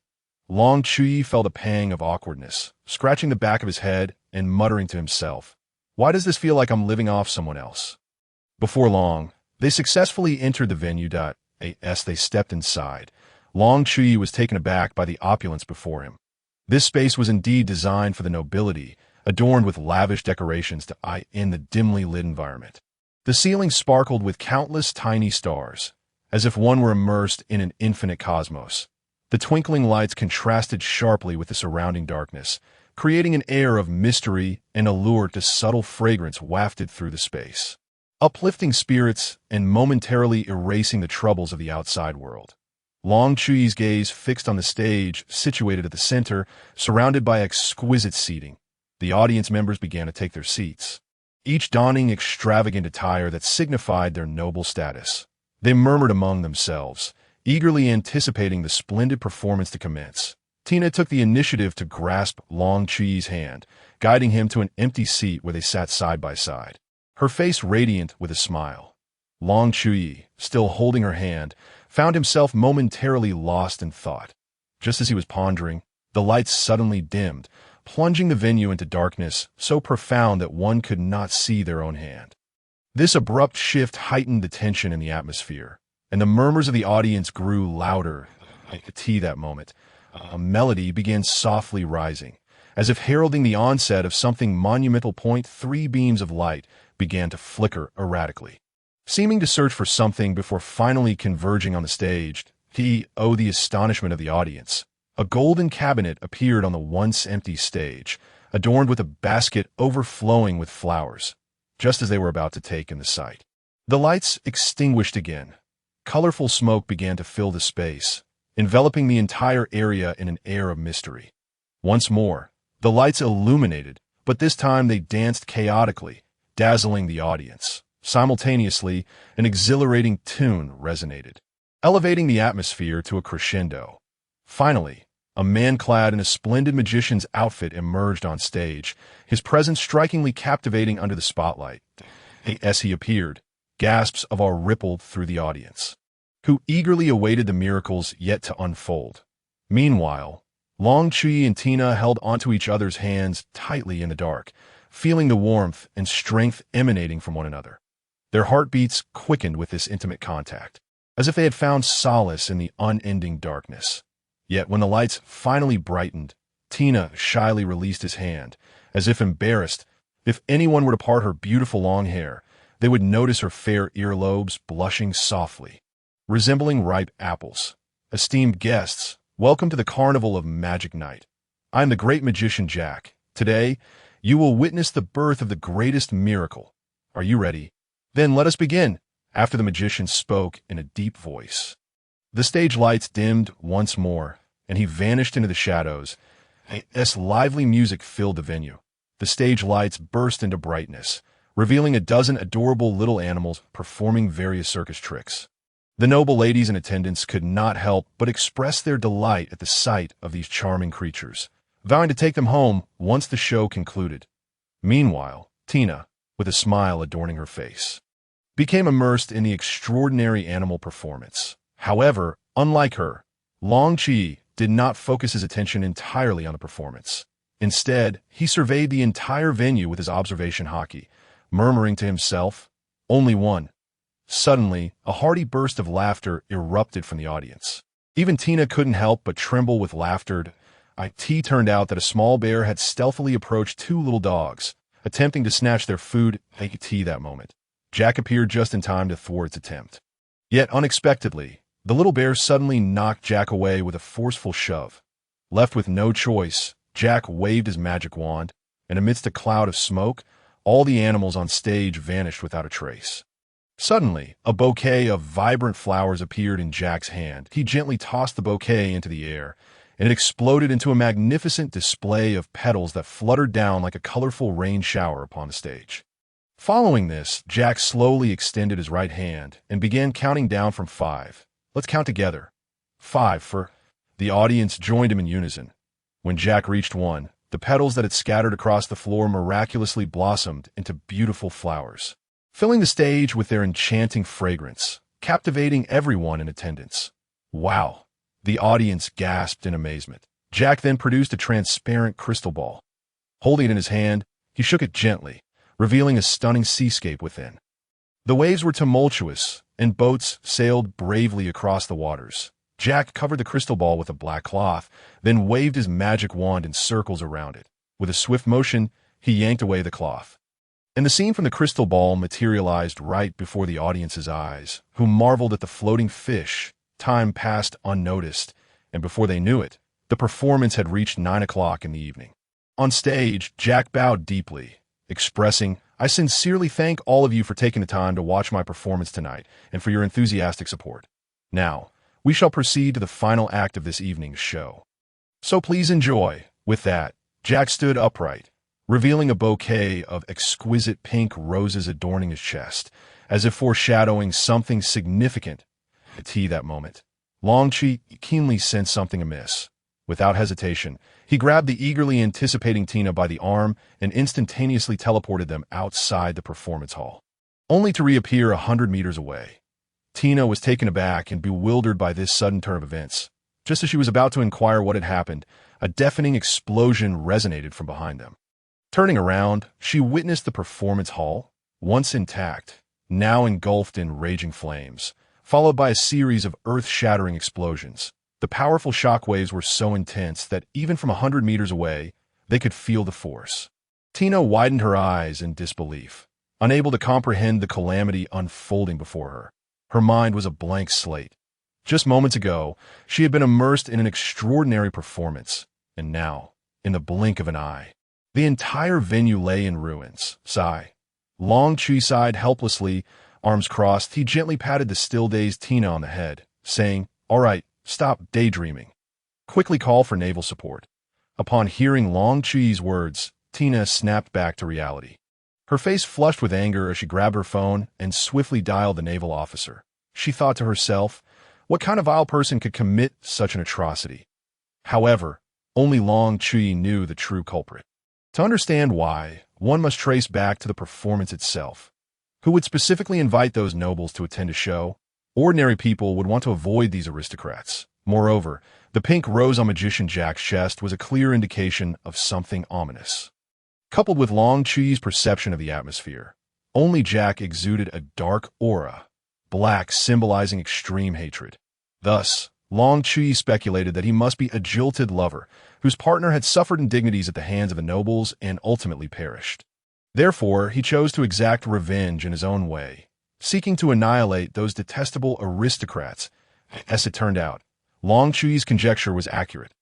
Long Chuyi felt a pang of awkwardness, scratching the back of his head and muttering to himself, "Why does this feel like I'm living off someone else?" Before long, they successfully entered the venue. As they stepped inside, Long Chuyi was taken aback by the opulence before him. This space was indeed designed for the nobility, adorned with lavish decorations in the dimly lit environment. The ceiling sparkled with countless tiny stars, as if one were immersed in an infinite cosmos. The twinkling lights contrasted sharply with the surrounding darkness, creating an air of mystery and allure to subtle fragrance wafted through the space, uplifting spirits and momentarily erasing the troubles of the outside world. Long Chuy's gaze fixed on the stage, situated at the center, surrounded by exquisite seating. The audience members began to take their seats, each donning extravagant attire that signified their noble status. They murmured among themselves, eagerly anticipating the splendid performance to commence. Tina took the initiative to grasp Long Chuy's hand, guiding him to an empty seat where they sat side by side, her face radiant with a smile. Long Chuyi, still holding her hand, found himself momentarily lost in thought. Just as he was pondering, the lights suddenly dimmed, plunging the venue into darkness so profound that one could not see their own hand. This abrupt shift heightened the tension in the atmosphere, and the murmurs of the audience grew louder. That moment, a melody began softly rising, as if heralding the onset of something monumental. Three beams of light began to flicker erratically, seeming to search for something before finally converging on the stage. The astonishment of the audience, a golden cabinet appeared on the once empty stage, adorned with a basket overflowing with flowers, just as they were about to take in the sight. The lights extinguished again. Colorful smoke began to fill the space, enveloping the entire area in an air of mystery. Once more, the lights illuminated, but this time they danced chaotically, dazzling the audience. Simultaneously, an exhilarating tune resonated, elevating the atmosphere to a crescendo. Finally, a man clad in a splendid magician's outfit emerged on stage, his presence strikingly captivating under the spotlight. As he appeared, gasps of awe rippled through the audience, who eagerly awaited the miracles yet to unfold. Meanwhile, Long Chuyi and Tina held onto each other's hands tightly in the dark, feeling the warmth and strength emanating from one another. Their heartbeats quickened with this intimate contact, as if they had found solace in the unending darkness. Yet when the lights finally brightened, Tina shyly released his hand, as if embarrassed. If anyone were to part her beautiful long hair, they would notice her fair earlobes blushing softly, resembling ripe apples. Esteemed guests, welcome to the Carnival of Magic Night. I am the great magician Jack. Today, you will witness the birth of the greatest miracle. Are you ready? Then let us begin. After the magician spoke in a deep voice, the stage lights dimmed once more, and he vanished into the shadows. As lively music filled the venue, the stage lights burst into brightness, revealing a dozen adorable little animals performing various circus tricks. The noble ladies in attendance could not help but express their delight at the sight of these charming creatures, vowing to take them home once the show concluded. Meanwhile, Tina, with a smile adorning her face, became immersed in the extraordinary animal performance. However, unlike her, Chuyi did not focus his attention entirely on the performance. Instead, he surveyed the entire venue with his observation hockey, murmuring to himself, "Only one." Suddenly, a hearty burst of laughter erupted from the audience. Even Tina couldn't help but tremble with laughter. It turned out that a small bear had stealthily approached two little dogs, attempting to snatch their food. That moment, Jack appeared just in time to thwart its attempt. Yet unexpectedly, the little bear suddenly knocked Jack away with a forceful shove. Left with no choice, Jack waved his magic wand, and amidst a cloud of smoke, all the animals on stage vanished without a trace. Suddenly, a bouquet of vibrant flowers appeared in Jack's hand. He gently tossed the bouquet into the air, and it exploded into a magnificent display of petals that fluttered down like a colorful rain shower upon the stage. Following this, Jack slowly extended his right hand and began counting down from 5. "Let's count together. 5 for..." The audience joined him in unison. When Jack reached 1, the petals that had scattered across the floor miraculously blossomed into beautiful flowers, filling the stage with their enchanting fragrance, captivating everyone in attendance. "Wow!" The audience gasped in amazement. Jack then produced a transparent crystal ball. Holding it in his hand, he shook it gently, revealing a stunning seascape within. The waves were tumultuous, and boats sailed bravely across the waters. Jack covered the crystal ball with a black cloth, then waved his magic wand in circles around it. With a swift motion, he yanked away the cloth, and the scene from the crystal ball materialized right before the audience's eyes, who marveled at the floating fish. Time passed unnoticed, and before they knew it, the performance had reached 9 o'clock in the evening. On stage, Jack bowed deeply, expressing, "I sincerely thank all of you for taking the time to watch my performance tonight and for your enthusiastic support. Now, we shall proceed to the final act of this evening's show. So please enjoy." With that, Jack stood upright, revealing a bouquet of exquisite pink roses adorning his chest, as if foreshadowing something significant. At that moment, Chuyi keenly sensed something amiss. Without hesitation, he grabbed the eagerly anticipating Tina by the arm and instantaneously teleported them outside the performance hall, only to reappear 100 meters away. Tina was taken aback and bewildered by this sudden turn of events. Just as she was about to inquire what had happened, a deafening explosion resonated from behind them. Turning around, she witnessed the performance hall, once intact, now engulfed in raging flames, followed by a series of earth-shattering explosions. The powerful shockwaves were so intense that even from 100 meters away, they could feel the force. Tina widened her eyes in disbelief, unable to comprehend the calamity unfolding before her. Her mind was a blank slate. Just moments ago, she had been immersed in an extraordinary performance, and now, in the blink of an eye, the entire venue lay in ruins. Chuyi sighed helplessly. Arms crossed, he gently patted the still-dazed Tina on the head, saying, "All right, stop daydreaming. Quickly call for naval support." Upon hearing Chuyi's words, Tina snapped back to reality. Her face flushed with anger as she grabbed her phone and swiftly dialed the naval officer. She thought to herself, what kind of vile person could commit such an atrocity? However, only Chuyi knew the true culprit. To understand why, one must trace back to the performance itself. Who would specifically invite those nobles to attend a show? Ordinary people would want to avoid these aristocrats. Moreover, the pink rose on Magician Jack's chest was a clear indication of something ominous. Coupled with Chuyi's perception of the atmosphere, only Jack exuded a dark aura, black symbolizing extreme hatred. Thus, Chuyi speculated that he must be a jilted lover, whose partner had suffered indignities at the hands of the nobles and ultimately perished. Therefore, he chose to exact revenge in his own way, seeking to annihilate those detestable aristocrats. As it turned out, Chuyi's conjecture was accurate.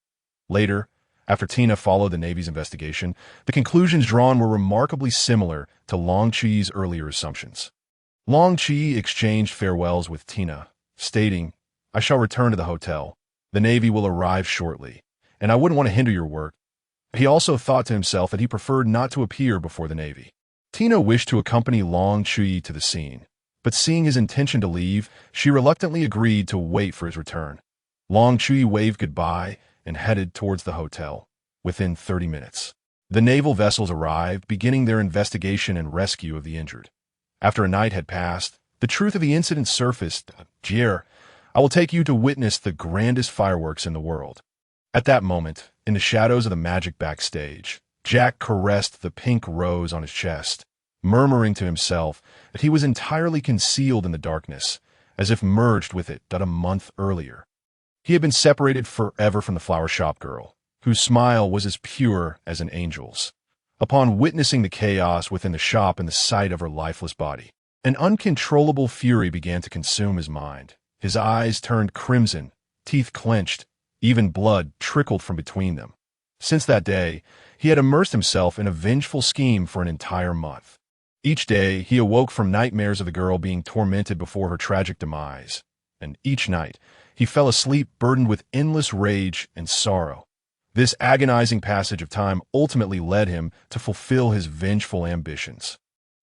Later, after Tina followed the Navy's investigation, the conclusions drawn were remarkably similar to Chuyi's earlier assumptions. Chuyi exchanged farewells with Tina, stating, "I shall return to the hotel. The Navy will arrive shortly, and I wouldn't want to hinder your work." He also thought to himself that he preferred not to appear before the Navy. Tina wished to accompany Long Chuyi to the scene, but seeing his intention to leave, she reluctantly agreed to wait for his return. Long Chuyi waved goodbye and headed towards the hotel. Within 30 minutes, the naval vessels arrived, beginning their investigation and rescue of the injured. After a night had passed, the truth of the incident surfaced. Jier, I will take you to witness the grandest fireworks in the world. At that moment, in the shadows of the magic backstage, Jack caressed the pink rose on his chest, murmuring to himself that he was entirely concealed in the darkness, as if merged with it but a month earlier. He had been separated forever from the flower shop girl, whose smile was as pure as an angel's. Upon witnessing the chaos within the shop and the sight of her lifeless body, an uncontrollable fury began to consume his mind. His eyes turned crimson, teeth clenched, even blood trickled from between them. Since that day, he had immersed himself in a vengeful scheme for an entire month. Each day, he awoke from nightmares of the girl being tormented before her tragic demise, and each night, he fell asleep burdened with endless rage and sorrow. This agonizing passage of time ultimately led him to fulfill his vengeful ambitions.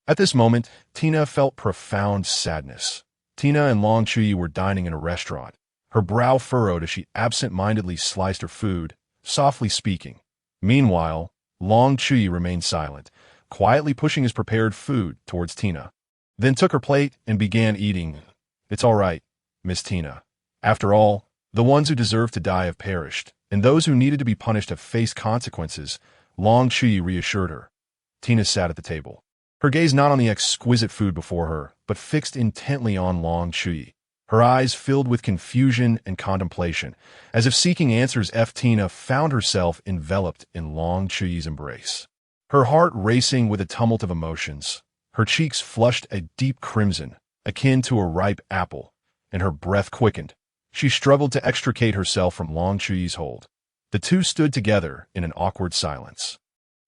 At this moment, Tina felt profound sadness. Tina and Long Chuyi were dining in a restaurant, her brow furrowed as she absent-mindedly sliced her food, softly speaking. Meanwhile, Long Chuyi remained silent, quietly pushing his prepared food towards Tina, then took her plate and began eating. It's all right, Miss Tina. After all, the ones who deserve to die have perished, and those who needed to be punished have faced consequences, Long Chuyi reassured her. Tina sat at the table, her gaze not on the exquisite food before her, but fixed intently on Long Chuyi. Her eyes filled with confusion and contemplation, as if seeking answers. Tina found herself enveloped in Long Chuyi's embrace. Her heart racing with a tumult of emotions, her cheeks flushed a deep crimson, akin to a ripe apple, and her breath quickened. She struggled to extricate herself from Long Chuyi's hold. The two stood together in an awkward silence,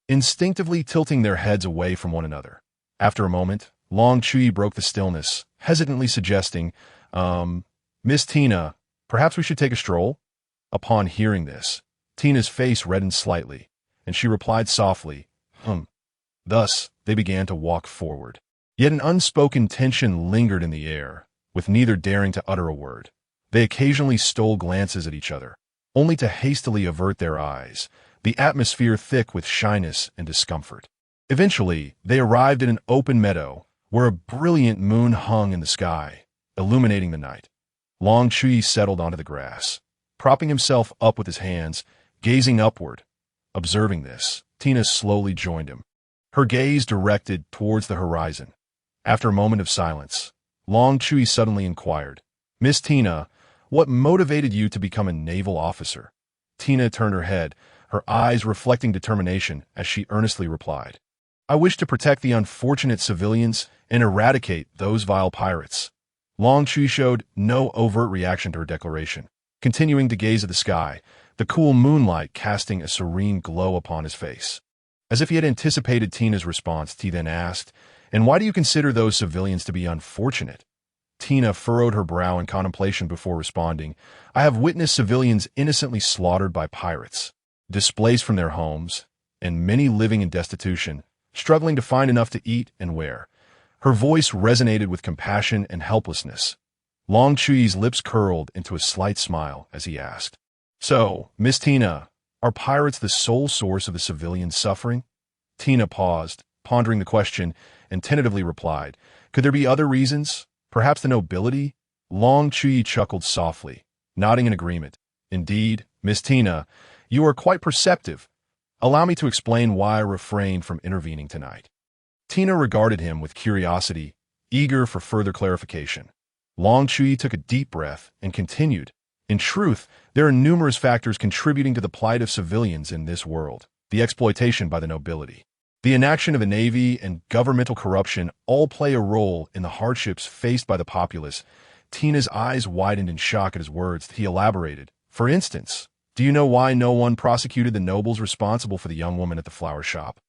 instinctively tilting their heads away from one another. After a moment, Long Chuyi broke the stillness, hesitantly suggesting, Miss Tina, perhaps we should take a stroll? Upon hearing this, Tina's face reddened slightly, and she replied softly, Thus, they began to walk forward. Yet an unspoken tension lingered in the air, with neither daring to utter a word. They occasionally stole glances at each other, only to hastily avert their eyes, the atmosphere thick with shyness and discomfort. Eventually, they arrived at an open meadow, where a brilliant moon hung in the sky, illuminating the night. Long Chuyi settled onto the grass, propping himself up with his hands, gazing upward. Observing this, Tina slowly joined him, her gaze directed towards the horizon. After a moment of silence, Long Chuyi suddenly inquired, Miss Tina, what motivated you to become a naval officer? Tina turned her head, her eyes reflecting determination as she earnestly replied, I wish to protect the unfortunate civilians and eradicate those vile pirates. Long Chuyi showed no overt reaction to her declaration, continuing to gaze at the sky, the cool moonlight casting a serene glow upon his face. As if he had anticipated Tina's response, he then asked, And why do you consider those civilians to be unfortunate? Tina furrowed her brow in contemplation before responding, I have witnessed civilians innocently slaughtered by pirates, displaced from their homes, and many living in destitution, struggling to find enough to eat and wear. Her voice resonated with compassion and helplessness. Long Chuyi's lips curled into a slight smile as he asked, So, Miss Tina, are pirates the sole source of the civilian suffering? Tina paused, pondering the question, and tentatively replied, Could there be other reasons? Perhaps the nobility? Long Chuyi chuckled softly, nodding in agreement. Indeed, Miss Tina, you are quite perceptive. Allow me to explain why I refrained from intervening tonight. Tina regarded him with curiosity, eager for further clarification. Long Chuyi took a deep breath and continued, In truth, there are numerous factors contributing to the plight of civilians in this world. The exploitation by the nobility, the inaction of the navy, and governmental corruption all play a role in the hardships faced by the populace. Tina's eyes widened in shock at his words. He elaborated, For instance, do you know why no one prosecuted the nobles responsible for the young woman at the flower shop?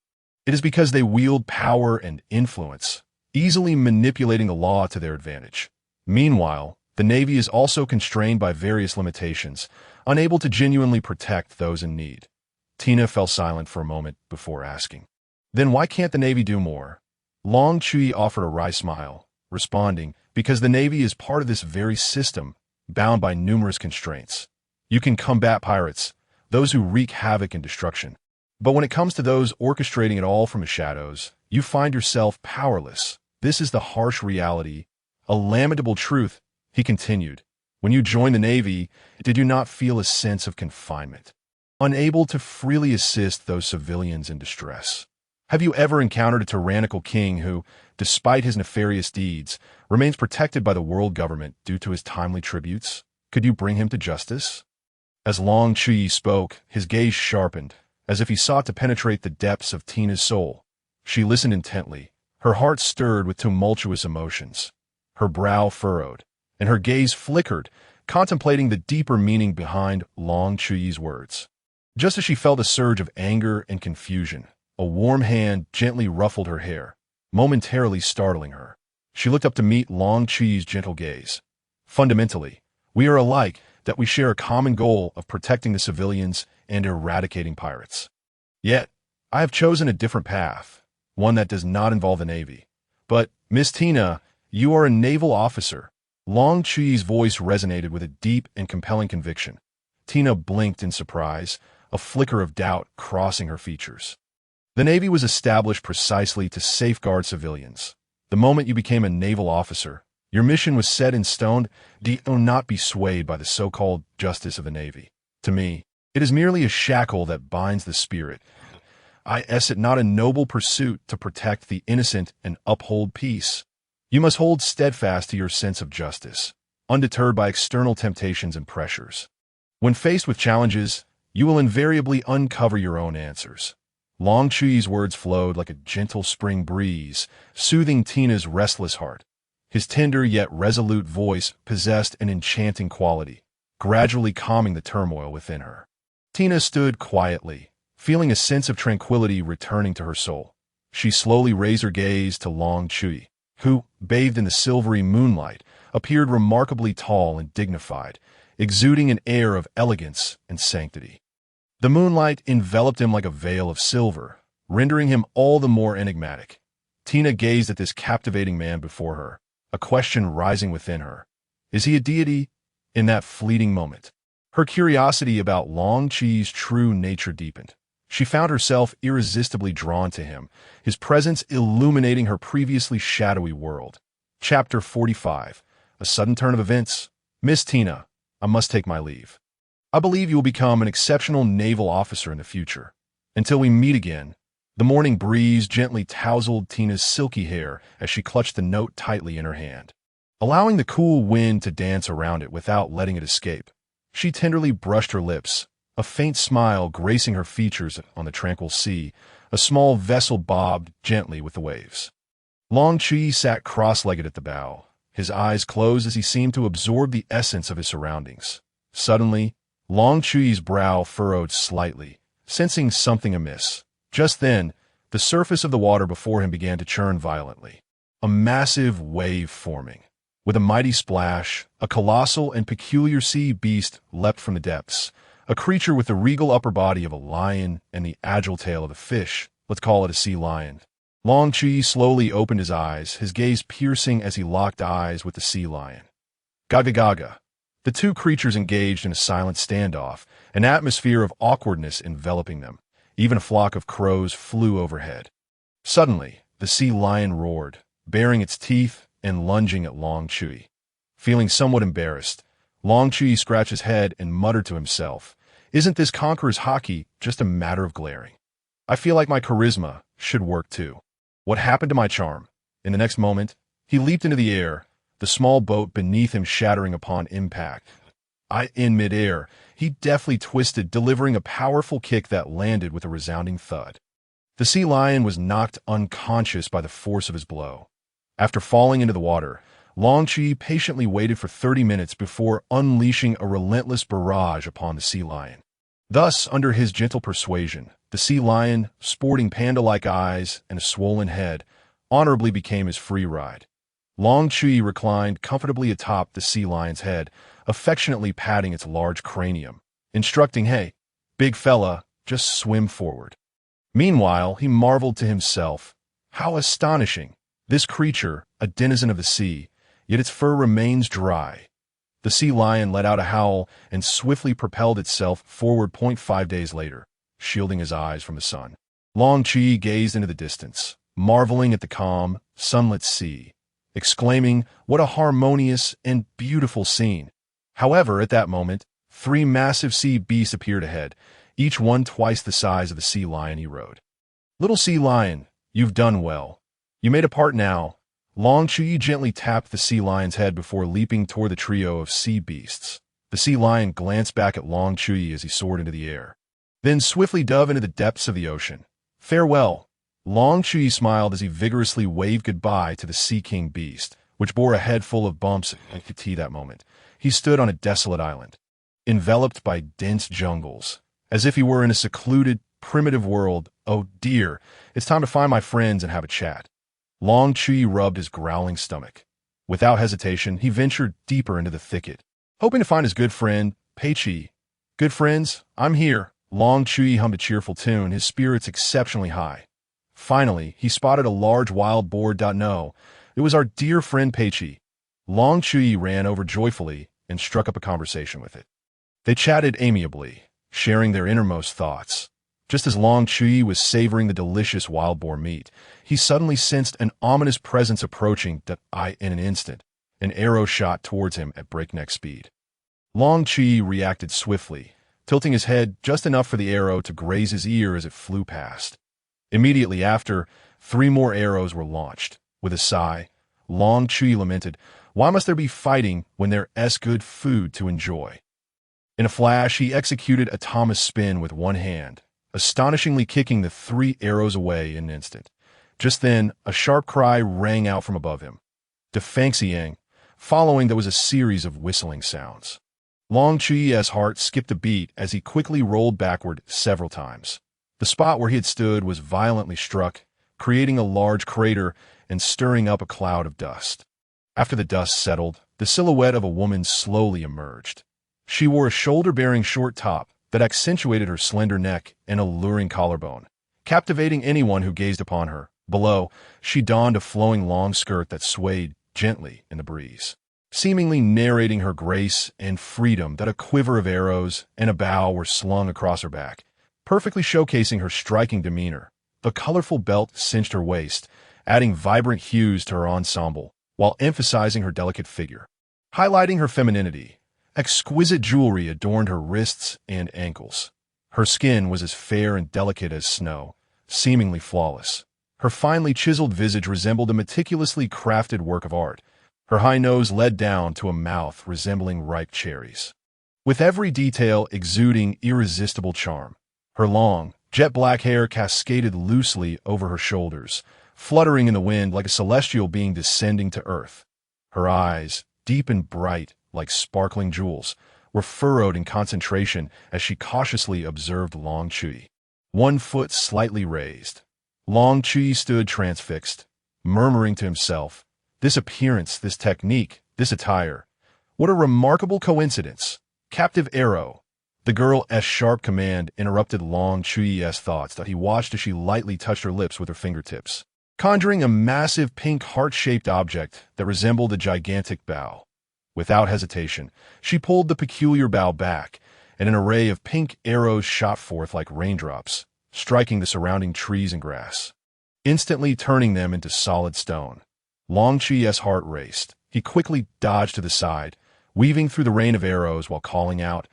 It is because they wield power and influence, easily manipulating the law to their advantage. Meanwhile, the Navy is also constrained by various limitations, unable to genuinely protect those in need. Tina fell silent for a moment before asking, Then why can't the Navy do more? Long Chuyi offered a wry smile, responding, because the Navy is part of this very system, bound by numerous constraints. You can combat pirates, those who wreak havoc and destruction. But when it comes to those orchestrating it all from the shadows, you find yourself powerless. This is the harsh reality, a lamentable truth, he continued. When you joined the Navy, did you not feel a sense of confinement, unable to freely assist those civilians in distress? Have you ever encountered a tyrannical king who, despite his nefarious deeds, remains protected by the world government due to his timely tributes? Could you bring him to justice? As Long Chuyi spoke, his gaze sharpened, as if he sought to penetrate the depths of Tina's soul. She listened intently, her heart stirred with tumultuous emotions. Her brow furrowed, and her gaze flickered, contemplating the deeper meaning behind Long Chuyi's words. Just as she felt a surge of anger and confusion, a warm hand gently ruffled her hair, momentarily startling her. She looked up to meet Long Chuyi's gentle gaze. Fundamentally, we are alike, that we share a common goal of protecting the civilians and eradicating pirates. Yet, I have chosen a different path, one that does not involve the Navy. But, Miss Tina, you are a naval officer. Long Chuyi's voice resonated with a deep and compelling conviction. Tina blinked in surprise, a flicker of doubt crossing her features. The Navy was established precisely to safeguard civilians. The moment you became a naval officer, your mission was set in stone. Do not be swayed by the so-called justice of the Navy. To me, it is merely a shackle that binds the spirit. Is it not a noble pursuit to protect the innocent and uphold peace? You must hold steadfast to your sense of justice, undeterred by external temptations and pressures. When faced with challenges, you will invariably uncover your own answers. Long Chuyi's words flowed like a gentle spring breeze, soothing Tina's restless heart. His tender yet resolute voice possessed an enchanting quality, gradually calming the turmoil within her. Tina stood quietly, feeling a sense of tranquility returning to her soul. She slowly raised her gaze to Long Chuyi, who, bathed in the silvery moonlight, appeared remarkably tall and dignified, exuding an air of elegance and sanctity. The moonlight enveloped him like a veil of silver, rendering him all the more enigmatic. Tina gazed at this captivating man before her, a question rising within her. Is he a deity? In that fleeting moment, her curiosity about Long Chuyi's true nature deepened. She found herself irresistibly drawn to him, his presence illuminating her previously shadowy world. Chapter 45. A sudden turn of events. Miss Tina, I must take my leave. I believe you will become an exceptional naval officer in the future. Until we meet again. The morning breeze gently tousled Tina's silky hair as she clutched the note tightly in her hand, allowing the cool wind to dance around it without letting it escape. She tenderly brushed her lips, a faint smile gracing her features on the tranquil sea. A small vessel bobbed gently with the waves. Long Chuyi sat cross-legged at the bow, his eyes closed as he seemed to absorb the essence of his surroundings. Suddenly, Long Chuyi's brow furrowed slightly, sensing something amiss. Just then, the surface of the water before him began to churn violently, a massive wave forming. With a mighty splash, a colossal and peculiar sea beast leapt from the depths, a creature with the regal upper body of a lion and the agile tail of a fish. Let's call it a sea lion. Long Chuyi slowly opened his eyes, his gaze piercing as he locked eyes with the sea lion. Gaga gaga. The two creatures engaged in a silent standoff, an atmosphere of awkwardness enveloping them. Even a flock of crows flew overhead. Suddenly, the sea lion roared, baring its teeth and lunging at Long Chuyi. Feeling somewhat embarrassed, Long Chuyi scratched his head and muttered to himself, "Isn't this conqueror's hockey just a matter of glaring? I feel like my charisma should work too. What happened to my charm?" In the next moment, he leaped into the air, the small boat beneath him shattering upon impact. In midair, he deftly twisted, delivering a powerful kick that landed with a resounding thud. The sea lion was knocked unconscious by the force of his blow. After falling into the water, Long Chuyi patiently waited for 30 minutes before unleashing a relentless barrage upon the sea lion. Thus, under his gentle persuasion, the sea lion, sporting panda-like eyes and a swollen head, honorably became his free ride. Long Chuyi reclined comfortably atop the sea lion's head, affectionately patting its large cranium, instructing, "Hey, big fella, just swim forward." Meanwhile, he marveled to himself, how astonishing! This creature, a denizen of the sea, yet its fur remains dry. The sea lion let out a howl and swiftly propelled itself forward. 5 days later, shielding his eyes from the sun. Long Chuyi gazed into the distance, marveling at the calm, sunlit sea, exclaiming, "What a harmonious and beautiful scene!" However, at that moment, 3 massive sea beasts appeared ahead, each one twice the size of the sea lion he rode. "Little sea lion, you've done well. You made a part now." Long Chuyi gently tapped the sea lion's head before leaping toward the trio of sea beasts. The sea lion glanced back at Long Chuyi as he soared into the air, then swiftly dove into the depths of the ocean. "Farewell." Long Chuyi smiled as he vigorously waved goodbye to the Sea King beast, which bore a head full of bumps and fatigue. That moment, he stood on a desolate island, enveloped by dense jungles, as if he were in a secluded, primitive world. "Oh dear, it's time to find my friends and have a chat." Long Chuyi rubbed his growling stomach. Without hesitation, he ventured deeper into the thicket, hoping to find his good friend, Peichi. "Good friends, I'm here." Long Chuyi hummed a cheerful tune, his spirits exceptionally high. Finally, he spotted a large wild boar. "No, it was our dear friend Peichi." Long Chuyi ran over joyfully and struck up a conversation with it. They chatted amiably, sharing their innermost thoughts. Just as Long Chuyi was savoring the delicious wild boar meat, he suddenly sensed an ominous presence approaching. In an instant, an arrow shot towards him at breakneck speed. Long Chuyi reacted swiftly, tilting his head just enough for the arrow to graze his ear as it flew past. Immediately after, 3 more arrows were launched. With a sigh, Long Chuyi lamented, "Why must there be fighting when there is good food to enjoy?" In a flash, he executed a Thomas spin with one hand, astonishingly kicking the 3 arrows away in an instant. Just then, a sharp cry rang out from above him. "Defangxiang." Following, there was a series of whistling sounds. Long Chuyi's heart skipped a beat as he quickly rolled backward several times. The spot where he had stood was violently struck, creating a large crater and stirring up a cloud of dust. After the dust settled, the silhouette of a woman slowly emerged. She wore a shoulder-bearing short top that accentuated her slender neck and alluring collarbone, captivating anyone who gazed upon her. Below, she donned a flowing long skirt that swayed gently in the breeze, seemingly narrating her grace and freedom. That a quiver of arrows and a bow were slung across her back, perfectly showcasing her striking demeanor. The colorful belt cinched her waist, adding vibrant hues to her ensemble, while emphasizing her delicate figure. Highlighting her femininity, exquisite jewelry adorned her wrists and ankles. Her skin was as fair and delicate as snow, seemingly flawless. Her finely chiseled visage resembled a meticulously crafted work of art. Her high nose led down to a mouth resembling ripe cherries, with every detail exuding irresistible charm. Her long, jet-black hair cascaded loosely over her shoulders, fluttering in the wind like a celestial being descending to earth. Her eyes, deep and bright like sparkling jewels, were furrowed in concentration as she cautiously observed Long Chuyi. One foot slightly raised, Long Chuyi stood transfixed, murmuring to himself, "This appearance, this technique, this attire. What a remarkable coincidence! Captive arrow." The girl's sharp command interrupted Long Chuyi's thoughts that he watched as she lightly touched her lips with her fingertips, conjuring a massive pink heart-shaped object that resembled a gigantic bow. Without hesitation, she pulled the peculiar bow back, and an array of pink arrows shot forth like raindrops, striking the surrounding trees and grass, instantly turning them into solid stone. Long Chuyi's heart raced. He quickly dodged to the side, weaving through the rain of arrows while calling out,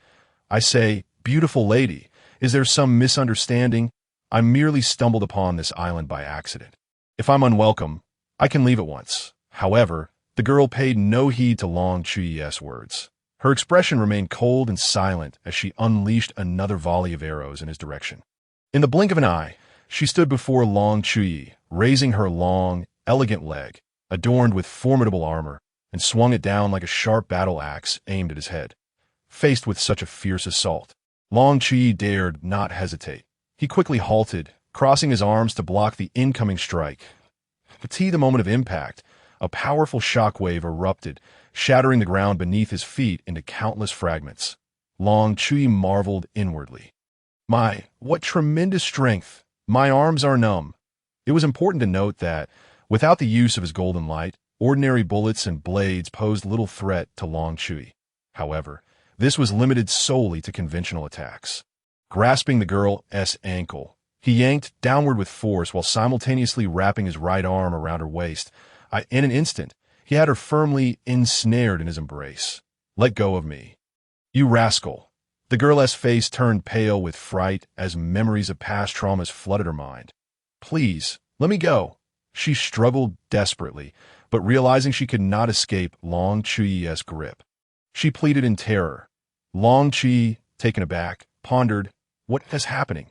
"I say, beautiful lady, is there some misunderstanding? I merely stumbled upon this island by accident. If I'm unwelcome, I can leave at once." However, the girl paid no heed to Long Chuyi's words. Her expression remained cold and silent as she unleashed another volley of arrows in his direction. In the blink of an eye, she stood before Long Chuyi, raising her long, elegant leg, adorned with formidable armor, and swung it down like a sharp battle axe aimed at his head. Faced with such a fierce assault, Long Chuyi dared not hesitate. He quickly halted, crossing his arms to block the incoming strike. But the moment of impact, a powerful shockwave erupted, shattering the ground beneath his feet into countless fragments. Long Chuyi marveled inwardly. What tremendous strength! My arms are numb." It was important to note that, Without the use of his golden light, ordinary bullets and blades posed little threat to Long Chuyi. However, this was limited solely to conventional attacks. Grasping the girl's ankle, he yanked downward with force while simultaneously wrapping his right arm around her waist. In an instant, he had her firmly ensnared in his embrace. "Let go of me, you rascal." The girl's face turned pale with fright as memories of past traumas flooded her mind. "Please, let me go." She struggled desperately, but realizing she could not escape Long Chuyi's grip, she pleaded in terror. Long Chuyi, taken aback, pondered, "What is happening?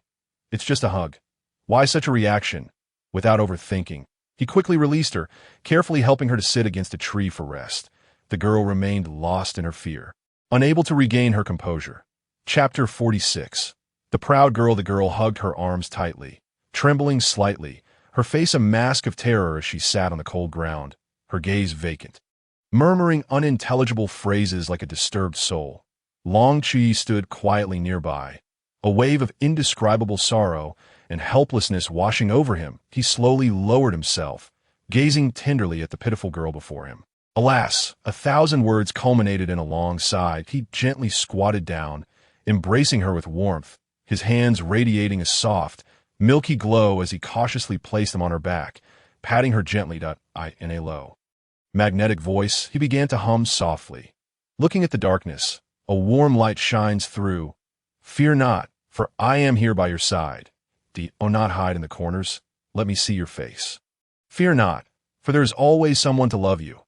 It's just a hug. Why such a reaction?" Without overthinking, he quickly released her, carefully helping her to sit against a tree for rest. The girl remained lost in her fear, unable to regain her composure. Chapter 46. The girl hugged her arms tightly, trembling slightly, her face a mask of terror as she sat on the cold ground, her gaze vacant. Murmuring unintelligible phrases like a disturbed soul, Long Chuyi stood quietly nearby. A wave of indescribable sorrow and helplessness washing over him, he slowly lowered himself, gazing tenderly at the pitiful girl before him. Alas, 1,000 words culminated in a long sigh. He gently squatted down, embracing her with warmth, his hands radiating a soft, milky glow as he cautiously placed them on her back, patting her gently. In a low, magnetic voice, he began to hum softly. Looking at the darkness, a warm light shines through. "Fear not, for I am here by your side. Do not hide in the corners. Let me see your face. Fear not, for there is always someone to love you."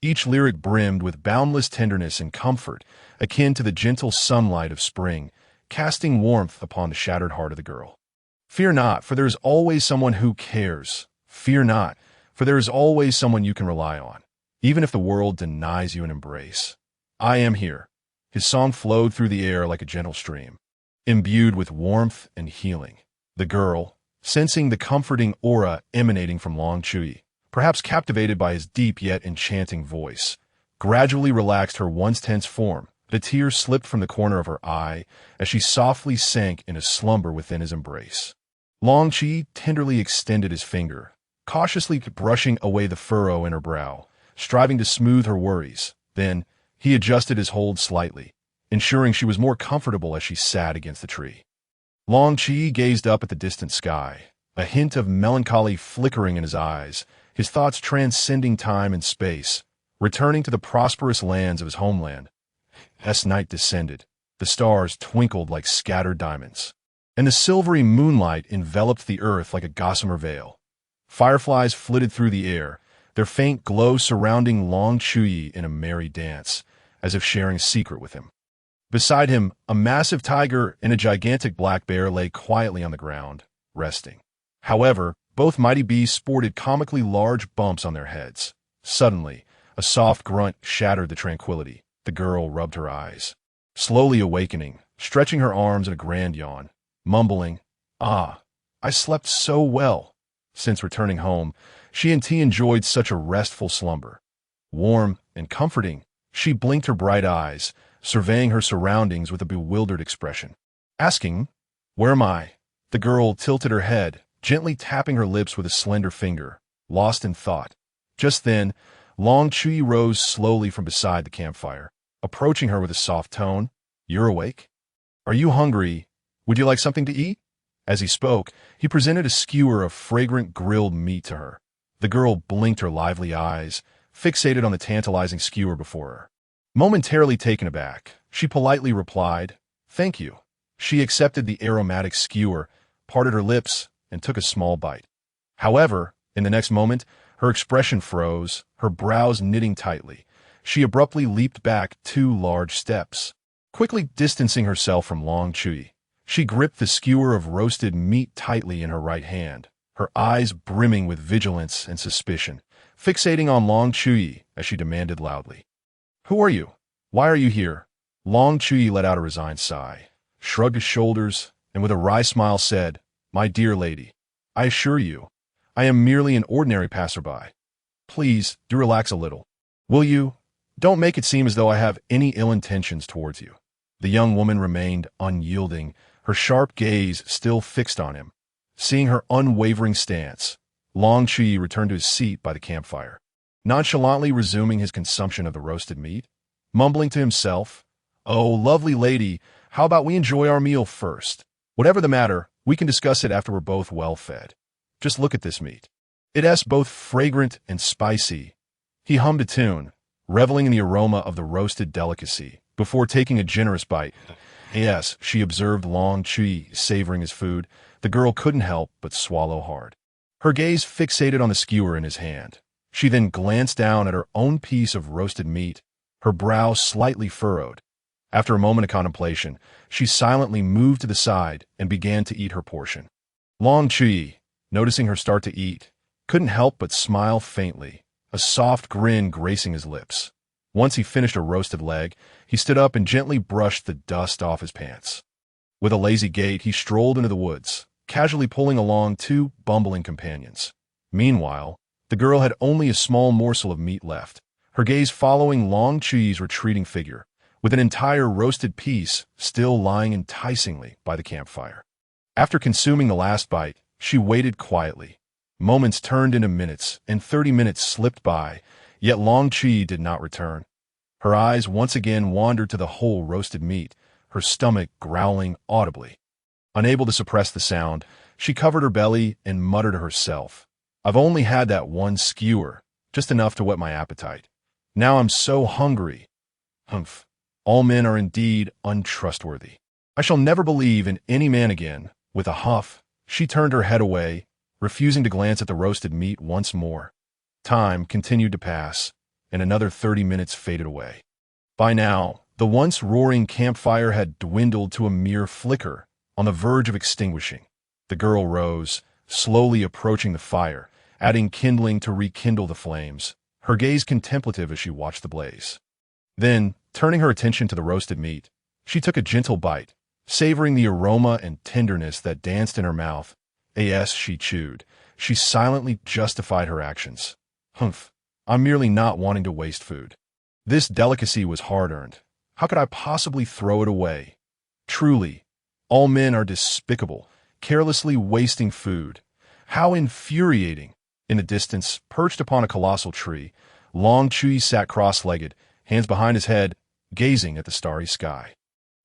Each lyric brimmed with boundless tenderness and comfort, akin to the gentle sunlight of spring, casting warmth upon the shattered heart of the girl. "Fear not, for there is always someone who cares. Fear not, for there is always someone you can rely on, even if the world denies you an embrace. I am here." His song flowed through the air like a gentle stream, imbued with warmth and healing. The girl, sensing the comforting aura emanating from Long Chuyi, perhaps captivated by his deep yet enchanting voice, gradually relaxed her once tense form. A tear slipped from the corner of her eye as she softly sank in a slumber within his embrace. Long Chuyi tenderly extended his finger, cautiously brushing away the furrow in her brow, striving to smooth her worries. Then, he adjusted his hold slightly, ensuring she was more comfortable as she sat against the tree. Long Chuyi gazed up at the distant sky, a hint of melancholy flickering in his eyes, his thoughts transcending time and space, returning to the prosperous lands of his homeland. As night descended, the stars twinkled like scattered diamonds, and the silvery moonlight enveloped the earth like a gossamer veil. Fireflies flitted through the air, their faint glow surrounding Long Chuyi in a merry dance, as if sharing a secret with him. Beside him, a massive tiger and a gigantic black bear lay quietly on the ground, resting. However, both mighty beasts sported comically large bumps on their heads. Suddenly, a soft grunt shattered the tranquility. The girl rubbed her eyes, slowly awakening, stretching her arms in a grand yawn, mumbling, "Ah, I slept so well." Since returning home, she and T enjoyed such a restful slumber. Warm and comforting, she blinked her bright eyes, surveying her surroundings with a bewildered expression. Asking, "Where am I?" The girl tilted her head, gently tapping her lips with a slender finger, lost in thought. Just then, Long Chuyi rose slowly from beside the campfire, approaching her with a soft tone. "You're awake? Are you hungry? Would you like something to eat?" As he spoke, he presented a skewer of fragrant grilled meat to her. The girl blinked her lively eyes, fixated on the tantalizing skewer before her. Momentarily taken aback, she politely replied, "Thank you." She accepted the aromatic skewer, parted her lips, and took a small bite. However, in the next moment, her expression froze, her brows knitting tightly. She abruptly leaped back 2 large steps. Quickly distancing herself from Long Chuyi, she gripped the skewer of roasted meat tightly in her right hand, her eyes brimming with vigilance and suspicion, fixating on Long Chuyi as she demanded loudly, "Who are you? Why are you here?" Long Chuyi let out a resigned sigh, shrugged his shoulders, and with a wry smile said, "My dear lady, I assure you, I am merely an ordinary passerby. Please, do relax a little. Will you? Don't make it seem as though I have any ill intentions towards you." The young woman remained unyielding, her sharp gaze still fixed on him. Seeing her unwavering stance, Long Chuyi returned to his seat by the campfire, nonchalantly resuming his consumption of the roasted meat, mumbling to himself, "Oh, lovely lady, how about we enjoy our meal first? Whatever the matter, we can discuss it after we're both well fed. Just look at this meat. It's both fragrant and spicy." He hummed a tune, reveling in the aroma of the roasted delicacy, before taking a generous bite. Yes, she observed Long Chuyi savoring his food. The girl couldn't help but swallow hard. Her gaze fixated on the skewer in his hand. She then glanced down at her own piece of roasted meat, her brow slightly furrowed. After a moment of contemplation, she silently moved to the side and began to eat her portion. Long Chuyi, noticing her start to eat, couldn't help but smile faintly, a soft grin gracing his lips. Once he finished a roasted leg, he stood up and gently brushed the dust off his pants. With a lazy gait, he strolled into the woods, casually pulling along two bumbling companions. Meanwhile, the girl had only a small morsel of meat left, her gaze following Long Chuyi's retreating figure, with an entire roasted piece still lying enticingly by the campfire. After consuming the last bite, she waited quietly. Moments turned into minutes, and 30 minutes slipped by, yet Long Chuyi did not return. Her eyes once again wandered to the whole roasted meat, her stomach growling audibly. Unable to suppress the sound, she covered her belly and muttered to herself, "I've only had that one skewer, just enough to whet my appetite. Now I'm so hungry. Humph. All men are indeed untrustworthy. I shall never believe in any man again." With a huff, she turned her head away, refusing to glance at the roasted meat once more. Time continued to pass, and another 30 minutes faded away. By now, the once roaring campfire had dwindled to a mere flicker, on the verge of extinguishing. The girl rose, slowly approaching the fire, adding kindling to rekindle the flames, her gaze contemplative as she watched the blaze. Then, turning her attention to the roasted meat, she took a gentle bite, savoring the aroma and tenderness that danced in her mouth. As she chewed, she silently justified her actions. "Humph, I'm merely not wanting to waste food. This delicacy was hard-earned. How could I possibly throw it away? Truly, all men are despicable, carelessly wasting food. How infuriating!" In the distance, perched upon a colossal tree, Long Chuyi sat cross-legged, hands behind his head, gazing at the starry sky.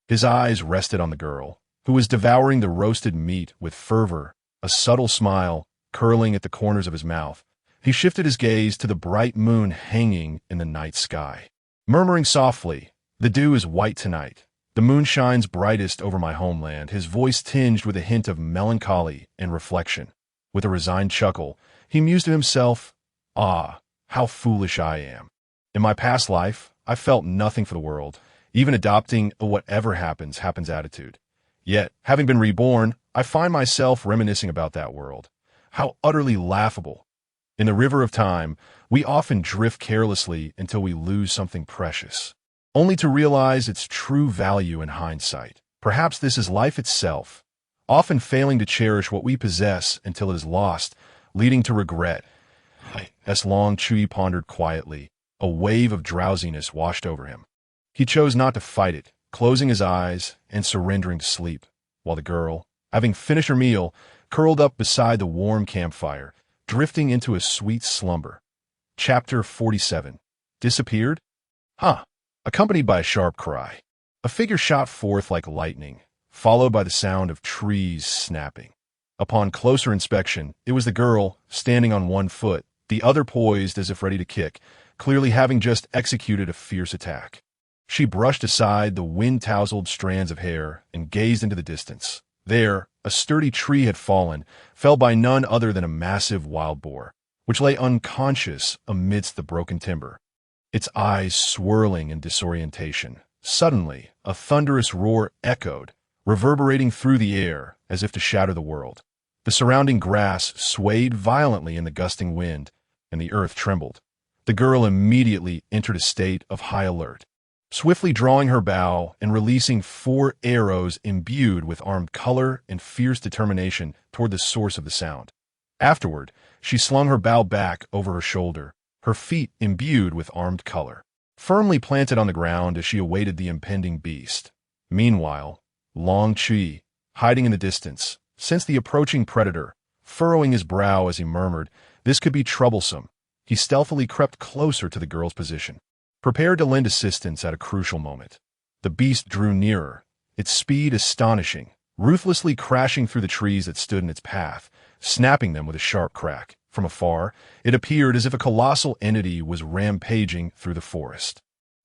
His eyes rested on the girl, who was devouring the roasted meat with fervor, a subtle smile curling at the corners of his mouth. He shifted his gaze to the bright moon hanging in the night sky, murmuring softly, "The dew is white tonight. The moon shines brightest over my homeland," his voice tinged with a hint of melancholy and reflection. With a resigned chuckle, he mused to himself, "Ah, how foolish I am. In my past life, I felt nothing for the world, even adopting a whatever happens attitude. Yet, having been reborn, I find myself reminiscing about that world. How utterly laughable. In the river of time, we often drift carelessly until we lose something precious, only to realize its true value in hindsight. Perhaps this is life itself, often failing to cherish what we possess until it is lost, leading to regret." As Long Chuyi pondered quietly, a wave of drowsiness washed over him. He chose not to fight it, closing his eyes and surrendering to sleep, while the girl, having finished her meal, curled up beside the warm campfire, drifting into a sweet slumber. Chapter 47. Disappeared? Huh. Accompanied by a sharp cry, a figure shot forth like lightning, followed by the sound of trees snapping. Upon closer inspection, it was the girl, standing on one foot, the other poised as if ready to kick, clearly having just executed a fierce attack. She brushed aside the wind-tousled strands of hair and gazed into the distance. There, a sturdy tree had fallen, felled by none other than a massive wild boar, which lay unconscious amidst the broken timber, its eyes swirling in disorientation. Suddenly, a thunderous roar echoed, reverberating through the air as if to shatter the world. The surrounding grass swayed violently in the gusting wind, and the earth trembled. The girl immediately entered a state of high alert, swiftly drawing her bow and releasing 4 arrows imbued with armed color and fierce determination toward the source of the sound. Afterward, she slung her bow back over her shoulder, her feet imbued with armed color, firmly planted on the ground as she awaited the impending beast. Meanwhile, Long Chuyi, hiding in the distance, sensed the approaching predator, Furrowing his brow as he murmured, "This could be troublesome," he stealthily crept closer to the girl's position, prepared to lend assistance at a crucial moment. The beast drew nearer, its speed astonishing, ruthlessly crashing through the trees that stood in its path, snapping them with a sharp crack. From afar, it appeared as if a colossal entity was rampaging through the forest.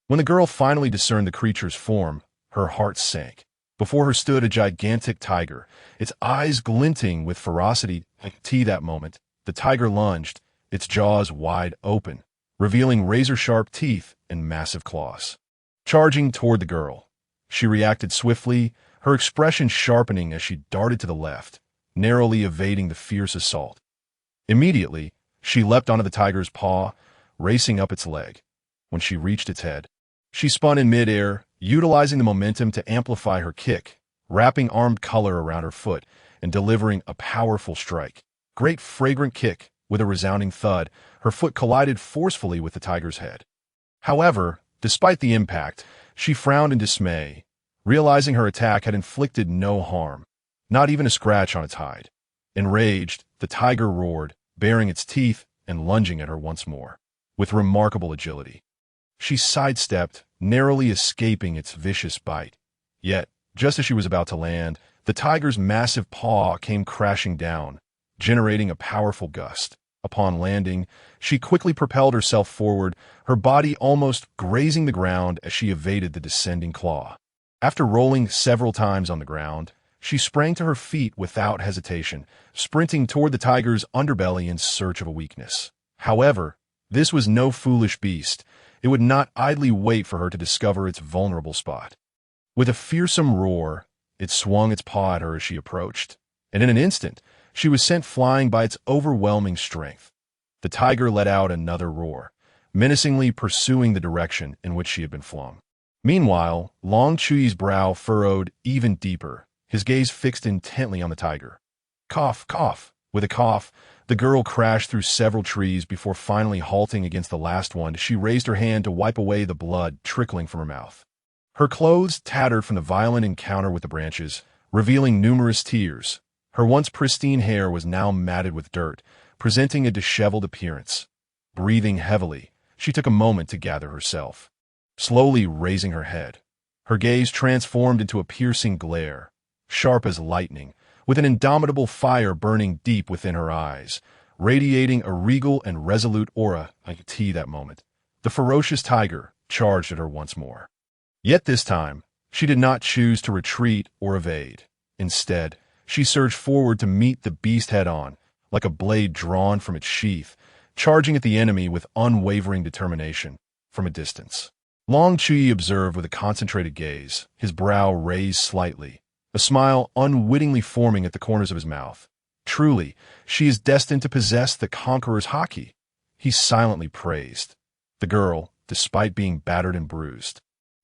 When the girl finally discerned the creature's form, her heart sank. Before her stood a gigantic tiger, its eyes glinting with ferocity. That moment, the tiger lunged, its jaws wide open, revealing razor-sharp teeth and massive claws. Charging toward the girl, she reacted swiftly, her expression sharpening as she darted to the left, narrowly evading the fierce assault. Immediately, she leapt onto the tiger's paw, racing up its leg. When she reached its head, she spun in midair, utilizing the momentum to amplify her kick, wrapping armed color around her foot and delivering a powerful strike. Great fragrant kick, with a resounding thud, her foot collided forcefully with the tiger's head. However, despite the impact, she frowned in dismay, realizing her attack had inflicted no harm, not even a scratch on its hide. Enraged, the tiger roared, baring its teeth and lunging at her once more. With remarkable agility, she sidestepped, narrowly escaping its vicious bite. Yet, just as she was about to land, the tiger's massive paw came crashing down, generating a powerful gust. Upon landing, she quickly propelled herself forward, her body almost grazing the ground as she evaded the descending claw. After rolling several times on the ground, she sprang to her feet without hesitation, sprinting toward the tiger's underbelly in search of a weakness. However, this was no foolish beast. It would not idly wait for her to discover its vulnerable spot. With a fearsome roar, it swung its paw at her as she approached, and in an instant, she was sent flying by its overwhelming strength. The tiger let out another roar, menacingly pursuing the direction in which she had been flung. Meanwhile, Long Chuyi's brow furrowed even deeper, his gaze fixed intently on the tiger. Cough, cough. With a cough, the girl crashed through several trees before finally halting against the last one. She raised her hand to wipe away the blood trickling from her mouth. Her clothes tattered from the violent encounter with the branches, revealing numerous tears. Her once pristine hair was now matted with dirt, presenting a disheveled appearance. Breathing heavily, she took a moment to gather herself. Slowly raising her head, her gaze transformed into a piercing glare, sharp as lightning, with an indomitable fire burning deep within her eyes, radiating a regal and resolute aura. I could see that moment. The ferocious tiger charged at her once more. Yet this time, she did not choose to retreat or evade. Instead, she surged forward to meet the beast head-on, like a blade drawn from its sheath, charging at the enemy with unwavering determination from a distance. Long Chuyi observed with a concentrated gaze, his brow raised slightly, a smile unwittingly forming at the corners of his mouth. Truly, she is destined to possess the conqueror's haki, he silently praised. The girl, despite being battered and bruised,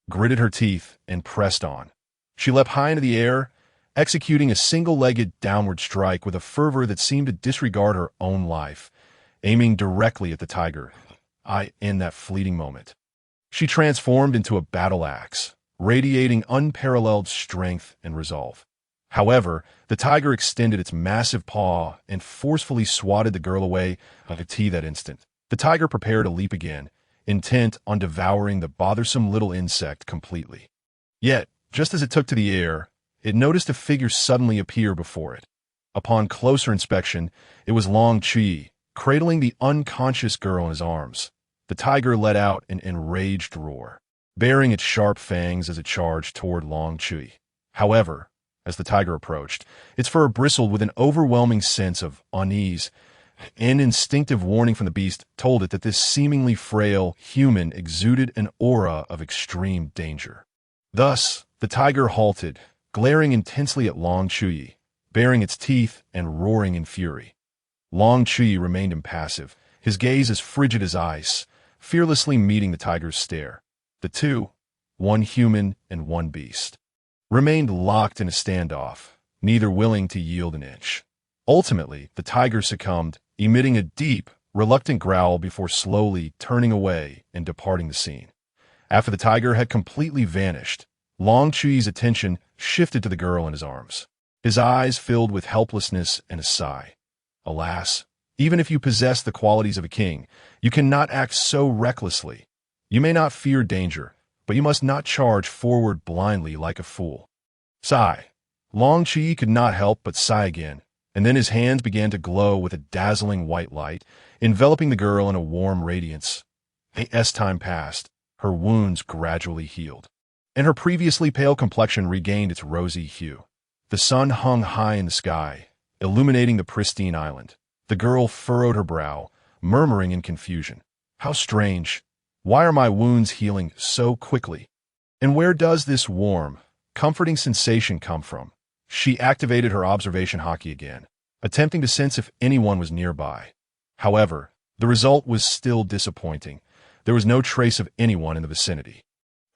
gritted her teeth and pressed on. She leapt high into the air, executing a single-legged downward strike with a fervor that seemed to disregard her own life, aiming directly at the tiger. In that fleeting moment, she transformed into a battle axe, radiating unparalleled strength and resolve. However, the tiger extended its massive paw and forcefully swatted the girl away. That instant, the tiger prepared to leap again, intent on devouring the bothersome little insect completely. Yet, just as it took to the air, it noticed a figure suddenly appear before it. Upon closer inspection, it was Long Chuyi, cradling the unconscious girl in his arms. The tiger let out an enraged roar, baring its sharp fangs as it charged toward Long Chuyi. However, as the tiger approached, its fur bristled with an overwhelming sense of unease. An instinctive warning from the beast told it that this seemingly frail human exuded an aura of extreme danger. Thus, the tiger halted, glaring intensely at Long Chuyi, baring its teeth and roaring in fury. Long Chuyi remained impassive, his gaze as frigid as ice, fearlessly meeting the tiger's stare. The two, one human and one beast, remained locked in a standoff, neither willing to yield an inch. Ultimately, the tiger succumbed, emitting a deep, reluctant growl before slowly turning away and departing the scene. After the tiger had completely vanished, Long Chuyi's attention shifted to the girl in his arms. His eyes filled with helplessness and a sigh. Alas, even if you possess the qualities of a king, you cannot act so recklessly. You may not fear danger, but you must not charge forward blindly like a fool. Sigh. Long Chuyi could not help but sigh again, and then his hands began to glow with a dazzling white light, enveloping the girl in a warm radiance. As time passed, her wounds gradually healed, and her previously pale complexion regained its rosy hue. The sun hung high in the sky, illuminating the pristine island. The girl furrowed her brow, murmuring in confusion, "How strange! Why are my wounds healing so quickly? And where does this warm, comforting sensation come from?" She activated her observation haki again, attempting to sense if anyone was nearby. However, the result was still disappointing. There was no trace of anyone in the vicinity.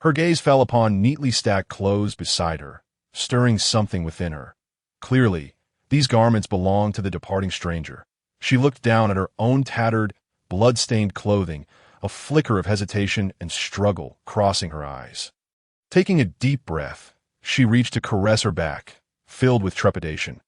Her gaze fell upon neatly stacked clothes beside her, stirring something within her. Clearly, these garments belonged to the departing stranger. She looked down at her own tattered, blood-stained clothing, a flicker of hesitation and struggle crossing her eyes. Taking a deep breath, she reached to caress her back, filled with trepidation.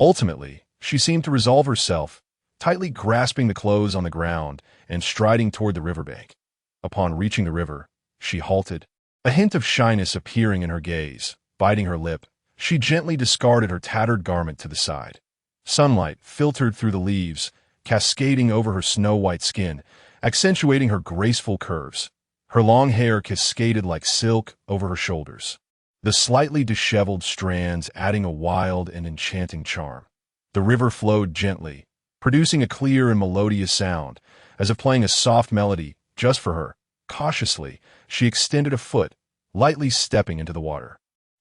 Ultimately, she seemed to resolve herself, tightly grasping the clothes on the ground and striding toward the riverbank. Upon reaching the river, she halted, a hint of shyness appearing in her gaze. Biting her lip, she gently discarded her tattered garment to the side. Sunlight filtered through the leaves, cascading over her snow-white skin, accentuating her graceful curves. Her long hair cascaded like silk over her shoulders, the slightly disheveled strands adding a wild and enchanting charm. The river flowed gently, producing a clear and melodious sound, as if playing a soft melody just for her. Cautiously, she extended a foot, lightly stepping into the water.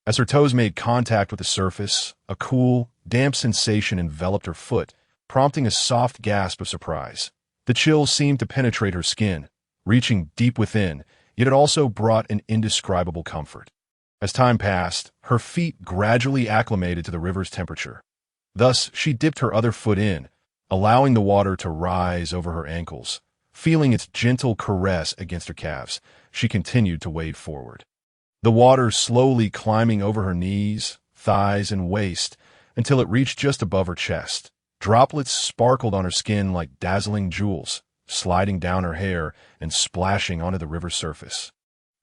As her toes made contact with the surface, a cool, damp sensation enveloped her foot, prompting a soft gasp of surprise. The chill seemed to penetrate her skin, reaching deep within, yet it also brought an indescribable comfort. As time passed, her feet gradually acclimated to the river's temperature. Thus, she dipped her other foot in, allowing the water to rise over her ankles. Feeling its gentle caress against her calves, she continued to wade forward. The water slowly climbing over her knees, thighs, and waist until it reached just above her chest. Droplets sparkled on her skin like dazzling jewels, sliding down her hair and splashing onto the river surface,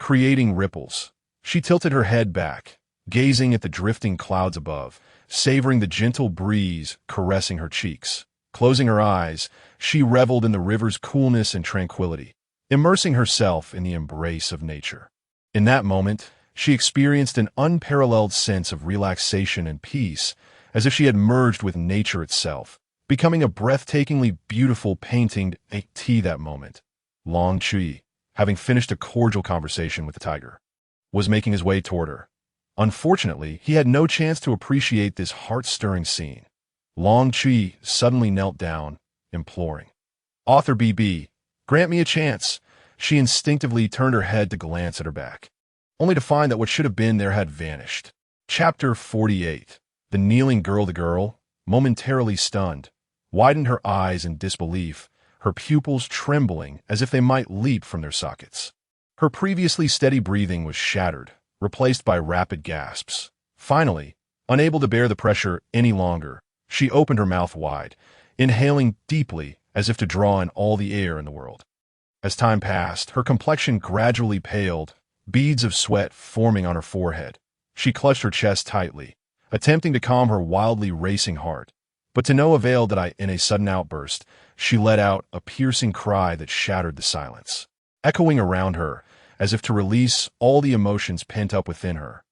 creating ripples. She tilted her head back, gazing at the drifting clouds above, savoring the gentle breeze caressing her cheeks. Closing her eyes, she reveled in the river's coolness and tranquility, immersing herself in the embrace of nature. In that moment, she experienced an unparalleled sense of relaxation and peace, as if she had merged with nature itself, becoming a breathtakingly beautiful painting at that moment. Long Chuyi, having finished a cordial conversation with the tiger, was making his way toward her. Unfortunately, he had no chance to appreciate this heart-stirring scene. Long Chuyi suddenly knelt down, imploring, "Author BB, grant me a chance." She instinctively turned her head to glance at her back, only to find that what should have been there had vanished. Chapter 48. The kneeling girl. The girl, momentarily stunned, widened her eyes in disbelief, her pupils trembling as if they might leap from their sockets. Her previously steady breathing was shattered, replaced by rapid gasps. Finally, unable to bear the pressure any longer, she opened her mouth wide, inhaling deeply as if to draw in all the air in the world. As time passed, her complexion gradually paled, beads of sweat forming on her forehead. She clutched her chest tightly, attempting to calm her wildly racing heart. But to no avail in a sudden outburst, she let out a piercing cry that shattered the silence, echoing around her as if to release all the emotions pent up within her.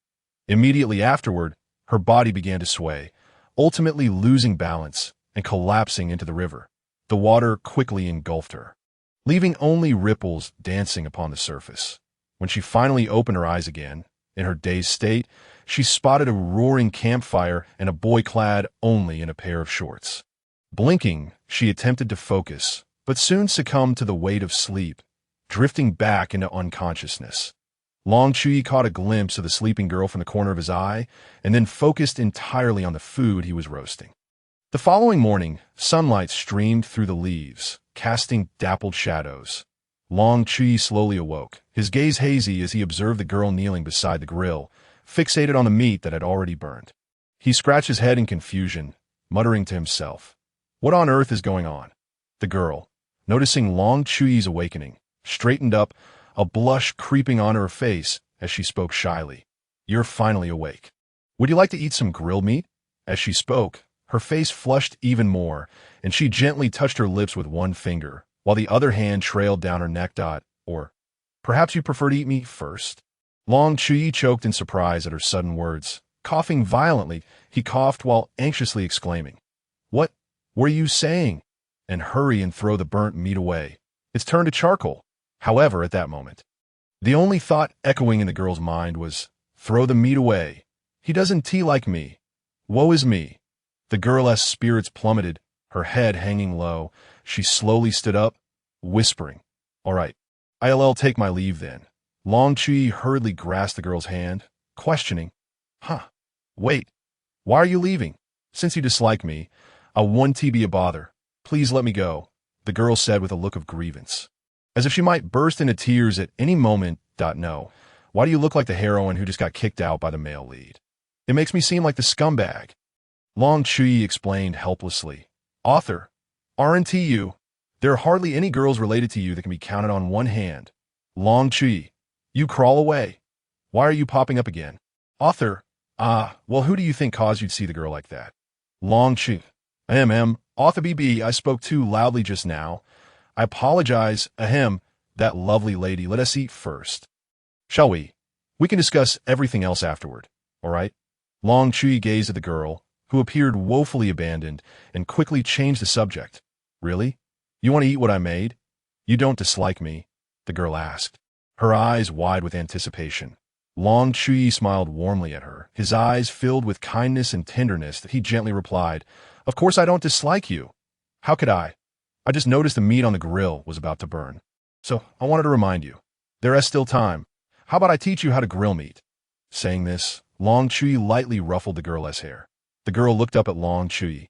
Immediately afterward, her body began to sway, ultimately losing balance and collapsing into the river. The water quickly engulfed her, leaving only ripples dancing upon the surface. When she finally opened her eyes again, in her dazed state, she spotted a roaring campfire and a boy clad only in a pair of shorts. Blinking, she attempted to focus, but soon succumbed to the weight of sleep, drifting back into unconsciousness. Long Chuyi caught a glimpse of the sleeping girl from the corner of his eye, and then focused entirely on the food he was roasting. The following morning, sunlight streamed through the leaves, casting dappled shadows. Long Chuyi slowly awoke, his gaze hazy as he observed the girl kneeling beside the grill, fixated on the meat that had already burned. He scratched his head in confusion, muttering to himself, What on earth is going on? The girl, noticing Long Chuyi's awakening, straightened up, a blush creeping onto her face as she spoke shyly. You're finally awake. Would you like to eat some grilled meat? As she spoke, her face flushed even more, and she gently touched her lips with one finger, while the other hand trailed down her neck. Or, perhaps you prefer to eat me first? Long Chuyi choked in surprise at her sudden words. Coughing violently, he coughed while anxiously exclaiming, What were you saying? And hurry and throw the burnt meat away. It's turned to charcoal. However, at that moment, the only thought echoing in the girl's mind was, throw the meat away. He doesn't tea like me. Woe is me. The girl's spirits plummeted, her head hanging low. She slowly stood up, whispering, All right, I'll take my leave then. Long Chuyi hurriedly grasped the girl's hand, questioning, Wait, why are you leaving? Since you dislike me, I won't be a bother. Please let me go, the girl said with a look of grievance. As if she might burst into tears at any moment. No, why do you look like the heroine who just got kicked out by the male lead? It makes me seem like the scumbag. Long Chuyi explained helplessly. Author, aren't you? There are hardly any girls related to you that can be counted on one hand. Long Chuyi, you crawl away. Why are you popping up again? Author, well, who do you think caused you to see the girl like that? Long Chuyi, Author BB, I spoke too loudly just now. I apologize, that lovely lady, let us eat first. Shall we? We can discuss everything else afterward, all right? Long Chuyi gazed at the girl, who appeared woefully abandoned, and quickly changed the subject. Really? You want to eat what I made? You don't dislike me? The girl asked, her eyes wide with anticipation. Long Chuyi smiled warmly at her, his eyes filled with kindness and tenderness. That he gently replied, Of course I don't dislike you. How could I? I just noticed the meat on the grill was about to burn. So I wanted to remind you, there is still time. How about I teach you how to grill meat? Saying this, Long Chuyi lightly ruffled the girl's hair. The girl looked up at Long Chuyi,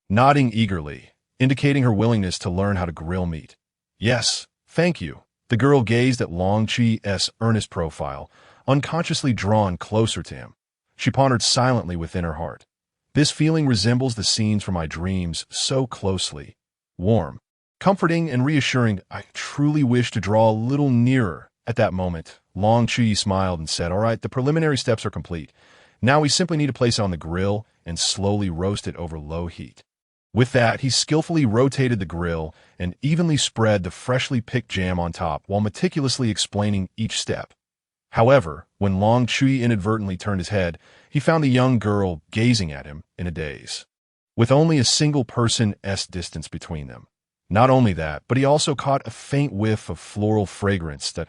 nodding eagerly, indicating her willingness to learn how to grill meat. Yes, thank you. The girl gazed at Long Chuyi's earnest profile, unconsciously drawn closer to him. She pondered silently within her heart. This feeling resembles the scenes from my dreams so closely. Warm, comforting, and reassuring. I truly wish to draw a little nearer. At that moment, Long Chuyi smiled and said, All right, the preliminary steps are complete. Now we simply need to place it on the grill and slowly roast it over low heat. With that, he skillfully rotated the grill and evenly spread the freshly picked jam on top while meticulously explaining each step. However, when Long Chuyi inadvertently turned his head, he found the young girl gazing at him in a daze, with only a single person's distance between them. Not only that, but he also caught a faint whiff of floral fragrance that,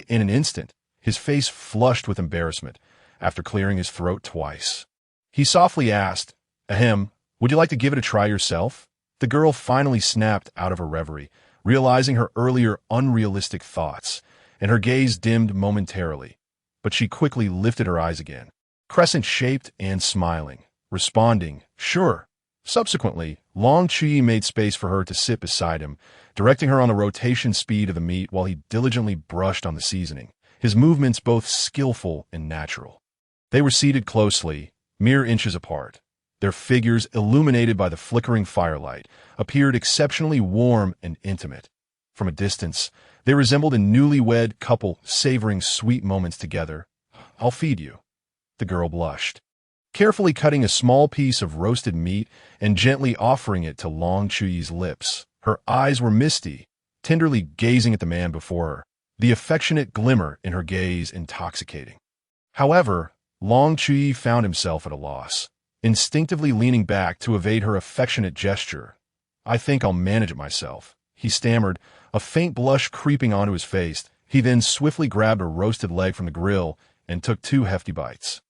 in an instant, his face flushed with embarrassment after clearing his throat twice. He softly asked, would you like to give it a try yourself? The girl finally snapped out of her reverie, realizing her earlier unrealistic thoughts, and her gaze dimmed momentarily, but she quickly lifted her eyes again, crescent-shaped and smiling, responding, Sure. Subsequently, Long Chuyi made space for her to sit beside him, directing her on the rotation speed of the meat while he diligently brushed on the seasoning, his movements both skillful and natural. They were seated closely, mere inches apart. Their figures, illuminated by the flickering firelight, appeared exceptionally warm and intimate. From a distance, they resembled a newlywed couple savoring sweet moments together. I'll feed you. The girl blushed, carefully cutting a small piece of roasted meat and gently offering it to Long Chuyi's lips. Her eyes were misty, tenderly gazing at the man before her, the affectionate glimmer in her gaze intoxicating. However, Long Chuyi found himself at a loss, instinctively leaning back to evade her affectionate gesture. I think I'll manage it myself, he stammered, a faint blush creeping onto his face. He then swiftly grabbed a roasted leg from the grill and took 2 hefty bites.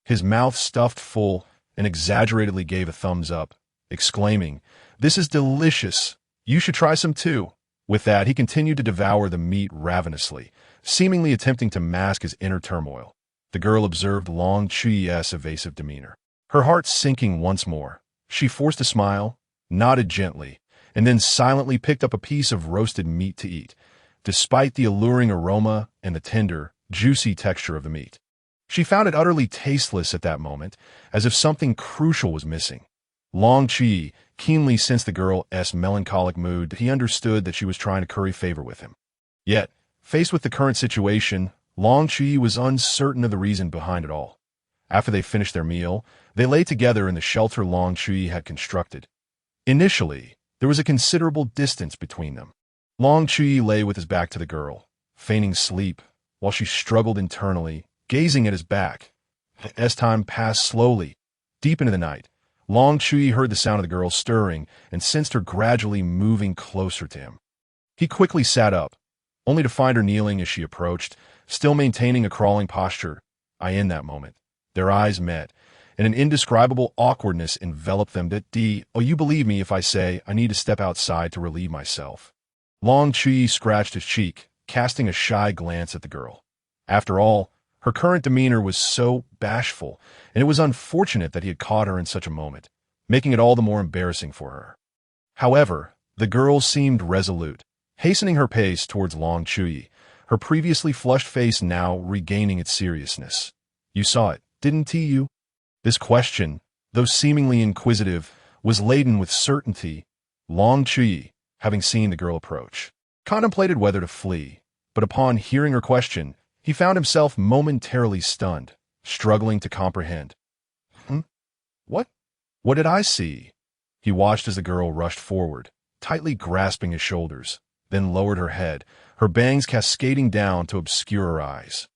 His mouth stuffed full and exaggeratedly gave a thumbs up, exclaiming, This is delicious. You should try some too. With that, he continued to devour the meat ravenously, seemingly attempting to mask his inner turmoil. The girl observed Long Chuyi's evasive demeanor, her heart sinking once more. She forced a smile, nodded gently, and then silently picked up a piece of roasted meat to eat, despite the alluring aroma and the tender, juicy texture of the meat. She found it utterly tasteless at that moment, as if something crucial was missing. Long Chuyi keenly sensed the girl's melancholic mood. He understood that she was trying to curry favor with him. Yet, faced with the current situation, Long Chuyi was uncertain of the reason behind it all. After they finished their meal, they lay together in the shelter Long Chuyi had constructed. Initially, there was a considerable distance between them. Long Chuyi lay with his back to the girl, feigning sleep, while she struggled internally, gazing at his back. As time passed slowly, deep into the night, Long Chuyi heard the sound of the girl stirring and sensed her gradually moving closer to him. He quickly sat up, only to find her kneeling as she approached, still maintaining a crawling posture. In that moment, their eyes met, and an indescribable awkwardness enveloped them. You believe me if I say I need to step outside to relieve myself. Long Chuyi scratched his cheek, casting a shy glance at the girl. After all, her current demeanor was so bashful, and it was unfortunate that he had caught her in such a moment, making it all the more embarrassing for her. However, the girl seemed resolute, hastening her pace towards Long Chuyi, her previously flushed face now regaining its seriousness. You saw it, didn't you? This question, though seemingly inquisitive, was laden with certainty. Long Chuyi, having seen the girl approach, contemplated whether to flee, but upon hearing her question, he found himself momentarily stunned, struggling to comprehend. What? What did I see? He watched as the girl rushed forward, tightly grasping his shoulders, then lowered her head, her bangs cascading down to obscure her eyes.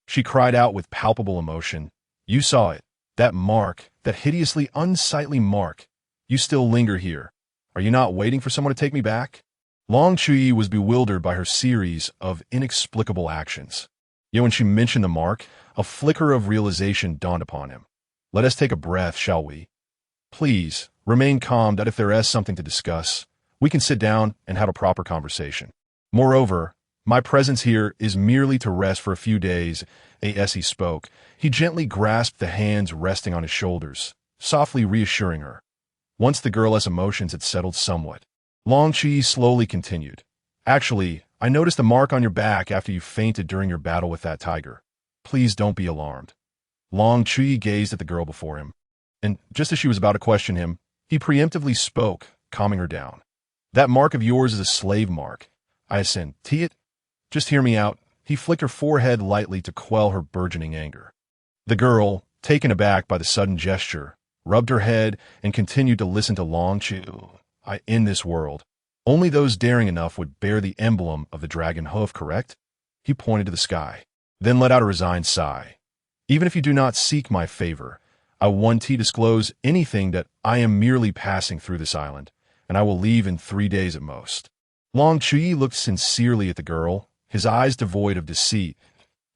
She cried out with palpable emotion. You saw it. That mark, that hideously unsightly mark. You still linger here. Are you not waiting for someone to take me back? Long Chuyi was bewildered by her series of inexplicable actions. Yet when she mentioned the mark, a flicker of realization dawned upon him. Let us take a breath, shall we? Please, remain calm. That if there is something to discuss, we can sit down and have a proper conversation. Moreover, my presence here is merely to rest for a few days. As he spoke, he gently grasped the hands resting on his shoulders, softly reassuring her. Once the girl's emotions had settled somewhat, Long Chuyi slowly continued. Actually, I noticed a mark on your back after you fainted during your battle with that tiger. Please don't be alarmed. Long Chuyi gazed at the girl before him, and just as she was about to question him, he preemptively spoke, calming her down. That mark of yours is a slave mark. I assent. Just hear me out. He flicked her forehead lightly to quell her burgeoning anger. The girl, taken aback by the sudden gesture, rubbed her head and continued to listen to Long Chuyi. In this world, only those daring enough would bear the emblem of the dragon hoof, correct? He pointed to the sky, then let out a resigned sigh. Even if you do not seek my favor, I want to disclose anything that I am merely passing through this island, and I will leave in 3 days at most. Long Chuyi looked sincerely at the girl, his eyes devoid of deceit.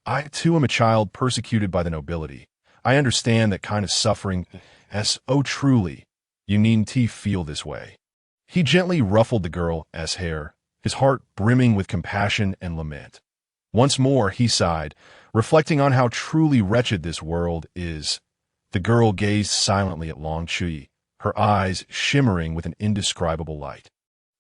I, too, am a child persecuted by the nobility. I understand that kind of suffering. Oh, truly, you needn't feel this way. He gently ruffled the girl's hair, his heart brimming with compassion and lament. Once more he sighed, reflecting on how truly wretched this world is. The girl gazed silently at Long Chuyi, her eyes shimmering with an indescribable light.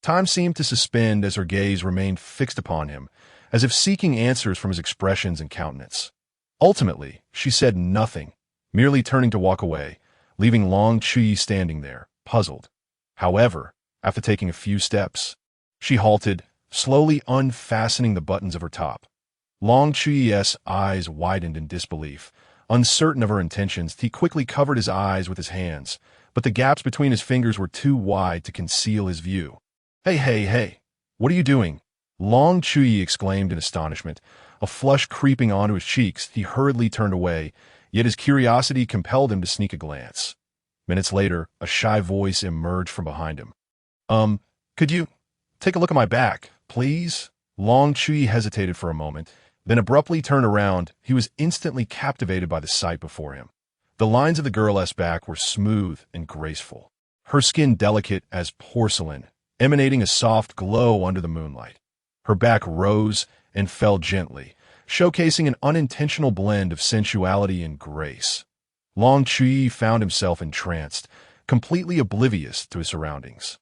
Time seemed to suspend as her gaze remained fixed upon him, as if seeking answers from his expressions and countenance. Ultimately, she said nothing, merely turning to walk away, leaving Long Chuyi standing there, puzzled. However, after taking a few steps, she halted, slowly unfastening the buttons of her top. Long Chuyi's eyes widened in disbelief. Uncertain of her intentions, he quickly covered his eyes with his hands, but the gaps between his fingers were too wide to conceal his view. Hey, what are you doing? Long Chuyi exclaimed in astonishment. A flush creeping onto his cheeks, he hurriedly turned away, yet his curiosity compelled him to sneak a glance. Minutes later, a shy voice emerged from behind him. Could you take a look at my back, please? Long Chuyi hesitated for a moment, then abruptly turned around. He was instantly captivated by the sight before him. The lines of the girl's back were smooth and graceful, her skin delicate as porcelain, emanating a soft glow under the moonlight. Her back rose and fell gently, showcasing an unintentional blend of sensuality and grace. Long Chuyi found himself entranced, completely oblivious to his surroundings.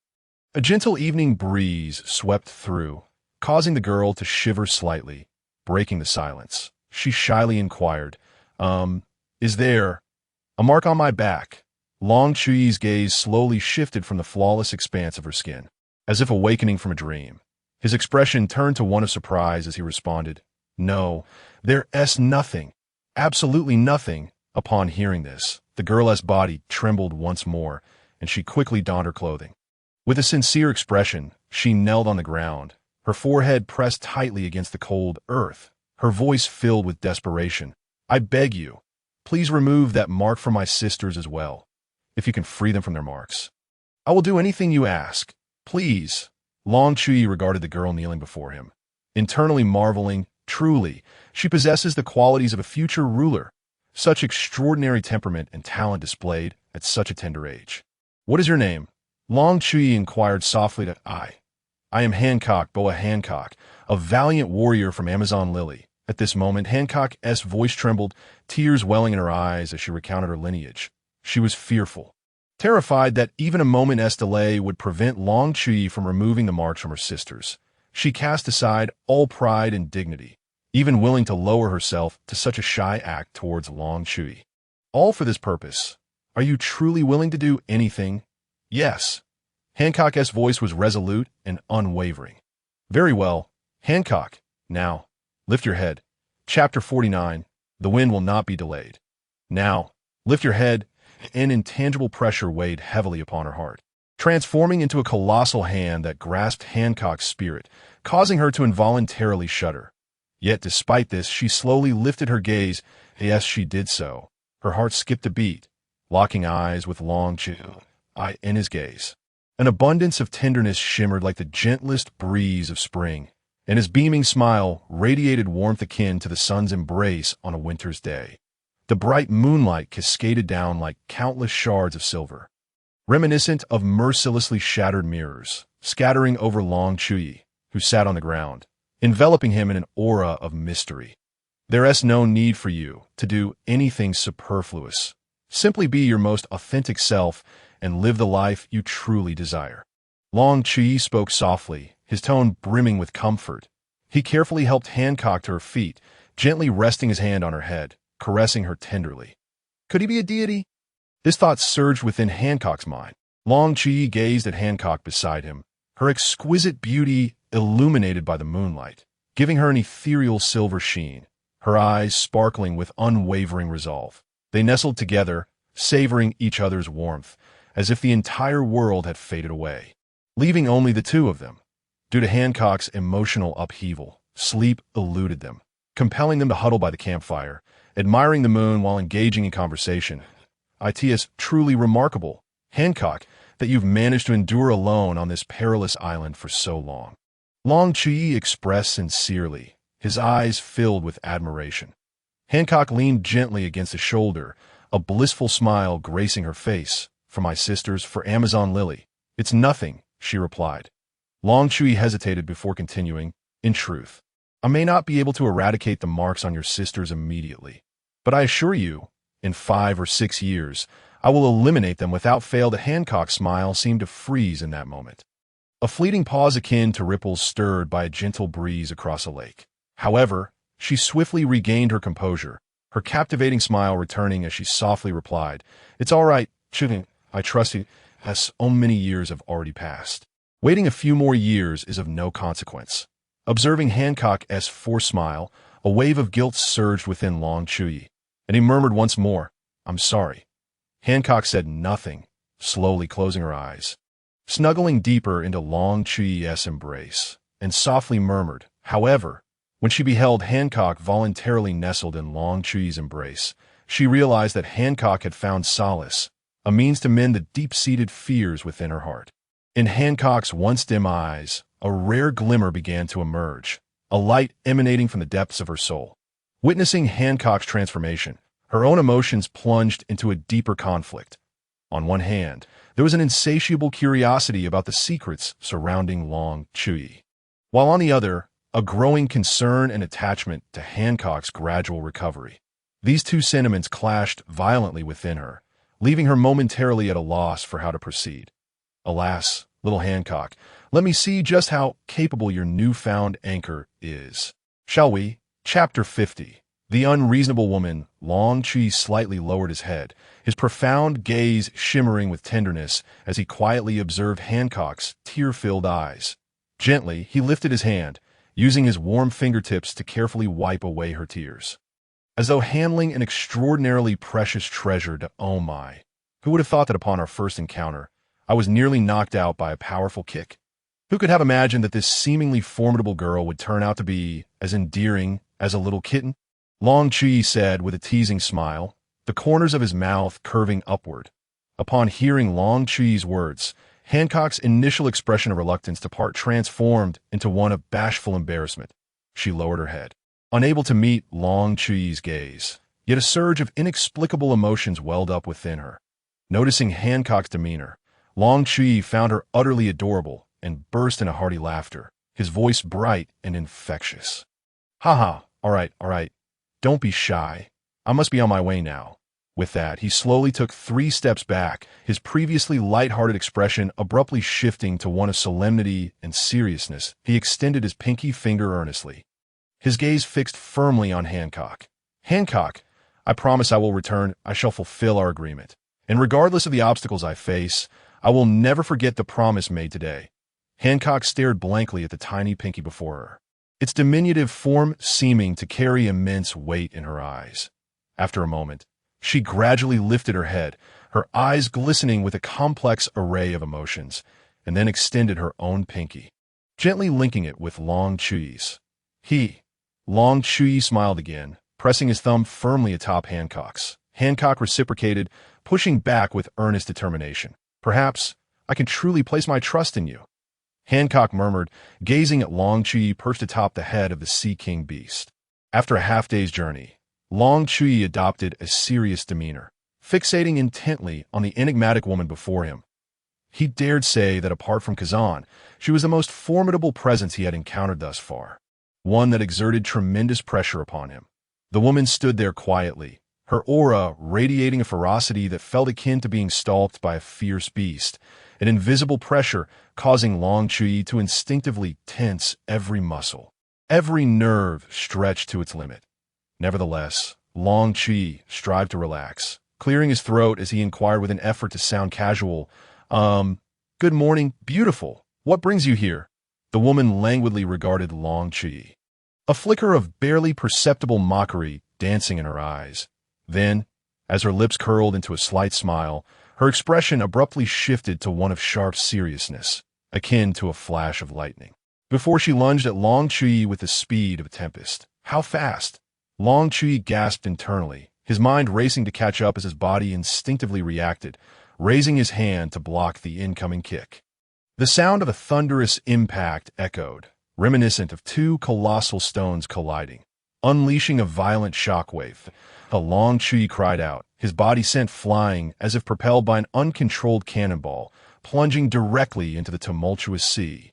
A gentle evening breeze swept through, causing the girl to shiver slightly. Breaking the silence, she shyly inquired, is there a mark on my back? Long Chuyi's gaze slowly shifted from the flawless expanse of her skin, as if awakening from a dream. His expression turned to one of surprise as he responded, "No, there's nothing. Absolutely nothing." Upon hearing this, the girl's body trembled once more, and she quickly donned her clothing. With a sincere expression, she knelt on the ground, her forehead pressed tightly against the cold earth, her voice filled with desperation. "I beg you, please remove that mark from my sisters as well, if you can free them from their marks. I will do anything you ask. Please." Long Chuyi regarded the girl kneeling before him, internally marveling. Truly, she possesses the qualities of a future ruler. Such extraordinary temperament and talent displayed at such a tender age. "What is your name?" Long Chuyi inquired softly to I am Hancock, Boa Hancock, a valiant warrior from Amazon Lily. At this moment, Hancock's voice trembled, tears welling in her eyes as she recounted her lineage. She was fearful, terrified that even a moment's delay would prevent Long Chuyi from removing the marks from her sisters. She cast aside all pride and dignity, even willing to lower herself to such a shy act towards Long Chuyi. "All for this purpose. Are you truly willing to do anything?" "Yes." Hancock's voice was resolute and unwavering. "Very well, Hancock. Now, lift your head." Chapter 49. The wind will not be delayed. "Now, lift your head." An intangible pressure weighed heavily upon her heart, transforming into a colossal hand that grasped Hancock's spirit, causing her to involuntarily shudder. Yet despite this, she slowly lifted her gaze. As she did so, her heart skipped a beat, locking eyes with Long Chuyi in his gaze. An abundance of tenderness shimmered like the gentlest breeze of spring, and his beaming smile radiated warmth akin to the sun's embrace on a winter's day. The bright moonlight cascaded down like countless shards of silver, reminiscent of mercilessly shattered mirrors, scattering over Long Chuyi, who sat on the ground, enveloping him in an aura of mystery. "There's no need for you to do anything superfluous. Simply be your most authentic self and live the life you truly desire." Long Chuyi spoke softly, his tone brimming with comfort. He carefully helped Hancock to her feet, gently resting his hand on her head, caressing her tenderly. Could he be a deity? This thought surged within Hancock's mind. Long Chuyi gazed at Hancock beside him, her exquisite beauty illuminated by the moonlight, giving her an ethereal silver sheen, her eyes sparkling with unwavering resolve. They nestled together, savoring each other's warmth, as if the entire world had faded away, leaving only the two of them. Due to Hancock's emotional upheaval, sleep eluded them, compelling them to huddle by the campfire, admiring the moon while engaging in conversation. "It's truly remarkable, Hancock, that you've managed to endure alone on this perilous island for so long." Long Chuyi expressed sincerely, his eyes filled with admiration. Hancock leaned gently against his shoulder, a blissful smile gracing her face. "For my sisters, for Amazon Lily." "It's nothing," she replied. Long Chuyi hesitated before continuing. "In truth, I may not be able to eradicate the marks on your sisters immediately, but I assure you, in 5 or 6 years, I will eliminate them without fail." The Hancock's smile seemed to freeze in that moment. A fleeting pause akin to ripples stirred by a gentle breeze across a lake. However, she swiftly regained her composure, her captivating smile returning as she softly replied, "It's all right, Chuyi. I trust you, as so many years have already passed. Waiting a few more years is of no consequence." Observing Hancock's forced smile, a wave of guilt surged within Long Chuyi, and he murmured once more, "I'm sorry." Hancock said nothing, slowly closing her eyes, snuggling deeper into Long Chuyi's embrace, and softly murmured. However, when she beheld Hancock voluntarily nestled in Long Chuyi's embrace, she realized that Hancock had found solace, a means to mend the deep-seated fears within her heart. In Hancock's once dim eyes, a rare glimmer began to emerge, a light emanating from the depths of her soul. Witnessing Hancock's transformation, her own emotions plunged into a deeper conflict. On one hand, there was an insatiable curiosity about the secrets surrounding Long Chuyi, while on the other, a growing concern and attachment to Hancock's gradual recovery. These two sentiments clashed violently within her, leaving her momentarily at a loss for how to proceed. "Alas, little Hancock, let me see just how capable your newfound anchor is. Shall we?" Chapter 50. The unreasonable woman, Long Chuyi, slightly lowered his head, his profound gaze shimmering with tenderness as he quietly observed Hancock's tear-filled eyes. Gently, he lifted his hand, using his warm fingertips to carefully wipe away her tears. As though handling an extraordinarily precious treasure to oh my. Who would have thought that upon our first encounter, I was nearly knocked out by a powerful kick? Who could have imagined that this seemingly formidable girl would turn out to be as endearing as a little kitten? Long Chuyi said with a teasing smile, the corners of his mouth curving upward. Upon hearing Long Chuyi's words, Hancock's initial expression of reluctance to part transformed into one of bashful embarrassment. She lowered her head, unable to meet Long Chuyi's gaze, yet a surge of inexplicable emotions welled up within her. Noticing Hancock's demeanor, Long Chuyi found her utterly adorable and burst into hearty laughter, his voice bright and infectious. "Haha, all right. Don't be shy. I must be on my way now." With that, he slowly took 3 steps back, his previously light-hearted expression abruptly shifting to one of solemnity and seriousness. He extended his pinky finger earnestly, his gaze fixed firmly on Hancock. "Hancock, I promise I will return. I shall fulfill our agreement. And regardless of the obstacles I face, I will never forget the promise made today." Hancock stared blankly at the tiny pinky before her, its diminutive form seeming to carry immense weight in her eyes. After a moment, she gradually lifted her head, her eyes glistening with a complex array of emotions, and then extended her own pinky, gently linking it with Long Chuyi's. Long Chuyi smiled again, pressing his thumb firmly atop Hancock's. Hancock reciprocated, pushing back with earnest determination. "Perhaps I can truly place my trust in you," Hancock murmured, gazing at Long Chuyi perched atop the head of the Sea King beast. After a half-day's journey, Long Chuyi adopted a serious demeanor, fixating intently on the enigmatic woman before him. He dared say that apart from Kazan, she was the most formidable presence he had encountered thus far, one that exerted tremendous pressure upon him. The woman stood there quietly, her aura radiating a ferocity that felt akin to being stalked by a fierce beast, an invisible pressure causing Long Chuyi to instinctively tense every muscle, every nerve stretched to its limit. Nevertheless, Long Chuyi strived to relax, clearing his throat as he inquired with an effort to sound casual, "Good morning, beautiful. What brings you here?" The woman languidly regarded Long Chuyi, a flicker of barely perceptible mockery dancing in her eyes. Then, as her lips curled into a slight smile, her expression abruptly shifted to one of sharp seriousness, akin to a flash of lightning, before she lunged at Long Chuyi with the speed of a tempest. "How fast?" Long Chuyi gasped internally, his mind racing to catch up as his body instinctively reacted, raising his hand to block the incoming kick. The sound of a thunderous impact echoed, reminiscent of 2 colossal stones colliding, unleashing a violent shockwave. Long Chuyi cried out, his body sent flying as if propelled by an uncontrolled cannonball, plunging directly into the tumultuous sea.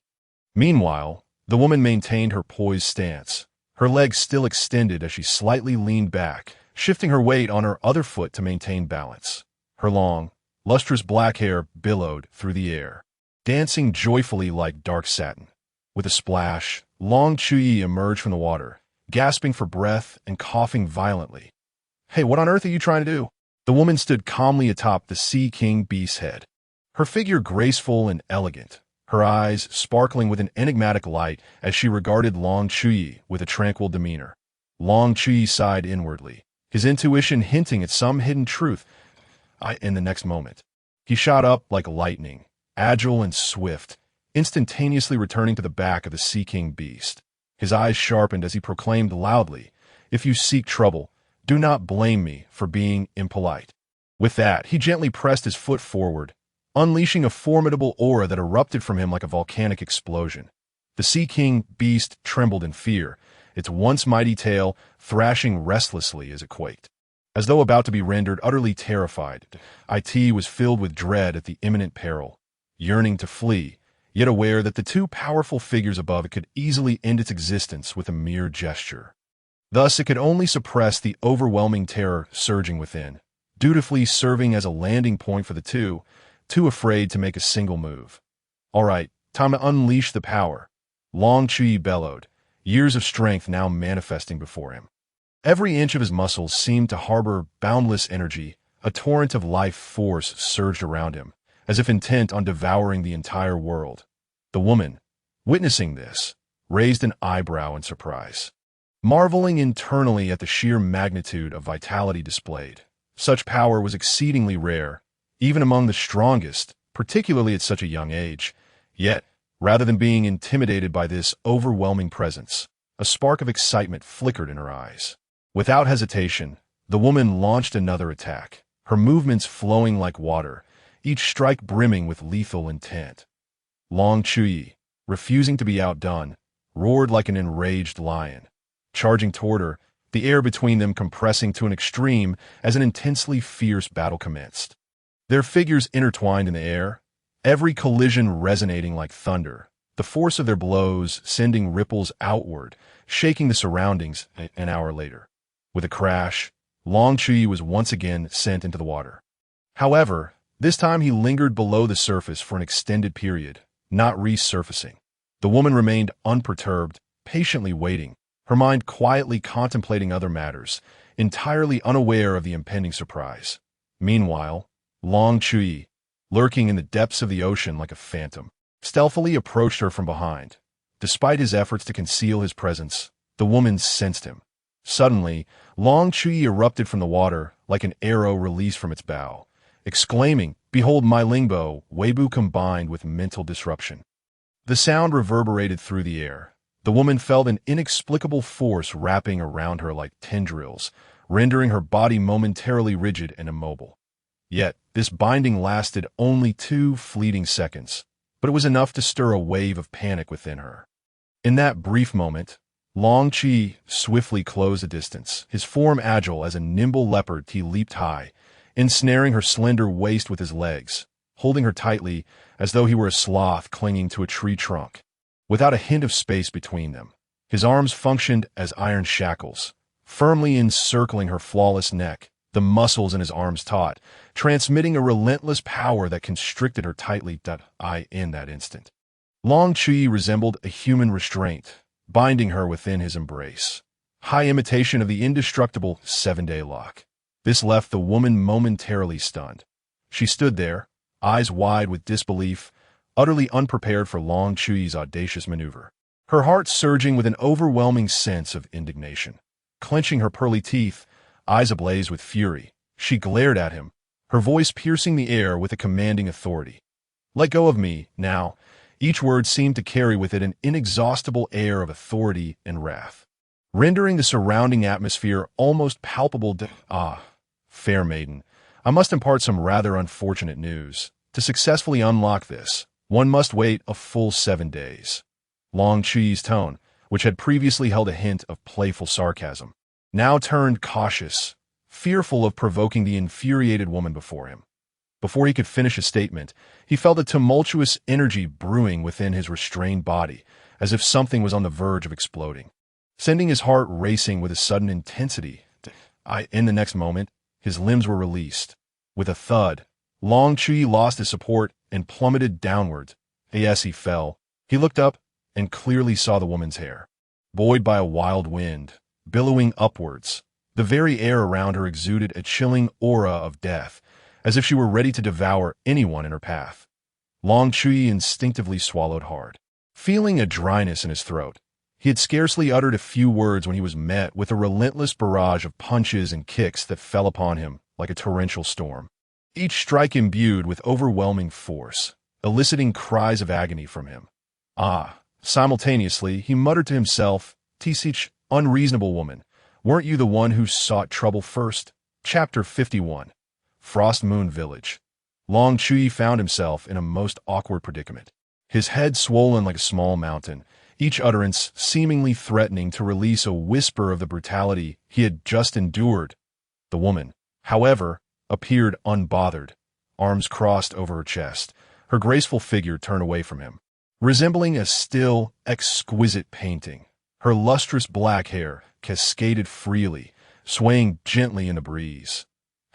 Meanwhile, the woman maintained her poised stance, her legs still extended as she slightly leaned back, shifting her weight on her other foot to maintain balance. Her long, lustrous black hair billowed through the air, dancing joyfully like dark satin. With a splash, Long Chuyi emerged from the water, gasping for breath and coughing violently. "Hey, what on earth are you trying to do?" The woman stood calmly atop the Sea King beast's head, her figure graceful and elegant, her eyes sparkling with an enigmatic light as she regarded Long Chuyi with a tranquil demeanor. Long Chuyi sighed inwardly, his intuition hinting at some hidden truth. In the next moment, he shot up like lightning, agile and swift, instantaneously returning to the back of the Sea King beast. His eyes sharpened as he proclaimed loudly, "If you seek trouble, do not blame me for being impolite." With that, he gently pressed his foot forward, unleashing a formidable aura that erupted from him like a volcanic explosion. The Sea King beast trembled in fear, its once mighty tail thrashing restlessly as it quaked. As though about to be rendered utterly terrified, It was filled with dread at the imminent peril, yearning to flee, yet aware that the 2 powerful figures above it could easily end its existence with a mere gesture. Thus, it could only suppress the overwhelming terror surging within, dutifully serving as a landing point for the two, too afraid to make a single move. "All right, time to unleash the power," Long Chuyi bellowed, years of strength now manifesting before him. Every inch of his muscles seemed to harbor boundless energy. A torrent of life force surged around him, as if intent on devouring the entire world. The woman, witnessing this, raised an eyebrow in surprise, marveling internally at the sheer magnitude of vitality displayed. Such power was exceedingly rare, even among the strongest, particularly at such a young age. Yet, rather than being intimidated by this overwhelming presence, a spark of excitement flickered in her eyes. Without hesitation, the woman launched another attack, her movements flowing like water, each strike brimming with lethal intent. Chuyi, refusing to be outdone, roared like an enraged lion. Charging toward her, the air between them compressing to an extreme as an intensely fierce battle commenced. Their figures intertwined in the air, every collision resonating like thunder, the force of their blows sending ripples outward, shaking the surroundings. An hour later, with a crash, Chuyi was once again sent into the water. However, this time he lingered below the surface for an extended period, not resurfacing. The woman remained unperturbed, patiently waiting, her mind quietly contemplating other matters, entirely unaware of the impending surprise. Meanwhile, Chuyi, lurking in the depths of the ocean like a phantom, stealthily approached her from behind. Despite his efforts to conceal his presence, the woman sensed him. Suddenly, Chuyi erupted from the water like an arrow released from its bow, exclaiming, "Behold my lingbo!" Weibo combined with mental disruption. The sound reverberated through the air. The woman felt an inexplicable force wrapping around her like tendrils, rendering her body momentarily rigid and immobile. Yet, this binding lasted only 2 fleeting seconds, but it was enough to stir a wave of panic within her. In that brief moment, Chuyi swiftly closed the distance. His form agile as a nimble leopard, he leaped high, ensnaring her slender waist with his legs, holding her tightly as though he were a sloth clinging to a tree trunk. Without a hint of space between them, his arms functioned as iron shackles, firmly encircling her flawless neck, the muscles in his arms taut, transmitting a relentless power that constricted her tightly. In that instant, Chuyi resembled a human restraint, binding her within his embrace. High imitation of the indestructible 7-day lock. This left the woman momentarily stunned. She stood there, eyes wide with disbelief, utterly unprepared for Chuyi's audacious maneuver. Her heart surging with an overwhelming sense of indignation. Clenching her pearly teeth, eyes ablaze with fury, she glared at him, her voice piercing the air with a commanding authority. "Let go of me, now." Each word seemed to carry with it an inexhaustible air of authority and wrath, rendering the surrounding atmosphere almost palpable. Fair maiden, I must impart some rather unfortunate news. To successfully unlock this, one must wait a full 7 days. Chuyi's tone, which had previously held a hint of playful sarcasm, now turned cautious, fearful of provoking the infuriated woman before him. Before he could finish his statement, he felt a tumultuous energy brewing within his restrained body, as if something was on the verge of exploding, sending his heart racing with a sudden intensity. In the next moment, his limbs were released. With a thud, Chuyi lost his support and plummeted downward. As he fell, he looked up and clearly saw the woman's hair, buoyed by a wild wind, billowing upwards. The very air around her exuded a chilling aura of death, as if she were ready to devour anyone in her path. Chuyi instinctively swallowed hard, feeling a dryness in his throat. He had scarcely uttered a few words when he was met with a relentless barrage of punches and kicks that fell upon him like a torrential storm, each strike imbued with overwhelming force, eliciting cries of agony from him. Simultaneously, he muttered to himself, "Tisich, unreasonable woman, weren't you the one who sought trouble first?" Chapter 51. Frost Moon Village. Chuyi found himself in a most awkward predicament. His head swollen like a small mountain, each utterance seemingly threatening to release a whisper of the brutality he had just endured. The woman, however, appeared unbothered, arms crossed over her chest, her graceful figure turned away from him, resembling a still, exquisite painting. Her lustrous black hair cascaded freely, swaying gently in the breeze.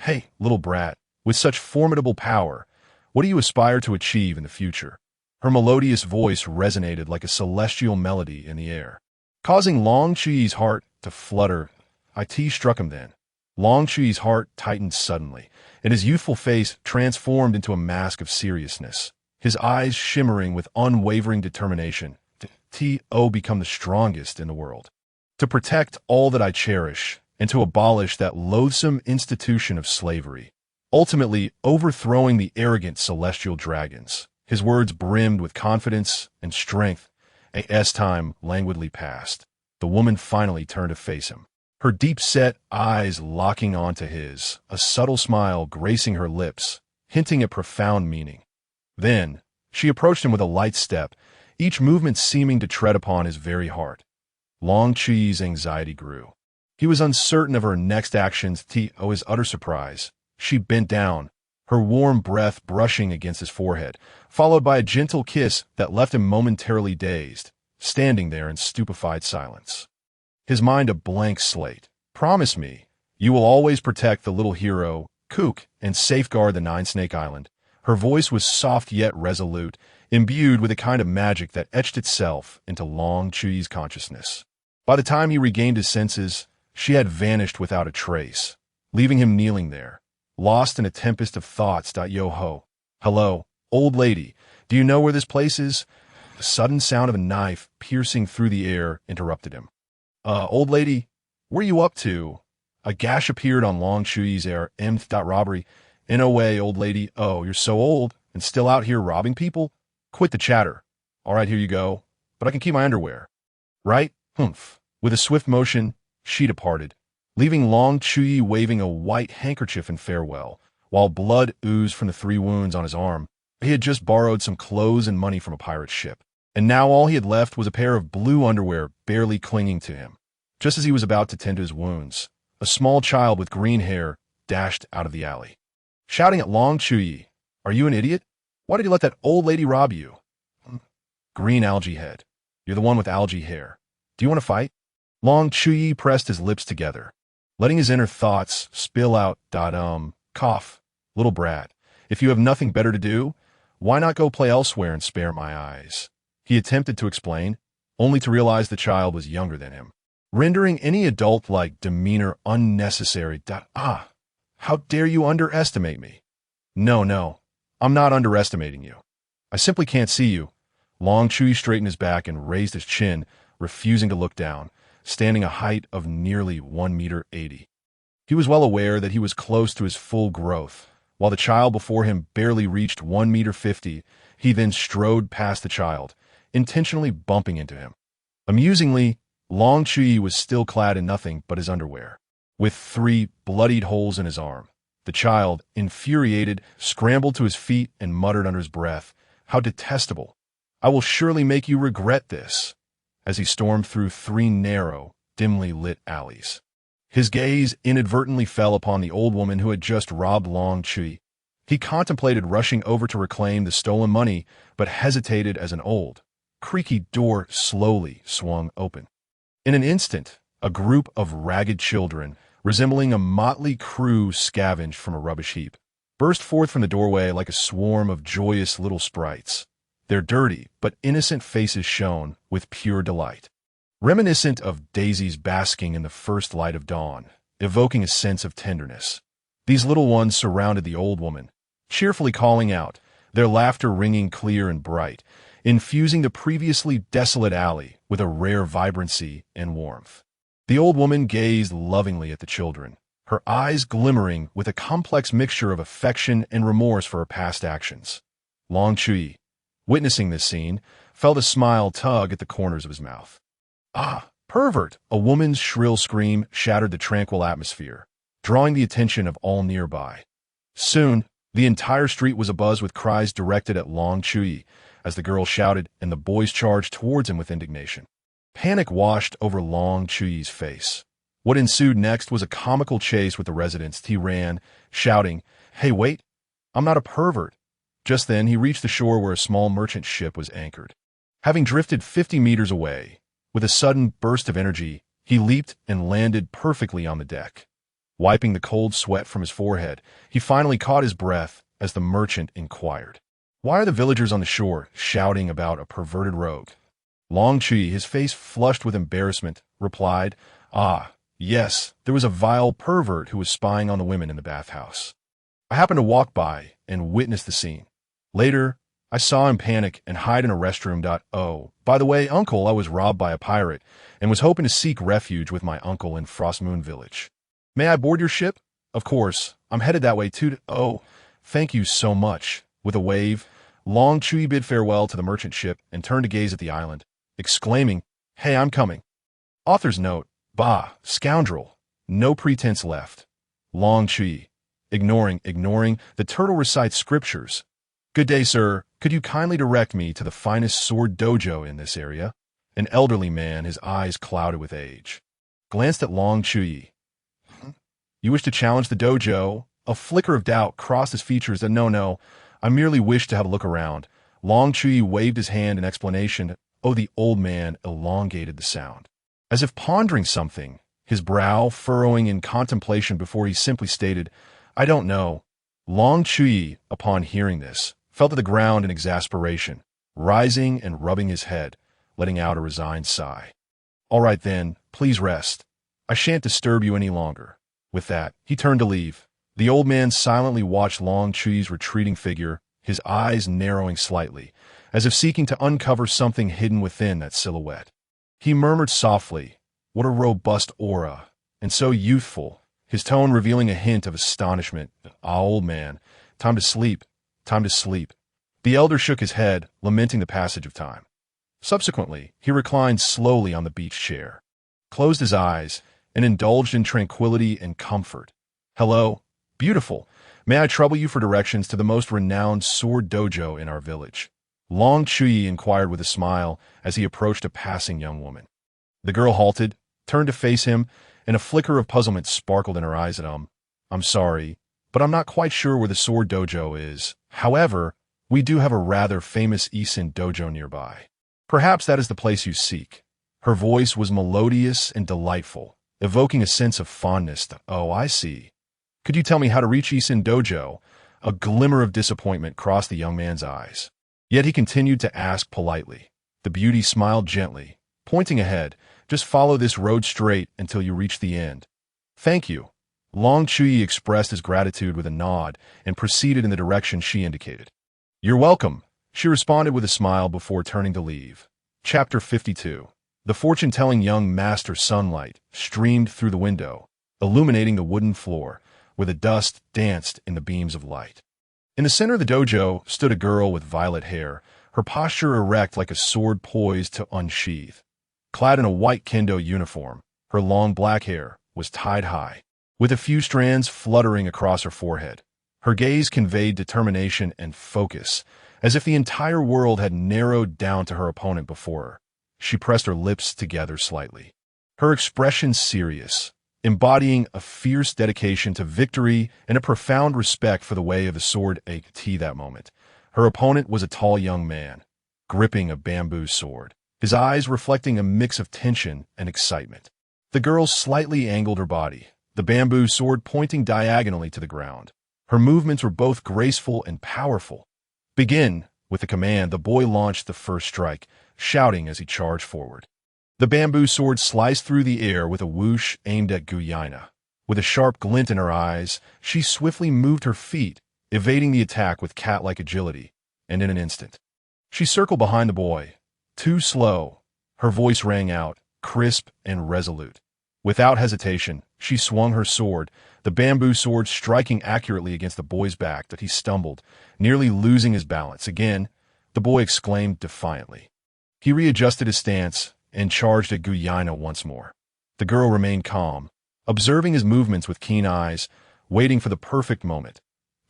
"Hey, little brat, with such formidable power, what do you aspire to achieve in the future?" Her melodious voice resonated like a celestial melody in the air, causing Chuyi's heart to flutter. It struck him then. Long Chuy's heart tightened suddenly, and his youthful face transformed into a mask of seriousness, his eyes shimmering with unwavering determination. To become the strongest in the world, to protect all that I cherish, and to abolish that loathsome institution of slavery, ultimately overthrowing the arrogant celestial dragons. His words brimmed with confidence and strength. As time languidly passed, the woman finally turned to face him, her deep-set eyes locking onto his, a subtle smile gracing her lips, hinting at profound meaning. Then, she approached him with a light step, each movement seeming to tread upon his very heart. Long Chuy's anxiety grew. He was uncertain of her next actions. To his utter surprise, she bent down, her warm breath brushing against his forehead, followed by a gentle kiss that left him momentarily dazed, standing there in stupefied silence. His mind a blank slate. Promise me, you will always protect the little hero, Kook, and safeguard the Nine-Snake Island. Her voice was soft yet resolute, imbued with a kind of magic that etched itself into Long Chuy's consciousness. By the time he regained his senses, she had vanished without a trace, leaving him kneeling there, lost in a tempest of thoughts. Yo-ho. Hello, old lady, do you know where this place is? The sudden sound of a knife piercing through the air interrupted him. Old lady, where are you up to? A gash appeared on Long Chuy's air. Robbery. In a way, old lady. Oh, you're so old and still out here robbing people? Quit the chatter. All right, here you go. But I can keep my underwear. Right? Humph. With a swift motion, she departed, leaving Long Chuyi waving a white handkerchief in farewell, while blood oozed from the 3 wounds on his arm. He had just borrowed some clothes and money from a pirate ship, and now all he had left was a pair of blue underwear barely clinging to him. Just as he was about to tend to his wounds, a small child with green hair dashed out of the alley, shouting at Long Chuyi, "Are you an idiot? Why did you let that old lady rob you?" Green algae head. You're the one with algae hair. Do you want to fight? Long Chuyi pressed his lips together, letting his inner thoughts spill out. Cough. Little brat, if you have nothing better to do, why not go play elsewhere and spare my eyes? He attempted to explain, only to realize the child was younger than him, rendering any adult-like demeanor unnecessary. How dare you underestimate me? No, I'm not underestimating you. I simply can't see you. Long Chuyi straightened his back and raised his chin, refusing to look down, standing a height of nearly 1.80 meters. He was well aware that he was close to his full growth. While the child before him barely reached 1.50 meters, he then strode past the child, intentionally bumping into him. Amusingly, Long Chuyi was still clad in nothing but his underwear, with 3 bloodied holes in his arm. The child, infuriated, scrambled to his feet and muttered under his breath, "How detestable! I will surely make you regret this," as he stormed through 3 narrow, dimly lit alleys. His gaze inadvertently fell upon the old woman who had just robbed Long Chuyi. He contemplated rushing over to reclaim the stolen money, but hesitated as an old, creaky door slowly swung open. In an instant, a group of ragged children, resembling a motley crew scavenged from a rubbish heap, burst forth from the doorway like a swarm of joyous little sprites. Their dirty but innocent faces shone with pure delight, reminiscent of daisies basking in the first light of dawn, evoking a sense of tenderness. These little ones surrounded the old woman, cheerfully calling out, their laughter ringing clear and bright, infusing the previously desolate alley with a rare vibrancy and warmth. The old woman gazed lovingly at the children, her eyes glimmering with a complex mixture of affection and remorse for her past actions. Long Chuyi, witnessing this scene, felt a smile tug at the corners of his mouth. "Ah, pervert!" A woman's shrill scream shattered the tranquil atmosphere, drawing the attention of all nearby. Soon, the entire street was abuzz with cries directed at Long Chuyi as the girl shouted and the boys charged towards him with indignation. Panic washed over Long Chuyi's face. What ensued next was a comical chase with the residents. He ran, shouting, "Hey, wait! I'm not a pervert!" Just then, he reached the shore where a small merchant ship was anchored. Having drifted 50 meters away, with a sudden burst of energy, he leaped and landed perfectly on the deck. Wiping the cold sweat from his forehead, he finally caught his breath as the merchant inquired, "Why are the villagers on the shore shouting about a perverted rogue?" Long Chuyi, his face flushed with embarrassment, replied, Yes, there was a vile pervert who was spying on the women in the bathhouse. I happened to walk by and witness the scene. Later, I saw him panic and hide in a restroom. Oh, by the way, uncle, I was robbed by a pirate and was hoping to seek refuge with my uncle in Frostmoon Village. May I board your ship? Of course, I'm headed that way too. Oh, thank you so much. With a wave, Long Chuyi bid farewell to the merchant ship and turned to gaze at the island, exclaiming, "Hey, I'm coming." Author's note, bah, scoundrel. No pretense left. Long Chuyi. Ignoring, the turtle recites scriptures. Good day, sir. Could you kindly direct me to the finest sword dojo in this area? An elderly man, his eyes clouded with age, glanced at Long Chuyi. You wish to challenge the dojo? A flicker of doubt crossed his features. No, I merely wish to have a look around. Long Chuyi waved his hand in explanation. Oh, the old man elongated the sound, as if pondering something, his brow furrowing in contemplation before he simply stated, I don't know. Long Chuyi, upon hearing this, fell to the ground in exasperation, rising and rubbing his head, letting out a resigned sigh. All right then, please rest. I shan't disturb you any longer. With that, he turned to leave. The old man silently watched Long Chuyi's retreating figure, his eyes narrowing slightly, as if seeking to uncover something hidden within that silhouette. He murmured softly, what a robust aura, and so youthful, his tone revealing a hint of astonishment. Ah, old man, time to sleep, time to sleep. The elder shook his head, lamenting the passage of time. Subsequently, he reclined slowly on the beach chair, closed his eyes, and indulged in tranquility and comfort. Hello, beautiful. May I trouble you for directions to the most renowned sword dojo in our village? Long Chuyi inquired with a smile as he approached a passing young woman. The girl halted, turned to face him, and a flicker of puzzlement sparkled in her eyes at him. I'm sorry, but I'm not quite sure where the sword dojo is. However, we do have a rather famous Isen dojo nearby. Perhaps that is the place you seek. Her voice was melodious and delightful, evoking a sense of fondness. Oh, I see. Could you tell me how to reach Isen dojo? A glimmer of disappointment crossed the young man's eyes. Yet he continued to ask politely. The beauty smiled gently, pointing ahead. Just follow this road straight until you reach the end. Thank you. Long Chuyi expressed his gratitude with a nod and proceeded in the direction she indicated. You're welcome, she responded with a smile before turning to leave. Chapter 52. The fortune-telling young master sunlight streamed through the window, illuminating the wooden floor, where the dust danced in the beams of light. In the center of the dojo stood a girl with violet hair, her posture erect like a sword poised to unsheath. Clad in a white kendo uniform, her long black hair was tied high, with a few strands fluttering across her forehead. Her gaze conveyed determination and focus, as if the entire world had narrowed down to her opponent before her. She pressed her lips together slightly, her expression serious, embodying a fierce dedication to victory and a profound respect for the way of the sword. At that moment, her opponent was a tall young man, gripping a bamboo sword, his eyes reflecting a mix of tension and excitement. The girl slightly angled her body, the bamboo sword pointing diagonally to the ground. Her movements were both graceful and powerful. Begin! With a command, the boy launched the first strike, shouting as he charged forward. The bamboo sword sliced through the air with a whoosh aimed at Guyana. With a sharp glint in her eyes, she swiftly moved her feet, evading the attack with cat-like agility, and in an instant, she circled behind the boy. Too slow, her voice rang out, crisp and resolute. Without hesitation, she swung her sword, the bamboo sword striking accurately against the boy's back that he stumbled, nearly losing his balance. Again, the boy exclaimed defiantly. He readjusted his stance and charged at Guyana once more. The girl remained calm, observing his movements with keen eyes, waiting for the perfect moment.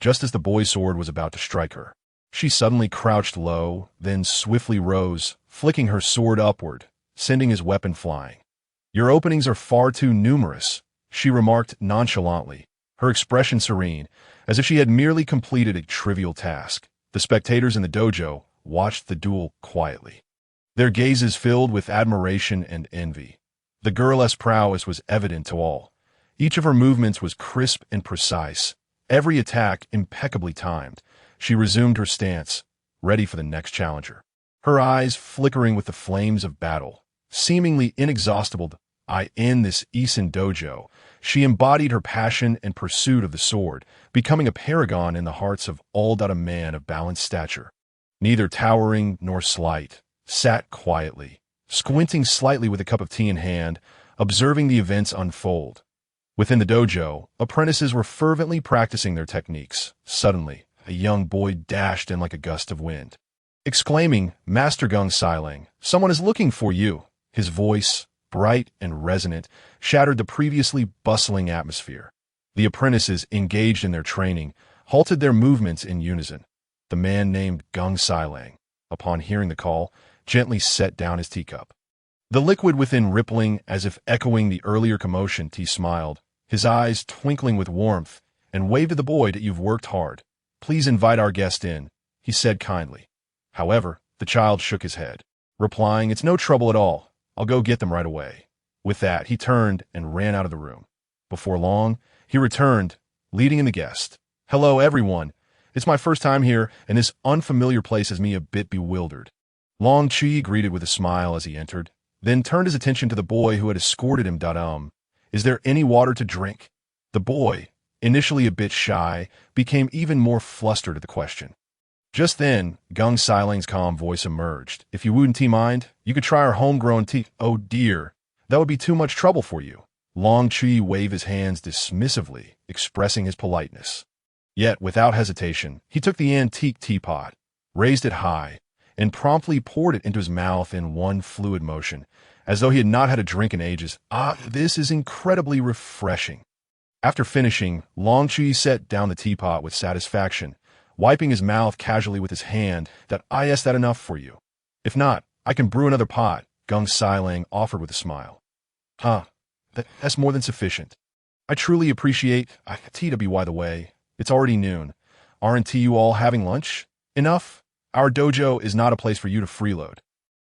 Just as the boy's sword was about to strike her, she suddenly crouched low, then swiftly rose, flicking her sword upward, sending his weapon flying. Your openings are far too numerous, she remarked nonchalantly, her expression serene, as if she had merely completed a trivial task. The spectators in the dojo watched the duel quietly, their gazes filled with admiration and envy. The girl's prowess was evident to all. Each of her movements was crisp and precise, every attack impeccably timed. She resumed her stance, ready for the next challenger, her eyes flickering with the flames of battle, seemingly inexhaustible. I in this Isin dojo. She embodied her passion and pursuit of the sword, becoming a paragon in the hearts of all that a man of balanced stature, neither towering nor slight, sat quietly, squinting slightly with a cup of tea in hand, observing the events unfold. Within the dojo, apprentices were fervently practicing their techniques. Suddenly, a young boy dashed in like a gust of wind, exclaiming, "Master Gung Silang, someone is looking for you." His voice, bright and resonant, shattered the previously bustling atmosphere. The apprentices, engaged in their training, halted their movements in unison. The man named Gung Silang, upon hearing the call, gently set down his teacup. The liquid within rippling as if echoing the earlier commotion. He smiled, his eyes twinkling with warmth, and waved to the boy that "You've worked hard. Please invite our guest in," he said kindly. However, the child shook his head, replying, "It's no trouble at all. I'll go get them right away." With that, he turned and ran out of the room. Before long, he returned, leading in the guest. "Hello, everyone. It's my first time here, and this unfamiliar place has me a bit bewildered." Long Chuyi greeted with a smile as he entered, then turned his attention to the boy who had escorted him. Is there any water to drink?" The boy, initially a bit shy, became even more flustered at the question. Just then, Gung Silang's calm voice emerged. "If you wouldn't mind, you could try our homegrown tea." "Oh dear, that would be too much trouble for you." Long Chuyi waved his hands dismissively, expressing his politeness. Yet, without hesitation, he took the antique teapot, raised it high, and promptly poured it into his mouth in one fluid motion, as though he had not had a drink in ages. "Ah, this is incredibly refreshing." After finishing, Long Chuyi set down the teapot with satisfaction, wiping his mouth casually with his hand. "Is that enough for you? If not, I can brew another pot," Gung Silang offered with a smile. That's more than sufficient. I truly appreciate TW, by the way. It's already noon. Aren't you all having lunch? Enough? Our dojo is not a place for you to freeload.